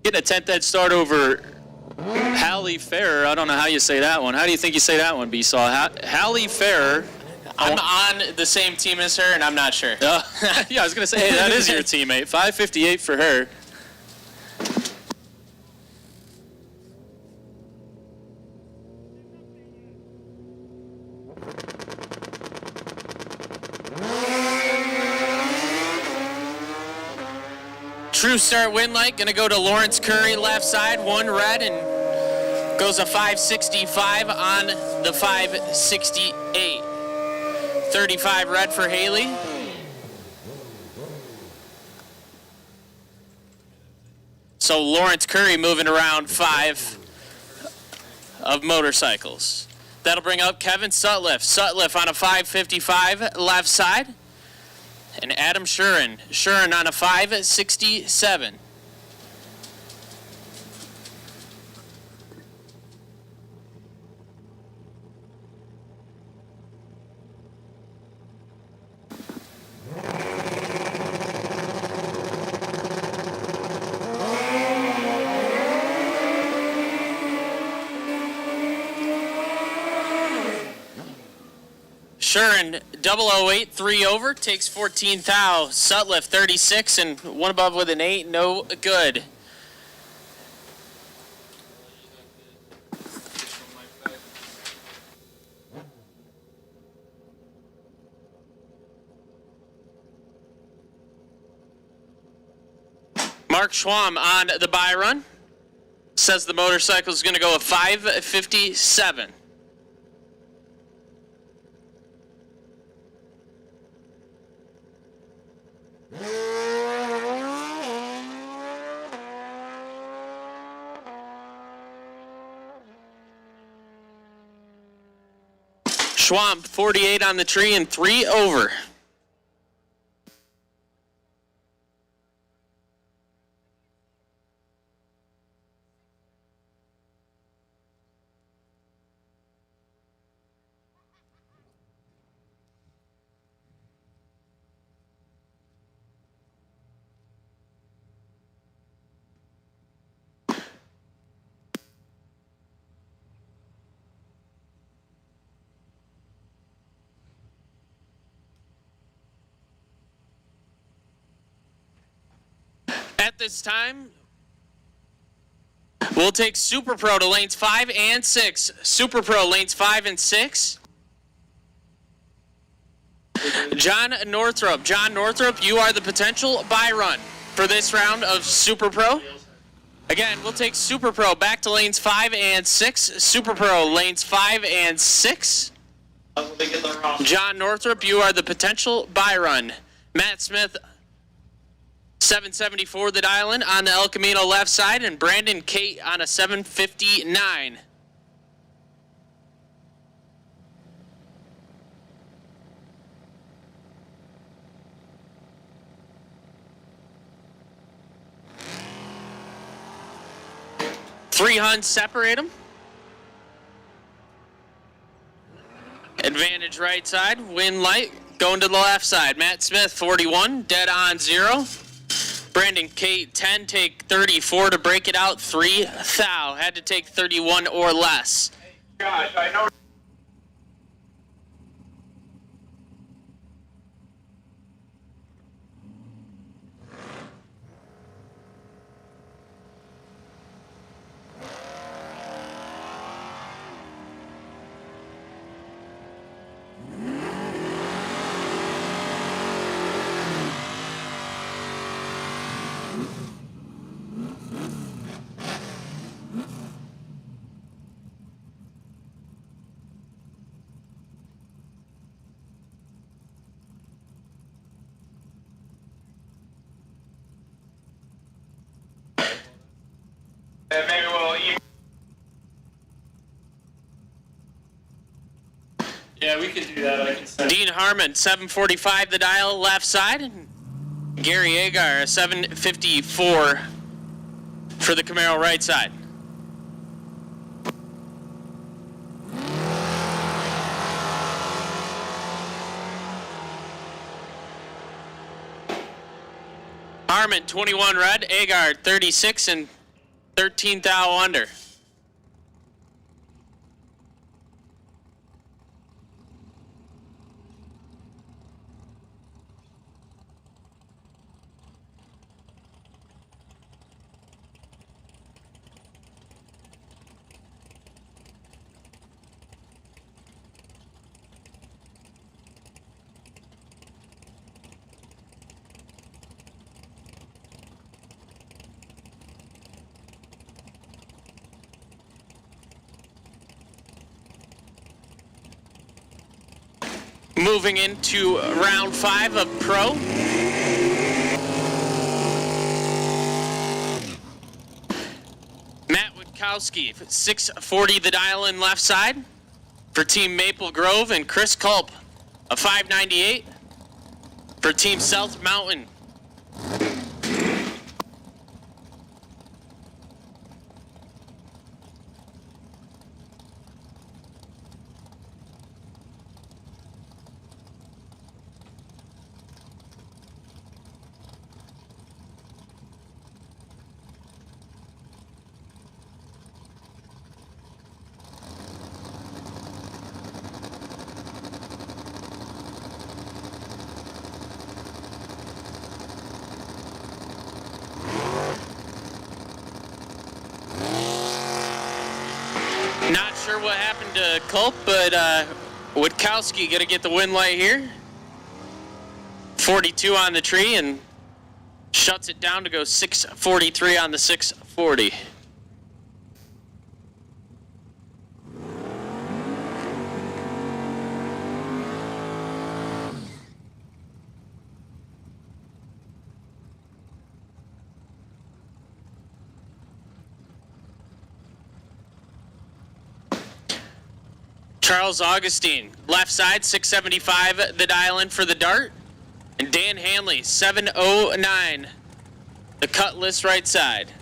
Getting a 10th head start over Hallie Ferrer. I don't know how you say that one. How do you think you say that one, B-Saw? Hallie Ferrer. I'm on the same team as her, and I'm not sure. Yeah, I was going to say, hey, that is your teammate. 558 for her. True start win light, gonna go to Lawrence Curry, left side, 1 red, and goes a 565 on the 568. 35 red for Haley. So Lawrence Curry moving around 5 of motorcycles. That'll bring up Kevin Sutliff. Sutliff on a 555 left side. And Adam Shuren. Shuren on a 567. Shuren 008, 3 over, takes 14 thou. Sutliff 36 and 1 above with an 8, no good. Mark Schwam on the buy run. Says the motorcycle is going to go a 557. Schwamp 48 on the tree and 3 over. At this time, we'll take Super Pro to lanes 5 and 6. Super Pro lanes 5 and 6. John Northrup. John Northrup, you are the potential buy run for this round of Super Pro. Again, we'll take Super Pro back to lanes 5 and 6. Super Pro lanes 5 and 6. John Northrup, you are the potential buy run. Matt Smith, 774 the dial-in on the El Camino left side, and Brandon Kate on a 759. Three Huns separate them. Advantage right side, win light, going to the left side. Matt Smith, 41, dead on 0. Brandon Kate, 10, take 34 to break it out. 3 thou. Had to take 31 or less. Gosh, I know. Maybe we'll email. Yeah, we can do that. I can send. Dean Harmon, 745 the dial left side. Gary Agar, 754 for the Camaro right side. Harmon, 21 red. Agar, 36 and 13 thou under. Moving into round 5 of Pro. Matt Witkowski, 640 the dial in left side for Team Maple Grove, and Chris Culp, a 598 for Team South Mountain. Not sure what happened to Culp, but Witkowski gonna get the win light here. 42 on the tree and shuts it down to go 643 on the 640. Charles Augustine, left side, 675, the dial in for the dart. And Dan Hanley, 709, the cutlass right side.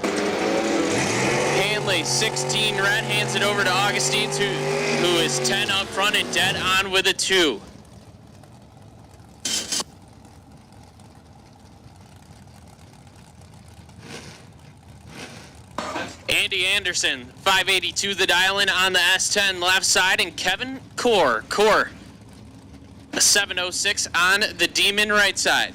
Hanley, 16 red, hands it over to Augustine, who is 10 up front and dead on with a 2. Andy Anderson, 582 the dial in on the S10 left side, and Kevin Core, a 706 on the Demon right side.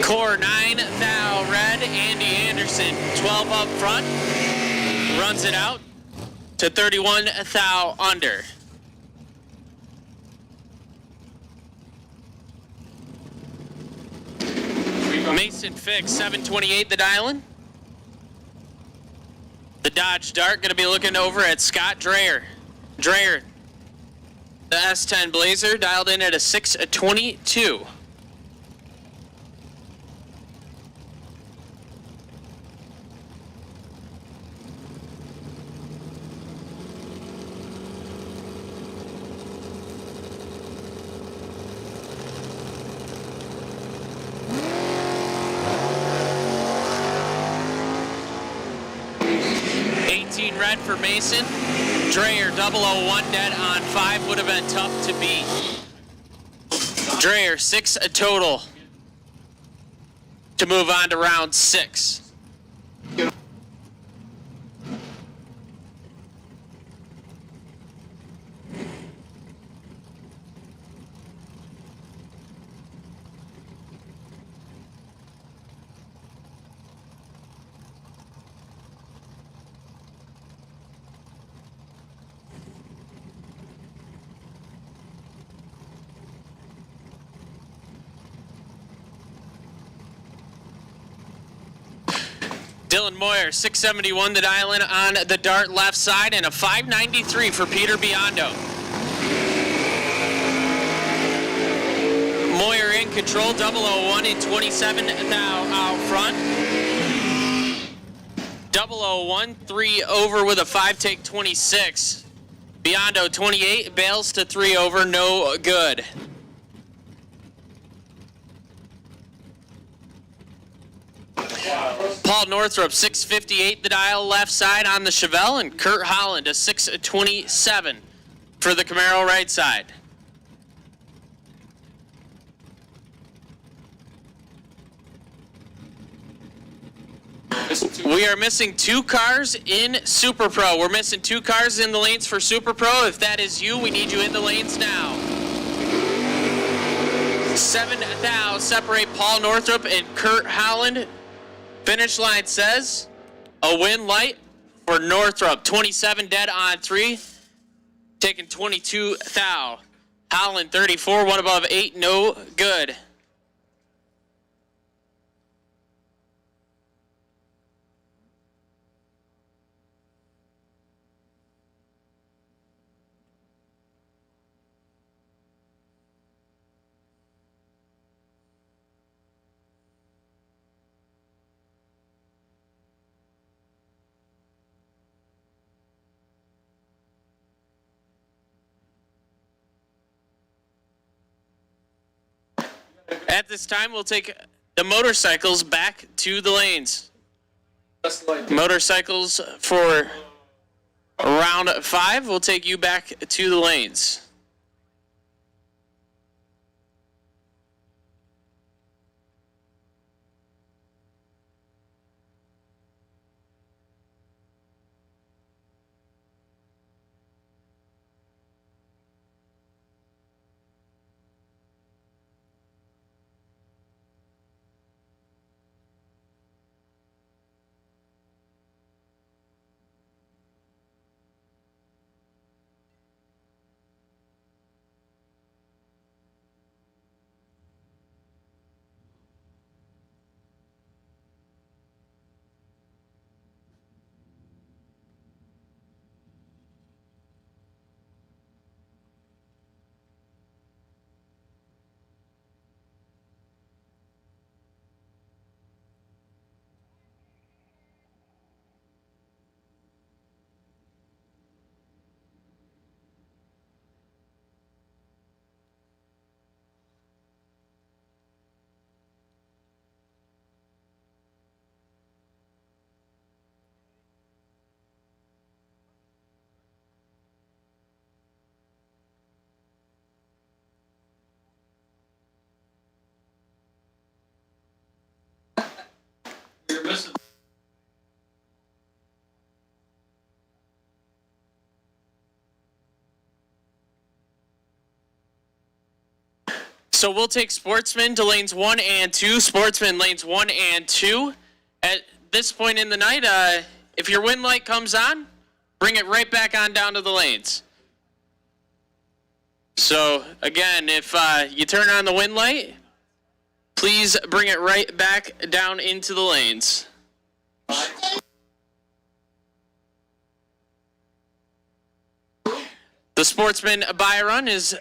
Core 9 thou red, Andy Anderson 12 up front, runs it out to 31 thou under. Mason Fix 728 the dial-in. The Dodge Dart gonna be looking over at Scott Dreyer. The S10 Blazer dialed in at a 622. 19 red for Mason. Dreyer 001 dead on 5 would have been tough to beat. Dreyer 6 total to move on to round 6. Dylan Moyer, 671 to dial in on the dart left side, and a 593 for Peter Biondo. Moyer in control, 001 in 27 now out front. 001, 3 over with a 5 take 26. Biondo 28, bails to 3 over, no good. Paul Northrup, 658 the dial left side on the Chevelle, and Kurt Holland, a 627 for the Camaro right side. We are missing 2 cars in Super Pro. We're missing 2 cars in the lanes for Super Pro. If that is you, we need you in the lanes now. 7 thou separate Paul Northrup and Kurt Holland. Finish line says a win light for Northrup. 27 dead on 3. Taking 22 thou. Holland 34, 1 above 8, no good. At this time, we'll take the motorcycles back to the lanes. Motorcycles for round 5 will take you back to the lanes. You're missing. So we'll take Sportsman to lanes 1 and 2. Sportsman lanes 1 and 2. At this point in the night, if your win light comes on, bring it right back on down to the lanes. So again, if you turn on the win light, please bring it right back down into the lanes. The Sportsman buy run is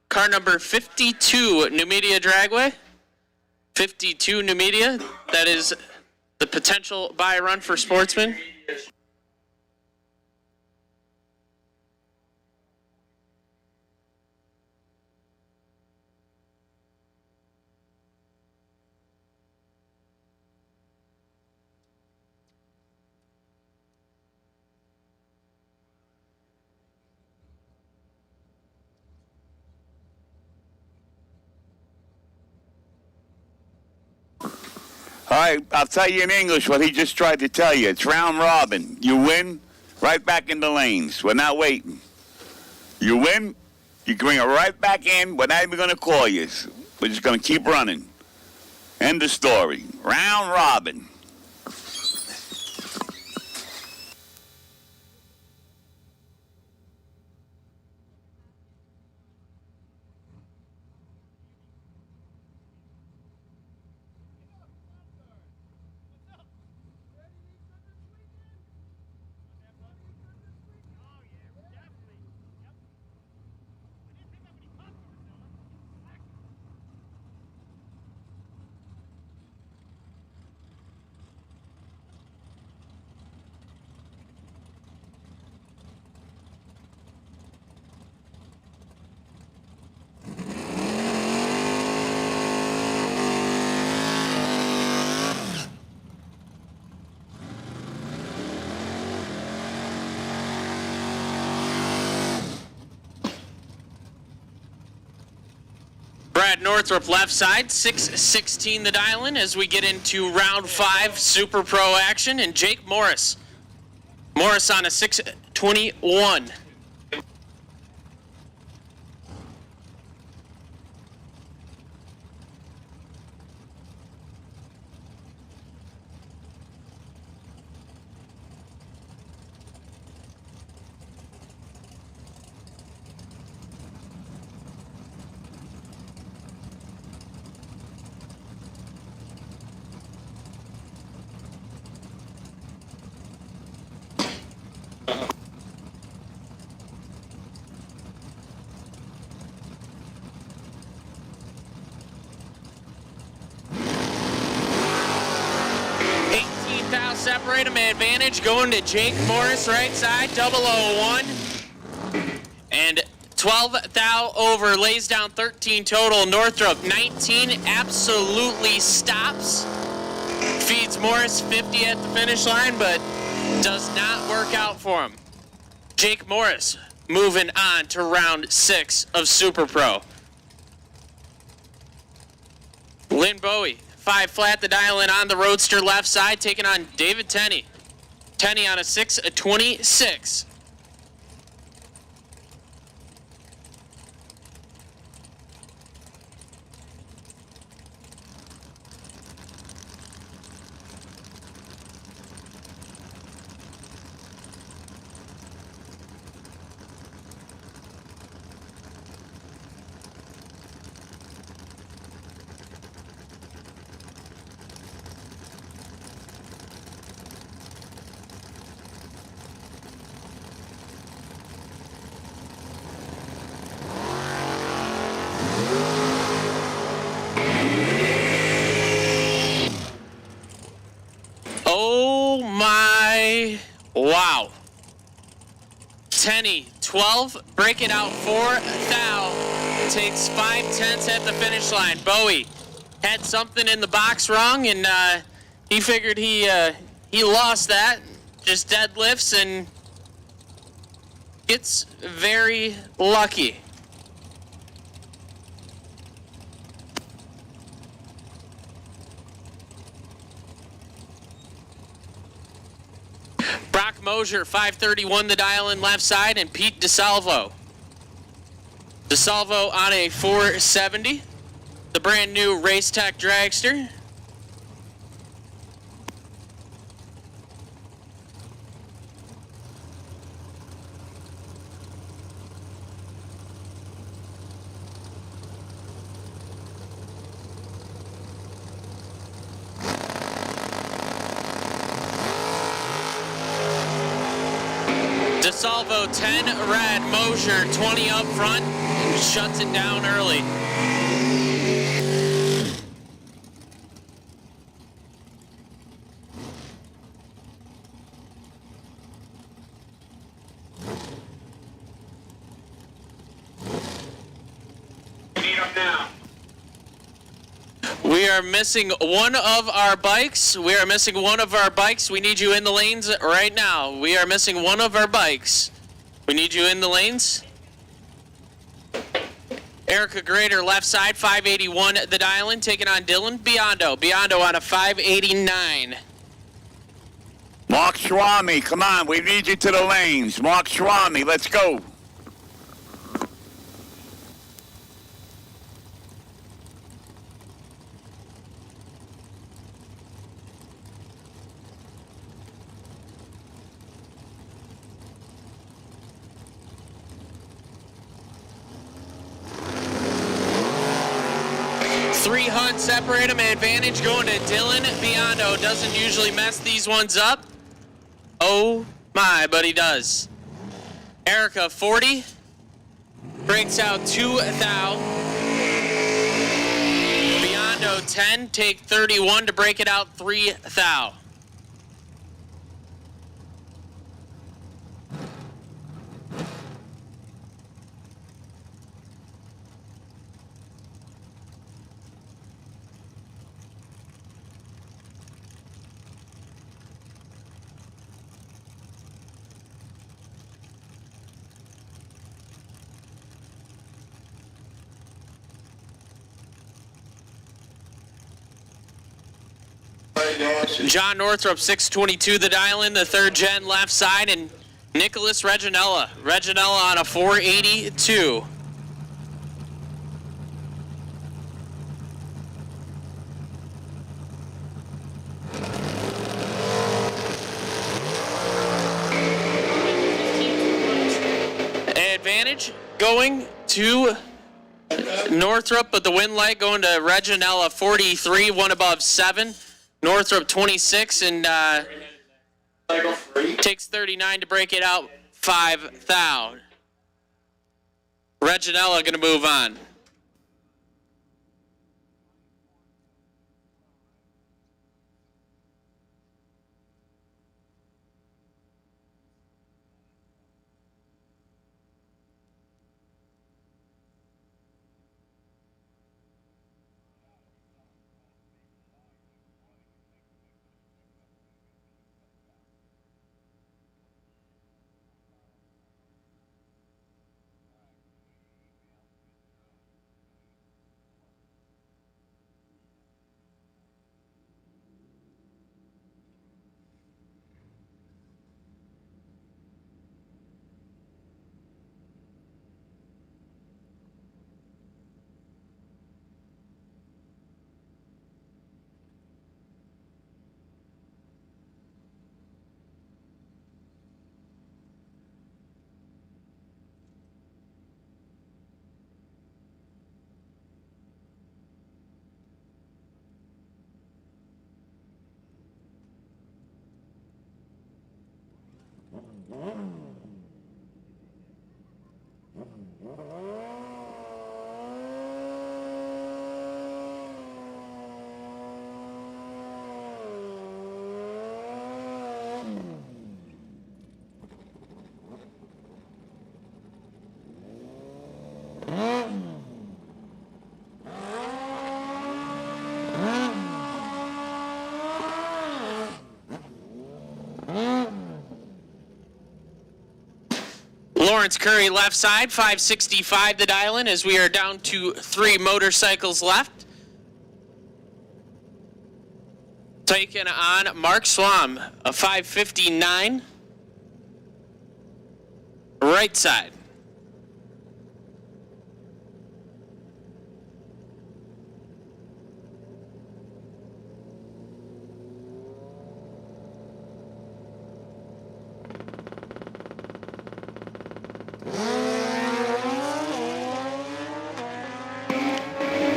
car number 52, Numidia Dragway. 52 Numidia. That is the potential buy run for Sportsman. All right, I'll tell you in English what he just tried to tell you. It's round robin. You win, right back in the lanes. We're not waiting. You win, you bring it right back in. We're not even going to call you. We're just going to keep running. End of story. Round robin. Brad Northrup left side, 6:16 the dial-in as we get into round 5 Super Pro action, and Jake Morris. Morris on a 6:21. Separate him, advantage going to Jake Morris, right side, 001. And 12 thou over, lays down 13 total. Northrup, 19, absolutely stops. Feeds Morris 50 at the finish line, but does not work out for him. Jake Morris moving on to round 6 of Super Pro. Lynn Bowie. 5 flat, the dial-in on the Roadster left side, taking on David Tenney. Tenney on a 6:26. Oh my, wow. Tenney, 12, break it out 4 thou, takes 5/10 at the finish line. Bowie had something in the box wrong, and he figured he lost that, just deadlifts and gets very lucky. Brock Mosier, 5:31 the dial-in left side, and Pete DeSalvo. DeSalvo on a 470, the brand new Race Tech dragster. DeSalvo 10 red, Mosier 20 up front, and shuts it down early. Need them now. We are missing one of our bikes. We are missing one of our bikes. We need you in the lanes right now. We are missing one of our bikes. We need you in the lanes. Erica Grader, left side, 581 the dial-in, taking on Dylan Biondo. Biondo on a 589. Mark Swami, come on, we need you to the lanes. Mark Swami, let's go. Three HUD separate them. Advantage going to Dylan Biondo. Doesn't usually mess these ones up. Oh my, but he does. Erica 40. Breaks out 2 thou. Biondo 10. Take 31 to break it out 3 thou. John Northrup, 622 the dial-in, the third gen left side, and Nicholas Reginella. Reginella on a 482. Advantage going to Northrup, but the win light going to Reginella, 43, one above 7. Northrup 26 and takes 39 to break it out 5 thou. Reginella going to move on. Lawrence Curry left side, 565 the dial-in as we are down to 3 motorcycles left. Taking on Mark Swam, a 559. Right side.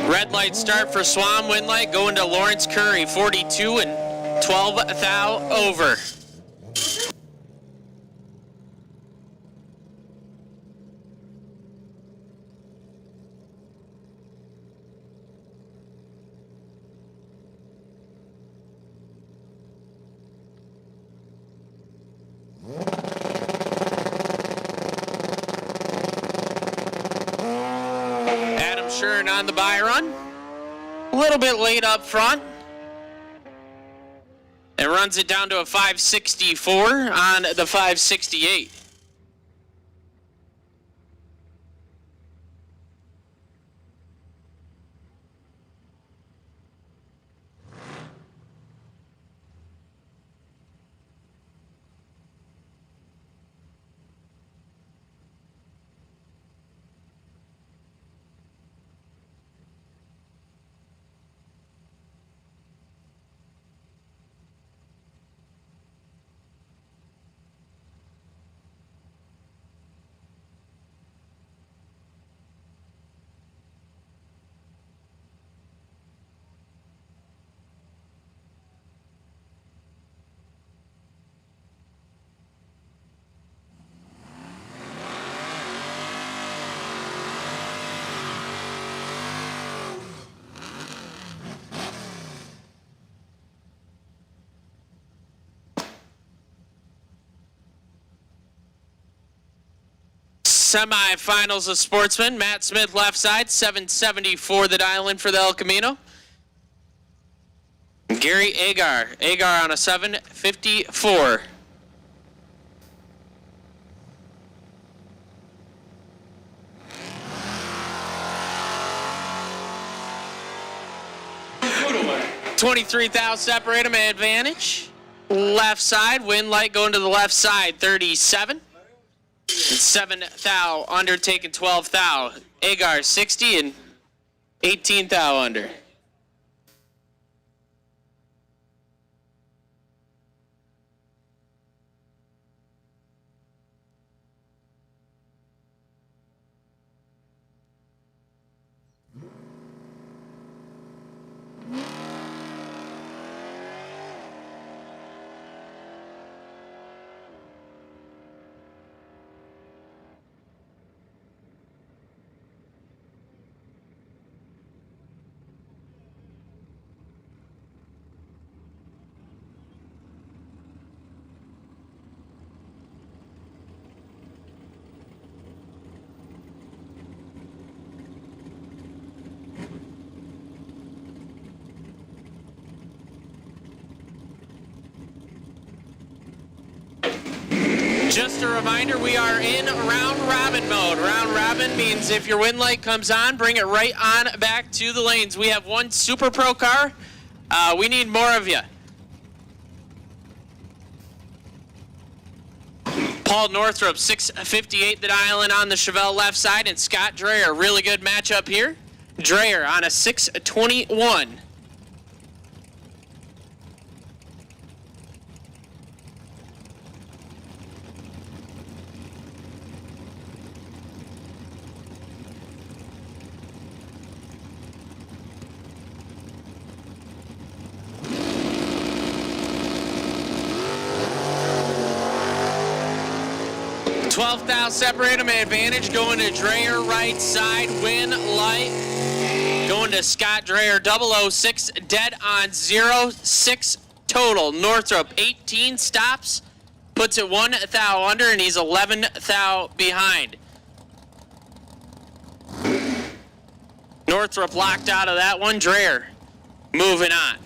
Red light start for Swam, win light going to Lawrence Curry, 42 and 12 thou over. Adam Shern on the buy run. A little bit late up front. It runs it down to a 564 on the 568. Semifinals of sportsmen. Matt Smith left side, 774 the dial-in for the El Camino. Gary Agar on a 754. $23,000 separate him advantage. Left side, win light going to the left side, 37. And 7,000 under, taking 12,000. Agar 60 and 18,000 under. Just a reminder, we are in round robin mode. Round robin means if your win light comes on, bring it right on back to the lanes. We have one Super Pro car. We need more of you. Paul Northrup, 658 the dial-in on the Chevelle left side, and Scott Dreyer, really good matchup here. Dreyer on a 621. $12,000 separate him advantage going to Dreyer right side, win light. Going to Scott Dreyer 006, dead on 0-6 total. Northrop 18 stops, puts it 1,000 under, and he's 11,000 behind. Northrop locked out of that one. Dreyer moving on.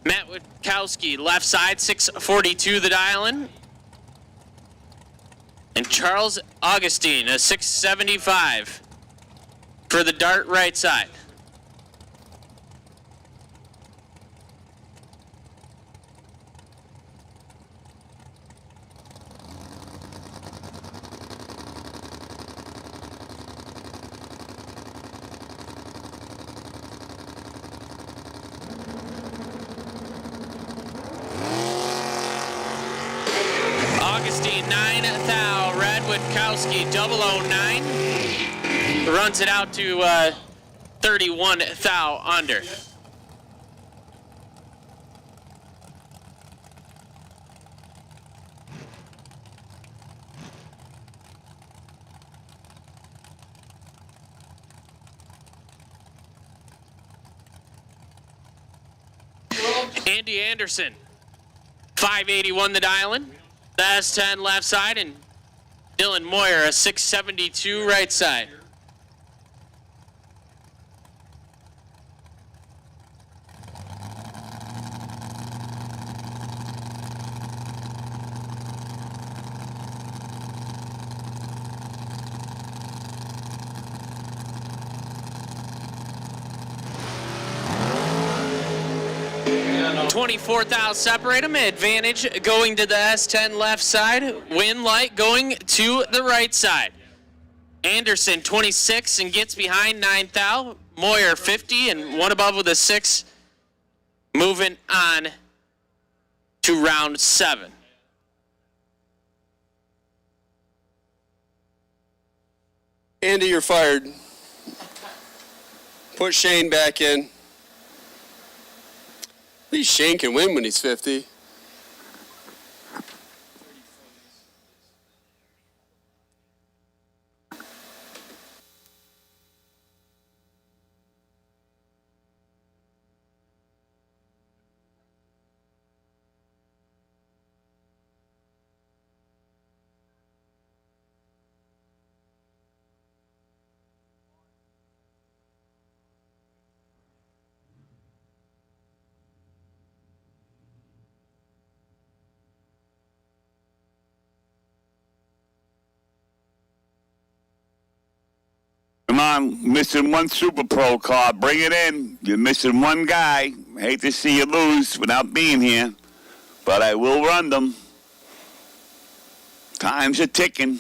Matt Witkowski left side, 642 the dial-in. And Charles Augustine, a 675 for the Dart right side. Augustine, 9,000. Red Witkowski, 009. Runs it out to 31,000 under. Andy Anderson, 581 the dial-in. The S10 left side, and Dylan Moyer, a 672 right side. $24,000 separate them. Advantage going to the S10 left side. Win light going to the right side. Anderson 26 and gets behind 9,000. Moyer 50 and one above with a 6. Moving on to round 7. Andy, you're fired. Put Shane back in. At least Shane can win when he's 50. on, missing one Super Pro car. Bring it in. You're missing one guy. Hate to see you lose without being here, but I will run them. Times are ticking.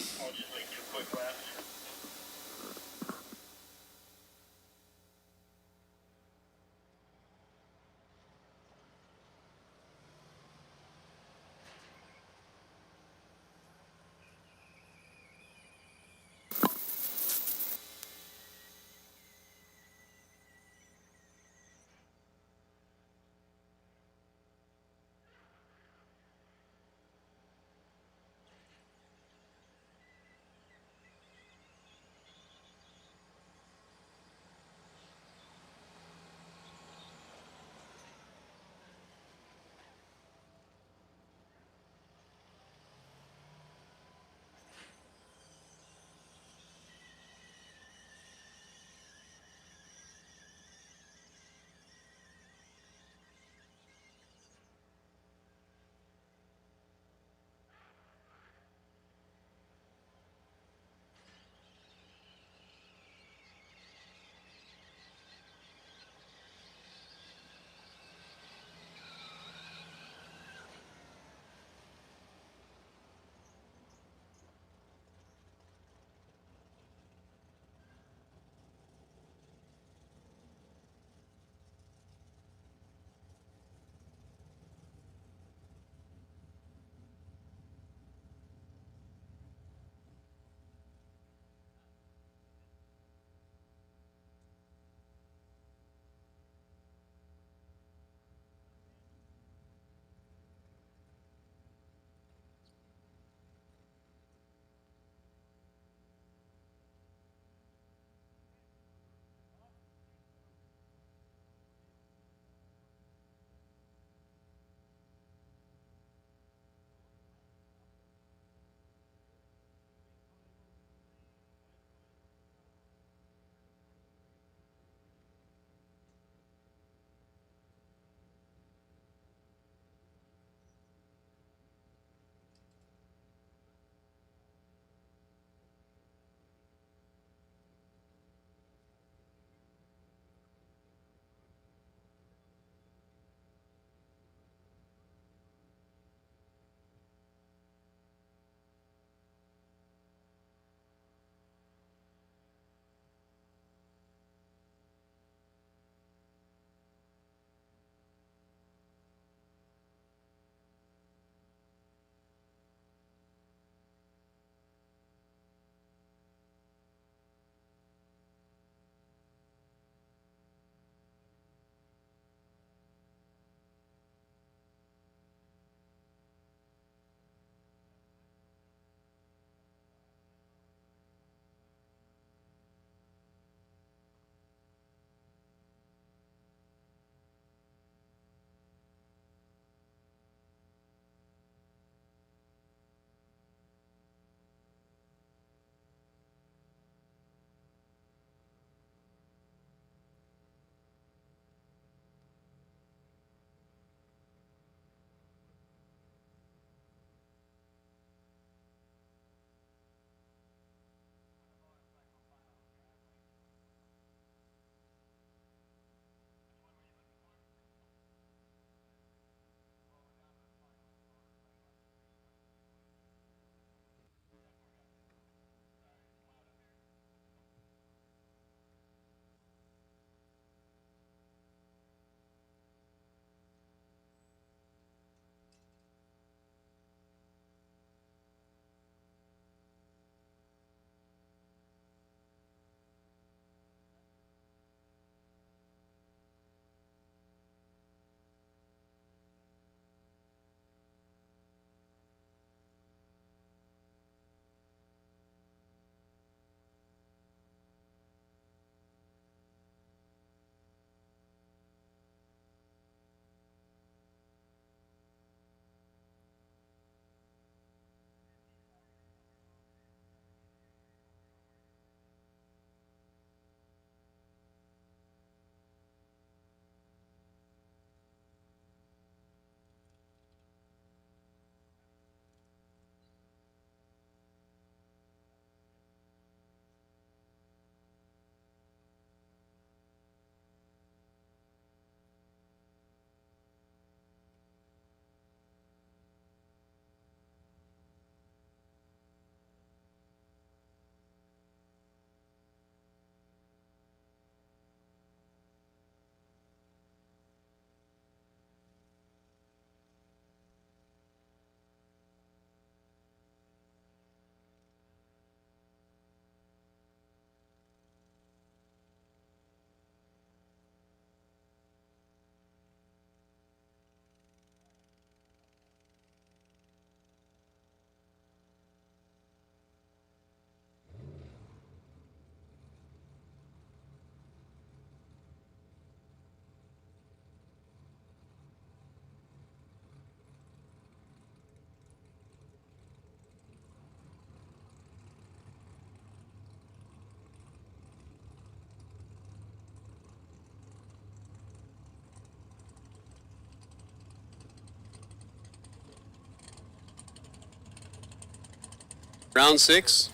Round 6.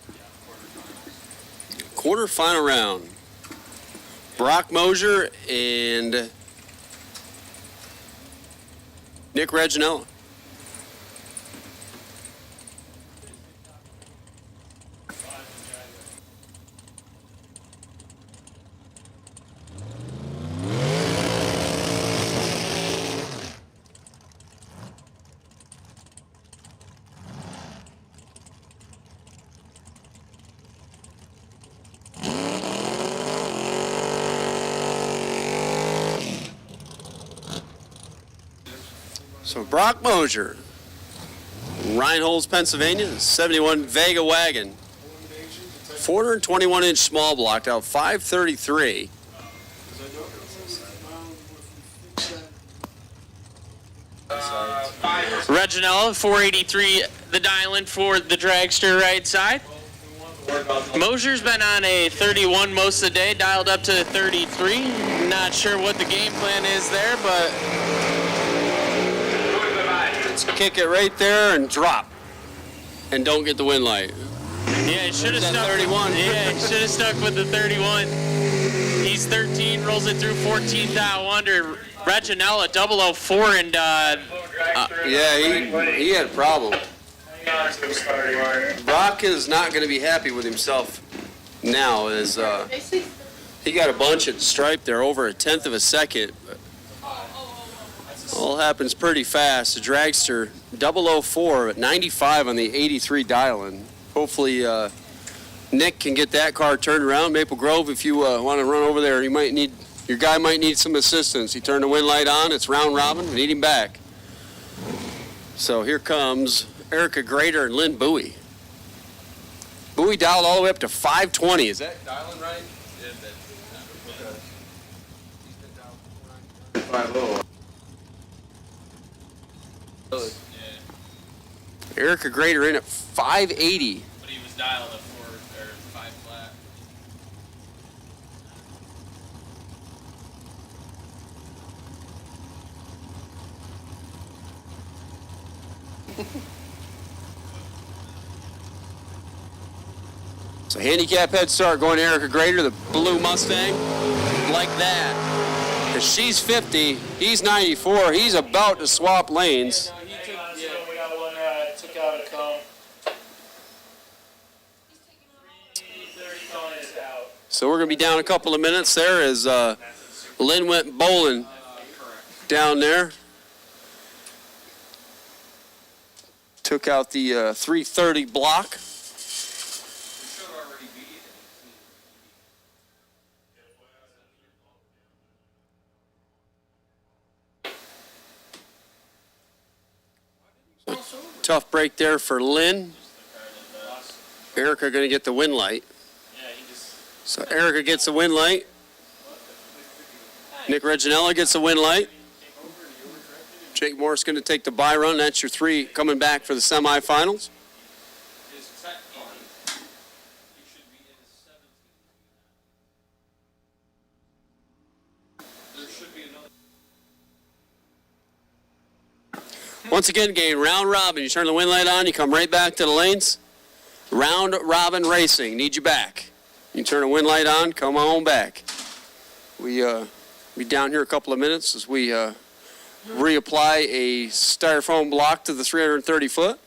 Quarterfinal round. Brock Mosier and Nick Reginella. So Brock Mosier, Reinholds, Pennsylvania, 71 Vega wagon, 421-inch small block out 533. Reginella, 483, the dial-in for the dragster right side. Mosier's been on a 31 most of the day, dialed up to 33. Not sure what the game plan is there, but Let's kick it right there and drop. And don't get the wind light. yeah, he should have stuck 31. Yeah, he should have stuck with the 31. He's 13, rolls it through 14 down under. Reginella 004 and Yeah, he had a problem. Brock is not going to be happy with himself now as he got a bunch at the stripe there over a tenth of a second. But all happens pretty fast. The dragster 004 at 95 on the 83 dial-in. Hopefully Nick can get that car turned around. Maple Grove, if you want to run over there, your guy might need some assistance. He turned the wind light on. It's round robin. Need him back. So here comes Erica Grader and Lynn Bowie. Bowie dialed all the way up to 520. Is that dialing right? Erica Grader in at 580. but he was dialed at 4 or 5 flat. So handicap head start going to Erica Grader, the blue Mustang, like that. Because she's 50, he's 94, he's about to swap lanes. He took, we got one took out a cone. 330 cone is out. So we're going to be down a couple of minutes there as Lynn went bowling down there. Took out the 330 block. Tough break there for Lynn. Erica going to get the wind light. So Erica gets the wind light. Nick Reginella gets the wind light. Jake Morris going to take the bye run. That's your 3 coming back for the semifinals. Once again, game round robin. You turn the wind light on, you come right back to the lanes. Round robin racing. Need you back. You turn the wind light on, come on back. We be down here a couple of minutes as we reapply a styrofoam block to the 330 foot.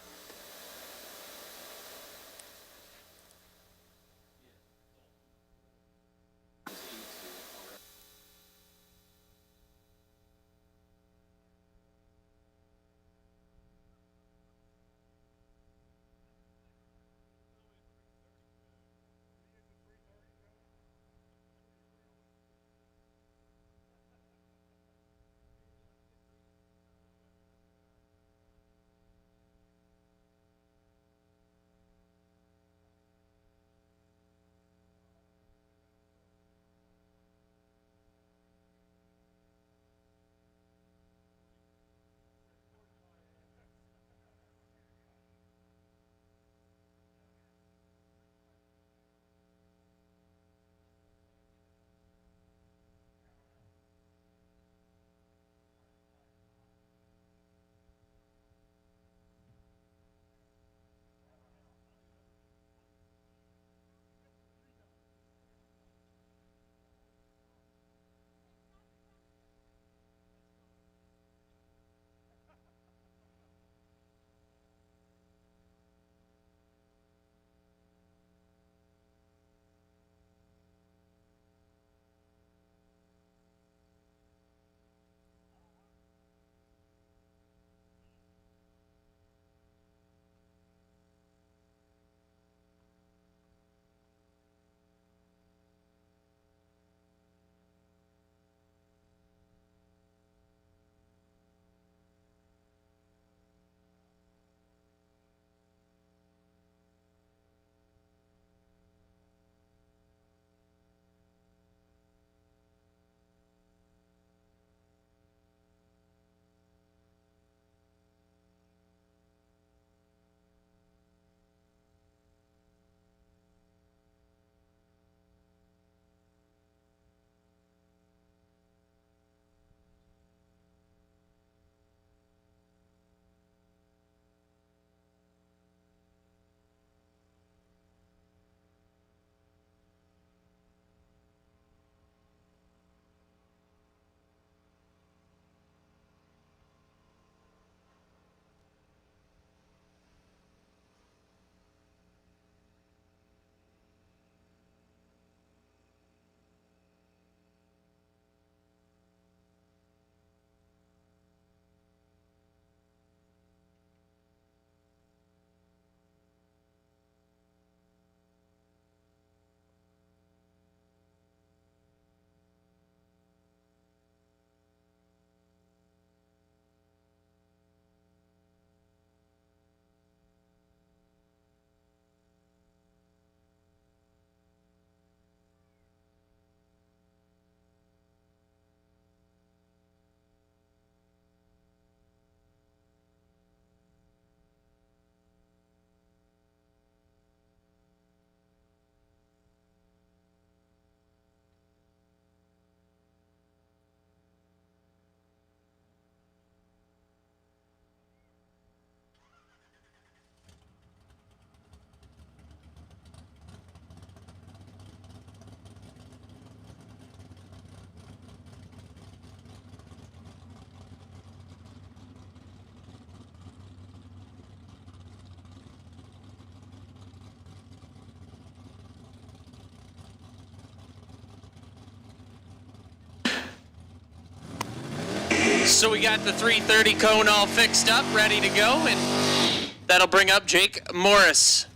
So we got the 330 cone all fixed up, ready to go, and that'll bring up Jake Morris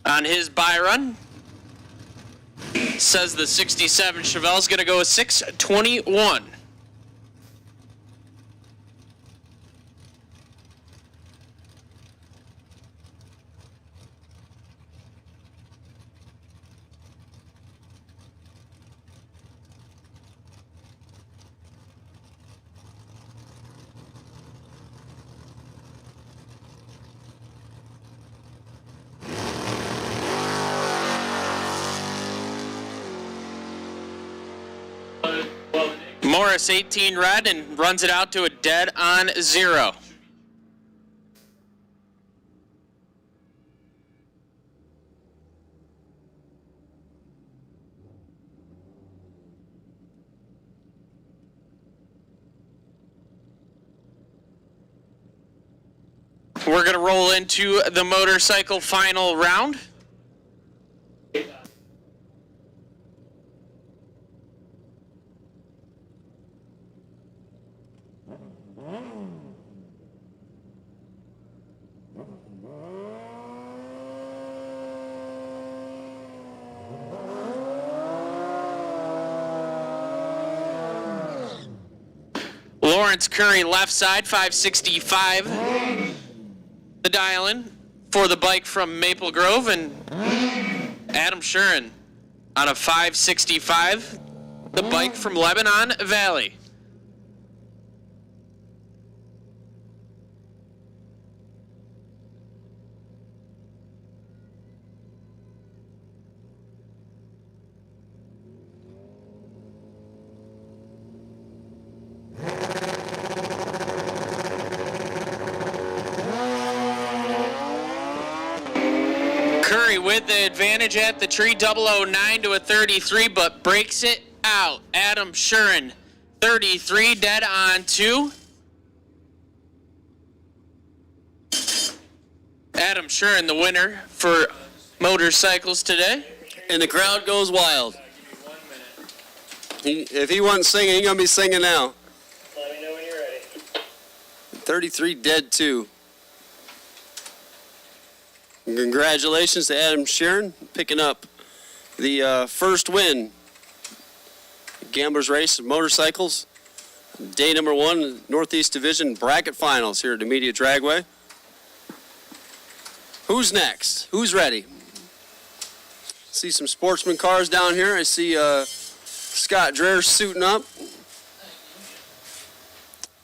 on his buy run. Says the 67 Chevelle's going to go with 6:21. Morris 18 red and runs it out to a dead on 0. We're going to roll into the motorcycle final round. Lawrence Curry left side, 565. The dial-in for the bike from Maple Grove, and Adam Shuren on a 565. The bike from Lebanon Valley. Curry with the advantage at the tree, 009 to a 33, but breaks it out. Adam Shuren, 33, dead on 2. Adam Shuren, the winner for motorcycles today. And the crowd goes wild. If he wasn't singing, he's going to be singing now. Let me know when you're ready. 33 dead 2. Congratulations to Adam Sharon picking up the first win. Gamblers Race of Motorcycles. Day number 1, Northeast Division Bracket Finals here at Numidia Dragway. Who's next? Who's ready? See some sportsman cars down here. I see Scott Dreher suiting up.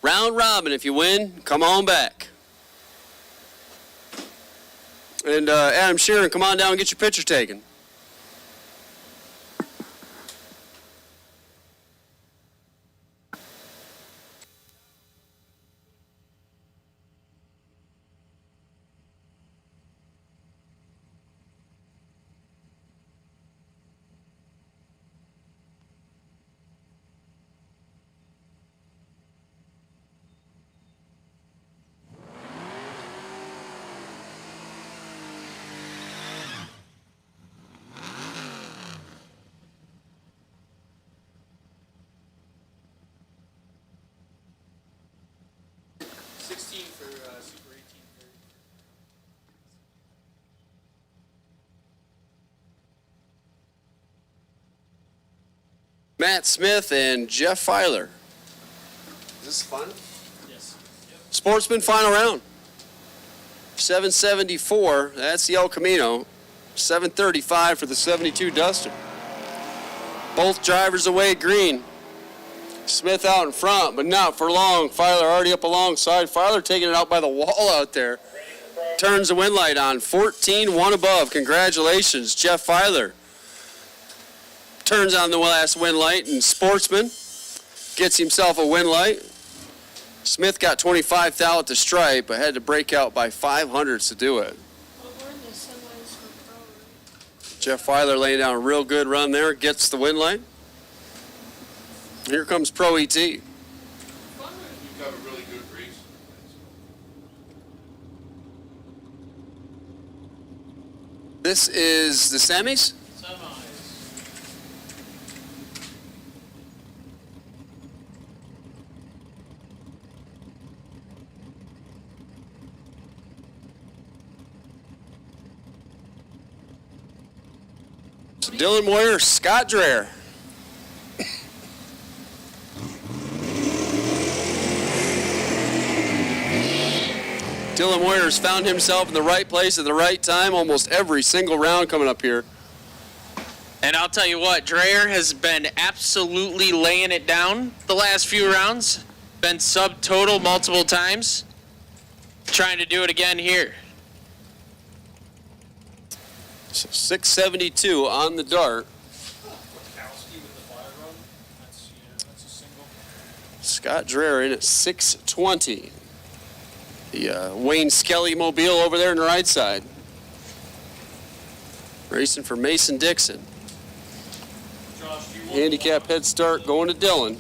Round robin. If you win, come on back. And Adam Sheeran, come on down and get your picture taken. Matt Smith and Jeff Filer. Is this fun? Yes. Sportsman final round. 774, that's the El Camino. 735 for the 72 Duster. Both drivers away green. Smith out in front, but not for long. Filer already up alongside. Filer taking it out by the wall out there. Turns the wind light on. 14, 1 above. Congratulations, Jeff Filer. Turns on the last wind light, and Sportsman gets himself a wind light. Smith got 25 thou at the stripe, but had to break out by 500s to do it. Jeff Filer laying down a real good run there, gets the wind light. Here comes Pro ET. You've got a really good race. This is the semis. Dylan Moyer, Scott Dreher. Dylan Moyer's found himself in the right place at the right time almost every single round coming up here. And I'll tell you what, Dreher has been absolutely laying it down the last few rounds. Been subtotal multiple times. Trying to do it again here. So 672 on the dart. Scott Dreher in at 620. The Wayne Skelly mobile over there on the right side. Racing for Mason Dixon. Handicap head start going to Dylan.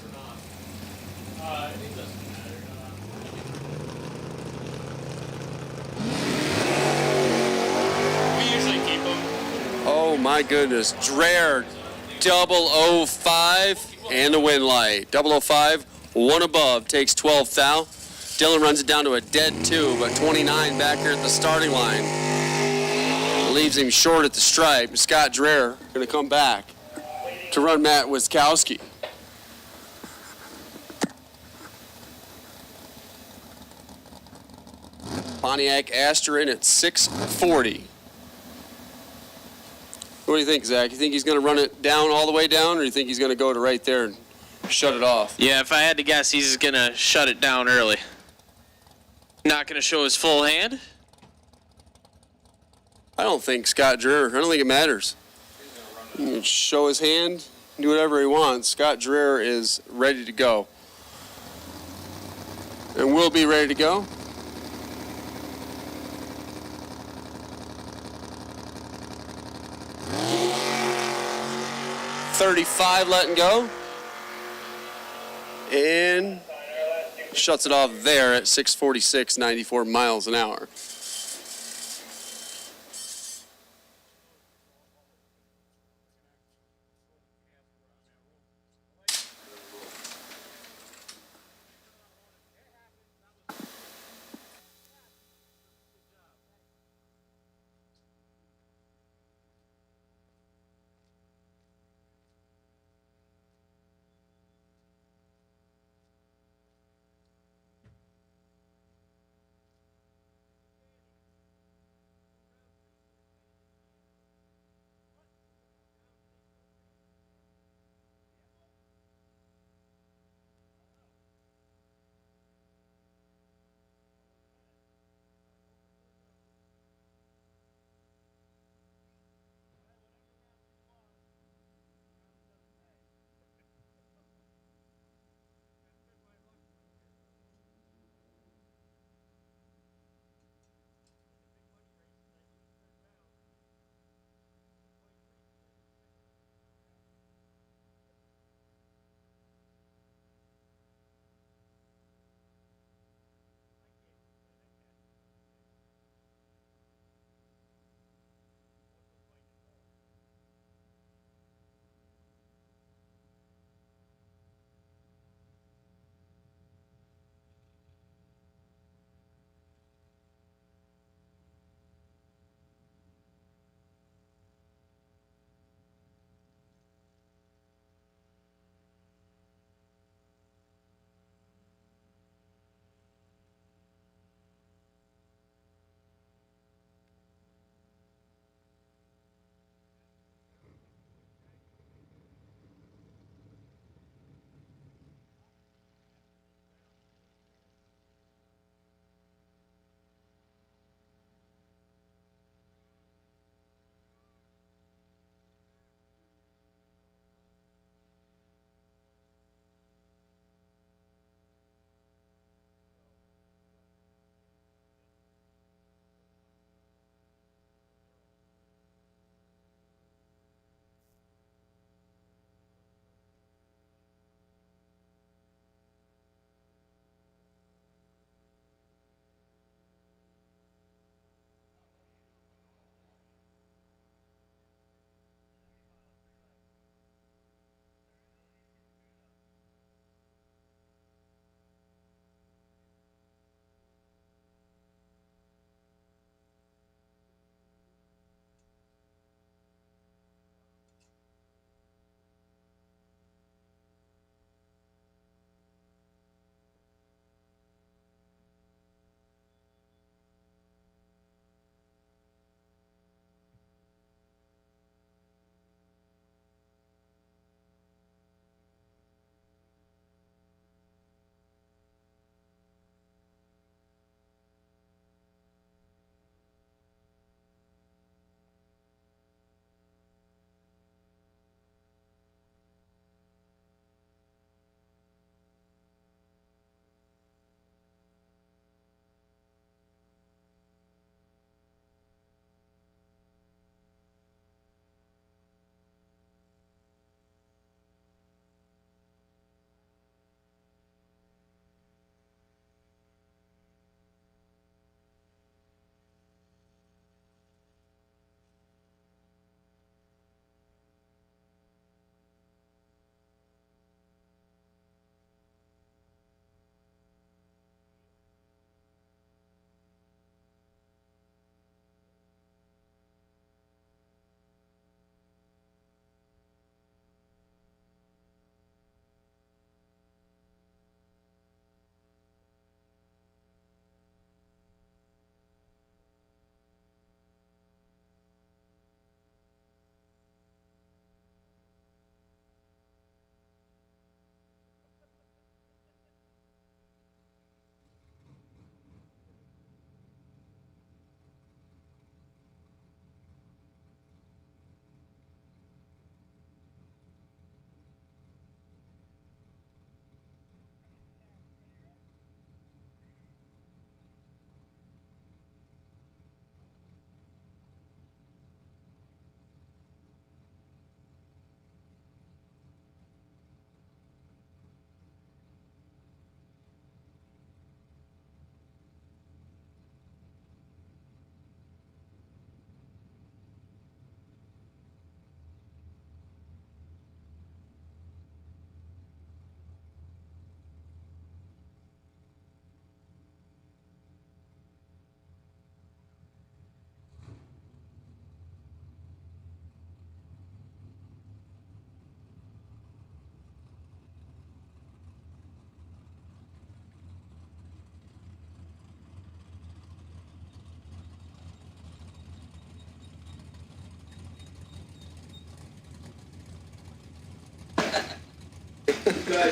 We usually keep them. Oh my goodness. Dreher 005 and the win light. 005, one above, takes 12th thou. Dylan runs it down to a dead 2, but 29 back here at the starting line. Leaves him short at the stripe. Scott Dreher going to come back to run Matt Wiskowski. Pontiac Astor in at 640. What do you think, Zach? You think he's going to run it down all the way down, or do you think he's going to go to right there and shut it off? Yeah, if I had to guess, he's going to shut it down early. Not going to show his full hand. I don't think Scott Dreher, I don't think it matters. He can show his hand, do whatever he wants. Scott Dreher is ready to go. And will be ready to go. .35 letting go. And shuts it off there at 6:46, 94 miles an hour.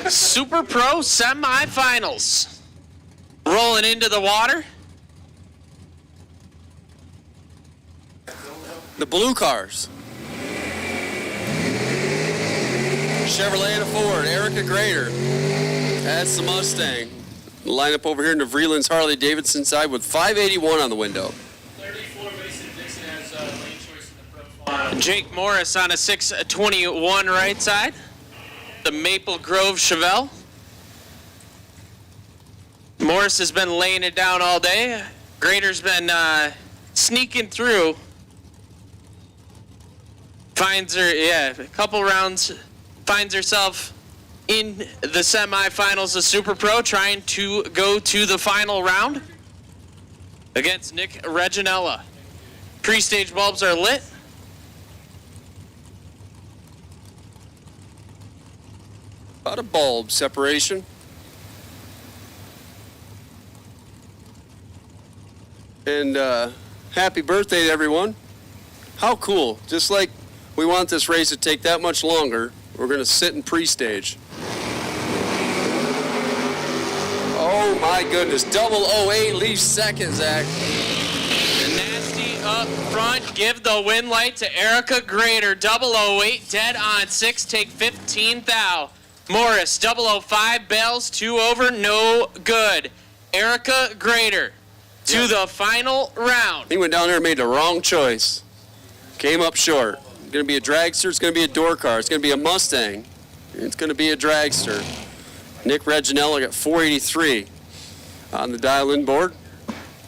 Super Pro Semifinals. Rolling into the water. The blue cars. Chevrolet and a Ford. Erica Grader. That's the Mustang. Line up over here in the Vreeland's Harley Davidson side with 581 on the window. 34 Mason Dixon has lane choice in the pro final. Jake Morris on a 621 right side. The Maple Grove Chevelle. Morris has been laying it down all day. Grader's been sneaking through. Finds her, a couple rounds. Finds herself in the semifinals of Super Pro, trying to go to the final round against Nick Reginella. Pre-stage bulbs are lit. About a bulb separation. And happy birthday to everyone. How cool. Just like we want this race to take that much longer, we're going to sit in pre-stage. Oh my goodness, 008 leaves second, Zach. Nasty up front, give the win light to Erica Grader. 008 dead on 6, take 15 thou. Morris, 005 bails, 2 over, no good. Erica Grader to the final round. He went down there and made the wrong choice. Came up short. It's going to be a dragster, it's going to be a door car, it's going to be a Mustang, it's going to be a dragster. Nick Reginella got 483 on the dial-in board.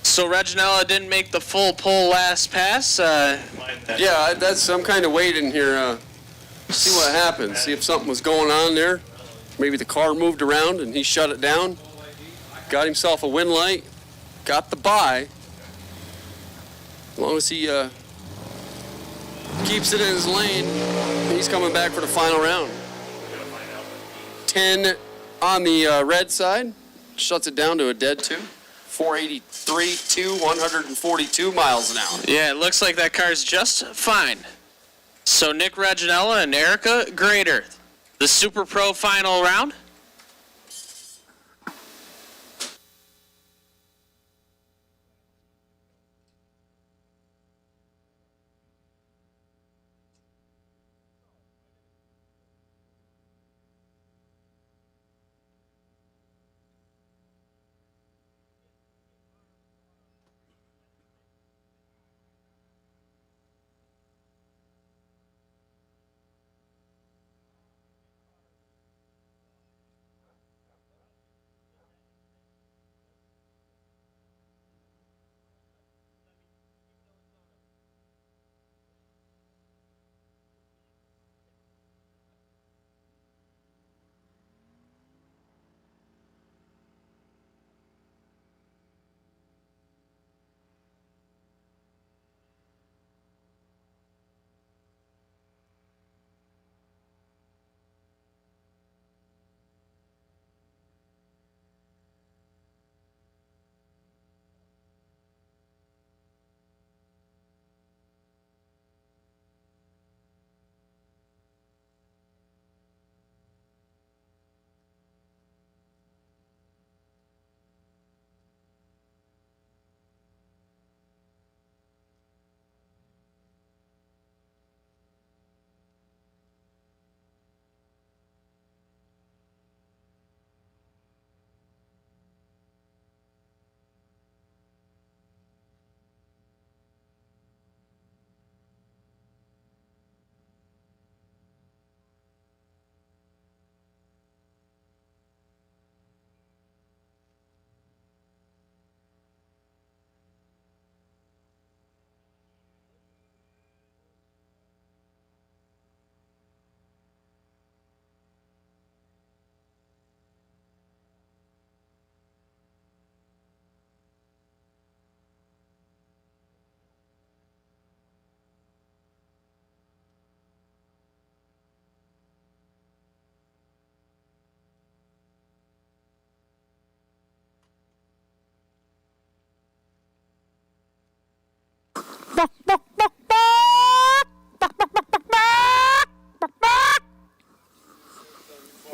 So Reginella didn't make the full pull last pass. Yeah, I'm kind of waiting here, see what happens, see if something was going on there. Maybe the car moved around and he shut it down. Got himself a win light, got the bye. As long as he keeps it in his lane, he's coming back for the final round. 10 on the red side, shuts it down to a dead 2. 483 to 142 miles an hour. Yeah, it looks like that car's just fine. So Nick Reginella and Erica Grader, the Super Pro final round.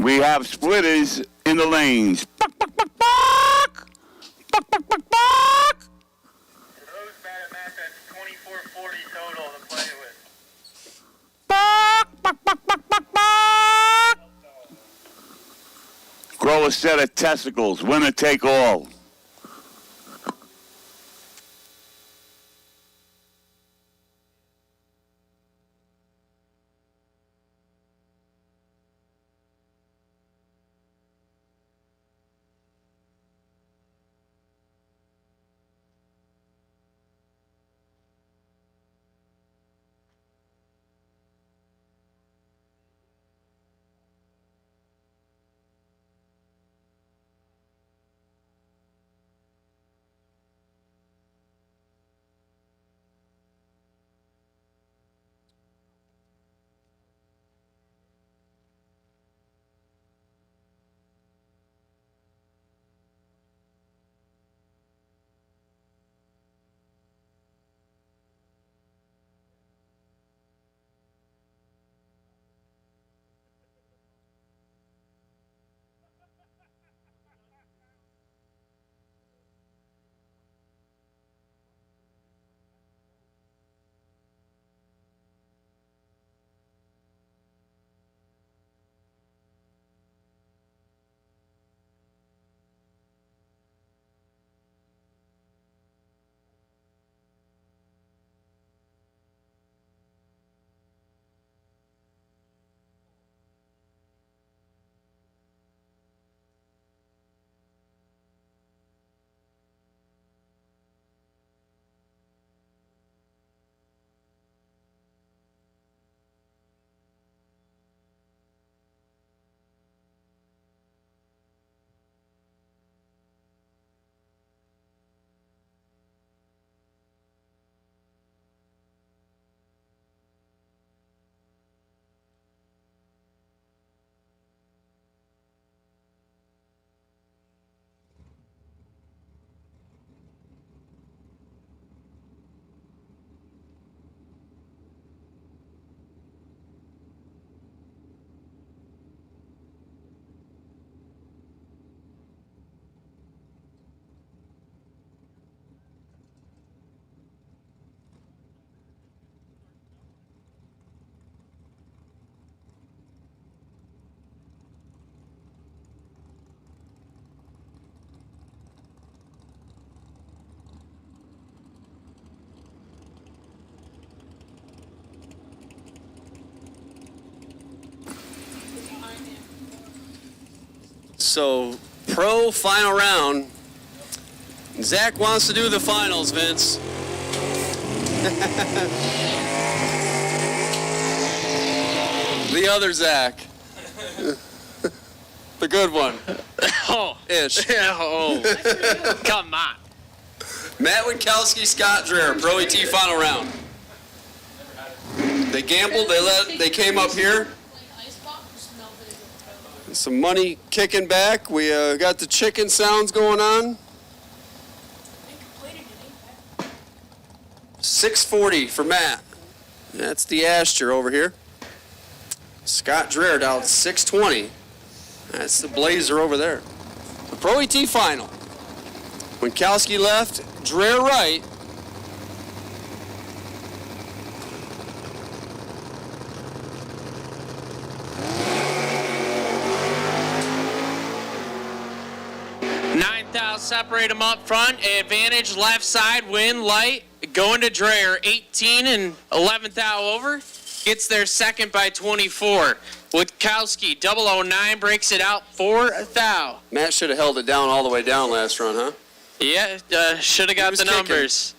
We have splitters in the lanes. Buck, buck, buck, buck. Buck, buck, buck, buck. Those Matt, that's 2440 total to play with. Buck, buck, buck, buck, buck, buck. Grow a set of testicles. Winner take all. So, pro final round. Zach wants to do the finals, Vince. The other Zach. The good one. Oh. Ish. Oh. Come on. Matt Winkowski, Scott Dreher, Pro ET final round. They gambled, they came up here. Some money kicking back. We got the chicken sounds going on. 640 for Matt. That's the Asher over here. Scott Dreher down 620. That's the Blazer over there. The Pro ET final. Winkowski left, Dreher right. Separate them up front. Advantage left side, win light. Going to Dreher, 18 and 11th thou over. Gets there second by 24. Witkowski, 009, breaks it out 4th thou. Matt should have held it down all the way down last run, huh? Yeah, should have got the numbers.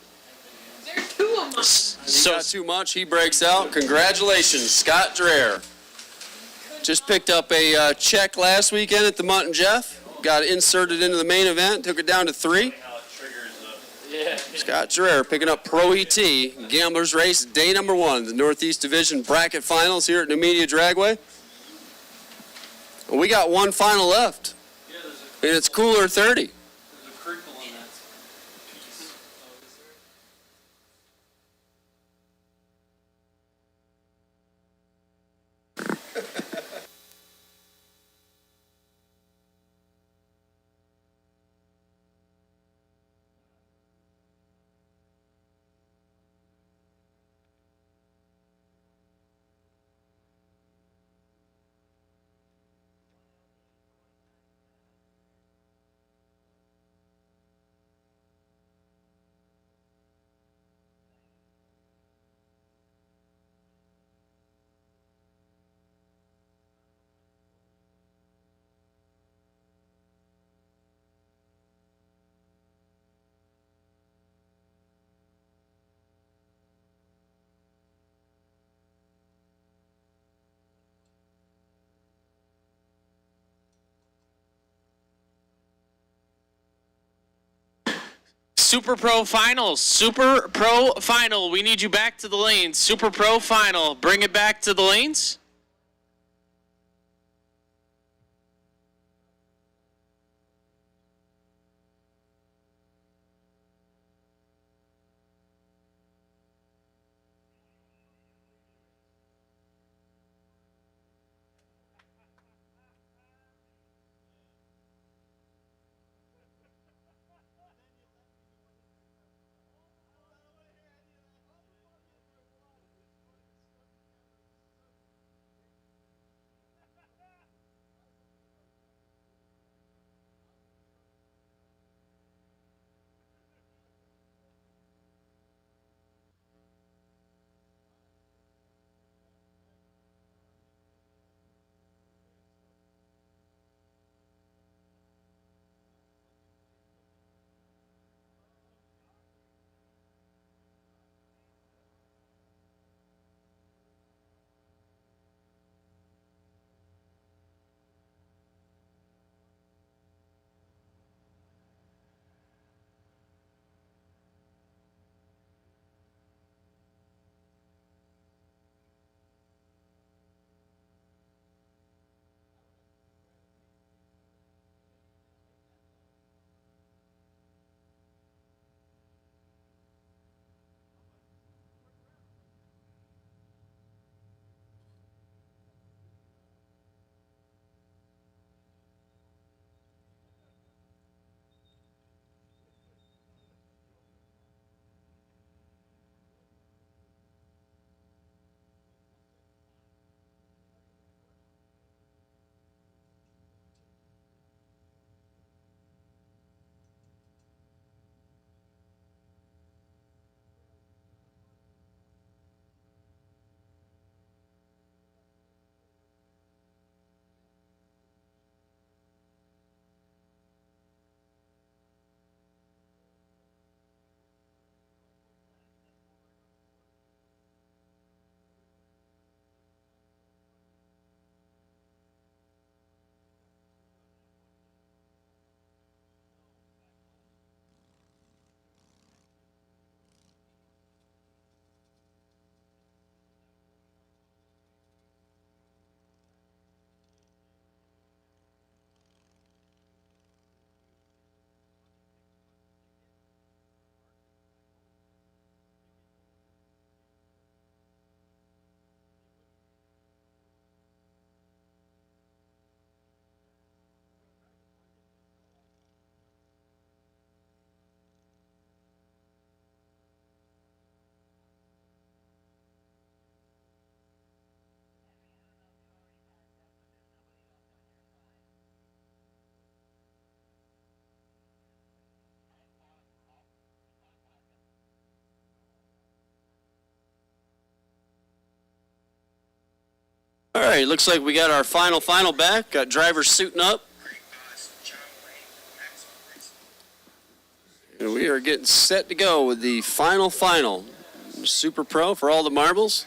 There's two of them. So got too much, he breaks out. Congratulations, Scott Dreher. Just picked up a check last weekend at the Mutt and Jeff. Got inserted into the main event, took it down to 3. Scott Dreher picking up Pro ET, Gamblers Race, day number 1, the Northeast Division Bracket Finals here at Numidia Dragway. We got one final left, and it's Cooler 30. Super Pro Finals. Super Pro Final. We need you back to the lanes. Super Pro Final. Bring it back to the lanes. All right, looks like we got our final back. Got drivers suiting up. And we are getting set to go with the final. Super Pro for all the marbles.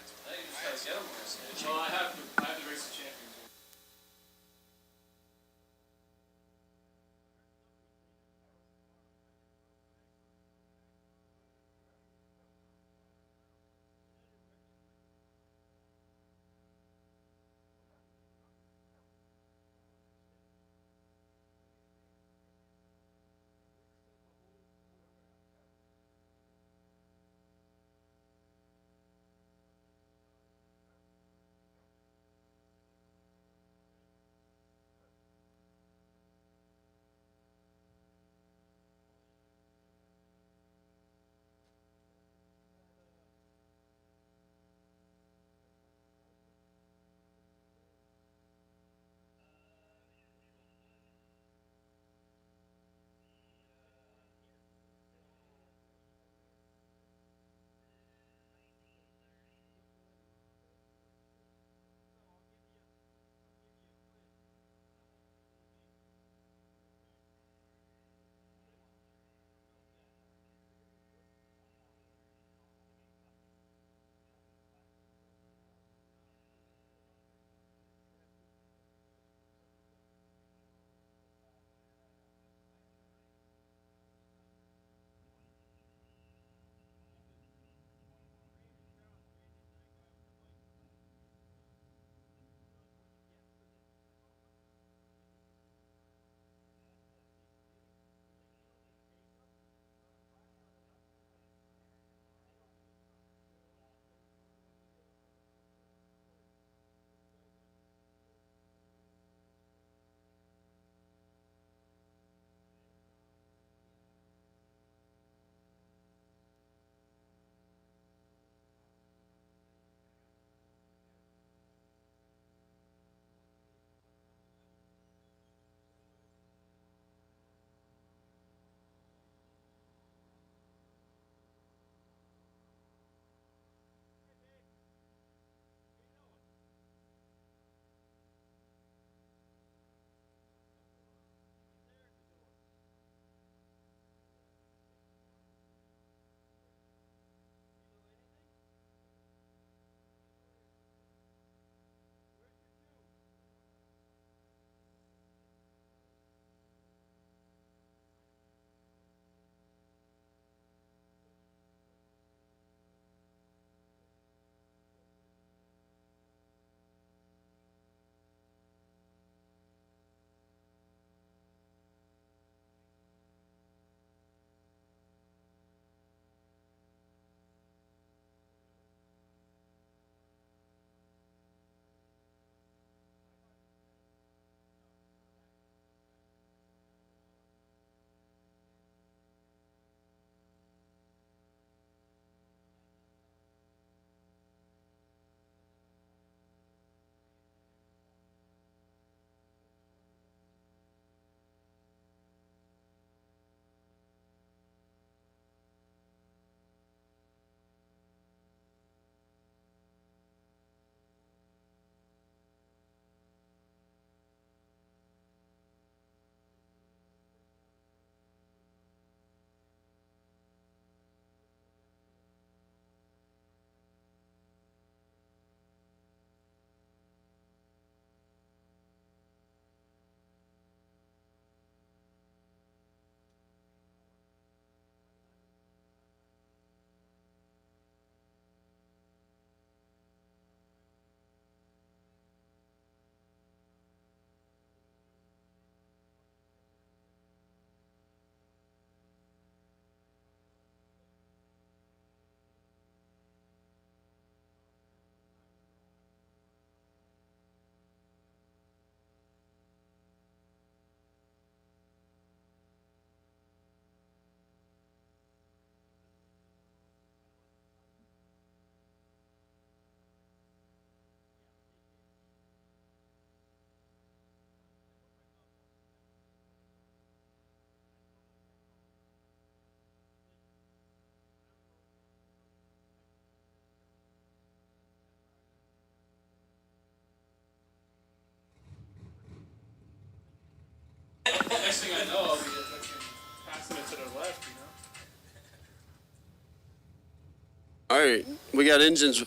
right, we got engines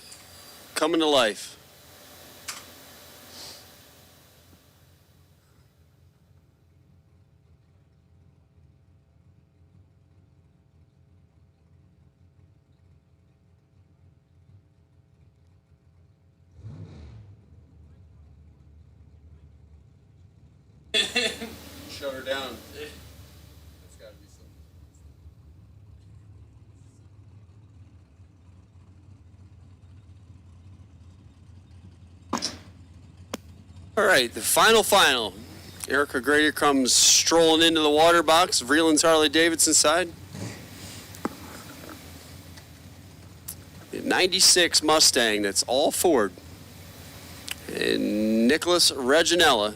coming to life. Shut her down. That's gotta be something. All right, the final. Erica Grader comes strolling into the water box. Vreeland's Harley Davidson side. The 96 Mustang, that's all Ford. And Nicholas Reginella,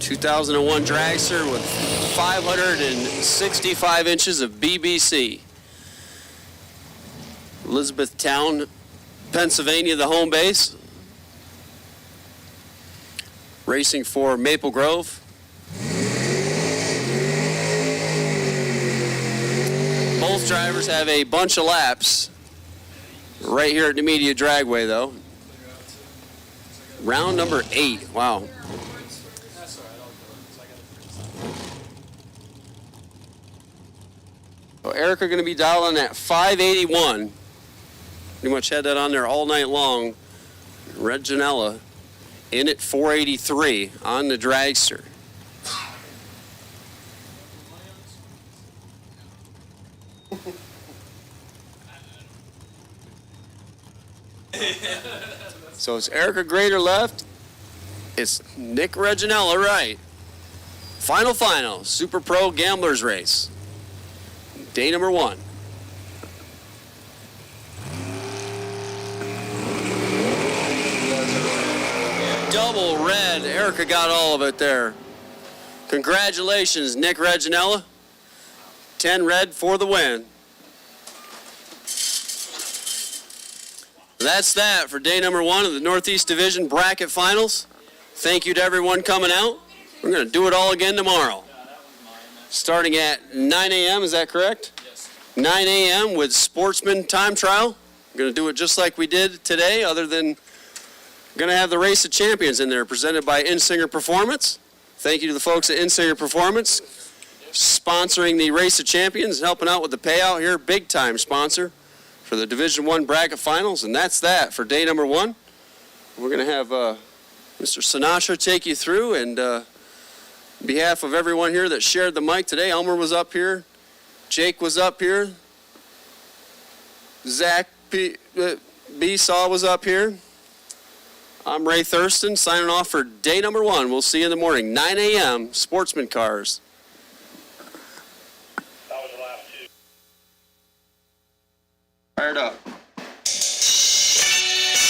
2001 dragster with 565 inches of BBC. Elizabethtown, Pennsylvania, the home base. Racing for Maple Grove. Both drivers have a bunch of laps right here at Numidia Dragway, though. Round number 8. Wow. So Erica going to be dialing at 581. Pretty much had that on there all night long. Reginella in at 483 on the dragster. So it's Erica Grader left. It's Nick Reginella right. Final, Super Pro Gamblers Race. Day number 1. Double red. Erica got all of it there. Congratulations, Nick Reginella. 10 red for the win. That's that for day number 1 of the Northeast Division Bracket Finals. Thank you to everyone coming out. We're going to do it all again tomorrow. Starting at 9 a.m., is that correct? Yes. 9 a.m. with Sportsman Time Trial. We're going to do it just like we did today, other than going to have the Race of Champions in there, presented by Insinger Performance. Thank you to the folks at Insinger Performance, sponsoring the Race of Champions, helping out with the payout here. Big time sponsor for the Division I Bracket Finals, and that's that for day number 1. We're going to have Mr. Sinatra take you through, and on behalf of everyone here that shared the mic today, Elmer was up here, Jake was up here, Zach B-Saw was up here. I'm Ray Thurston, signing off for day number 1. We'll see you in the morning, 9 a.m., Sportsman Cars. That was the last 2. Fired up.